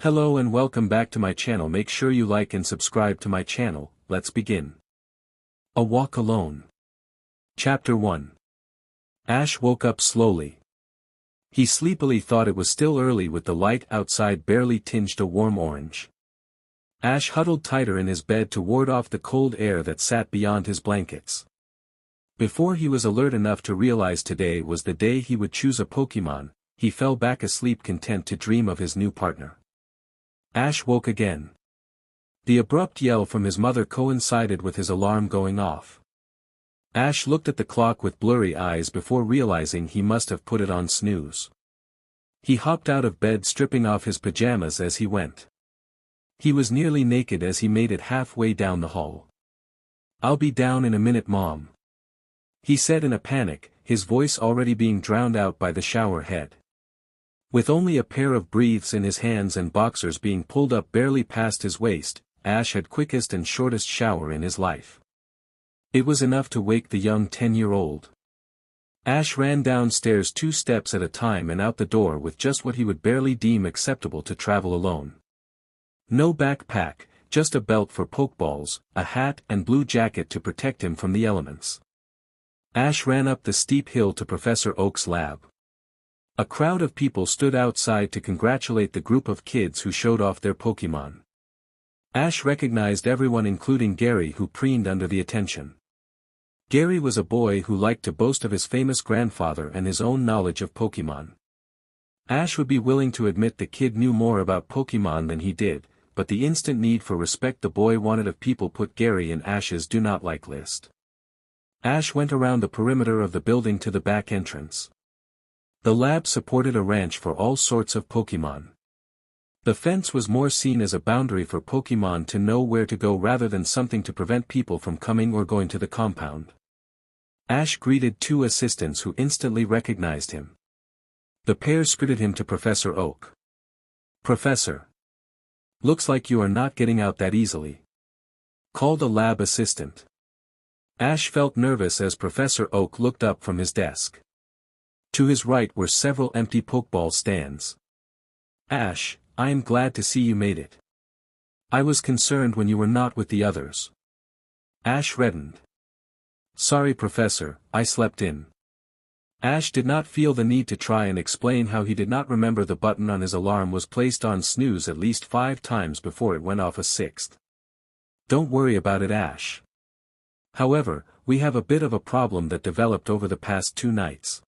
Hello and welcome back to my channel. Make sure you like and subscribe to my channel. Let's begin. A Walk Alone. Chapter 1. Ash woke up slowly. He sleepily thought it was still early with the light outside barely tinged a warm orange. Ash huddled tighter in his bed to ward off the cold air that sat beyond his blankets. Before he was alert enough to realize today was the day he would choose a Pokémon, he fell back asleep content to dream of his new partner. Ash woke again. The abrupt yell from his mother coincided with his alarm going off. Ash looked at the clock with blurry eyes before realizing he must have put it on snooze. He hopped out of bed stripping off his pajamas as he went. He was nearly naked as he made it halfway down the hall. "I'll be down in a minute, Mom," he said in a panic, his voice already being drowned out by the shower head. With only a pair of briefs in his hands and boxers being pulled up barely past his waist, Ash had quickest and shortest shower in his life. It was enough to wake the young 10-year-old. Ash ran downstairs 2 steps at a time and out the door with just what he would barely deem acceptable to travel alone. No backpack, just a belt for pokeballs, a hat and blue jacket to protect him from the elements. Ash ran up the steep hill to Professor Oak's lab. A crowd of people stood outside to congratulate the group of kids who showed off their Pokémon. Ash recognized everyone including Gary, who preened under the attention. Gary was a boy who liked to boast of his famous grandfather and his own knowledge of Pokémon. Ash would be willing to admit the kid knew more about Pokémon than he did, but the instant need for respect the boy wanted of people put Gary in Ash's do not like list. Ash went around the perimeter of the building to the back entrance. The lab supported a ranch for all sorts of Pokémon. The fence was more seen as a boundary for Pokémon to know where to go rather than something to prevent people from coming or going to the compound. Ash greeted 2 assistants who instantly recognized him. The pair scooted him to Professor Oak. "Professor. Looks like you are not getting out that easily," called a lab assistant. Ash felt nervous as Professor Oak looked up from his desk. To his right were several empty Pokeball stands. "Ash, I am glad to see you made it. I was concerned when you were not with the others." Ash reddened. "Sorry, Professor, I slept in." Ash did not feel the need to try and explain how he did not remember the button on his alarm was placed on snooze at least 5 times before it went off a 6th. "Don't worry about it, Ash. However, we have a bit of a problem that developed over the past 2 nights.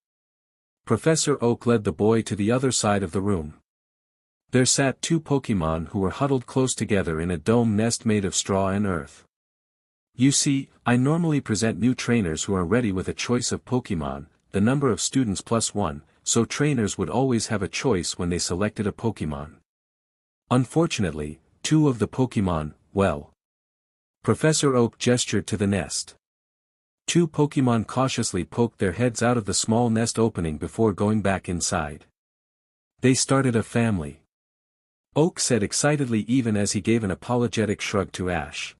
Professor Oak led the boy to the other side of the room. There sat 2 Pokémon who were huddled close together in a dome nest made of straw and earth. "You see, I normally present new trainers who are ready with a choice of Pokémon, the number of students +1, so trainers would always have a choice when they selected a Pokémon. Unfortunately, 2 of the Pokémon, well." Professor Oak gestured to the nest. 2 Pokémon cautiously poked their heads out of the small nest opening before going back inside. "They started a family," Oak said excitedly even as he gave an apologetic shrug to Ash.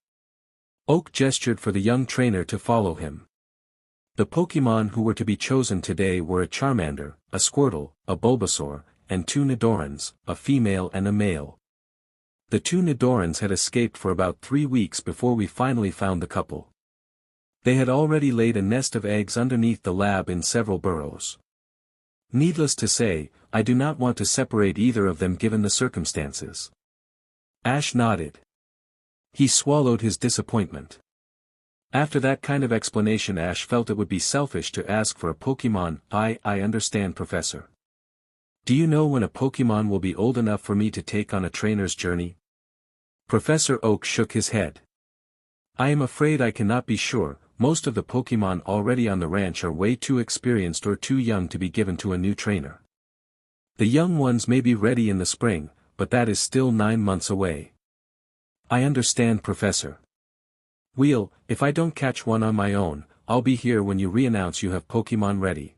Oak gestured for the young trainer to follow him. The Pokémon who were to be chosen today were a Charmander, a Squirtle, a Bulbasaur, and 2 Nidorans, a female and a male. The 2 Nidorans had escaped for about 3 weeks before we finally found the couple. They had already laid a nest of eggs underneath the lab in several burrows. Needless to say, I do not want to separate either of them given the circumstances." Ash nodded. He swallowed his disappointment. After that kind of explanation Ash felt it would be selfish to ask for a Pokémon. I understand, Professor. Do you know when a Pokémon will be old enough for me to take on a trainer's journey?" Professor Oak shook his head. "I am afraid I cannot be sure. Most of the Pokémon already on the ranch are way too experienced or too young to be given to a new trainer. The young ones may be ready in the spring, but that is still 9 months away." "I understand, Professor. Well, if I don't catch one on my own, I'll be here when you re-announce you have Pokémon ready."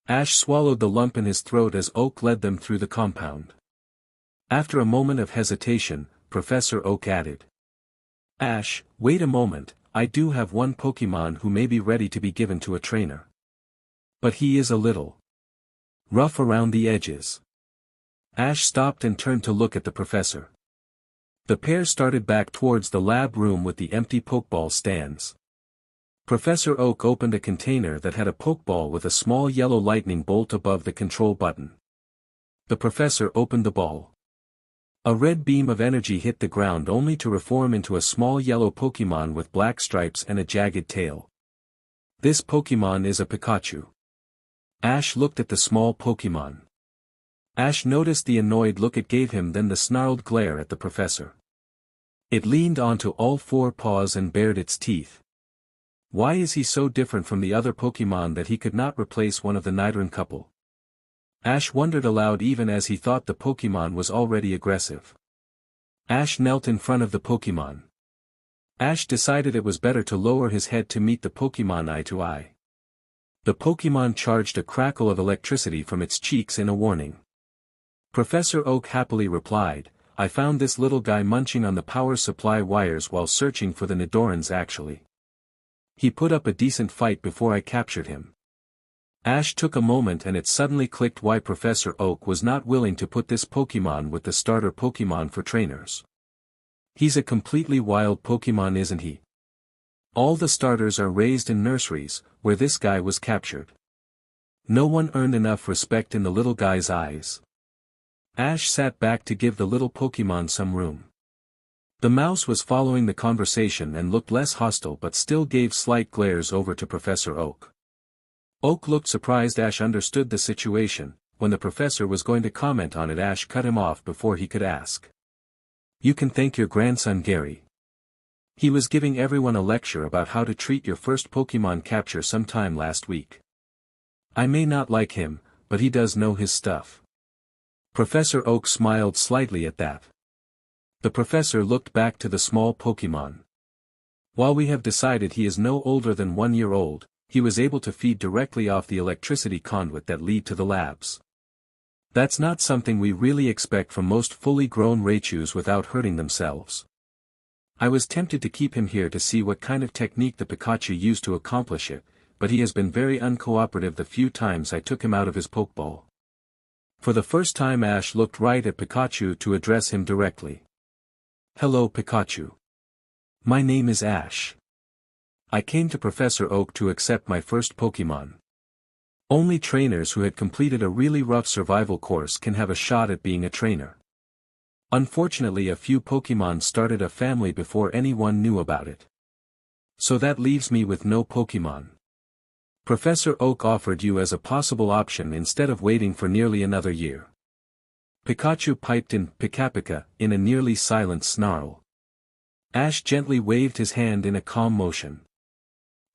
Ash swallowed the lump in his throat as Oak led them through the compound. After a moment of hesitation, Professor Oak added. "Ash, wait a moment, I do have one Pokémon who may be ready to be given to a trainer. But he is a little rough around the edges. Ash stopped and turned to look at the professor. The pair started back towards the lab room with the empty Pokeball stands. Professor Oak opened a container that had a Pokeball with a small yellow lightning bolt above the control button. The professor opened the ball. A red beam of energy hit the ground only to reform into a small yellow Pokémon with black stripes and a jagged tail. This Pokémon is a Pikachu. Ash looked at the small Pokémon. Ash noticed the annoyed look it gave him, then the snarled glare at the professor. It leaned onto all four paws and bared its teeth. Why is he so different from the other Pokémon that he could not replace one of the Nidoran couple? Ash wondered aloud even as he thought the Pokémon was already aggressive. Ash knelt in front of the Pokémon. Ash decided it was better to lower his head to meet the Pokémon eye to eye. The Pokémon charged a crackle of electricity from its cheeks in a warning. Professor Oak happily replied, "I found this little guy munching on the power supply wires while searching for the Nidorans actually. He put up a decent fight before I captured him." Ash took a moment and it suddenly clicked why Professor Oak was not willing to put this Pokémon with the starter Pokémon for trainers. He's a completely wild Pokémon, isn't he? All the starters are raised in nurseries, where this guy was captured. No one earned enough respect in the little guy's eyes. Ash sat back to give the little Pokémon some room. The mouse was following the conversation and looked less hostile but still gave slight glares over to Professor Oak. Oak looked surprised. Ash understood the situation. When the professor was going to comment on it, Ash cut him off before he could ask. "You can thank your grandson Gary. He was giving everyone a lecture about how to treat your first Pokémon capture sometime last week. I may not like him, but he does know his stuff." Professor Oak smiled slightly at that. The professor looked back to the small Pokémon. "While we have decided he is no older than 1 year old, he was able to feed directly off the electricity conduit that lead to the labs. That's not something we really expect from most fully grown Raichus without hurting themselves. I was tempted to keep him here to see what kind of technique the Pikachu used to accomplish it, but he has been very uncooperative the few times I took him out of his Pokeball." For the first time Ash looked right at Pikachu to address him directly. "Hello Pikachu. My name is Ash. I came to Professor Oak to accept my first Pokémon. Only trainers who had completed a really rough survival course can have a shot at being a trainer. Unfortunately, a few Pokémon started a family before anyone knew about it. So that leaves me with no Pokémon. Professor Oak offered you as a possible option instead of waiting for nearly another year." Pikachu piped in Pika in a nearly silent snarl. Ash gently waved his hand in a calm motion.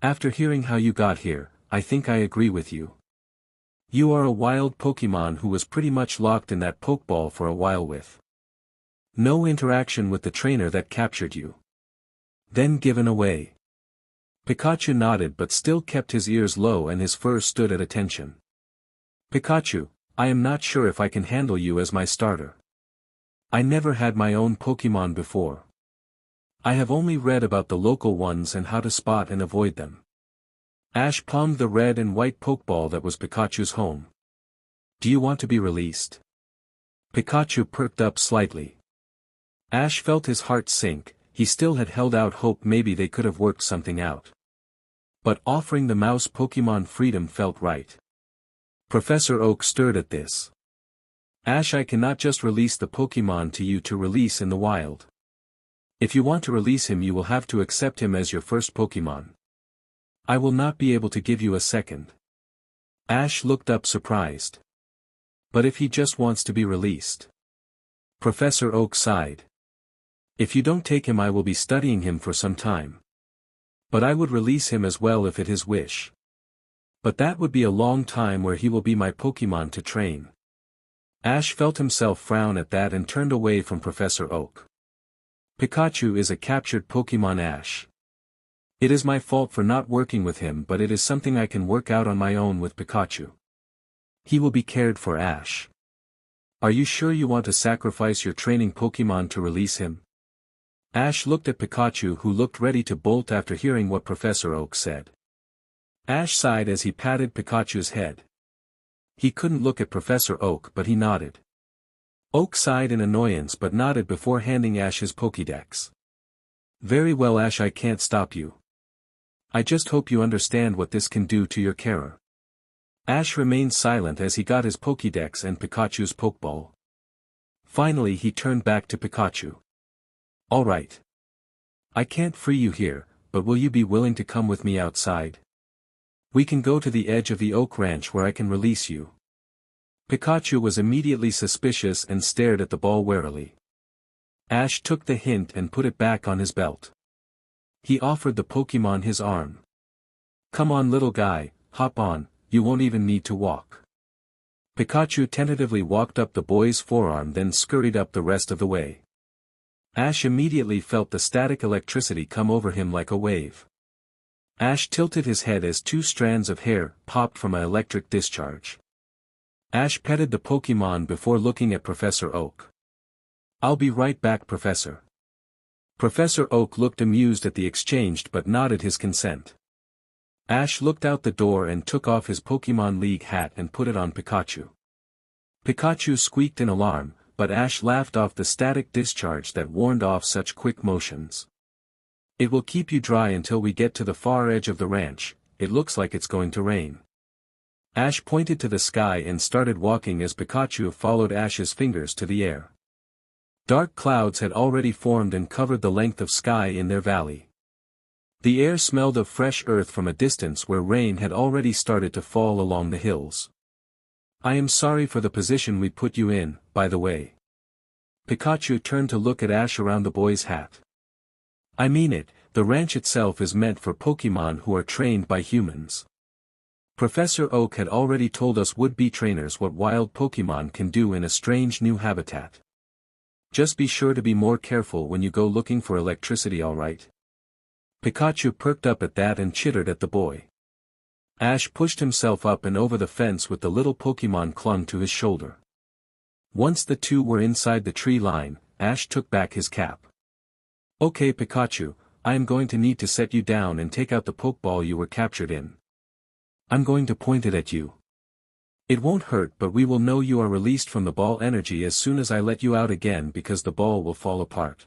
"After hearing how you got here, I think I agree with you. You are a wild Pokémon who was pretty much locked in that Pokeball for a while with no interaction with the trainer that captured you. Then given away." Pikachu nodded but still kept his ears low and his fur stood at attention. "Pikachu, I am not sure if I can handle you as my starter. I never had my own Pokémon before. I have only read about the local ones and how to spot and avoid them." Ash palmed the red and white Pokeball that was Pikachu's home. "Do you want to be released?" Pikachu perked up slightly. Ash felt his heart sink. He still had held out hope maybe they could have worked something out. But offering the mouse Pokémon freedom felt right. Professor Oak stirred at this. "Ash, I cannot just release the Pokémon to you to release in the wild. If you want to release him you will have to accept him as your first Pokémon. I will not be able to give you a second." Ash looked up surprised. "But if he just wants to be released?" Professor Oak sighed. "If you don't take him I will be studying him for some time. But I would release him as well if it his wish. But that would be a long time where he will be my Pokémon to train." Ash felt himself frown at that and turned away from Professor Oak. "Pikachu is a captured Pokémon, Ash. It is my fault for not working with him, but it is something I can work out on my own with Pikachu. He will be cared for, Ash. Are you sure you want to sacrifice your training Pokémon to release him?" Ash looked at Pikachu, who looked ready to bolt after hearing what Professor Oak said. Ash sighed as he patted Pikachu's head. He couldn't look at Professor Oak but he nodded. Oak sighed in annoyance but nodded before handing Ash his Pokédex. Very well Ash, I can't stop you. I just hope you understand what this can do to your carer. Ash remained silent as he got his Pokédex and Pikachu's Pokeball. Finally he turned back to Pikachu. Alright. I can't free you here, but will you be willing to come with me outside? We can go to the edge of the Oak Ranch where I can release you. Pikachu was immediately suspicious and stared at the ball warily. Ash took the hint and put it back on his belt. He offered the Pokémon his arm. Come on little guy, hop on, you won't even need to walk. Pikachu tentatively walked up the boy's forearm then scurried up the rest of the way. Ash immediately felt the static electricity come over him like a wave. Ash tilted his head as 2 strands of hair popped from an electric discharge. Ash petted the Pokémon before looking at Professor Oak. I'll be right back, Professor. Professor Oak looked amused at the exchange but nodded his consent. Ash looked out the door and took off his Pokémon League hat and put it on Pikachu. Pikachu squeaked in alarm, but Ash laughed off the static discharge that warned off such quick motions. It will keep you dry until we get to the far edge of the ranch, it looks like it's going to rain. Ash pointed to the sky and started walking as Pikachu followed Ash's fingers to the air. Dark clouds had already formed and covered the length of sky in their valley. The air smelled of fresh earth from a distance where rain had already started to fall along the hills. I am sorry for the position we put you in, by the way. Pikachu turned to look at Ash around the boy's hat. I mean it, the ranch itself is meant for Pokémon who are trained by humans. Professor Oak had already told us would-be trainers what wild Pokémon can do in a strange new habitat. Just be sure to be more careful when you go looking for electricity, alright? Pikachu perked up at that and chittered at the boy. Ash pushed himself up and over the fence with the little Pokémon clung to his shoulder. Once the two were inside the tree line, Ash took back his cap. Okay Pikachu, I am going to need to set you down and take out the Pokeball you were captured in. I'm going to point it at you. It won't hurt but we will know you are released from the ball energy as soon as I let you out again because the ball will fall apart.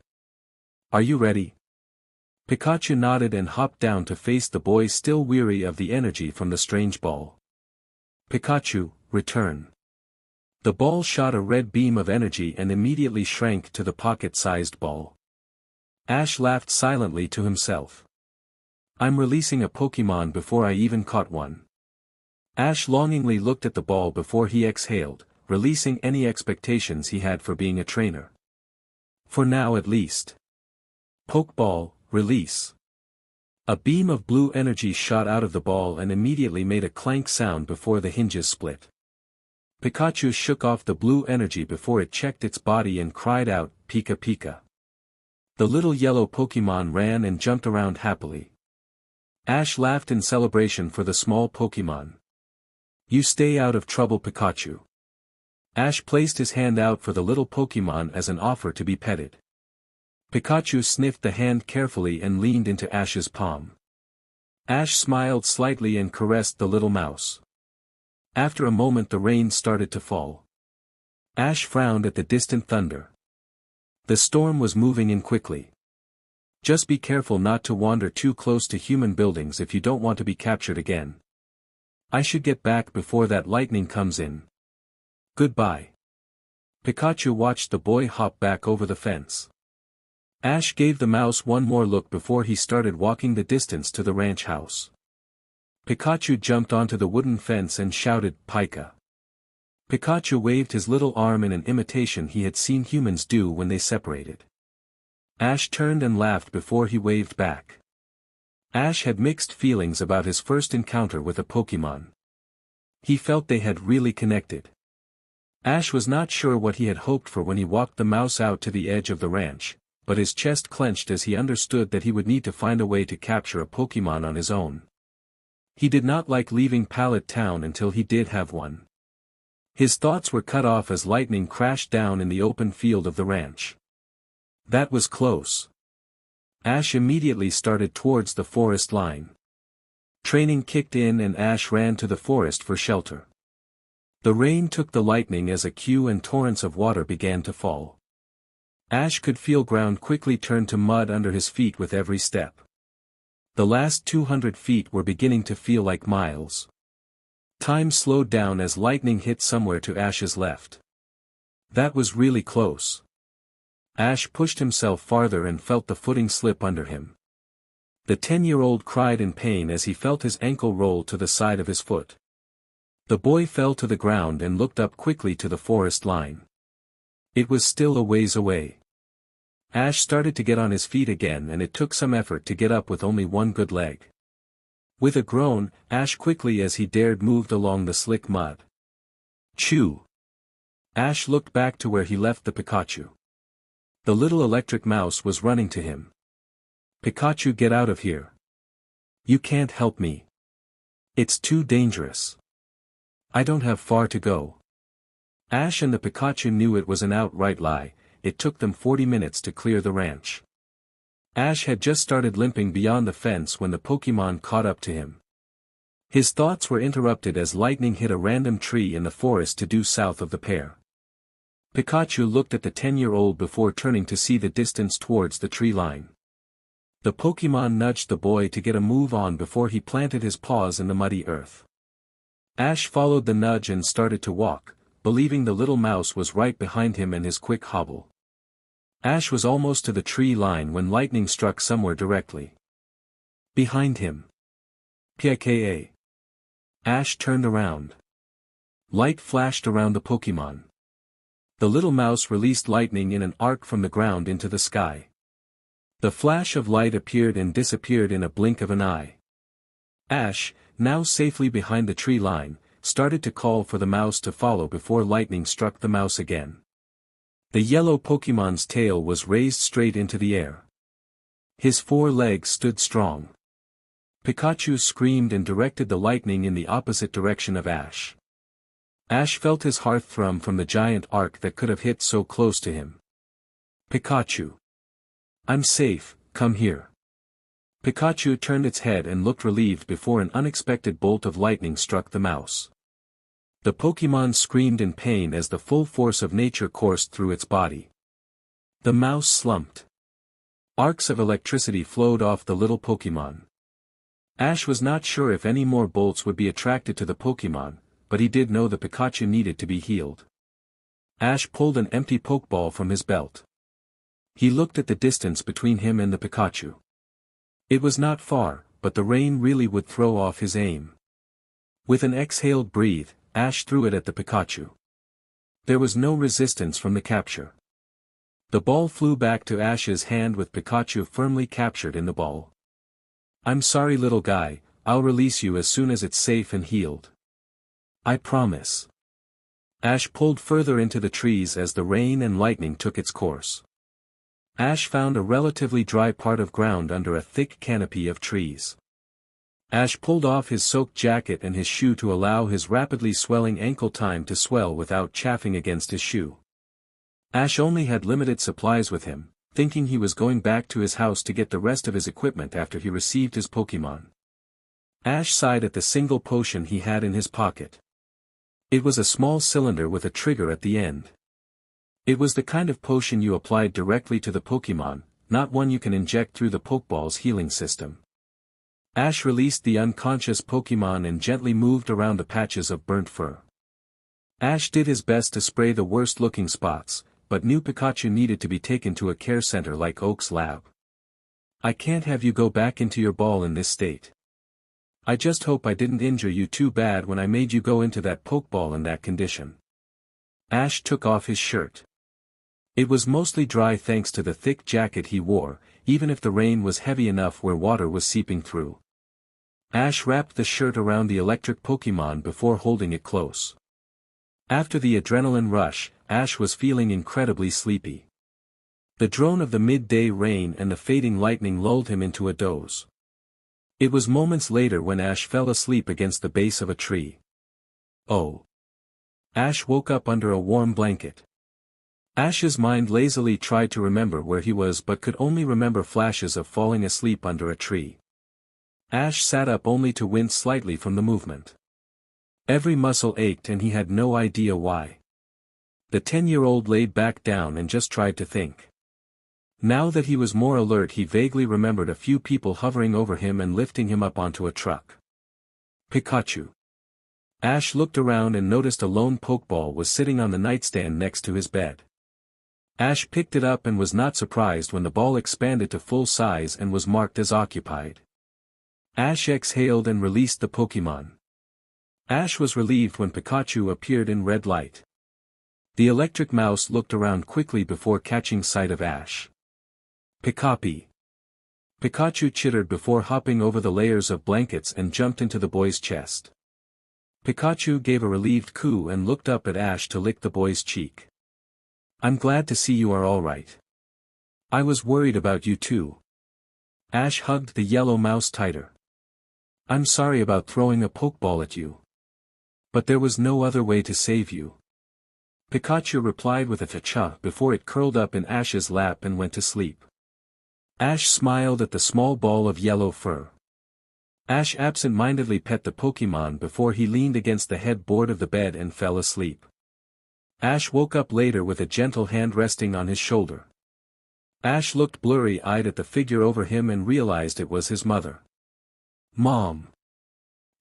Are you ready? Pikachu nodded and hopped down to face the boy still weary of the energy from the strange ball. Pikachu, return. The ball shot a red beam of energy and immediately shrank to the pocket-sized ball. Ash laughed silently to himself. I'm releasing a Pokémon before I even caught one. Ash longingly looked at the ball before he exhaled, releasing any expectations he had for being a trainer. For now at least. Pokeball, release. A beam of blue energy shot out of the ball and immediately made a clank sound before the hinges split. Pikachu shook off the blue energy before it checked its body and cried out, Pika Pika. The little yellow Pokémon ran and jumped around happily. Ash laughed in celebration for the small Pokémon. You stay out of trouble Pikachu. Ash placed his hand out for the little Pokémon as an offer to be petted. Pikachu sniffed the hand carefully and leaned into Ash's palm. Ash smiled slightly and caressed the little mouse. After a moment the rain started to fall. Ash frowned at the distant thunder. The storm was moving in quickly. Just be careful not to wander too close to human buildings if you don't want to be captured again. I should get back before that lightning comes in. Goodbye. Pikachu watched the boy hop back over the fence. Ash gave the mouse one more look before he started walking the distance to the ranch house. Pikachu jumped onto the wooden fence and shouted, Pika. Pikachu waved his little arm in an imitation he had seen humans do when they separated. Ash turned and laughed before he waved back. Ash had mixed feelings about his first encounter with a Pokémon. He felt they had really connected. Ash was not sure what he had hoped for when he walked the mouse out to the edge of the ranch, but his chest clenched as he understood that he would need to find a way to capture a Pokémon on his own. He did not like leaving Pallet Town until he did have one. His thoughts were cut off as lightning crashed down in the open field of the ranch. That was close. Ash immediately started towards the forest line. Training kicked in and Ash ran to the forest for shelter. The rain took the lightning as a cue and torrents of water began to fall. Ash could feel ground quickly turn to mud under his feet with every step. The last 200 feet were beginning to feel like miles. Time slowed down as lightning hit somewhere to Ash's left. That was really close. Ash pushed himself farther and felt the footing slip under him. The 10-year-old cried in pain as he felt his ankle roll to the side of his foot. The boy fell to the ground and looked up quickly to the forest line. It was still a ways away. Ash started to get on his feet again, and it took some effort to get up with only one good leg. With a groan, Ash quickly as he dared moved along the slick mud. Chew! Ash looked back to where he left the Pikachu. The little electric mouse was running to him. Pikachu, get out of here. You can't help me. It's too dangerous. I don't have far to go. Ash and the Pikachu knew it was an outright lie. It took them 40 minutes to clear the ranch. Ash had just started limping beyond the fence when the Pokémon caught up to him. His thoughts were interrupted as lightning hit a random tree in the forest to due south of the pair. Pikachu looked at the 10-year-old before turning to see the distance towards the tree line. The Pokémon nudged the boy to get a move on before he planted his paws in the muddy earth. Ash followed the nudge and started to walk, believing the little mouse was right behind him and his quick hobble. Ash was almost to the tree line when lightning struck somewhere directly behind him. Pika. Ash turned around. Light flashed around the Pokémon. The little mouse released lightning in an arc from the ground into the sky. The flash of light appeared and disappeared in a blink of an eye. Ash, now safely behind the tree line, started to call for the mouse to follow before lightning struck the mouse again. The yellow Pokémon's tail was raised straight into the air. His 4 legs stood strong. Pikachu screamed and directed the lightning in the opposite direction of Ash. Ash felt his heart thrum from the giant arc that could have hit so close to him. Pikachu. I'm safe, come here. Pikachu turned its head and looked relieved before an unexpected bolt of lightning struck the mouse. The Pokémon screamed in pain as the full force of nature coursed through its body. The mouse slumped. Arcs of electricity flowed off the little Pokémon. Ash was not sure if any more bolts would be attracted to the Pokémon, but he did know the Pikachu needed to be healed. Ash pulled an empty Pokeball from his belt. He looked at the distance between him and the Pikachu. It was not far, but the rain really would throw off his aim. With an exhaled breath, Ash threw it at the Pikachu. There was no resistance from the capture. The ball flew back to Ash's hand with Pikachu firmly captured in the ball. I'm sorry little guy, I'll release you as soon as it's safe and healed. I promise. Ash pulled further into the trees as the rain and lightning took its course. Ash found a relatively dry part of ground under a thick canopy of trees. Ash pulled off his soaked jacket and his shoe to allow his rapidly swelling ankle time to swell without chafing against his shoe. Ash only had limited supplies with him, thinking he was going back to his house to get the rest of his equipment after he received his Pokémon. Ash sighed at the single potion he had in his pocket. It was a small cylinder with a trigger at the end. It was the kind of potion you applied directly to the Pokémon, not one you can inject through the Pokeball's healing system. Ash released the unconscious Pokémon and gently moved around the patches of burnt fur. Ash did his best to spray the worst-looking spots, but knew Pikachu needed to be taken to a care center like Oak's lab. I can't have you go back into your ball in this state. I just hope I didn't injure you too bad when I made you go into that Pokeball in that condition. Ash took off his shirt. It was mostly dry thanks to the thick jacket he wore, even if the rain was heavy enough where water was seeping through. Ash wrapped the shirt around the electric Pokémon before holding it close. After the adrenaline rush, Ash was feeling incredibly sleepy. The drone of the midday rain and the fading lightning lulled him into a doze. It was moments later when Ash fell asleep against the base of a tree. Oh! Ash woke up under a warm blanket. Ash's mind lazily tried to remember where he was but could only remember flashes of falling asleep under a tree. Ash sat up only to wince slightly from the movement. Every muscle ached and he had no idea why. The 10-year-old laid back down and just tried to think. Now that he was more alert, he vaguely remembered a few people hovering over him and lifting him up onto a truck. Pikachu. Ash looked around and noticed a lone Pokeball was sitting on the nightstand next to his bed. Ash picked it up and was not surprised when the ball expanded to full size and was marked as occupied. Ash exhaled and released the Pokémon. Ash was relieved when Pikachu appeared in red light. The electric mouse looked around quickly before catching sight of Ash. Pikapi. Pikachu chittered before hopping over the layers of blankets and jumped into the boy's chest. Pikachu gave a relieved coo and looked up at Ash to lick the boy's cheek. I'm glad to see you are all right. I was worried about you too. Ash hugged the yellow mouse tighter. I'm sorry about throwing a Pokeball at you. But there was no other way to save you. Pikachu replied with a cha-cha before it curled up in Ash's lap and went to sleep. Ash smiled at the small ball of yellow fur. Ash absent-mindedly pet the Pokémon before he leaned against the headboard of the bed and fell asleep. Ash woke up later with a gentle hand resting on his shoulder. Ash looked blurry-eyed at the figure over him and realized it was his mother. Mom.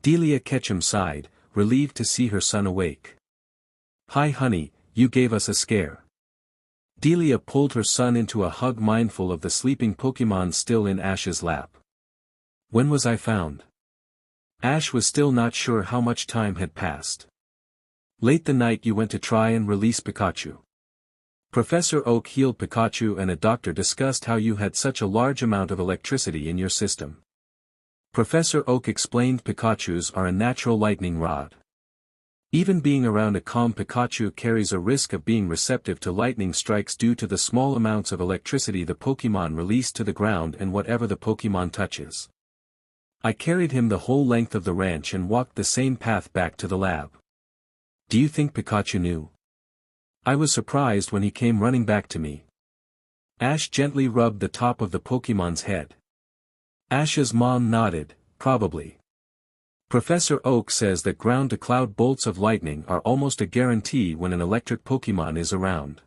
Delia Ketchum sighed, relieved to see her son awake. Hi honey, you gave us a scare. Delia pulled her son into a hug, mindful of the sleeping Pokémon still in Ash's lap. When was I found? Ash was still not sure how much time had passed. Late the night you went to try and release Pikachu. Professor Oak healed Pikachu and a doctor discussed how you had such a large amount of electricity in your system. Professor Oak explained Pikachus are a natural lightning rod. Even being around a calm Pikachu carries a risk of being receptive to lightning strikes due to the small amounts of electricity the Pokémon release to the ground and whatever the Pokémon touches. I carried him the whole length of the ranch and walked the same path back to the lab. Do you think Pikachu knew? I was surprised when he came running back to me. Ash gently rubbed the top of the Pokémon's head. Ash's mom nodded, probably. Professor Oak says that ground-to-cloud bolts of lightning are almost a guarantee when an electric Pokémon is around.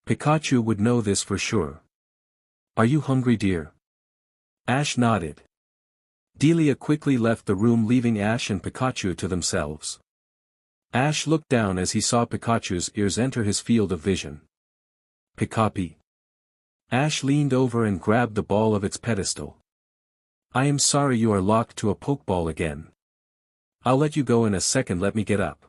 Pikachu would know this for sure. Are you hungry, dear? Ash nodded. Delia quickly left the room, leaving Ash and Pikachu to themselves. Ash looked down as he saw Pikachu's ears enter his field of vision. Pikapi. Ash leaned over and grabbed the ball of its pedestal. I am sorry you are locked to a Pokeball again. I'll let you go in a second, let me get up.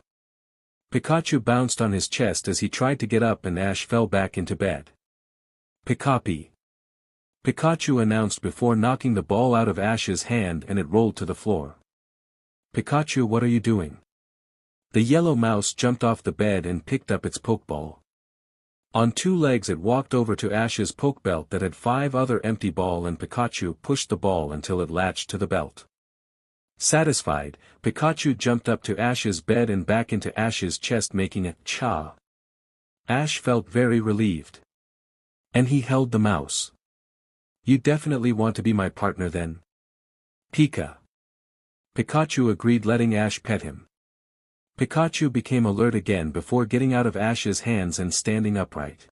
Pikachu bounced on his chest as he tried to get up and Ash fell back into bed. Pikapi. Pikachu announced before knocking the ball out of Ash's hand and it rolled to the floor. Pikachu, what are you doing? The yellow mouse jumped off the bed and picked up its Pokeball. On two legs it walked over to Ash's Pokebelt that had 5 other empty balls and Pikachu pushed the ball until it latched to the belt. Satisfied, Pikachu jumped up to Ash's bed and back into Ash's chest, making a cha. Ash felt very relieved. And he held the mouse. You definitely want to be my partner then? Pika. Pikachu agreed, letting Ash pet him. Pikachu became alert again before getting out of Ash's hands and standing upright.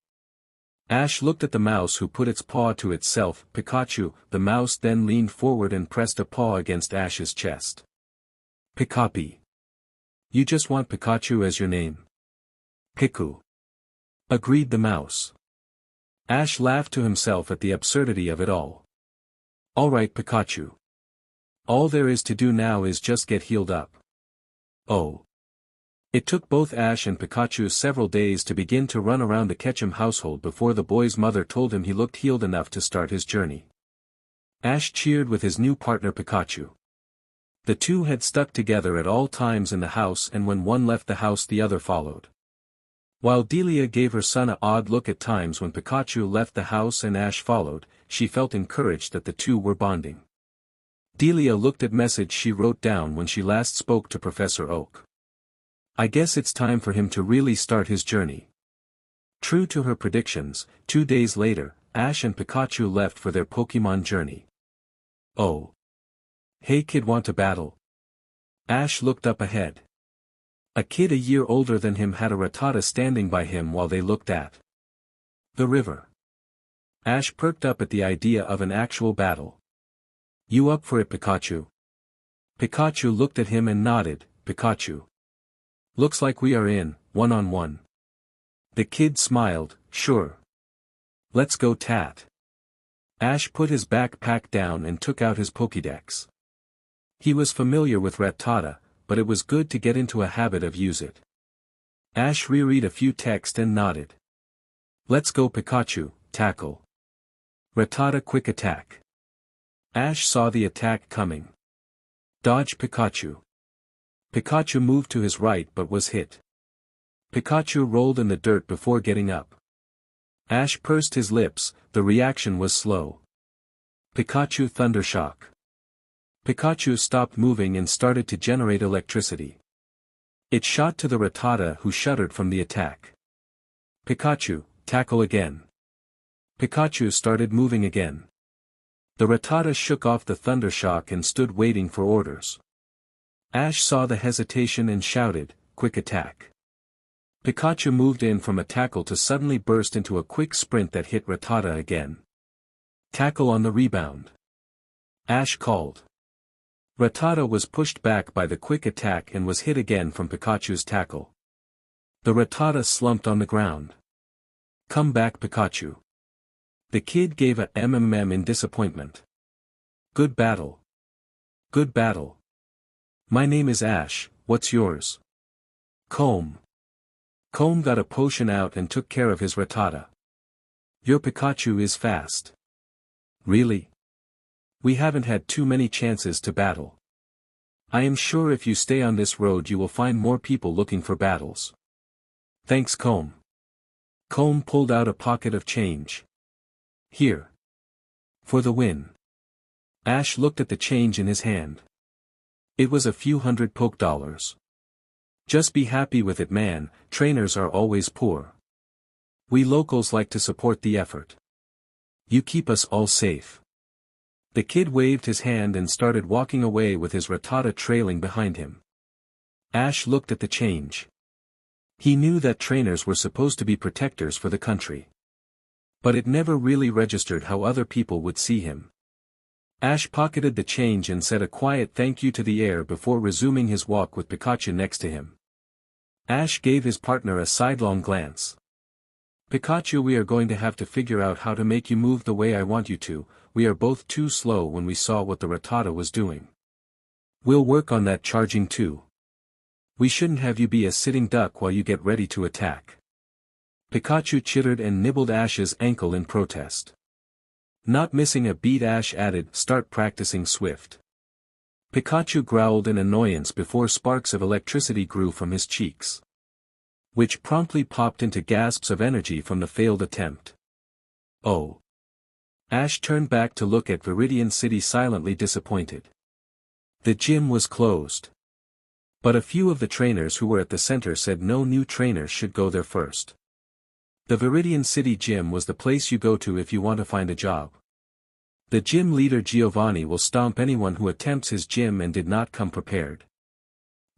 Ash looked at the mouse, who put its paw to itself. Pikachu, the mouse then leaned forward and pressed a paw against Ash's chest. Pikapi. You just want Pikachu as your name? Piku. Agreed the mouse. Ash laughed to himself at the absurdity of it all. Alright Pikachu. All there is to do now is just get healed up. Oh. It took both Ash and Pikachu several days to begin to run around the Ketchum household before the boy's mother told him he looked healed enough to start his journey. Ash cheered with his new partner Pikachu. The two had stuck together at all times in the house, and when one left the house the other followed. While Delia gave her son an odd look at times when Pikachu left the house and Ash followed, she felt encouraged that the two were bonding. Delia looked at message she wrote down when she last spoke to Professor Oak. I guess it's time for him to really start his journey. True to her predictions, 2 days later, Ash and Pikachu left for their Pokémon journey. Oh. Hey kid, want to battle? Ash looked up ahead. A kid a year older than him had a Rattata standing by him while they looked at the river. Ash perked up at the idea of an actual battle. "You up for it, Pikachu?" Pikachu looked at him and nodded. "Pikachu. Looks like we are in, one-on-one." The kid smiled, "Sure. Let's go tat." Ash put his backpack down and took out his Pokédex. He was familiar with Rattata, but it was good to get into a habit of use it. Ash reread a few text and nodded. "Let's go Pikachu, tackle. Rattata quick attack." Ash saw the attack coming. Dodge Pikachu. Pikachu moved to his right but was hit. Pikachu rolled in the dirt before getting up. Ash pursed his lips, the reaction was slow. Pikachu Thundershock. Pikachu stopped moving and started to generate electricity. It shot to the Rattata, who shuddered from the attack. Pikachu, tackle again. Pikachu started moving again. The Rattata shook off the Thundershock and stood waiting for orders. Ash saw the hesitation and shouted, "Quick attack." Pikachu moved in from a tackle to suddenly burst into a quick sprint that hit Rattata again. Tackle on the rebound. Ash called. Rattata was pushed back by the quick attack and was hit again from Pikachu's tackle. The Rattata slumped on the ground. "Come back Pikachu." The kid gave a mm in disappointment. "Good battle. Good battle. My name is Ash, what's yours?" "Comb." Comb got a potion out and took care of his Rattata. "Your Pikachu is fast." "Really? We haven't had too many chances to battle. I am sure if you stay on this road you will find more people looking for battles." "Thanks Comb." Comb pulled out a pocket of change. "Here. For the win." Ash looked at the change in his hand. It was a few hundred poke dollars. "Just be happy with it man, trainers are always poor. We locals like to support the effort. You keep us all safe." The kid waved his hand and started walking away with his Rattata trailing behind him. Ash looked at the change. He knew that trainers were supposed to be protectors for the country. But it never really registered how other people would see him. Ash pocketed the change and said a quiet thank you to the air before resuming his walk with Pikachu next to him. Ash gave his partner a sidelong glance. "Pikachu, we are going to have to figure out how to make you move the way I want you to, we are both too slow when we saw what the Rattata was doing. We'll work on that charging too. We shouldn't have you be a sitting duck while you get ready to attack." Pikachu chittered and nibbled Ash's ankle in protest. Not missing a beat, Ash added, "Start practicing swift." Pikachu growled in annoyance before sparks of electricity grew from his cheeks, which promptly popped into gasps of energy from the failed attempt. "Oh." Ash turned back to look at Viridian City, silently disappointed. The gym was closed. But a few of the trainers who were at the center said no new trainers should go there first. The Viridian City gym was the place you go to if you want to find a job. The gym leader Giovanni will stomp anyone who attempts his gym and did not come prepared.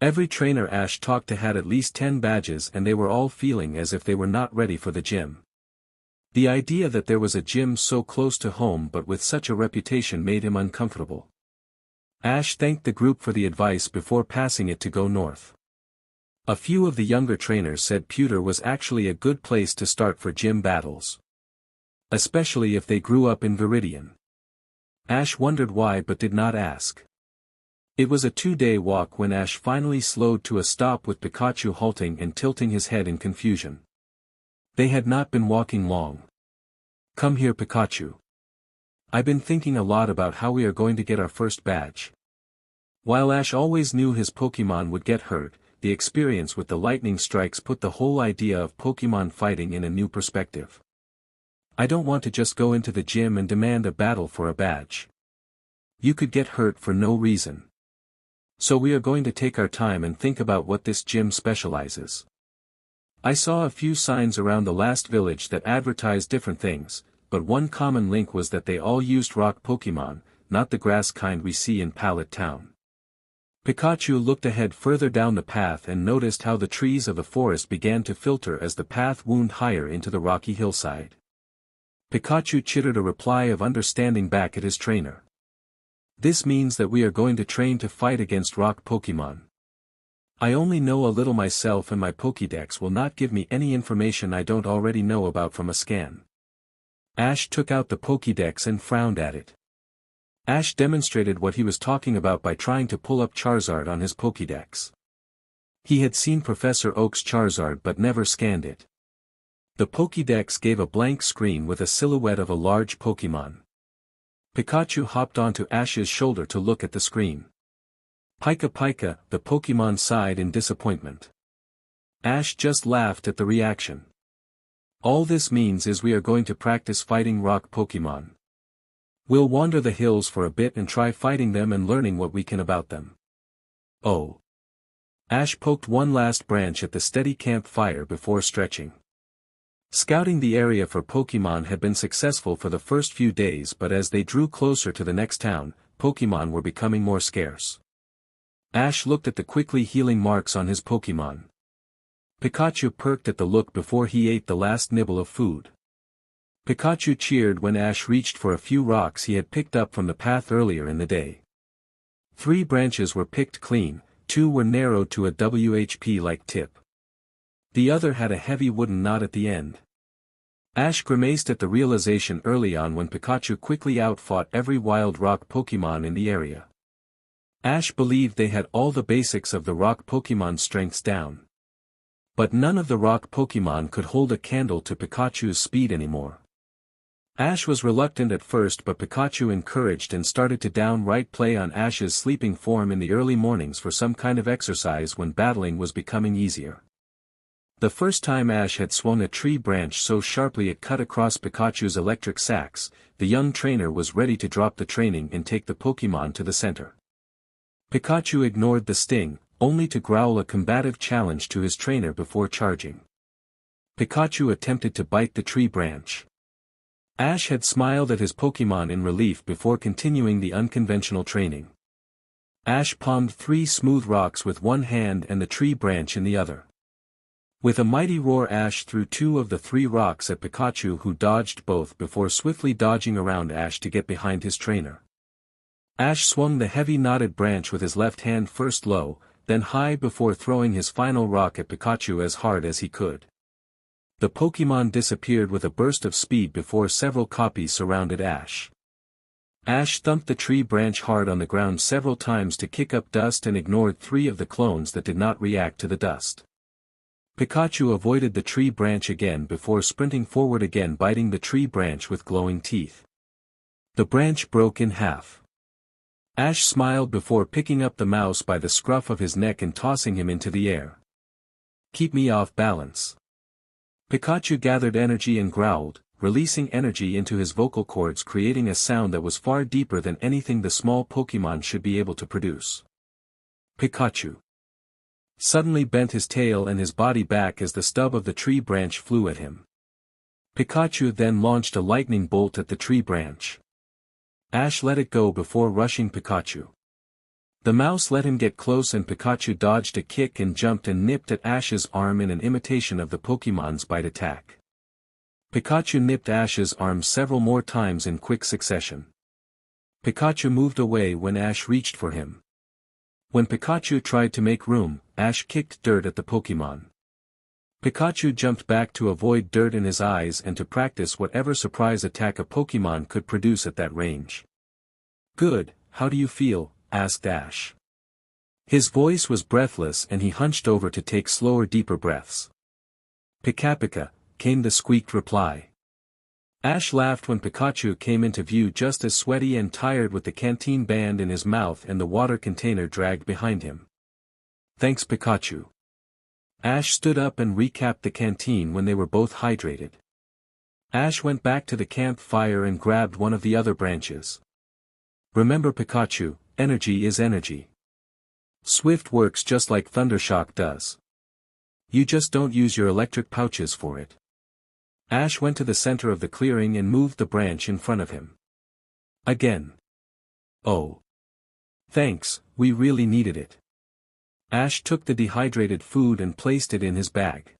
Every trainer Ash talked to had at least 10 badges and they were all feeling as if they were not ready for the gym. The idea that there was a gym so close to home but with such a reputation made him uncomfortable. Ash thanked the group for the advice before passing it to go north. A few of the younger trainers said Pewter was actually a good place to start for gym battles. Especially if they grew up in Viridian. Ash wondered why but did not ask. It was a 2-day walk when Ash finally slowed to a stop with Pikachu halting and tilting his head in confusion. They had not been walking long. "Come here Pikachu. I've been thinking a lot about how we are going to get our first badge." While Ash always knew his Pokémon would get hurt, the experience with the lightning strikes put the whole idea of Pokémon fighting in a new perspective. "I don't want to just go into the gym and demand a battle for a badge. You could get hurt for no reason. So we are going to take our time and think about what this gym specializes." I saw a few signs around the last village that advertised different things, but one common link was that they all used rock Pokémon, not the grass kind we see in Pallet Town. Pikachu looked ahead further down the path and noticed how the trees of the forest began to filter as the path wound higher into the rocky hillside. Pikachu chittered a reply of understanding back at his trainer. This means that we are going to train to fight against rock Pokémon. I only know a little myself and my Pokédex will not give me any information I don't already know about from a scan. Ash took out the Pokédex and frowned at it. Ash demonstrated what he was talking about by trying to pull up Charizard on his Pokédex. He had seen Professor Oak's Charizard but never scanned it. The Pokédex gave a blank screen with a silhouette of a large Pokémon. Pikachu hopped onto Ash's shoulder to look at the screen. Pika Pika, the Pokémon sighed in disappointment. Ash just laughed at the reaction. All this means is we are going to practice fighting rock Pokémon. We'll wander the hills for a bit and try fighting them and learning what we can about them. Oh. Ash poked one last branch at the steady campfire before stretching. Scouting the area for Pokémon had been successful for the first few days, but as they drew closer to the next town, Pokémon were becoming more scarce. Ash looked at the quickly healing marks on his Pokémon. Pikachu perked at the look before he ate the last nibble of food. Pikachu cheered when Ash reached for a few rocks he had picked up from the path earlier in the day. 3 branches were picked clean, 2 were narrowed to a WHP-like tip. The other had a heavy wooden knot at the end. Ash grimaced at the realization early on when Pikachu quickly outfought every wild rock Pokémon in the area. Ash believed they had all the basics of the rock Pokémon strengths down. But none of the rock Pokémon could hold a candle to Pikachu's speed anymore. Ash was reluctant at first, but Pikachu encouraged and started to downright play on Ash's sleeping form in the early mornings for some kind of exercise when battling was becoming easier. The first time Ash had swung a tree branch so sharply it cut across Pikachu's electric sacs, the young trainer was ready to drop the training and take the Pokémon to the center. Pikachu ignored the sting, only to growl a combative challenge to his trainer before charging. Pikachu attempted to bite the tree branch. Ash had smiled at his Pokémon in relief before continuing the unconventional training. Ash palmed 3 smooth rocks with one hand and the tree branch in the other. With a mighty roar, Ash threw 2 of the 3 rocks at Pikachu, who dodged both before swiftly dodging around Ash to get behind his trainer. Ash swung the heavy knotted branch with his left hand first low, then high before throwing his final rock at Pikachu as hard as he could. The Pokémon disappeared with a burst of speed before several copies surrounded Ash. Ash thumped the tree branch hard on the ground several times to kick up dust and ignored 3 of the clones that did not react to the dust. Pikachu avoided the tree branch again before sprinting forward again, biting the tree branch with glowing teeth. The branch broke in half. Ash smiled before picking up the mouse by the scruff of his neck and tossing him into the air. "Keep me off balance." Pikachu gathered energy and growled, releasing energy into his vocal cords, creating a sound that was far deeper than anything the small Pokémon should be able to produce. Pikachu suddenly bent his tail and his body back as the stub of the tree branch flew at him. Pikachu then launched a lightning bolt at the tree branch. Ash let it go before rushing Pikachu. The mouse let him get close and Pikachu dodged a kick and jumped and nipped at Ash's arm in an imitation of the Pokémon's bite attack. Pikachu nipped Ash's arm several more times in quick succession. Pikachu moved away when Ash reached for him. When Pikachu tried to make room, Ash kicked dirt at the Pokémon. Pikachu jumped back to avoid dirt in his eyes and to practice whatever surprise attack a Pokémon could produce at that range. "Good, how do you feel?" asked Ash. His voice was breathless and he hunched over to take slower, deeper breaths. "Pika Pika," came the squeaked reply. Ash laughed when Pikachu came into view, just as sweaty and tired, with the canteen band in his mouth and the water container dragged behind him. "Thanks, Pikachu." Ash stood up and recapped the canteen when they were both hydrated. Ash went back to the campfire and grabbed one of the other branches. "Remember, Pikachu, energy is energy. Swift works just like Thundershock does. You just don't use your electric pouches for it." Ash went to the center of the clearing and moved the branch in front of him. "Again. Oh. Thanks, we really needed it." Ash took the dehydrated food and placed it in his bag.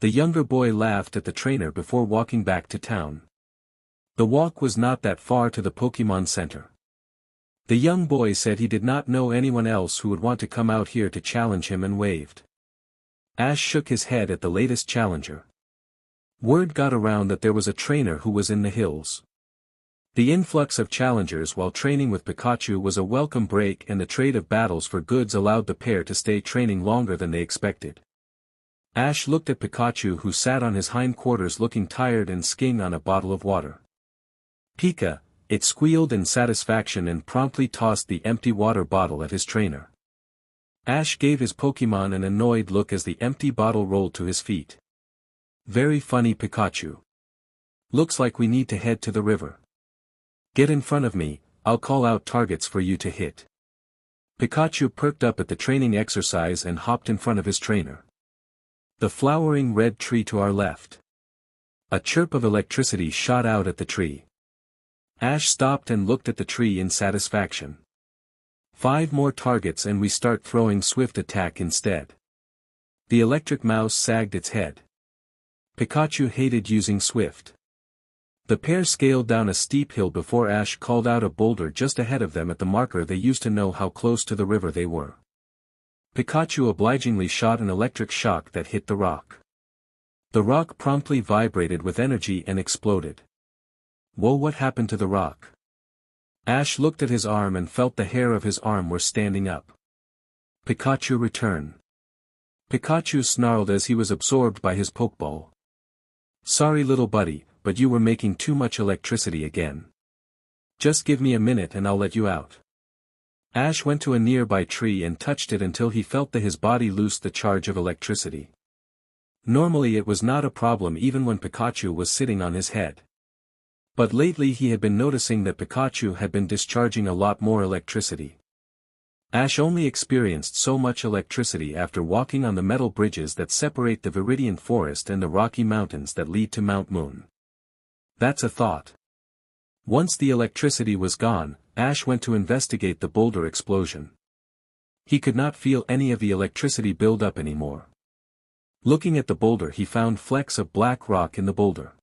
The younger boy laughed at the trainer before walking back to town. The walk was not that far to the Pokémon Center. The young boy said he did not know anyone else who would want to come out here to challenge him and waved. Ash shook his head at the latest challenger. Word got around that there was a trainer who was in the hills. The influx of challengers while training with Pikachu was a welcome break, and the trade of battles for goods allowed the pair to stay training longer than they expected. Ash looked at Pikachu, who sat on his hindquarters looking tired and skiing on a bottle of water. Pika, it squealed in satisfaction and promptly tossed the empty water bottle at his trainer. Ash gave his Pokémon an annoyed look as the empty bottle rolled to his feet. Very funny, Pikachu. Looks like we need to head to the river. Get in front of me, I'll call out targets for you to hit. Pikachu perked up at the training exercise and hopped in front of his trainer. The flowering red tree to our left. A chirp of electricity shot out at the tree. Ash stopped and looked at the tree in satisfaction. 5 more targets and we start throwing swift attack instead. The electric mouse sagged its head. Pikachu hated using swift. The pair scaled down a steep hill before Ash called out a boulder just ahead of them at the marker they used to know how close to the river they were. Pikachu obligingly shot an electric shock that hit the rock. The rock promptly vibrated with energy and exploded. Whoa, what happened to the rock? Ash looked at his arm and felt the hair of his arm were standing up. Pikachu, return. Pikachu snarled as he was absorbed by his Pokeball. Sorry little buddy, but you were making too much electricity again. Just give me a minute and I'll let you out. Ash went to a nearby tree and touched it until he felt that his body loosed the charge of electricity. Normally it was not a problem even when Pikachu was sitting on his head. But lately he had been noticing that Pikachu had been discharging a lot more electricity. Ash only experienced so much electricity after walking on the metal bridges that separate the Viridian Forest and the Rocky Mountains that lead to Mount Moon. That's a thought. Once the electricity was gone, Ash went to investigate the boulder explosion. He could not feel any of the electricity build up anymore. Looking at the boulder, he found flecks of black rock in the boulder.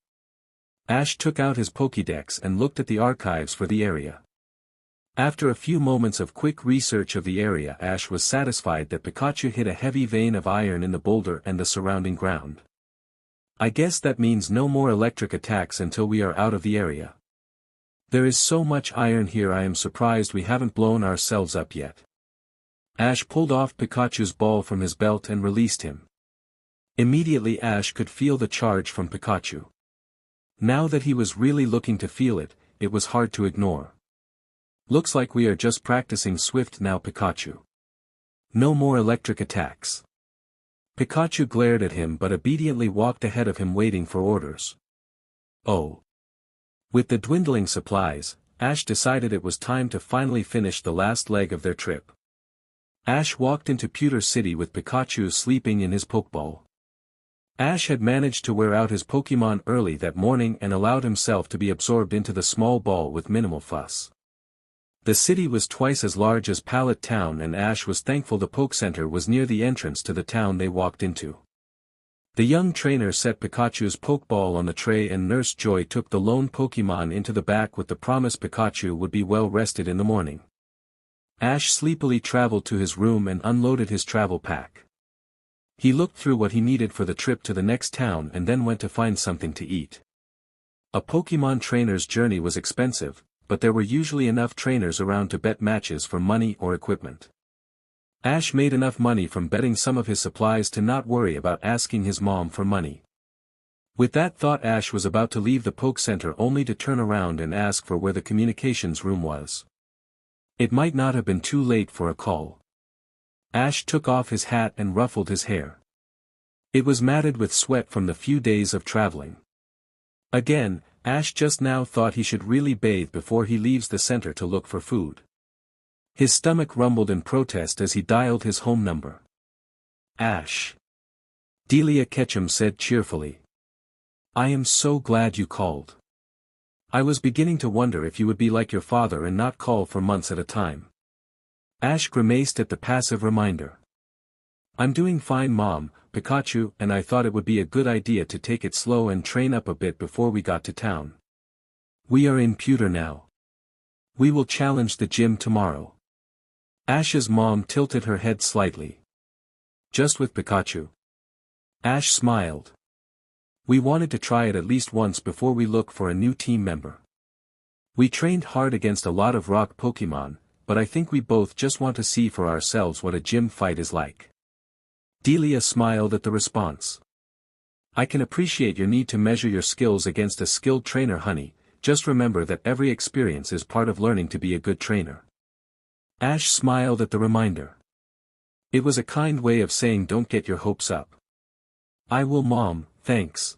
Ash took out his Pokédex and looked at the archives for the area. After a few moments of quick research of the area, Ash was satisfied that Pikachu hit a heavy vein of iron in the boulder and the surrounding ground. I guess that means no more electric attacks until we are out of the area. There is so much iron here, I am surprised we haven't blown ourselves up yet. Ash pulled off Pikachu's ball from his belt and released him. Immediately Ash could feel the charge from Pikachu. Now that he was really looking to feel it, it was hard to ignore. Looks like we are just practicing swift now, Pikachu. No more electric attacks. Pikachu glared at him but obediently walked ahead of him waiting for orders. Oh. With the dwindling supplies, Ash decided it was time to finally finish the last leg of their trip. Ash walked into Pewter City with Pikachu sleeping in his Pokeball. Ash had managed to wear out his Pokémon early that morning and allowed himself to be absorbed into the small ball with minimal fuss. The city was twice as large as Pallet Town and Ash was thankful the Poke Center was near the entrance to the town they walked into. The young trainer set Pikachu's Pokeball on the tray and Nurse Joy took the lone Pokémon into the back with the promise Pikachu would be well rested in the morning. Ash sleepily traveled to his room and unloaded his travel pack. He looked through what he needed for the trip to the next town and then went to find something to eat. A Pokémon trainer's journey was expensive, but there were usually enough trainers around to bet matches for money or equipment. Ash made enough money from betting some of his supplies to not worry about asking his mom for money. With that thought, Ash was about to leave the Poke Center only to turn around and ask for where the communications room was. It might not have been too late for a call. Ash took off his hat and ruffled his hair. It was matted with sweat from the few days of traveling. Again, Ash just now thought he should really bathe before he leaves the center to look for food. His stomach rumbled in protest as he dialed his home number. Ash. Delia Ketchum said cheerfully. I am so glad you called. I was beginning to wonder if you would be like your father and not call for months at a time. Ash grimaced at the passive reminder. I'm doing fine, Mom, Pikachu, and I thought it would be a good idea to take it slow and train up a bit before we got to town. We are in Pewter now. We will challenge the gym tomorrow. Ash's mom tilted her head slightly. Just with Pikachu? Ash smiled. We wanted to try it at least once before we look for a new team member. We trained hard against a lot of rock Pokémon, but I think we both just want to see for ourselves what a gym fight is like. Delia smiled at the response. I can appreciate your need to measure your skills against a skilled trainer, honey. Just remember that every experience is part of learning to be a good trainer. Ash smiled at the reminder. It was a kind way of saying don't get your hopes up. I will, Mom, thanks.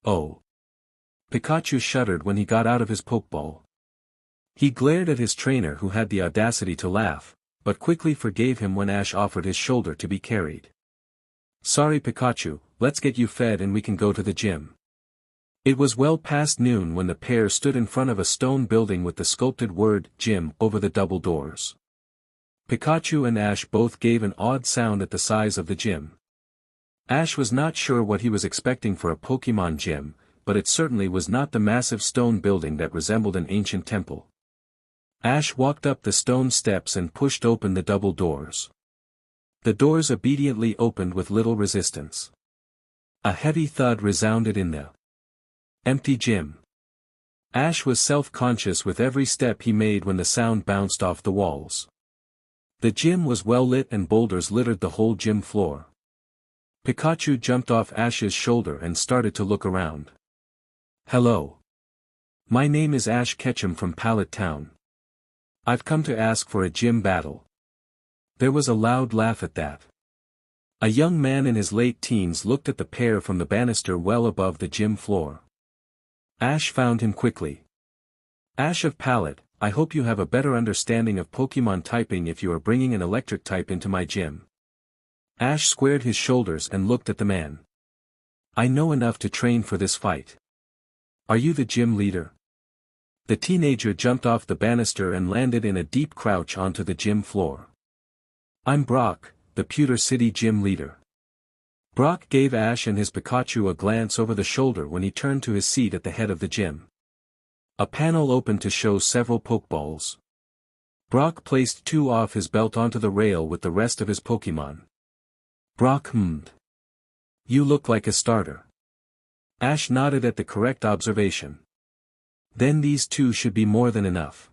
Oh. Pikachu shuddered when he got out of his Pokeball. He glared at his trainer, who had the audacity to laugh, but quickly forgave him when Ash offered his shoulder to be carried. Sorry, Pikachu, let's get you fed and we can go to the gym. It was well past noon when the pair stood in front of a stone building with the sculpted word, gym, over the double doors. Pikachu and Ash both gave an odd sound at the size of the gym. Ash was not sure what he was expecting for a Pokemon gym, but it certainly was not the massive stone building that resembled an ancient temple. Ash walked up the stone steps and pushed open the double doors. The doors obediently opened with little resistance. A heavy thud resounded in the empty gym. Ash was self-conscious with every step he made when the sound bounced off the walls. The gym was well lit and boulders littered the whole gym floor. Pikachu jumped off Ash's shoulder and started to look around. Hello. My name is Ash Ketchum from Pallet Town. I've come to ask for a gym battle. There was a loud laugh at that. A young man in his late teens looked at the pair from the banister well above the gym floor. Ash found him quickly. Ash of Pallet, I hope you have a better understanding of Pokemon typing if you are bringing an electric type into my gym. Ash squared his shoulders and looked at the man. I know enough to train for this fight. Are you the gym leader? The teenager jumped off the banister and landed in a deep crouch onto the gym floor. I'm Brock, the Pewter City gym leader. Brock gave Ash and his Pikachu a glance over the shoulder when he turned to his seat at the head of the gym. A panel opened to show several Pokeballs. Brock placed 2 off his belt onto the rail with the rest of his Pokemon. Brock hummed. You look like a starter. Ash nodded at the correct observation. Then these 2 should be more than enough.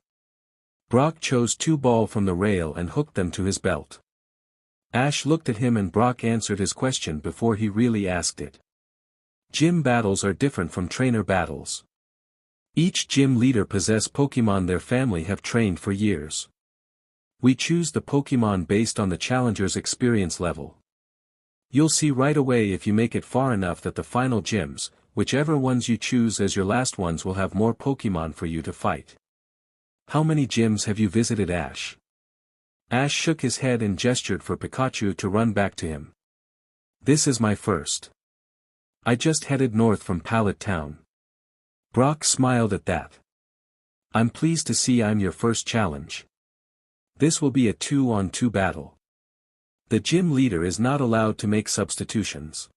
Brock chose 2 ball from the rail and hooked them to his belt. Ash looked at him and Brock answered his question before he really asked it. Gym battles are different from trainer battles. Each gym leader possess Pokemon their family have trained for years. We choose the Pokemon based on the challenger's experience level. You'll see right away if you make it far enough that the final gyms, whichever ones you choose as your last ones, will have more Pokemon for you to fight. How many gyms have you visited, Ash? Ash shook his head and gestured for Pikachu to run back to him. This is my first. I just headed north from Pallet Town. Brock smiled at that. I'm pleased to see I'm your first challenge. This will be a 2-on-2 battle. The gym leader is not allowed to make substitutions.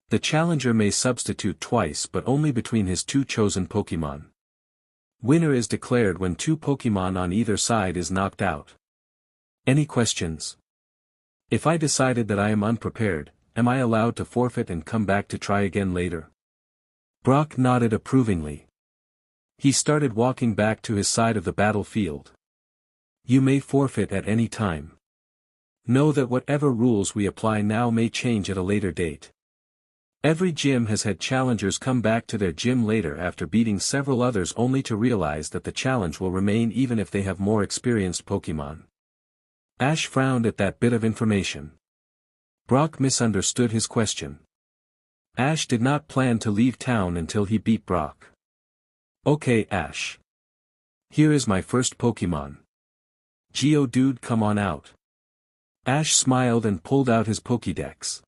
The challenger may substitute twice but only between his 2 chosen Pokemon. Winner is declared when 2 Pokemon on either side is knocked out. Any questions? If I decided that I am unprepared, am I allowed to forfeit and come back to try again later? Brock nodded approvingly. He started walking back to his side of the battlefield. You may forfeit at any time. Know that whatever rules we apply now may change at a later date. Every gym has had challengers come back to their gym later after beating several others only to realize that the challenge will remain even if they have more experienced Pokemon. Ash frowned at that bit of information. Brock misunderstood his question. Ash did not plan to leave town until he beat Brock. Okay, Ash. Here is my first Pokemon. Geodude, come on out. Ash smiled and pulled out his Pokédex.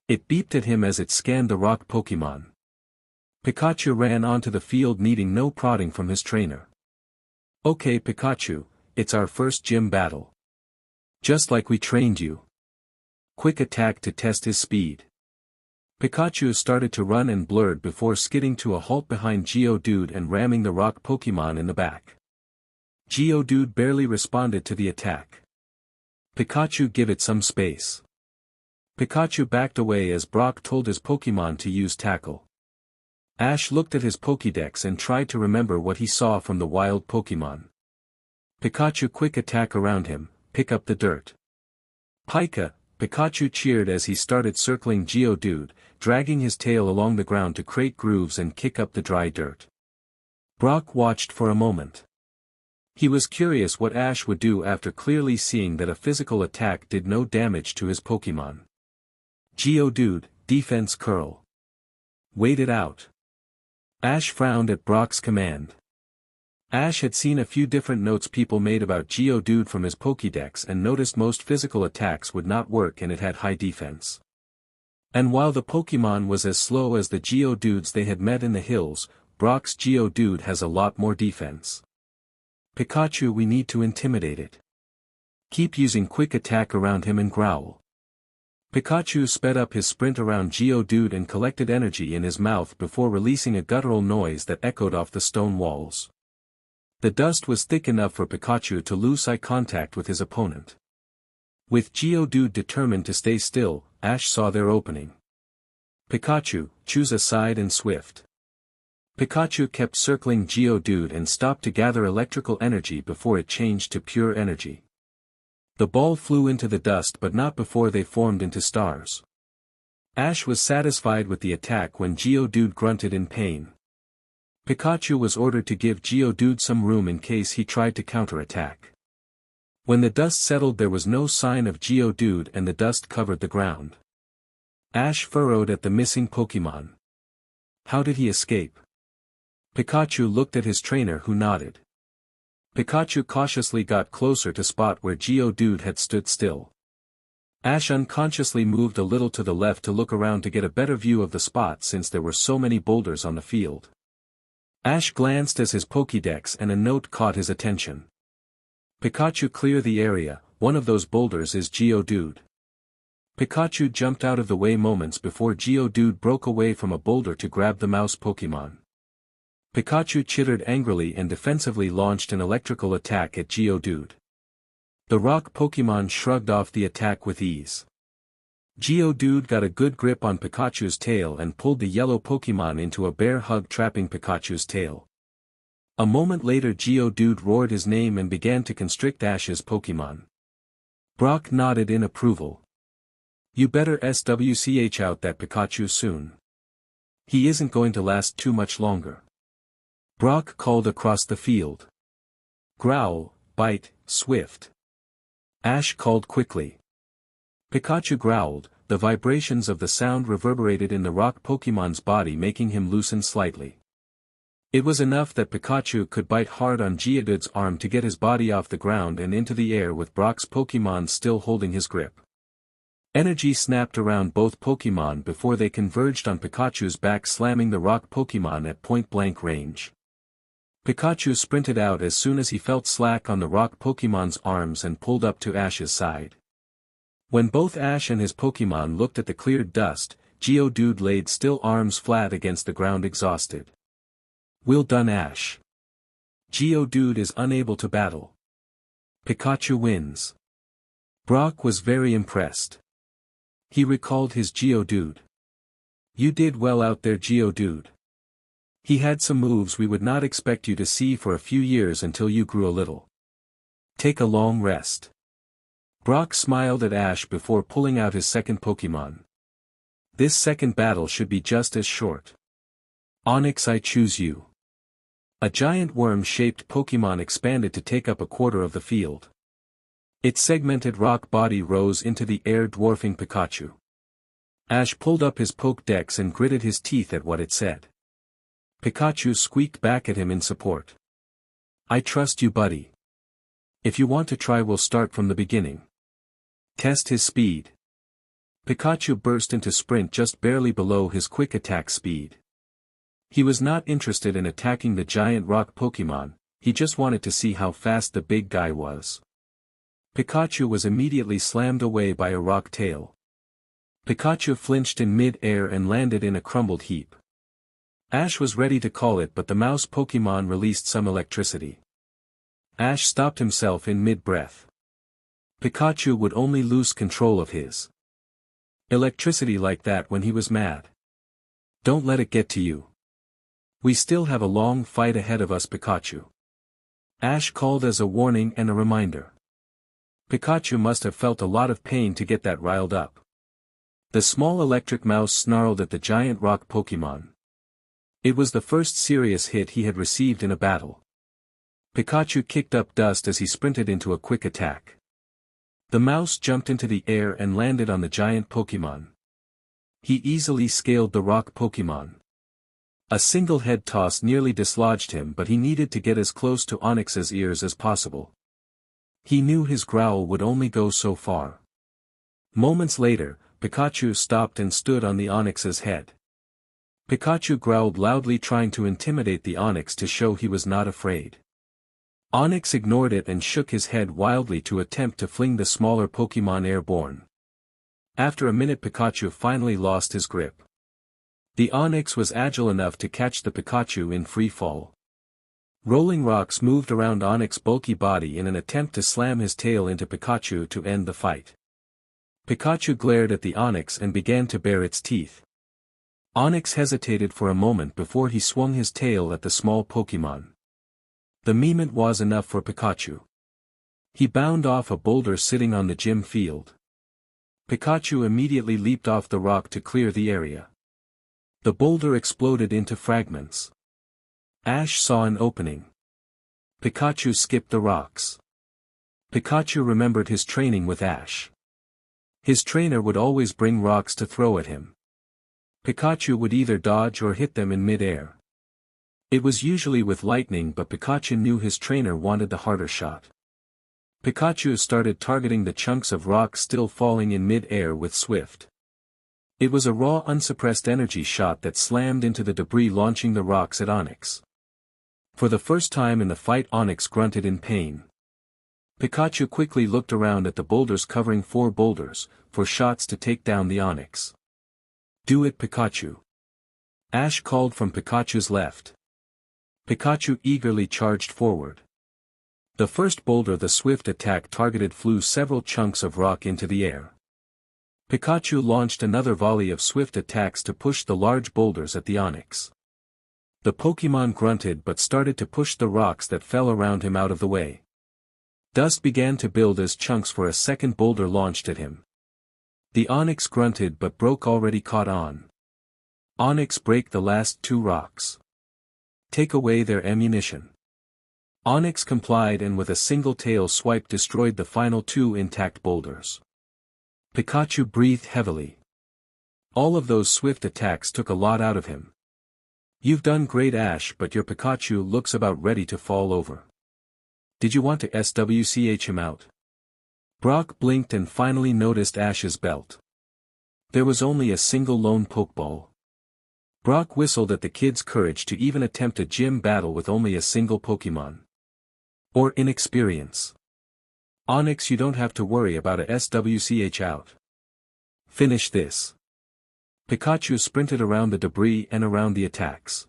It beeped at him as it scanned the rock Pokemon. Pikachu ran onto the field needing no prodding from his trainer. Okay, Pikachu, it's our first gym battle. Just like we trained you. quick attack to test his speed. Pikachu started to run and blurred before skidding to a halt behind Geodude and ramming the rock Pokemon in the back. Geodude barely responded to the attack. Pikachu, give it some space. Pikachu backed away as Brock told his Pokemon to use Tackle. Ash looked at his Pokédex and tried to remember what he saw from the wild Pokemon. Pikachu, quick attack around him, pick up the dirt. Pika, Pikachu cheered as he started circling Geodude, dragging his tail along the ground to create grooves and kick up the dry dirt. Brock watched for a moment. He was curious what Ash would do after clearly seeing that a physical attack did no damage to his Pokemon. Geodude, defense curl. Wait it out. Ash frowned at Brock's command. Ash had seen a few different notes people made about Geodude from his Pokédex and noticed most physical attacks would not work and it had high defense. And while the Pokemon was as slow as the Geodudes they had met in the hills, Brock's Geodude has a lot more defense. Pikachu, we need to intimidate it. Keep using quick attack around him and growl. Pikachu sped up his sprint around Geodude and collected energy in his mouth before releasing a guttural noise that echoed off the stone walls. The dust was thick enough for Pikachu to lose eye contact with his opponent. With Geodude determined to stay still, Ash saw their opening. Pikachu, choose a side and swift. Pikachu kept circling Geodude and stopped to gather electrical energy before it changed to pure energy. The ball flew into the dust but not before they formed into stars. Ash was satisfied with the attack when Geodude grunted in pain. Pikachu was ordered to give Geodude some room in case he tried to counterattack. When the dust settled there was no sign of Geodude and the dust covered the ground. Ash furrowed at the missing Pokemon. How did he escape? Pikachu looked at his trainer who nodded. Pikachu cautiously got closer to spot where Geodude had stood still. Ash unconsciously moved a little to the left to look around to get a better view of the spot since there were so many boulders on the field. Ash glanced as his Pokédex and a note caught his attention. Pikachu, clear the area, one of those boulders is Geodude. Pikachu jumped out of the way moments before Geodude broke away from a boulder to grab the mouse Pokemon. Pikachu chittered angrily and defensively launched an electrical attack at Geodude. The rock Pokemon shrugged off the attack with ease. Geodude got a good grip on Pikachu's tail and pulled the yellow Pokemon into a bear hug, trapping Pikachu's tail. A moment later Geodude roared his name and began to constrict Ash's Pokemon. Brock nodded in approval. You better SWCH out that Pikachu soon. He isn't going to last too much longer. Brock called across the field. Growl, bite, swift. Ash called quickly. Pikachu growled, the vibrations of the sound reverberated in the rock Pokemon's body making him loosen slightly. It was enough that Pikachu could bite hard on Geodude's arm to get his body off the ground and into the air with Brock's Pokemon still holding his grip. Energy snapped around both Pokemon before they converged on Pikachu's back, slamming the rock Pokemon at point-blank range. Pikachu sprinted out as soon as he felt slack on the rock Pokemon's arms and pulled up to Ash's side. When both Ash and his Pokemon looked at the cleared dust, Geodude laid still, arms flat against the ground, exhausted. Well done, Ash. Geodude is unable to battle. Pikachu wins. Brock was very impressed. He recalled his Geodude. You did well out there, Geodude. He had some moves we would not expect you to see for a few years until you grew a little. Take a long rest. Brock smiled at Ash before pulling out his second Pokemon. This second battle should be just as short. Onyx, I choose you. A giant worm-shaped Pokemon expanded to take up a quarter of the field. Its segmented rock body rose into the air, dwarfing Pikachu. Ash pulled up his Pokédex and gritted his teeth at what it said. Pikachu squeaked back at him in support. I trust you, buddy. If you want to try, we'll start from the beginning. Test his speed. Pikachu burst into sprint just barely below his quick attack speed. He was not interested in attacking the giant rock Pokemon, he just wanted to see how fast the big guy was. Pikachu was immediately slammed away by a rock tail. Pikachu flinched in mid-air and landed in a crumbled heap. Ash was ready to call it, but the mouse Pokémon released some electricity. Ash stopped himself in mid-breath. Pikachu would only lose control of his electricity like that when he was mad. Don't let it get to you. We still have a long fight ahead of us, Pikachu. Ash called as a warning and a reminder. Pikachu must have felt a lot of pain to get that riled up. The small electric mouse snarled at the giant rock Pokémon. It was the first serious hit he had received in a battle. Pikachu kicked up dust as he sprinted into a quick attack. The mouse jumped into the air and landed on the giant Pokémon. He easily scaled the rock Pokémon. A single head toss nearly dislodged him, but he needed to get as close to Onix's ears as possible. He knew his growl would only go so far. Moments later, Pikachu stopped and stood on the Onix's head. Pikachu growled loudly, trying to intimidate the Onix to show he was not afraid. Onix ignored it and shook his head wildly to attempt to fling the smaller Pokémon airborne. After a minute, Pikachu finally lost his grip. The Onix was agile enough to catch the Pikachu in free fall. Rolling rocks moved around Onix's bulky body in an attempt to slam his tail into Pikachu to end the fight. Pikachu glared at the Onix and began to bare its teeth. Onix hesitated for a moment before he swung his tail at the small Pokémon. The movement was enough for Pikachu. He bounded off a boulder sitting on the gym field. Pikachu immediately leaped off the rock to clear the area. The boulder exploded into fragments. Ash saw an opening. Pikachu skipped the rocks. Pikachu remembered his training with Ash. His trainer would always bring rocks to throw at him. Pikachu would either dodge or hit them in mid-air. It was usually with lightning, but Pikachu knew his trainer wanted the harder shot. Pikachu started targeting the chunks of rock still falling in mid-air with Swift. It was a raw, unsuppressed energy shot that slammed into the debris, launching the rocks at Onix. For the first time in the fight, Onix grunted in pain. Pikachu quickly looked around at the boulders covering 4 boulders, for shots to take down the Onix. Do it, Pikachu. Ash called from Pikachu's left. Pikachu eagerly charged forward. The first boulder the swift attack targeted flew several chunks of rock into the air. Pikachu launched another volley of swift attacks to push the large boulders at the Onix. The Pokémon grunted but started to push the rocks that fell around him out of the way. Dust began to build as chunks for a second boulder launched at him. The Onix grunted but broke already caught on. Onix break the last 2 rocks. Take away their ammunition. Onix complied and with a single tail swipe destroyed the final 2 intact boulders. Pikachu breathed heavily. All of those swift attacks took a lot out of him. You've done great, Ash, but your Pikachu looks about ready to fall over. Did you want to SWCH him out? Brock blinked and finally noticed Ash's belt. There was only a single lone Pokeball. Brock whistled at the kid's courage to even attempt a gym battle with only a single Pokemon. Or inexperience. Onix, you don't have to worry about a SWCH out. Finish this. Pikachu sprinted around the debris and around the attacks.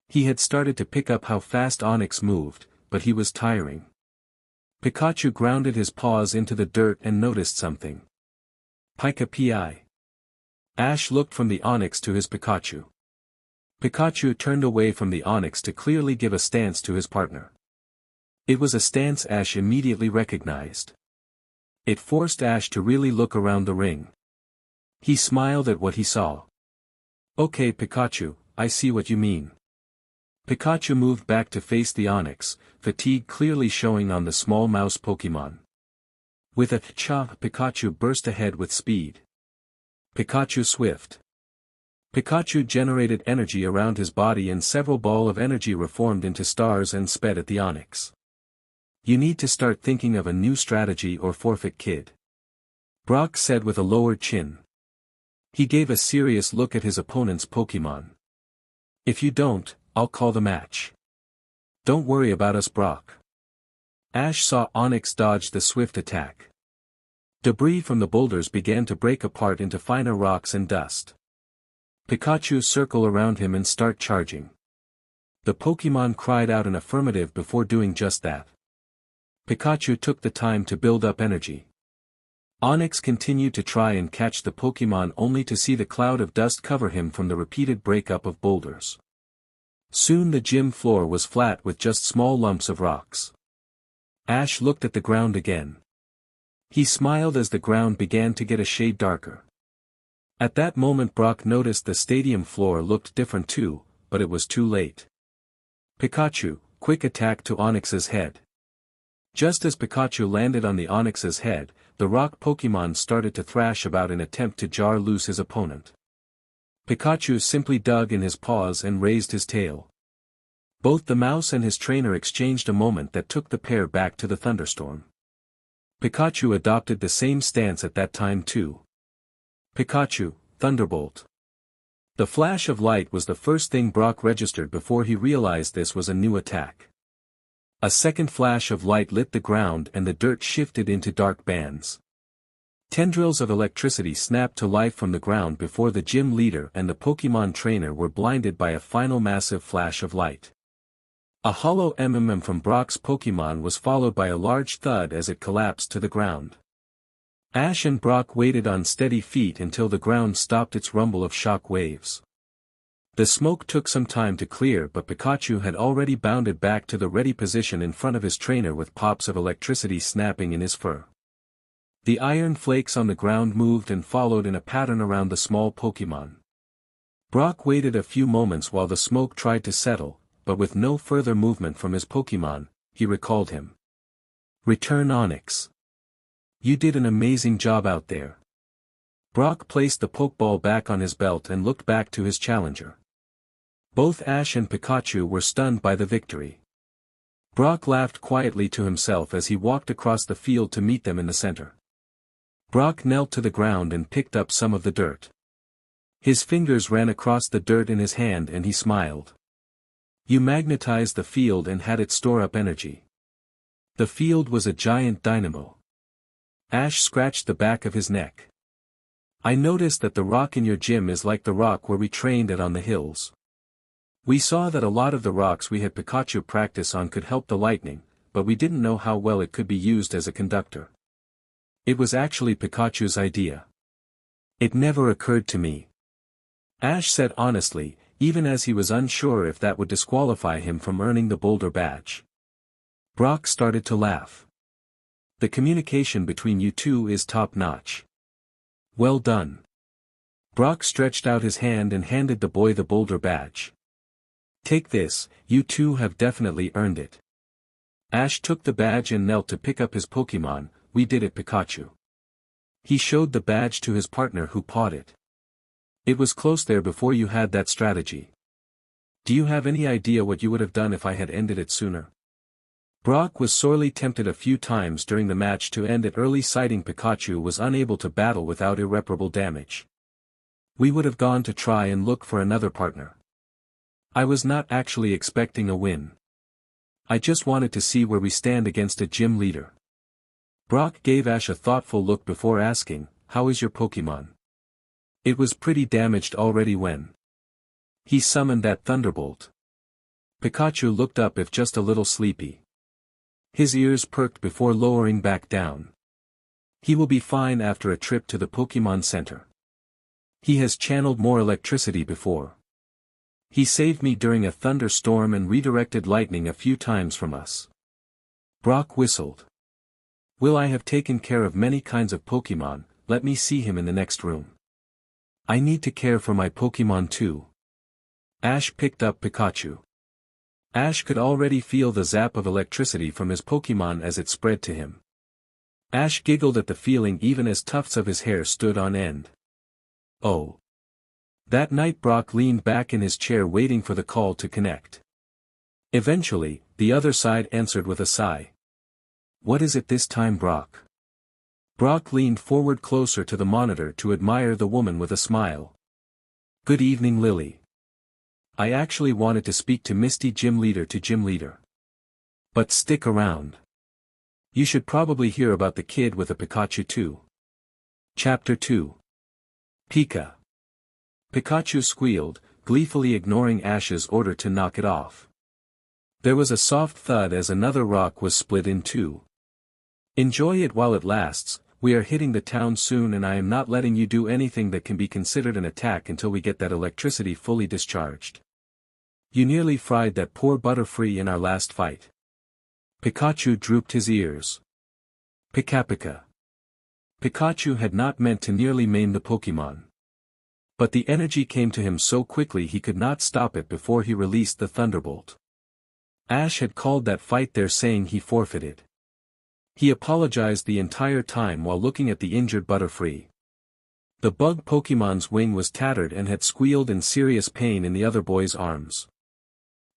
He had started to pick up how fast Onix moved, but he was tiring. Pikachu grounded his paws into the dirt and noticed something. Pika Pi. Ash looked from the Onix to his Pikachu. Pikachu turned away from the Onix to clearly give a stance to his partner. It was a stance Ash immediately recognized. It forced Ash to really look around the ring. He smiled at what he saw. Okay, Pikachu, I see what you mean. Pikachu moved back to face the Onix, fatigue clearly showing on the small mouse Pokemon. With a cha, Pikachu burst ahead with speed. Pikachu swift. Pikachu generated energy around his body and several balls of energy reformed into stars and sped at the Onix. You need to start thinking of a new strategy or forfeit, kid. Brock said with a lowered chin. He gave a serious look at his opponent's Pokemon. If you don't, I'll call the match. Don't worry about us, Brock. Ash saw Onix dodge the swift attack. Debris from the boulders began to break apart into finer rocks and dust. Pikachu circle around him and start charging. The Pokémon cried out an affirmative before doing just that. Pikachu took the time to build up energy. Onix continued to try and catch the Pokémon only to see the cloud of dust cover him from the repeated breakup of boulders. Soon the gym floor was flat with just small lumps of rocks. Ash looked at the ground again. He smiled as the ground began to get a shade darker. At that moment Brock noticed the stadium floor looked different too, but it was too late. Pikachu, quick attack to Onix's head. Just as Pikachu landed on the Onix's head, the rock Pokémon started to thrash about in attempt to jar loose his opponent. Pikachu simply dug in his paws and raised his tail. Both the mouse and his trainer exchanged a moment that took the pair back to the thunderstorm. Pikachu adopted the same stance at that time too. Pikachu, Thunderbolt. The flash of light was the first thing Brock registered before he realized this was a new attack. A second flash of light lit the ground and the dirt shifted into dark bands. Tendrils of electricity snapped to life from the ground before the gym leader and the Pokémon trainer were blinded by a final massive flash of light. A hollow MMM from Brock's Pokémon was followed by a large thud as it collapsed to the ground. Ash and Brock waited on steady feet until the ground stopped its rumble of shock waves. The smoke took some time to clear, but Pikachu had already bounded back to the ready position in front of his trainer with pops of electricity snapping in his fur. The iron flakes on the ground moved and followed in a pattern around the small Pokémon. Brock waited a few moments while the smoke tried to settle, but with no further movement from his Pokémon, he recalled him. Return Onix. You did an amazing job out there. Brock placed the Pokeball back on his belt and looked back to his challenger. Both Ash and Pikachu were stunned by the victory. Brock laughed quietly to himself as he walked across the field to meet them in the center. Brock knelt to the ground and picked up some of the dirt. His fingers ran across the dirt in his hand and he smiled. You magnetized the field and had it store up energy. The field was a giant dynamo. Ash scratched the back of his neck. I noticed that the rock in your gym is like the rock where we trained at on the hills. We saw that a lot of the rocks we had Pikachu practice on could help the lightning, but we didn't know how well it could be used as a conductor. It was actually Pikachu's idea. It never occurred to me. Ash said honestly, even as he was unsure if that would disqualify him from earning the Boulder Badge. Brock started to laugh. The communication between you two is top-notch. Well done. Brock stretched out his hand and handed the boy the Boulder Badge. Take this, you two have definitely earned it. Ash took the badge and knelt to pick up his Pokémon. We did it, Pikachu. He showed the badge to his partner who pawed it. It was close there before you had that strategy. Do you have any idea what you would have done if I had ended it sooner? Brock was sorely tempted a few times during the match to end it early, citing Pikachu was unable to battle without irreparable damage. We would have gone to try and look for another partner. I was not actually expecting a win. I just wanted to see where we stand against a gym leader. Brock gave Ash a thoughtful look before asking, how is your Pokémon? It was pretty damaged already when he summoned that Thunderbolt. Pikachu looked up, if just a little sleepy. His ears perked before lowering back down. He will be fine after a trip to the Pokémon Center. He has channeled more electricity before. He saved me during a thunderstorm and redirected lightning a few times from us. Brock whistled. Will I have taken care of many kinds of Pokémon? Let me see him in the next room. I need to care for my Pokémon too. Ash picked up Pikachu. Ash could already feel the zap of electricity from his Pokémon as it spread to him. Ash giggled at the feeling even as tufts of his hair stood on end. Oh. That night Brock leaned back in his chair waiting for the call to connect. Eventually, the other side answered with a sigh. What is it this time, Brock? Brock leaned forward closer to the monitor to admire the woman with a smile. Good evening, Lily. I actually wanted to speak to Misty, gym leader to gym leader. But stick around. You should probably hear about the kid with a Pikachu too. Chapter 2. Pika. Pikachu squealed, gleefully ignoring Ash's order to knock it off. There was a soft thud as another rock was split in two. Enjoy it while it lasts, we are hitting the town soon and I am not letting you do anything that can be considered an attack until we get that electricity fully discharged. You nearly fried that poor Butterfree in our last fight. Pikachu drooped his ears. Pika. Pikachu had not meant to nearly maim the Pokémon. But the energy came to him so quickly he could not stop it before he released the Thunderbolt. Ash had called that fight there saying he forfeited. He apologized the entire time while looking at the injured Butterfree. The bug Pokémon's wing was tattered and had squealed in serious pain in the other boy's arms.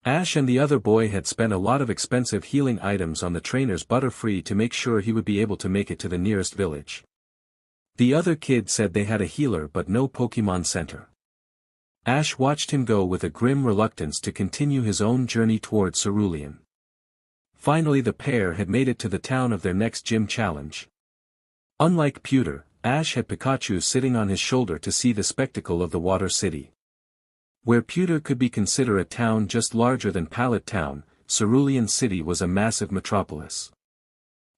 Ash and the other boy had spent a lot of expensive healing items on the trainer's Butterfree to make sure he would be able to make it to the nearest village. The other kid said they had a healer but no Pokémon Center. Ash watched him go with a grim reluctance to continue his own journey toward Cerulean. Finally the pair had made it to the town of their next gym challenge. Unlike Pewter, Ash had Pikachu sitting on his shoulder to see the spectacle of the Water City. Where Pewter could be considered a town just larger than Pallet Town, Cerulean City was a massive metropolis.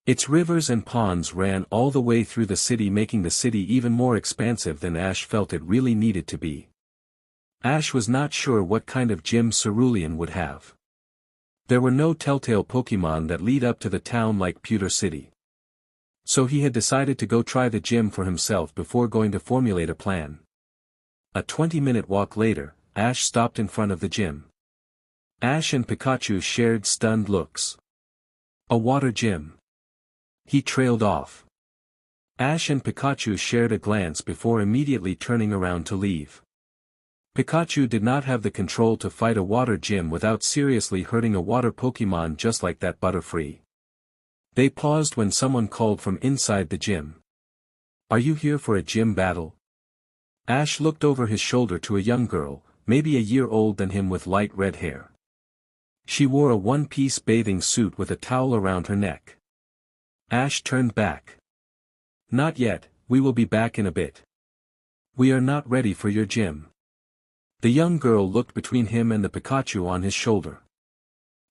Its rivers and ponds ran all the way through the city, making the city even more expansive than Ash felt it really needed to be. Ash was not sure what kind of gym Cerulean would have. There were no telltale Pokémon that lead up to the town like Pewter City. So he had decided to go try the gym for himself before going to formulate a plan. A 20-minute walk later, Ash stopped in front of the gym. Ash and Pikachu shared stunned looks. A water gym. He trailed off. Ash and Pikachu shared a glance before immediately turning around to leave. Pikachu did not have the control to fight a water gym without seriously hurting a water Pokémon just like that Butterfree. They paused when someone called from inside the gym. Are you here for a gym battle? Ash looked over his shoulder to a young girl, maybe a year older than him with light red hair. She wore a one-piece bathing suit with a towel around her neck. Ash turned back. Not yet, we will be back in a bit. We are not ready for your gym. The young girl looked between him and the Pikachu on his shoulder.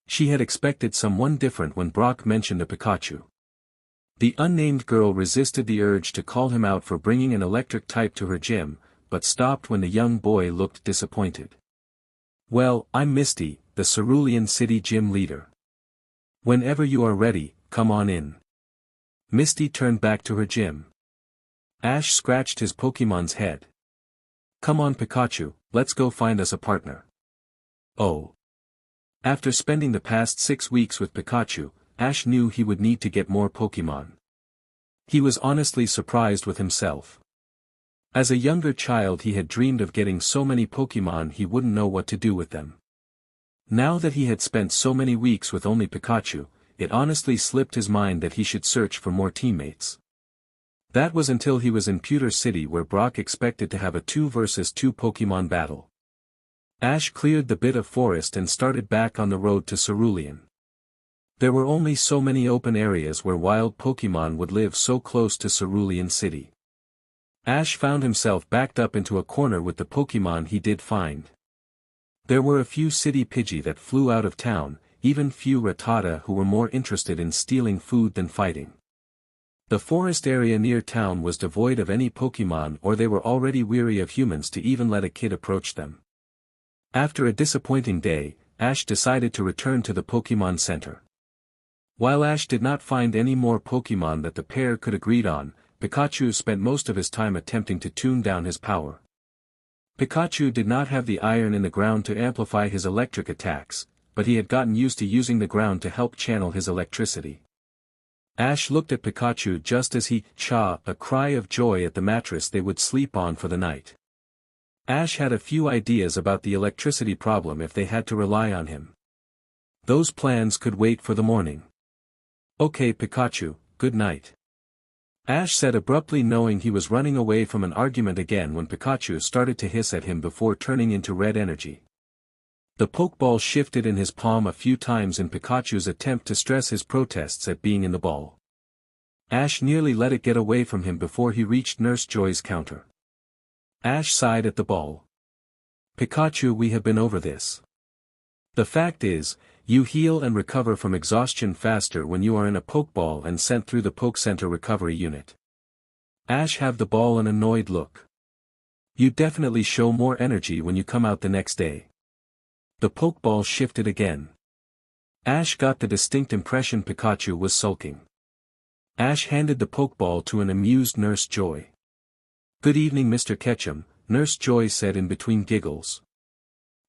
She had expected someone different when Brock mentioned a Pikachu. The unnamed girl resisted the urge to call him out for bringing an electric type to her gym, but stopped when the young boy looked disappointed. Well, I'm Misty, the Cerulean City gym leader. Whenever you are ready, come on in. Misty turned back to her gym. Ash scratched his Pokémon's head. Come on Pikachu, let's go find us a partner. Oh. After spending the past 6 weeks with Pikachu, Ash knew he would need to get more Pokémon. He was honestly surprised with himself. As a younger child he had dreamed of getting so many Pokémon he wouldn't know what to do with them. Now that he had spent so many weeks with only Pikachu, it honestly slipped his mind that he should search for more teammates. That was until he was in Pewter City where Brock expected to have a 2 versus 2 Pokémon battle. Ash cleared the bit of forest and started back on the road to Cerulean. There were only so many open areas where wild Pokémon would live so close to Cerulean City. Ash found himself backed up into a corner with the Pokémon he did find. There were a few city Pidgey that flew out of town, even few Rattata who were more interested in stealing food than fighting. The forest area near town was devoid of any Pokémon, or they were already weary of humans to even let a kid approach them. After a disappointing day, Ash decided to return to the Pokémon Center. While Ash did not find any more Pokémon that the pair could agree on, Pikachu spent most of his time attempting to tune down his power. Pikachu did not have the iron in the ground to amplify his electric attacks, but he had gotten used to using the ground to help channel his electricity. Ash looked at Pikachu just as he "cha" a cry of joy at the mattress they would sleep on for the night. Ash had a few ideas about the electricity problem if they had to rely on him. Those plans could wait for the morning. Okay Pikachu, good night. Ash said abruptly, knowing he was running away from an argument again when Pikachu started to hiss at him before turning into red energy. The Pokeball shifted in his palm a few times in Pikachu's attempt to stress his protests at being in the ball. Ash nearly let it get away from him before he reached Nurse Joy's counter. Ash sighed at the ball. Pikachu, we have been over this. The fact is, you heal and recover from exhaustion faster when you are in a Pokeball and sent through the Poke Center recovery unit. Ash have the ball an annoyed look. You definitely show more energy when you come out the next day. The Pokeball shifted again. Ash got the distinct impression Pikachu was sulking. Ash handed the Pokeball to an amused Nurse Joy. Good evening, Mr. Ketchum, Nurse Joy said in between giggles.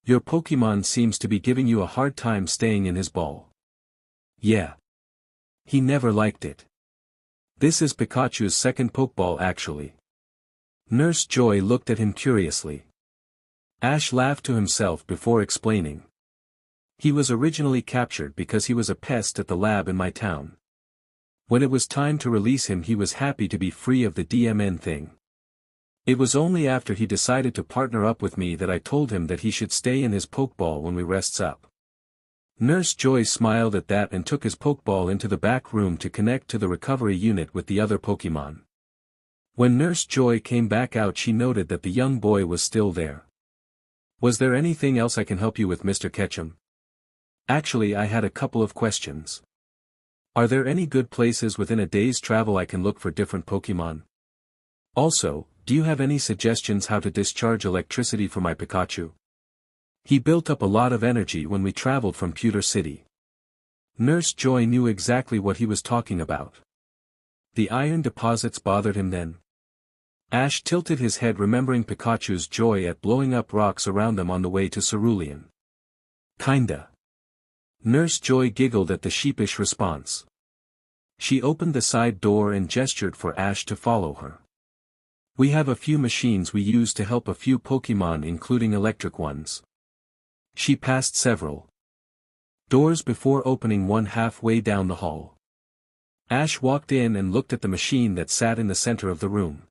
Your Pokemon seems to be giving you a hard time staying in his ball. Yeah. He never liked it. This is Pikachu's second Pokeball actually. Nurse Joy looked at him curiously. Ash laughed to himself before explaining. He was originally captured because he was a pest at the lab in my town. When it was time to release him, he was happy to be free of the DMN thing. It was only after he decided to partner up with me that I told him that he should stay in his Pokeball when we rests up. Nurse Joy smiled at that and took his Pokeball into the back room to connect to the recovery unit with the other Pokemon. When Nurse Joy came back out, she noted that the young boy was still there. Was there anything else I can help you with, Mr. Ketchum? Actually, I had a couple of questions. Are there any good places within a day's travel I can look for different Pokemon? Also, do you have any suggestions how to discharge electricity for my Pikachu? He built up a lot of energy when we traveled from Pewter City. Nurse Joy knew exactly what he was talking about. The iron deposits bothered him then. Ash tilted his head, remembering Pikachu's joy at blowing up rocks around them on the way to Cerulean. Kinda. Nurse Joy giggled at the sheepish response. She opened the side door and gestured for Ash to follow her. We have a few machines we use to help a few Pokemon, including electric ones. She passed several doors before opening one halfway down the hall. Ash walked in and looked at the machine that sat in the center of the room.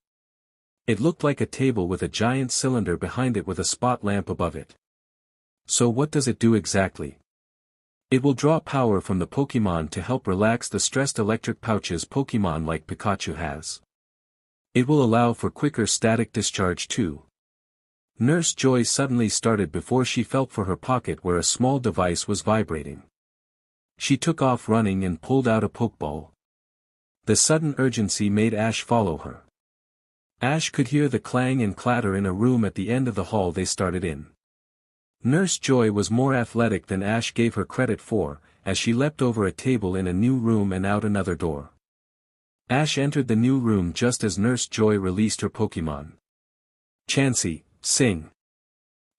It looked like a table with a giant cylinder behind it with a spot lamp above it. So what does it do exactly? It will draw power from the Pokemon to help relax the stressed electric pouches Pokemon like Pikachu has. It will allow for quicker static discharge too. Nurse Joy suddenly started before she felt for her pocket where a small device was vibrating. She took off running and pulled out a Pokeball. The sudden urgency made Ash follow her. Ash could hear the clang and clatter in a room at the end of the hall they started in. Nurse Joy was more athletic than Ash gave her credit for, as she leapt over a table in a new room and out another door. Ash entered the new room just as Nurse Joy released her Pokemon. Chansey, sing.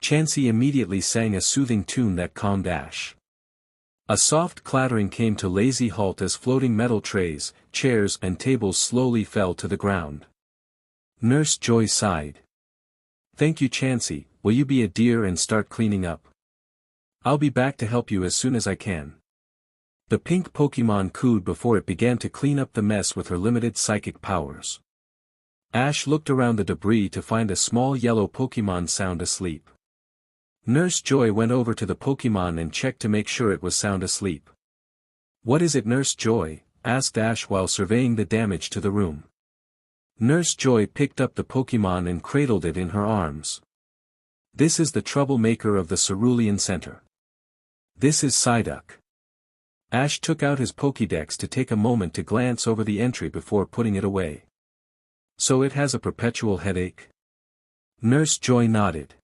Chansey immediately sang a soothing tune that calmed Ash. A soft clattering came to lazy halt as floating metal trays, chairs and tables slowly fell to the ground. Nurse Joy sighed. Thank you, Chansey, will you be a dear and start cleaning up? I'll be back to help you as soon as I can. The pink Pokemon cooed before it began to clean up the mess with her limited psychic powers. Ash looked around the debris to find a small yellow Pokemon sound asleep. Nurse Joy went over to the Pokemon and checked to make sure it was sound asleep. What is it, Nurse Joy? Asked Ash while surveying the damage to the room. Nurse Joy picked up the Pokemon and cradled it in her arms. This is the troublemaker of the Cerulean Center. This is Psyduck. Ash took out his Pokédex to take a moment to glance over the entry before putting it away. So it has a perpetual headache? Nurse Joy nodded.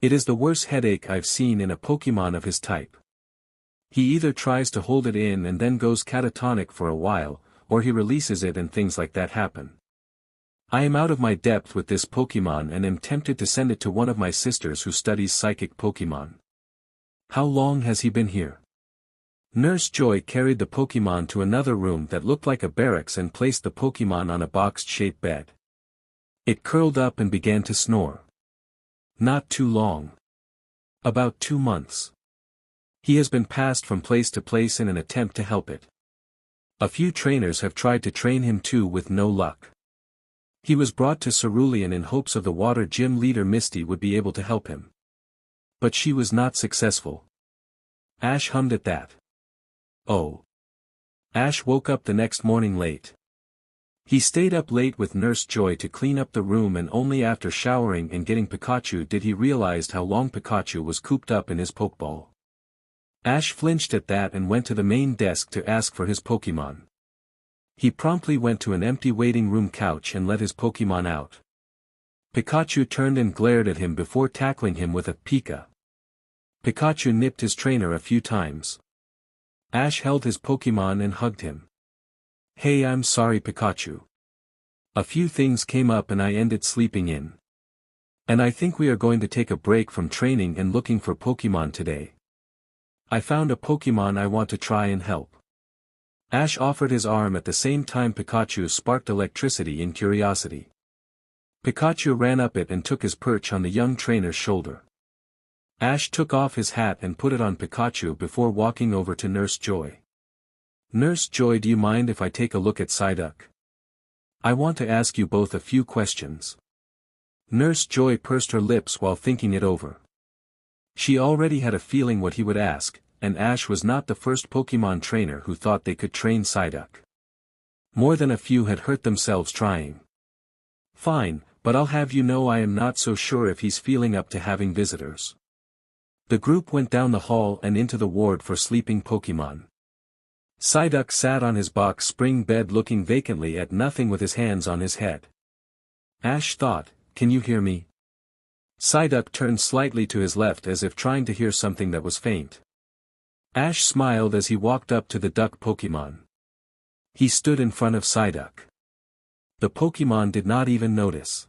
It is the worst headache I've seen in a Pokemon of his type. He either tries to hold it in and then goes catatonic for a while, or he releases it and things like that happen. I am out of my depth with this Pokemon and am tempted to send it to one of my sisters who studies psychic Pokemon. How long has he been here? Nurse Joy carried the Pokemon to another room that looked like a barracks and placed the Pokemon on a box-shaped bed. It curled up and began to snore. Not too long. About 2 months. He has been passed from place to place in an attempt to help it. A few trainers have tried to train him too with no luck. He was brought to Cerulean in hopes of the water gym leader Misty would be able to help him. But she was not successful. Ash hummed at that. Oh. Ash woke up the next morning late. He stayed up late with Nurse Joy to clean up the room, and only after showering and getting Pikachu did he realize how long Pikachu was cooped up in his Pokeball. Ash flinched at that and went to the main desk to ask for his Pokemon. He promptly went to an empty waiting room couch and let his Pokemon out. Pikachu turned and glared at him before tackling him with a Pika. Pikachu nipped his trainer a few times. Ash held his Pokemon and hugged him. "Hey, I'm sorry, Pikachu. A few things came up and I ended sleeping in. And I think we are going to take a break from training and looking for Pokemon today. I found a Pokemon I want to try and help." Ash offered his arm at the same time Pikachu sparked electricity in curiosity. Pikachu ran up it and took his perch on the young trainer's shoulder. Ash took off his hat and put it on Pikachu before walking over to Nurse Joy. "Nurse Joy, do you mind if I take a look at Psyduck? I want to ask you both a few questions." Nurse Joy pursed her lips while thinking it over. She already had a feeling what he would ask, and Ash was not the first Pokemon trainer who thought they could train Psyduck. More than a few had hurt themselves trying. "Fine, but I'll have you know I am not so sure if he's feeling up to having visitors." The group went down the hall and into the ward for sleeping Pokemon. Psyduck sat on his box spring bed looking vacantly at nothing with his hands on his head. Ash thought, "Can you hear me?" Psyduck turned slightly to his left as if trying to hear something that was faint. Ash smiled as he walked up to the duck Pokemon. He stood in front of Psyduck. The Pokemon did not even notice.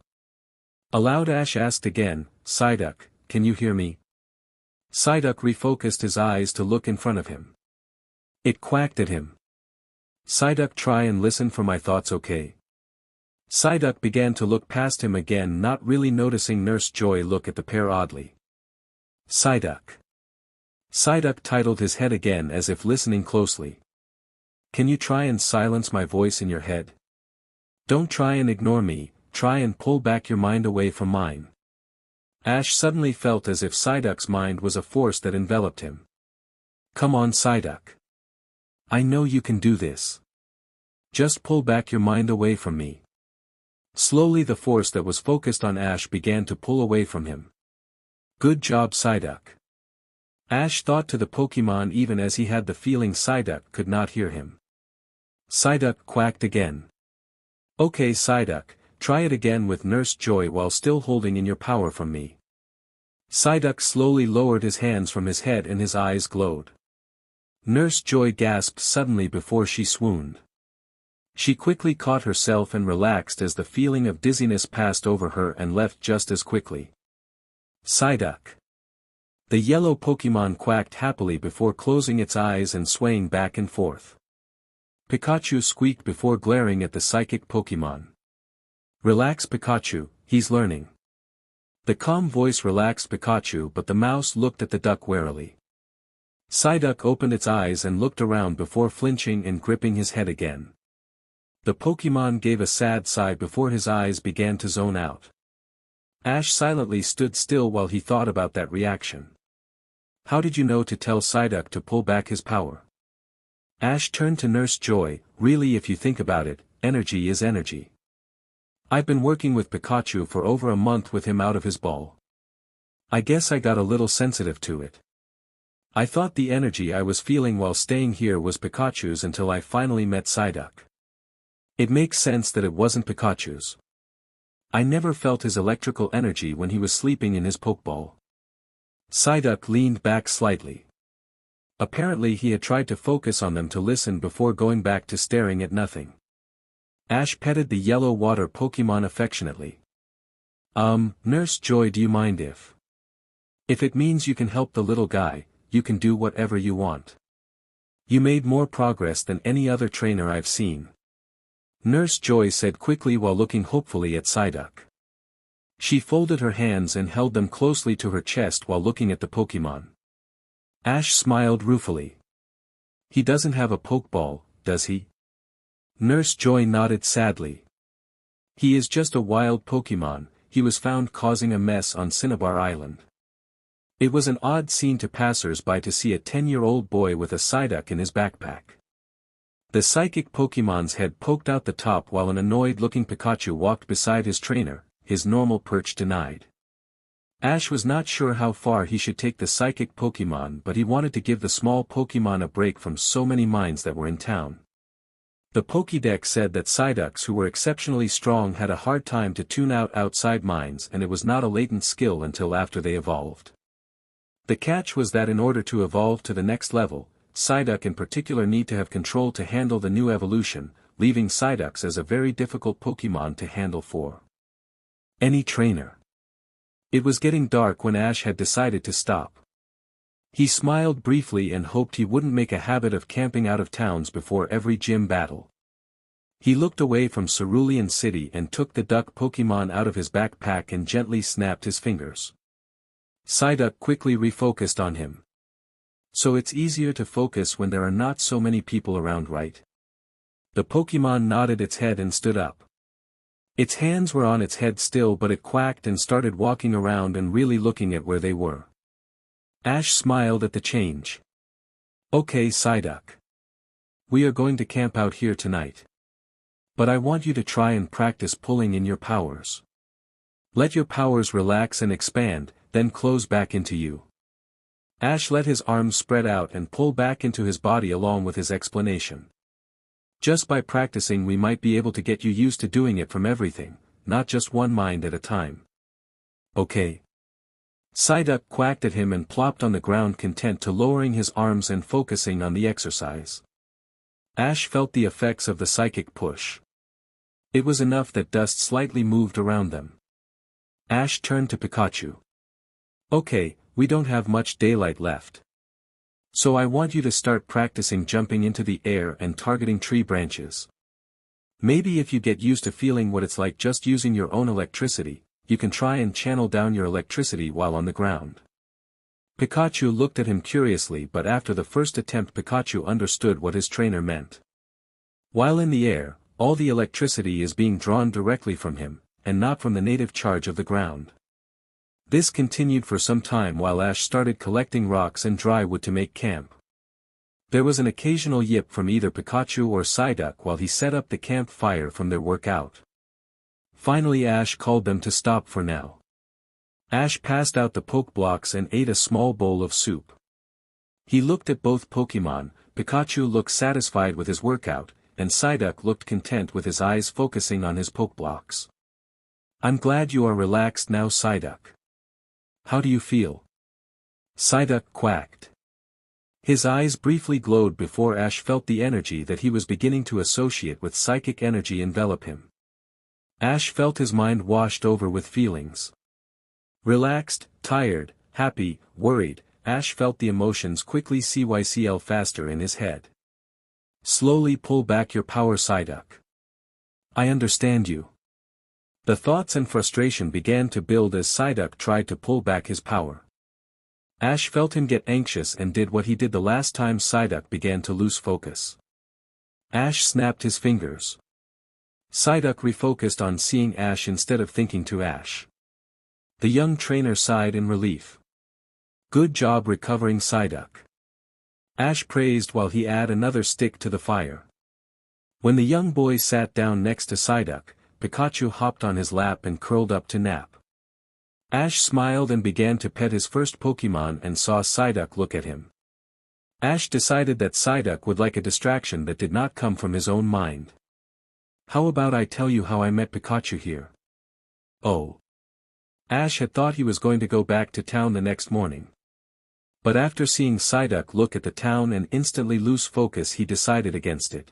Aloud Ash asked again, "Psyduck, can you hear me?" Psyduck refocused his eyes to look in front of him. It quacked at him. "Psyduck, try and listen for my thoughts, okay?" Psyduck began to look past him again, not really noticing Nurse Joy look at the pair oddly. "Psyduck." Psyduck titled his head again as if listening closely. "Can you try and silence my voice in your head? Don't try and ignore me, try and pull back your mind away from mine." Ash suddenly felt as if Psyduck's mind was a force that enveloped him. "Come on, Psyduck. I know you can do this. Just pull back your mind away from me." Slowly the force that was focused on Ash began to pull away from him. "Good job, Psyduck." Ash thought to the Pokemon even as he had the feeling Psyduck could not hear him. Psyduck quacked again. "Okay, Psyduck, try it again with Nurse Joy while still holding in your power from me." Psyduck slowly lowered his hands from his head and his eyes glowed. Nurse Joy gasped suddenly before she swooned. She quickly caught herself and relaxed as the feeling of dizziness passed over her and left just as quickly. "Psyduck." The yellow Pokemon quacked happily before closing its eyes and swaying back and forth. Pikachu squeaked before glaring at the psychic Pokemon. "Relax, Pikachu, he's learning." The calm voice relaxed Pikachu, but the mouse looked at the duck warily. Psyduck opened its eyes and looked around before flinching and gripping his head again. The Pokemon gave a sad sigh before his eyes began to zone out. Ash silently stood still while he thought about that reaction. How did you know to tell Psyduck to pull back his power? Ash turned to Nurse Joy. "Really, if you think about it, energy is energy. I've been working with Pikachu for over a month with him out of his ball. I guess I got a little sensitive to it. I thought the energy I was feeling while staying here was Pikachu's until I finally met Psyduck. It makes sense that it wasn't Pikachu's. I never felt his electrical energy when he was sleeping in his Pokeball." Psyduck leaned back slightly. Apparently he had tried to focus on them to listen before going back to staring at nothing. Ash petted the yellow water Pokemon affectionately. Nurse Joy, do you mind if it means you can help the little guy, you can do whatever you want. You made more progress than any other trainer I've seen." Nurse Joy said quickly while looking hopefully at Psyduck. She folded her hands and held them closely to her chest while looking at the Pokemon. Ash smiled ruefully. "He doesn't have a Pokeball, does he?" Nurse Joy nodded sadly. "He is just a wild Pokemon. He was found causing a mess on Cinnabar Island." It was an odd scene to passers-by to see a 10-year-old boy with a Psyduck in his backpack. The psychic Pokemon's head poked out the top while an annoyed-looking Pikachu walked beside his trainer, his normal perch denied. Ash was not sure how far he should take the psychic Pokemon, but he wanted to give the small Pokemon a break from so many mines that were in town. The Pokédex said that Psyducks who were exceptionally strong had a hard time to tune out outside mines, and it was not a latent skill until after they evolved. The catch was that in order to evolve to the next level, Psyduck in particular need to have control to handle the new evolution, leaving Psyducks as a very difficult Pokemon to handle for any trainer. It was getting dark when Ash had decided to stop. He smiled briefly and hoped he wouldn't make a habit of camping out of towns before every gym battle. He looked away from Cerulean City and took the duck Pokemon out of his backpack and gently snapped his fingers. Psyduck quickly refocused on him. So it's easier to focus when there are not so many people around, right? The Pokemon nodded its head and stood up. Its hands were on its head still, but it quacked and started walking around and really looking at where they were. Ash smiled at the change. Okay, Psyduck. We are going to camp out here tonight. But I want you to try and practice pulling in your powers. Let your powers relax and expand, then close back into you. Ash let his arms spread out and pull back into his body along with his explanation. Just by practicing we might be able to get you used to doing it from everything, not just one mind at a time. Okay. Psyduck quacked at him and plopped on the ground, content to lowering his arms and focusing on the exercise. Ash felt the effects of the psychic push. It was enough that dust slightly moved around them. Ash turned to Pikachu. Okay, we don't have much daylight left. So I want you to start practicing jumping into the air and targeting tree branches. Maybe if you get used to feeling what it's like just using your own electricity, you can try and channel down your electricity while on the ground. Pikachu looked at him curiously, but after the first attempt Pikachu understood what his trainer meant. While in the air, all the electricity is being drawn directly from him, and not from the native charge of the ground. This continued for some time while Ash started collecting rocks and dry wood to make camp. There was an occasional yip from either Pikachu or Psyduck while he set up the campfire from their workout. Finally Ash called them to stop for now. Ash passed out the poke blocks and ate a small bowl of soup. He looked at both Pokemon. Pikachu looked satisfied with his workout, and Psyduck looked content with his eyes focusing on his poke blocks. I'm glad you are relaxed now, Psyduck. How do you feel? Psyduck quacked. His eyes briefly glowed before Ash felt the energy that he was beginning to associate with psychic energy envelop him. Ash felt his mind washed over with feelings. Relaxed, tired, happy, worried, Ash felt the emotions quickly cycle faster in his head. Slowly pull back your power, Psyduck. I understand you. The thoughts and frustration began to build as Psyduck tried to pull back his power. Ash felt him get anxious and did what he did the last time Psyduck began to lose focus. Ash snapped his fingers. Psyduck refocused on seeing Ash instead of thinking to Ash. The young trainer sighed in relief. Good job recovering, Psyduck. Ash praised while he added another stick to the fire. When the young boy sat down next to Psyduck, Pikachu hopped on his lap and curled up to nap. Ash smiled and began to pet his first Pokemon and saw Psyduck look at him. Ash decided that Psyduck would like a distraction that did not come from his own mind. How about I tell you how I met Pikachu here? Oh. Ash had thought he was going to go back to town the next morning. But after seeing Psyduck look at the town and instantly lose focus, he decided against it.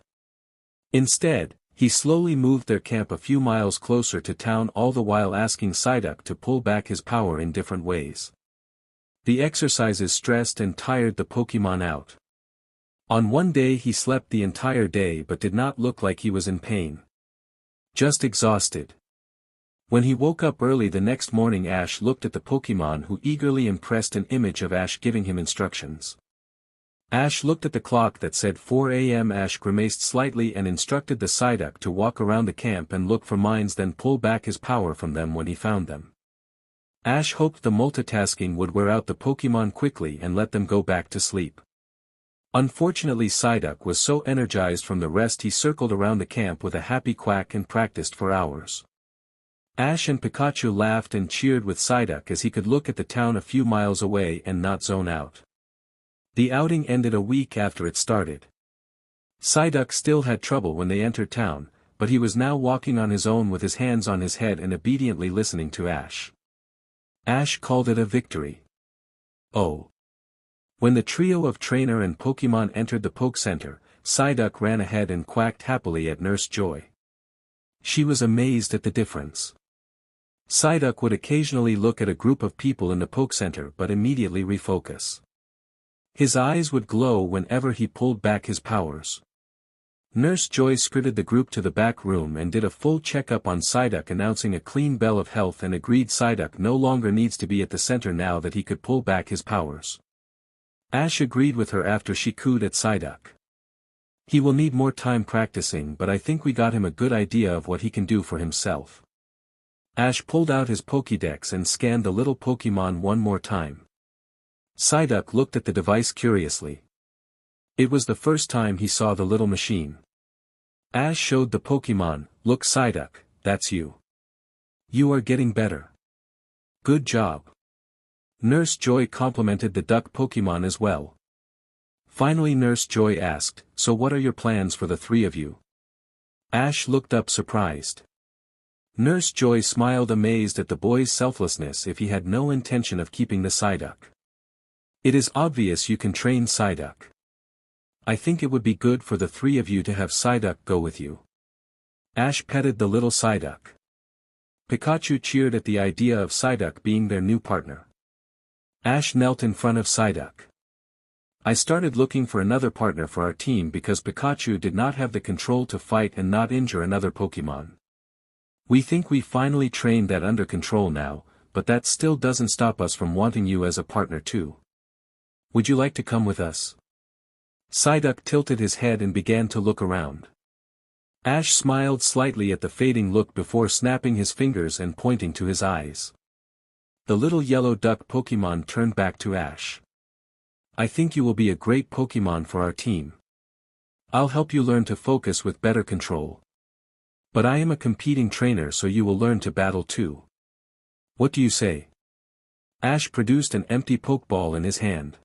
Instead, he slowly moved their camp a few miles closer to town, all the while asking Psyduck to pull back his power in different ways. The exercises stressed and tired the Pokemon out. On one day he slept the entire day but did not look like he was in pain. Just exhausted. When he woke up early the next morning, Ash looked at the Pokemon who eagerly impressed an image of Ash giving him instructions. Ash looked at the clock that said 4 a.m. Ash grimaced slightly and instructed the Psyduck to walk around the camp and look for mines, then pull back his power from them when he found them. Ash hoped the multitasking would wear out the Pokemon quickly and let them go back to sleep. Unfortunately, Psyduck was so energized from the rest he circled around the camp with a happy quack and practiced for hours. Ash and Pikachu laughed and cheered with Psyduck as he could look at the town a few miles away and not zone out. The outing ended a week after it started. Psyduck still had trouble when they entered town, but he was now walking on his own with his hands on his head and obediently listening to Ash. Ash called it a victory. Oh. When the trio of trainer and Pokémon entered the Poke Center, Psyduck ran ahead and quacked happily at Nurse Joy. She was amazed at the difference. Psyduck would occasionally look at a group of people in the Poke Center but immediately refocus. His eyes would glow whenever he pulled back his powers. Nurse Joy skirted the group to the back room and did a full checkup on Psyduck, announcing a clean bill of health, and agreed Psyduck no longer needs to be at the center now that he could pull back his powers. Ash agreed with her after she cooed at Psyduck. He will need more time practicing, but I think we got him a good idea of what he can do for himself. Ash pulled out his Pokédex and scanned the little Pokémon one more time. Psyduck looked at the device curiously. It was the first time he saw the little machine. Ash showed the Pokémon, "Look Psyduck, that's you. You are getting better. Good job." Nurse Joy complimented the duck Pokémon as well. Finally Nurse Joy asked, "So what are your plans for the three of you?" Ash looked up surprised. Nurse Joy smiled, amazed at the boy's selflessness if he had no intention of keeping the Psyduck. "It is obvious you can train Psyduck. I think it would be good for the three of you to have Psyduck go with you." Ash petted the little Psyduck. Pikachu cheered at the idea of Psyduck being their new partner. Ash knelt in front of Psyduck. "I started looking for another partner for our team because Pikachu did not have the control to fight and not injure another Pokémon. We think we finally trained that under control now, but that still doesn't stop us from wanting you as a partner too. Would you like to come with us?" Psyduck tilted his head and began to look around. Ash smiled slightly at the fading look before snapping his fingers and pointing to his eyes. The little yellow duck Pokémon turned back to Ash. "I think you will be a great Pokémon for our team. I'll help you learn to focus with better control. But I am a competing trainer, so you will learn to battle too. What do you say?" Ash produced an empty Pokeball in his hand.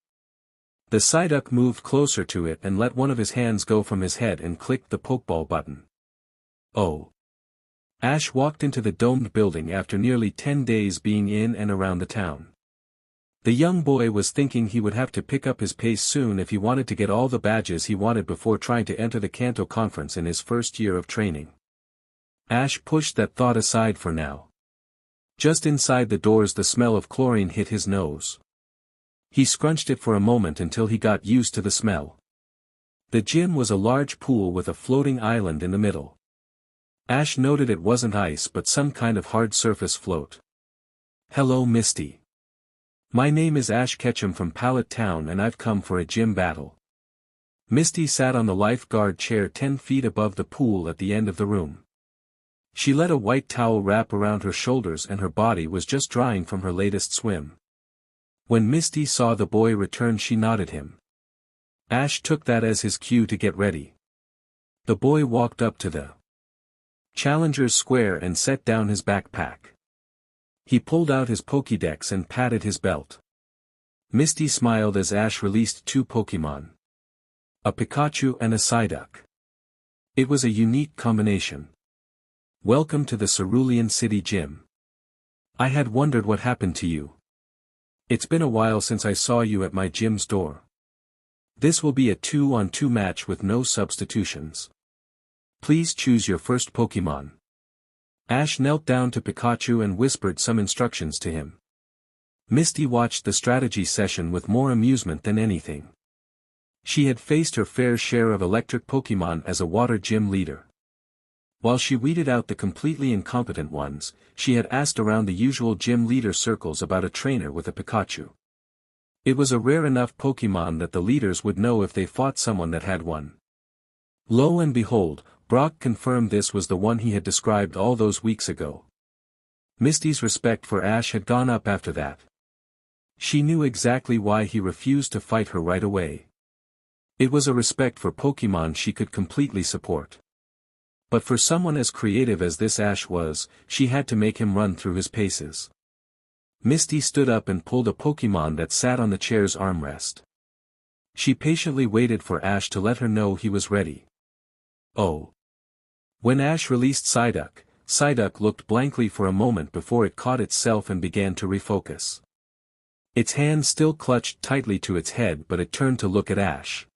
The Psyduck moved closer to it and let one of his hands go from his head and clicked the Pokeball button. Oh. Ash walked into the domed building after nearly 10 days being in and around the town. The young boy was thinking he would have to pick up his pace soon if he wanted to get all the badges he wanted before trying to enter the Kanto conference in his first year of training. Ash pushed that thought aside for now. Just inside the doors the smell of chlorine hit his nose. He scrunched it for a moment until he got used to the smell. The gym was a large pool with a floating island in the middle. Ash noted it wasn't ice but some kind of hard surface float. "Hello Misty. My name is Ash Ketchum from Pallet Town and I've come for a gym battle." Misty sat on the lifeguard chair 10 feet above the pool at the end of the room. She let a white towel wrap around her shoulders and her body was just drying from her latest swim. When Misty saw the boy return she nodded him. Ash took that as his cue to get ready. The boy walked up to the Challenger's Square and set down his backpack. He pulled out his Pokédex and patted his belt. Misty smiled as Ash released 2 Pokémon. A Pikachu and a Psyduck. It was a unique combination. "Welcome to the Cerulean City Gym. I had wondered what happened to you. It's been a while since I saw you at my gym's door. This will be a 2-on-2 match with no substitutions. Please choose your first Pokémon." Ash knelt down to Pikachu and whispered some instructions to him. Misty watched the strategy session with more amusement than anything. She had faced her fair share of electric Pokémon as a water gym leader. While she weeded out the completely incompetent ones, she had asked around the usual gym leader circles about a trainer with a Pikachu. It was a rare enough Pokémon that the leaders would know if they fought someone that had one. Lo and behold, Brock confirmed this was the one he had described all those weeks ago. Misty's respect for Ash had gone up after that. She knew exactly why he refused to fight her right away. It was a respect for Pokémon she could completely support. But for someone as creative as this Ash was, she had to make him run through his paces. Misty stood up and pulled a Pokémon that sat on the chair's armrest. She patiently waited for Ash to let her know he was ready. Oh. When Ash released Psyduck, Psyduck looked blankly for a moment before it caught itself and began to refocus. Its hand still clutched tightly to its head, but it turned to look at Ash.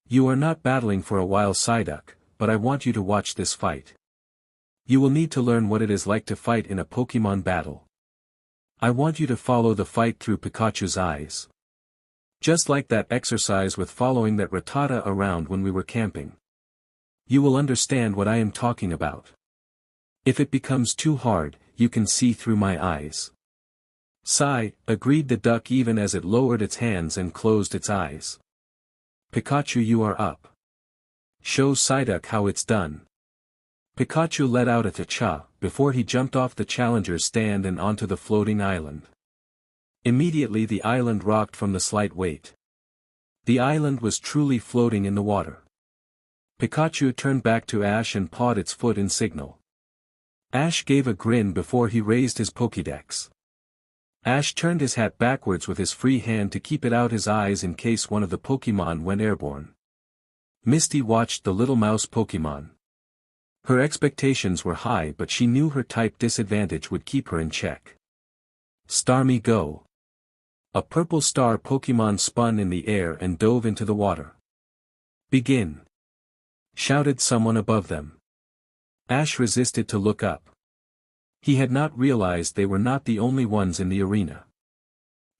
"You are not battling for a while, Psyduck, but I want you to watch this fight. You will need to learn what it is like to fight in a Pokémon battle. I want you to follow the fight through Pikachu's eyes. Just like that exercise with following that Rattata around when we were camping. You will understand what I am talking about. If it becomes too hard, you can see through my eyes." "Sigh," agreed the duck even as it lowered its hands and closed its eyes. "Pikachu, you are up. Show Psyduck how it's done." Pikachu let out a ta-cha, before he jumped off the challenger's stand and onto the floating island. Immediately the island rocked from the slight weight. The island was truly floating in the water. Pikachu turned back to Ash and pawed its foot in signal. Ash gave a grin before he raised his Pokédex. Ash turned his hat backwards with his free hand to keep it out his eyes in case one of the Pokémon went airborne. Misty watched the little mouse Pokémon. Her expectations were high, but she knew her type disadvantage would keep her in check. "Stormy, go." A purple star Pokémon spun in the air and dove into the water. "Begin," shouted someone above them. Ash resisted to look up. He had not realized they were not the only ones in the arena.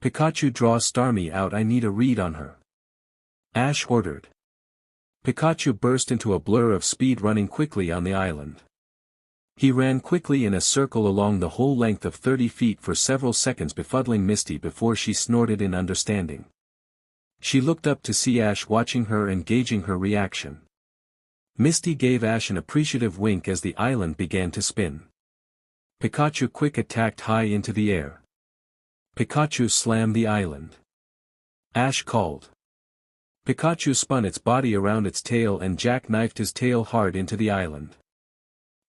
"Pikachu, draw Stormy out, I need a read on her," Ash ordered. Pikachu burst into a blur of speed, running quickly on the island. He ran quickly in a circle along the whole length of 30 feet for several seconds, befuddling Misty before she snorted in understanding. She looked up to see Ash watching her and gauging her reaction. Misty gave Ash an appreciative wink as the island began to spin. Pikachu quick attacked high into the air. Pikachu slammed the island. Ash called. Pikachu spun its body around its tail and jackknifed his tail hard into the island.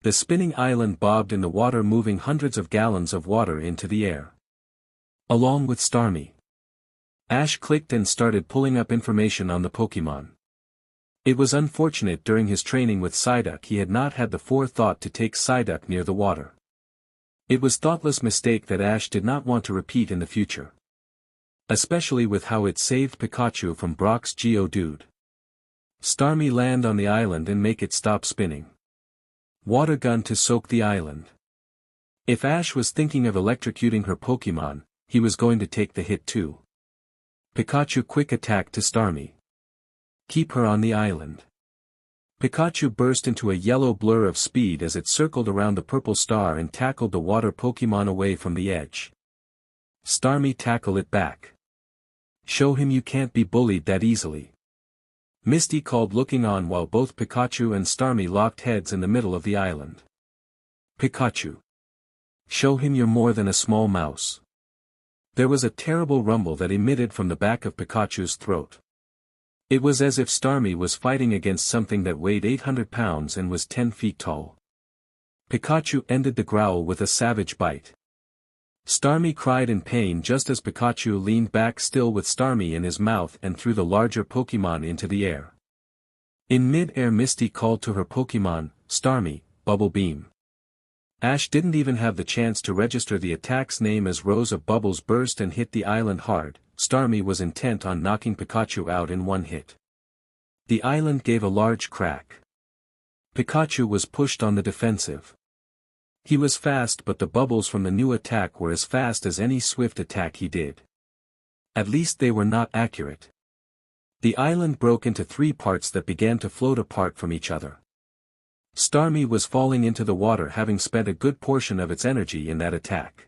The spinning island bobbed in the water, moving hundreds of gallons of water into the air. Along with Stormy. Ash clicked and started pulling up information on the Pokémon. It was unfortunate during his training with Psyduck he had not had the forethought to take Psyduck near the water. It was a thoughtless mistake that Ash did not want to repeat in the future. Especially with how it saved Pikachu from Brock's Geodude. Stormy, land on the island and make it stop spinning. Water gun to soak the island. If Ash was thinking of electrocuting her Pokémon, he was going to take the hit too. Pikachu quick attack to Stormy. Keep her on the island. Pikachu burst into a yellow blur of speed as it circled around the purple star and tackled the water Pokémon away from the edge. Stormy, tackle it back. Show him you can't be bullied that easily. Misty called, looking on while both Pikachu and Stormy locked heads in the middle of the island. Pikachu. Show him you're more than a small mouse. There was a terrible rumble that emitted from the back of Pikachu's throat. It was as if Stormy was fighting against something that weighed 800 pounds and was 10 feet tall. Pikachu ended the growl with a savage bite. Stormy cried in pain just as Pikachu leaned back, still with Stormy in his mouth, and threw the larger Pokémon into the air. In mid-air, Misty called to her Pokémon, Stormy, Bubble Beam. Ash didn't even have the chance to register the attack's name as rows of bubbles burst and hit the island hard. Stormy was intent on knocking Pikachu out in one hit. The island gave a large crack. Pikachu was pushed on the defensive. He was fast, but the bubbles from the new attack were as fast as any swift attack he did. At least they were not accurate. The island broke into 3 parts that began to float apart from each other. Stormy was falling into the water, having spent a good portion of its energy in that attack.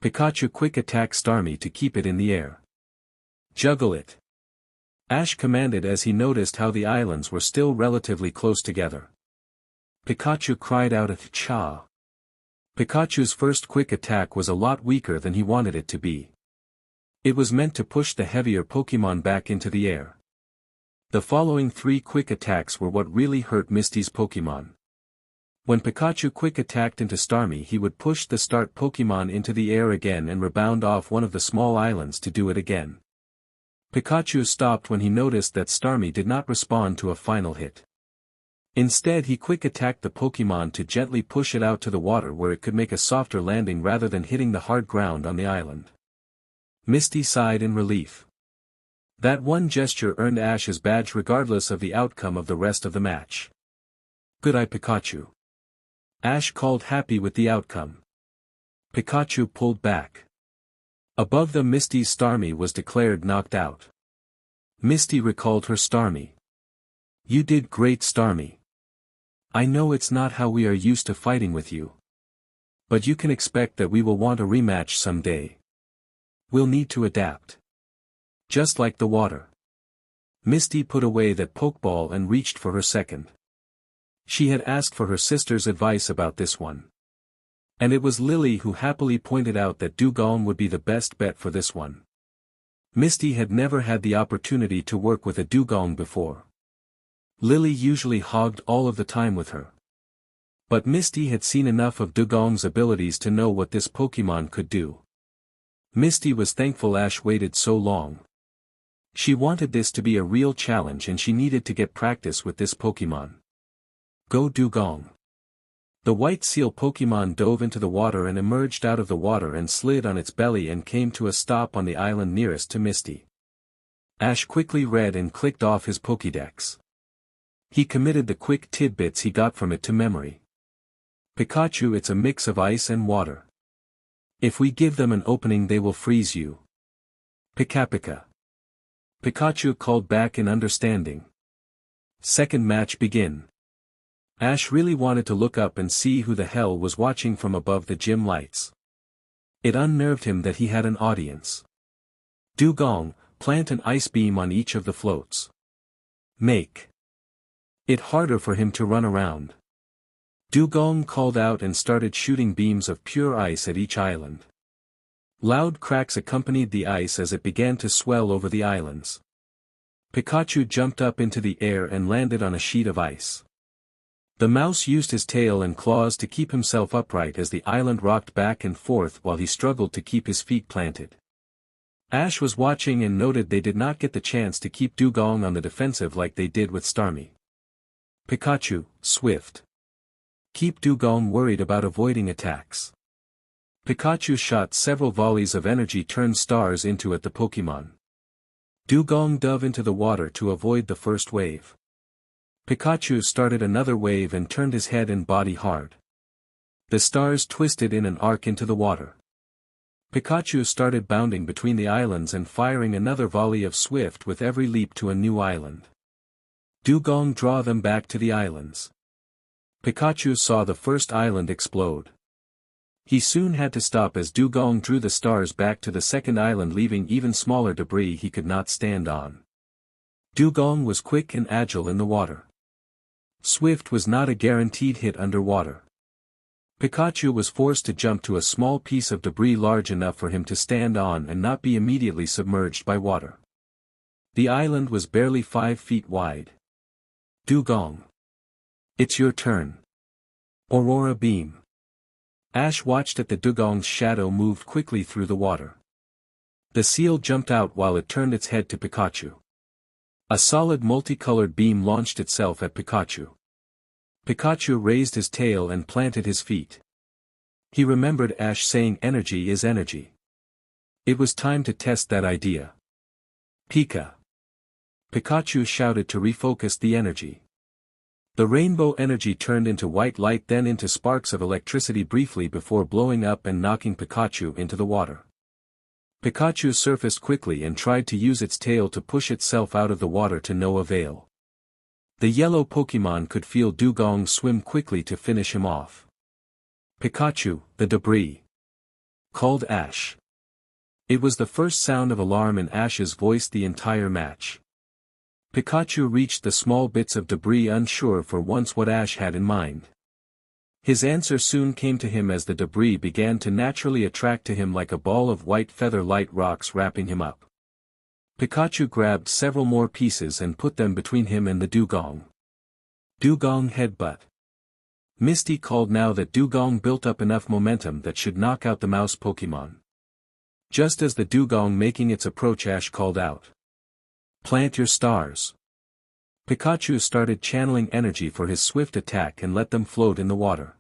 Pikachu quick attacked Stormy to keep it in the air. Juggle it. Ash commanded as he noticed how the islands were still relatively close together. Pikachu cried out a cha. Pikachu's first quick attack was a lot weaker than he wanted it to be. It was meant to push the heavier Pokémon back into the air. The following 3 quick attacks were what really hurt Misty's Pokémon. When Pikachu quick attacked into Stormy, he would push the start Pokémon into the air again and rebound off one of the small islands to do it again. Pikachu stopped when he noticed that Stormy did not respond to a final hit. Instead, he quick attacked the Pokémon to gently push it out to the water where it could make a softer landing rather than hitting the hard ground on the island. Misty sighed in relief. That one gesture earned Ash's badge regardless of the outcome of the rest of the match. Good eye, Pikachu. Ash called, happy with the outcome. Pikachu pulled back. Above them, Misty's Stormy was declared knocked out. Misty recalled her Stormy. You did great, Stormy. I know it's not how we are used to fighting with you. But you can expect that we will want a rematch someday. We'll need to adapt. Just like the water. Misty put away that Pokeball and reached for her second. She had asked for her sister's advice about this one. And it was Lily who happily pointed out that Dugong would be the best bet for this one. Misty had never had the opportunity to work with a Dugong before. Lily usually hogged all of the time with her. But Misty had seen enough of Dugong's abilities to know what this Pokémon could do. Misty was thankful Ash waited so long. She wanted this to be a real challenge and she needed to get practice with this Pokémon. Go Dugong. The white seal Pokémon dove into the water and emerged out of the water and slid on its belly and came to a stop on the island nearest to Misty. Ash quickly read and clicked off his Pokédex. He committed the quick tidbits he got from it to memory. Pikachu, it's a mix of ice and water. If we give them an opening they will freeze you. Pika Pika. Pikachu called back in understanding. Second match begin. Ash really wanted to look up and see who the hell was watching from above the gym lights. It unnerved him that he had an audience. Dugong, plant an ice beam on each of the floats. Make it harder for him to run around. Dugong called out and started shooting beams of pure ice at each island. Loud cracks accompanied the ice as it began to swell over the islands. Pikachu jumped up into the air and landed on a sheet of ice. The mouse used his tail and claws to keep himself upright as the island rocked back and forth while he struggled to keep his feet planted. Ash was watching and noted they did not get the chance to keep Dugong on the defensive like they did with Stormy. Pikachu, swift. Keep Dugong worried about avoiding attacks. Pikachu shot several volleys of energy turned stars into the Pokémon. Dugong dove into the water to avoid the first wave. Pikachu started another wave and turned his head and body hard. The stars twisted in an arc into the water. Pikachu started bounding between the islands and firing another volley of swift with every leap to a new island. Dugong draw them back to the islands. Pikachu saw the first island explode. He soon had to stop as Dugong drew the stars back to the second island, leaving even smaller debris he could not stand on. Dugong was quick and agile in the water. Swift was not a guaranteed hit underwater. Pikachu was forced to jump to a small piece of debris large enough for him to stand on and not be immediately submerged by water. The island was barely 5 feet wide. Dugong. It's your turn. Aurora Beam. Ash watched as the Dugong's shadow moved quickly through the water. The seal jumped out while it turned its head to Pikachu. A solid multicolored beam launched itself at Pikachu. Pikachu raised his tail and planted his feet. He remembered Ash saying energy is energy. It was time to test that idea. Pika. Pikachu shouted to refocus the energy. The rainbow energy turned into white light, then into sparks of electricity briefly before blowing up and knocking Pikachu into the water. Pikachu surfaced quickly and tried to use its tail to push itself out of the water to no avail. The yellow Pokémon could feel Dugong swim quickly to finish him off. Pikachu, the debris. Called Ash. It was the first sound of alarm in Ash's voice the entire match. Pikachu reached the small bits of debris, unsure for once what Ash had in mind. His answer soon came to him as the debris began to naturally attract to him like a ball of white feather light rocks wrapping him up. Pikachu grabbed several more pieces and put them between him and the dugong. Dugong headbutt. Misty called now that Dugong built up enough momentum that should knock out the mouse Pokémon. Just as the Dugong making its approach, Ash called out, "Plant your stars." Pikachu started channeling energy for his swift attack and let them float in the water.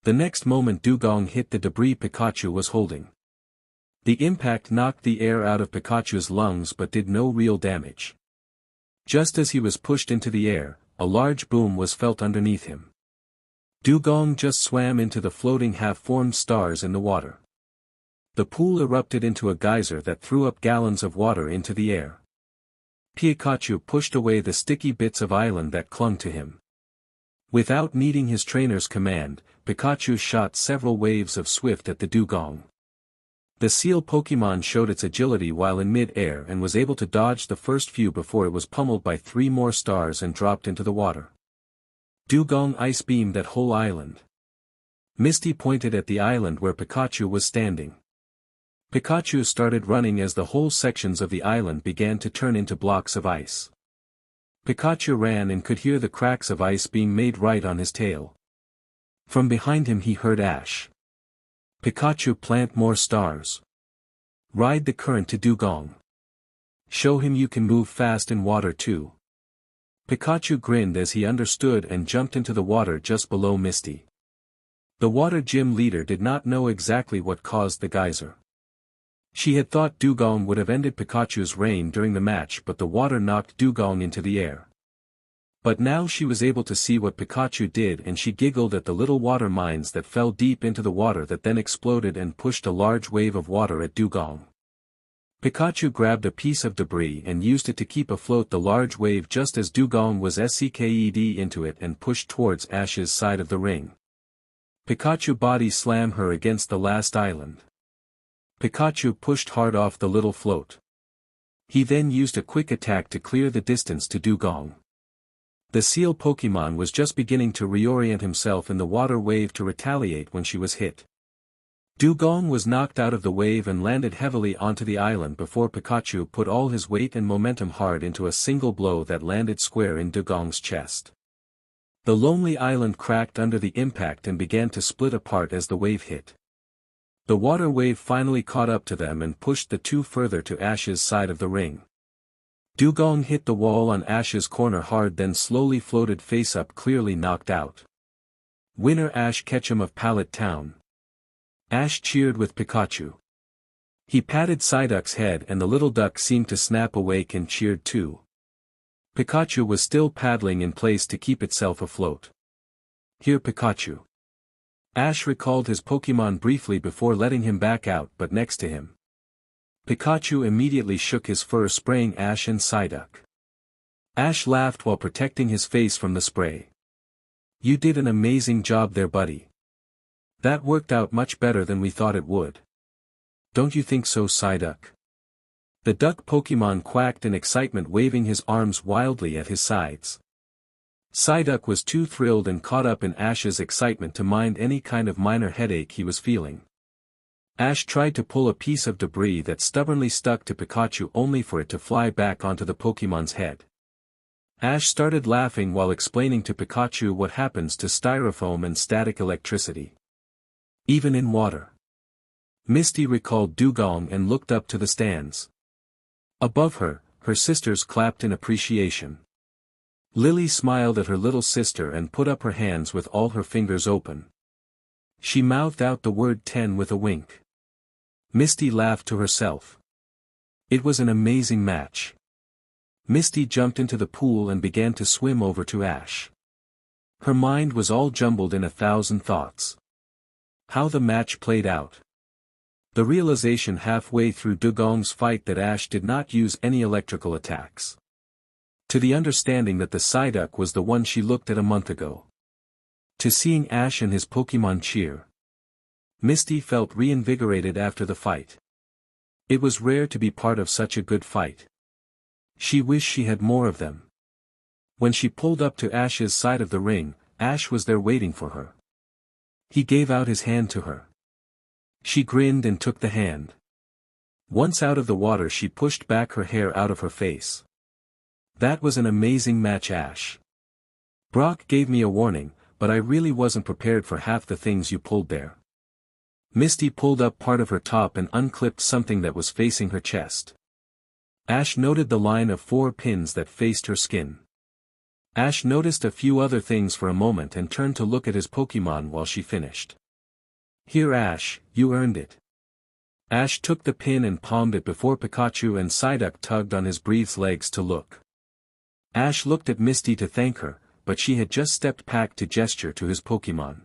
The next moment Dugong hit the debris Pikachu was holding. The impact knocked the air out of Pikachu's lungs but did no real damage. Just as he was pushed into the air, a large boom was felt underneath him. Dugong just swam into the floating half-formed stars in the water. The pool erupted into a geyser that threw up gallons of water into the air. Pikachu pushed away the sticky bits of island that clung to him. Without needing his trainer's command, Pikachu shot several waves of Swift at the Dugong. The seal Pokémon showed its agility while in mid-air and was able to dodge the first few before it was pummeled by 3 more stars and dropped into the water. Dugong ice beamed that whole island. Misty pointed at the island where Pikachu was standing. Pikachu started running as the whole sections of the island began to turn into blocks of ice. Pikachu ran and could hear the cracks of ice being made right on his tail. From behind him he heard Ash. "Pikachu, plant more stars. Ride the current to Dugong. Show him you can move fast in water too." Pikachu grinned as he understood and jumped into the water just below Misty. The water gym leader did not know exactly what caused the geyser. She had thought Dugong would have ended Pikachu's reign during the match, but the water knocked Dugong into the air. But now she was able to see what Pikachu did, and she giggled at the little water mines that fell deep into the water that then exploded and pushed a large wave of water at Dugong. Pikachu grabbed a piece of debris and used it to keep afloat the large wave just as Dugong was sucked into it and pushed towards Ash's side of the ring. Pikachu body slammed her against the last island. Pikachu pushed hard off the little float. He then used a quick attack to clear the distance to Dugong. The seal Pokémon was just beginning to reorient himself in the water wave to retaliate when she was hit. Dugong was knocked out of the wave and landed heavily onto the island before Pikachu put all his weight and momentum hard into a single blow that landed square in Dugong's chest. The lonely island cracked under the impact and began to split apart as the wave hit. The water wave finally caught up to them and pushed the two further to Ash's side of the ring. Dugong hit the wall on Ash's corner hard, then slowly floated face up, clearly knocked out. Winner Ash Ketchum of Pallet Town. Ash cheered with Pikachu. He patted Psyduck's head and the little duck seemed to snap awake and cheered too. Pikachu was still paddling in place to keep itself afloat. "Here Pikachu." Ash recalled his Pokémon briefly before letting him back out, but next to him. Pikachu immediately shook his fur, spraying Ash and Psyduck. Ash laughed while protecting his face from the spray. "You did an amazing job there, buddy. That worked out much better than we thought it would. Don't you think so, Psyduck?" The duck Pokémon quacked in excitement, waving his arms wildly at his sides. Psyduck was too thrilled and caught up in Ash's excitement to mind any kind of minor headache he was feeling. Ash tried to pull a piece of debris that stubbornly stuck to Pikachu only for it to fly back onto the Pokémon's head. Ash started laughing while explaining to Pikachu what happens to styrofoam and static electricity. Even in water. Misty recalled Dugong and looked up to the stands. Above her, her sisters clapped in appreciation. Lily smiled at her little sister and put up her hands with all her fingers open. She mouthed out the word 10 with a wink. Misty laughed to herself. It was an amazing match. Misty jumped into the pool and began to swim over to Ash. Her mind was all jumbled in 1,000 thoughts. How the match played out. The realization halfway through Dugong's fight that Ash did not use any electrical attacks. To the understanding that the Psyduck was the one she looked at a month ago. To seeing Ash and his Pokémon cheer. Misty felt reinvigorated after the fight. It was rare to be part of such a good fight. She wished she had more of them. When she pulled up to Ash's side of the ring, Ash was there waiting for her. He gave out his hand to her. She grinned and took the hand. Once out of the water she pushed back her hair out of her face. That was an amazing match, Ash. Brock gave me a warning, but I really wasn't prepared for half the things you pulled there. Misty pulled up part of her top and unclipped something that was facing her chest. Ash noted the line of 4 pins that faced her skin. Ash noticed a few other things for a moment and turned to look at his Pokémon while she finished. Here, Ash, you earned it. Ash took the pin and palmed it before Pikachu and Psyduck tugged on his Breathe's legs to look. Ash looked at Misty to thank her, but she had just stepped back to gesture to his Pokémon.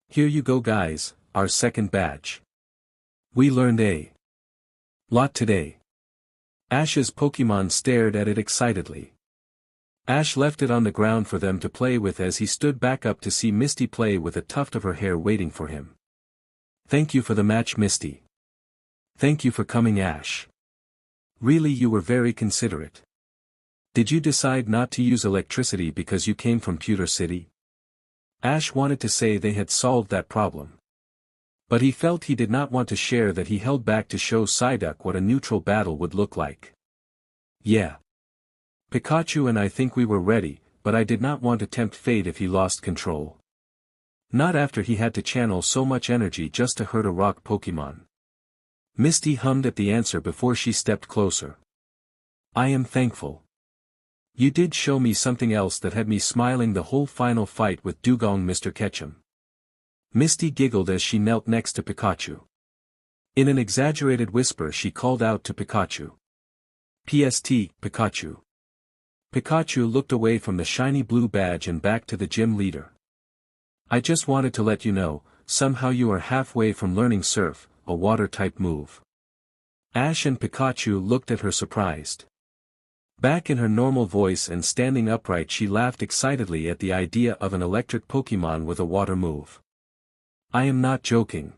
Here you go, guys, our second badge. We learned a lot today. Ash's Pokémon stared at it excitedly. Ash left it on the ground for them to play with as he stood back up to see Misty play with a tuft of her hair waiting for him. Thank you for the match, Misty. Thank you for coming, Ash. Really, you were very considerate. Did you decide not to use electricity because you came from Pewter City? Ash wanted to say they had solved that problem. But he felt he did not want to share that he held back to show Psyduck what a neutral battle would look like. Yeah. Pikachu and I think we were ready, but I did not want to tempt fate if he lost control. Not after he had to channel so much energy just to hurt a rock Pokémon. Misty hummed at the answer before she stepped closer. I am thankful. You did show me something else that had me smiling the whole final fight with Dugong Mr. Ketchum. Misty giggled as she knelt next to Pikachu. In an exaggerated whisper she called out to Pikachu. PST, Pikachu. Pikachu looked away from the shiny blue badge and back to the gym leader. I just wanted to let you know, somehow you are halfway from learning Surf, a water-type move. Ash and Pikachu looked at her surprised. Back in her normal voice and standing upright she laughed excitedly at the idea of an electric Pokémon with a water move. I am not joking.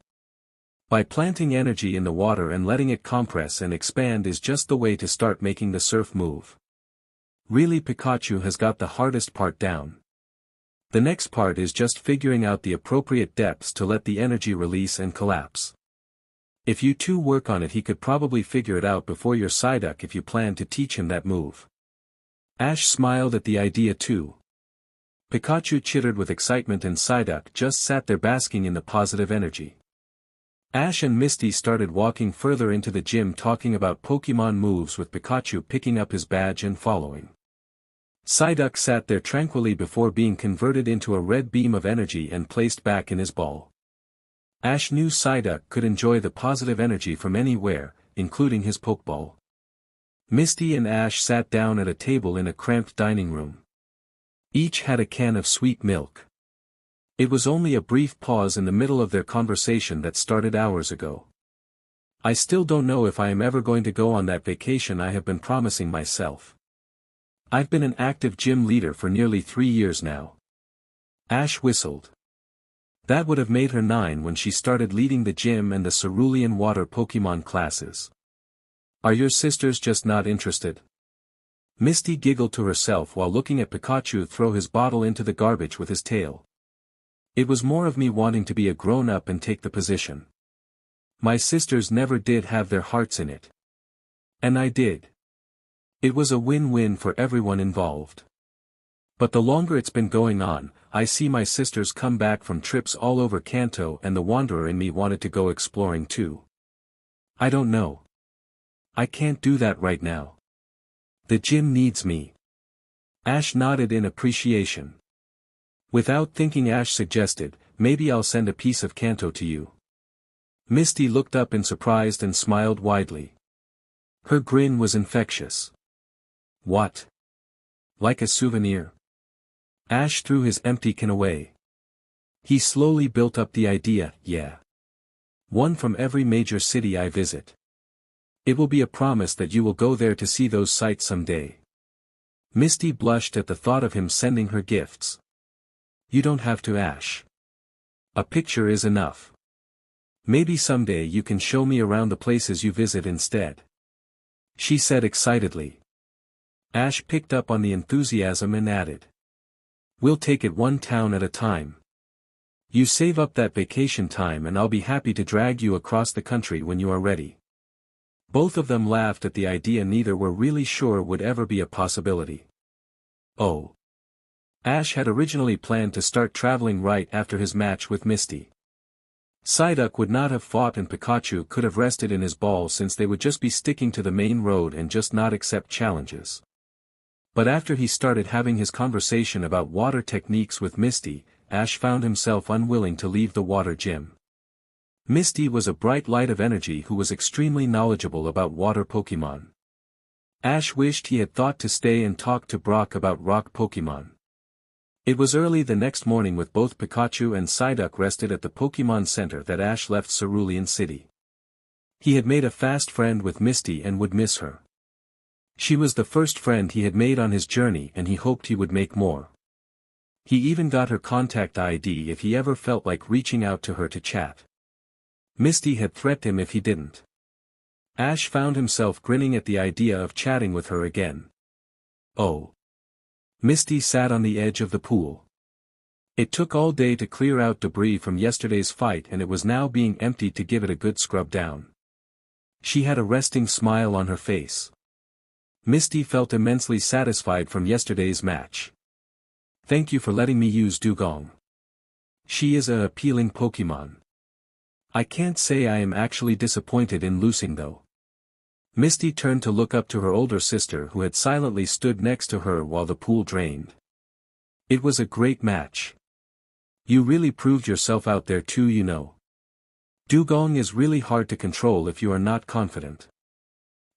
By planting energy in the water and letting it compress and expand is just the way to start making the Surf move. Really, Pikachu has got the hardest part down. The next part is just figuring out the appropriate depths to let the energy release and collapse. If you two work on it he could probably figure it out before your Psyduck if you plan to teach him that move. Ash smiled at the idea too. Pikachu chittered with excitement and Psyduck just sat there basking in the positive energy. Ash and Misty started walking further into the gym talking about Pokémon moves with Pikachu picking up his badge and following. Psyduck sat there tranquilly before being converted into a red beam of energy and placed back in his ball. Ash knew Psyduck could enjoy the positive energy from anywhere, including his Pokeball. Misty and Ash sat down at a table in a cramped dining room. Each had a can of sweet milk. It was only a brief pause in the middle of their conversation that started hours ago. I still don't know if I am ever going to go on that vacation I have been promising myself. I've been an active gym leader for nearly 3 years now. Ash whistled. That would have made her 9 when she started leading the gym and the Cerulean water Pokémon classes. Are your sisters just not interested? Misty giggled to herself while looking at Pikachu throw his bottle into the garbage with his tail. It was more of me wanting to be a grown-up and take the position. My sisters never did have their hearts in it. And I did. It was a win-win for everyone involved. But the longer it's been going on, I see my sisters come back from trips all over Kanto and the wanderer in me wanted to go exploring too. I don't know. I can't do that right now. The gym needs me. Ash nodded in appreciation. Without thinking Ash suggested, maybe I'll send a piece of Kanto to you. Misty looked up in surprise and smiled widely. Her grin was infectious. What? Like a souvenir? Ash threw his empty can away. He slowly built up the idea, yeah. One from every major city I visit. It will be a promise that you will go there to see those sights someday. Misty blushed at the thought of him sending her gifts. You don't have to, Ash. A picture is enough. Maybe someday you can show me around the places you visit instead. She said excitedly. Ash picked up on the enthusiasm and added. We'll take it one town at a time. You save up that vacation time and I'll be happy to drag you across the country when you are ready. Both of them laughed at the idea neither were really sure would ever be a possibility. Oh. Ash had originally planned to start traveling right after his match with Misty. Psyduck would not have fought and Pikachu could have rested in his ball since they would just be sticking to the main road and just not accept challenges. But after he started having his conversation about water techniques with Misty, Ash found himself unwilling to leave the water gym. Misty was a bright light of energy who was extremely knowledgeable about water Pokémon. Ash wished he had thought to stay and talk to Brock about rock Pokémon. It was early the next morning with both Pikachu and Psyduck rested at the Pokémon Center that Ash left Cerulean City. He had made a fast friend with Misty and would miss her. She was the first friend he had made on his journey and he hoped he would make more. He even got her contact ID if he ever felt like reaching out to her to chat. Misty had threatened him if he didn't. Ash found himself grinning at the idea of chatting with her again. Oh. Misty sat on the edge of the pool. It took all day to clear out debris from yesterday's fight and it was now being emptied to give it a good scrub down. She had a resting smile on her face. Misty felt immensely satisfied from yesterday's match. Thank you for letting me use Dugong. She is a appealing Pokémon. I can't say I am actually disappointed in losing though. Misty turned to look up to her older sister who had silently stood next to her while the pool drained. It was a great match. You really proved yourself out there too, you know. Dugong is really hard to control if you are not confident.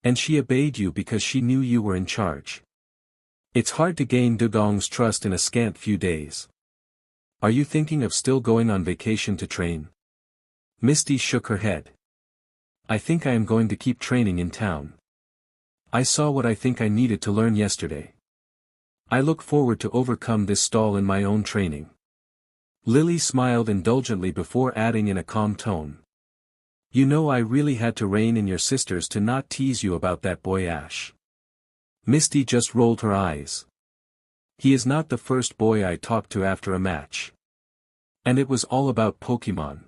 And she obeyed you because she knew you were in charge. It's hard to gain Dugong's trust in a scant few days. Are you thinking of still going on vacation to train? Misty shook her head. I think I am going to keep training in town. I saw what I think I needed to learn yesterday. I look forward to overcome this stall in my own training. Lily smiled indulgently before adding in a calm tone. You know I really had to rein in your sisters to not tease you about that boy Ash. Misty just rolled her eyes. He is not the first boy I talked to after a match. And it was all about Pokémon.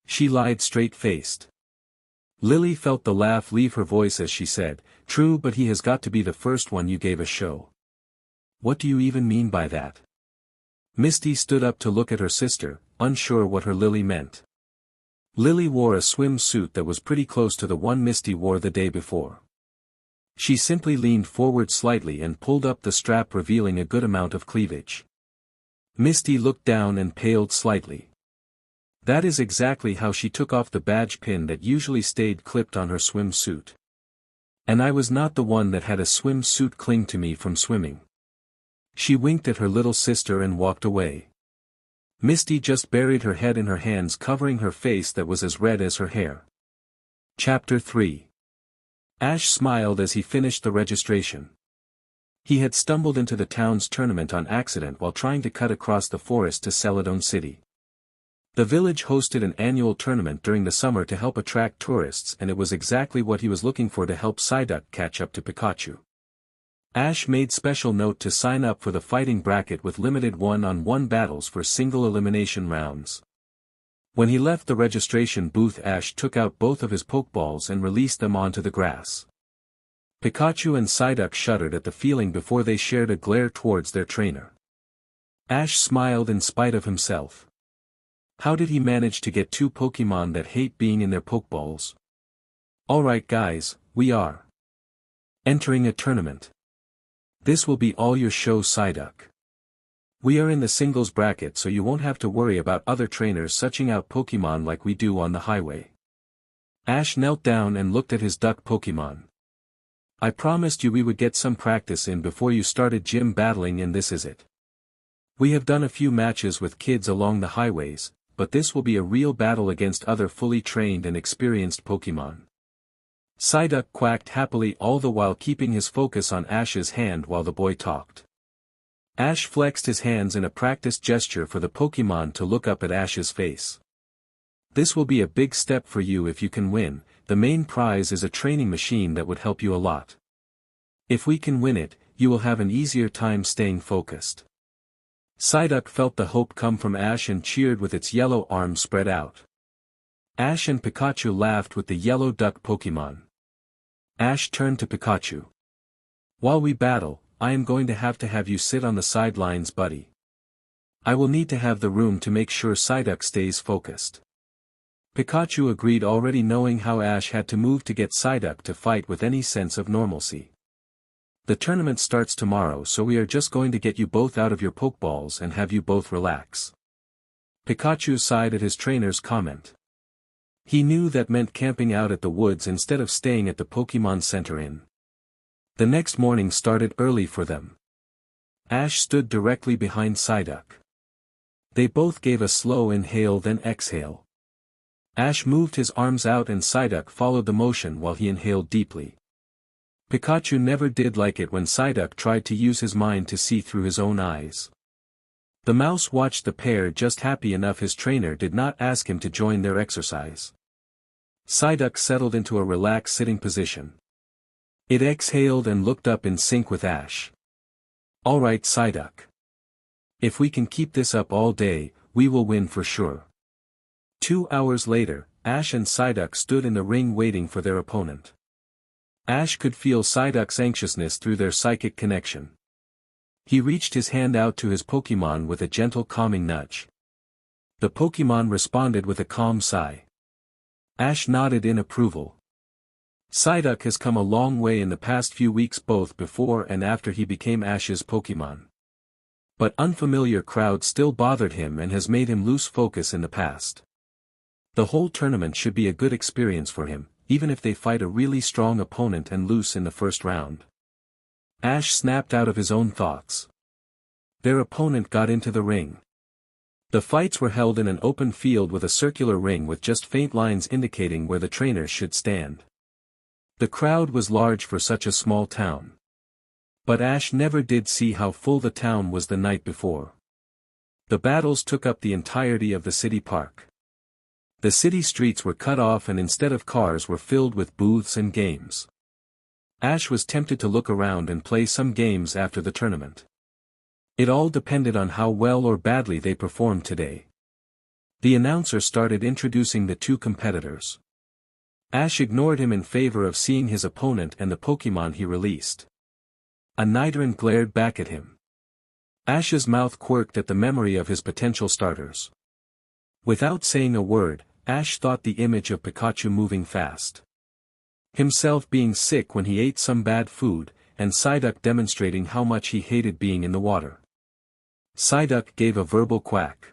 She lied straight-faced. Lily felt the laugh leave her voice as she said, True, but he has got to be the first one you gave a show. What do you even mean by that? Misty stood up to look at her sister, unsure what her Lily meant. Lily wore a swimsuit that was pretty close to the one Misty wore the day before. She simply leaned forward slightly and pulled up the strap revealing a good amount of cleavage. Misty looked down and paled slightly. That is exactly how she took off the badge pin that usually stayed clipped on her swimsuit. And I was not the one that had a swimsuit cling to me from swimming. She winked at her little sister and walked away. Misty just buried her head in her hands covering her face that was as red as her hair. Chapter 3. Ash smiled as he finished the registration. He had stumbled into the town's tournament on accident while trying to cut across the forest to Celadon City. The village hosted an annual tournament during the summer to help attract tourists and it was exactly what he was looking for to help Psyduck catch up to Pikachu. Ash made special note to sign up for the fighting bracket with limited one-on-one battles for single elimination rounds. When he left the registration booth Ash took out both of his Pokeballs and released them onto the grass. Pikachu and Psyduck shuddered at the feeling before they shared a glare towards their trainer. Ash smiled in spite of himself. How did he manage to get two Pokémon that hate being in their Pokeballs? Alright guys, we are entering a tournament. This will be all your show Psyduck. We are in the singles bracket so you won't have to worry about other trainers searching out Pokémon like we do on the highway. Ash knelt down and looked at his duck Pokémon. I promised you we would get some practice in before you started gym battling and this is it. We have done a few matches with kids along the highways, but this will be a real battle against other fully trained and experienced Pokémon. Psyduck quacked happily all the while keeping his focus on Ash's hand while the boy talked. Ash flexed his hands in a practiced gesture for the Pokémon to look up at Ash's face. This will be a big step for you if you can win, the main prize is a training machine that would help you a lot. If we can win it, you will have an easier time staying focused. Psyduck felt the hope come from Ash and cheered with its yellow arms spread out. Ash and Pikachu laughed with the yellow duck Pokémon. Ash turned to Pikachu. While we battle, I am going to have you sit on the sidelines, buddy. I will need to have the room to make sure Psyduck stays focused. Pikachu agreed, already knowing how Ash had to move to get Psyduck to fight with any sense of normalcy. The tournament starts tomorrow, so we are just going to get you both out of your Pokeballs and have you both relax. Pikachu sighed at his trainer's comment. He knew that meant camping out at the woods instead of staying at the Pokémon Center Inn. The next morning started early for them. Ash stood directly behind Psyduck. They both gave a slow inhale then exhale. Ash moved his arms out and Psyduck followed the motion while he inhaled deeply. Pikachu never did like it when Psyduck tried to use his mind to see through his own eyes. The mouse watched the pair, just happy enough his trainer did not ask him to join their exercise. Psyduck settled into a relaxed sitting position. It exhaled and looked up in sync with Ash. Alright Psyduck. If we can keep this up all day, we will win for sure. 2 hours later, Ash and Psyduck stood in the ring waiting for their opponent. Ash could feel Psyduck's anxiousness through their psychic connection. He reached his hand out to his Pokémon with a gentle calming nudge. The Pokémon responded with a calm sigh. Ash nodded in approval. Psyduck has come a long way in the past few weeks, both before and after he became Ash's Pokémon. But unfamiliar crowds still bothered him and has made him lose focus in the past. The whole tournament should be a good experience for him, even if they fight a really strong opponent and lose in the first round. Ash snapped out of his own thoughts. Their opponent got into the ring. The fights were held in an open field with a circular ring with just faint lines indicating where the trainers should stand. The crowd was large for such a small town. But Ash never did see how full the town was the night before. The battles took up the entirety of the city park. The city streets were cut off and instead of cars were filled with booths and games. Ash was tempted to look around and play some games after the tournament. It all depended on how well or badly they performed today. The announcer started introducing the two competitors. Ash ignored him in favor of seeing his opponent and the Pokémon he released. A Nidoran glared back at him. Ash's mouth quirked at the memory of his potential starters. Without saying a word, Ash thought the image of Pikachu moving fast. Himself being sick when he ate some bad food, and Psyduck demonstrating how much he hated being in the water. Psyduck gave a verbal quack.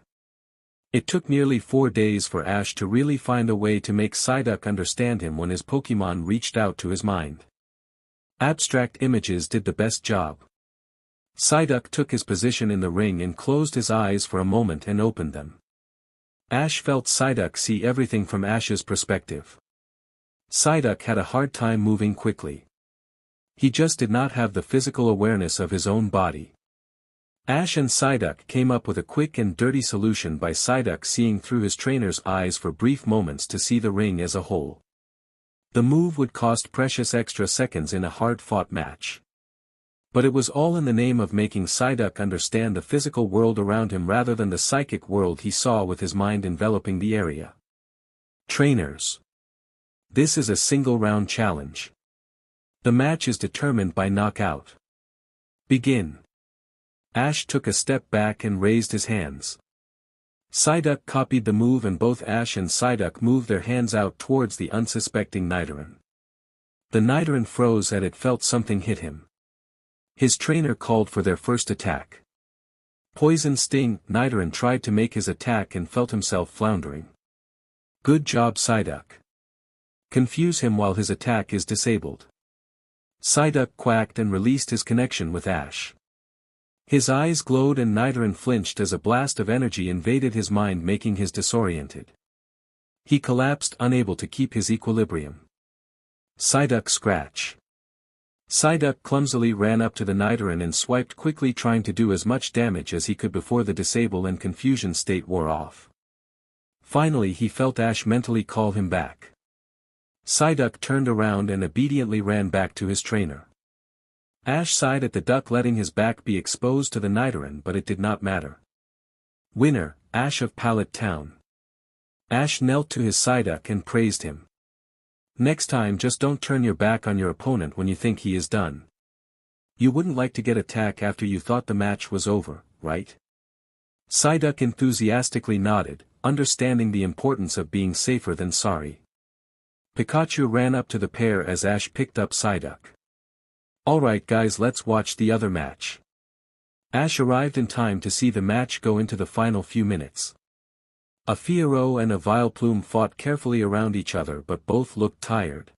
It took nearly 4 days for Ash to really find a way to make Psyduck understand him when his Pokémon reached out to his mind. Abstract images did the best job. Psyduck took his position in the ring and closed his eyes for a moment and opened them. Ash felt Psyduck see everything from Ash's perspective. Psyduck had a hard time moving quickly. He just did not have the physical awareness of his own body. Ash and Psyduck came up with a quick and dirty solution by Psyduck seeing through his trainer's eyes for brief moments to see the ring as a whole. The move would cost precious extra seconds in a hard-fought match. But it was all in the name of making Psyduck understand the physical world around him rather than the psychic world he saw with his mind enveloping the area. Trainers. This is a single-round challenge. The match is determined by knockout. Begin. Ash took a step back and raised his hands. Psyduck copied the move and both Ash and Psyduck moved their hands out towards the unsuspecting Nidoran. The Nidoran froze as it felt something hit him. His trainer called for their first attack. Poison Sting. Nidoran tried to make his attack and felt himself floundering. Good job Psyduck. Confuse him while his attack is disabled. Psyduck quacked and released his connection with Ash. His eyes glowed and Nidoran flinched as a blast of energy invaded his mind, making him disoriented. He collapsed, unable to keep his equilibrium. Psyduck scratch. Psyduck clumsily ran up to the Nidoran and swiped quickly, trying to do as much damage as he could before the disable and confusion state wore off. Finally he felt Ash mentally call him back. Psyduck turned around and obediently ran back to his trainer. Ash sighed at the duck letting his back be exposed to the Nidoran, but it did not matter. Winner, Ash of Pallet Town. Ash knelt to his Psyduck and praised him. Next time just don't turn your back on your opponent when you think he is done. You wouldn't like to get attacked after you thought the match was over, right? Psyduck enthusiastically nodded, understanding the importance of being safer than sorry. Pikachu ran up to the pair as Ash picked up Psyduck. Alright guys, let's watch the other match. Ash arrived in time to see the match go into the final few minutes. A Fiero and a Vileplume fought carefully around each other but both looked tired.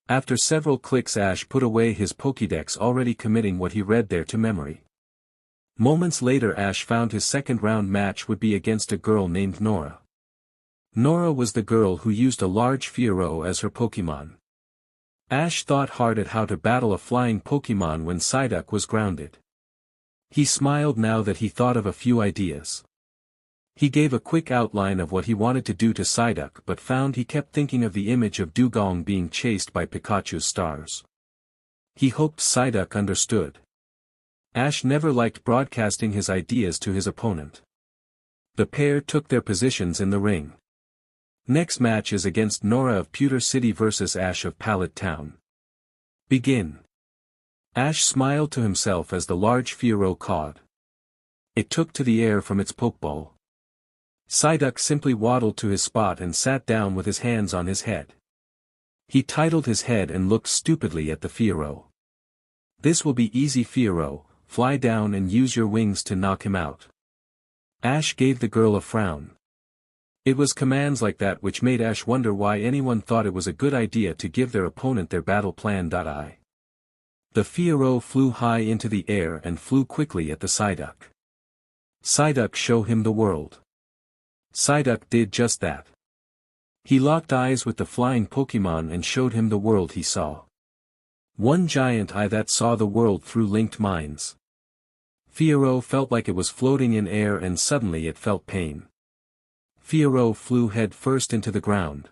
After several clicks Ash put away his Pokédex, already committing what he read there to memory. Moments later Ash found his second round match would be against a girl named Nora. Nora was the girl who used a large Fiero as her Pokémon. Ash thought hard at how to battle a flying Pokémon when Psyduck was grounded. He smiled now that he thought of a few ideas. He gave a quick outline of what he wanted to do to Psyduck but found he kept thinking of the image of Dugong being chased by Pikachu's stars. He hoped Psyduck understood. Ash never liked broadcasting his ideas to his opponent. The pair took their positions in the ring. Next match is against Nora of Pewter City versus Ash of Pallet Town. Begin. Ash smiled to himself as the large Fiero cawed. It took to the air from its Pokeball. Psyduck simply waddled to his spot and sat down with his hands on his head. He titled his head and looked stupidly at the Fiero. This will be easy Fiero, fly down and use your wings to knock him out. Ash gave the girl a frown. It was commands like that which made Ash wonder why anyone thought it was a good idea to give their opponent their battle plan. The Fiero flew high into the air and flew quickly at the Psyduck. Psyduck, show him the world. Psyduck did just that. He locked eyes with the flying Pokémon and showed him the world he saw. One giant eye that saw the world through linked minds. Fiero felt like it was floating in air and suddenly it felt pain. Fiero flew head first into the ground.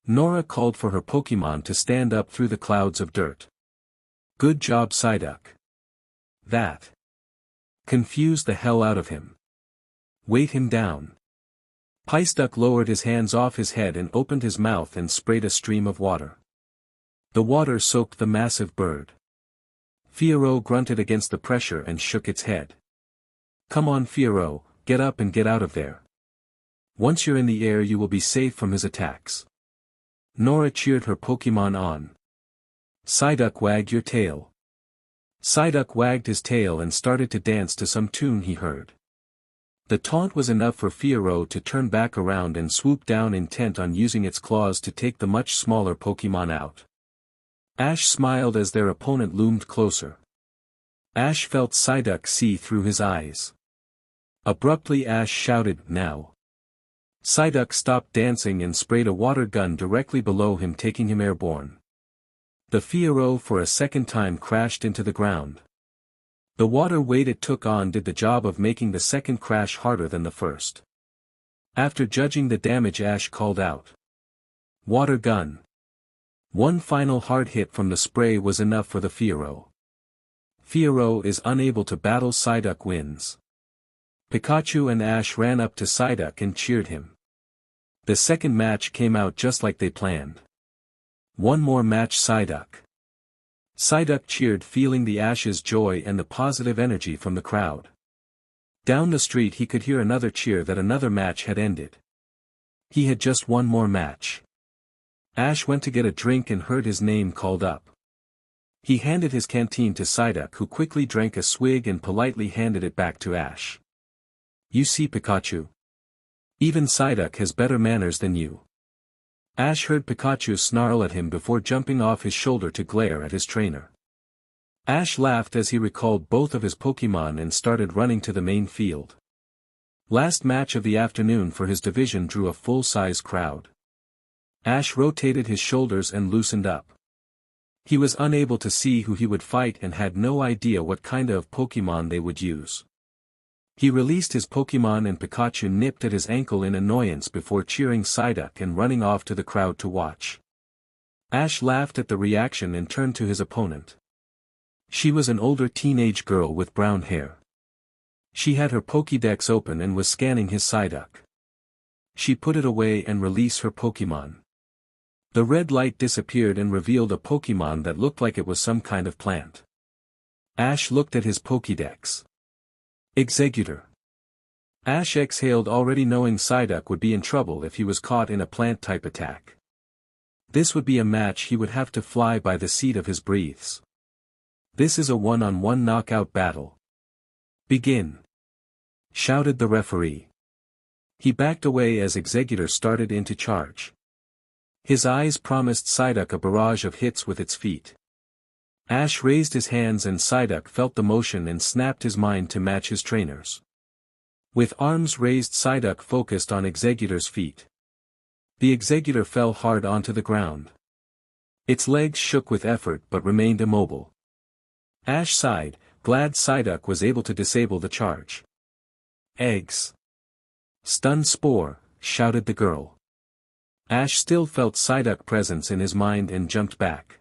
Nora called for her Pokémon to stand up through the clouds of dirt. Good job Psyduck. That confused the hell out of him. Weight him down. Psyduck lowered his hands off his head and opened his mouth and sprayed a stream of water. The water soaked the massive bird. Fiero grunted against the pressure and shook its head. Come on Fiero, get up and get out of there. Once you're in the air you will be safe from his attacks. Nora cheered her Pokémon on. Psyduck, wag your tail. Psyduck wagged his tail and started to dance to some tune he heard. The taunt was enough for Fiero to turn back around and swoop down, intent on using its claws to take the much smaller Pokémon out. Ash smiled as their opponent loomed closer. Ash felt Psyduck see through his eyes. Abruptly Ash shouted, now. Psyduck stopped dancing and sprayed a water gun directly below him, taking him airborne. The Fiero for a second time crashed into the ground. The water weight it took on did the job of making the second crash harder than the first. After judging the damage Ash called out. Water gun. One final hard hit from the spray was enough for the Fiero. Fiero is unable to battle, Psyduck wins. Pikachu and Ash ran up to Psyduck and cheered him. The second match came out just like they planned. One more match Psyduck. Psyduck cheered, feeling the Ash's joy and the positive energy from the crowd. Down the street he could hear another cheer that another match had ended. He had just one more match. Ash went to get a drink and heard his name called up. He handed his canteen to Psyduck, who quickly drank a swig and politely handed it back to Ash. You see Pikachu? Even Psyduck has better manners than you. Ash heard Pikachu snarl at him before jumping off his shoulder to glare at his trainer. Ash laughed as he recalled both of his Pokémon and started running to the main field. Last match of the afternoon for his division drew a full-size crowd. Ash rotated his shoulders and loosened up. He was unable to see who he would fight and had no idea what kind of Pokémon they would use. He released his Pokémon and Pikachu nipped at his ankle in annoyance before cheering Psyduck and running off to the crowd to watch. Ash laughed at the reaction and turned to his opponent. She was an older teenage girl with brown hair. She had her Pokédex open and was scanning his Psyduck. She put it away and released her Pokémon. The red light disappeared and revealed a Pokémon that looked like it was some kind of plant. Ash looked at his Pokédex. Exeggutor. Ash exhaled, already knowing Psyduck would be in trouble if he was caught in a plant-type attack. This would be a match he would have to fly by the seat of his breaths. This is a one-on-one knockout battle. Begin! Shouted the referee. He backed away as Exeggutor started into charge. His eyes promised Psyduck a barrage of hits with its feet. Ash raised his hands and Psyduck felt the motion and snapped his mind to match his trainer's. With arms raised, Psyduck focused on Exeggutor's feet. The Exeggutor fell hard onto the ground. Its legs shook with effort but remained immobile. Ash sighed, glad Psyduck was able to disable the charge. Eggs. Stun Spore, shouted the girl. Ash still felt Psyduck's presence in his mind and jumped back.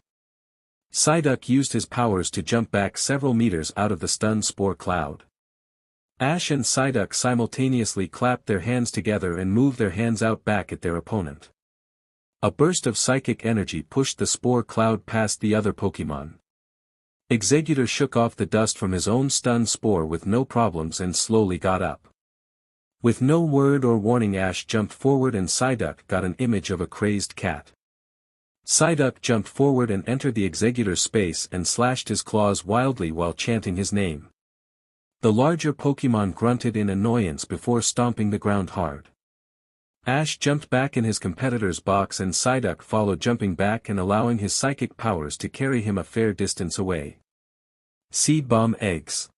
Psyduck used his powers to jump back several meters out of the stun spore cloud. Ash and Psyduck simultaneously clapped their hands together and moved their hands out back at their opponent. A burst of psychic energy pushed the spore cloud past the other Pokémon. Exeggutor shook off the dust from his own stun spore with no problems and slowly got up. With no word or warning, Ash jumped forward and Psyduck got an image of a crazed cat. Psyduck jumped forward and entered the Exeggutor's space and slashed his claws wildly while chanting his name. The larger Pokémon grunted in annoyance before stomping the ground hard. Ash jumped back in his competitor's box and Psyduck followed, jumping back and allowing his psychic powers to carry him a fair distance away. Seed Bomb Eggs.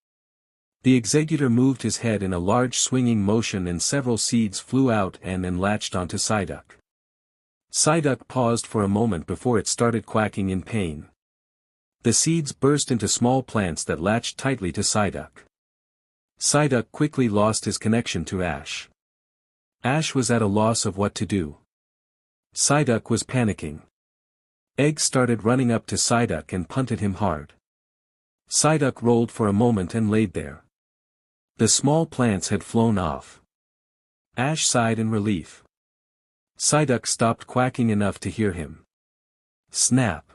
The Exeggutor moved his head in a large swinging motion and several seeds flew out and latched onto Psyduck. Psyduck paused for a moment before it started quacking in pain. The seeds burst into small plants that latched tightly to Psyduck. Psyduck quickly lost his connection to Ash. Ash was at a loss of what to do. Psyduck was panicking. Eggs started running up to Psyduck and punted him hard. Psyduck rolled for a moment and laid there. The small plants had flown off. Ash sighed in relief. Psyduck stopped quacking enough to hear him. Snap.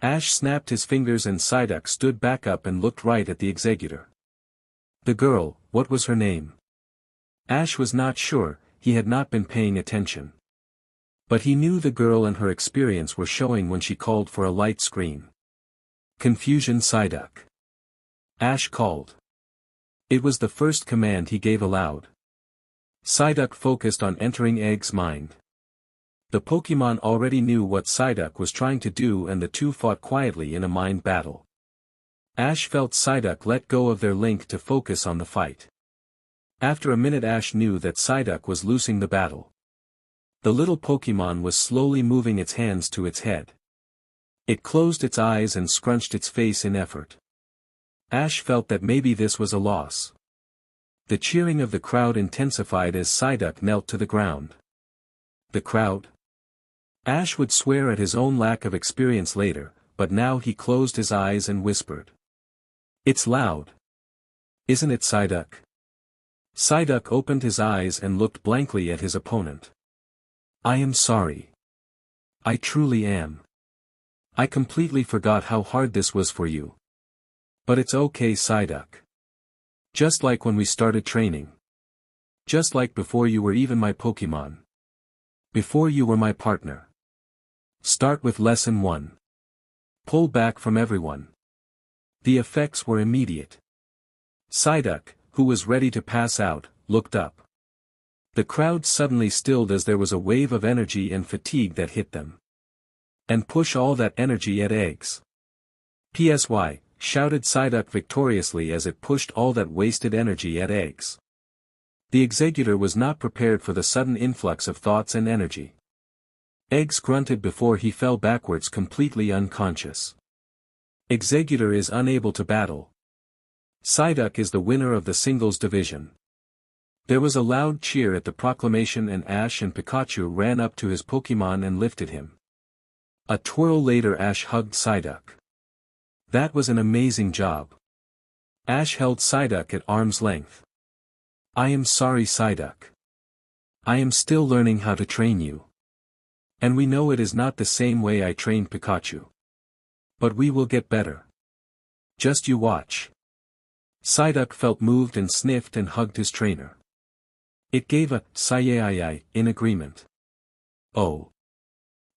Ash snapped his fingers and Psyduck stood back up and looked right at the Exeggutor. The girl, what was her name? Ash was not sure, he had not been paying attention. But he knew the girl and her experience were showing when she called for a light screen. Confusion Psyduck. Ash called. It was the first command he gave aloud. Psyduck focused on entering Egg's mind. The Pokémon already knew what Psyduck was trying to do and the two fought quietly in a mind battle. Ash felt Psyduck let go of their link to focus on the fight. After a minute, Ash knew that Psyduck was losing the battle. The little Pokémon was slowly moving its hands to its head. It closed its eyes and scrunched its face in effort. Ash felt that maybe this was a loss. The cheering of the crowd intensified as Psyduck knelt to the ground. The crowd? Ash would swear at his own lack of experience later, but now he closed his eyes and whispered. It's loud. Isn't it, Psyduck? Psyduck opened his eyes and looked blankly at his opponent. I am sorry. I truly am. I completely forgot how hard this was for you. But it's okay, Psyduck. Just like when we started training. Just like before you were even my Pokémon. Before you were my partner. Start with Lesson 1. Pull back from everyone. The effects were immediate. Psyduck, who was ready to pass out, looked up. The crowd suddenly stilled as there was a wave of energy and fatigue that hit them. And push all that energy at Eggs. PSY, shouted Psyduck victoriously as it pushed all that wasted energy at Eggs. The Exeggutor was not prepared for the sudden influx of thoughts and energy. Eggs grunted before he fell backwards completely unconscious. Exeggutor is unable to battle. Psyduck is the winner of the singles division. There was a loud cheer at the proclamation and Ash and Pikachu ran up to his Pokémon and lifted him. A twirl later, Ash hugged Psyduck. That was an amazing job. Ash held Psyduck at arm's length. I am sorry, Psyduck. I am still learning how to train you. And we know it is not the same way I trained Pikachu. But we will get better. Just you watch. Psyduck felt moved and sniffed and hugged his trainer. It gave a sigh in agreement. Oh.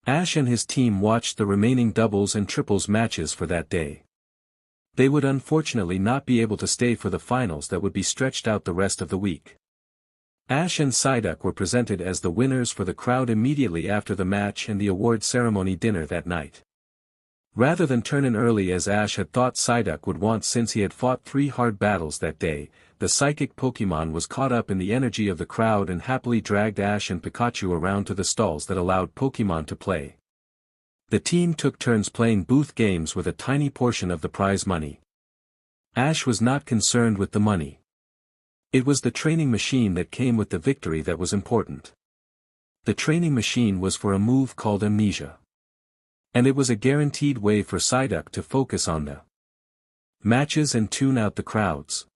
Ash and his team watched the remaining doubles and triples matches for that day. They would unfortunately not be able to stay for the finals that would be stretched out the rest of the week. Ash and Psyduck were presented as the winners for the crowd immediately after the match and the award ceremony dinner that night. Rather than turn in early as Ash had thought Psyduck would want since he had fought 3 hard battles that day, the psychic Pokémon was caught up in the energy of the crowd and happily dragged Ash and Pikachu around to the stalls that allowed Pokémon to play. The team took turns playing booth games with a tiny portion of the prize money. Ash was not concerned with the money. It was the training machine that came with the victory that was important. The training machine was for a move called Amnesia. And it was a guaranteed way for Psyduck to focus on the matches and tune out the crowds.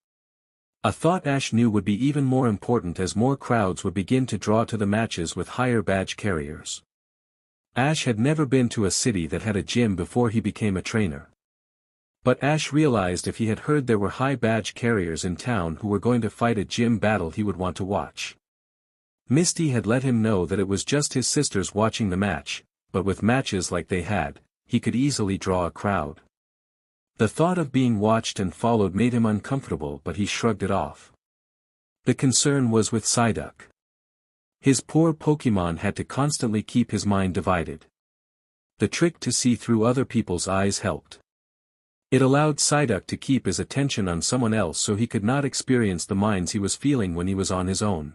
A thought Ash knew would be even more important as more crowds would begin to draw to the matches with higher badge carriers. Ash had never been to a city that had a gym before he became a trainer. But Ash realized if he had heard there were high badge carriers in town who were going to fight a gym battle he would want to watch. Misty had let him know that it was just his sisters watching the match, but with matches like they had, he could easily draw a crowd. The thought of being watched and followed made him uncomfortable, but he shrugged it off. The concern was with Psyduck. His poor Pokémon had to constantly keep his mind divided. The trick to see through other people's eyes helped. It allowed Psyduck to keep his attention on someone else so he could not experience the minds he was feeling when he was on his own.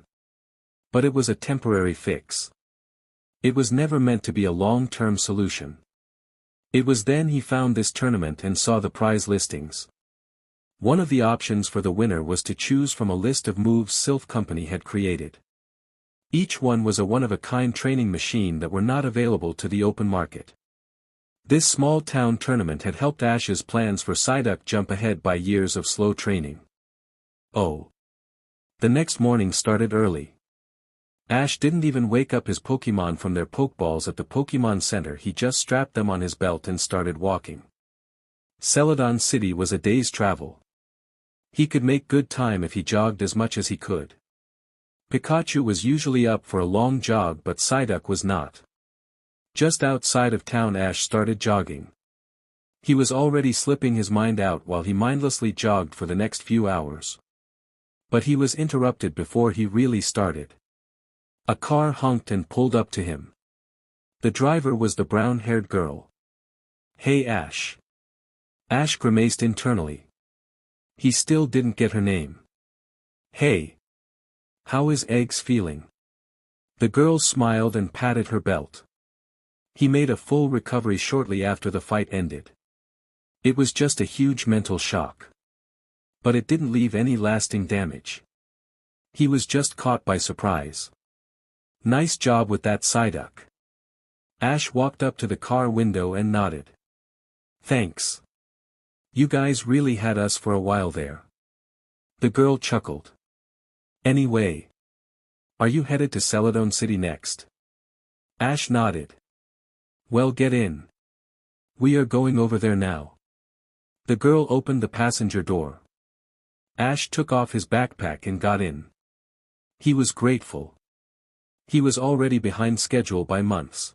But it was a temporary fix. It was never meant to be a long-term solution. It was then he found this tournament and saw the prize listings. One of the options for the winner was to choose from a list of moves Sylph Company had created. Each one was a one-of-a-kind training machine that were not available to the open market. This small-town tournament had helped Ash's plans for Psyduck jump ahead by years of slow training. Oh. The next morning started early. Ash didn't even wake up his Pokémon from their Pokeballs at the Pokémon Center, he just strapped them on his belt and started walking. Celadon City was a day's travel. He could make good time if he jogged as much as he could. Pikachu was usually up for a long jog but Psyduck was not. Just outside of town Ash started jogging. He was already slipping his mind out while he mindlessly jogged for the next few hours. But he was interrupted before he really started. A car honked and pulled up to him. The driver was the brown-haired girl. "Hey Ash." Ash grimaced internally. He still didn't get her name. "Hey. How is Eggs feeling?" The girl smiled and patted her belt. He made a full recovery shortly after the fight ended. It was just a huge mental shock. But it didn't leave any lasting damage. He was just caught by surprise. "Nice job with that Psyduck." Ash walked up to the car window and nodded. "Thanks. You guys really had us for a while there." The girl chuckled. "Anyway. Are you headed to Celadon City next?" Ash nodded. "Well, get in. We are going over there now." The girl opened the passenger door. Ash took off his backpack and got in. He was grateful. He was already behind schedule by months.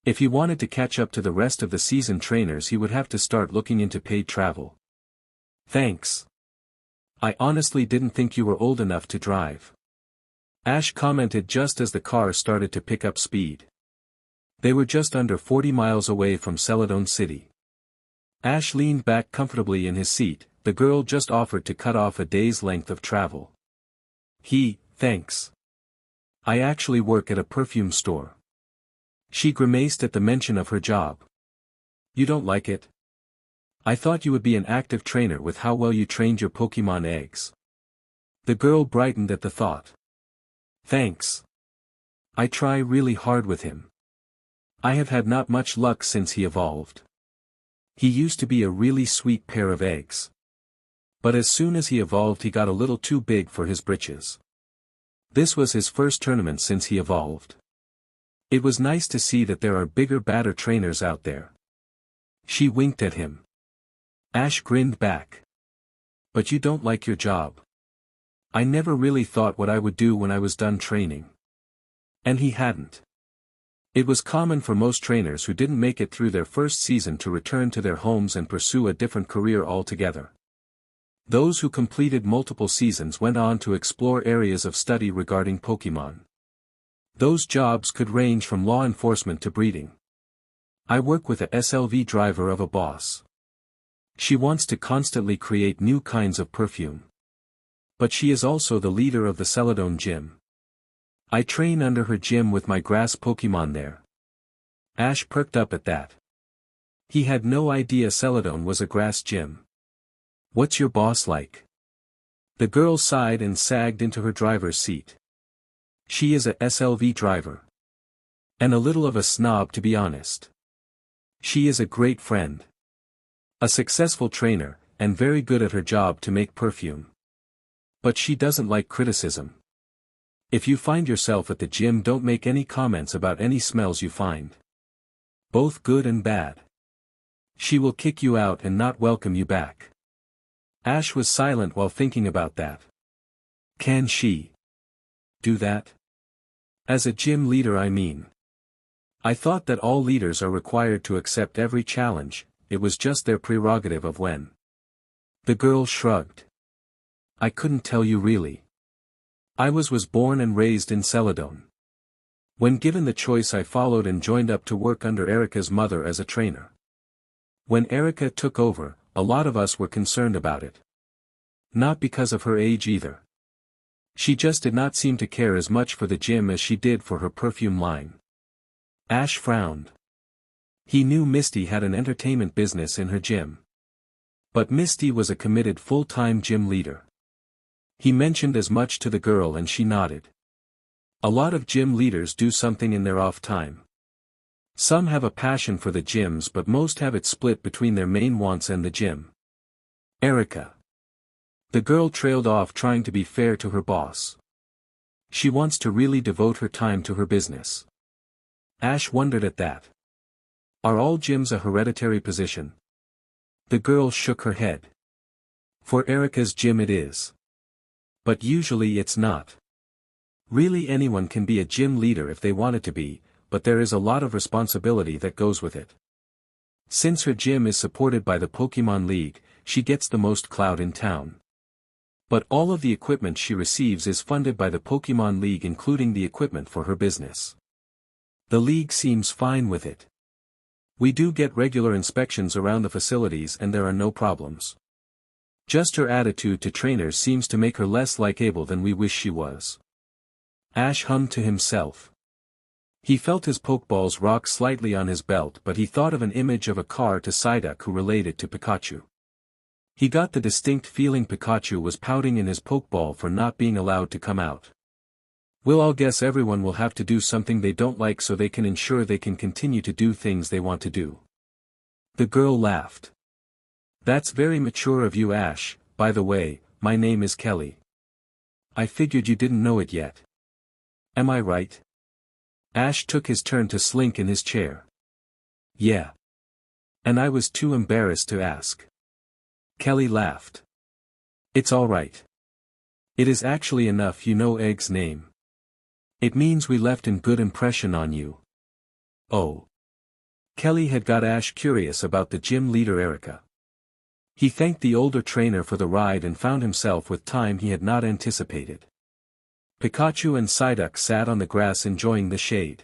If he wanted to catch up to the rest of the seasoned trainers he would have to start looking into paid travel. "Thanks. I honestly didn't think you were old enough to drive." Ash commented just as the car started to pick up speed. They were just under 40 miles away from Celadon City. Ash leaned back comfortably in his seat, the girl just offered to cut off a day's length of travel. Thanks. I actually work at a perfume store." She grimaced at the mention of her job. "You don't like it? I thought you would be an active trainer with how well you trained your Pokémon Eggs." The girl brightened at the thought. "Thanks. I try really hard with him. I have had not much luck since he evolved. He used to be a really sweet pair of eggs. But as soon as he evolved he got a little too big for his britches. This was his first tournament since he evolved. It was nice to see that there are bigger, badder trainers out there. She winked at him. Ash grinned back. But you don't like your job. I never really thought what I would do when I was done training. And he hadn't. It was common for most trainers who didn't make it through their first season to return to their homes and pursue a different career altogether. Those who completed multiple seasons went on to explore areas of study regarding Pokémon. Those jobs could range from law enforcement to breeding. I work with a SLV driver of a boss. She wants to constantly create new kinds of perfume. But she is also the leader of the Celadon gym. I train under her gym with my grass Pokémon there. Ash perked up at that. He had no idea Celadon was a grass gym. What's your boss like? The girl sighed and sagged into her driver's seat. She is a SLV driver. And a little of a snob, to be honest. She is a great friend. A successful trainer, and very good at her job to make perfume. But she doesn't like criticism. If you find yourself at the gym, don't make any comments about any smells you find. Both good and bad. She will kick you out and not welcome you back. Ash was silent while thinking about that. Can she do that? As a gym leader, I mean. I thought that all leaders are required to accept every challenge, it was just their prerogative of when. The girl shrugged. I couldn't tell you really. I was born and raised in Celadon. When given the choice, I followed and joined up to work under Erica's mother as a trainer. When Erica took over, a lot of us were concerned about it. Not because of her age either. She just did not seem to care as much for the gym as she did for her perfume line. Ash frowned. He knew Misty had an entertainment business in her gym. But Misty was a committed full-time gym leader. He mentioned as much to the girl and she nodded. A lot of gym leaders do something in their off time. Some have a passion for the gyms, but most have it split between their main wants and the gym. Erica. The girl trailed off, trying to be fair to her boss. She wants to really devote her time to her business. Ash wondered at that. Are all gyms a hereditary position? The girl shook her head. For Erica's gym it is. But usually it's not. Really, anyone can be a gym leader if they wanted to be, but there is a lot of responsibility that goes with it. Since her gym is supported by the Pokémon League, she gets the most clout in town. But all of the equipment she receives is funded by the Pokémon League, including the equipment for her business. The League seems fine with it. We do get regular inspections around the facilities and there are no problems. Just her attitude to trainers seems to make her less likable than we wish she was. Ash hummed to himself. He felt his Pokeballs rock slightly on his belt, but he thought of an image of a car to Psyduck who related to Pikachu. He got the distinct feeling Pikachu was pouting in his Pokeball for not being allowed to come out. Well, I'll guess everyone will have to do something they don't like so they can ensure they can continue to do things they want to do. The girl laughed. That's very mature of you, Ash. By the way, my name is Kelly. I figured you didn't know it yet. Am I right? Ash took his turn to slink in his chair. Yeah. And I was too embarrassed to ask. Kelly laughed. It's all right. It is actually enough you know Egg's name. It means we left a good impression on you. Oh. Kelly had got Ash curious about the gym leader Erica. He thanked the older trainer for the ride and found himself with time he had not anticipated. Pikachu and Psyduck sat on the grass enjoying the shade.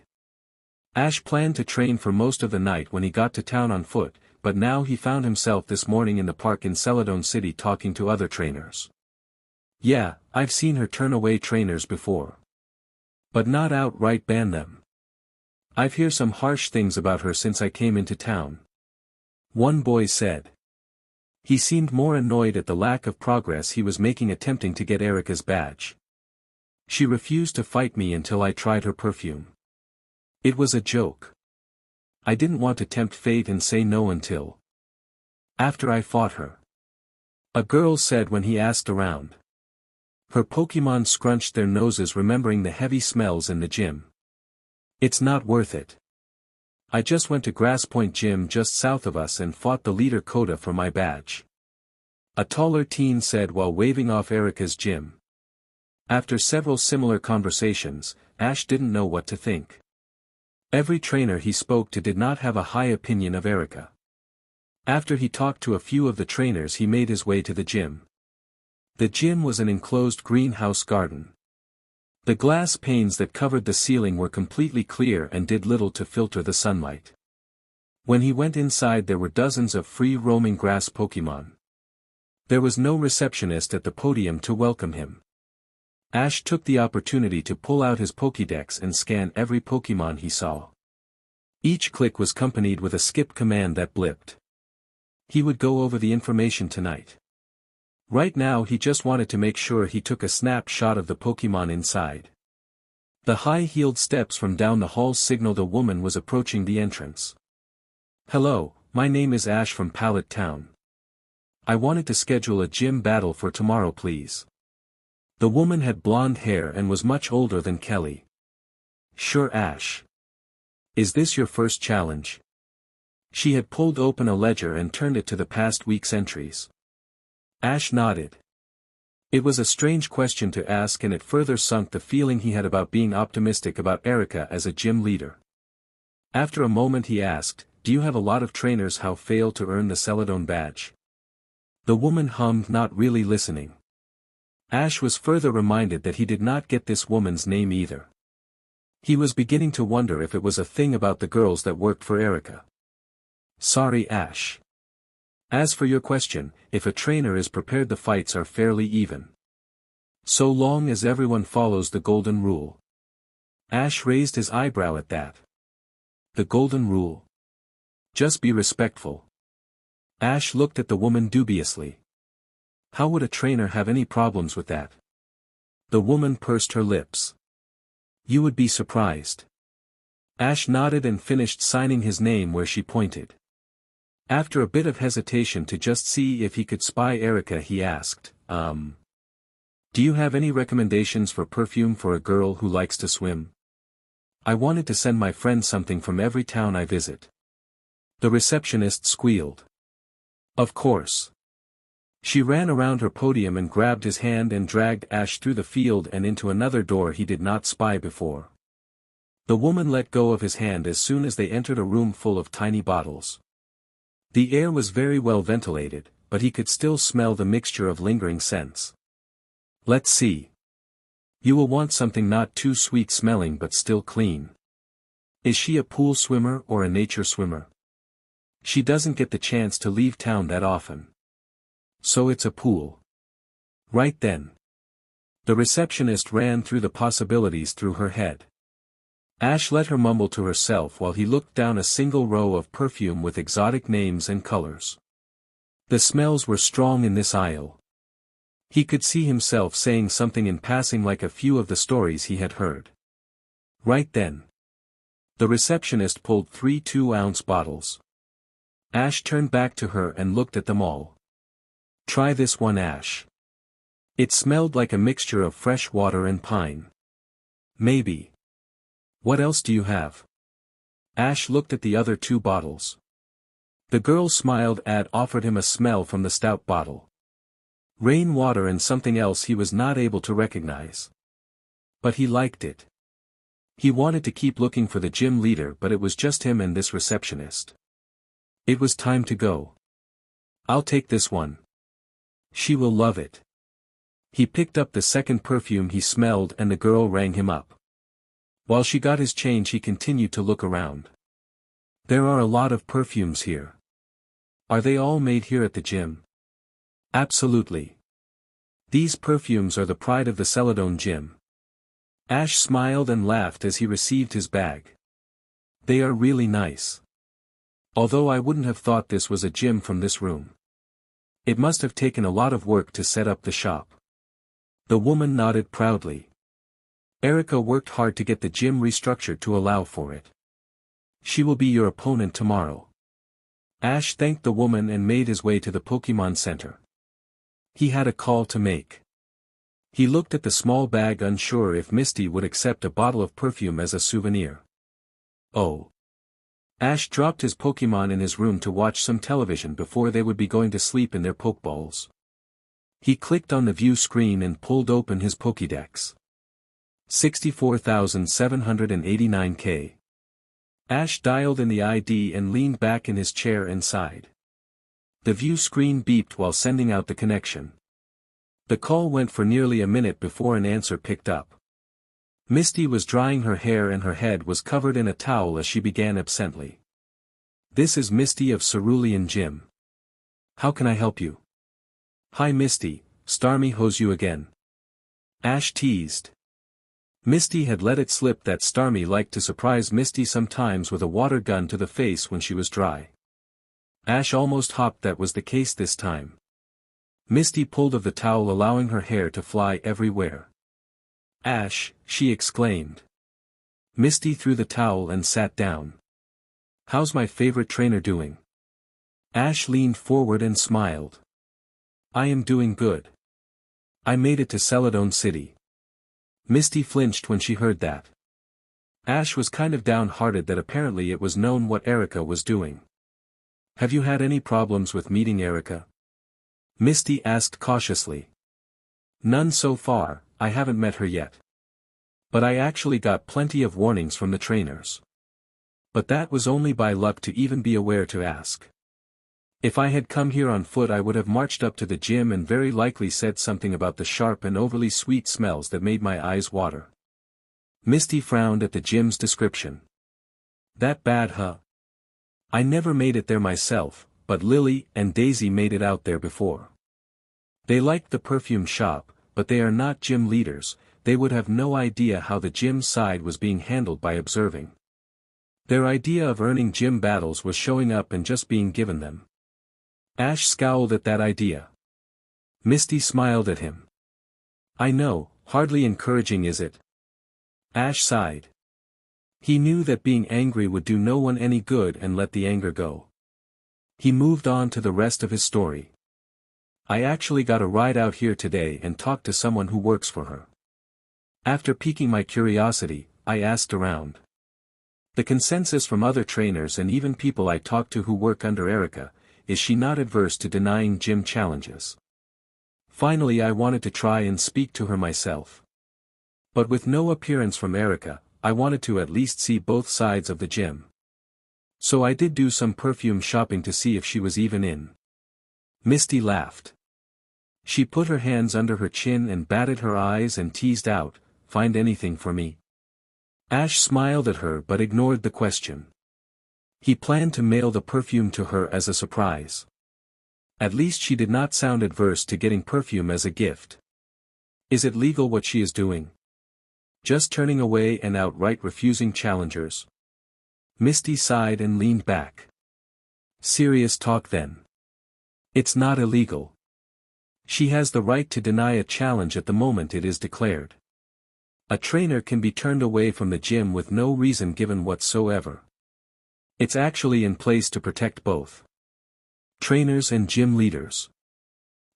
Ash planned to train for most of the night when he got to town on foot, but now he found himself this morning in the park in Celadon City talking to other trainers. Yeah, I've seen her turn away trainers before. But not outright ban them. I've heard some harsh things about her since I came into town. One boy said. He seemed more annoyed at the lack of progress he was making attempting to get Erica's badge. She refused to fight me until I tried her perfume. It was a joke. I didn't want to tempt fate and say no until after I fought her. A girl said when he asked around. Her Pokémon scrunched their noses remembering the heavy smells in the gym. It's not worth it. I just went to Grass Point Gym just south of us and fought the leader Koga for my badge. A taller teen said while waving off Erica's gym. After several similar conversations, Ash didn't know what to think. Every trainer he spoke to did not have a high opinion of Erica. After he talked to a few of the trainers, he made his way to the gym. The gym was an enclosed greenhouse garden. The glass panes that covered the ceiling were completely clear and did little to filter the sunlight. When he went inside, there were dozens of free-roaming grass Pokémon. There was no receptionist at the podium to welcome him. Ash took the opportunity to pull out his Pokédex and scan every Pokémon he saw. Each click was accompanied with a skip command that blipped. He would go over the information tonight. Right now he just wanted to make sure he took a snapshot of the Pokémon inside. The high-heeled steps from down the hall signaled a woman was approaching the entrance. "Hello, my name is Ash from Pallet Town. I wanted to schedule a gym battle for tomorrow, please." The woman had blonde hair and was much older than Kelly. "Sure, Ash. Is this your first challenge?" She had pulled open a ledger and turned it to the past week's entries. Ash nodded. It was a strange question to ask, and it further sunk the feeling he had about being optimistic about Erica as a gym leader. After a moment he asked, "Do you have a lot of trainers who fail to earn the Celadon badge?" The woman hummed, not really listening. Ash was further reminded that he did not get this woman's name either. He was beginning to wonder if it was a thing about the girls that worked for Erica. "Sorry, Ash. As for your question, if a trainer is prepared, the fights are fairly even. So long as everyone follows the golden rule." Ash raised his eyebrow at that. The golden rule? Just be respectful. Ash looked at the woman dubiously. How would a trainer have any problems with that? The woman pursed her lips. "You would be surprised." Ash nodded and finished signing his name where she pointed. After a bit of hesitation to just see if he could spy Erica, he asked, "Do you have any recommendations for perfume for a girl who likes to swim? I wanted to send my friend something from every town I visit." The receptionist squealed. "Of course." She ran around her podium and grabbed his hand and dragged Ash through the field and into another door he did not spy before. The woman let go of his hand as soon as they entered a room full of tiny bottles. The air was very well ventilated, but he could still smell the mixture of lingering scents. "Let's see. You will want something not too sweet-smelling but still clean. Is she a pool swimmer or a nature swimmer? She doesn't get the chance to leave town that often. So it's a pool. Right then." The receptionist ran through the possibilities through her head. Ash let her mumble to herself while he looked down a single row of perfume with exotic names and colors. The smells were strong in this aisle. He could see himself saying something in passing like a few of the stories he had heard. Right then. The receptionist pulled 3 2-ounce bottles. Ash turned back to her and looked at them all. "Try this one, Ash. It smelled like a mixture of fresh water and pine. Maybe. What else do you have?" Ash looked at the other 2 bottles. The girl smiled and offered him a smell from the stout bottle. Rainwater and something else he was not able to recognize. But he liked it. He wanted to keep looking for the gym leader, but it was just him and this receptionist. It was time to go. "I'll take this one. She will love it." He picked up the second perfume he smelled and the girl rang him up. While she got his change, he continued to look around. "There are a lot of perfumes here. Are they all made here at the gym?" "Absolutely. These perfumes are the pride of the Celadon gym." Ash smiled and laughed as he received his bag. "They are really nice. Although I wouldn't have thought this was a gym from this room. It must have taken a lot of work to set up the shop." The woman nodded proudly. "Erica worked hard to get the gym restructured to allow for it. She will be your opponent tomorrow." Ash thanked the woman and made his way to the Pokémon Center. He had a call to make. He looked at the small bag, unsure if Misty would accept a bottle of perfume as a souvenir. Oh. Ash dropped his Pokémon in his room to watch some television before they would be going to sleep in their Pokeballs. He clicked on the view screen and pulled open his Pokédex. 64,789K. Ash dialed in the ID and leaned back in his chair and sighed. The view screen beeped while sending out the connection. The call went for nearly a minute before an answer picked up. Misty was drying her hair and her head was covered in a towel as she began absently. "This is Misty of Cerulean Gym. How can I help you?" "Hi Misty, Stormy hose you again." Ash teased. Misty had let it slip that Stormy liked to surprise Misty sometimes with a water gun to the face when she was dry. Ash almost hopped that was the case this time. Misty pulled of the towel allowing her hair to fly everywhere. "Ash," she exclaimed. Misty threw the towel and sat down. "How's my favorite trainer doing?" Ash leaned forward and smiled. "I am doing good. I made it to Celadon City." Misty flinched when she heard that. Ash was kind of downhearted that apparently it was known what Erica was doing. "Have you had any problems with meeting Erica?" Misty asked cautiously. "None so far, I haven't met her yet. But I actually got plenty of warnings from the trainers. But that was only by luck to even be aware to ask. If I had come here on foot I would have marched up to the gym and very likely said something about the sharp and overly sweet smells that made my eyes water." Misty frowned at the gym's description. "That bad, huh? I never made it there myself, but Lily and Daisy made it out there before. They liked the perfume shop, but they are not gym leaders, they would have no idea how the gym side was being handled by observing. Their idea of earning gym battles was showing up and just being given them." Ash scowled at that idea. Misty smiled at him. "I know, hardly encouraging is it?" Ash sighed. He knew that being angry would do no one any good and let the anger go. He moved on to the rest of his story. "I actually got a ride out here today and talked to someone who works for her. After piquing my curiosity, I asked around. The consensus from other trainers and even people I talked to who work under Erica, is she not adverse to denying gym challenges. Finally I wanted to try and speak to her myself. But with no appearance from Erica, I wanted to at least see both sides of the gym. So I did do some perfume shopping to see if she was even in." Misty laughed. She put her hands under her chin and batted her eyes and teased out, "Find anything for me?" Ash smiled at her but ignored the question. He planned to mail the perfume to her as a surprise. At least she did not sound adverse to getting perfume as a gift. "Is it legal what she is doing? Just turning away and outright refusing challengers?" Misty sighed and leaned back. "Serious talk then. It's not illegal. She has the right to deny a challenge at the moment it is declared. A trainer can be turned away from the gym with no reason given whatsoever. It's actually in place to protect both trainers and gym leaders.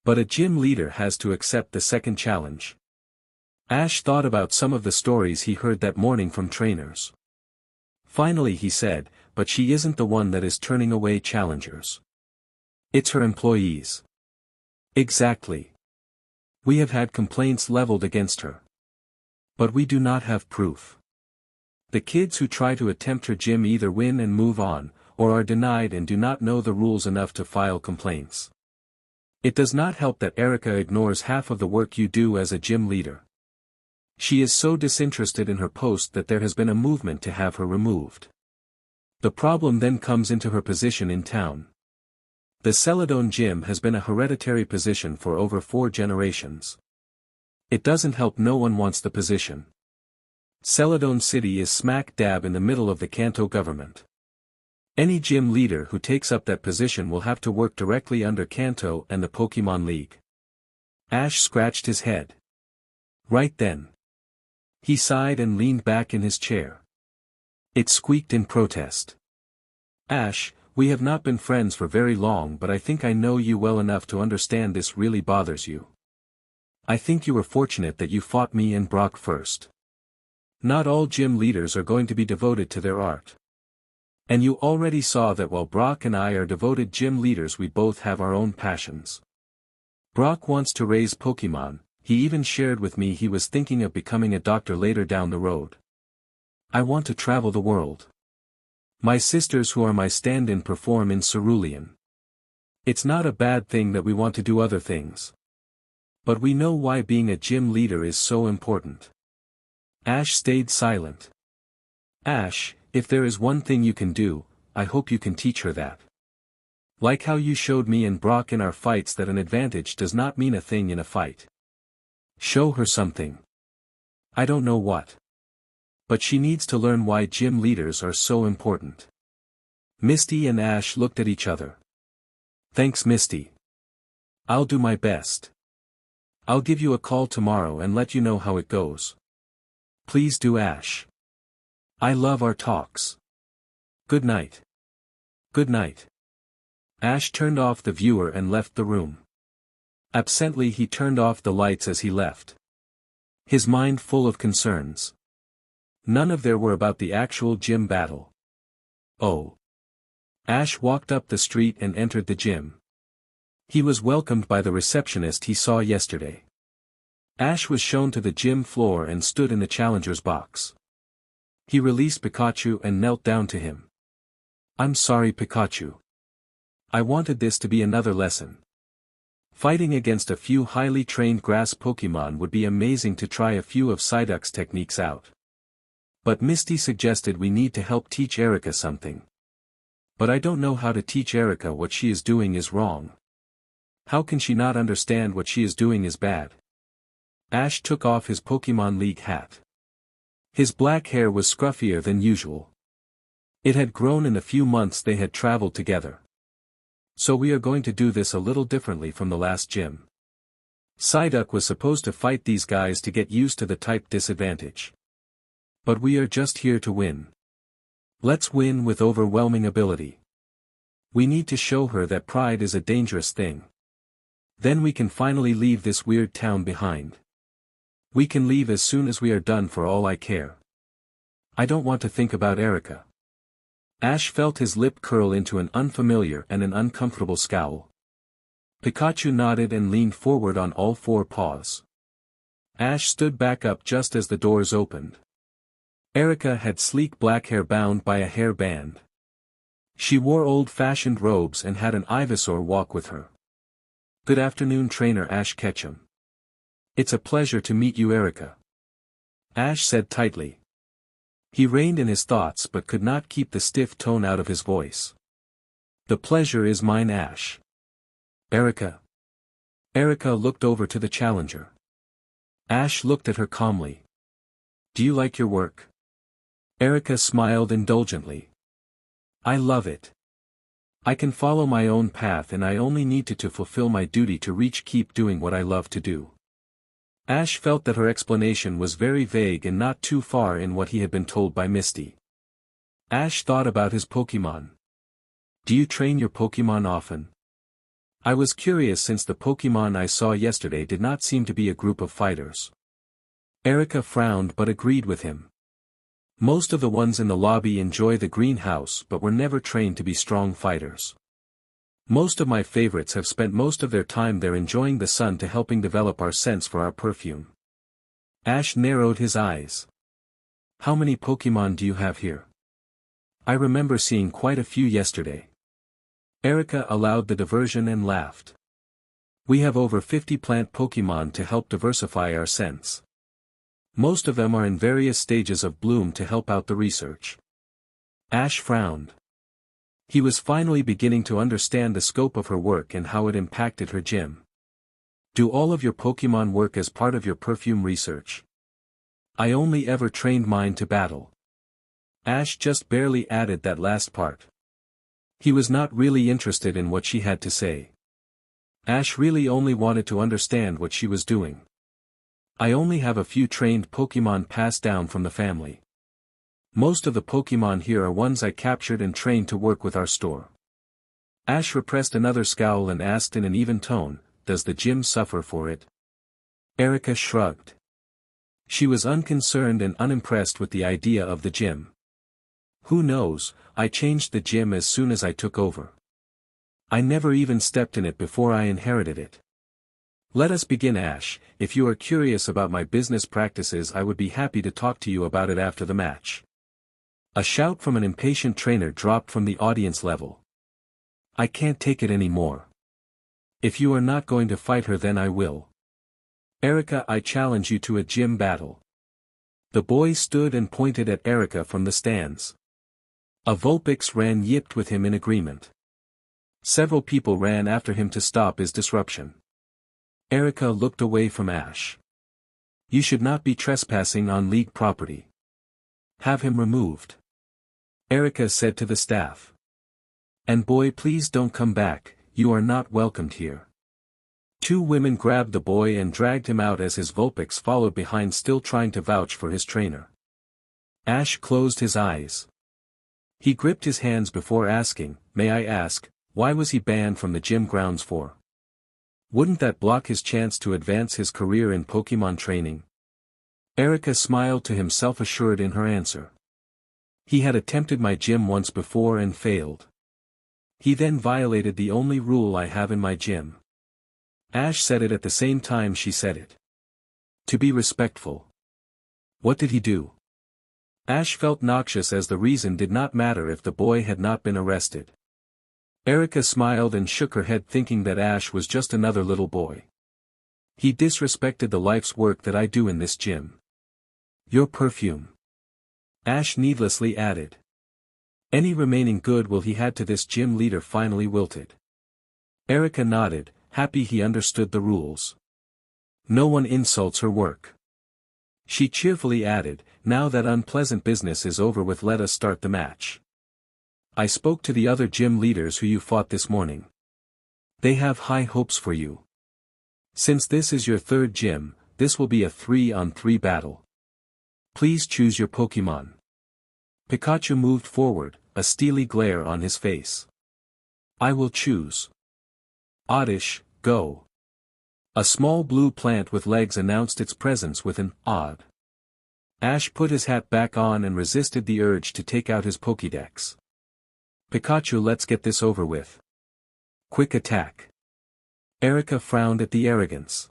But a gym leader has to accept the second challenge." Ash thought about some of the stories he heard that morning from trainers. Finally he said, "But she isn't the one that is turning away challengers. It's her employees." "Exactly. We have had complaints leveled against her. But we do not have proof. The kids who try to attempt her gym either win and move on, or are denied and do not know the rules enough to file complaints. It does not help that Erica ignores half of the work you do as a gym leader. She is so disinterested in her post that there has been a movement to have her removed. The problem then comes into her position in town. The Celadon Gym has been a hereditary position for over 4 generations. It doesn't help no one wants the position. Celadon City is smack dab in the middle of the Kanto government. Any gym leader who takes up that position will have to work directly under Kanto and the Pokémon League." Ash scratched his head. "Right then." He sighed and leaned back in his chair. It squeaked in protest. "Ash, we have not been friends for very long but I think I know you well enough to understand this really bothers you. I think you were fortunate that you fought me and Brock first. Not all gym leaders are going to be devoted to their art. And you already saw that while Brock and I are devoted gym leaders, we both have our own passions. Brock wants to raise Pokémon, he even shared with me he was thinking of becoming a doctor later down the road. I want to travel the world. My sisters who are my stand-in perform in Cerulean. It's not a bad thing that we want to do other things. But we know why being a gym leader is so important. Ash stayed silent. Ash, if there is one thing you can do, I hope you can teach her that. Like how you showed me and Brock in our fights that an advantage does not mean a thing in a fight. Show her something. I don't know what. But she needs to learn why gym leaders are so important. Misty and Ash looked at each other. Thanks, Misty. I'll do my best. I'll give you a call tomorrow and let you know how it goes. Please do, Ash. I love our talks. Good night. Good night. Ash turned off the viewer and left the room. Absently he turned off the lights as he left. His mind full of concerns. None of them were about the actual gym battle. Oh. Ash walked up the street and entered the gym. He was welcomed by the receptionist he saw yesterday. Ash was shown to the gym floor and stood in the challenger's box. He released Pikachu and knelt down to him. I'm sorry, Pikachu. I wanted this to be another lesson. Fighting against a few highly trained grass Pokémon would be amazing to try a few of Psyduck's techniques out. But Misty suggested we need to help teach Erica something. But I don't know how to teach Erica what she is doing is wrong. How can she not understand what she is doing is bad? Ash took off his Pokémon League hat. His black hair was scruffier than usual. It had grown in the few months they had traveled together. So we are going to do this a little differently from the last gym. Psyduck was supposed to fight these guys to get used to the type disadvantage. But we are just here to win. Let's win with overwhelming ability. We need to show her that pride is a dangerous thing. Then we can finally leave this weird town behind. We can leave as soon as we are done for all I care. I don't want to think about Erica. Ash felt his lip curl into an unfamiliar and an uncomfortable scowl. Pikachu nodded and leaned forward on all four paws. Ash stood back up just as the doors opened. Erica had sleek black hair bound by a hair band. She wore old-fashioned robes and had an Ivysaur walk with her. Good afternoon, Trainer Ash Ketchum. It's a pleasure to meet you, Erica. Ash said tightly. He reined in his thoughts but could not keep the stiff tone out of his voice. The pleasure is mine, Ash. Erica. Erica looked over to the challenger. Ash looked at her calmly. Do you like your work? Erica smiled indulgently. I love it. I can follow my own path and I only need to fulfill my duty to keep doing what I love to do. Ash felt that her explanation was very vague and not too far in what he had been told by Misty. Ash thought about his Pokémon. Do you train your Pokémon often? I was curious since the Pokémon I saw yesterday did not seem to be a group of fighters. Erica frowned but agreed with him. Most of the ones in the lobby enjoy the greenhouse but were never trained to be strong fighters. Most of my favorites have spent most of their time there enjoying the sun to helping develop our sense for our perfume. Ash narrowed his eyes. How many Pokémon do you have here? I remember seeing quite a few yesterday. Erica allowed the diversion and laughed. We have over 50 plant Pokémon to help diversify our sense. Most of them are in various stages of bloom to help out the research. Ash frowned. He was finally beginning to understand the scope of her work and how it impacted her gym. Do all of your Pokémon work as part of your perfume research? I only ever trained mine to battle. Ash just barely added that last part. He was not really interested in what she had to say. Ash really only wanted to understand what she was doing. I only have a few trained Pokémon passed down from the family. Most of the Pokémon here are ones I captured and trained to work with our store. Ash repressed another scowl and asked in an even tone, does the gym suffer for it? Erica shrugged. She was unconcerned and unimpressed with the idea of the gym. Who knows, I changed the gym as soon as I took over. I never even stepped in it before I inherited it. Let us begin, Ash. If you are curious about my business practices, I would be happy to talk to you about it after the match. A shout from an impatient trainer dropped from the audience level. I can't take it anymore. If you are not going to fight her, then I will. Erica, I challenge you to a gym battle. The boy stood and pointed at Erica from the stands. A Vulpix ran yipped with him in agreement. Several people ran after him to stop his disruption. Erica looked away from Ash. You should not be trespassing on league property. Have him removed. Erica said to the staff. And boy, please don't come back, you are not welcomed here. Two women grabbed the boy and dragged him out as his Vulpix followed behind, still trying to vouch for his trainer. Ash closed his eyes. He gripped his hands before asking, may I ask, why was he banned from the gym grounds for? Wouldn't that block his chance to advance his career in Pokémon training? Erica smiled to him, self-assured in her answer. He had attempted my gym once before and failed. He then violated the only rule I have in my gym. Ash said it at the same time she said it. To be respectful. What did he do? Ash felt noxious, as the reason did not matter if the boy had not been arrested. Erica smiled and shook her head, thinking that Ash was just another little boy. He disrespected the life's work that I do in this gym. Your perfume. Ash needlessly added. Any remaining goodwill he had to this gym leader finally wilted. Erica nodded, happy he understood the rules. No one insults her work. She cheerfully added, now that unpleasant business is over with, let us start the match. I spoke to the other gym leaders who you fought this morning. They have high hopes for you. Since this is your third gym, this will be a 3-on-3 battle. Please choose your Pokémon. Pikachu moved forward, a steely glare on his face. I will choose. Oddish, go. A small blue plant with legs announced its presence with an odd. Ash put his hat back on and resisted the urge to take out his Pokédex. Pikachu, let's get this over with. Quick attack. Erica frowned at the arrogance.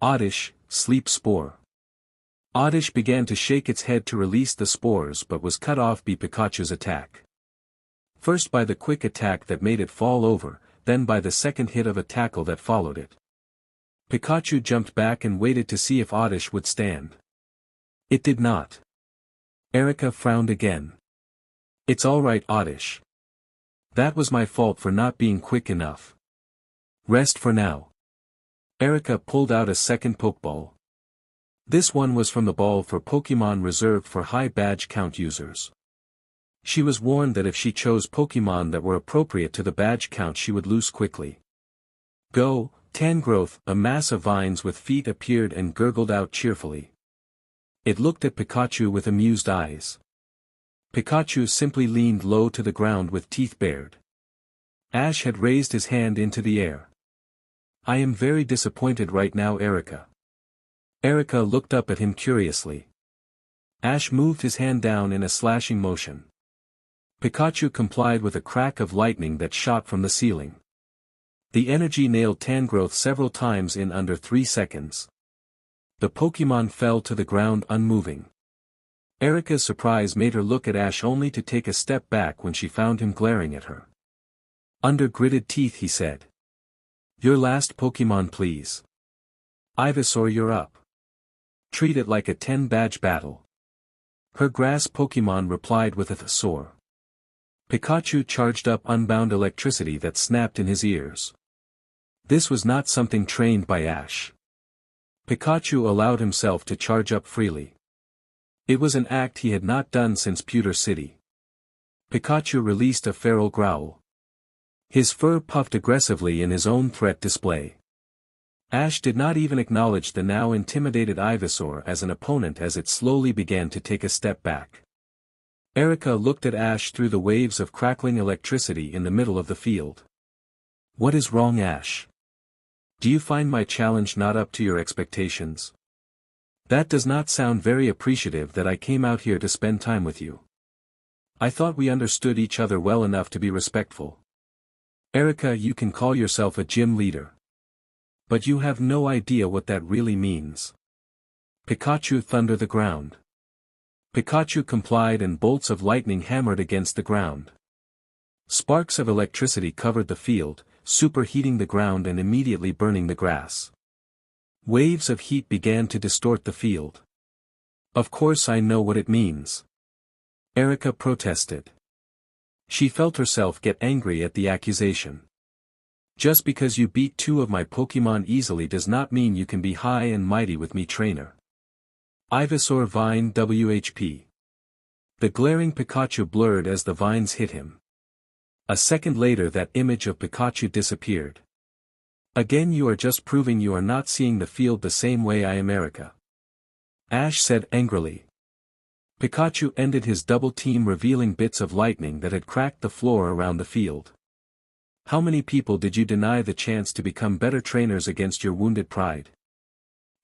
Oddish, sleep spore. Oddish began to shake its head to release the spores, but was cut off by Pikachu's attack. First by the quick attack that made it fall over, then by the second hit of a tackle that followed it. Pikachu jumped back and waited to see if Oddish would stand. It did not. Erica frowned again. It's alright, Oddish. That was my fault for not being quick enough. Rest for now. Erica pulled out a second Pokeball. This one was from the ball for Pokémon reserved for high badge count users. She was warned that if she chose Pokémon that were appropriate to the badge count, she would lose quickly. Go, Tangrowth! A mass of vines with feet appeared and gurgled out cheerfully. It looked at Pikachu with amused eyes. Pikachu simply leaned low to the ground with teeth bared. Ash had raised his hand into the air. I am very disappointed right now, Erica. Erica looked up at him curiously. Ash moved his hand down in a slashing motion. Pikachu complied with a crack of lightning that shot from the ceiling. The energy nailed Tangrowth several times in under 3 seconds. The Pokémon fell to the ground unmoving. Erica's surprise made her look at Ash, only to take a step back when she found him glaring at her. Under gritted teeth he said. Your last Pokémon, please. Ivysaur, you're up. Treat it like a 10-badge battle. Her grass Pokémon replied with a Ivysaur. Pikachu charged up unbound electricity that snapped in his ears. This was not something trained by Ash. Pikachu allowed himself to charge up freely. It was an act he had not done since Pewter City. Pikachu released a feral growl. His fur puffed aggressively in his own threat display. Ash did not even acknowledge the now intimidated Ivysaur as an opponent as it slowly began to take a step back. Erica looked at Ash through the waves of crackling electricity in the middle of the field. What is wrong, Ash? Do you find my challenge not up to your expectations? That does not sound very appreciative that I came out here to spend time with you. I thought we understood each other well enough to be respectful. Erica, you can call yourself a gym leader. But you have no idea what that really means. Pikachu, thunder the ground. Pikachu complied and bolts of lightning hammered against the ground. Sparks of electricity covered the field, superheating the ground and immediately burning the grass. Waves of heat began to distort the field. Of course I know what it means. Erica protested. She felt herself get angry at the accusation. Just because you beat 2 of my Pokémon easily does not mean you can be high and mighty with me, trainer. Ivysaur Vine WHP. The glaring Pikachu blurred as the vines hit him. A second later that image of Pikachu disappeared. Again, you are just proving you are not seeing the field the same way I am, Erica. Ash said angrily. Pikachu ended his double team, revealing bits of lightning that had cracked the floor around the field. How many people did you deny the chance to become better trainers against your wounded pride?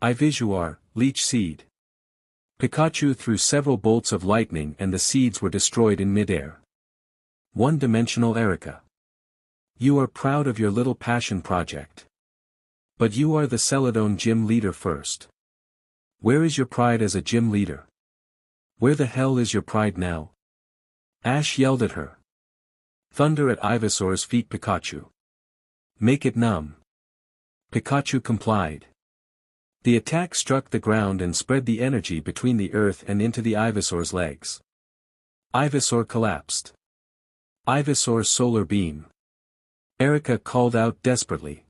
Ivysaur, Leech Seed. Pikachu threw several bolts of lightning and the seeds were destroyed in midair. One-dimensional Erica. You are proud of your little passion project. But you are the Celadon gym leader first. Where is your pride as a gym leader? Where the hell is your pride now? Ash yelled at her. Thunder at Ivysaur's feet, Pikachu. Make it numb. Pikachu complied. The attack struck the ground and spread the energy between the earth and into the Ivysaur's legs. Ivysaur collapsed. Ivysaur's solar beam. Erica called out desperately.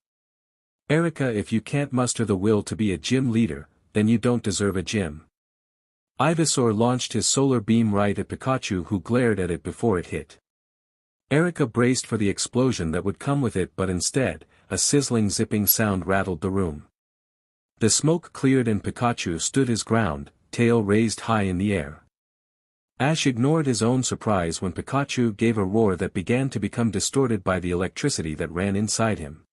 Erica, if you can't muster the will to be a gym leader, then you don't deserve a gym. Ivysaur launched his solar beam right at Pikachu, who glared at it before it hit. Erica braced for the explosion that would come with it, but instead, a sizzling zipping sound rattled the room. The smoke cleared and Pikachu stood his ground, tail raised high in the air. Ash ignored his own surprise when Pikachu gave a roar that began to become distorted by the electricity that ran inside him.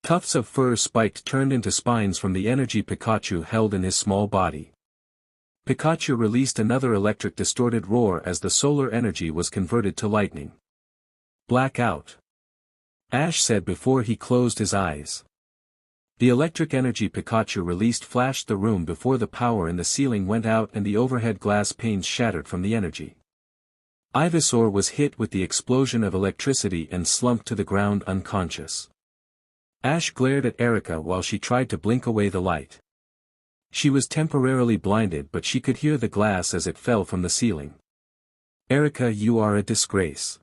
Tufts of fur spiked turned into spines from the energy Pikachu held in his small body. Pikachu released another electric distorted roar as the solar energy was converted to lightning. Blackout. Ash said before he closed his eyes. The electric energy Pikachu released flashed the room before the power in the ceiling went out and the overhead glass panes shattered from the energy. Ivysaur was hit with the explosion of electricity and slumped to the ground unconscious. Ash glared at Erica while she tried to blink away the light. She was temporarily blinded, but she could hear the glass as it fell from the ceiling. Erica, you are a disgrace.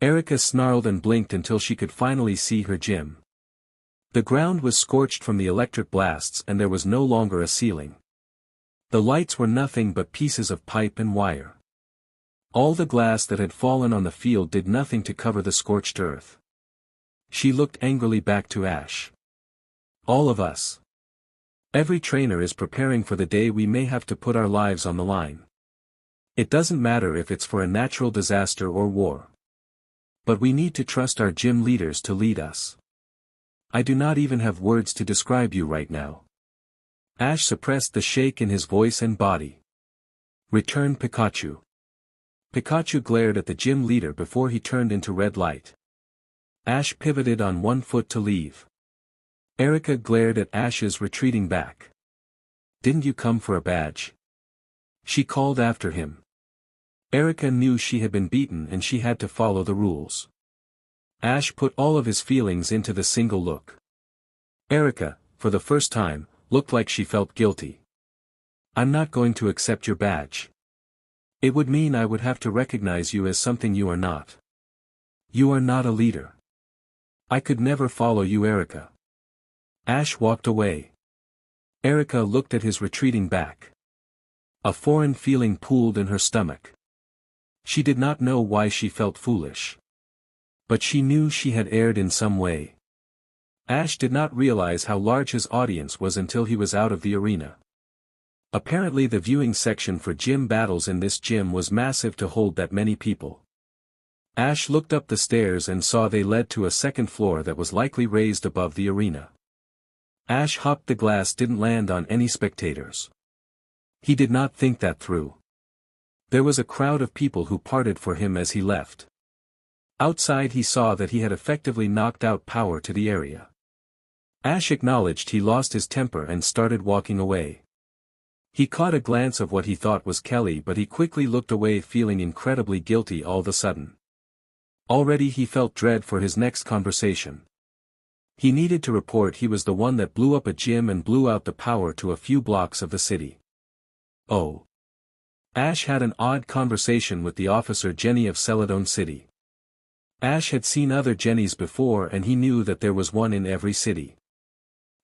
Erica snarled and blinked until she could finally see her gym. The ground was scorched from the electric blasts and there was no longer a ceiling. The lights were nothing but pieces of pipe and wire. All the glass that had fallen on the field did nothing to cover the scorched earth. She looked angrily back to Ash. All of us. Every trainer is preparing for the day we may have to put our lives on the line. It doesn't matter if it's for a natural disaster or war. But we need to trust our gym leaders to lead us. I do not even have words to describe you right now. Ash suppressed the shake in his voice and body. Returned Pikachu. Pikachu glared at the gym leader before he turned into red light. Ash pivoted on one foot to leave. Erica glared at Ash's retreating back. Didn't you come for a badge? She called after him. Erica knew she had been beaten and she had to follow the rules. Ash put all of his feelings into the single look. Erica, for the first time, looked like she felt guilty. I'm not going to accept your badge. It would mean I would have to recognize you as something you are not. You are not a leader. I could never follow you, Erica. Ash walked away. Erica looked at his retreating back. A foreign feeling pooled in her stomach. She did not know why she felt foolish. But she knew she had erred in some way. Ash did not realize how large his audience was until he was out of the arena. Apparently the viewing section for gym battles in this gym was massive to hold that many people. Ash looked up the stairs and saw they led to a second floor that was likely raised above the arena. Ash hopped the glass didn't land on any spectators. He did not think that through. There was a crowd of people who parted for him as he left. Outside he saw that he had effectively knocked out power to the area. Ash acknowledged he lost his temper and started walking away. He caught a glance of what he thought was Kelly, but he quickly looked away, feeling incredibly guilty all of a sudden. Already he felt dread for his next conversation. He needed to report he was the one that blew up a gym and blew out the power to a few blocks of the city. Oh. Ash had an odd conversation with the officer Jenny of Celadon City. Ash had seen other Jennys before and he knew that there was one in every city.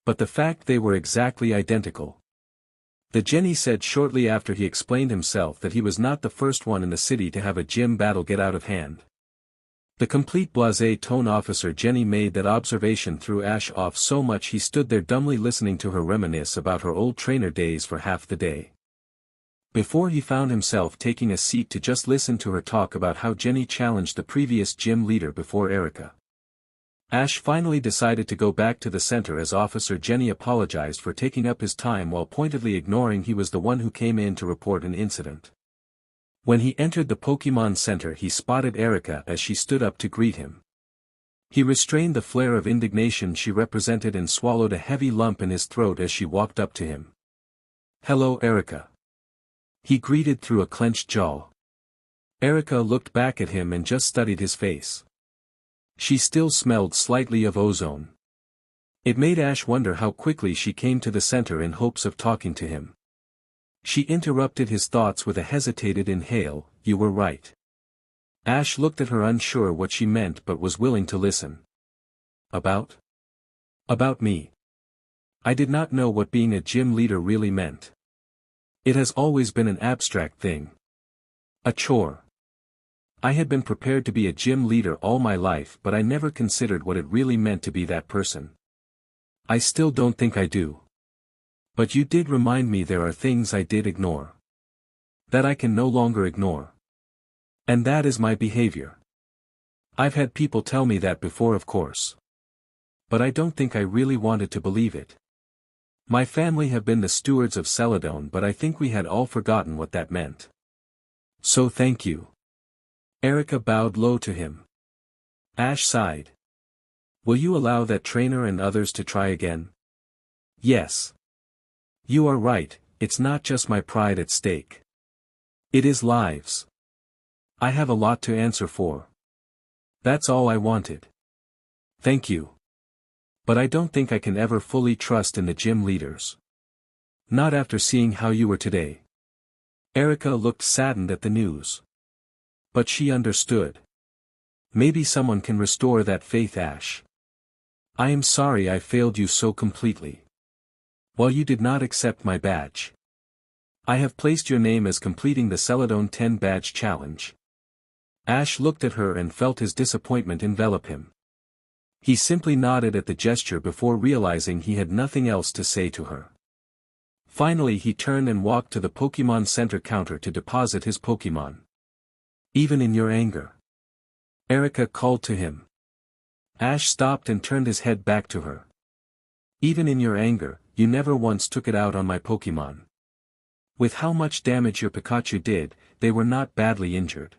But the fact they were exactly identical. The Jenny said shortly after he explained himself that he was not the first one in the city to have a gym battle get out of hand. The complete blasé tone officer Jenny made that observation threw Ash off so much he stood there dumbly listening to her reminisce about her old trainer days for half the day. Before he found himself taking a seat to just listen to her talk about how Jenny challenged the previous gym leader before Erica. Ash finally decided to go back to the center as Officer Jenny apologized for taking up his time while pointedly ignoring he was the one who came in to report an incident. When he entered the Pokémon Center he spotted Erica as she stood up to greet him. He restrained the flare of indignation she represented and swallowed a heavy lump in his throat as she walked up to him. "Hello, Erica." He greeted through a clenched jaw. Erica looked back at him and just studied his face. She still smelled slightly of ozone. It made Ash wonder how quickly she came to the center in hopes of talking to him. She interrupted his thoughts with a hesitated inhale. "You were right." Ash looked at her unsure what she meant but was willing to listen. About me. I did not know what being a gym leader really meant. It has always been an abstract thing. A chore. I had been prepared to be a gym leader all my life but I never considered what it really meant to be that person. I still don't think I do. But you did remind me there are things I did ignore. That I can no longer ignore. And that is my behavior. I've had people tell me that before, of course. But I don't think I really wanted to believe it. My family have been the stewards of Celadon, but I think we had all forgotten what that meant. So thank you. Erica bowed low to him. Ash sighed. Will you allow that trainer and others to try again? Yes. You are right, it's not just my pride at stake. It is lives. I have a lot to answer for. That's all I wanted. Thank you. But I don't think I can ever fully trust in the gym leaders. Not after seeing how you were today. Erica looked saddened at the news. But she understood. Maybe someone can restore that faith, Ash. I am sorry I failed you so completely. While you did not accept my badge. I have placed your name as completing the Celadon 10 badge challenge. Ash looked at her and felt his disappointment envelop him. He simply nodded at the gesture before realizing he had nothing else to say to her. Finally he turned and walked to the Pokémon Center counter to deposit his Pokémon. Even in your anger? Erica called to him. Ash stopped and turned his head back to her. Even in your anger, you never once took it out on my Pokémon. With how much damage your Pikachu did, they were not badly injured.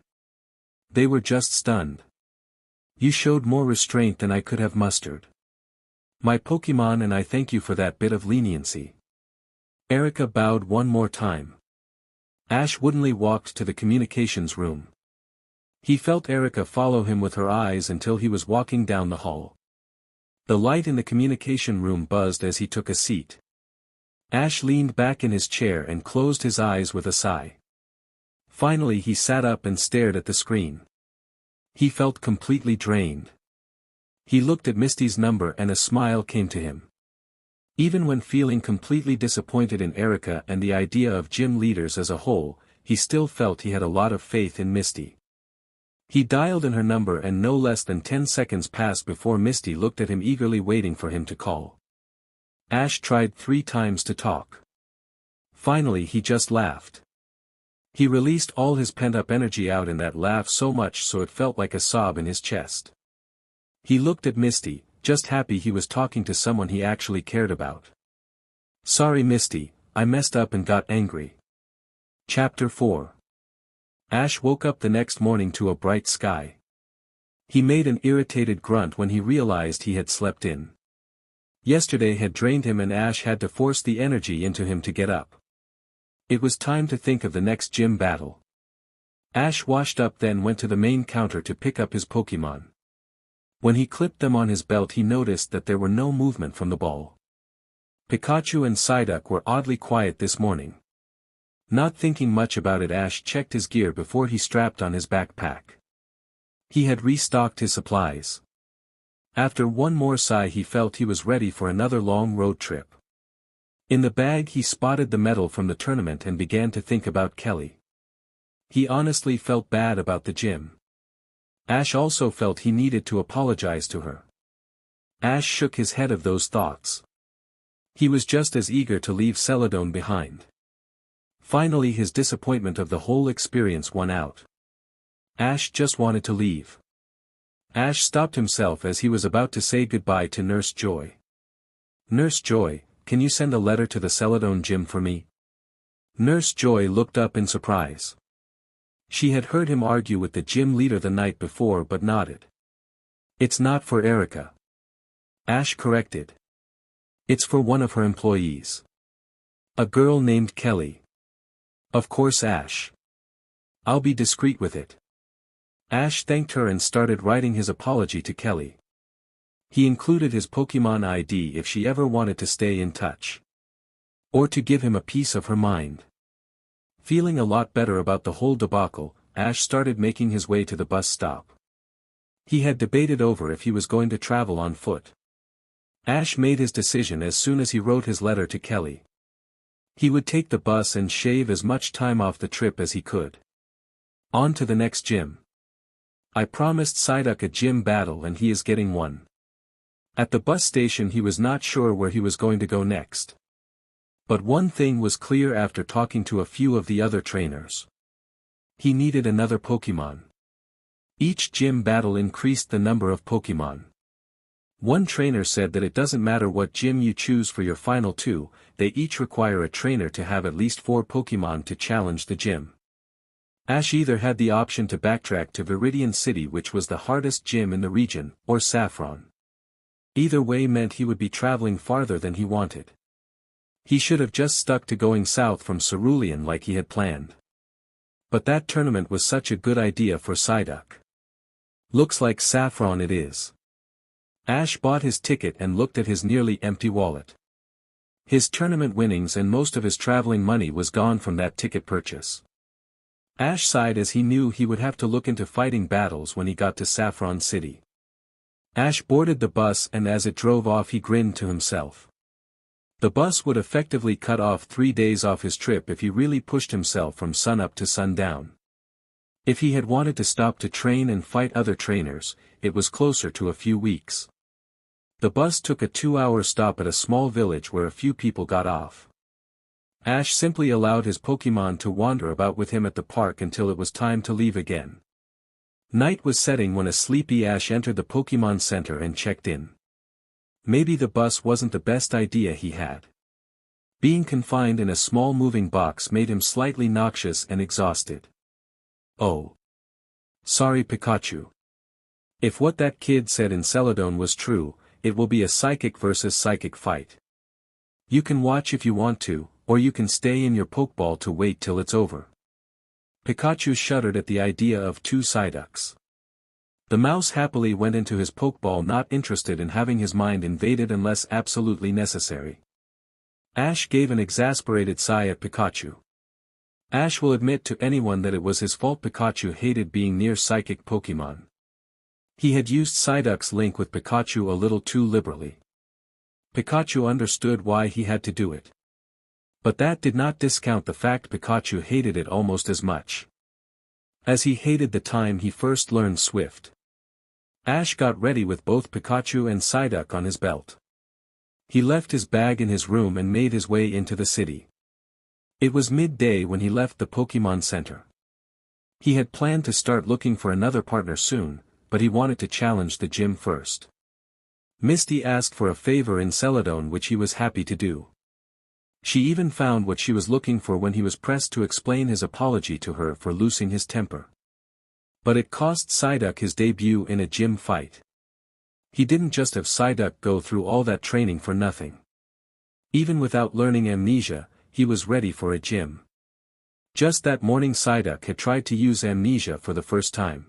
They were just stunned. You showed more restraint than I could have mustered. My Pokémon and I thank you for that bit of leniency. Erica bowed one more time. Ash woodenly walked to the communications room. He felt Erica follow him with her eyes until he was walking down the hall. The light in the communication room buzzed as he took a seat. Ash leaned back in his chair and closed his eyes with a sigh. Finally he sat up and stared at the screen. He felt completely drained. He looked at Misty's number and a smile came to him. Even when feeling completely disappointed in Erica and the idea of gym leaders as a whole, he still felt he had a lot of faith in Misty. He dialed in her number and no less than 10 seconds passed before Misty looked at him eagerly waiting for him to call. Ash tried 3 times to talk. Finally he just laughed. He released all his pent-up energy out in that laugh so much so it felt like a sob in his chest. He looked at Misty, just happy he was talking to someone he actually cared about. Sorry Misty, I messed up and got angry. Chapter 4. Ash woke up the next morning to a bright sky. He made an irritated grunt when he realized he had slept in. Yesterday had drained him and Ash had to force the energy into him to get up. It was time to think of the next gym battle. Ash washed up then went to the main counter to pick up his Pokémon. When he clipped them on his belt he noticed that there were no movement from the ball. Pikachu and Psyduck were oddly quiet this morning. Not thinking much about it, Ash checked his gear before he strapped on his backpack. He had restocked his supplies. After one more sigh he felt he was ready for another long road trip. In the bag he spotted the medal from the tournament and began to think about Kelly. He honestly felt bad about the gym. Ash also felt he needed to apologize to her. Ash shook his head of those thoughts. He was just as eager to leave Celadon behind. Finally his disappointment of the whole experience won out. Ash just wanted to leave. Ash stopped himself as he was about to say goodbye to Nurse Joy. "Nurse Joy, can you send a letter to the Celadon gym for me?" Nurse Joy looked up in surprise. She had heard him argue with the gym leader the night before but nodded. "It's not for Erica," Ash corrected. "It's for one of her employees. A girl named Kelly." "Of course, Ash. I'll be discreet with it." Ash thanked her and started writing his apology to Kelly. He included his Pokémon ID if she ever wanted to stay in touch. Or to give him a piece of her mind. Feeling a lot better about the whole debacle, Ash started making his way to the bus stop. He had debated over if he was going to travel on foot. Ash made his decision as soon as he wrote his letter to Kelly. He would take the bus and shave as much time off the trip as he could. On to the next gym. I promised Psyduck a gym battle and he is getting one. At the bus station he was not sure where he was going to go next. But one thing was clear after talking to a few of the other trainers. He needed another Pokémon. Each gym battle increased the number of Pokémon. One trainer said that it doesn't matter what gym you choose for your final two, they each require a trainer to have at least 4 Pokémon to challenge the gym. Ash either had the option to backtrack to Viridian City, which was the hardest gym in the region, or Saffron. Either way meant he would be traveling farther than he wanted. He should have just stuck to going south from Cerulean like he had planned. But that tournament was such a good idea for Psyduck. Looks like Saffron it is. Ash bought his ticket and looked at his nearly empty wallet. His tournament winnings and most of his traveling money was gone from that ticket purchase. Ash sighed as he knew he would have to look into fighting battles when he got to Saffron City. Ash boarded the bus and as it drove off he grinned to himself. The bus would effectively cut off 3 days off his trip if he really pushed himself from sunup to sundown. If he had wanted to stop to train and fight other trainers, it was closer to a few weeks. The bus took a 2-hour stop at a small village where a few people got off. Ash simply allowed his Pokémon to wander about with him at the park until it was time to leave again. Night was setting when a sleepy Ash entered the Pokémon Center and checked in. Maybe the bus wasn't the best idea he had. Being confined in a small moving box made him slightly noxious and exhausted. Oh. Sorry, Pikachu. If what that kid said in Celadon was true, it will be a psychic versus psychic fight. You can watch if you want to, or you can stay in your Pokeball to wait till it's over. Pikachu shuddered at the idea of 2 Psyducks. The mouse happily went into his Pokeball, not interested in having his mind invaded unless absolutely necessary. Ash gave an exasperated sigh at Pikachu. Ash will admit to anyone that it was his fault. Pikachu hated being near psychic Pokemon. He had used Psyduck's link with Pikachu a little too liberally. Pikachu understood why he had to do it. But that did not discount the fact Pikachu hated it almost as much as he hated the time he first learned Swift. Ash got ready with both Pikachu and Psyduck on his belt. He left his bag in his room and made his way into the city. It was midday when he left the Pokémon Center. He had planned to start looking for another partner soon, but he wanted to challenge the gym first. Misty asked for a favor in Celadon, which he was happy to do. She even found what she was looking for when he was pressed to explain his apology to her for losing his temper. But it cost Psyduck his debut in a gym fight. He didn't just have Psyduck go through all that training for nothing. Even without learning amnesia, he was ready for a gym. Just that morning Psyduck had tried to use amnesia for the first time.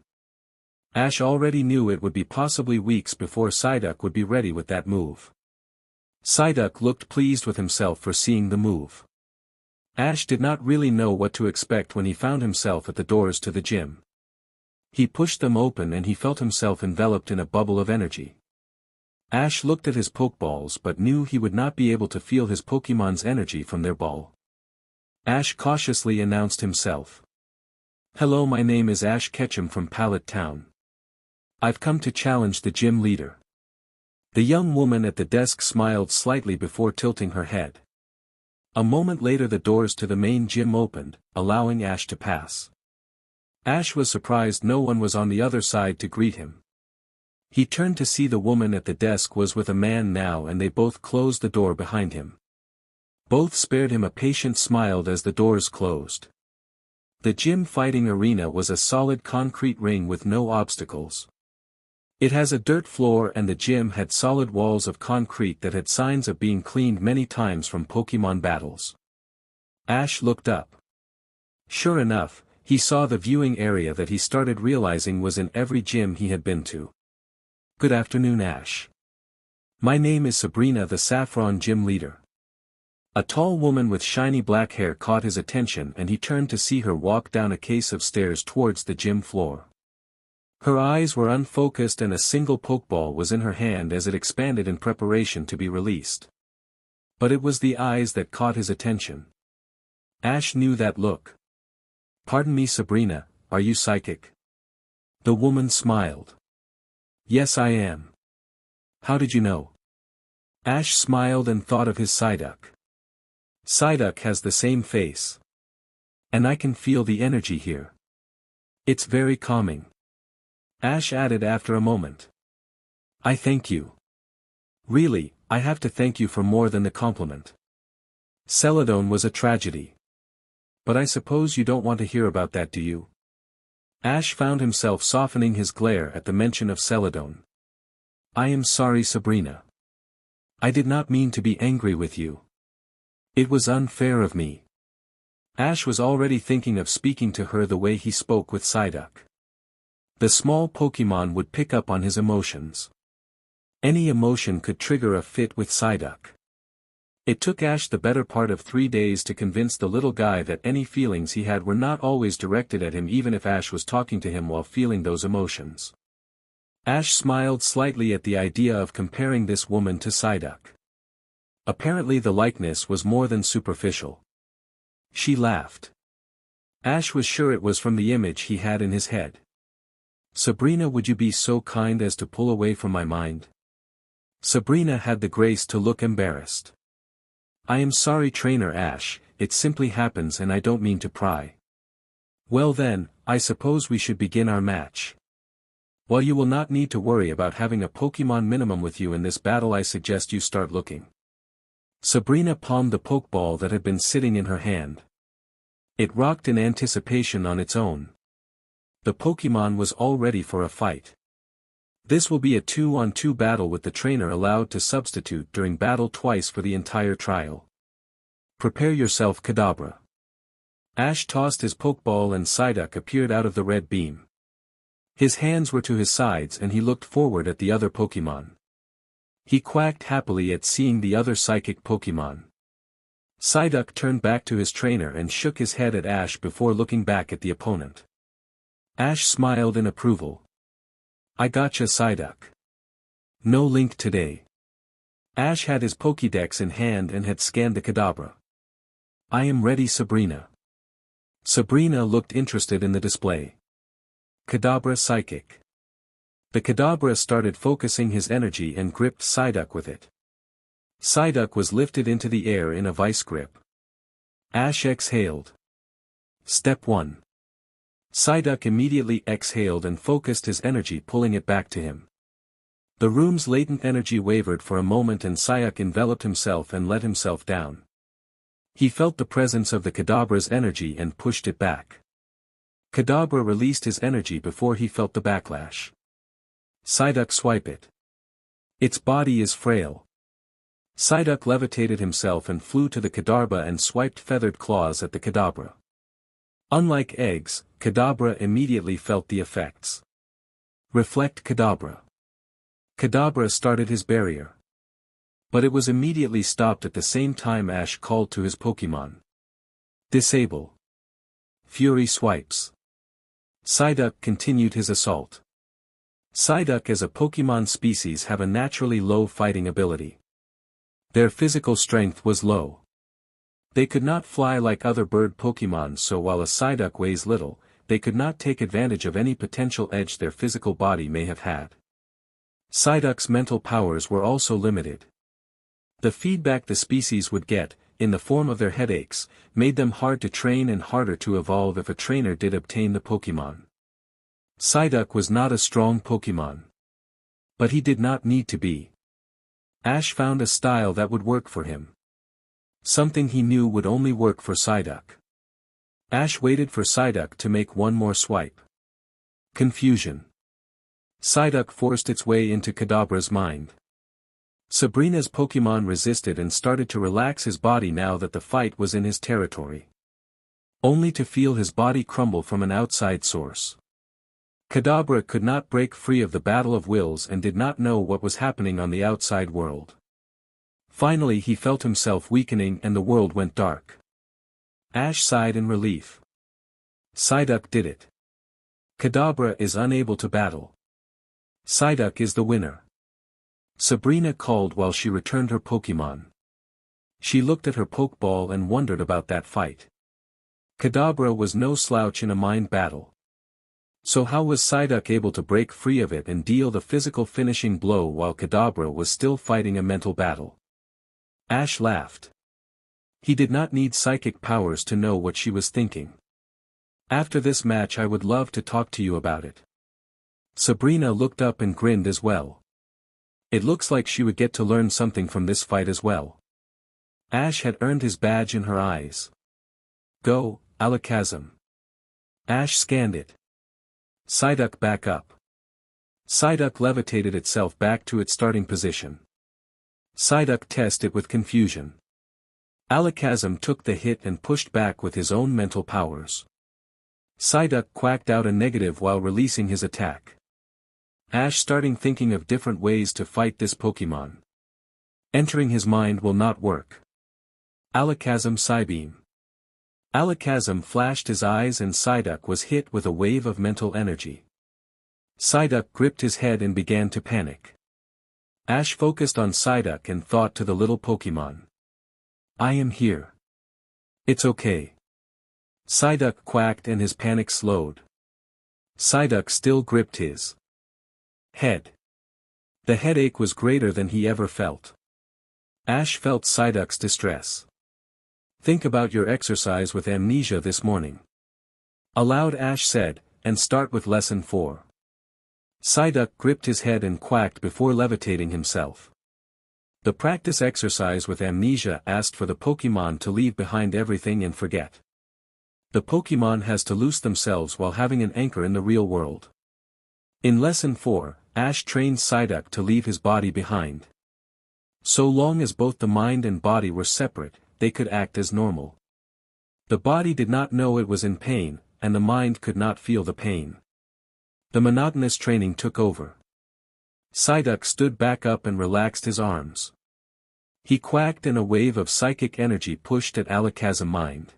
Ash already knew it would be possibly weeks before Psyduck would be ready with that move. Psyduck looked pleased with himself for seeing the move. Ash did not really know what to expect when he found himself at the doors to the gym. He pushed them open and he felt himself enveloped in a bubble of energy. Ash looked at his Pokeballs but knew he would not be able to feel his Pokemon's energy from their ball. Ash cautiously announced himself. "Hello, my name is Ash Ketchum from Pallet Town. I've come to challenge the gym leader." The young woman at the desk smiled slightly before tilting her head. A moment later the doors to the main gym opened, allowing Ash to pass. Ash was surprised no one was on the other side to greet him. He turned to see the woman at the desk was with a man now and they both closed the door behind him. Both spared him a patient smile as the doors closed. The gym fighting arena was a solid concrete ring with no obstacles. It has a dirt floor and the gym had solid walls of concrete that had signs of being cleaned many times from Pokémon battles. Ash looked up. Sure enough, he saw the viewing area that he started realizing was in every gym he had been to. "Good afternoon, Ash. My name is Sabrina, the Saffron gym leader." A tall woman with shiny black hair caught his attention and he turned to see her walk down a case of stairs towards the gym floor. Her eyes were unfocused and a single Pokeball was in her hand as it expanded in preparation to be released. But it was the eyes that caught his attention. Ash knew that look. "Pardon me, Sabrina, are you psychic?" The woman smiled. "Yes, I am. How did you know?" Ash smiled and thought of his Psyduck. Psyduck has the same face. And I can feel the energy here. It's very calming. Ash added after a moment. "I thank you. Really, I have to thank you for more than the compliment. Celadon was a tragedy. But I suppose you don't want to hear about that, do you?" Ash found himself softening his glare at the mention of Celadon. "I am sorry, Sabrina. I did not mean to be angry with you. It was unfair of me." Ash was already thinking of speaking to her the way he spoke with Psyduck. The small Pokémon would pick up on his emotions. Any emotion could trigger a fit with Psyduck. It took Ash the better part of 3 days to convince the little guy that any feelings he had were not always directed at him even if Ash was talking to him while feeling those emotions. Ash smiled slightly at the idea of comparing this woman to Psyduck. Apparently the likeness was more than superficial. She laughed. Ash was sure it was from the image he had in his head. "Sabrina, would you be so kind as to pull away from my mind?" Sabrina had the grace to look embarrassed. "I am sorry, Trainer Ash, it simply happens and I don't mean to pry." "Well then, I suppose we should begin our match. While you will not need to worry about having a Pokémon minimum with you in this battle, I suggest you start looking." Sabrina palmed the Pokeball that had been sitting in her hand. It rocked in anticipation on its own. The Pokémon was all ready for a fight. This will be a 2-on-2 battle with the trainer allowed to substitute during battle twice for the entire trial. Prepare yourself, Kadabra. Ash tossed his Pokeball and Psyduck appeared out of the red beam. His hands were to his sides and he looked forward at the other Pokémon. He quacked happily at seeing the other psychic Pokémon. Psyduck turned back to his trainer and shook his head at Ash before looking back at the opponent. Ash smiled in approval. "I gotcha, Psyduck. No link today." Ash had his Pokédex in hand and had scanned the Kadabra. "I am ready, Sabrina." Sabrina looked interested in the display. Kadabra Psychic. The Kadabra started focusing his energy and gripped Psyduck with it. Psyduck was lifted into the air in a vice grip. Ash exhaled. Step 1. Psyduck immediately exhaled and focused his energy, pulling it back to him. The room's latent energy wavered for a moment and Psyduck enveloped himself and let himself down. He felt the presence of the Kadabra's energy and pushed it back. Kadabra released his energy before he felt the backlash. Psyduck swipe it. Its body is frail. Psyduck levitated himself and flew to the Kadabra and swiped feathered claws at the Kadabra. Unlike eggs, Kadabra immediately felt the effects. Reflect Kadabra. Kadabra started his barrier. But it was immediately stopped at the same time Ash called to his Pokémon. Disable. Fury swipes. Psyduck continued his assault. Psyduck as a Pokémon species have a naturally low fighting ability. Their physical strength was low. They could not fly like other bird Pokémon, so while a Psyduck weighs little, they could not take advantage of any potential edge their physical body may have had. Psyduck's mental powers were also limited. The feedback the species would get, in the form of their headaches, made them hard to train and harder to evolve if a trainer did obtain the Pokémon. Psyduck was not a strong Pokémon. But he did not need to be. Ash found a style that would work for him. Something he knew would only work for Psyduck. Ash waited for Psyduck to make one more swipe. Confusion. Psyduck forced its way into Kadabra's mind. Sabrina's Pokémon resisted and started to relax his body now that the fight was in his territory. Only to feel his body crumble from an outside source. Kadabra could not break free of the battle of wills and did not know what was happening on the outside world. Finally he felt himself weakening and the world went dark. Ash sighed in relief. Psyduck did it. Kadabra is unable to battle. Psyduck is the winner. Sabrina called while she returned her Pokémon. She looked at her Pokeball and wondered about that fight. Kadabra was no slouch in a mind battle. So how was Psyduck able to break free of it and deal the physical finishing blow while Kadabra was still fighting a mental battle? Ash laughed. He did not need psychic powers to know what she was thinking. After this match I would love to talk to you about it. Sabrina looked up and grinned as well. It looks like she would get to learn something from this fight as well. Ash had earned his badge in her eyes. Go, Alakazam. Ash scanned it. Psyduck back up. Psyduck levitated itself back to its starting position. Psyduck tested it with confusion. Alakazam took the hit and pushed back with his own mental powers. Psyduck quacked out a negative while releasing his attack. Ash starting thinking of different ways to fight this Pokémon. Entering his mind will not work. Alakazam Psybeam. Alakazam flashed his eyes and Psyduck was hit with a wave of mental energy. Psyduck gripped his head and began to panic. Ash focused on Psyduck and thought to the little Pokémon. I am here. It's okay. Psyduck quacked and his panic slowed. Psyduck still gripped his head. The headache was greater than he ever felt. Ash felt Psyduck's distress. Think about your exercise with amnesia this morning. Aloud Ash said, and start with lesson 4. Psyduck gripped his head and quacked before levitating himself. The practice exercise with amnesia asked for the Pokémon to leave behind everything and forget. The Pokémon has to loose themselves while having an anchor in the real world. In lesson 4, Ash trained Psyduck to leave his body behind. So long as both the mind and body were separate, they could act as normal. The body did not know it was in pain, and the mind could not feel the pain. The monotonous training took over. Psyduck stood back up and relaxed his arms. He quacked and a wave of psychic energy pushed at Alakazam mind.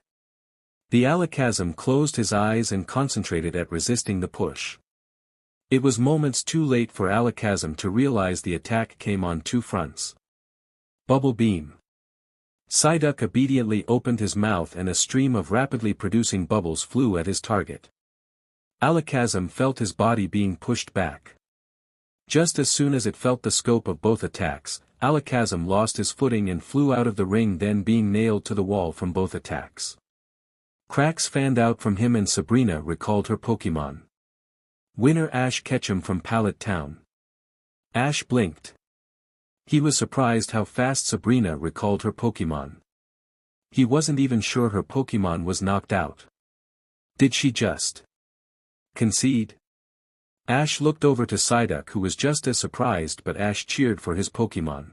The Alakazam closed his eyes and concentrated at resisting the push. It was moments too late for Alakazam to realize the attack came on two fronts. Bubble Beam. Psyduck obediently opened his mouth and a stream of rapidly producing bubbles flew at his target. Alakazam felt his body being pushed back. Just as soon as it felt the scope of both attacks, Alakazam lost his footing and flew out of the ring, then being nailed to the wall from both attacks. Cracks fanned out from him and Sabrina recalled her Pokémon. Winner Ash Ketchum from Pallet Town. Ash blinked. He was surprised how fast Sabrina recalled her Pokémon. He wasn't even sure her Pokémon was knocked out. Did she just concede? Ash looked over to Psyduck, who was just as surprised, but Ash cheered for his Pokémon.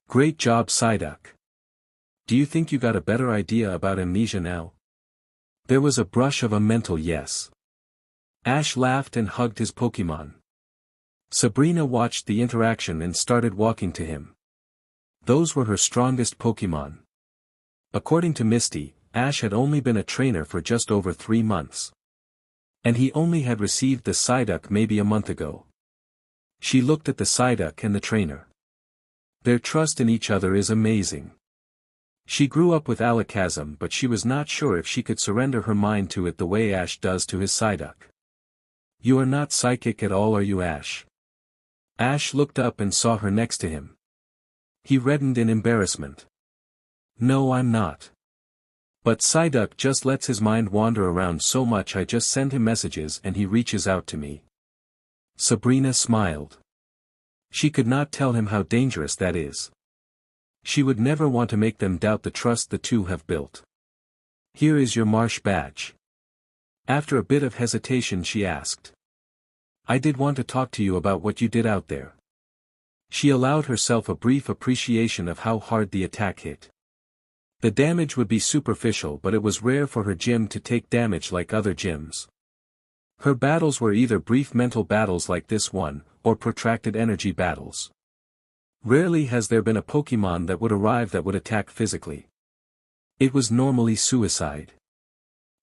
Great job, Psyduck. Do you think you got a better idea about amnesia now? There was a brush of a mental yes. Ash laughed and hugged his Pokémon. Sabrina watched the interaction and started walking to him. Those were her strongest Pokémon. According to Misty, Ash had only been a trainer for just over 3 months. And he only had received the Psyduck maybe a month ago. She looked at the Psyduck and the trainer. Their trust in each other is amazing. She grew up with Alakazam, but she was not sure if she could surrender her mind to it the way Ash does to his Psyduck. You are not psychic at all, are you, Ash? Ash looked up and saw her next to him. He reddened in embarrassment. No, I'm not. But Psyduck just lets his mind wander around so much, I just send him messages and he reaches out to me. Sabrina smiled. She could not tell him how dangerous that is. She would never want to make them doubt the trust the two have built. Here is your marsh badge. After a bit of hesitation she asked. I did want to talk to you about what you did out there. She allowed herself a brief appreciation of how hard the attack hit. The damage would be superficial, but it was rare for her gym to take damage like other gyms. Her battles were either brief mental battles like this one, or protracted energy battles. Rarely has there been a Pokémon that would arrive that would attack physically. It was normally suicide.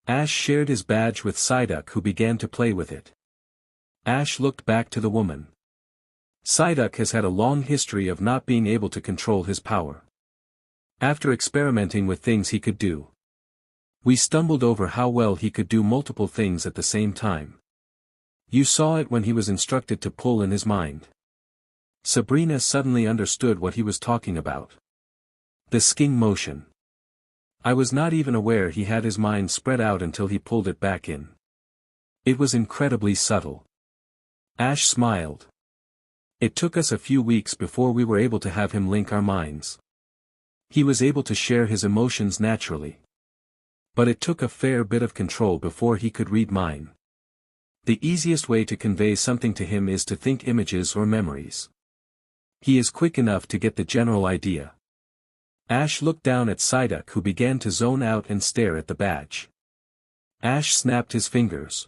Ash shared his badge with Psyduck, who began to play with it. Ash looked back to the woman. Psyduck has had a long history of not being able to control his power. After experimenting with things he could do, we stumbled over how well he could do multiple things at the same time. You saw it when he was instructed to pull in his mind. Sabrina suddenly understood what he was talking about. The sking motion. I was not even aware he had his mind spread out until he pulled it back in. It was incredibly subtle. Ash smiled. It took us a few weeks before we were able to have him link our minds. He was able to share his emotions naturally. But it took a fair bit of control before he could read mine. The easiest way to convey something to him is to think images or memories. He is quick enough to get the general idea. Ash looked down at Psyduck, who began to zone out and stare at the badge. Ash snapped his fingers.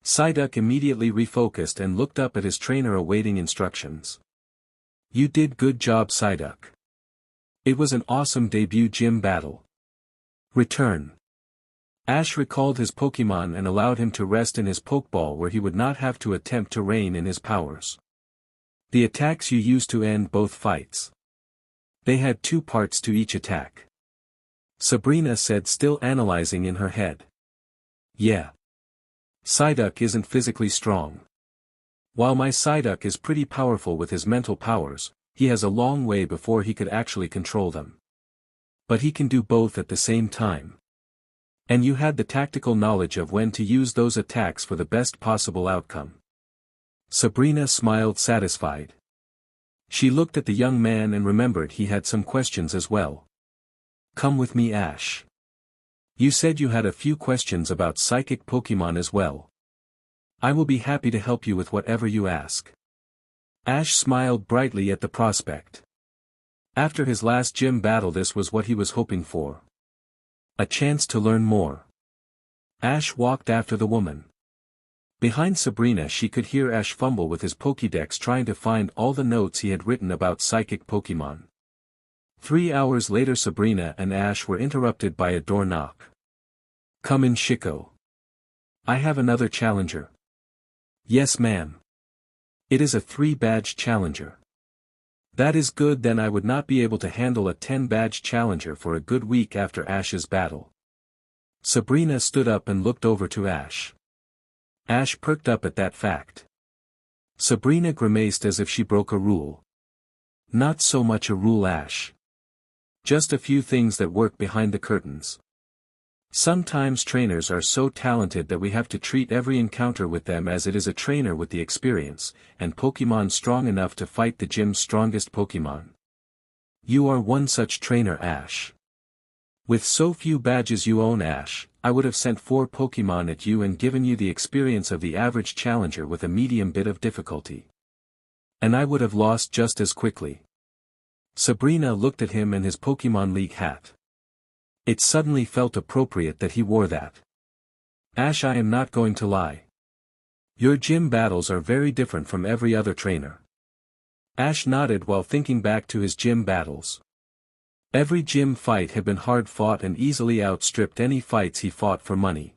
Psyduck immediately refocused and looked up at his trainer awaiting instructions. You did good job, Psyduck. It was an awesome debut gym battle. Return. Ash recalled his Pokémon and allowed him to rest in his Pokeball where he would not have to attempt to rein in his powers. The attacks you used to end both fights. They had 2 parts to each attack. Sabrina said, still analyzing in her head. Yeah. Psyduck isn't physically strong. While my Psyduck is pretty powerful with his mental powers, he has a long way before he could actually control them. But he can do both at the same time. And you had the tactical knowledge of when to use those attacks for the best possible outcome. Sabrina smiled satisfied. She looked at the young man and remembered he had some questions as well. Come with me, Ash. You said you had a few questions about psychic Pokémon as well. I will be happy to help you with whatever you ask. Ash smiled brightly at the prospect. After his last gym battle, this was what he was hoping for. A chance to learn more. Ash walked after the woman. Behind Sabrina she could hear Ash fumble with his Pokédex trying to find all the notes he had written about psychic Pokémon. 3 hours later Sabrina and Ash were interrupted by a door knock. Come in, Chico. I have another challenger. Yes, ma'am. It is a 3-badge challenger. That is good, then I would not be able to handle a 10-badge challenger for a good week after Ash's battle. Sabrina stood up and looked over to Ash. Ash perked up at that fact. Sabrina grimaced as if she broke a rule. Not so much a rule, Ash. Just a few things that work behind the curtains. Sometimes trainers are so talented that we have to treat every encounter with them as it is a trainer with the experience, and Pokémon strong enough to fight the gym's strongest Pokémon. You are one such trainer, Ash. With so few badges you own, Ash, I would have sent 4 Pokémon at you and given you the experience of the average challenger with a medium bit of difficulty. And I would have lost just as quickly. Sabrina looked at him and his Pokémon League hat. It suddenly felt appropriate that he wore that. Ash, I am not going to lie. Your gym battles are very different from every other trainer. Ash nodded while thinking back to his gym battles. Every gym fight had been hard fought and easily outstripped any fights he fought for money.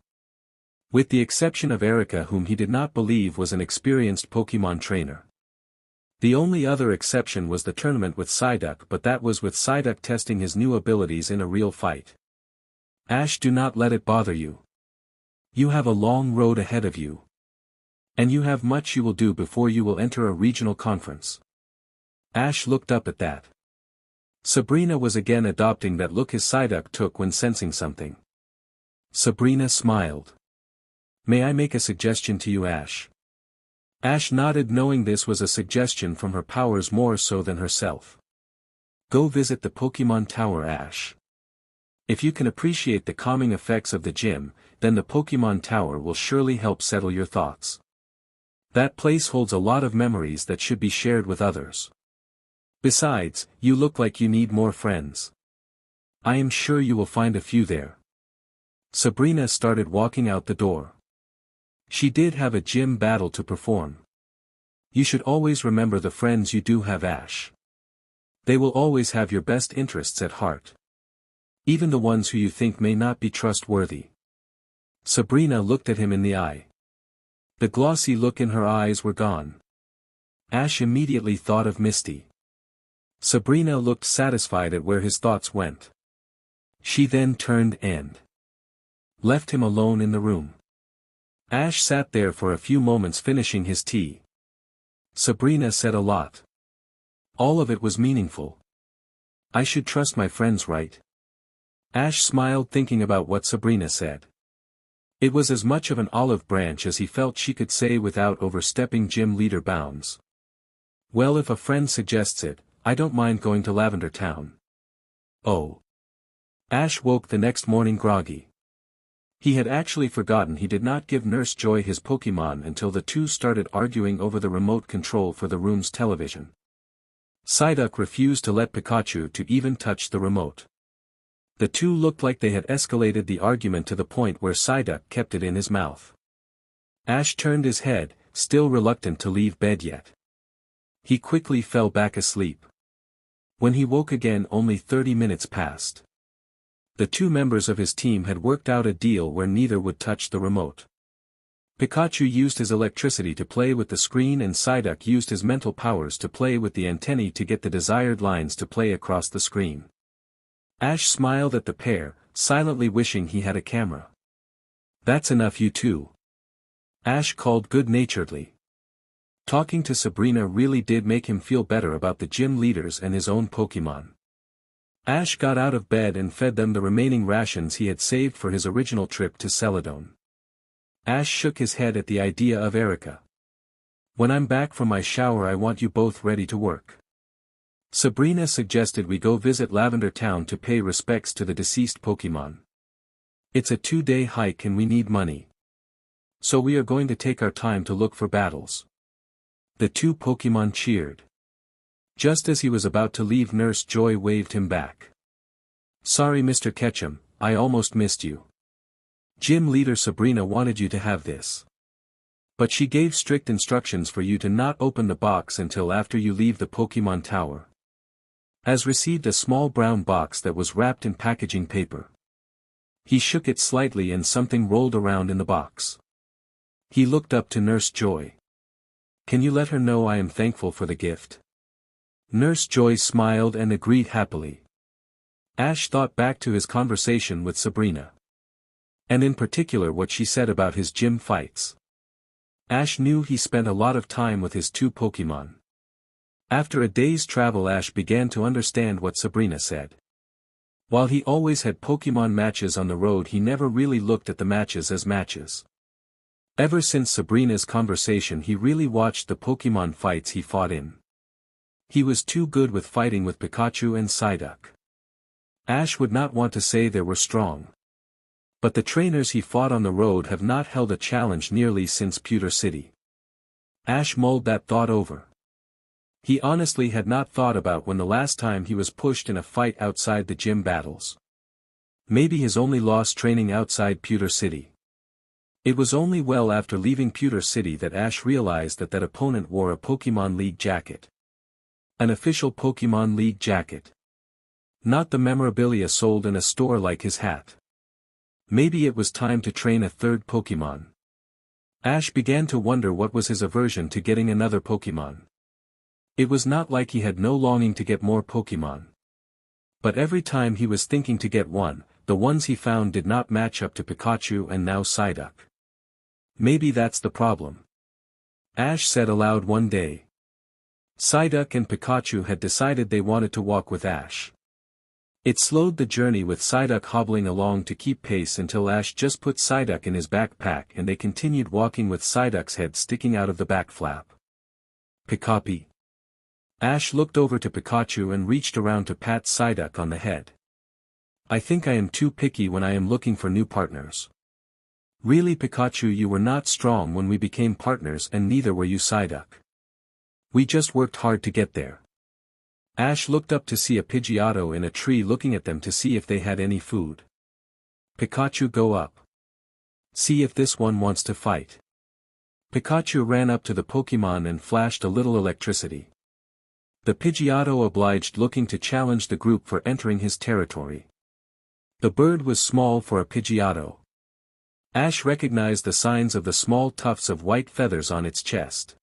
With the exception of Erica, whom he did not believe was an experienced Pokémon trainer. The only other exception was the tournament with Psyduck, but that was with Psyduck testing his new abilities in a real fight. Ash, do not let it bother you. You have a long road ahead of you. And you have much you will do before you will enter a regional conference. Ash looked up at that. Sabrina was again adopting that look his Psyduck took when sensing something. Sabrina smiled. May I make a suggestion to you, Ash? Ash nodded, knowing this was a suggestion from her powers more so than herself. Go visit the Pokémon Tower, Ash. If you can appreciate the calming effects of the gym, then the Pokémon Tower will surely help settle your thoughts. That place holds a lot of memories that should be shared with others. Besides, you look like you need more friends. I am sure you will find a few there. Sabrina started walking out the door. She did have a gym battle to perform. You should always remember the friends you do have, Ash. They will always have your best interests at heart. Even the ones who you think may not be trustworthy. Sabrina looked at him in the eye. The glossy look in her eyes were gone. Ash immediately thought of Misty. Sabrina looked satisfied at where his thoughts went. She then turned and left him alone in the room. Ash sat there for a few moments finishing his tea. Sabrina said a lot. All of it was meaningful. I should trust my friends, right? Ash smiled thinking about what Sabrina said. It was as much of an olive branch as he felt she could say without overstepping gym leader bounds. Well, if a friend suggests it, I don't mind going to Lavender Town. Oh. Ash woke the next morning groggy. He had actually forgotten he did not give Nurse Joy his Pokémon until the two started arguing over the remote control for the room's television. Psyduck refused to let Pikachu to even touch the remote. The two looked like they had escalated the argument to the point where Psyduck kept it in his mouth. Ash turned his head, still reluctant to leave bed yet. He quickly fell back asleep. When he woke again, only 30 minutes passed. The two members of his team had worked out a deal where neither would touch the remote. Pikachu used his electricity to play with the screen and Psyduck used his mental powers to play with the antennae to get the desired lines to play across the screen. Ash smiled at the pair, silently wishing he had a camera. That's enough, you two. Ash called good-naturedly. Talking to Sabrina really did make him feel better about the gym leaders and his own Pokémon. Ash got out of bed and fed them the remaining rations he had saved for his original trip to Celadon. Ash shook his head at the idea of Erica. When I'm back from my shower, I want you both ready to work. Sabrina suggested we go visit Lavender Town to pay respects to the deceased Pokémon. It's a 2-day hike and we need money. So we are going to take our time to look for battles. The two Pokémon cheered. Just as he was about to leave, Nurse Joy waved him back. Sorry, Mr. Ketchum, I almost missed you. Gym leader Sabrina wanted you to have this. But she gave strict instructions for you to not open the box until after you leave the Pokémon Tower. As received a small brown box that was wrapped in packaging paper. He shook it slightly and something rolled around in the box. He looked up to Nurse Joy. Can you let her know I am thankful for the gift? Nurse Joy smiled and agreed happily. Ash thought back to his conversation with Sabrina. And in particular what she said about his gym fights. Ash knew he spent a lot of time with his two Pokémon. After a day's travel, Ash began to understand what Sabrina said. While he always had Pokémon matches on the road, he never really looked at the matches as matches. Ever since Sabrina's conversation, he really watched the Pokémon fights he fought in. He was too good with fighting with Pikachu and Psyduck. Ash would not want to say they were strong. But the trainers he fought on the road have not held a challenge nearly since Pewter City. Ash mulled that thought over. He honestly had not thought about when the last time he was pushed in a fight outside the gym battles. Maybe his only loss training outside Pewter City. It was only well after leaving Pewter City that Ash realized that opponent wore a Pokémon League jacket. An official Pokémon League jacket. Not the memorabilia sold in a store like his hat. Maybe it was time to train a third Pokémon. Ash began to wonder what was his aversion to getting another Pokémon. It was not like he had no longing to get more Pokémon. But every time he was thinking to get one, the ones he found did not match up to Pikachu and now Psyduck. Maybe that's the problem. Ash said aloud one day. Psyduck and Pikachu had decided they wanted to walk with Ash. It slowed the journey with Psyduck hobbling along to keep pace until Ash just put Psyduck in his backpack and they continued walking with Psyduck's head sticking out of the back flap. Pikachu. Ash looked over to Pikachu and reached around to pat Psyduck on the head. I think I am too picky when I am looking for new partners. Really Pikachu, you were not strong when we became partners and neither were you Psyduck. We just worked hard to get there. Ash looked up to see a Pidgeotto in a tree looking at them to see if they had any food. Pikachu, go up. See if this one wants to fight. Pikachu ran up to the Pokémon and flashed a little electricity. The Pidgeotto obliged, looking to challenge the group for entering his territory. The bird was small for a Pidgeotto. Ash recognized the signs of the small tufts of white feathers on its chest.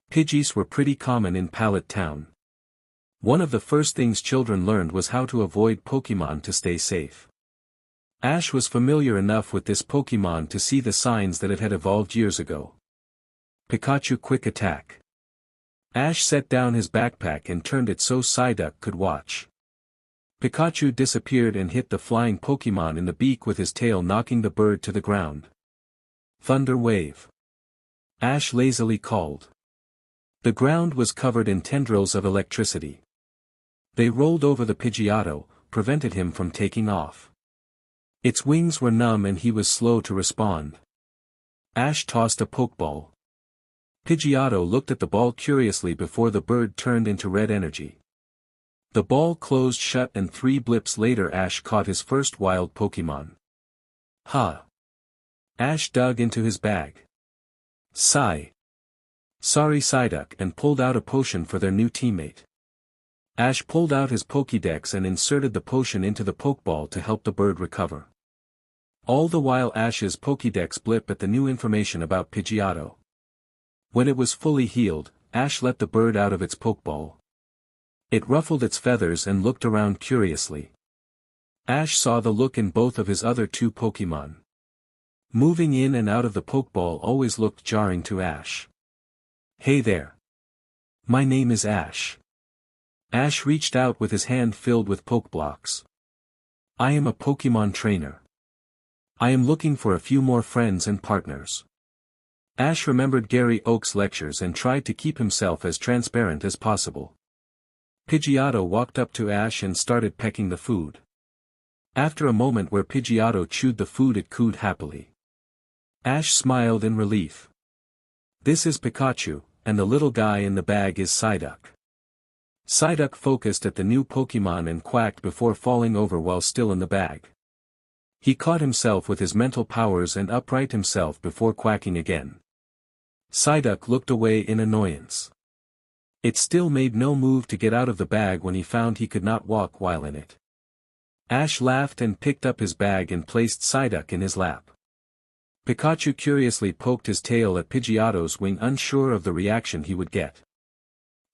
Pidgeys were pretty common in Pallet Town. One of the first things children learned was how to avoid Pokémon to stay safe. Ash was familiar enough with this Pokémon to see the signs that it had evolved years ago. Pikachu, quick attack. Ash set down his backpack and turned it so Psyduck could watch. Pikachu disappeared and hit the flying Pokémon in the beak with his tail, knocking the bird to the ground. Thunder wave. Ash lazily called. The ground was covered in tendrils of electricity. They rolled over the Pidgeotto, prevented him from taking off. Its wings were numb and he was slow to respond. Ash tossed a Pokeball. Pidgeotto looked at the ball curiously before the bird turned into red energy. The ball closed shut and 3 blips later Ash caught his first wild Pokémon. Ha! Ash dug into his bag. Sigh. Sorry Psyduck, and pulled out a potion for their new teammate. Ash pulled out his Pokédex and inserted the potion into the Pokeball to help the bird recover. All the while Ash's Pokédex blipped at the new information about Pidgeotto. When it was fully healed, Ash let the bird out of its Pokeball. It ruffled its feathers and looked around curiously. Ash saw the look in both of his other 2 Pokémon. Moving in and out of the Pokeball always looked jarring to Ash. Hey there. My name is Ash. Ash reached out with his hand filled with Pokeblocks. I am a Pokémon trainer. I am looking for a few more friends and partners. Ash remembered Gary Oak's lectures and tried to keep himself as transparent as possible. Pidgeotto walked up to Ash and started pecking the food. After a moment where Pidgeotto chewed the food, it cooed happily. Ash smiled in relief. This is Pikachu, and the little guy in the bag is Psyduck. Psyduck focused at the new Pokémon and quacked before falling over while still in the bag. He caught himself with his mental powers and upright himself before quacking again. Psyduck looked away in annoyance. It still made no move to get out of the bag when he found he could not walk while in it. Ash laughed and picked up his bag and placed Psyduck in his lap. Pikachu curiously poked his tail at Pidgeotto's wing, unsure of the reaction he would get.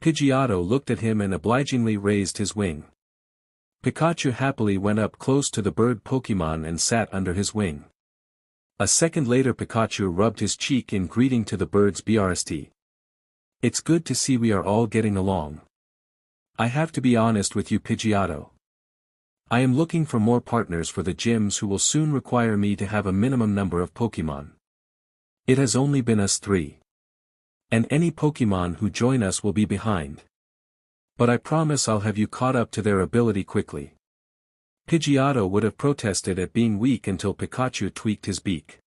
Pidgeotto looked at him and obligingly raised his wing. Pikachu happily went up close to the bird Pokémon and sat under his wing. A second later Pikachu rubbed his cheek in greeting to the bird's BRST. It's good to see we are all getting along. I have to be honest with you, Pidgeotto. I am looking for more partners for the gyms who will soon require me to have a minimum number of Pokémon. It has only been us 3. And any Pokémon who join us will be behind. But I promise I'll have you caught up to their ability quickly. Pidgeotto would have protested at being weak until Pikachu tweaked his beak.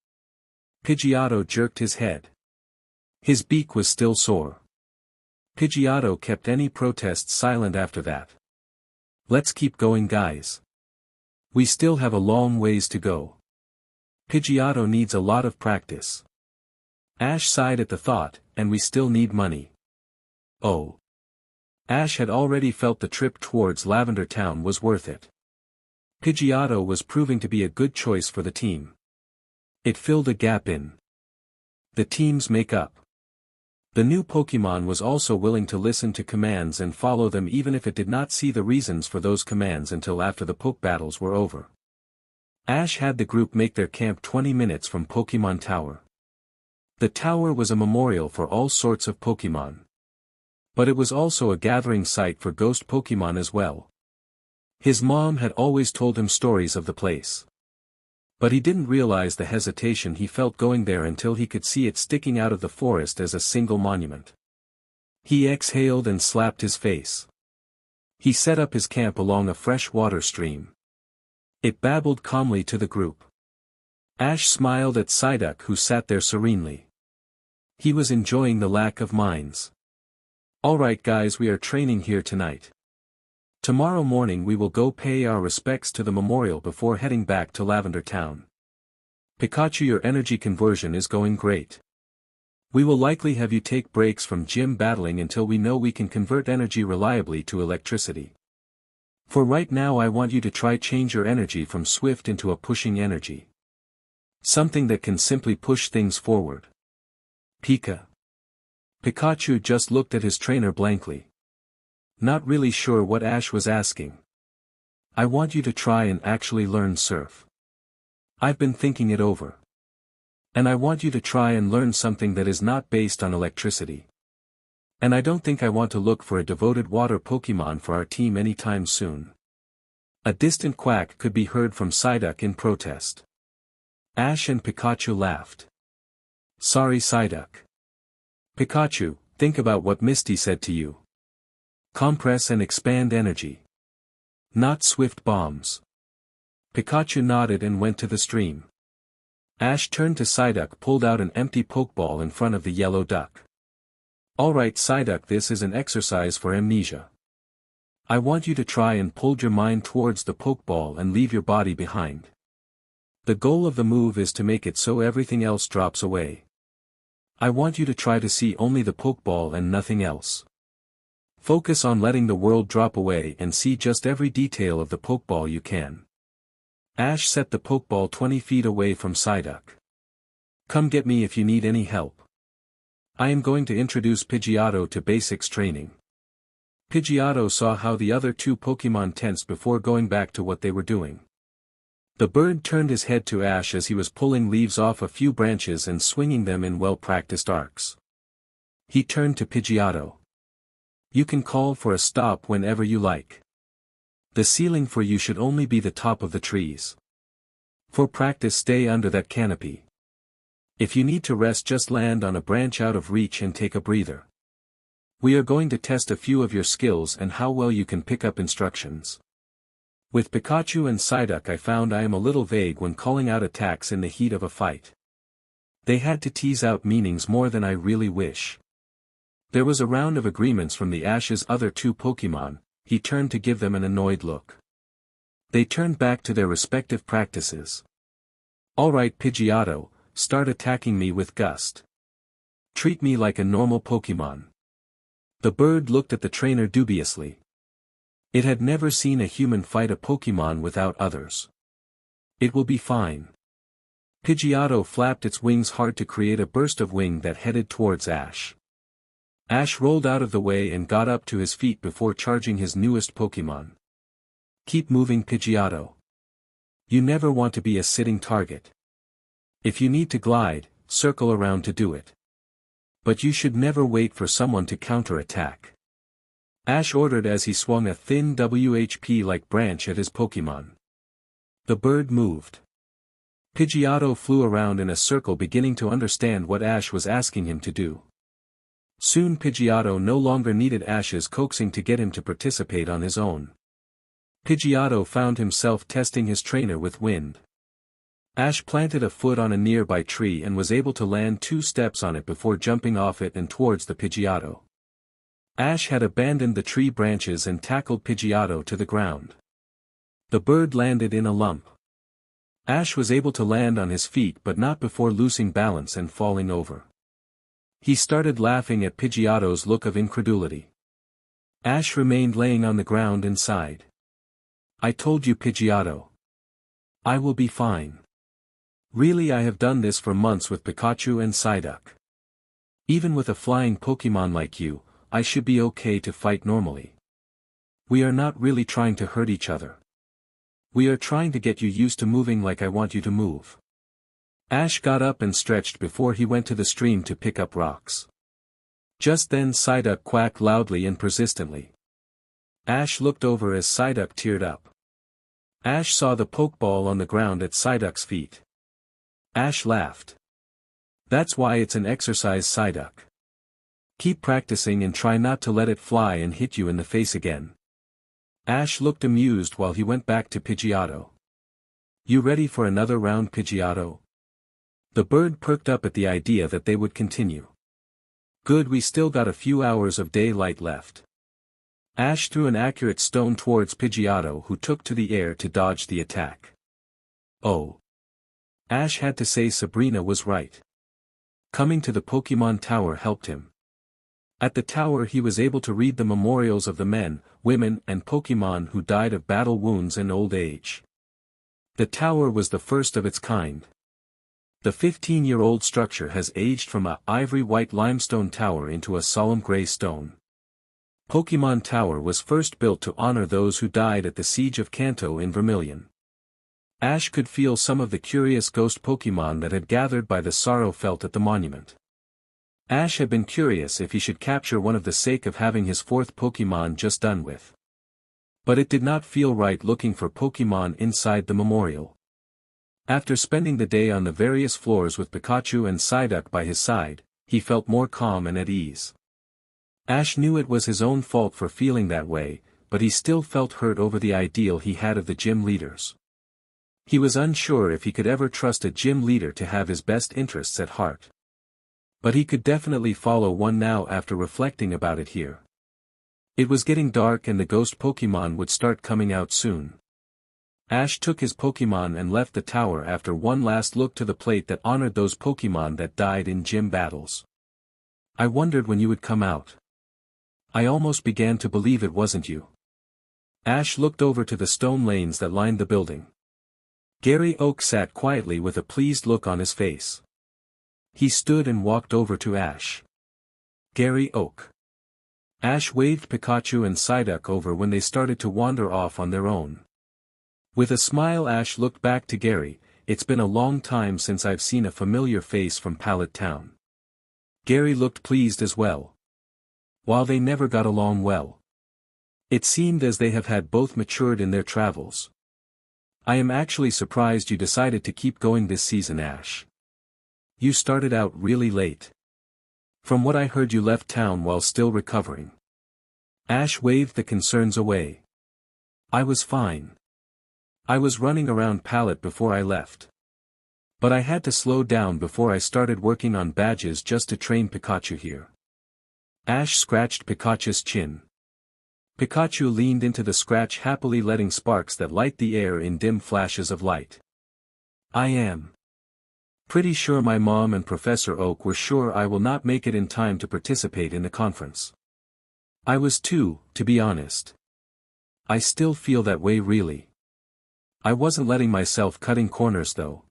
Pidgeotto jerked his head. His beak was still sore. Pidgeotto kept any protests silent after that. Let's keep going, guys. We still have a long ways to go. Pidgeotto needs a lot of practice. Ash sighed at the thought, and we still need money. Oh. Ash had already felt the trip towards Lavender Town was worth it. Pidgeotto was proving to be a good choice for the team. It filled a gap in the team's makeup. The new Pokémon was also willing to listen to commands and follow them even if it did not see the reasons for those commands until after the Poke battles were over. Ash had the group make their camp 20 minutes from Pokémon Tower. The tower was a memorial for all sorts of Pokémon. But it was also a gathering site for ghost Pokémon as well. His mom had always told him stories of the place. But he didn't realize the hesitation he felt going there until he could see it sticking out of the forest as a single monument. He exhaled and slapped his face. He set up his camp along a fresh water stream. It babbled calmly to the group. Ash smiled at Psyduck, who sat there serenely. He was enjoying the lack of mines. Alright guys, we are training here tonight. Tomorrow morning we will go pay our respects to the memorial before heading back to Lavender Town. Pikachu, your energy conversion is going great. We will likely have you take breaks from gym battling until we know we can convert energy reliably to electricity. For right now I want you to try change your energy from swift into a pushing energy. Something that can simply push things forward. Pikachu just looked at his trainer blankly. Not really sure what Ash was asking. I want you to try and actually learn Surf. I've been thinking it over. And I want you to try and learn something that is not based on electricity. And I don't think I want to look for a devoted water Pokémon for our team anytime soon. A distant quack could be heard from Psyduck in protest. Ash and Pikachu laughed. Sorry, Psyduck. Pikachu, think about what Misty said to you. Compress and expand energy. Not swift bombs. Pikachu nodded and went to the stream. Ash turned to Psyduck, pulled out an empty Pokeball in front of the yellow duck. Alright Psyduck, this is an exercise for amnesia. I want you to try and pull your mind towards the Pokeball and leave your body behind. The goal of the move is to make it so everything else drops away. I want you to try to see only the Pokeball and nothing else. Focus on letting the world drop away and see just every detail of the Pokeball you can. Ash set the Pokeball 20 feet away from Psyduck. Come get me if you need any help. I am going to introduce Pidgeotto to basics training. Pidgeotto saw how the other two Pokémon tensed before going back to what they were doing. The bird turned his head to Ash as he was pulling leaves off a few branches and swinging them in well-practiced arcs. He turned to Pidgeotto. You can call for a stop whenever you like. The ceiling for you should only be the top of the trees. For practice, stay under that canopy. If you need to rest, just land on a branch out of reach and take a breather. We are going to test a few of your skills and how well you can pick up instructions. With Pikachu and Psyduck I found I am a little vague when calling out attacks in the heat of a fight. They had to tease out meanings more than I really wish. There was a round of agreements from the Ash's other two Pokémon. He turned to give them an annoyed look. They turned back to their respective practices. Alright Pidgeotto, start attacking me with gust. Treat me like a normal Pokémon. The bird looked at the trainer dubiously. It had never seen a human fight a Pokémon without others. It will be fine. Pidgeotto flapped its wings hard to create a burst of wing that headed towards Ash. Ash rolled out of the way and got up to his feet before charging his newest Pokémon. Keep moving Pidgeotto. You never want to be a sitting target. If you need to glide, circle around to do it. But you should never wait for someone to counter-attack. Ash ordered as he swung a thin WHP-like branch at his Pokémon. The bird moved. Pidgeotto flew around in a circle, beginning to understand what Ash was asking him to do. Soon Pidgeotto no longer needed Ash's coaxing to get him to participate on his own. Pidgeotto found himself testing his trainer with wind. Ash planted a foot on a nearby tree and was able to land 2 steps on it before jumping off it and towards the Pidgeotto. Ash had abandoned the tree branches and tackled Pidgeotto to the ground. The bird landed in a lump. Ash was able to land on his feet but not before losing balance and falling over. He started laughing at Pidgeotto's look of incredulity. Ash remained laying on the ground and sighed. "I told you, Pidgeotto. I will be fine. Really, I have done this for months with Pikachu and Psyduck. Even with a flying Pokémon like you, I should be okay to fight normally. We are not really trying to hurt each other. We are trying to get you used to moving like I want you to move." Ash got up and stretched before he went to the stream to pick up rocks. Just then Psyduck quacked loudly and persistently. Ash looked over as Psyduck teared up. Ash saw the Pokeball on the ground at Psyduck's feet. Ash laughed. "That's why it's an exercise, Psyduck. Keep practicing and try not to let it fly and hit you in the face again." Ash looked amused while he went back to Pidgeotto. "You ready for another round, Pidgeotto?" The bird perked up at the idea that they would continue. "Good, we still got a few hours of daylight left." Ash threw an accurate stone towards Pidgeotto, who took to the air to dodge the attack. Oh. Ash had to say Sabrina was right. Coming to the Pokémon Tower helped him. At the tower he was able to read the memorials of the men, women and Pokémon who died of battle wounds and old age. The tower was the first of its kind. The 15-year-old structure has aged from a ivory-white limestone tower into a solemn gray stone. Pokémon Tower was first built to honor those who died at the Siege of Kanto in Vermilion. Ash could feel some of the curious ghost Pokémon that had gathered by the sorrow felt at the monument. Ash had been curious if he should capture one of the sake of having his 4th Pokémon just done with. But it did not feel right looking for Pokémon inside the memorial. After spending the day on the various floors with Pikachu and Psyduck by his side, he felt more calm and at ease. Ash knew it was his own fault for feeling that way, but he still felt hurt over the ideal he had of the gym leaders. He was unsure if he could ever trust a gym leader to have his best interests at heart. But he could definitely follow one now after reflecting about it here. It was getting dark and the ghost Pokémon would start coming out soon. Ash took his Pokémon and left the tower after one last look to the plate that honored those Pokémon that died in gym battles. "I wondered when you would come out. I almost began to believe it wasn't you." Ash looked over to the stone lanes that lined the building. Gary Oak sat quietly with a pleased look on his face. He stood and walked over to Ash. "Gary Oak." Ash waved Pikachu and Psyduck over when they started to wander off on their own. With a smile Ash looked back to Gary. "It's been a long time since I've seen a familiar face from Pallet Town." Gary looked pleased as well. While they never got along well, it seemed as they have had both matured in their travels. "I am actually surprised you decided to keep going this season, Ash. You started out really late. From what I heard, you left town while still recovering." Ash waved the concerns away. "I was fine. I was running around Pallet before I left. But I had to slow down before I started working on badges just to train Pikachu here." Ash scratched Pikachu's chin. Pikachu leaned into the scratch, happily letting sparks that light the air in dim flashes of light. "I am pretty sure my mom and Professor Oak were sure I will not make it in time to participate in the conference. I was too, to be honest. I still feel that way really. I wasn't letting myself cutting corners though.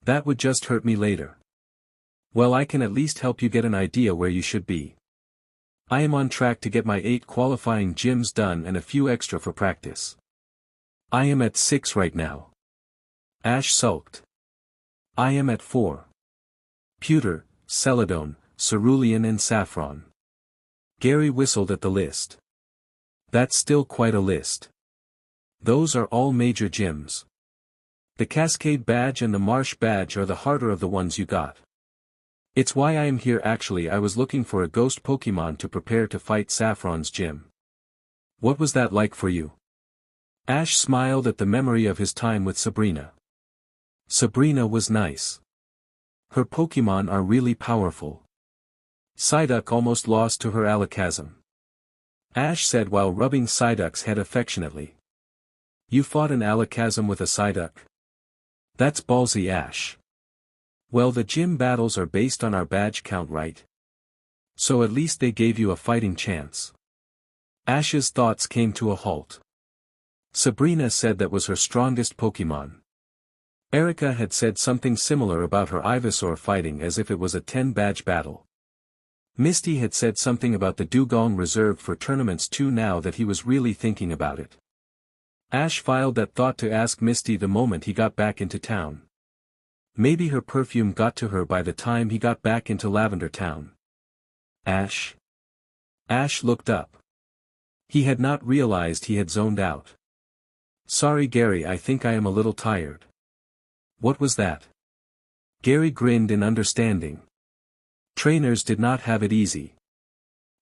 That would just hurt me later. Well, I can at least help you get an idea where you should be. I am on track to get my 8 qualifying gyms done and a few extra for practice. I am at 6 right now." Ash sulked. "I am at 4. Pewter, Celadon, Cerulean and Saffron." Gary whistled at the list. "That's still quite a list. Those are all major gyms. The Cascade badge and the Marsh badge are the harder of the ones you got. It's why I am here. Actually, I was looking for a ghost Pokémon to prepare to fight Saffron's gym." "What was that like for you?" Ash smiled at the memory of his time with Sabrina. Sabrina was nice. Her Pokémon are really powerful. Psyduck almost lost to her Alakazam. Ash said while rubbing Psyduck's head affectionately. You fought an Alakazam with a Psyduck? That's ballsy, Ash. Well, the gym battles are based on our badge count, right? So at least they gave you a fighting chance. Ash's thoughts came to a halt. Sabrina said that was her strongest Pokémon. Erica had said something similar about her Ivysaur fighting as if it was a 10-badge battle. Misty had said something about the dugong reserved for tournaments too now that he was really thinking about it. Ash filed that thought to ask Misty the moment he got back into town. Maybe her perfume got to her by the time he got back into Lavender town. Ash? Ash looked up. He had not realized he had zoned out. Sorry Gary, I think I am a little tired. What was that? Gary grinned in understanding. Trainers did not have it easy.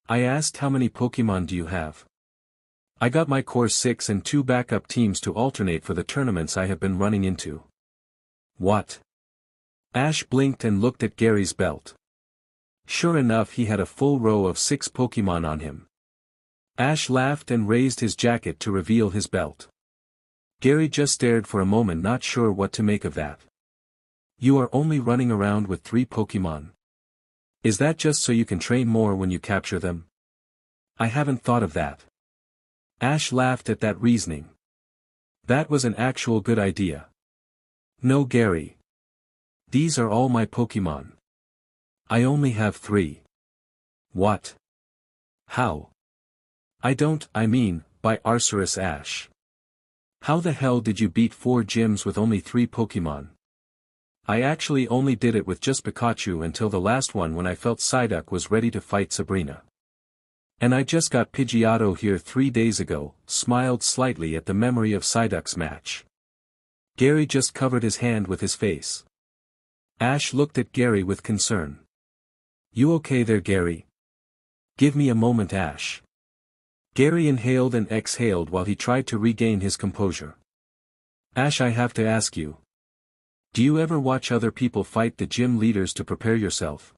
I asked how many Pokémon do you have? I got my core 6 and 2 backup teams to alternate for the tournaments I have been running into. What? Ash blinked and looked at Gary's belt. Sure enough, he had a full row of 6 Pokémon on him. Ash laughed and raised his jacket to reveal his belt. Gary just stared for a moment, not sure what to make of that. You are only running around with 3 Pokémon. Is that just so you can train more when you capture them? I haven't thought of that. Ash laughed at that reasoning. That was an actual good idea. No Gary. These are all my Pokémon. I only have 3. What? How? I mean, by Arceus Ash. How the hell did you beat 4 gyms with only 3 Pokémon? I actually only did it with just Pikachu until the last one when I felt Psyduck was ready to fight Sabrina. And I just got Pidgeotto here 3 days ago, smiled slightly at the memory of Psyduck's match. Gary just covered his hand with his face. Ash looked at Gary with concern. You okay there, Gary? Give me a moment, Ash. Gary inhaled and exhaled while he tried to regain his composure. Ash, I have to ask you. Do you ever watch other people fight the gym leaders to prepare yourself?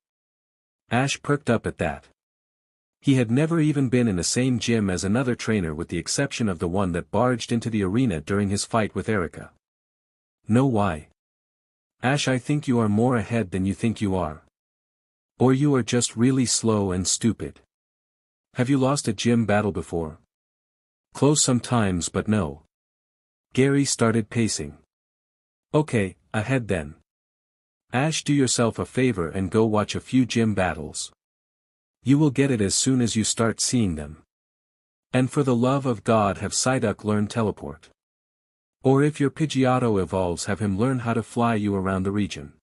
Ash perked up at that. He had never even been in the same gym as another trainer with the exception of the one that barged into the arena during his fight with Erica. No, why? Ash, I think you are more ahead than you think you are. Or you are just really slow and stupid. Have you lost a gym battle before? Close sometimes, but no. Gary started pacing. Okay, ahead then. Ash, do yourself a favor and go watch a few gym battles. You will get it as soon as you start seeing them. And for the love of God, have Psyduck learn teleport. Or if your Pidgeotto evolves, have him learn how to fly you around the region.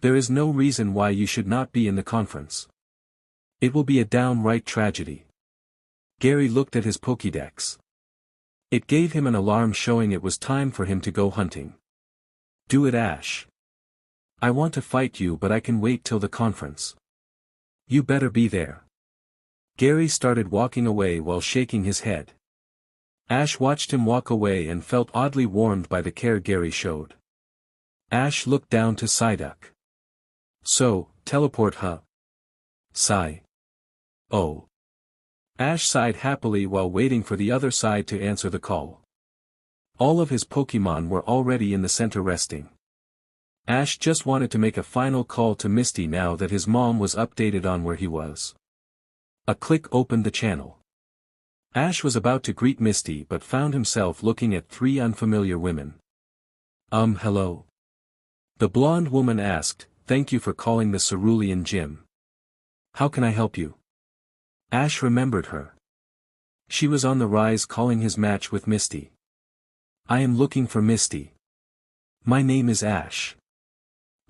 There is no reason why you should not be in the conference. It will be a downright tragedy. Gary looked at his Pokédex. It gave him an alarm showing it was time for him to go hunting. Do it, Ash. I want to fight you, but I can wait till the conference. You better be there. Gary started walking away while shaking his head. Ash watched him walk away and felt oddly warmed by the care Gary showed. Ash looked down to Psyduck. So, teleport, huh? Sigh. Oh. Ash sighed happily while waiting for the other side to answer the call. All of his Pokémon were already in the center resting. Ash just wanted to make a final call to Misty now that his mom was updated on where he was. A click opened the channel. Ash was about to greet Misty but found himself looking at 3 unfamiliar women. Hello? The blonde woman asked, thank you for calling the Cerulean gym. How can I help you? Ash remembered her. She was on the rise calling his match with Misty. I am looking for Misty. My name is Ash.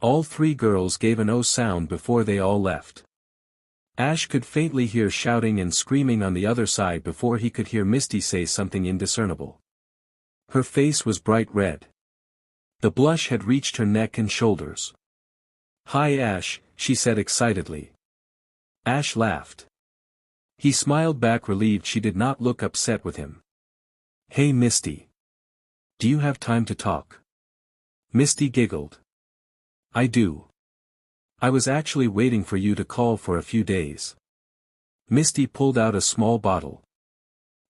All 3 girls gave an "oh" sound before they all left. Ash could faintly hear shouting and screaming on the other side before he could hear Misty say something indiscernible. Her face was bright red. The blush had reached her neck and shoulders. Hi Ash, she said excitedly. Ash laughed. He smiled back, relieved she did not look upset with him. Hey Misty. Do you have time to talk? Misty giggled. I do. I was actually waiting for you to call for a few days. Misty pulled out a small bottle.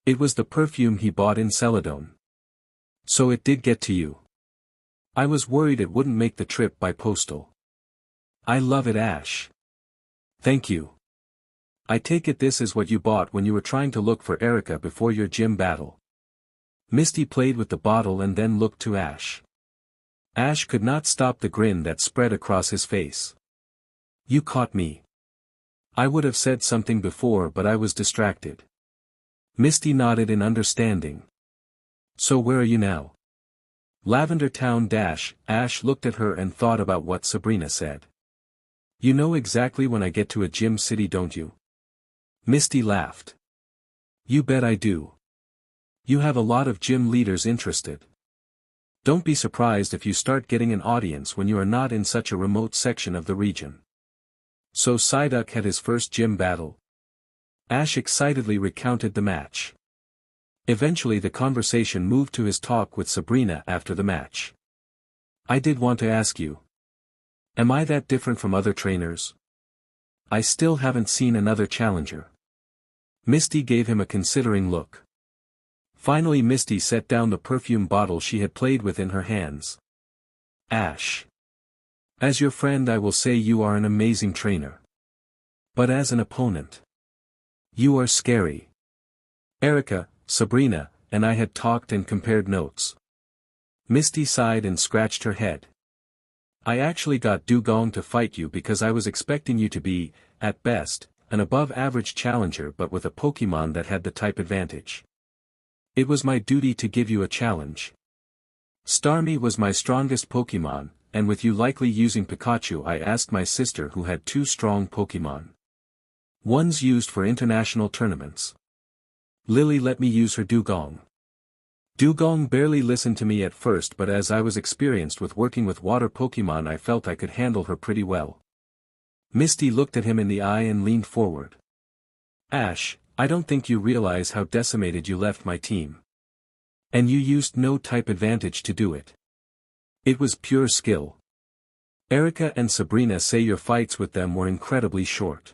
It was the perfume he bought in Celadon. So it did get to you. I was worried it wouldn't make the trip by postal. I love it, Ash. Thank you. I take it this is what you bought when you were trying to look for Erica before your gym battle. Misty played with the bottle and then looked to Ash. Ash could not stop the grin that spread across his face. You caught me. I would have said something before but I was distracted. Misty nodded in understanding. So where are you now? Lavender Town. Ash looked at her and thought about what Sabrina said. You know exactly when I get to a gym city, don't you? Misty laughed. You bet I do. You have a lot of gym leaders interested. Don't be surprised if you start getting an audience when you are not in such a remote section of the region. So Psyduck had his first gym battle. Ash excitedly recounted the match. Eventually the conversation moved to his talk with Sabrina after the match. I did want to ask you. Am I that different from other trainers? I still haven't seen another challenger. Misty gave him a considering look. Finally Misty set down the perfume bottle she had played with in her hands. Ash. As your friend I will say you are an amazing trainer. But as an opponent. You are scary. Erica, Sabrina, and I had talked and compared notes. Misty sighed and scratched her head. I actually got Dugong to fight you because I was expecting you to be, at best, an above-average challenger but with a Pokémon that had the type advantage. It was my duty to give you a challenge. Stormy was my strongest Pokémon, and with you likely using Pikachu I asked my sister who had two strong Pokémon. One's used for international tournaments. Lily let me use her Dugong. Dugong barely listened to me at first but as I was experienced with working with water Pokémon I felt I could handle her pretty well. Misty looked at him in the eye and leaned forward. Ash, I don't think you realize how decimated you left my team. And you used no type advantage to do it. It was pure skill. Erica and Sabrina say your fights with them were incredibly short.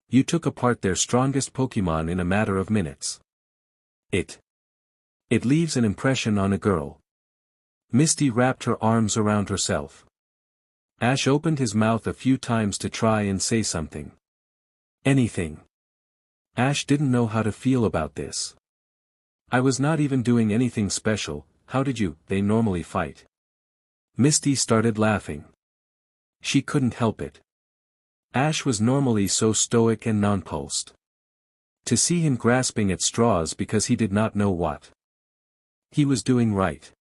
You took apart their strongest Pokémon in a matter of minutes. It leaves an impression on a girl. Misty wrapped her arms around herself. Ash opened his mouth a few times to try and say something. Anything. Ash didn't know how to feel about this. I was not even doing anything special, how did they normally fight? Misty started laughing. She couldn't help it. Ash was normally so stoic and nonplussed. To see him grasping at straws because he did not know what he was doing right.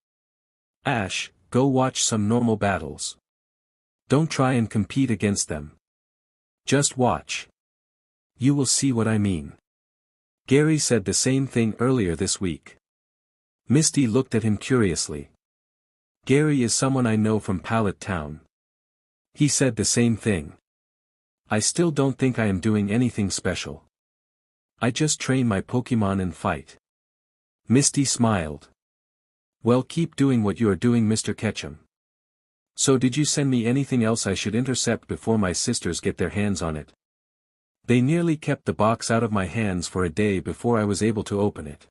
Ash, go watch some normal battles. Don't try and compete against them. Just watch. You will see what I mean. Gary said the same thing earlier this week. Misty looked at him curiously. Gary is someone I know from Pallet Town. He said the same thing. I still don't think I am doing anything special. I just train my Pokémon and fight. Misty smiled. Well, keep doing what you are doing, Mr. Ketchum. So did you send me anything else I should intercept before my sisters get their hands on it? They nearly kept the box out of my hands for a day before I was able to open it.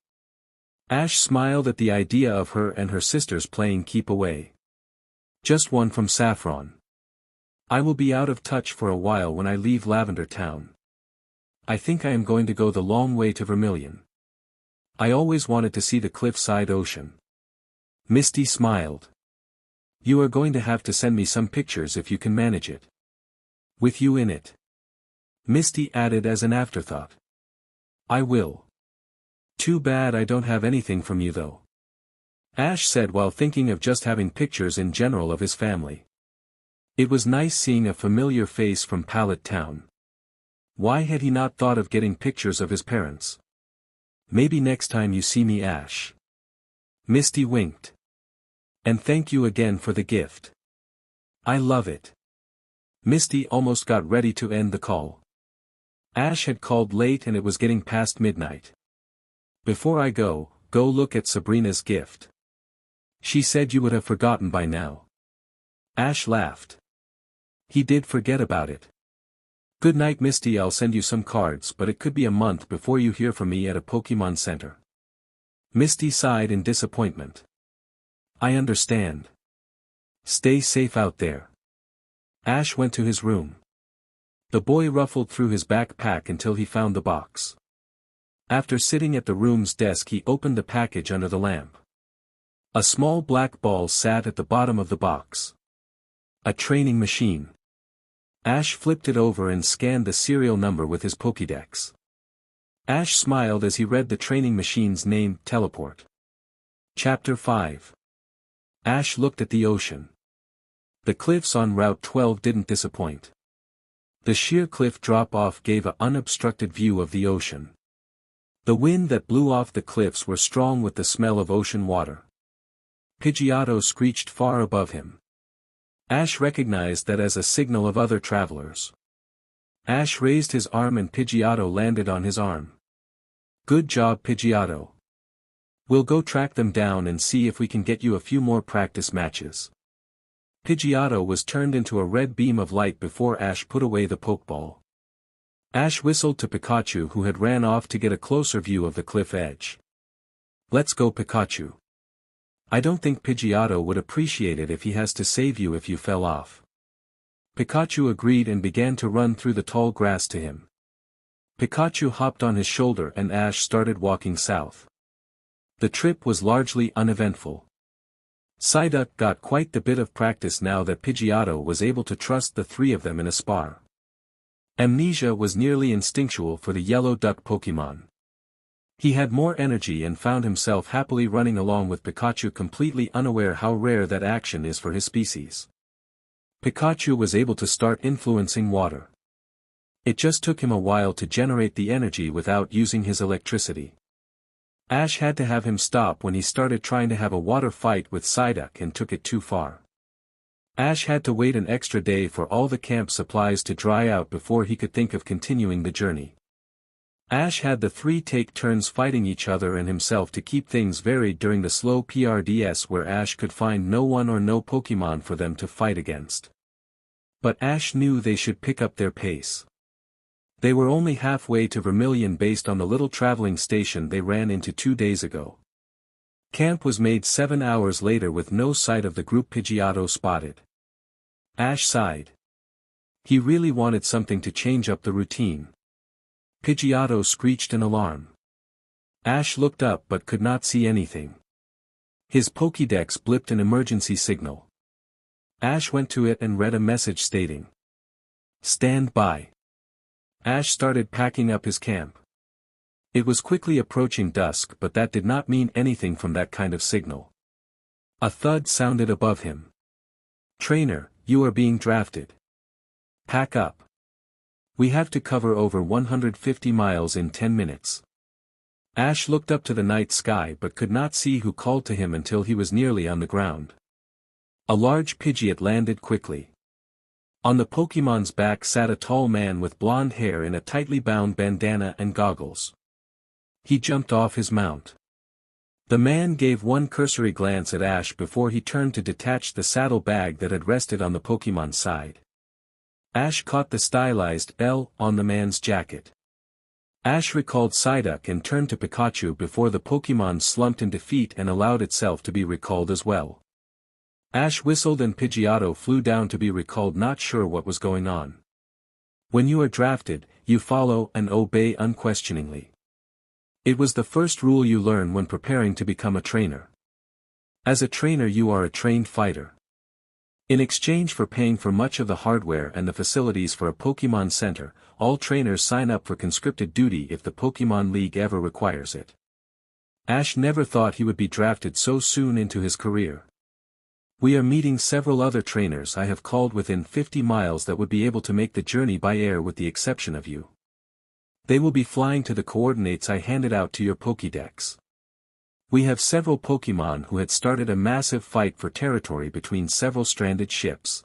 Ash smiled at the idea of her and her sisters playing keep away. Just one from Saffron. I will be out of touch for a while when I leave Lavender Town. I think I am going to go the long way to Vermilion. I always wanted to see the cliffside ocean. Misty smiled. You are going to have to send me some pictures if you can manage it. With you in it. Misty added as an afterthought. I will. Too bad I don't have anything from you though. Ash said while thinking of just having pictures in general of his family. It was nice seeing a familiar face from Pallet Town. Why had he not thought of getting pictures of his parents? Maybe next time you see me, Ash. Misty winked. And thank you again for the gift. I love it. Misty almost got ready to end the call. Ash had called late and it was getting past midnight. Before I go, go look at Sabrina's gift. She said you would have forgotten by now. Ash laughed. He did forget about it. Good night Misty, I'll send you some cards but it could be a month before you hear from me at a Pokemon Center. Misty sighed in disappointment. I understand. Stay safe out there. Ash went to his room. The boy ruffled through his backpack until he found the box. After sitting at the room's desk he opened the package under the lamp. A small black ball sat at the bottom of the box. A training machine. Ash flipped it over and scanned the serial number with his Pokédex. Ash smiled as he read the training machine's name, Teleport. Chapter 5. Ash looked at the ocean. The cliffs on Route 12 didn't disappoint. The sheer cliff drop-off gave an unobstructed view of the ocean. The wind that blew off the cliffs were strong with the smell of ocean water. Pidgeotto screeched far above him. Ash recognized that as a signal of other travelers. Ash raised his arm and Pidgeotto landed on his arm. Good job Pidgeotto. We'll go track them down and see if we can get you a few more practice matches. Pidgeotto was turned into a red beam of light before Ash put away the Pokeball. Ash whistled to Pikachu who had ran off to get a closer view of the cliff edge. Let's go Pikachu. I don't think Pidgeotto would appreciate it if he has to save you if you fell off. Pikachu agreed and began to run through the tall grass to him. Pikachu hopped on his shoulder and Ash started walking south. The trip was largely uneventful. Psyduck got quite the bit of practice now that Pidgeotto was able to trust the three of them in a spar. Amnesia was nearly instinctual for the yellow duck Pokemon. He had more energy and found himself happily running along with Pikachu completely unaware how rare that action is for his species. Pikachu was able to start influencing water. It just took him a while to generate the energy without using his electricity. Ash had to have him stop when he started trying to have a water fight with Psyduck and took it too far. Ash had to wait an extra day for all the camp supplies to dry out before he could think of continuing the journey. Ash had the three take turns fighting each other and himself to keep things varied during the slow PRDS where Ash could find no one or no Pokemon for them to fight against. But Ash knew they should pick up their pace. They were only halfway to Vermilion based on the little traveling station they ran into 2 days ago. Camp was made 7 hours later with no sight of the group Pidgeotto spotted. Ash sighed. He really wanted something to change up the routine. Pidgeotto screeched in alarm. Ash looked up but could not see anything. His Pokédex blipped an emergency signal. Ash went to it and read a message stating, "Stand by." Ash started packing up his camp. It was quickly approaching dusk but that did not mean anything from that kind of signal. A thud sounded above him. "Trainer, you are being drafted. Pack up. We have to cover over 150 miles in 10 minutes. Ash looked up to the night sky but could not see who called to him until he was nearly on the ground. A large Pidgeot landed quickly. On the Pokemon's back sat a tall man with blonde hair in a tightly bound bandana and goggles. He jumped off his mount. The man gave one cursory glance at Ash before he turned to detach the saddle bag that had rested on the Pokemon's side. Ash caught the stylized L on the man's jacket. Ash recalled Psyduck and turned to Pikachu before the Pokemon slumped in defeat and allowed itself to be recalled as well. Ash whistled and Pidgeotto flew down to be recalled, not sure what was going on. When you are drafted, you follow and obey unquestioningly. It was the first rule you learn when preparing to become a trainer. As a trainer you are a trained fighter. In exchange for paying for much of the hardware and the facilities for a Pokemon Center, all trainers sign up for conscripted duty if the Pokemon League ever requires it. Ash never thought he would be drafted so soon into his career. We are meeting several other trainers I have called within 50 miles that would be able to make the journey by air with the exception of you. They will be flying to the coordinates I handed out to your Pokédex. We have several Pokemon who had started a massive fight for territory between several stranded ships.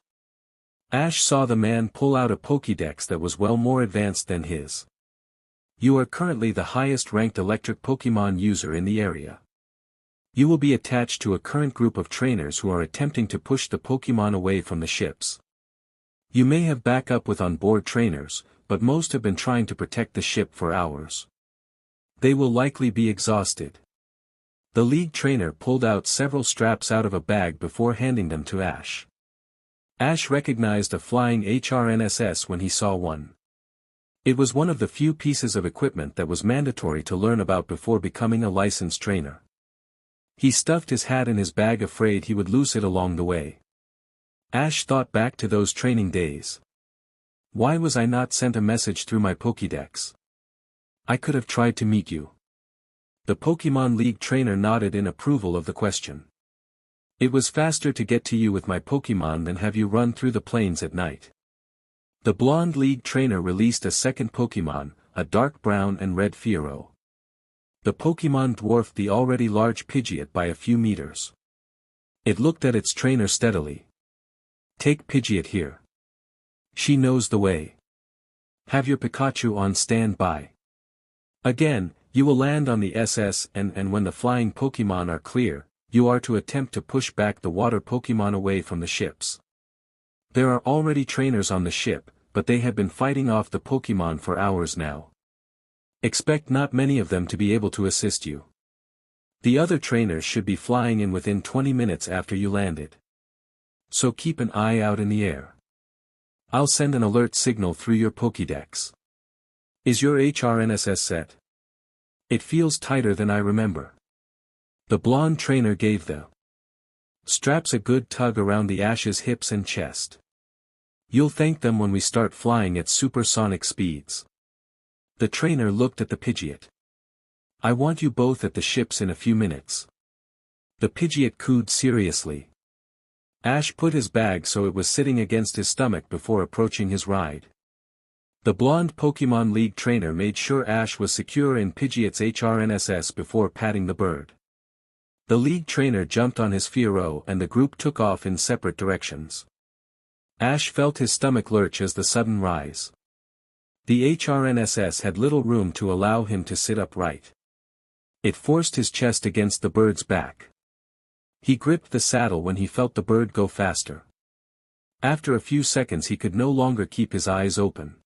Ash saw the man pull out a Pokédex that was well more advanced than his. You are currently the highest ranked electric Pokemon user in the area. You will be attached to a current group of trainers who are attempting to push the Pokémon away from the ships. You may have backup with on-board trainers, but most have been trying to protect the ship for hours. They will likely be exhausted. The league trainer pulled out several straps out of a bag before handing them to Ash. Ash recognized a flying HRNSS when he saw one. It was one of the few pieces of equipment that was mandatory to learn about before becoming a licensed trainer. He stuffed his hat in his bag, afraid he would lose it along the way. Ash thought back to those training days. Why was I not sent a message through my Pokédex? I could have tried to meet you. The Pokémon League trainer nodded in approval of the question. It was faster to get to you with my Pokémon than have you run through the plains at night. The blonde League trainer released a second Pokémon, a dark brown and red Fiero. The Pokémon dwarfed the already large Pidgeot by a few meters. It looked at its trainer steadily. Take Pidgeot here. She knows the way. Have your Pikachu on standby. Again, you will land on the SS and when the flying Pokémon are clear, you are to attempt to push back the water Pokémon away from the ships. There are already trainers on the ship, but they have been fighting off the Pokémon for hours now. Expect not many of them to be able to assist you. The other trainers should be flying in within 20 minutes after you landed. So keep an eye out in the air. I'll send an alert signal through your Pokédex. Is your HRNSS set? It feels tighter than I remember. The blonde trainer gave the straps a good tug around the Ash's hips and chest. You'll thank them when we start flying at supersonic speeds. The trainer looked at the Pidgeot. I want you both at the ships in a few minutes. The Pidgeot cooed seriously. Ash put his bag so it was sitting against his stomach before approaching his ride. The blonde Pokémon League trainer made sure Ash was secure in Pidgeot's HRNSS before patting the bird. The league trainer jumped on his Fiero and the group took off in separate directions. Ash felt his stomach lurch as the sudden rise. The HRNSS had little room to allow him to sit upright. It forced his chest against the bird's back. He gripped the saddle when he felt the bird go faster. After a few seconds he could no longer keep his eyes open.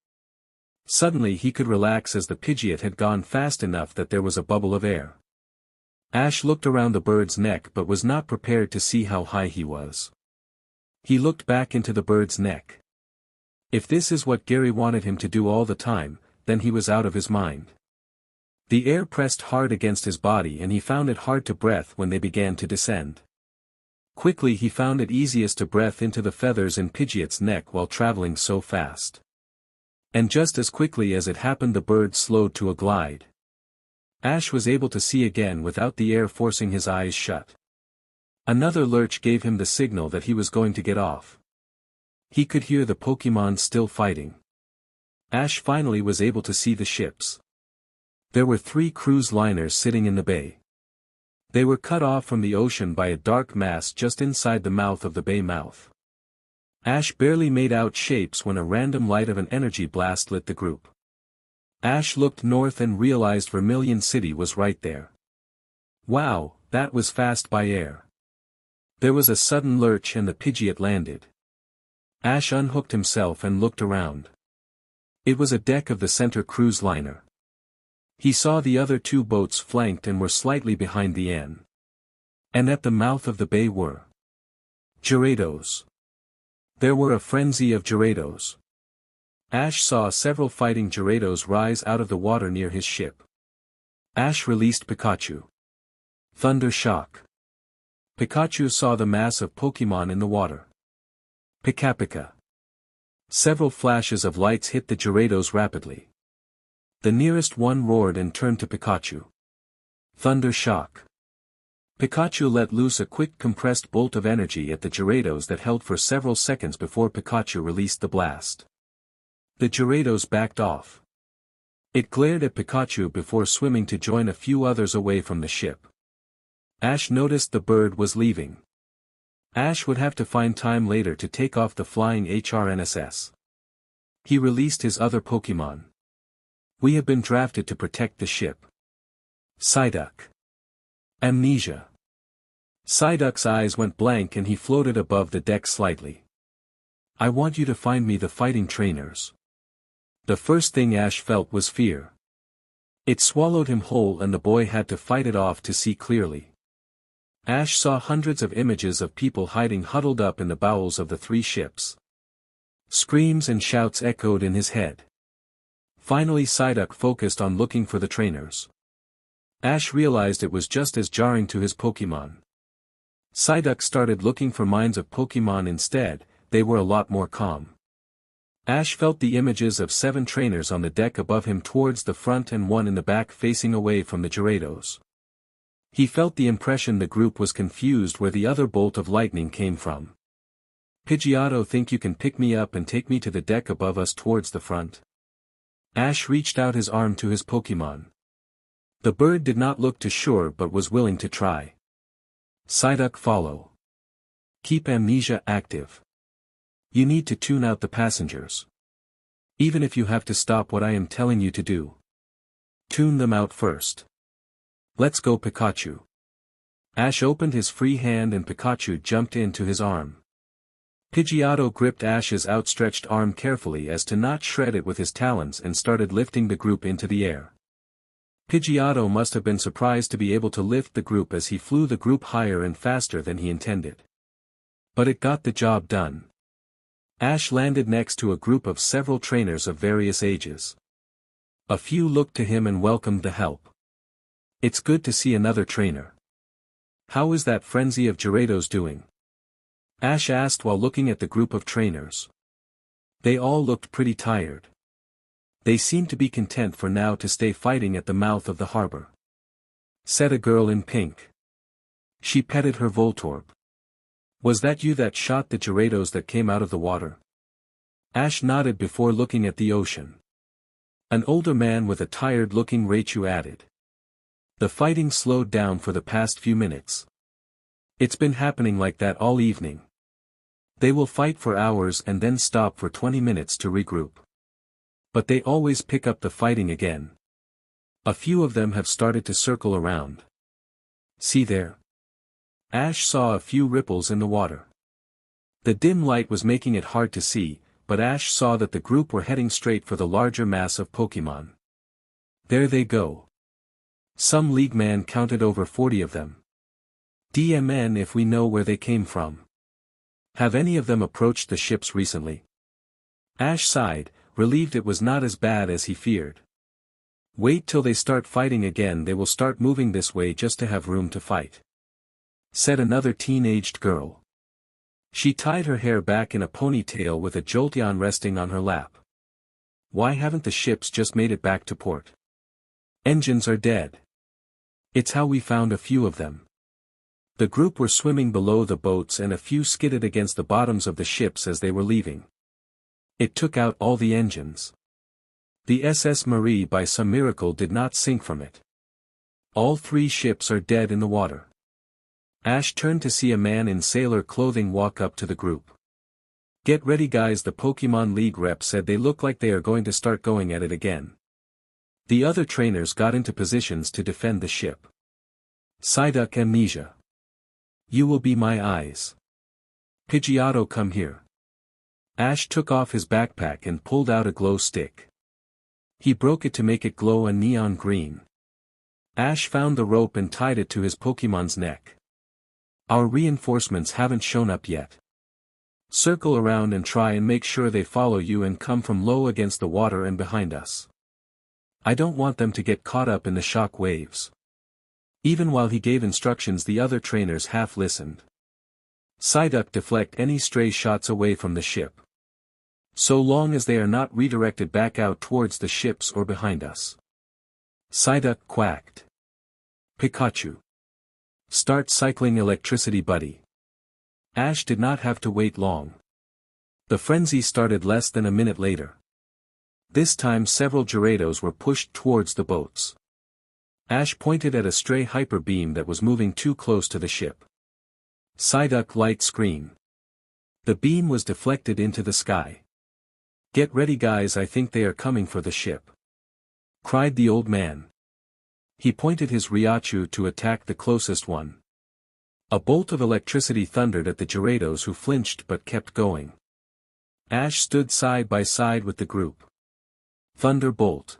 Suddenly he could relax as the Pidgeot had gone fast enough that there was a bubble of air. Ash looked around the bird's neck but was not prepared to see how high he was. He looked back into the bird's neck. If this is what Gary wanted him to do all the time, then he was out of his mind. The air pressed hard against his body and he found it hard to breathe when they began to descend. Quickly he found it easiest to breathe into the feathers in Pidgeot's neck while traveling so fast. And just as quickly as it happened the bird slowed to a glide. Ash was able to see again without the air forcing his eyes shut. Another lurch gave him the signal that he was going to get off. He could hear the Pokémon still fighting. Ash finally was able to see the ships. There were 3 cruise liners sitting in the bay. They were cut off from the ocean by a dark mass just inside the mouth of the bay mouth. Ash barely made out shapes when a random light of an energy blast lit the group. Ash looked north and realized Vermilion City was right there. Wow, that was fast by air. There was a sudden lurch and the Pidgeot landed. Ash unhooked himself and looked around. It was a deck of the center cruise liner. He saw the other 2 boats flanked and were slightly behind the N. And at the mouth of the bay were Gyarados. There were a frenzy of Gyarados. Ash saw several fighting Gyarados rise out of the water near his ship. Ash released Pikachu. Thunder shock. Pikachu saw the mass of Pokémon in the water. Pika. Several flashes of lights hit the Gyarados rapidly. The nearest one roared and turned to Pikachu. Thunder shock. Pikachu let loose a quick compressed bolt of energy at the Gyarados that held for several seconds before Pikachu released the blast. The Gyarados backed off. It glared at Pikachu before swimming to join a few others away from the ship. Ash noticed the bird was leaving. Ash would have to find time later to take off the flying HRNSS. He released his other Pokémon. We have been drafted to protect the ship. Psyduck. Amnesia. Psyduck's eyes went blank and he floated above the deck slightly. I want you to find me the fighting trainers. The first thing Ash felt was fear. It swallowed him whole and the boy had to fight it off to see clearly. Ash saw hundreds of images of people hiding huddled up in the bowels of the three ships. Screams and shouts echoed in his head. Finally Psyduck focused on looking for the trainers. Ash realized it was just as jarring to his Pokémon. Psyduck started looking for minds of Pokémon instead, they were a lot more calm. Ash felt the images of 7 trainers on the deck above him towards the front and 1 in the back facing away from the Gyarados. He felt the impression the group was confused where the other bolt of lightning came from. Pidgeotto, think you can pick me up and take me to the deck above us towards the front? Ash reached out his arm to his Pokémon. The bird did not look too sure but was willing to try. Psyduck, follow. Keep amnesia active. You need to tune out the passengers. Even if you have to stop what I am telling you to do. Tune them out first. Let's go, Pikachu. Ash opened his free hand and Pikachu jumped into his arm. Pidgeotto gripped Ash's outstretched arm carefully as to not shred it with his talons and started lifting the group into the air. Pidgeotto must have been surprised to be able to lift the group as he flew the group higher and faster than he intended. But it got the job done. Ash landed next to a group of several trainers of various ages. A few looked to him and welcomed the help. It's good to see another trainer. How is that frenzy of Gyarados doing? Ash asked while looking at the group of trainers. They all looked pretty tired. They seemed to be content for now to stay fighting at the mouth of the harbor. Said a girl in pink. She petted her Voltorb. Was that you that shot the Gyarados that came out of the water? Ash nodded before looking at the ocean. An older man with a tired-looking Raichu added. The fighting slowed down for the past few minutes. It's been happening like that all evening. They will fight for hours and then stop for 20 minutes to regroup. But they always pick up the fighting again. A few of them have started to circle around. See there? Ash saw a few ripples in the water. The dim light was making it hard to see, but Ash saw that the group were heading straight for the larger mass of Pokémon. There they go. Some League man counted over 40 of them. DMN if we know where they came from. Have any of them approached the ships recently? Ash sighed, relieved it was not as bad as he feared. Wait till they start fighting again, they will start moving this way just to have room to fight. Said another teen-aged girl. She tied her hair back in a ponytail with a Jolteon resting on her lap. Why haven't the ships just made it back to port? Engines are dead. It's how we found a few of them. The group were swimming below the boats and a few skidded against the bottoms of the ships as they were leaving. It took out all the engines. The SS Marie by some miracle did not sink from it. All 3 ships are dead in the water. Ash turned to see a man in sailor clothing walk up to the group. Get ready guys, the Pokemon League rep said they look like they are going to start going at it again. The other trainers got into positions to defend the ship. Psyduck, amnesia. You will be my eyes. Pidgeotto, come here. Ash took off his backpack and pulled out a glow stick. He broke it to make it glow a neon green. Ash found the rope and tied it to his Pokemon's neck. Our reinforcements haven't shown up yet. Circle around and try and make sure they follow you and come from low against the water and behind us. I don't want them to get caught up in the shock waves. Even while he gave instructions, the other trainers half listened. Psyduck, deflect any stray shots away from the ship. So long as they are not redirected back out towards the ships or behind us. Psyduck quacked. Pikachu. Start cycling electricity, buddy. Ash did not have to wait long. The frenzy started less than a minute later. This time several Gyarados were pushed towards the boats. Ash pointed at a stray hyper beam that was moving too close to the ship. Psyduck, light screen. The beam was deflected into the sky. Get ready guys, I think they are coming for the ship. Cried the old man. He pointed his Raichu to attack the closest one. A bolt of electricity thundered at the Gyarados, who flinched but kept going. Ash stood side by side with the group. Thunderbolt.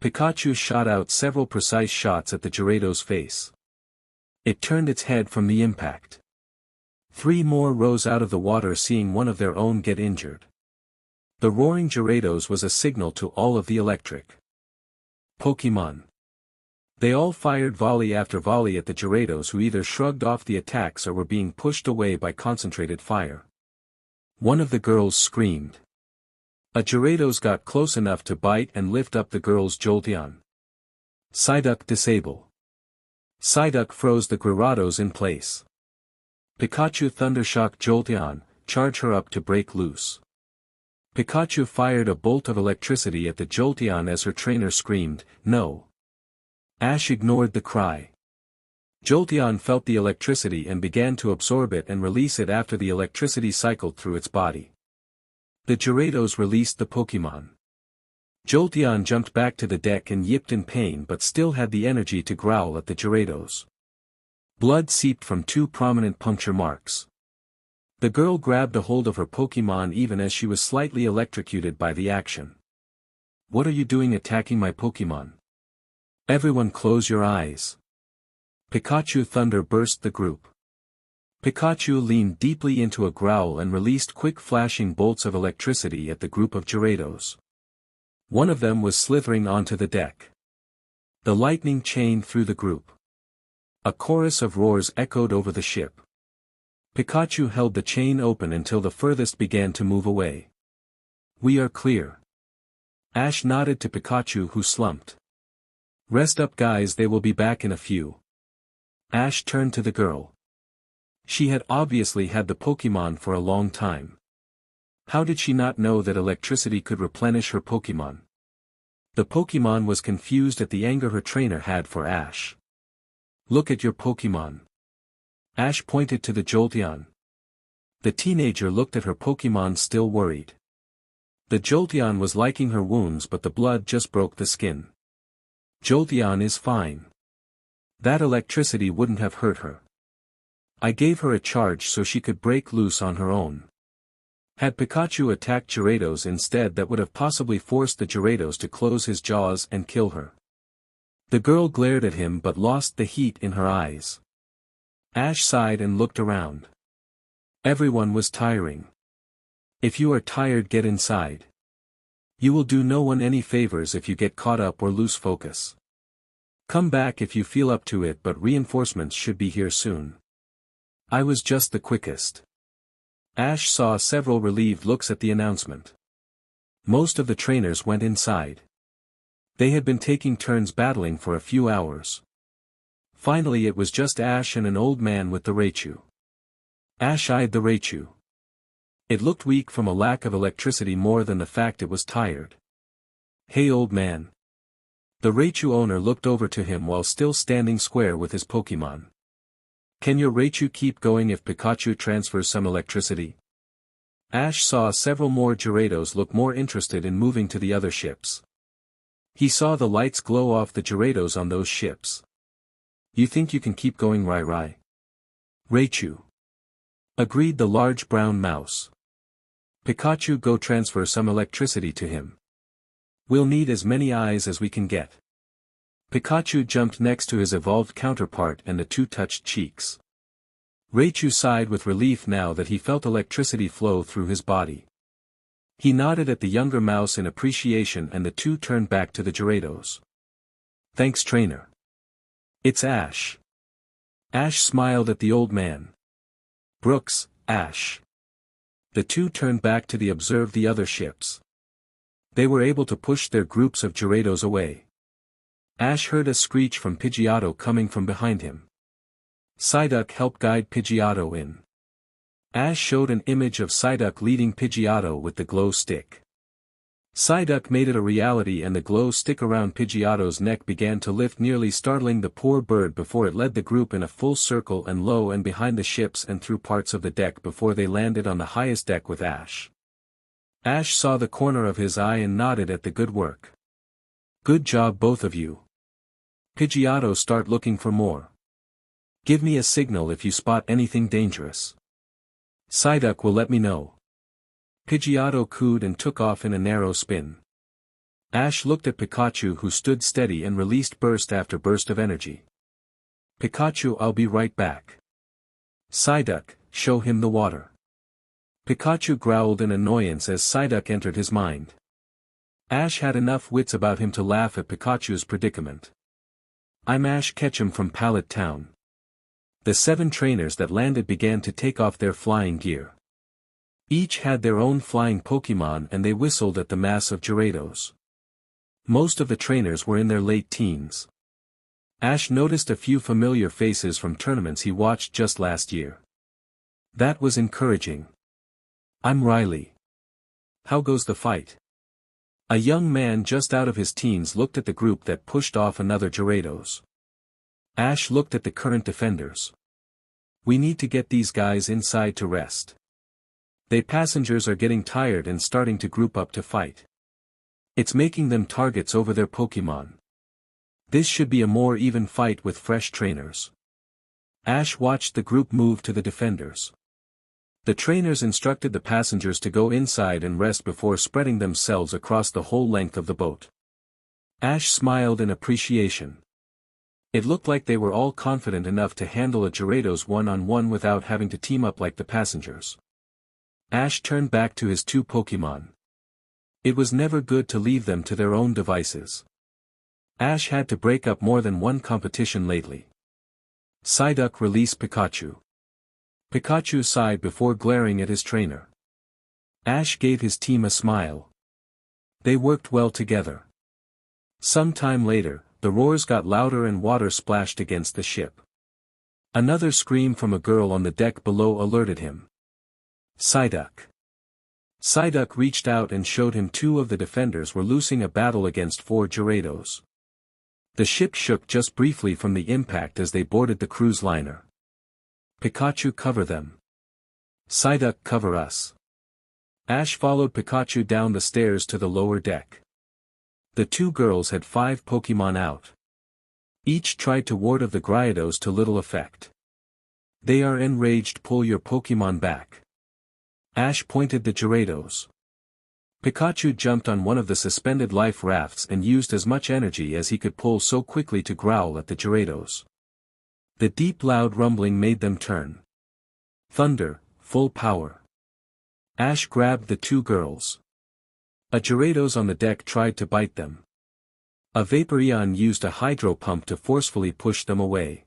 Pikachu shot out several precise shots at the Gyarados' face. It turned its head from the impact. 3 more rose out of the water, seeing one of their own get injured. The roaring Gyarados was a signal to all of the electric Pokémon. They all fired volley after volley at the Gyarados, who either shrugged off the attacks or were being pushed away by concentrated fire. One of the girls screamed. A Gyarados got close enough to bite and lift up the girl's Jolteon. Psyduck disable. Psyduck froze the Gyarados in place. Pikachu Thundershock Jolteon, charge her up to break loose. Pikachu fired a bolt of electricity at the Jolteon as her trainer screamed, "No!" Ash ignored the cry. Jolteon felt the electricity and began to absorb it and release it after the electricity cycled through its body. The Gyarados released the Pokémon. Jolteon jumped back to the deck and yipped in pain, but still had the energy to growl at the Gyarados. Blood seeped from 2 prominent puncture marks. The girl grabbed a hold of her Pokémon even as she was slightly electrocuted by the action. "What are you doing attacking my Pokémon? Everyone close your eyes." Pikachu Thunder burst the group. Pikachu leaned deeply into a growl and released quick flashing bolts of electricity at the group of Gyarados. One of them was slithering onto the deck. The lightning chained through the group. A chorus of roars echoed over the ship. Pikachu held the chain open until the furthest began to move away. "We are clear." Ash nodded to Pikachu, who slumped. "Rest up guys, they will be back in a few." Ash turned to the girl. She had obviously had the Pokémon for a long time. How did she not know that electricity could replenish her Pokémon? The Pokémon was confused at the anger her trainer had for Ash. "Look at your Pokémon." Ash pointed to the Jolteon. The teenager looked at her Pokémon, still worried. The Jolteon was liking her wounds, but the blood just broke the skin. "Jolteon is fine. That electricity wouldn't have hurt her. I gave her a charge so she could break loose on her own." Had Pikachu attacked Gyarados instead, that would have possibly forced the Gyarados to close his jaws and kill her. The girl glared at him but lost the heat in her eyes. Ash sighed and looked around. Everyone was tiring. "If you are tired, get inside. You will do no one any favors if you get caught up or lose focus. Come back if you feel up to it, but reinforcements should be here soon." "I was just the quickest." Ash saw several relieved looks at the announcement. Most of the trainers went inside. They had been taking turns battling for a few hours. Finally it was just Ash and an old man with the Raichu. Ash eyed the Raichu. It looked weak from a lack of electricity more than the fact it was tired. "Hey old man." The Raichu owner looked over to him while still standing square with his Pokémon. "Can your Raichu keep going if Pikachu transfers some electricity?" Ash saw several more Gyarados look more interested in moving to the other ships. He saw the lights glow off the Gyarados on those ships. "You think you can keep going, Rai?" "Raichu," agreed the large brown mouse. "Pikachu, go transfer some electricity to him. We'll need as many eyes as we can get." Pikachu jumped next to his evolved counterpart and the two touched cheeks. Raichu sighed with relief now that he felt electricity flow through his body. He nodded at the younger mouse in appreciation and the two turned back to the Gyarados. "Thanks trainer." "It's Ash." Ash smiled at the old man. "Brooks, Ash." The two turned back to observe the other ships. They were able to push their groups of Gyarados away. Ash heard a screech from Pidgeotto coming from behind him. Psyduck helped guide Pidgeotto in. Ash showed an image of Psyduck leading Pidgeotto with the glow stick. Psyduck made it a reality and the glow stick around Pidgeotto's neck began to lift, nearly startling the poor bird before it led the group in a full circle and low and behind the ships and through parts of the deck before they landed on the highest deck with Ash. Ash saw the corner of his eye and nodded at the good work. "Good job both of you. Pidgeotto, start looking for more." Give me a signal if you spot anything dangerous. Psyduck will let me know. Pidgeotto cooed and took off in a narrow spin. Ash looked at Pikachu, who stood steady and released burst after burst of energy. Pikachu, I'll be right back. Psyduck, show him the water. Pikachu growled in annoyance as Psyduck entered his mind. Ash had enough wits about him to laugh at Pikachu's predicament. I'm Ash Ketchum from Pallet Town. The 7 trainers that landed began to take off their flying gear. Each had their own flying Pokémon and they whistled at the mass of Gyarados. Most of the trainers were in their late teens. Ash noticed a few familiar faces from tournaments he watched just last year. That was encouraging. I'm Riley. How goes the fight? A young man just out of his teens looked at the group that pushed off another Gyarados. Ash looked at the current defenders. We need to get these guys inside to rest. They passengers are getting tired and starting to group up to fight. It's making them targets over their Pokémon. This should be a more even fight with fresh trainers. Ash watched the group move to the defenders. The trainers instructed the passengers to go inside and rest before spreading themselves across the whole length of the boat. Ash smiled in appreciation. It looked like they were all confident enough to handle a Gyarados one-on-one without having to team up like the passengers. Ash turned back to his 2 Pokémon. It was never good to leave them to their own devices. Ash had to break up more than one competition lately. Psyduck released Pikachu. Pikachu sighed before glaring at his trainer. Ash gave his team a smile. They worked well together. Some time later, the roars got louder and water splashed against the ship. Another scream from a girl on the deck below alerted him. Psyduck. Psyduck reached out and showed him 2 of the defenders were losing a battle against 4 Gyarados. The ship shook just briefly from the impact as they boarded the cruise liner. Pikachu, cover them. Psyduck, cover us. Ash followed Pikachu down the stairs to the lower deck. The 2 girls had 5 Pokémon out. Each tried to ward off the Gyarados to little effect. They are enraged. Pull your Pokémon back. Ash pointed the Gyarados. Pikachu jumped on one of the suspended life rafts and used as much energy as he could pull so quickly to growl at the Gyarados. The deep loud rumbling made them turn. Thunder, full power. Ash grabbed the 2 girls. A Gyarados on the deck tried to bite them. A Vaporeon used a hydro pump to forcefully push them away.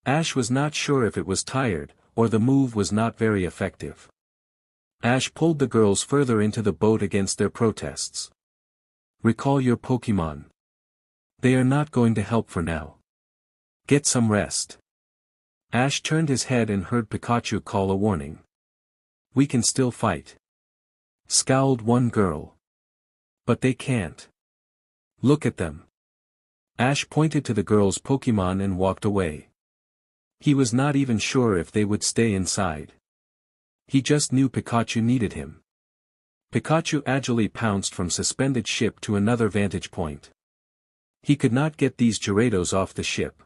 Ash was not sure if it was tired, or the move was not very effective. Ash pulled the girls further into the boat against their protests. Recall your Pokémon. They are not going to help for now. Get some rest. Ash turned his head and heard Pikachu call a warning. We can still fight. Scowled one girl. But they can't. Look at them. Ash pointed to the girl's Pokémon and walked away. He was not even sure if they would stay inside. He just knew Pikachu needed him. Pikachu agilely pounced from suspended ship to another vantage point. He could not get these Gyarados off the ship.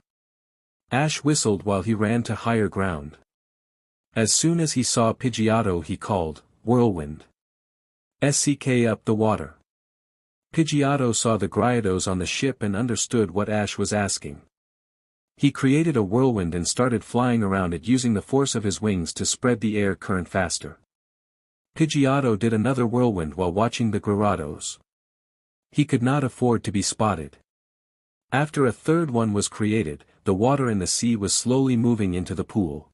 Ash whistled while he ran to higher ground. As soon as he saw Pidgeotto he called, Whirlwind. SCK up the water. Pidgeotto saw the Gyarados on the ship and understood what Ash was asking. He created a whirlwind and started flying around it using the force of his wings to spread the air current faster. Pidgeotto did another whirlwind while watching the Gyarados. He could not afford to be spotted. After a third one was created, the water in the sea was slowly moving into the pool.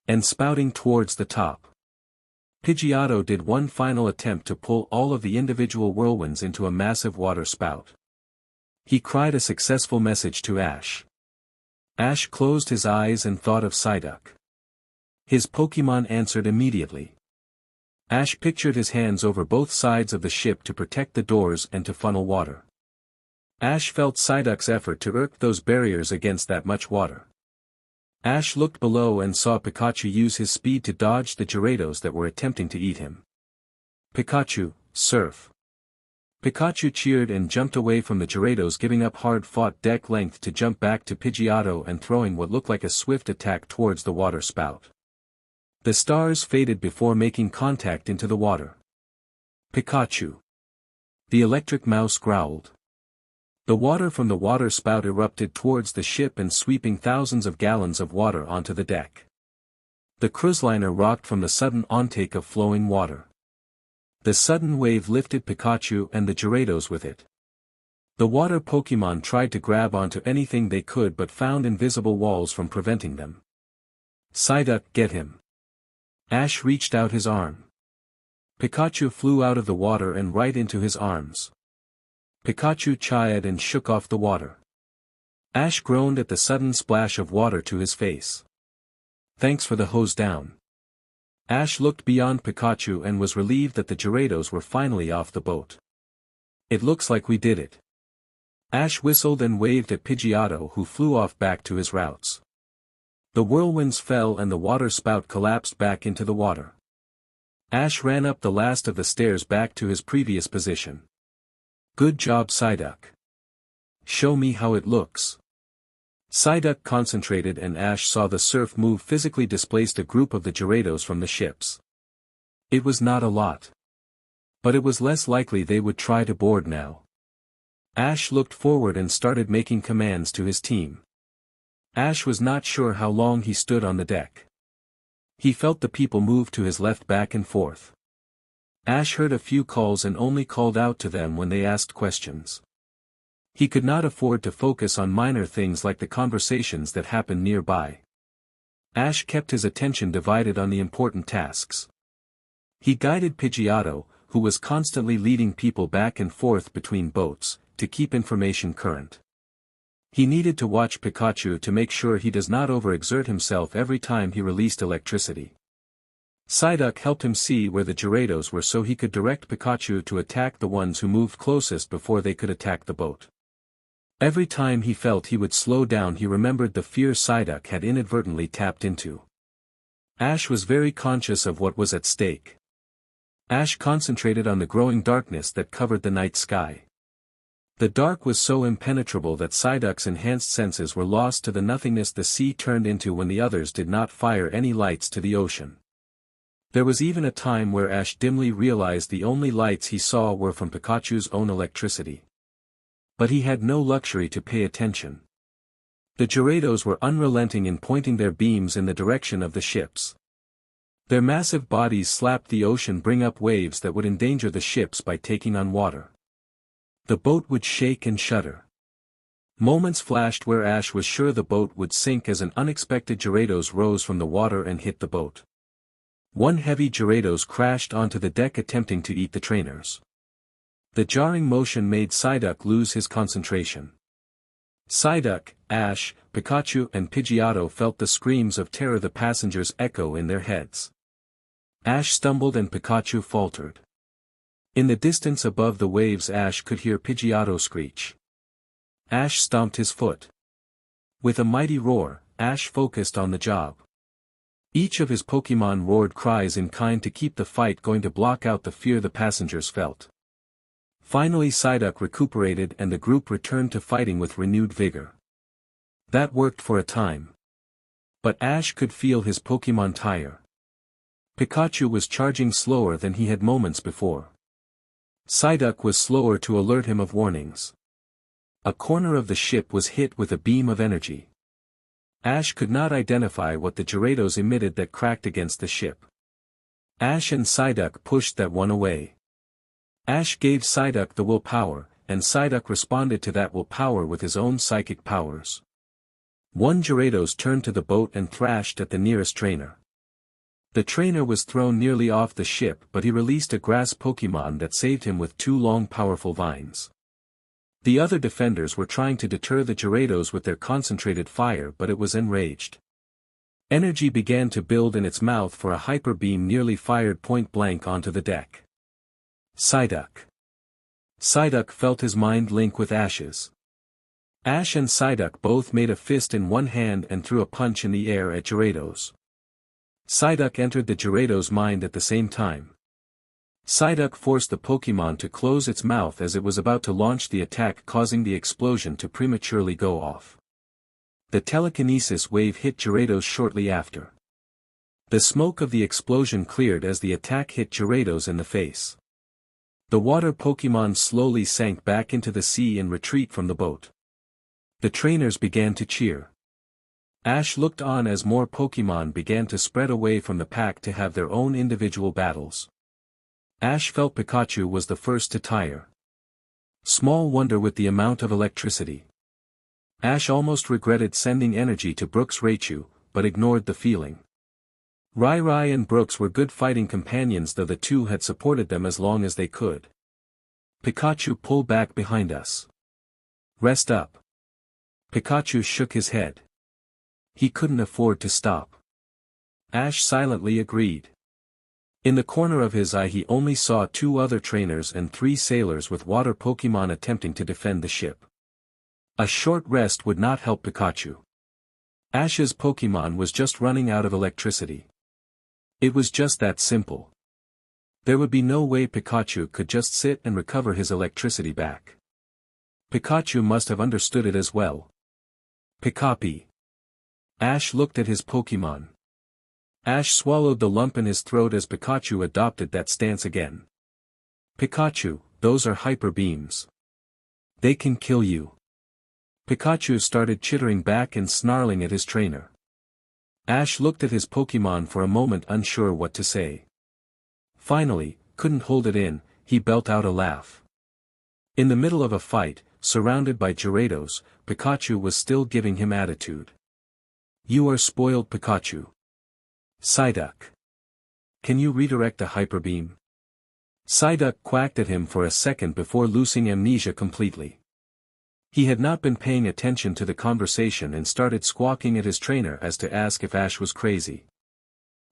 And spouting towards the top. Pidgeotto did one final attempt to pull all of the individual whirlwinds into a massive water spout. He cried a successful message to Ash. Ash closed his eyes and thought of Psyduck. His Pokémon answered immediately. Ash pictured his hands over both sides of the ship to protect the doors and to funnel water. Ash felt Psyduck's effort to irk those barriers against that much water. Ash looked below and saw Pikachu use his speed to dodge the Gyarados that were attempting to eat him. Pikachu, surf. Pikachu cheered and jumped away from the Gyarados, giving up hard-fought deck length to jump back to Pidgeotto and throwing what looked like a swift attack towards the water spout. The stars faded before making contact into the water. Pikachu. The electric mouse growled. The water from the water spout erupted towards the ship and sweeping thousands of gallons of water onto the deck. The cruiseliner rocked from the sudden ontake of flowing water. The sudden wave lifted Pikachu and the Gyarados with it. The water Pokémon tried to grab onto anything they could but found invisible walls from preventing them. Psyduck, get him. Ash reached out his arm. Pikachu flew out of the water and right into his arms. Pikachu chided and shook off the water. Ash groaned at the sudden splash of water to his face. Thanks for the hose down. Ash looked beyond Pikachu and was relieved that the Gyarados were finally off the boat. It looks like we did it. Ash whistled and waved at Pidgeotto, who flew off back to his routes. The whirlwinds fell and the water spout collapsed back into the water. Ash ran up the last of the stairs back to his previous position. Good job, Psyduck. Show me how it looks. Psyduck concentrated and Ash saw the surf move physically displaced a group of the Gyarados from the ships. It was not a lot. But it was less likely they would try to board now. Ash looked forward and started making commands to his team. Ash was not sure how long he stood on the deck. He felt the people move to his left back and forth. Ash heard a few calls and only called out to them when they asked questions. He could not afford to focus on minor things like the conversations that happened nearby. Ash kept his attention divided on the important tasks. He guided Pidgeotto, who was constantly leading people back and forth between boats, to keep information current. He needed to watch Pikachu to make sure he does not overexert himself every time he released electricity. Psyduck helped him see where the Gyarados were so he could direct Pikachu to attack the ones who moved closest before they could attack the boat. Every time he felt he would slow down, he remembered the fear Psyduck had inadvertently tapped into. Ash was very conscious of what was at stake. Ash concentrated on the growing darkness that covered the night sky. The dark was so impenetrable that Psyduck's enhanced senses were lost to the nothingness the sea turned into when the others did not fire any lights to the ocean. There was even a time where Ash dimly realized the only lights he saw were from Pikachu's own electricity. But he had no luxury to pay attention. The Gyarados were unrelenting in pointing their beams in the direction of the ships. Their massive bodies slapped the ocean, bring up waves that would endanger the ships by taking on water. The boat would shake and shudder. Moments flashed where Ash was sure the boat would sink as an unexpected Gyarados rose from the water and hit the boat. One heavy Gyarados crashed onto the deck attempting to eat the trainers. The jarring motion made Psyduck lose his concentration. Psyduck, Ash, Pikachu and Pidgeotto felt the screams of terror the passengers echo in their heads. Ash stumbled and Pikachu faltered. In the distance above the waves Ash could hear Pidgeotto screech. Ash stomped his foot. With a mighty roar, Ash focused on the job. Each of his Pokémon roared cries in kind to keep the fight going, to block out the fear the passengers felt. Finally Psyduck recuperated and the group returned to fighting with renewed vigor. That worked for a time. But Ash could feel his Pokémon tire. Pikachu was charging slower than he had moments before. Psyduck was slower to alert him of warnings. A corner of the ship was hit with a beam of energy. Ash could not identify what the Gyarados emitted that cracked against the ship. Ash and Psyduck pushed that one away. Ash gave Psyduck the willpower, and Psyduck responded to that willpower with his own psychic powers. One Gyarados turned to the boat and thrashed at the nearest trainer. The trainer was thrown nearly off the ship, but he released a grass Pokémon that saved him with two long powerful vines. The other defenders were trying to deter the Gyarados with their concentrated fire, but it was enraged. Energy began to build in its mouth for a hyper beam nearly fired point blank onto the deck. Psyduck. Psyduck felt his mind link with Ash's. Ash and Psyduck both made a fist in one hand and threw a punch in the air at Gyarados. Psyduck entered the Gyarados' mind at the same time. Psyduck forced the Pokémon to close its mouth as it was about to launch the attack, causing the explosion to prematurely go off. The telekinesis wave hit Gyarados shortly after. The smoke of the explosion cleared as the attack hit Gyarados in the face. The water Pokémon slowly sank back into the sea in retreat from the boat. The trainers began to cheer. Ash looked on as more Pokémon began to spread away from the pack to have their own individual battles. Ash felt Pikachu was the first to tire. Small wonder with the amount of electricity. Ash almost regretted sending energy to Brooks Raichu, but ignored the feeling. Rai and Brooks were good fighting companions, though the two had supported them as long as they could. Pikachu, pull back behind us. Rest up. Pikachu shook his head. He couldn't afford to stop. Ash silently agreed. In the corner of his eye he only saw 2 other trainers and 3 sailors with water Pokémon attempting to defend the ship. A short rest would not help Pikachu. Ash's Pokémon was just running out of electricity. It was just that simple. There would be no way Pikachu could just sit and recover his electricity back. Pikachu must have understood it as well. Pikapi. Ash looked at his Pokémon. Ash swallowed the lump in his throat as Pikachu adopted that stance again. Pikachu, those are hyper beams. They can kill you. Pikachu started chittering back and snarling at his trainer. Ash looked at his Pokémon for a moment, unsure what to say. Finally, couldn't hold it in, he belt out a laugh. In the middle of a fight, surrounded by Gyarados, Pikachu was still giving him attitude. You are spoiled, Pikachu. Psyduck. Can you redirect a Hyper Beam? Psyduck quacked at him for a second before losing amnesia completely. He had not been paying attention to the conversation and started squawking at his trainer as to ask if Ash was crazy.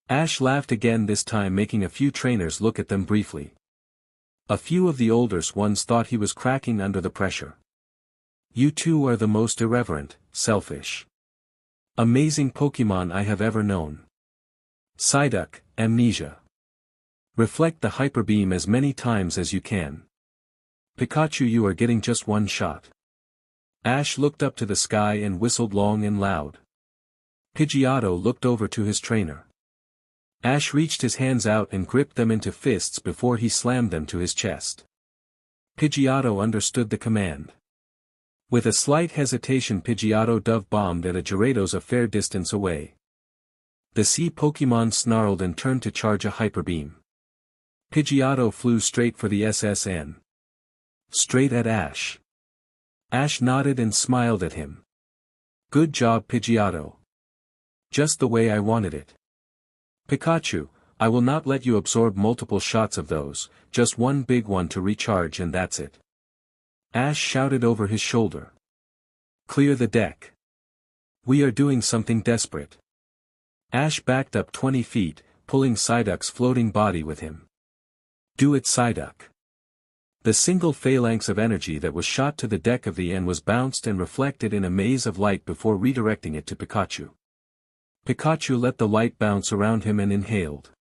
Ash laughed again, this time making a few trainers look at them briefly. A few of the older ones thought he was cracking under the pressure. You two are the most irreverent, selfish, amazing Pokémon I have ever known. Psyduck, amnesia. Reflect the Hyper Beam as many times as you can. Pikachu, you are getting just one shot. Ash looked up to the sky and whistled long and loud. Pidgeotto looked over to his trainer. Ash reached his hands out and gripped them into fists before he slammed them to his chest. Pidgeotto understood the command. With a slight hesitation, Pidgeotto dove-bombed at a Gyarados a fair distance away. The sea Pokémon snarled and turned to charge a Hyper Beam. Pidgeotto flew straight for the SSN. Straight at Ash. Ash nodded and smiled at him. Good job, Pidgeotto. Just the way I wanted it. Pikachu, I will not let you absorb multiple shots of those, just one big one to recharge and that's it. Ash shouted over his shoulder. Clear the deck. We are doing something desperate. Ash backed up 20 feet, pulling Psyduck's floating body with him. Do it, Psyduck. The single phalanx of energy that was shot to the deck of the N was bounced and reflected in a maze of light before redirecting it to Pikachu. Pikachu let the light bounce around him and inhaled.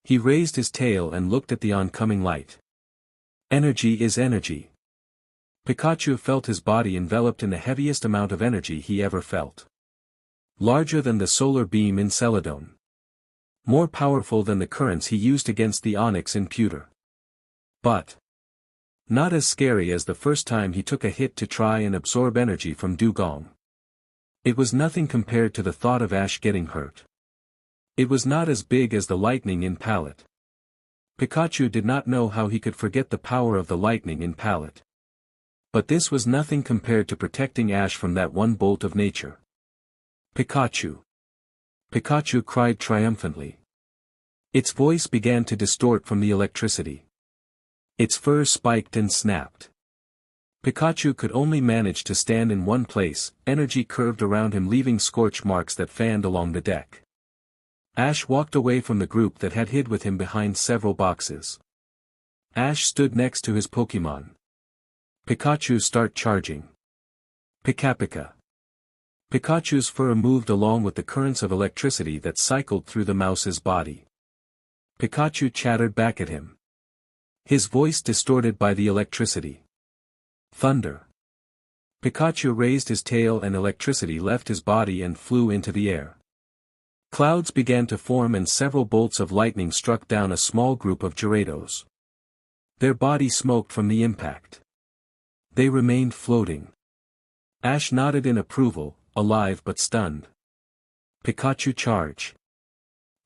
He raised his tail and looked at the oncoming light. Energy is energy. Pikachu felt his body enveloped in the heaviest amount of energy he ever felt. Larger than the solar beam in Celadon. More powerful than the currents he used against the Onyx in Pewter. But not as scary as the first time he took a hit to try and absorb energy from Dugong. It was nothing compared to the thought of Ash getting hurt. It was not as big as the lightning in Pallet. Pikachu did not know how he could forget the power of the lightning in Pallet. But this was nothing compared to protecting Ash from that one bolt of nature. Pikachu! Pikachu cried triumphantly. Its voice began to distort from the electricity. Its fur spiked and snapped. Pikachu could only manage to stand in one place, energy curved around him leaving scorch marks that fanned along the deck. Ash walked away from the group that had hid with him behind several boxes. Ash stood next to his Pokémon. Pikachu, start charging. Pika-Pika. Pikachu's fur moved along with the currents of electricity that cycled through the mouse's body. Pikachu chattered back at him. His voice distorted by the electricity. Thunder. Pikachu raised his tail and electricity left his body and flew into the air. Clouds began to form and several bolts of lightning struck down a small group of Gyarados. Their body smoked from the impact. They remained floating. Ash nodded in approval, alive but stunned. Pikachu charge.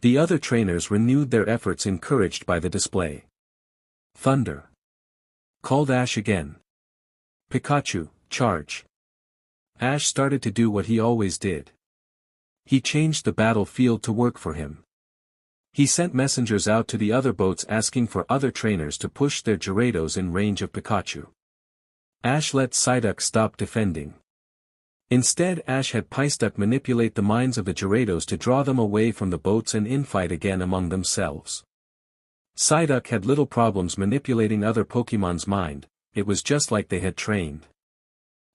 The other trainers renewed their efforts encouraged by the display. Thunder. Called Ash again. Pikachu, charge. Ash started to do what he always did. He changed the battlefield to work for him. He sent messengers out to the other boats asking for other trainers to push their Gyarados in range of Pikachu. Ash let Psyduck stop defending. Instead Ash had Psyduck manipulate the minds of the Gyarados to draw them away from the boats and infight again among themselves. Psyduck had little problems manipulating other Pokemon's mind, it was just like they had trained.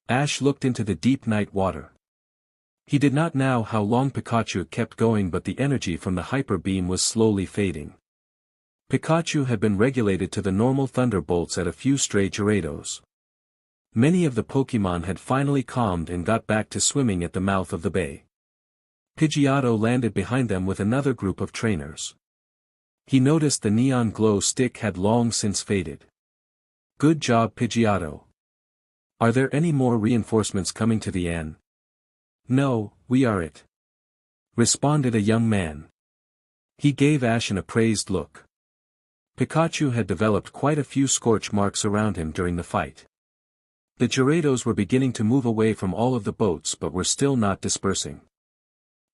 Ash looked into the deep night water. He did not know how long Pikachu kept going, but the energy from the Hyper Beam was slowly fading. Pikachu had been regulated to the normal thunderbolts at a few stray Gyarados. Many of the Pokemon had finally calmed and got back to swimming at the mouth of the bay. Pidgeotto landed behind them with another group of trainers. He noticed the neon glow stick had long since faded. Good job, Pidgeotto. Are there any more reinforcements coming to the inn? No, we are it. Responded a young man. He gave Ash an appraised look. Pikachu had developed quite a few scorch marks around him during the fight. The Gyarados were beginning to move away from all of the boats but were still not dispersing.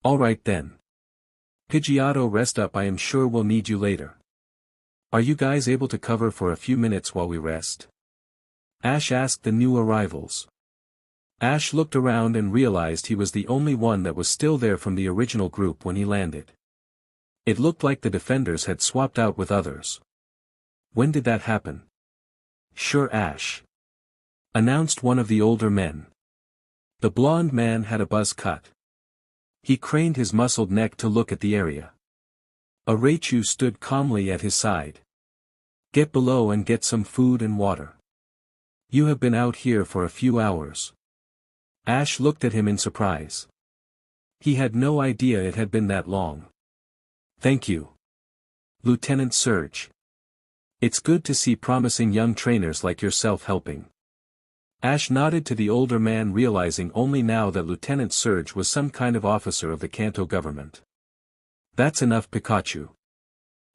Alright then. Pidgeotto, rest up, I am sure we'll need you later. Are you guys able to cover for a few minutes while we rest? Ash asked the new arrivals. Ash looked around and realized he was the only one that was still there from the original group when he landed. It looked like the defenders had swapped out with others. When did that happen? Sure, Ash. Announced one of the older men. The blonde man had a buzz cut. He craned his muscled neck to look at the area. A Raichu stood calmly at his side. Get below and get some food and water. You have been out here for a few hours. Ash looked at him in surprise. He had no idea it had been that long. Thank you. Lieutenant Surge. It's good to see promising young trainers like yourself helping. Ash nodded to the older man, realizing only now that Lieutenant Surge was some kind of officer of the Kanto government. That's enough, Pikachu.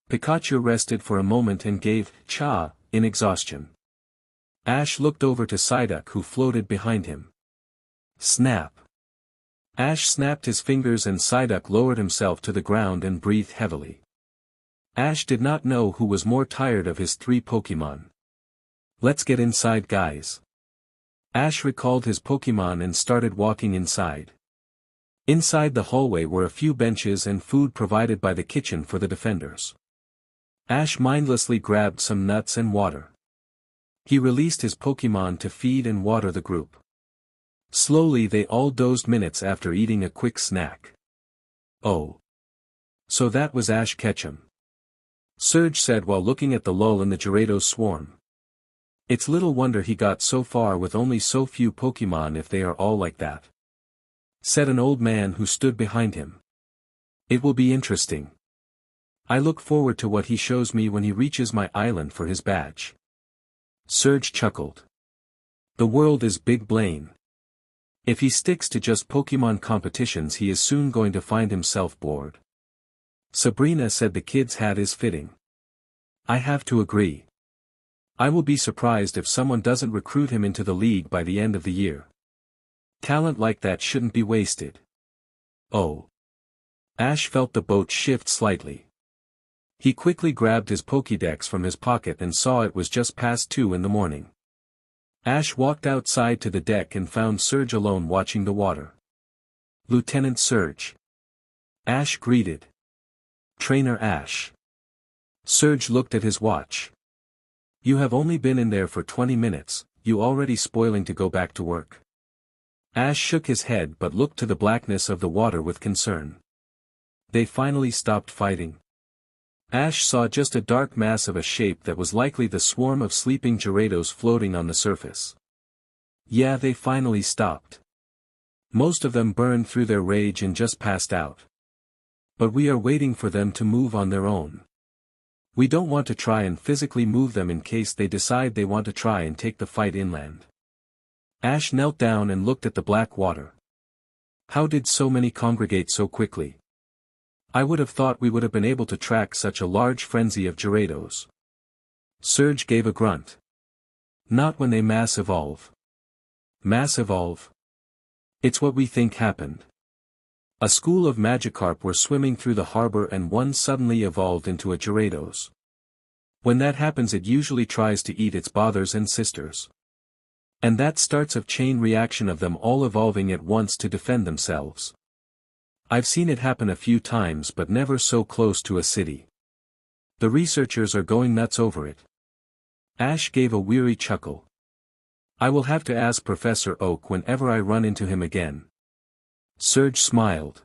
Pikachu rested for a moment and gave cha in exhaustion. Ash looked over to Psyduck, who floated behind him. Snap. Ash snapped his fingers and Psyduck lowered himself to the ground and breathed heavily. Ash did not know who was more tired of his 3 Pokemon. Let's get inside, guys. Ash recalled his Pokemon and started walking inside. Inside the hallway were a few benches and food provided by the kitchen for the defenders. Ash mindlessly grabbed some nuts and water. He released his Pokemon to feed and water the group. Slowly they all dozed minutes after eating a quick snack. Oh. So that was Ash Ketchum. Surge said while looking at the lull in the Gyarados swarm. It's little wonder he got so far with only so few Pokemon if they are all like that. Said an old man who stood behind him. It will be interesting. I look forward to what he shows me when he reaches my island for his badge. Surge chuckled. The world is big, Blaine. If he sticks to just Pokemon competitions, he is soon going to find himself bored. Sabrina said the kid's hat is fitting. I have to agree. I will be surprised if someone doesn't recruit him into the league by the end of the year. Talent like that shouldn't be wasted. Oh. Ash felt the boat shift slightly. He quickly grabbed his Pokédex from his pocket and saw it was just past 2 in the morning. Ash walked outside to the deck and found Surge alone watching the water. Lieutenant Surge. Ash greeted. Trainer Ash. Surge looked at his watch. You have only been in there for 20 minutes, you already spoiling to go back to work. Ash shook his head but looked to the blackness of the water with concern. They finally stopped fighting. Ash saw just a dark mass of a shape that was likely the swarm of sleeping Gyarados floating on the surface. Yeah, they finally stopped. Most of them burned through their rage and just passed out. But we are waiting for them to move on their own. We don't want to try and physically move them in case they decide they want to try and take the fight inland. Ash knelt down and looked at the black water. How did so many congregate so quickly? I would have thought we would have been able to track such a large frenzy of Gyarados. Surge gave a grunt. Not when they mass evolve. Mass evolve? It's what we think happened. A school of Magikarp were swimming through the harbor and one suddenly evolved into a Gyarados. When that happens it usually tries to eat its brothers and sisters. And that starts a chain reaction of them all evolving at once to defend themselves. I've seen it happen a few times but never so close to a city. The researchers are going nuts over it. Ash gave a weary chuckle. I will have to ask Professor Oak whenever I run into him again. Surge smiled.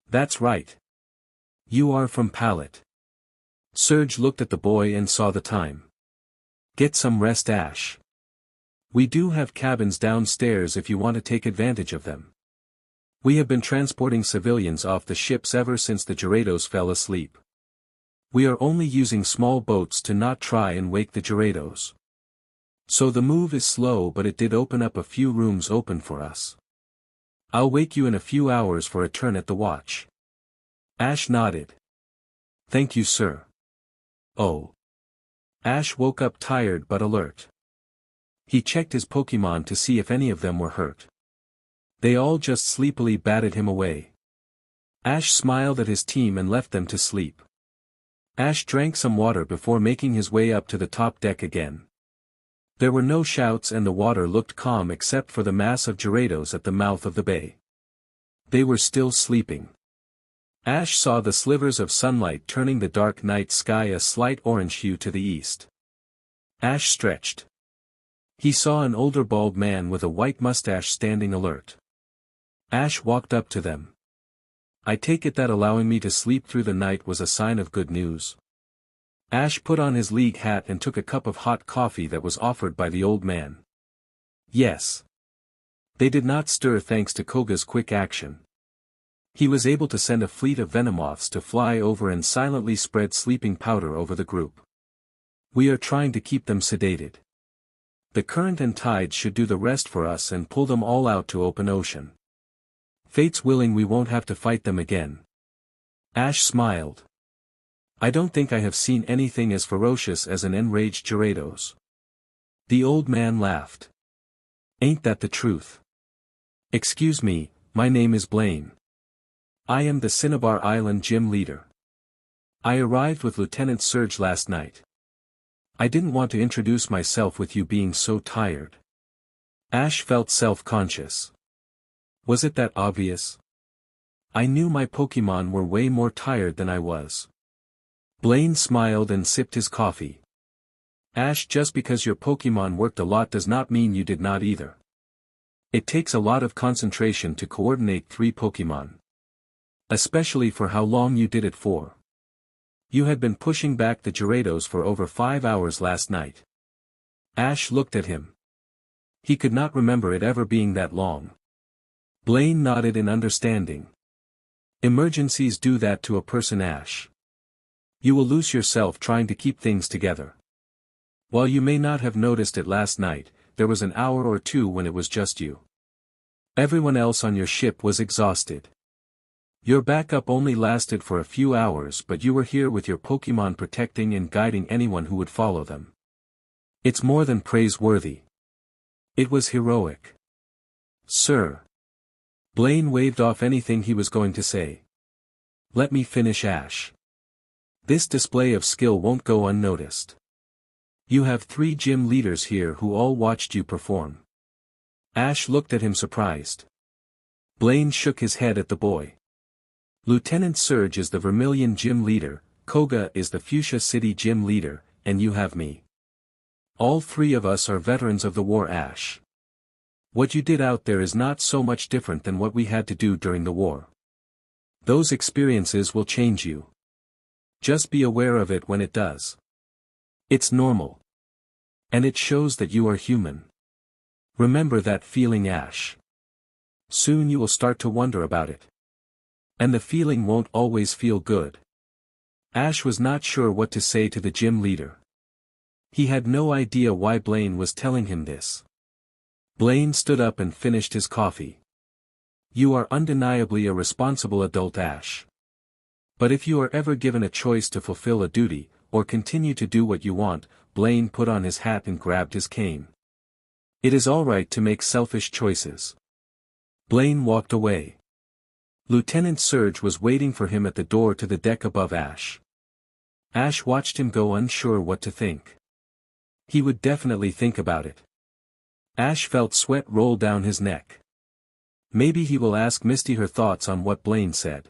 That's right. You are from Pallet. Surge looked at the boy and saw the time. Get some rest, Ash. We do have cabins downstairs if you want to take advantage of them. We have been transporting civilians off the ships ever since the Gyarados fell asleep. We are only using small boats to not try and wake the Gyarados. So the move is slow, but it did open up a few rooms open for us. I'll wake you in a few hours for a turn at the watch. Ash nodded. Thank you, sir. Oh. Ash woke up tired but alert. He checked his Pokémon to see if any of them were hurt. They all just sleepily batted him away. Ash smiled at his team and left them to sleep. Ash drank some water before making his way up to the top deck again. There were no shouts and the water looked calm except for the mass of Gyarados at the mouth of the bay. They were still sleeping. Ash saw the slivers of sunlight turning the dark night sky a slight orange hue to the east. Ash stretched. He saw an older bald man with a white mustache standing alert. Ash walked up to them. I take it that allowing me to sleep through the night was a sign of good news. Ash put on his league hat and took a cup of hot coffee that was offered by the old man. Yes. They did not stir thanks to Koga's quick action. He was able to send a fleet of Venomoths to fly over and silently spread sleeping powder over the group. We are trying to keep them sedated. The current and tide should do the rest for us and pull them all out to open ocean. Fate's willing we won't have to fight them again. Ash smiled. I don't think I have seen anything as ferocious as an enraged Gyarados. The old man laughed. Ain't that the truth? Excuse me, my name is Blaine. I am the Cinnabar Island gym leader. I arrived with Lieutenant Surge last night. I didn't want to introduce myself with you being so tired. Ash felt self-conscious. Was it that obvious? I knew my Pokémon were way more tired than I was. Blaine smiled and sipped his coffee. Ash, just because your Pokémon worked a lot does not mean you did not either. It takes a lot of concentration to coordinate 3 Pokémon. Especially for how long you did it for. You had been pushing back the Gyarados for over 5 hours last night. Ash looked at him. He could not remember it ever being that long. Blaine nodded in understanding. Emergencies do that to a person, Ash. You will lose yourself trying to keep things together. While you may not have noticed it last night, there was an hour or two when it was just you. Everyone else on your ship was exhausted. Your backup only lasted for a few hours, but you were here with your Pokémon protecting and guiding anyone who would follow them. It's more than praiseworthy. It was heroic. Sir. Blaine waved off anything he was going to say. Let me finish, Ash. This display of skill won't go unnoticed. You have 3 gym leaders here who all watched you perform. Ash looked at him surprised. Blaine shook his head at the boy. Lieutenant Surge is the Vermilion gym leader, Koga is the Fuchsia City gym leader, and you have me. All 3 of us are veterans of the war, Ash. What you did out there is not so much different than what we had to do during the war. Those experiences will change you. Just be aware of it when it does. It's normal. And it shows that you are human. Remember that feeling, Ash. Soon you will start to wonder about it. And the feeling won't always feel good. Ash was not sure what to say to the gym leader. He had no idea why Blaine was telling him this. Blaine stood up and finished his coffee. You are undeniably a responsible adult, Ash. But if you are ever given a choice to fulfill a duty, or continue to do what you want, Blaine put on his hat and grabbed his cane. It is alright to make selfish choices. Blaine walked away. Lieutenant Surge was waiting for him at the door to the deck above Ash. Ash watched him go, unsure what to think. He would definitely think about it. Ash felt sweat roll down his neck. Maybe he will ask Misty her thoughts on what Blaine said.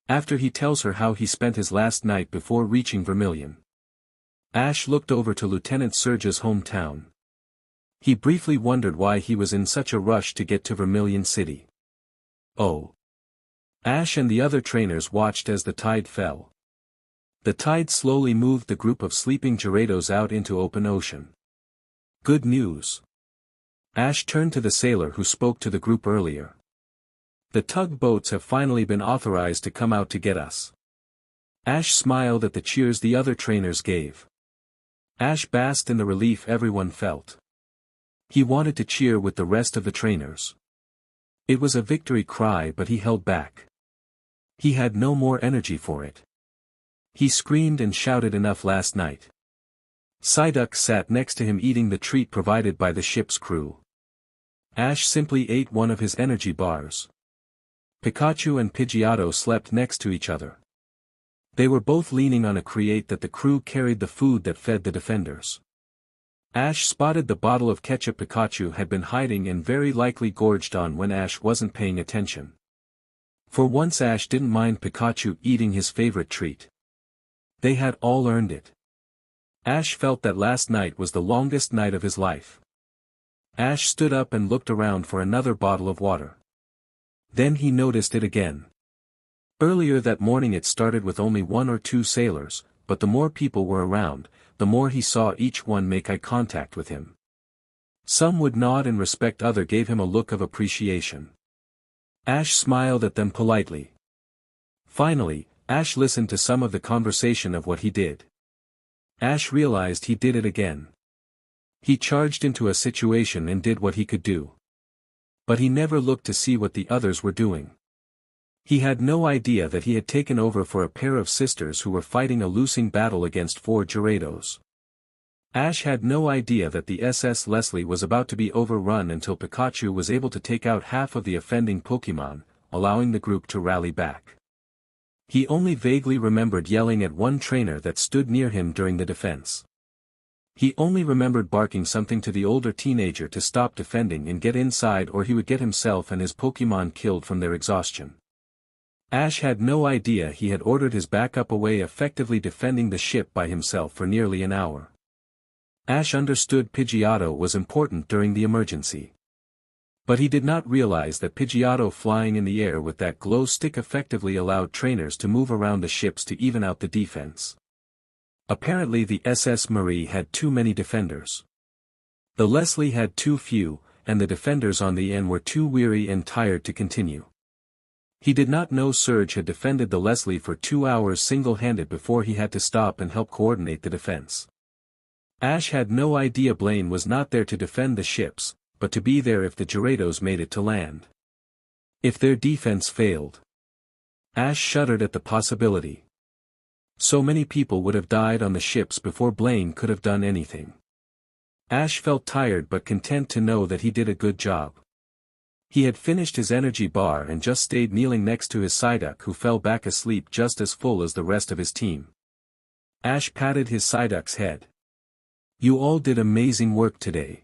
After he tells her how he spent his last night before reaching Vermilion. Ash looked over to Lieutenant Surge's hometown. He briefly wondered why he was in such a rush to get to Vermilion City. Oh. Ash and the other trainers watched as the tide fell. The tide slowly moved the group of sleeping Gyarados out into open ocean. Good news. Ash turned to the sailor who spoke to the group earlier. The tugboats have finally been authorized to come out to get us. Ash smiled at the cheers the other trainers gave. Ash basked in the relief everyone felt. He wanted to cheer with the rest of the trainers. It was a victory cry, but he held back. He had no more energy for it. He screamed and shouted enough last night. Psyduck sat next to him eating the treat provided by the ship's crew. Ash simply ate one of his energy bars. Pikachu and Pidgeotto slept next to each other. They were both leaning on a crate that the crew carried the food that fed the defenders. Ash spotted the bottle of ketchup Pikachu had been hiding and very likely gorged on when Ash wasn't paying attention. For once Ash didn't mind Pikachu eating his favorite treat. They had all earned it. Ash felt that last night was the longest night of his life. Ash stood up and looked around for another bottle of water. Then he noticed it again. Earlier that morning it started with only 1 or 2 sailors, but the more people were around, the more he saw each one make eye contact with him. Some would nod in respect, others gave him a look of appreciation. Ash smiled at them politely. Finally, Ash listened to some of the conversation of what he did. Ash realized he did it again. He charged into a situation and did what he could do. But he never looked to see what the others were doing. He had no idea that he had taken over for a pair of sisters who were fighting a losing battle against 4 Gyarados. Ash had no idea that the SS Leslie was about to be overrun until Pikachu was able to take out half of the offending Pokémon, allowing the group to rally back. He only vaguely remembered yelling at one trainer that stood near him during the defense. He only remembered barking something to the older teenager to stop defending and get inside, or he would get himself and his Pokémon killed from their exhaustion. Ash had no idea he had ordered his backup away, effectively defending the ship by himself for nearly an hour. Ash understood Pidgeotto was important during the emergency. But he did not realize that Pidgeotto flying in the air with that glow stick effectively allowed trainers to move around the ships to even out the defense. Apparently the SS Marie had too many defenders. The Leslie had too few, and the defenders on the N were too weary and tired to continue. He did not know Surge had defended the Leslie for 2 hours single-handed before he had to stop and help coordinate the defense. Ash had no idea Blaine was not there to defend the ships, but to be there if the Gyarados made it to land. If their defense failed. Ash shuddered at the possibility. So many people would have died on the ships before Blaine could have done anything. Ash felt tired but content to know that he did a good job. He had finished his energy bar and just stayed kneeling next to his Psyduck, who fell back asleep just as full as the rest of his team. Ash patted his Psyduck's head. You all did amazing work today.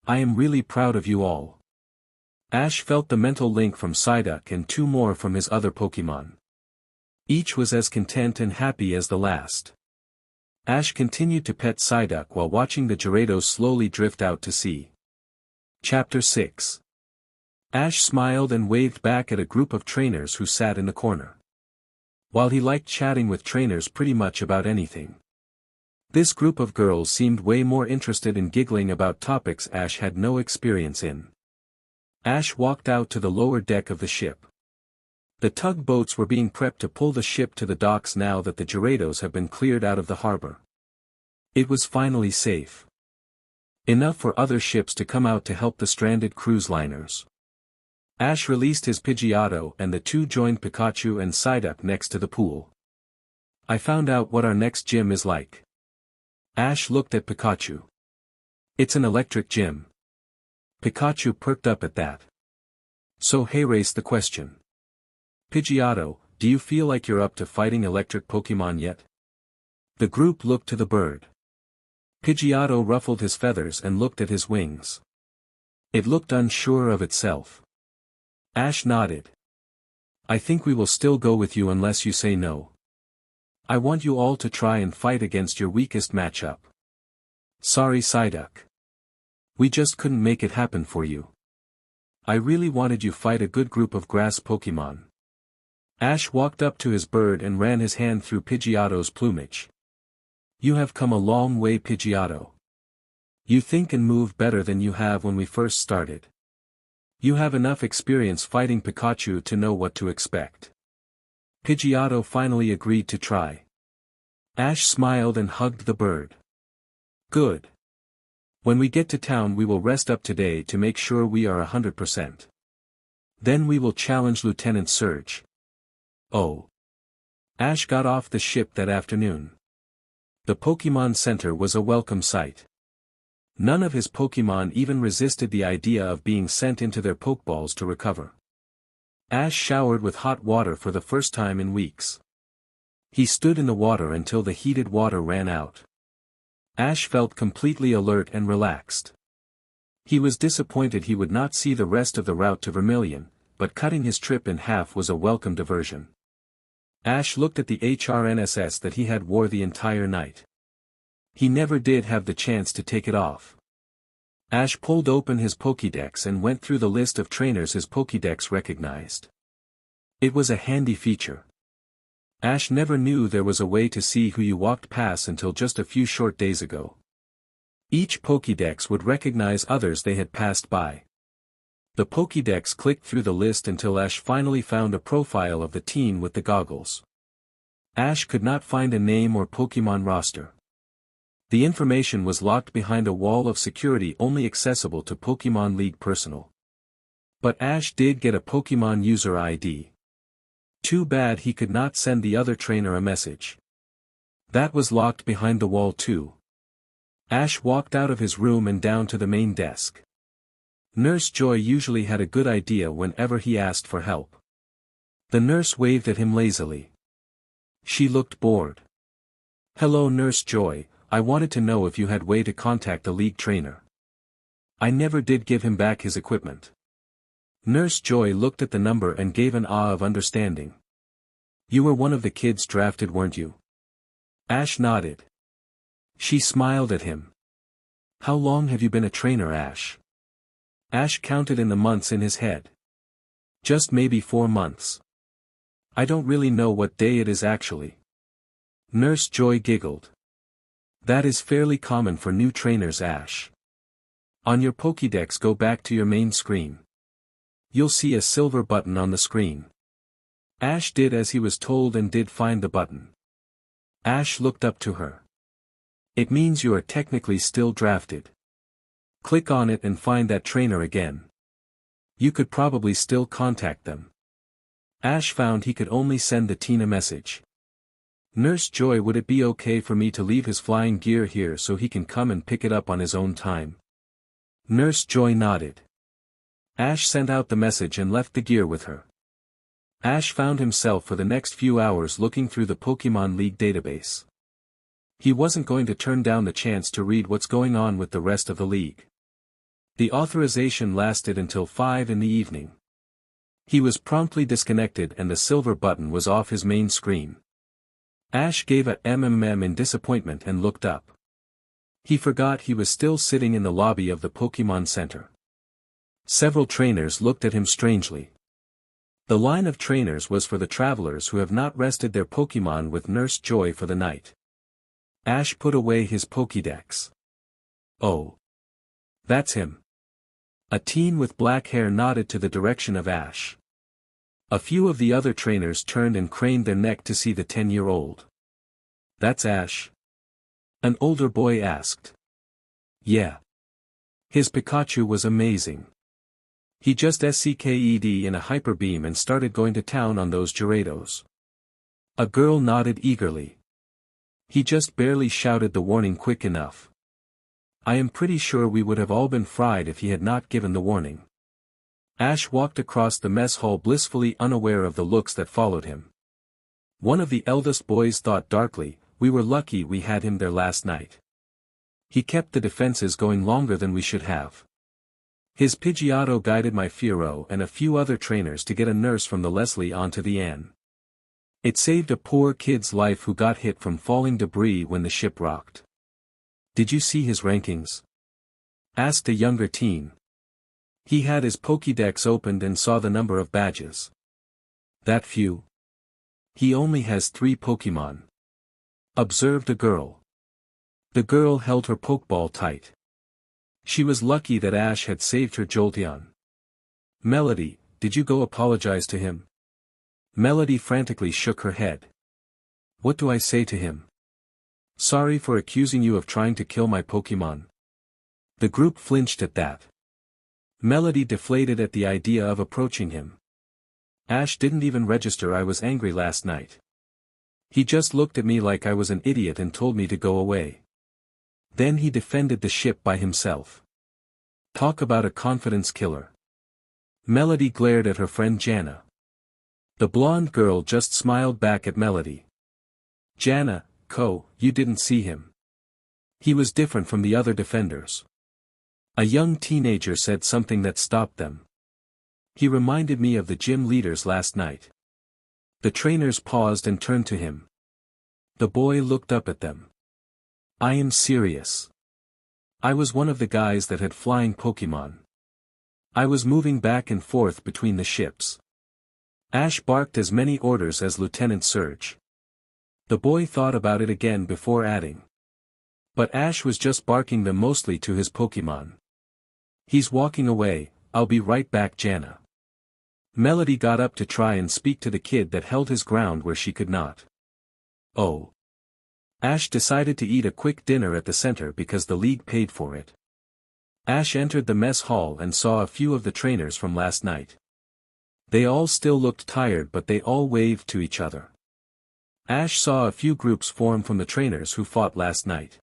I am really proud of you all. Ash felt the mental link from Psyduck and 2 more from his other Pokémon. Each was as content and happy as the last. Ash continued to pet Psyduck while watching the Gyarados slowly drift out to sea. Chapter 6. Ash smiled and waved back at a group of trainers who sat in the corner. while he liked chatting with trainers pretty much about anything. This group of girls seemed way more interested in giggling about topics Ash had no experience in. Ash walked out to the lower deck of the ship. The tugboats were being prepped to pull the ship to the docks now that the Gyarados have been cleared out of the harbor. It was finally safe. Enough for other ships to come out to help the stranded cruise liners. Ash released his Pidgeotto and the two joined Pikachu and Psyduck next to the pool. I found out what our next gym is like. Ash looked at Pikachu. It's an electric gym. Pikachu perked up at that. So hey, race the question. Pidgeotto, do you feel like you're up to fighting electric Pokemon yet? The group looked to the bird. Pidgeotto ruffled his feathers and looked at his wings. It looked unsure of itself. Ash nodded. I think we will still go with you unless you say no. I want you all to try and fight against your weakest matchup. Sorry, Psyduck. We just couldn't make it happen for you. I really wanted you fight a good group of grass Pokemon. Ash walked up to his bird and ran his hand through Pidgeotto's plumage. You have come a long way, Pidgeotto. You think and move better than you have when we first started. You have enough experience fighting Pikachu to know what to expect. Pidgeotto finally agreed to try. Ash smiled and hugged the bird. Good. When we get to town we will rest up today to make sure we are 100%. Then we will challenge Lieutenant Surge. Oh. Ash got off the ship that afternoon. The Pokémon Center was a welcome sight. None of his Pokémon even resisted the idea of being sent into their Pokeballs to recover. Ash showered with hot water for the first time in weeks. He stood in the water until the heated water ran out. Ash felt completely alert and relaxed. He was disappointed he would not see the rest of the route to Vermilion, but cutting his trip in half was a welcome diversion. Ash looked at the HRNSS that he had wore the entire night. He never did have the chance to take it off. Ash pulled open his Pokédex and went through the list of trainers his Pokédex recognized. It was a handy feature. Ash never knew there was a way to see who you walked past until just a few short days ago. Each Pokédex would recognize others they had passed by. The Pokédex clicked through the list until Ash finally found a profile of the teen with the goggles. Ash could not find a name or Pokémon roster. The information was locked behind a wall of security only accessible to Pokémon League personnel. But Ash did get a Pokémon user ID. Too bad he could not send the other trainer a message. That was locked behind the wall too. Ash walked out of his room and down to the main desk. Nurse Joy usually had a good idea whenever he asked for help. The nurse waved at him lazily. She looked bored. Hello Nurse Joy, I wanted to know if you had way to contact the league trainer. I never did give him back his equipment. Nurse Joy looked at the number and gave an ah of understanding. You were one of the kids drafted, weren't you? Ash nodded. She smiled at him. How long have you been a trainer, Ash? Ash counted in the months in his head. Just maybe 4 months. I don't really know what day it is actually. Nurse Joy giggled. That is fairly common for new trainers, Ash. On your Pokédex, go back to your main screen. You'll see a silver button on the screen. Ash did as he was told and did find the button. Ash looked up to her. It means you are technically still drafted. Click on it and find that trainer again. You could probably still contact them. Ash found he could only send the teen a message. Nurse Joy, would it be okay for me to leave his flying gear here so he can come and pick it up on his own time? Nurse Joy nodded. Ash sent out the message and left the gear with her. Ash found himself for the next few hours looking through the Pokémon League database. He wasn't going to turn down the chance to read what's going on with the rest of the league. The authorization lasted until 5 in the evening. He was promptly disconnected and the silver button was off his main screen. Ash gave a mmm in disappointment and looked up. He forgot he was still sitting in the lobby of the Pokémon Center. Several trainers looked at him strangely. The line of trainers was for the travelers who have not rested their Pokémon with Nurse Joy for the night. Ash put away his Pokédex. Oh. That's him. A teen with black hair nodded to the direction of Ash. A few of the other trainers turned and craned their neck to see the 10-year-old. That's Ash? An older boy asked. Yeah. His Pikachu was amazing. He just SCKED in a hyper beam and started going to town on those Gyarados. A girl nodded eagerly. He just barely shouted the warning quick enough. I am pretty sure we would have all been fried if he had not given the warning. Ash walked across the mess hall blissfully unaware of the looks that followed him. One of the eldest boys thought darkly, we were lucky we had him there last night. He kept the defenses going longer than we should have. His Pidgeotto guided my Fearow and a few other trainers to get a nurse from the Leslie onto the Anne. It saved a poor kid's life who got hit from falling debris when the ship rocked. Did you see his rankings? Asked a younger teen. He had his Pokédex opened and saw the number of badges. That few? He only has 3 Pokémon. Observed a girl. The girl held her Pokeball tight. She was lucky that Ash had saved her Jolteon. Melody, did you go apologize to him? Melody frantically shook her head. What do I say to him? Sorry for accusing you of trying to kill my Pokémon. The group flinched at that. Melody deflated at the idea of approaching him. Ash didn't even register I was angry last night. He just looked at me like I was an idiot and told me to go away. Then he defended the ship by himself. Talk about a confidence killer. Melody glared at her friend Jana. The blonde girl just smiled back at Melody. Jana, you didn't see him. He was different from the other defenders. A young teenager said something that stopped them. He reminded me of the gym leaders last night. The trainers paused and turned to him. The boy looked up at them. I am serious. I was one of the guys that had flying Pokémon. I was moving back and forth between the ships. Ash barked as many orders as Lieutenant Surge. The boy thought about it again before adding. But Ash was just barking them mostly to his Pokémon. He's walking away, I'll be right back Jana. Melody got up to try and speak to the kid that held his ground where she could not. Oh. Ash decided to eat a quick dinner at the center because the league paid for it. Ash entered the mess hall and saw a few of the trainers from last night. They all still looked tired but they all waved to each other. Ash saw a few groups form from the trainers who fought last night.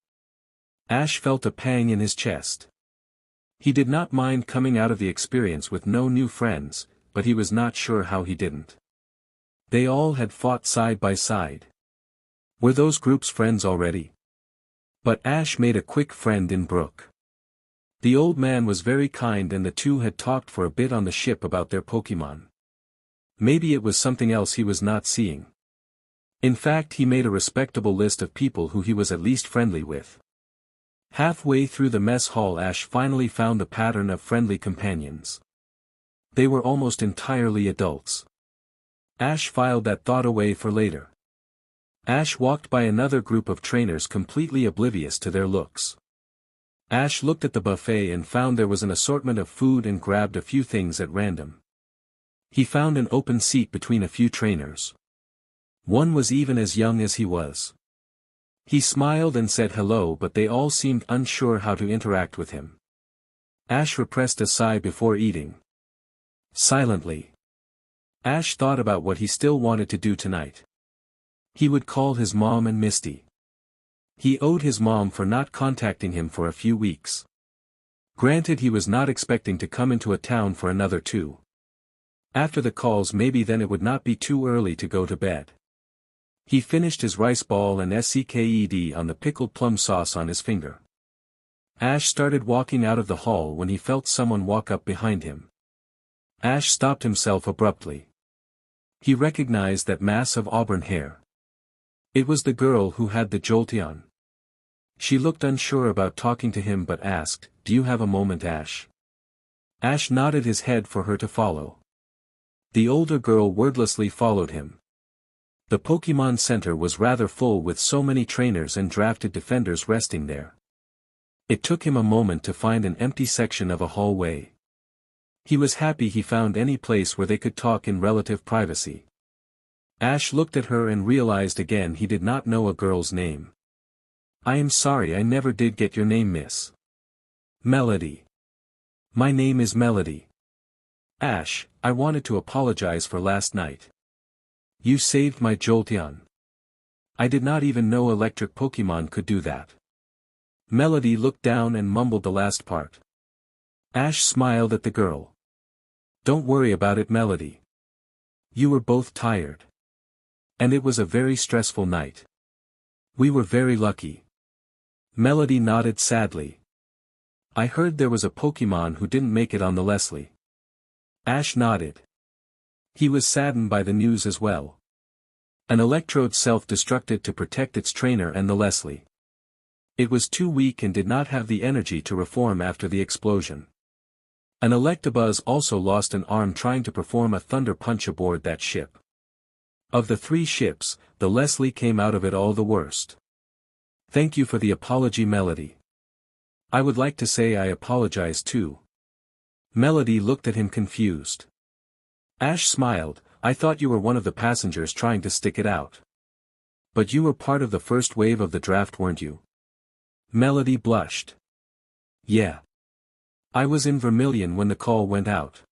Ash felt a pang in his chest. He did not mind coming out of the experience with no new friends, but he was not sure how he didn't. They all had fought side by side. Were those groups friends already? But Ash made a quick friend in Brooke. The old man was very kind and the two had talked for a bit on the ship about their Pokémon. Maybe it was something else he was not seeing. In fact, he made a respectable list of people who he was at least friendly with. Halfway through the mess hall Ash finally found a pattern of friendly companions. They were almost entirely adults. Ash filed that thought away for later. Ash walked by another group of trainers completely oblivious to their looks. Ash looked at the buffet and found there was an assortment of food and grabbed a few things at random. He found an open seat between a few trainers. One was even as young as he was. He smiled and said hello but they all seemed unsure how to interact with him. Ash repressed a sigh before eating. Silently. Ash thought about what he still wanted to do tonight. He would call his mom and Misty. He owed his mom for not contacting him for a few weeks. Granted he was not expecting to come into a town for another 2. After the calls maybe then it would not be too early to go to bed. He finished his rice ball and SCKED on the pickled plum sauce on his finger. Ash started walking out of the hall when he felt someone walk up behind him. Ash stopped himself abruptly. He recognized that mass of auburn hair. It was the girl who had the Jolteon. She looked unsure about talking to him but asked, "Do you have a moment, Ash?" Ash nodded his head for her to follow. The older girl wordlessly followed him. The Pokémon Center was rather full with so many trainers and drafted defenders resting there. It took him a moment to find an empty section of a hallway. He was happy he found any place where they could talk in relative privacy. Ash looked at her and realized again he did not know a girl's name. "I am sorry I never did get your name, miss." "Melody." "My name is Melody." "Ash, I wanted to apologize for last night. You saved my Jolteon. I did not even know electric Pokémon could do that." Melody looked down and mumbled the last part. Ash smiled at the girl. "Don't worry about it, Melody. You were both tired. And it was a very stressful night. We were very lucky." Melody nodded sadly. "I heard there was a Pokémon who didn't make it on the Leslie." Ash nodded. He was saddened by the news as well. An electrode self-destructed to protect its trainer and the Leslie. It was too weak and did not have the energy to reform after the explosion. An Electabuzz also lost an arm trying to perform a thunder punch aboard that ship. Of the 3 ships, the Leslie came out of it all the worst. "Thank you for the apology, Melody. I would like to say I apologize too." Melody looked at him confused. Ash smiled. "I thought you were one of the passengers trying to stick it out. But you were part of the first wave of the draft, weren't you?" Melody blushed. "Yeah. I was in Vermilion when the call went out.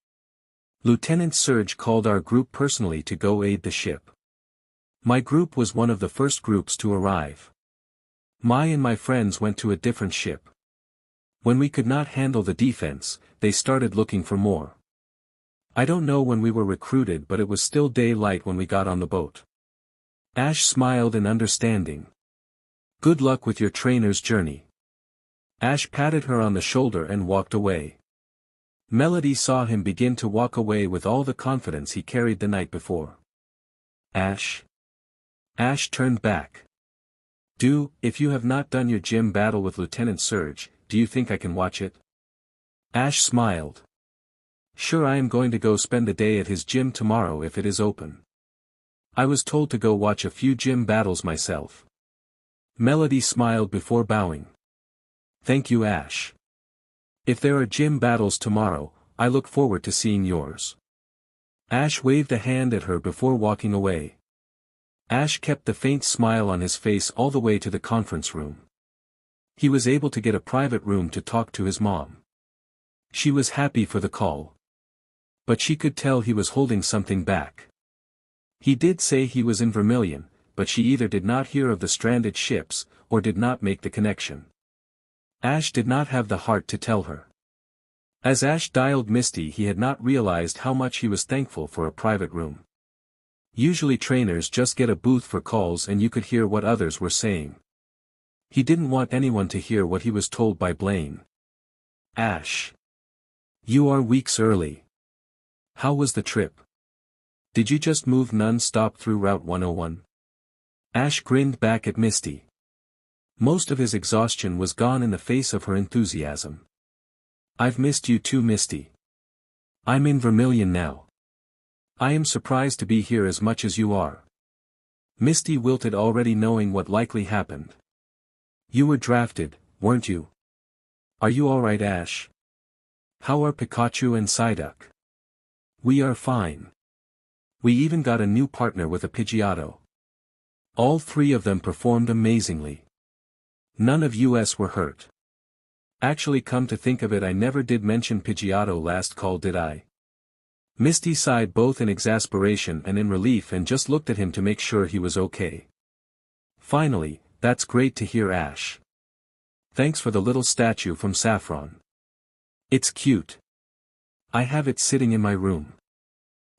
Lieutenant Surge called our group personally to go aid the ship. My group was one of the first groups to arrive. Mai and my friends went to a different ship. When we could not handle the defense, they started looking for more. I don't know when we were recruited, but it was still daylight when we got on the boat." Ash smiled in understanding. "Good luck with your trainer's journey." Ash patted her on the shoulder and walked away. Melody saw him begin to walk away with all the confidence he carried the night before. "Ash?" Ash turned back. If you have not done your gym battle with Lieutenant Surge, do you think I can watch it?" Ash smiled. "Sure, I am going to go spend the day at his gym tomorrow if it is open. I was told to go watch a few gym battles myself." Melody smiled before bowing. "Thank you, Ash. If there are gym battles tomorrow, I look forward to seeing yours." Ash waved a hand at her before walking away. Ash kept the faint smile on his face all the way to the conference room. He was able to get a private room to talk to his mom. She was happy for the call. But she could tell he was holding something back. He did say he was in Vermilion, but she either did not hear of the stranded ships, or did not make the connection. Ash did not have the heart to tell her. As Ash dialed Misty, he had not realized how much he was thankful for a private room. Usually trainers just get a booth for calls and you could hear what others were saying. He didn't want anyone to hear what he was told by Blaine. "Ash. You are weeks early. How was the trip? Did you just move non-stop through Route 101? Ash grinned back at Misty. Most of his exhaustion was gone in the face of her enthusiasm. "I've missed you too, Misty. I'm in Vermilion now. I am surprised to be here as much as you are." Misty wilted, already knowing what likely happened. "You were drafted, weren't you? Are you alright, Ash? How are Pikachu and Psyduck?" "We are fine. We even got a new partner with a Pidgeotto. All 3 of them performed amazingly. None of us were hurt. Actually, come to think of it, I never did mention Pidgeotto last call, did I?" Misty sighed both in exasperation and in relief and just looked at him to make sure he was okay. "Finally, that's great to hear, Ash. Thanks for the little statue from Saffron. It's cute. I have it sitting in my room.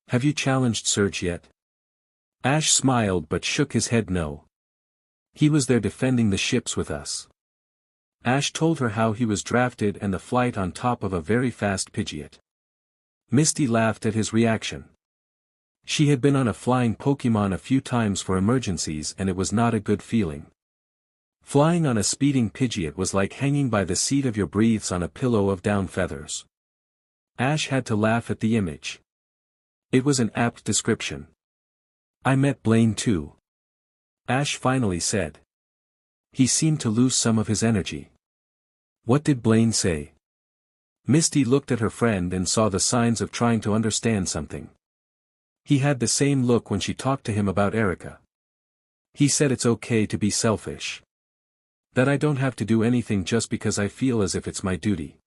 Have you challenged Surge yet?" Ash smiled but shook his head no. He was there defending the ships with us. Ash told her how he was drafted and the flight on top of a very fast Pidgeot. Misty laughed at his reaction. She had been on a flying Pokémon a few times for emergencies and it was not a good feeling. Flying on a speeding Pidgeot was like hanging by the seat of your breaths on a pillow of down feathers. Ash had to laugh at the image. It was an apt description. I met Blaine too. Ash finally said. He seemed to lose some of his energy. What did Blaine say? Misty looked at her friend and saw the signs of trying to understand something. He had the same look when she talked to him about Erica. He said it's okay to be selfish. That I don't have to do anything just because I feel as if it's my duty.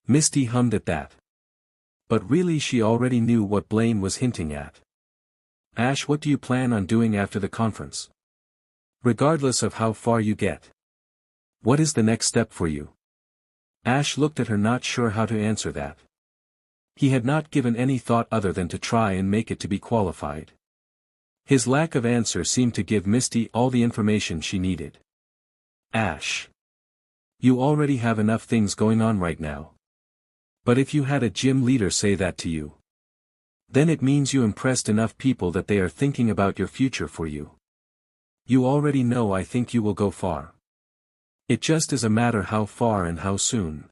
Misty hummed at that. But really she already knew what Blaine was hinting at. Ash, what do you plan on doing after the conference? Regardless of how far you get. What is the next step for you? Ash looked at her, not sure how to answer that. He had not given any thought other than to try and make it to be qualified. His lack of answer seemed to give Misty all the information she needed. Ash. You already have enough things going on right now. But if you had a gym leader say that to you, then it means you impressed enough people that they are thinking about your future for you. You already know I think you will go far. It just is a matter how far and how soon.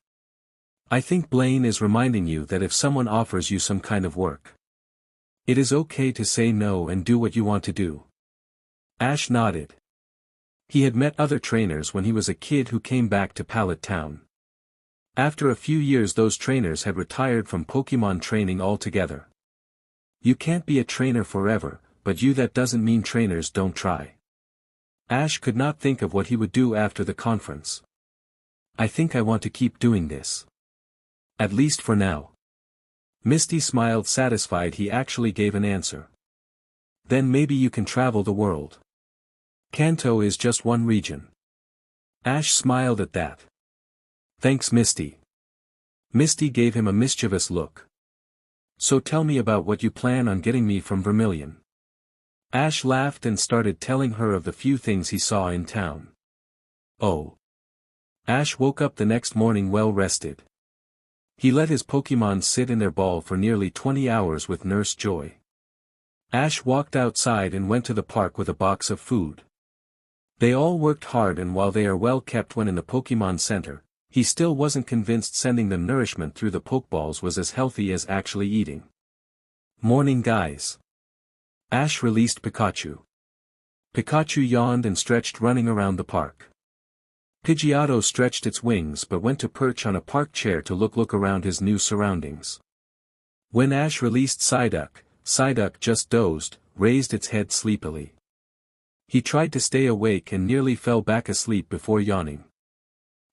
I think Blaine is reminding you that if someone offers you some kind of work, it is okay to say no and do what you want to do. Ash nodded. He had met other trainers when he was a kid who came back to Pallet Town. After a few years those trainers had retired from Pokémon training altogether. You can't be a trainer forever, but that doesn't mean trainers don't try. Ash could not think of what he would do after the conference. I think I want to keep doing this. At least for now. Misty smiled, satisfied he actually gave an answer. Then maybe you can travel the world. Kanto is just one region. Ash smiled at that. Thanks, Misty. Misty gave him a mischievous look. So tell me about what you plan on getting me from Vermilion. Ash laughed and started telling her of the few things he saw in town. Oh. Ash woke up the next morning well rested. He let his Pokémon sit in their ball for nearly 20 hours with Nurse Joy. Ash walked outside and went to the park with a box of food. They all worked hard, and while they are well kept when in the Pokémon Center, he still wasn't convinced sending them nourishment through the Pokeballs was as healthy as actually eating. Morning, guys. Ash released Pikachu. Pikachu yawned and stretched, running around the park. Pidgeotto stretched its wings but went to perch on a park chair to look around his new surroundings. When Ash released Psyduck just dozed, raised its head sleepily. He tried to stay awake and nearly fell back asleep before yawning.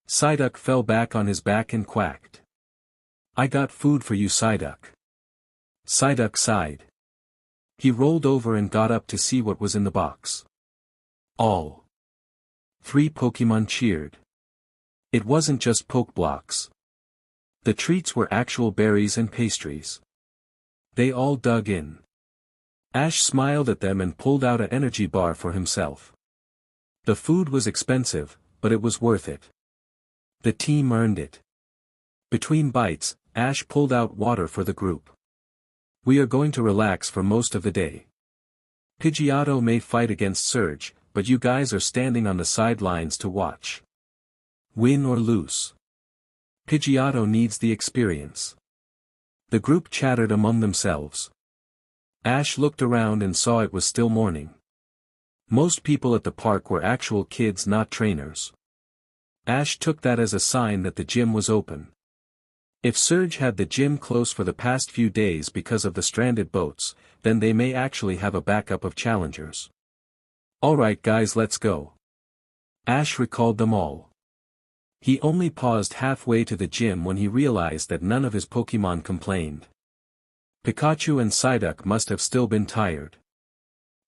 Psyduck fell back on his back and quacked. I got food for you, Psyduck. Psyduck sighed. He rolled over and got up to see what was in the box. All 3 Pokémon cheered. It wasn't just Pokeblocks. The treats were actual berries and pastries. They all dug in. Ash smiled at them and pulled out an energy bar for himself. The food was expensive, but it was worth it. The team earned it. Between bites, Ash pulled out water for the group. We are going to relax for most of the day. Pidgeotto may fight against Surge, but you guys are standing on the sidelines to watch. Win or lose. Pidgeotto needs the experience. The group chattered among themselves. Ash looked around and saw it was still morning. Most people at the park were actual kids, not trainers. Ash took that as a sign that the gym was open. If Surge had the gym closed for the past few days because of the stranded boats, then they may actually have a backup of challengers. Alright guys, let's go. Ash recalled them all. He only paused halfway to the gym when he realized that none of his Pokémon complained. Pikachu and Psyduck must have still been tired.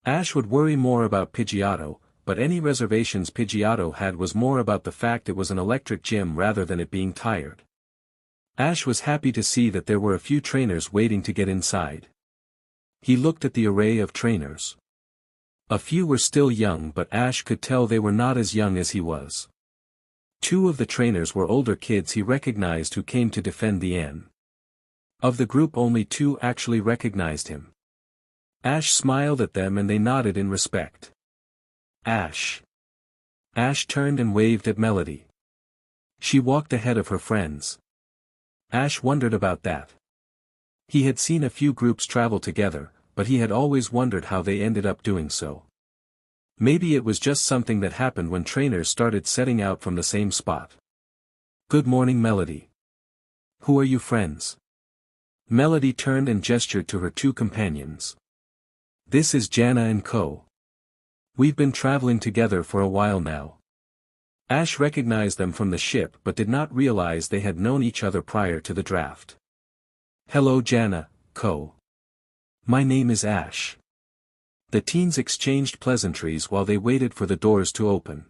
Ash would worry more about Pidgeotto, but any reservations Pidgeotto had was more about the fact it was an electric gym rather than it being tired. Ash was happy to see that there were a few trainers waiting to get inside. He looked at the array of trainers. A few were still young, but Ash could tell they were not as young as he was. 2 of the trainers were older kids he recognized who came to defend the Anne. Of the group only 2 actually recognized him. Ash smiled at them and they nodded in respect. Ash. Ash turned and waved at Melody. She walked ahead of her friends. Ash wondered about that. He had seen a few groups travel together, but he had always wondered how they ended up doing so. Maybe it was just something that happened when trainers started setting out from the same spot. Good morning, Melody. Who are you friends? Melody turned and gestured to her two companions. This is Jana and Ko. We've been traveling together for a while now. Ash recognized them from the ship but did not realize they had known each other prior to the draft. Hello Jana, Ko. My name is Ash. The teens exchanged pleasantries while they waited for the doors to open.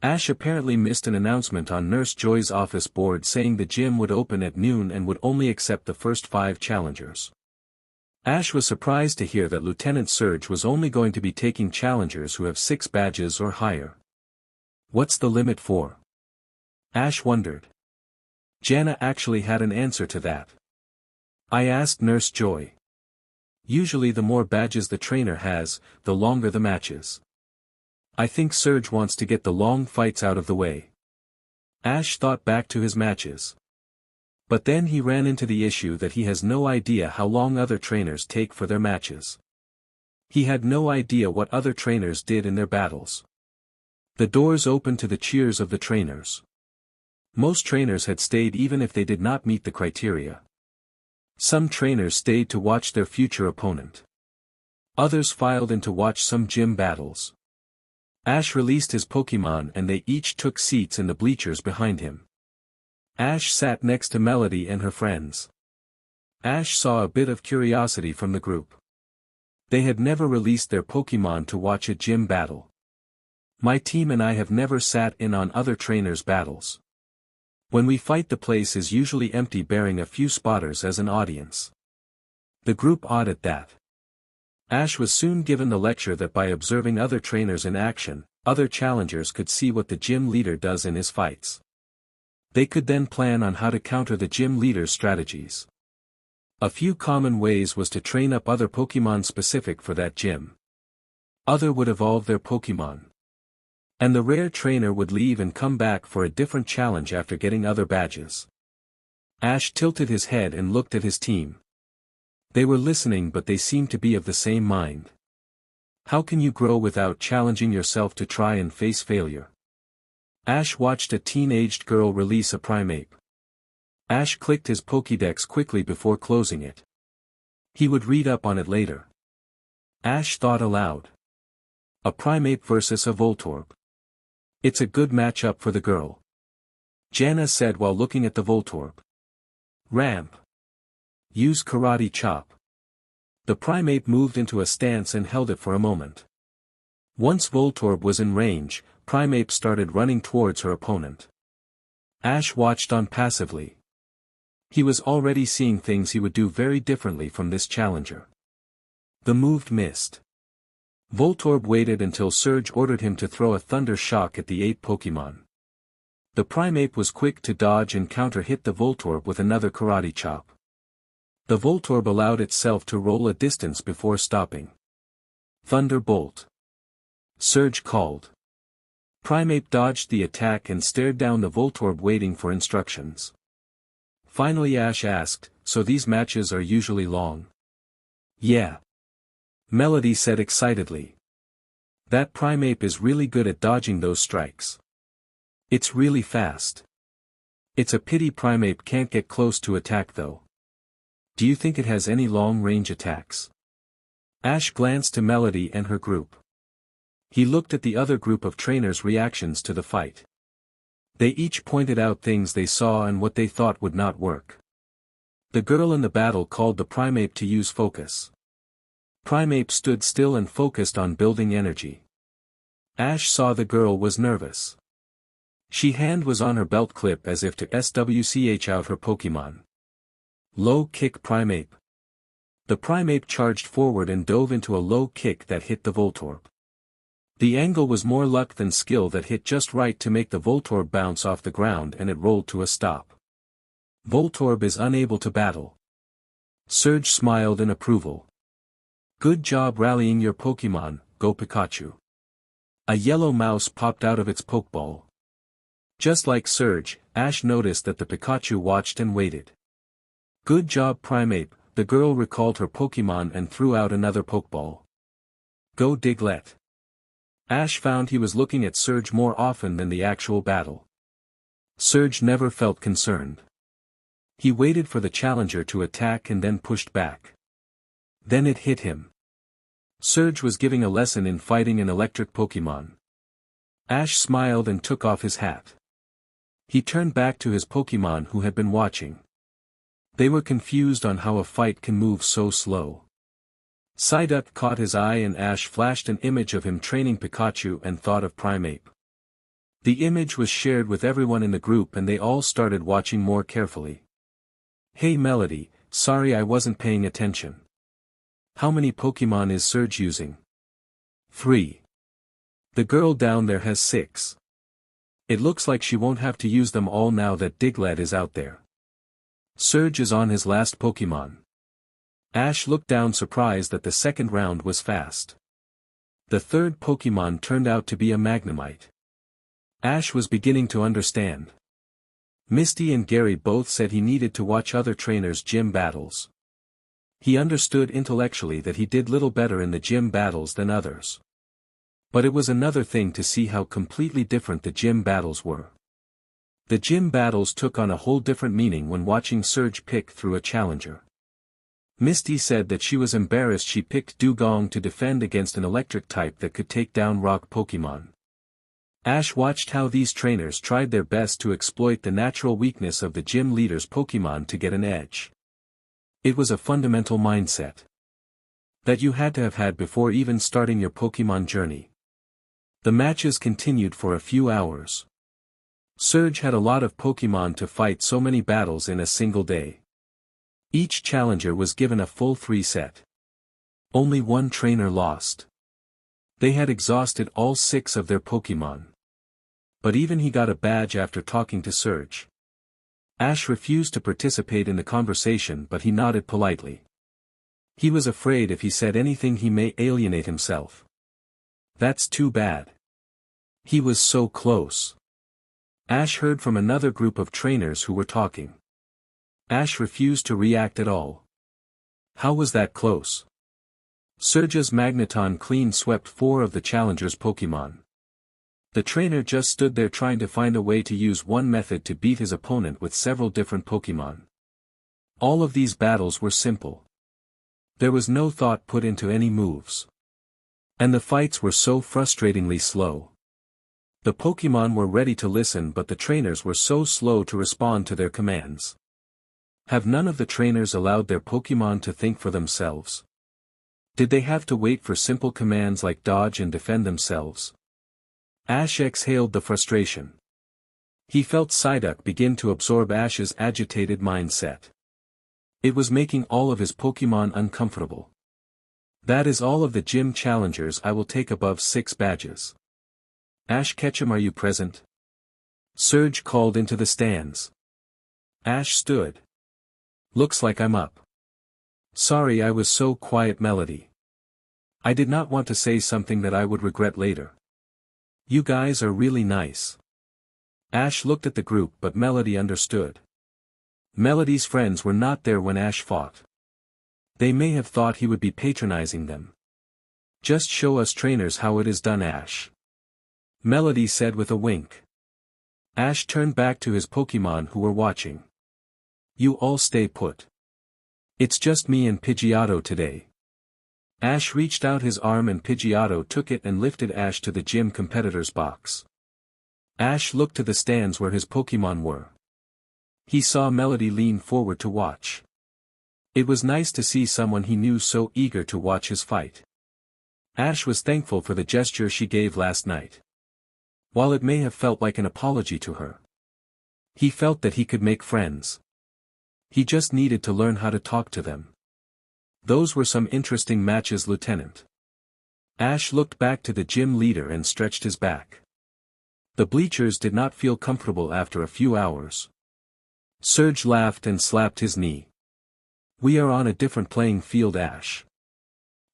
Ash apparently missed an announcement on Nurse Joy's office board saying the gym would open at noon and would only accept the first 5 challengers. Ash was surprised to hear that Lieutenant Surge was only going to be taking challengers who have 6 badges or higher. What's the limit for? Ash wondered. Jana actually had an answer to that. I asked Nurse Joy. Usually the more badges the trainer has, the longer the matches. I think Surge wants to get the long fights out of the way. Ash thought back to his matches. But then he ran into the issue that he has no idea how long other trainers take for their matches. He had no idea what other trainers did in their battles. The doors opened to the cheers of the trainers. Most trainers had stayed even if they did not meet the criteria. Some trainers stayed to watch their future opponent. Others filed in to watch some gym battles. Ash released his Pokémon and they each took seats in the bleachers behind him. Ash sat next to Melody and her friends. Ash saw a bit of curiosity from the group. They had never released their Pokémon to watch a gym battle. My team and I have never sat in on other trainers' battles. When we fight, the place is usually empty, bearing a few spotters as an audience. The group awed at that. Ash was soon given the lecture that by observing other trainers in action, other challengers could see what the gym leader does in his fights. They could then plan on how to counter the gym leader's strategies. A few common ways was to train up other Pokémon specific for that gym. Other would evolve their Pokémon. And the rare trainer would leave and come back for a different challenge after getting other badges. Ash tilted his head and looked at his team. They were listening, but they seemed to be of the same mind. How can you grow without challenging yourself to try and face failure? Ash watched a teenaged girl release a Primeape. Ash clicked his Pokédex quickly before closing it. He would read up on it later. Ash thought aloud. A Primeape versus a Voltorb. It's a good matchup for the girl. Jana said while looking at the Voltorb. Ramp. Use Karate Chop. The Primeape moved into a stance and held it for a moment. Once Voltorb was in range, Primeape started running towards her opponent. Ash watched on passively. He was already seeing things he would do very differently from this challenger. The move missed. Voltorb waited until Surge ordered him to throw a Thunder Shock at the 8 Pokémon. The Primeape was quick to dodge and counter-hit the Voltorb with another Karate Chop. The Voltorb allowed itself to roll a distance before stopping. Thunderbolt. Surge called. Primeape dodged the attack and stared down the Voltorb, waiting for instructions. Finally Ash asked, so these matches are usually long? Yeah. Melody said excitedly. That Primeape is really good at dodging those strikes. It's really fast. It's a pity Primeape can't get close to attack though. Do you think it has any long-range attacks? Ash glanced to Melody and her group. He looked at the other group of trainers' reactions to the fight. They each pointed out things they saw and what they thought would not work. The girl in the battle called the Primeape to use focus. Primeape stood still and focused on building energy. Ash saw the girl was nervous. She hand was on her belt clip as if to switch out her Pokémon. Low kick Primeape. The Primeape charged forward and dove into a low kick that hit the Voltorb. The angle was more luck than skill that hit just right to make the Voltorb bounce off the ground, and it rolled to a stop. Voltorb is unable to battle. Surge smiled in approval. Good job rallying your Pokémon, go Pikachu. A yellow mouse popped out of its Pokeball. Just like Surge, Ash noticed that the Pikachu watched and waited. Good job Primeape, the girl recalled her Pokémon and threw out another Pokeball. Go Diglett. Ash found he was looking at Surge more often than the actual battle. Surge never felt concerned. He waited for the challenger to attack and then pushed back. Then it hit him. Surge was giving a lesson in fighting an electric Pokémon. Ash smiled and took off his hat. He turned back to his Pokémon who had been watching. They were confused on how a fight can move so slow. Psyduck caught his eye and Ash flashed an image of him training Pikachu and thought of Primeape. The image was shared with everyone in the group and they all started watching more carefully. Hey Melody, sorry I wasn't paying attention. How many Pokémon is Surge using? 3. The girl down there has 6. It looks like she won't have to use them all now that Diglett is out there. Surge is on his last Pokémon. Ash looked down surprised that the second round was fast. The third Pokémon turned out to be a Magnemite. Ash was beginning to understand. Misty and Gary both said he needed to watch other trainers' gym battles. He understood intellectually that he did little better in the gym battles than others. But it was another thing to see how completely different the gym battles were. The gym battles took on a whole different meaning when watching Surge pick through a challenger. Misty said that she was embarrassed she picked Dugong to defend against an electric type that could take down rock Pokémon. Ash watched how these trainers tried their best to exploit the natural weakness of the gym leader's Pokémon to get an edge. It was a fundamental mindset that you had to have had before even starting your Pokémon journey. The matches continued for a few hours. Surge had a lot of Pokémon to fight so many battles in a single day. Each challenger was given a full 3 set. Only one trainer lost. They had exhausted all 6 of their Pokémon. But even he got a badge after talking to Surge. Ash refused to participate in the conversation but he nodded politely. He was afraid if he said anything he may alienate himself. That's too bad. He was so close. Ash heard from another group of trainers who were talking. Ash refused to react at all. How was that close? Surge's Magneton clean swept 4 of the challenger's Pokémon. The trainer just stood there trying to find a way to use one method to beat his opponent with several different Pokémon. All of these battles were simple. There was no thought put into any moves. And the fights were so frustratingly slow. The Pokémon were ready to listen but the trainers were so slow to respond to their commands. Have none of the trainers allowed their Pokémon to think for themselves? Did they have to wait for simple commands like dodge and defend themselves? Ash exhaled the frustration. He felt Psyduck begin to absorb Ash's agitated mindset. It was making all of his Pokémon uncomfortable. That is all of the gym challengers I will take above 6 badges. Ash Ketchum, are you present? Surge called into the stands. Ash stood. Looks like I'm up. Sorry I was so quiet Melody. I did not want to say something that I would regret later. You guys are really nice. Ash looked at the group but Melody understood. Melody's friends were not there when Ash fought. They may have thought he would be patronizing them. Just show us trainers how it is done Ash. Melody said with a wink. Ash turned back to his Pokémon who were watching. You all stay put. It's just me and Pidgeotto today. Ash reached out his arm and Pidgeotto took it and lifted Ash to the gym competitor's box. Ash looked to the stands where his Pokémon were. He saw Melody lean forward to watch. It was nice to see someone he knew so eager to watch his fight. Ash was thankful for the gesture she gave last night. While it may have felt like an apology to her, he felt that he could make friends. He just needed to learn how to talk to them. Those were some interesting matches, Lieutenant. Ash looked back to the gym leader and stretched his back. The bleachers did not feel comfortable after a few hours. Surge laughed and slapped his knee. We are on a different playing field, Ash.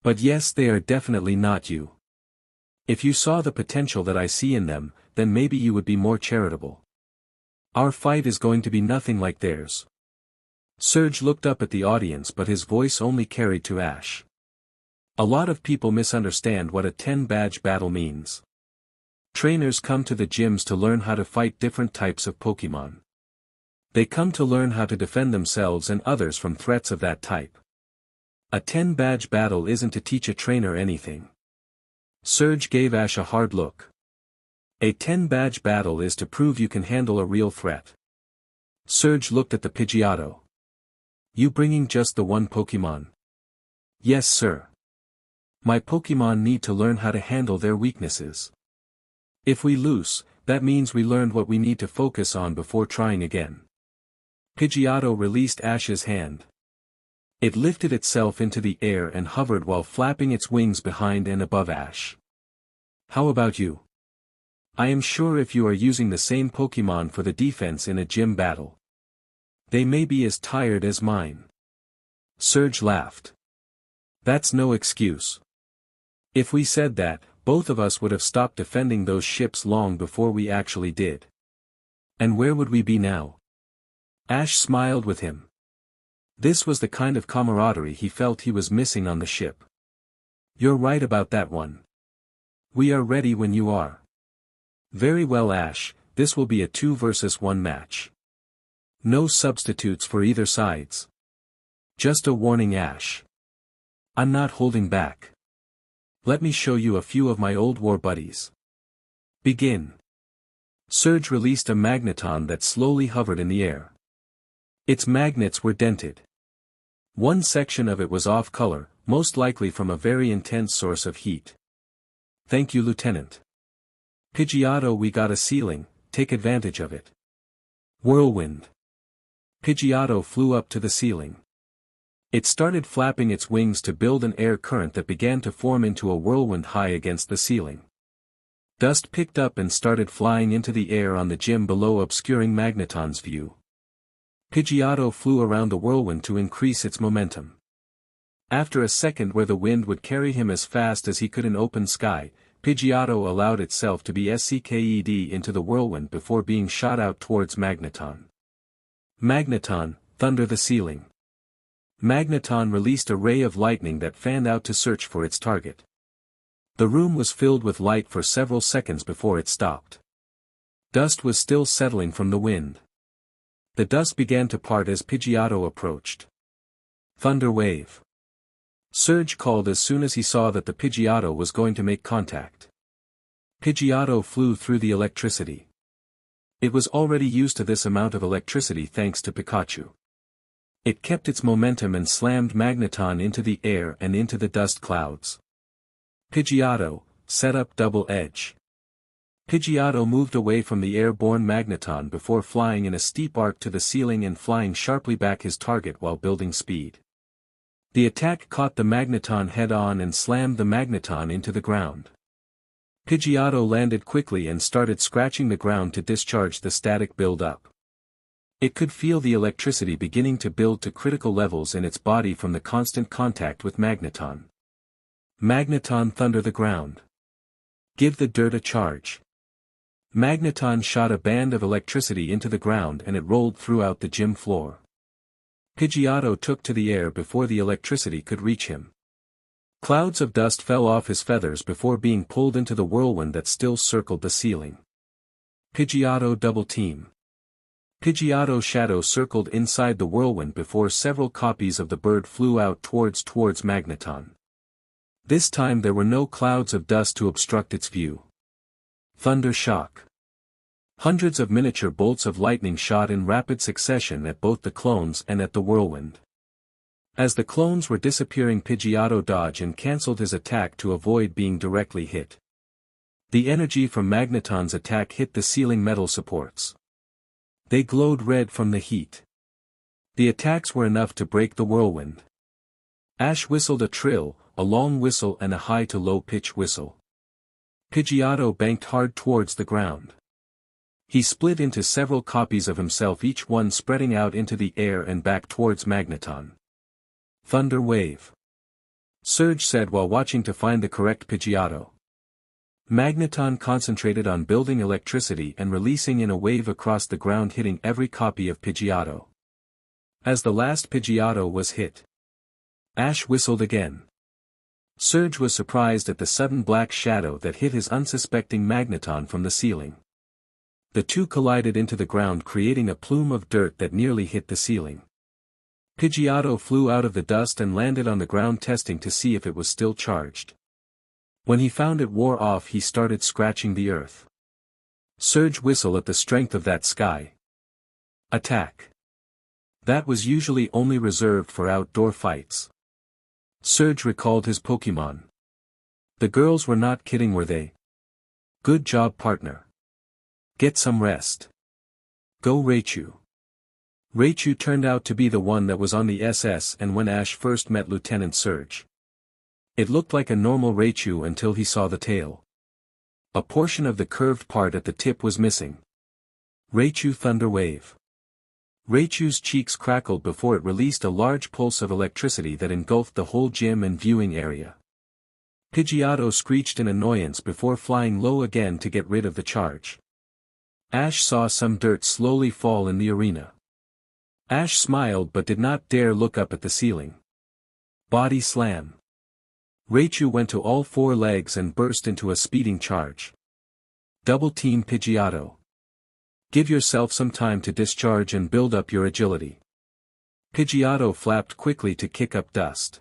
But yes, they are definitely not you. If you saw the potential that I see in them, then maybe you would be more charitable. Our fight is going to be nothing like theirs. Surge looked up at the audience, but his voice only carried to Ash. A lot of people misunderstand what a 10-badge battle means. Trainers come to the gyms to learn how to fight different types of Pokémon. They come to learn how to defend themselves and others from threats of that type. A 10-badge battle isn't to teach a trainer anything. Surge gave Ash a hard look. A 10-badge battle is to prove you can handle a real threat. Surge looked at the Pidgeotto. You bringing just the one Pokémon? Yes, sir. My Pokémon need to learn how to handle their weaknesses. If we lose, that means we learned what we need to focus on before trying again. Pidgeotto released Ash's hand. It lifted itself into the air and hovered while flapping its wings behind and above Ash. How about you? I am sure if you are using the same Pokémon for the defense in a gym battle, they may be as tired as mine. Surge laughed. That's no excuse. If we said that, both of us would have stopped defending those ships long before we actually did. And where would we be now? Ash smiled with him. This was the kind of camaraderie he felt he was missing on the ship. You're right about that one. We are ready when you are. Very well, Ash, this will be a 2 versus 1 match. No substitutes for either sides. Just a warning, Ash. I'm not holding back. Let me show you a few of my old war buddies. Begin. Surge released a magneton that slowly hovered in the air. Its magnets were dented. One section of it was off color, most likely from a very intense source of heat. Thank you, Lieutenant. Pidgeotto, we got a ceiling, take advantage of it. Whirlwind. Pidgeotto flew up to the ceiling. It started flapping its wings to build an air current that began to form into a whirlwind high against the ceiling. Dust picked up and started flying into the air on the gym below, obscuring Magneton's view. Pidgeotto flew around the whirlwind to increase its momentum. After a second where the wind would carry him as fast as he could in open sky, Pidgeotto allowed itself to be sucked into the whirlwind before being shot out towards Magneton. Magneton, thunder the ceiling. Magneton released a ray of lightning that fanned out to search for its target. The room was filled with light for several seconds before it stopped. Dust was still settling from the wind. The dust began to part as Pidgeotto approached. Thunder wave. Surge called as soon as he saw that the Pidgeotto was going to make contact. Pidgeotto flew through the electricity. It was already used to this amount of electricity thanks to Pikachu. It kept its momentum and slammed Magneton into the air and into the dust clouds. Pidgeotto, set up double edge. Pidgeotto moved away from the airborne Magneton before flying in a steep arc to the ceiling and flying sharply back his target while building speed. The attack caught the Magneton head-on and slammed the Magneton into the ground. Pidgeotto landed quickly and started scratching the ground to discharge the static build-up. It could feel the electricity beginning to build to critical levels in its body from the constant contact with Magneton. Magneton, thunder the ground. Give the dirt a charge. Magneton shot a band of electricity into the ground and it rolled throughout the gym floor. Pidgeotto took to the air before the electricity could reach him. Clouds of dust fell off his feathers before being pulled into the whirlwind that still circled the ceiling. Pidgeotto double team. Pidgeotto shadow circled inside the whirlwind before several copies of the bird flew out towards Magneton. This time there were no clouds of dust to obstruct its view. Thunder shock. Hundreds of miniature bolts of lightning shot in rapid succession at both the clones and at the whirlwind. As the clones were disappearing, Pidgeotto dodged and cancelled his attack to avoid being directly hit. The energy from Magneton's attack hit the ceiling metal supports. They glowed red from the heat. The attacks were enough to break the whirlwind. Ash whistled a trill, a long whistle and a high to low pitch whistle. Pidgeotto banked hard towards the ground. He split into several copies of himself, each one spreading out into the air and back towards Magneton. Thunder wave. Surge said while watching to find the correct Pidgeotto. Magneton concentrated on building electricity and releasing in a wave across the ground, hitting every copy of Pidgeotto. as the last Pidgeotto was hit. Ash whistled again. Surge was surprised at the sudden black shadow that hit his unsuspecting magneton from the ceiling. The two collided into the ground, creating a plume of dirt that nearly hit the ceiling. Pidgeotto flew out of the dust and landed on the ground, testing to see if it was still charged. When he found it wore off, he started scratching the earth. Surge whistle at the strength of that sky. Attack. That was usually only reserved for outdoor fights. Surge recalled his Pokémon. The girls were not kidding, were they? Good job, partner. Get some rest. Go Raichu. Raichu turned out to be the one that was on the SS and when Ash first met Lieutenant Surge. It looked like a normal Raichu until he saw the tail. A portion of the curved part at the tip was missing. Raichu Thunder Wave. Raichu's cheeks crackled before it released a large pulse of electricity that engulfed the whole gym and viewing area. Pidgeotto screeched in annoyance before flying low again to get rid of the charge. Ash saw some dirt slowly fall in the arena. Ash smiled but did not dare look up at the ceiling. Body slam. Raichu went to all four legs and burst into a speeding charge. Double team Pidgeotto. Give yourself some time to discharge and build up your agility. Pidgeotto flapped quickly to kick up dust.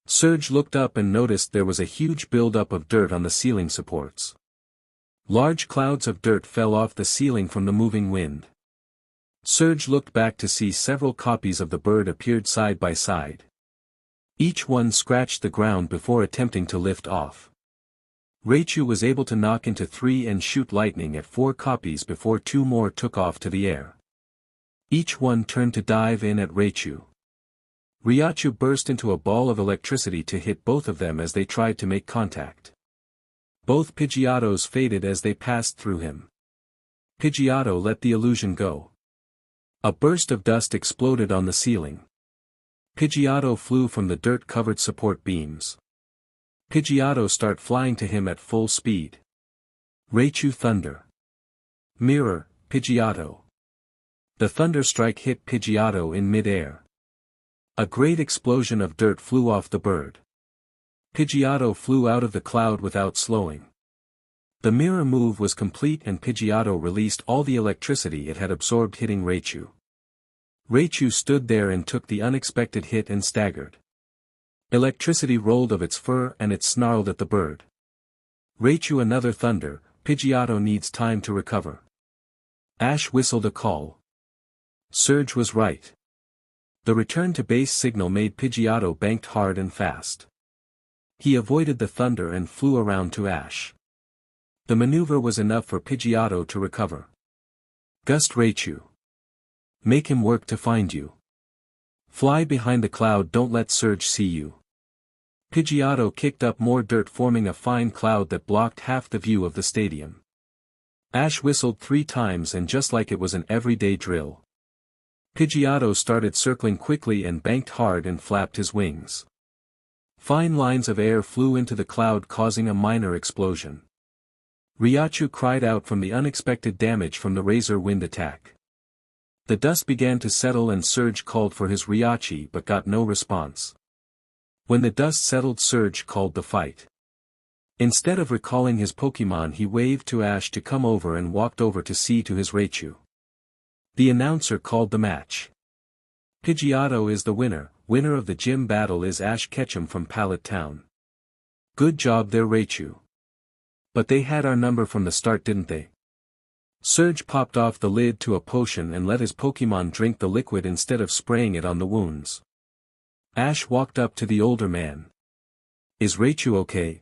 Surge looked up and noticed there was a huge buildup of dirt on the ceiling supports. Large clouds of dirt fell off the ceiling from the moving wind. Surge looked back to see several copies of the bird appeared side by side. Each one scratched the ground before attempting to lift off. Raichu was able to knock into 3 and shoot lightning at 4 copies before 2 more took off to the air. Each one turned to dive in at Raichu. Raichu burst into a ball of electricity to hit both of them as they tried to make contact. Both Pidgeottos faded as they passed through him. Pidgeotto let the illusion go. A burst of dust exploded on the ceiling. Pidgeotto flew from the dirt-covered support beams. Pidgeotto started flying to him at full speed. Raichu Thunder. Mirror, Pidgeotto. The thunder strike hit Pidgeotto in mid-air. A great explosion of dirt flew off the bird. Pidgeotto flew out of the cloud without slowing. The mirror move was complete and Pidgeotto released all the electricity it had absorbed, hitting Raichu. Raichu stood there and took the unexpected hit and staggered. Electricity rolled of its fur and it snarled at the bird. Raichu another thunder, Pidgeotto needs time to recover. Ash whistled a call. Surge was right. The return to base signal made Pidgeotto banked hard and fast. He avoided the thunder and flew around to Ash. The maneuver was enough for Pidgeotto to recover. Gust Raichu. Make him work to find you. Fly behind the cloud, don't let Surge see you. Pidgeotto kicked up more dirt, forming a fine cloud that blocked half the view of the stadium. Ash whistled 3 times and just like it was an everyday drill. Pidgeotto started circling quickly and banked hard and flapped his wings. Fine lines of air flew into the cloud, causing a minor explosion. Raichu cried out from the unexpected damage from the razor wind attack. The dust began to settle and Surge called for his Raichu but got no response. When the dust settled, Surge called the fight. Instead of recalling his Pokémon, he waved to Ash to come over and walked over to see to his Raichu. The announcer called the match. Pidgeotto is the winner. Winner of the gym battle is Ash Ketchum from Pallet Town. Good job there, Raichu. But they had our number from the start, didn't they? Surge popped off the lid to a potion and let his Pokémon drink the liquid instead of spraying it on the wounds. Ash walked up to the older man. Is Raichu okay?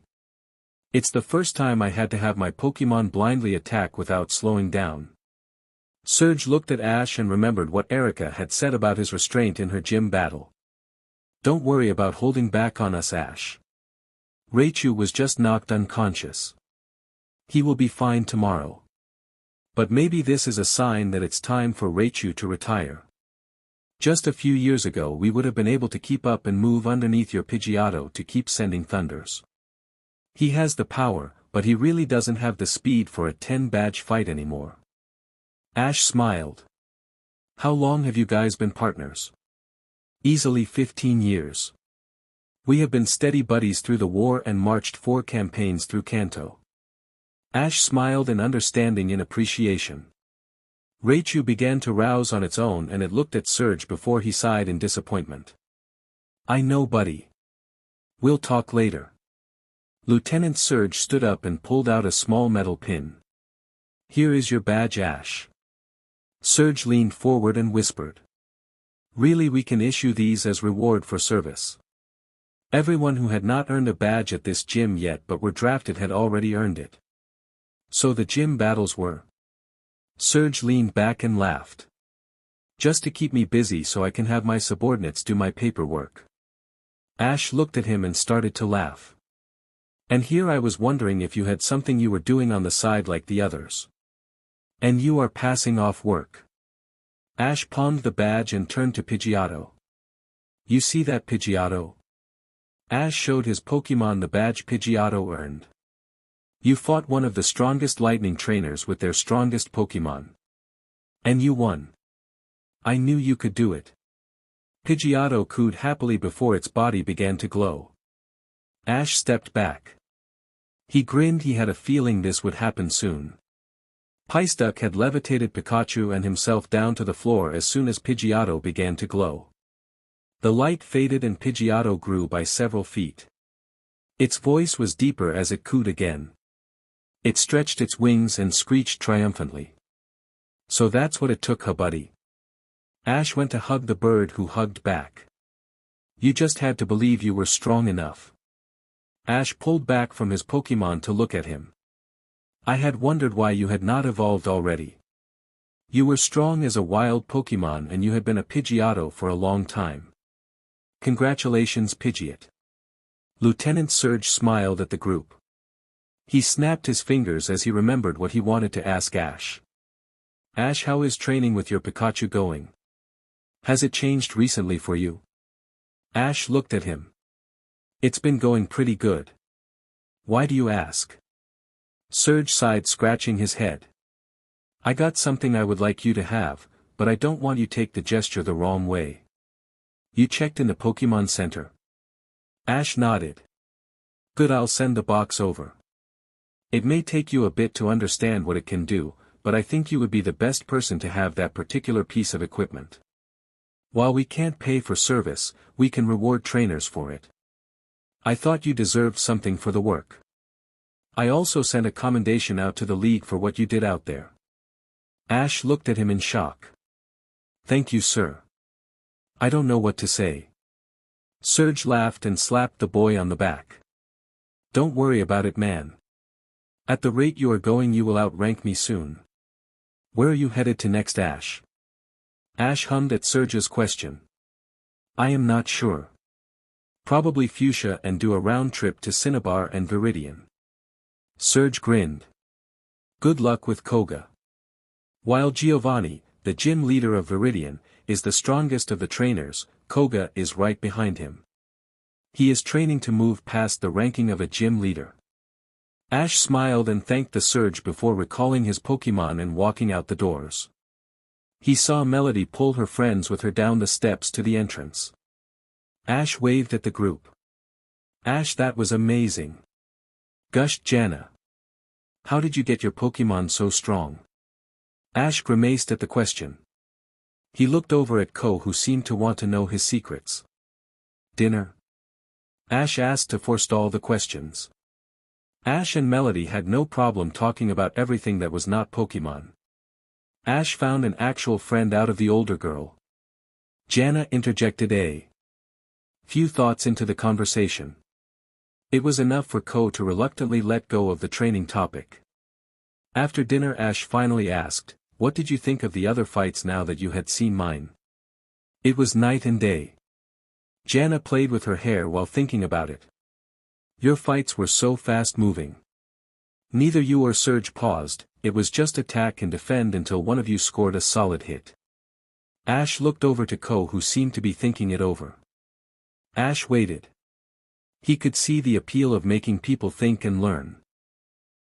It's the first time I had to have my Pokémon blindly attack without slowing down. Surge looked at Ash and remembered what Erica had said about his restraint in her gym battle. Don't worry about holding back on us, Ash. Raichu was just knocked unconscious. He will be fine tomorrow. But maybe this is a sign that it's time for Raichu to retire. Just a few years ago we would have been able to keep up and move underneath your Pidgeotto to keep sending thunders. He has the power, but he really doesn't have the speed for a 10-badge fight anymore. Ash smiled. How long have you guys been partners? Easily 15 years. We have been steady buddies through the war and marched 4 campaigns through Kanto. Ash smiled in understanding and appreciation. Raichu began to rouse on its own and it looked at Surge before he sighed in disappointment. I know, buddy. We'll talk later. Lieutenant Surge stood up and pulled out a small metal pin. Here is your badge, Ash. Surge leaned forward and whispered. Really, we can issue these as reward for service. Everyone who had not earned a badge at this gym yet but were drafted had already earned it. So the gym battles were. Surge leaned back and laughed. Just to keep me busy so I can have my subordinates do my paperwork. Ash looked at him and started to laugh. And here I was wondering if you had something you were doing on the side like the others. And you are passing off work. Ash pawned the badge and turned to Pidgeotto. You see that, Pidgeotto? Ash showed his Pokémon the badge Pidgeotto earned. You fought one of the strongest lightning trainers with their strongest Pokémon. And you won. I knew you could do it. Pidgeotto cooed happily before its body began to glow. Ash stepped back. He grinned. He had a feeling this would happen soon. Pystuck had levitated Pikachu and himself down to the floor as soon as Pidgeotto began to glow. The light faded and Pidgeotto grew by several feet. Its voice was deeper as it cooed again. It stretched its wings and screeched triumphantly. So that's what it took, huh, buddy? Ash went to hug the bird, who hugged back. You just had to believe you were strong enough. Ash pulled back from his Pokémon to look at him. I had wondered why you had not evolved already. You were strong as a wild Pokémon and you had been a Pidgeotto for a long time. Congratulations, Pidgeot. Lieutenant Surge smiled at the group. He snapped his fingers as he remembered what he wanted to ask Ash. Ash, how is training with your Pikachu going? Has it changed recently for you? Ash looked at him. It's been going pretty good. Why do you ask? Surge sighed, scratching his head. I got something I would like you to have, but I don't want you to take the gesture the wrong way. You checked in the Pokémon Center? Ash nodded. Good, I'll send the box over. It may take you a bit to understand what it can do, but I think you would be the best person to have that particular piece of equipment. While we can't pay for service, we can reward trainers for it. I thought you deserved something for the work. I also sent a commendation out to the league for what you did out there. Ash looked at him in shock. Thank you, sir. I don't know what to say. Surge laughed and slapped the boy on the back. Don't worry about it, man. At the rate you are going, you will outrank me soon. Where are you headed to next, Ash? Ash hummed at Surge's question. I am not sure. Probably Fuchsia, and do a round trip to Cinnabar and Viridian. Surge grinned. Good luck with Koga. While Giovanni, the gym leader of Viridian, is the strongest of the trainers, Koga is right behind him. He is training to move past the ranking of a gym leader. Ash smiled and thanked the Surge before recalling his Pokémon and walking out the doors. He saw Melody pull her friends with her down the steps to the entrance. Ash waved at the group. Ash, that was amazing. Gushed Jana. How did you get your Pokémon so strong? Ash grimaced at the question. He looked over at Ko, who seemed to want to know his secrets. Dinner? Ash asked to forestall the questions. Ash and Melody had no problem talking about everything that was not Pokémon. Ash found an actual friend out of the older girl. Jana interjected a few thoughts into the conversation. It was enough for Ko to reluctantly let go of the training topic. After dinner, Ash finally asked, what did you think of the other fights now that you had seen mine? It was night and day. Jana played with her hair while thinking about it. Your fights were so fast-moving. Neither you or Surge paused, it was just attack and defend until one of you scored a solid hit. Ash looked over to Ko, who seemed to be thinking it over. Ash waited. He could see the appeal of making people think and learn.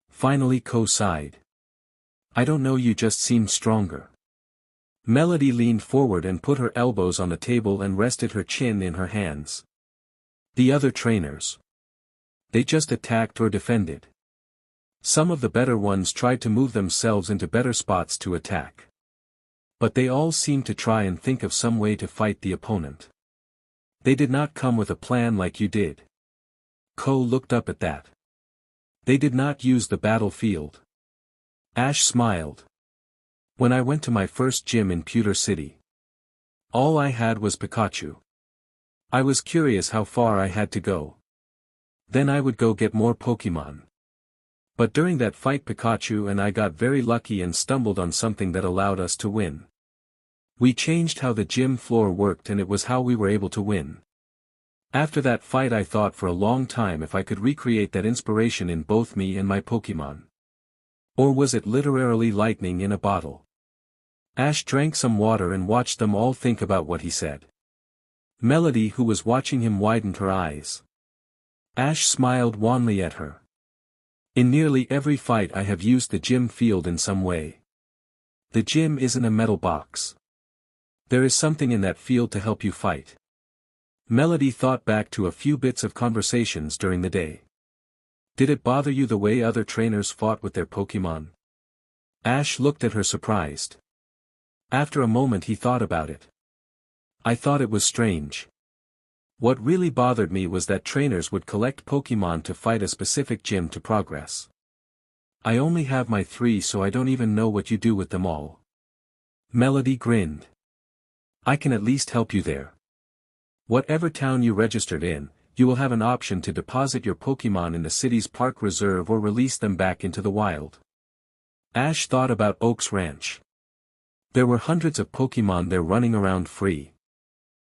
Finally Ko sighed. I don't know, you just seemed stronger. Melody leaned forward and put her elbows on the table and rested her chin in her hands. The other trainers. They just attacked or defended. Some of the better ones tried to move themselves into better spots to attack. But they all seemed to try and think of some way to fight the opponent. They did not come with a plan like you did. Ko looked up at that. They did not use the battlefield. Ash smiled. When I went to my first gym in Pewter City, all I had was Pikachu. I was curious how far I had to go. Then I would go get more Pokémon. But during that fight Pikachu and I got very lucky and stumbled on something that allowed us to win. We changed how the gym floor worked and it was how we were able to win. After that fight I thought for a long time if I could recreate that inspiration in both me and my Pokémon. Or was it literally lightning in a bottle? Ash drank some water and watched them all think about what he said. Melody, who was watching him, widened her eyes. Ash smiled wanly at her. In nearly every fight I have used the gym field in some way. The gym isn't a metal box. There is something in that field to help you fight. Melody thought back to a few bits of conversations during the day. Did it bother you the way other trainers fought with their Pokémon? Ash looked at her surprised. After a moment he thought about it. I thought it was strange. What really bothered me was that trainers would collect Pokémon to fight a specific gym to progress. I only have my 3 so I don't even know what you do with them all. Melody grinned. I can at least help you there. Whatever town you registered in, you will have an option to deposit your Pokémon in the city's park reserve or release them back into the wild. Ash thought about Oak's Ranch. There were hundreds of Pokémon there running around free.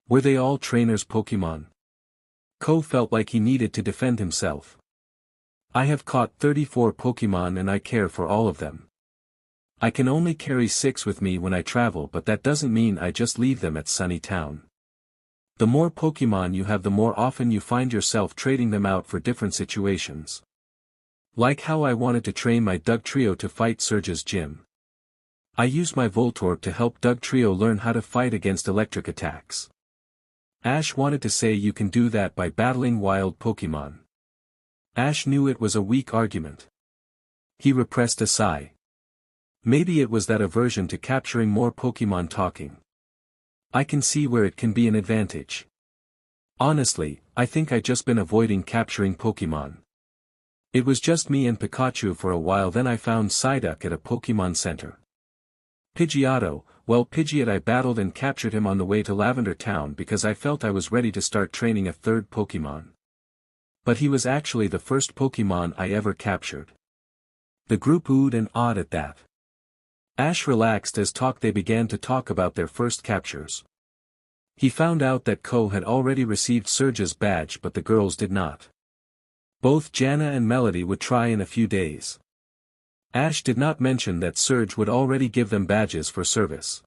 Were they all trainers' Pokémon? Ko felt like he needed to defend himself. I have caught 34 Pokémon and I care for all of them. I can only carry 6 with me when I travel, but that doesn't mean I just leave them at Sunny Town. The more Pokémon you have, the more often you find yourself trading them out for different situations. Like how I wanted to train my Dugtrio to fight Surge's gym. I used my Voltorb to help Dugtrio learn how to fight against electric attacks. Ash wanted to say you can do that by battling wild Pokémon. Ash knew it was a weak argument. He repressed a sigh. Maybe it was that aversion to capturing more Pokémon talking. I can see where it can be an advantage. Honestly, I think I just been avoiding capturing Pokémon. It was just me and Pikachu for a while, then I found Psyduck at a Pokémon Center. Pidgeotto, well, Pidgeot, I battled and captured him on the way to Lavender Town because I felt I was ready to start training a third Pokémon. But he was actually the first Pokémon I ever captured. The group oohed and awed at that. Ash relaxed as they began to talk about their first captures. He found out that Ko had already received Surge's badge, but the girls did not. Both Jana and Melody would try in a few days. Ash did not mention that Surge would already give them badges for service.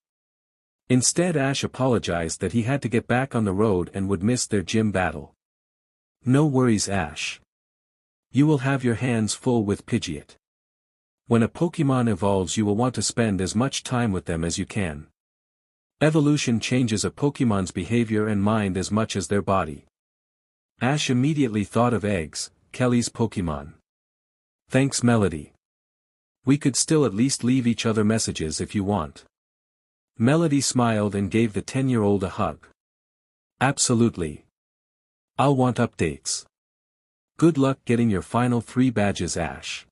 Instead, Ash apologized that he had to get back on the road and would miss their gym battle. No worries, Ash. You will have your hands full with Pidgeot. When a Pokémon evolves, you will want to spend as much time with them as you can. Evolution changes a Pokémon's behavior and mind as much as their body. Ash immediately thought of Eggs, Kelly's Pokémon. Thanks, Melody. We could still at least leave each other messages if you want. Melody smiled and gave the 10-year-old a hug. Absolutely. I'll want updates. Good luck getting your final 3 badges, Ash.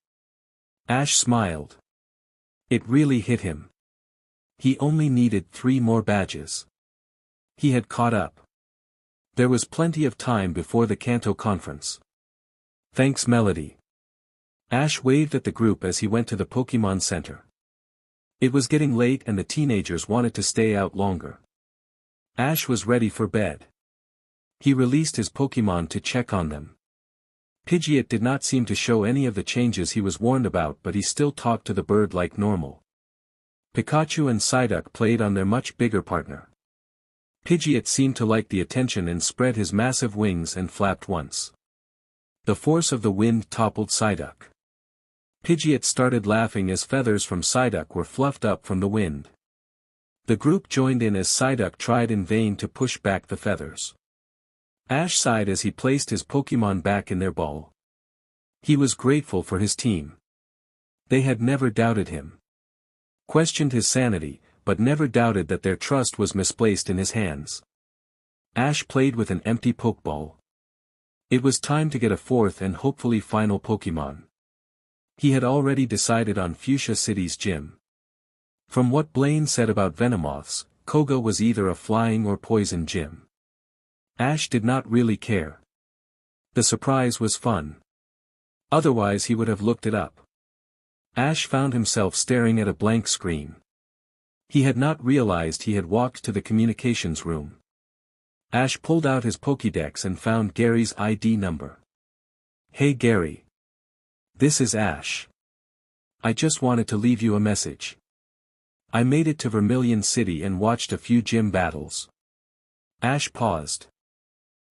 Ash smiled. It really hit him. He only needed 3 more badges. He had caught up. There was plenty of time before the Kanto conference. Thanks, Melody. Ash waved at the group as he went to the Pokémon Center. It was getting late and the teenagers wanted to stay out longer. Ash was ready for bed. He released his Pokémon to check on them. Pidgeot did not seem to show any of the changes he was warned about, but he still talked to the bird like normal. Pikachu and Psyduck played on their much bigger partner. Pidgeot seemed to like the attention and spread his massive wings and flapped once. The force of the wind toppled Psyduck. Pidgeot started laughing as feathers from Psyduck were fluffed up from the wind. The group joined in as Psyduck tried in vain to push back the feathers. Ash sighed as he placed his Pokémon back in their ball. He was grateful for his team. They had never doubted him. Questioned his sanity, but never doubted that their trust was misplaced in his hands. Ash played with an empty Pokeball. It was time to get a fourth and hopefully final Pokémon. He had already decided on Fuchsia City's gym. From what Blaine said about Venomoths, Koga was either a flying or poison gym. Ash did not really care. The surprise was fun. Otherwise he would have looked it up. Ash found himself staring at a blank screen. He had not realized he had walked to the communications room. Ash pulled out his Pokédex and found Gary's ID number. "Hey Gary. This is Ash. I just wanted to leave you a message. I made it to Vermilion City and watched a few gym battles." Ash paused.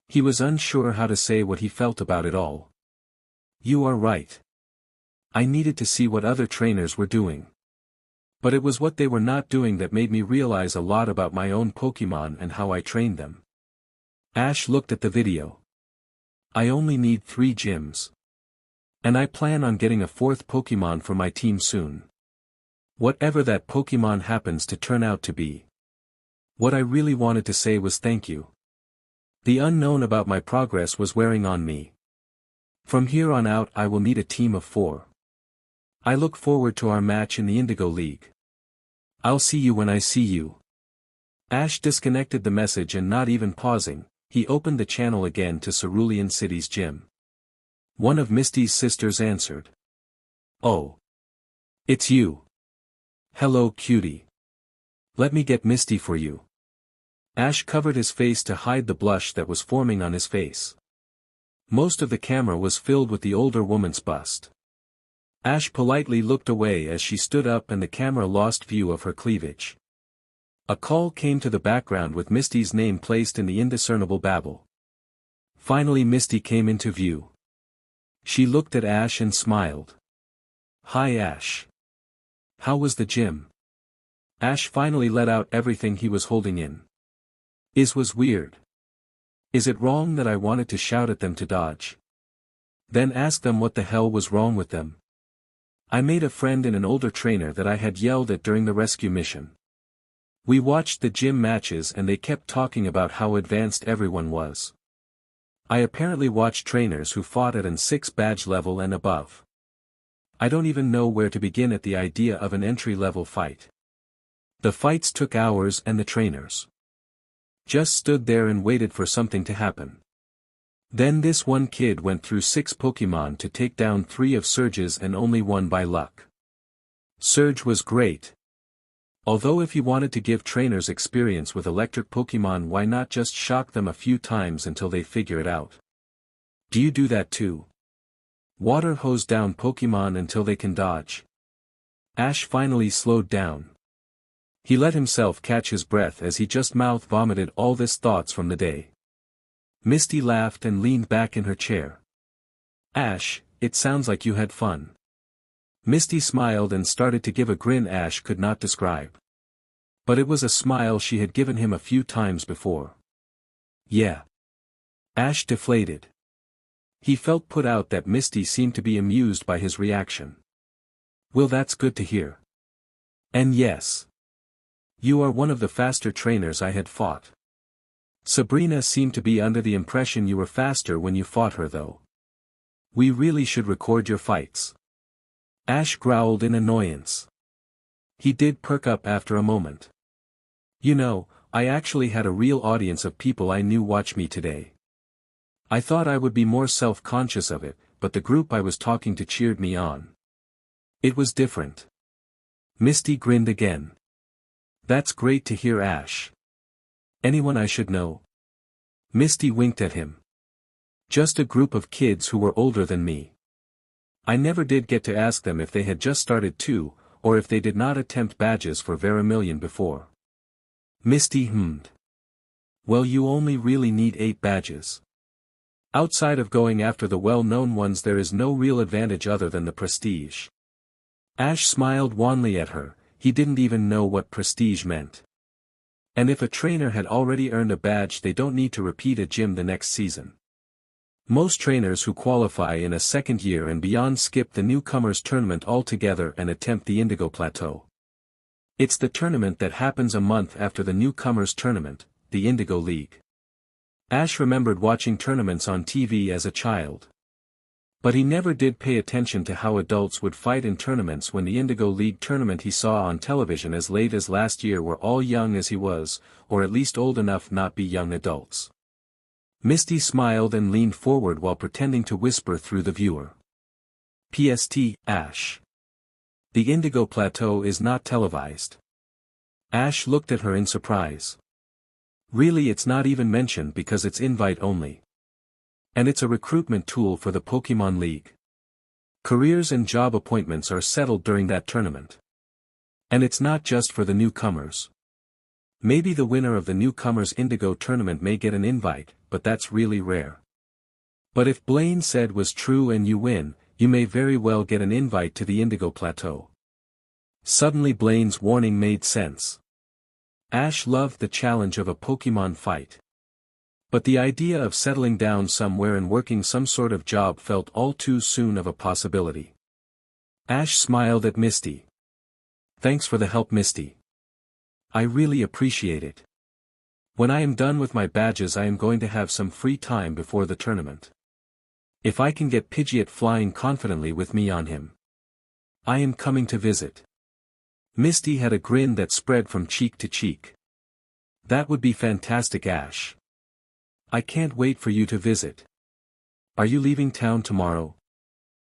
He was unsure how to say what he felt about it all. "You are right. I needed to see what other trainers were doing. But it was what they were not doing that made me realize a lot about my own Pokémon and how I trained them." Ash looked at the video. "I only need 3 gyms. And I plan on getting a 4th Pokémon for my team soon. Whatever that Pokémon happens to turn out to be. What I really wanted to say was thank you. The unknown about my progress was wearing on me. From here on out I will need a team of 4. I look forward to our match in the Indigo League. I'll see you when I see you." Ash disconnected the message and not even pausing, he opened the channel again to Cerulean City's gym. One of Misty's sisters answered. "Oh. It's you. Hello cutie. Let me get Misty for you." Ash covered his face to hide the blush that was forming on his face. Most of the camera was filled with the older woman's bust. Ash politely looked away as she stood up and the camera lost view of her cleavage. A call came to the background with Misty's name placed in the indiscernible babble. Finally Misty came into view. She looked at Ash and smiled. "Hi Ash. How was the gym?" Ash finally let out everything he was holding in. Was weird. Is it wrong that I wanted to shout at them to dodge? Then ask them what the hell was wrong with them? I made a friend and an older trainer that I had yelled at during the rescue mission. We watched the gym matches and they kept talking about how advanced everyone was. I apparently watched trainers who fought at an 6 badge level and above. I don't even know where to begin at the idea of an entry-level fight. The fights took hours and the trainers just stood there and waited for something to happen. Then this one kid went through 6 Pokémon to take down 3 of Surge's and only 1 by luck. Surge was great. Although if you wanted to give trainers experience with electric Pokémon, why not just shock them a few times until they figure it out? Do you do that too? Water hose down Pokémon until they can dodge. Ash finally slowed down. He let himself catch his breath as he just mouth vomited all his thoughts from the day. Misty laughed and leaned back in her chair. "Ash, it sounds like you had fun." Misty smiled and started to give a grin Ash could not describe. But it was a smile she had given him a few times before. "Yeah." Ash deflated. He felt put out that Misty seemed to be amused by his reaction. "Well, that's good to hear. And yes. You are one of the faster trainers I had fought. Sabrina seemed to be under the impression you were faster when you fought her though. We really should record your fights." Ash growled in annoyance. He did perk up after a moment. "You know, I actually had a real audience of people I knew watch me today. I thought I would be more self-conscious of it, but the group I was talking to cheered me on. It was different." Misty grinned again. "That's great to hear Ash. Anyone I should know?" Misty winked at him. "Just a group of kids who were older than me. I never did get to ask them if they had just started too, or if they did not attempt badges for Vermilion before." Misty hummed. "Well, you only really need 8 badges. Outside of going after the well-known ones there is no real advantage other than the prestige." Ash smiled wanly at her, he didn't even know what prestige meant. And if a trainer had already earned a badge, they don't need to repeat a gym the next season. Most trainers who qualify in a second year and beyond skip the newcomers tournament altogether and attempt the Indigo Plateau. It's the tournament that happens a month after the newcomers tournament, the Indigo League. Ash remembered watching tournaments on TV as a child. But he never did pay attention to how adults would fight in tournaments when the Indigo League tournament he saw on television as late as last year were all young as he was, or at least old enough not be young adults. Misty smiled and leaned forward while pretending to whisper through the viewer. "PST, Ash. The Indigo Plateau is not televised." Ash looked at her in surprise. "Really, it's not even mentioned because it's invite only. And it's a recruitment tool for the Pokémon League. Careers and job appointments are settled during that tournament. And it's not just for the newcomers. Maybe the winner of the newcomers Indigo tournament may get an invite, but that's really rare. But if Blaine said was true and you win, you may very well get an invite to the Indigo Plateau." Suddenly Blaine's warning made sense. Ash loved the challenge of a Pokémon fight. But the idea of settling down somewhere and working some sort of job felt all too soon of a possibility. Ash smiled at Misty. "Thanks for the help, Misty. I really appreciate it. When I am done with my badges, I am going to have some free time before the tournament. If I can get Pidgeot flying confidently with me on him, I am coming to visit." Misty had a grin that spread from cheek to cheek. "That would be fantastic, Ash. I can't wait for you to visit. Are you leaving town tomorrow?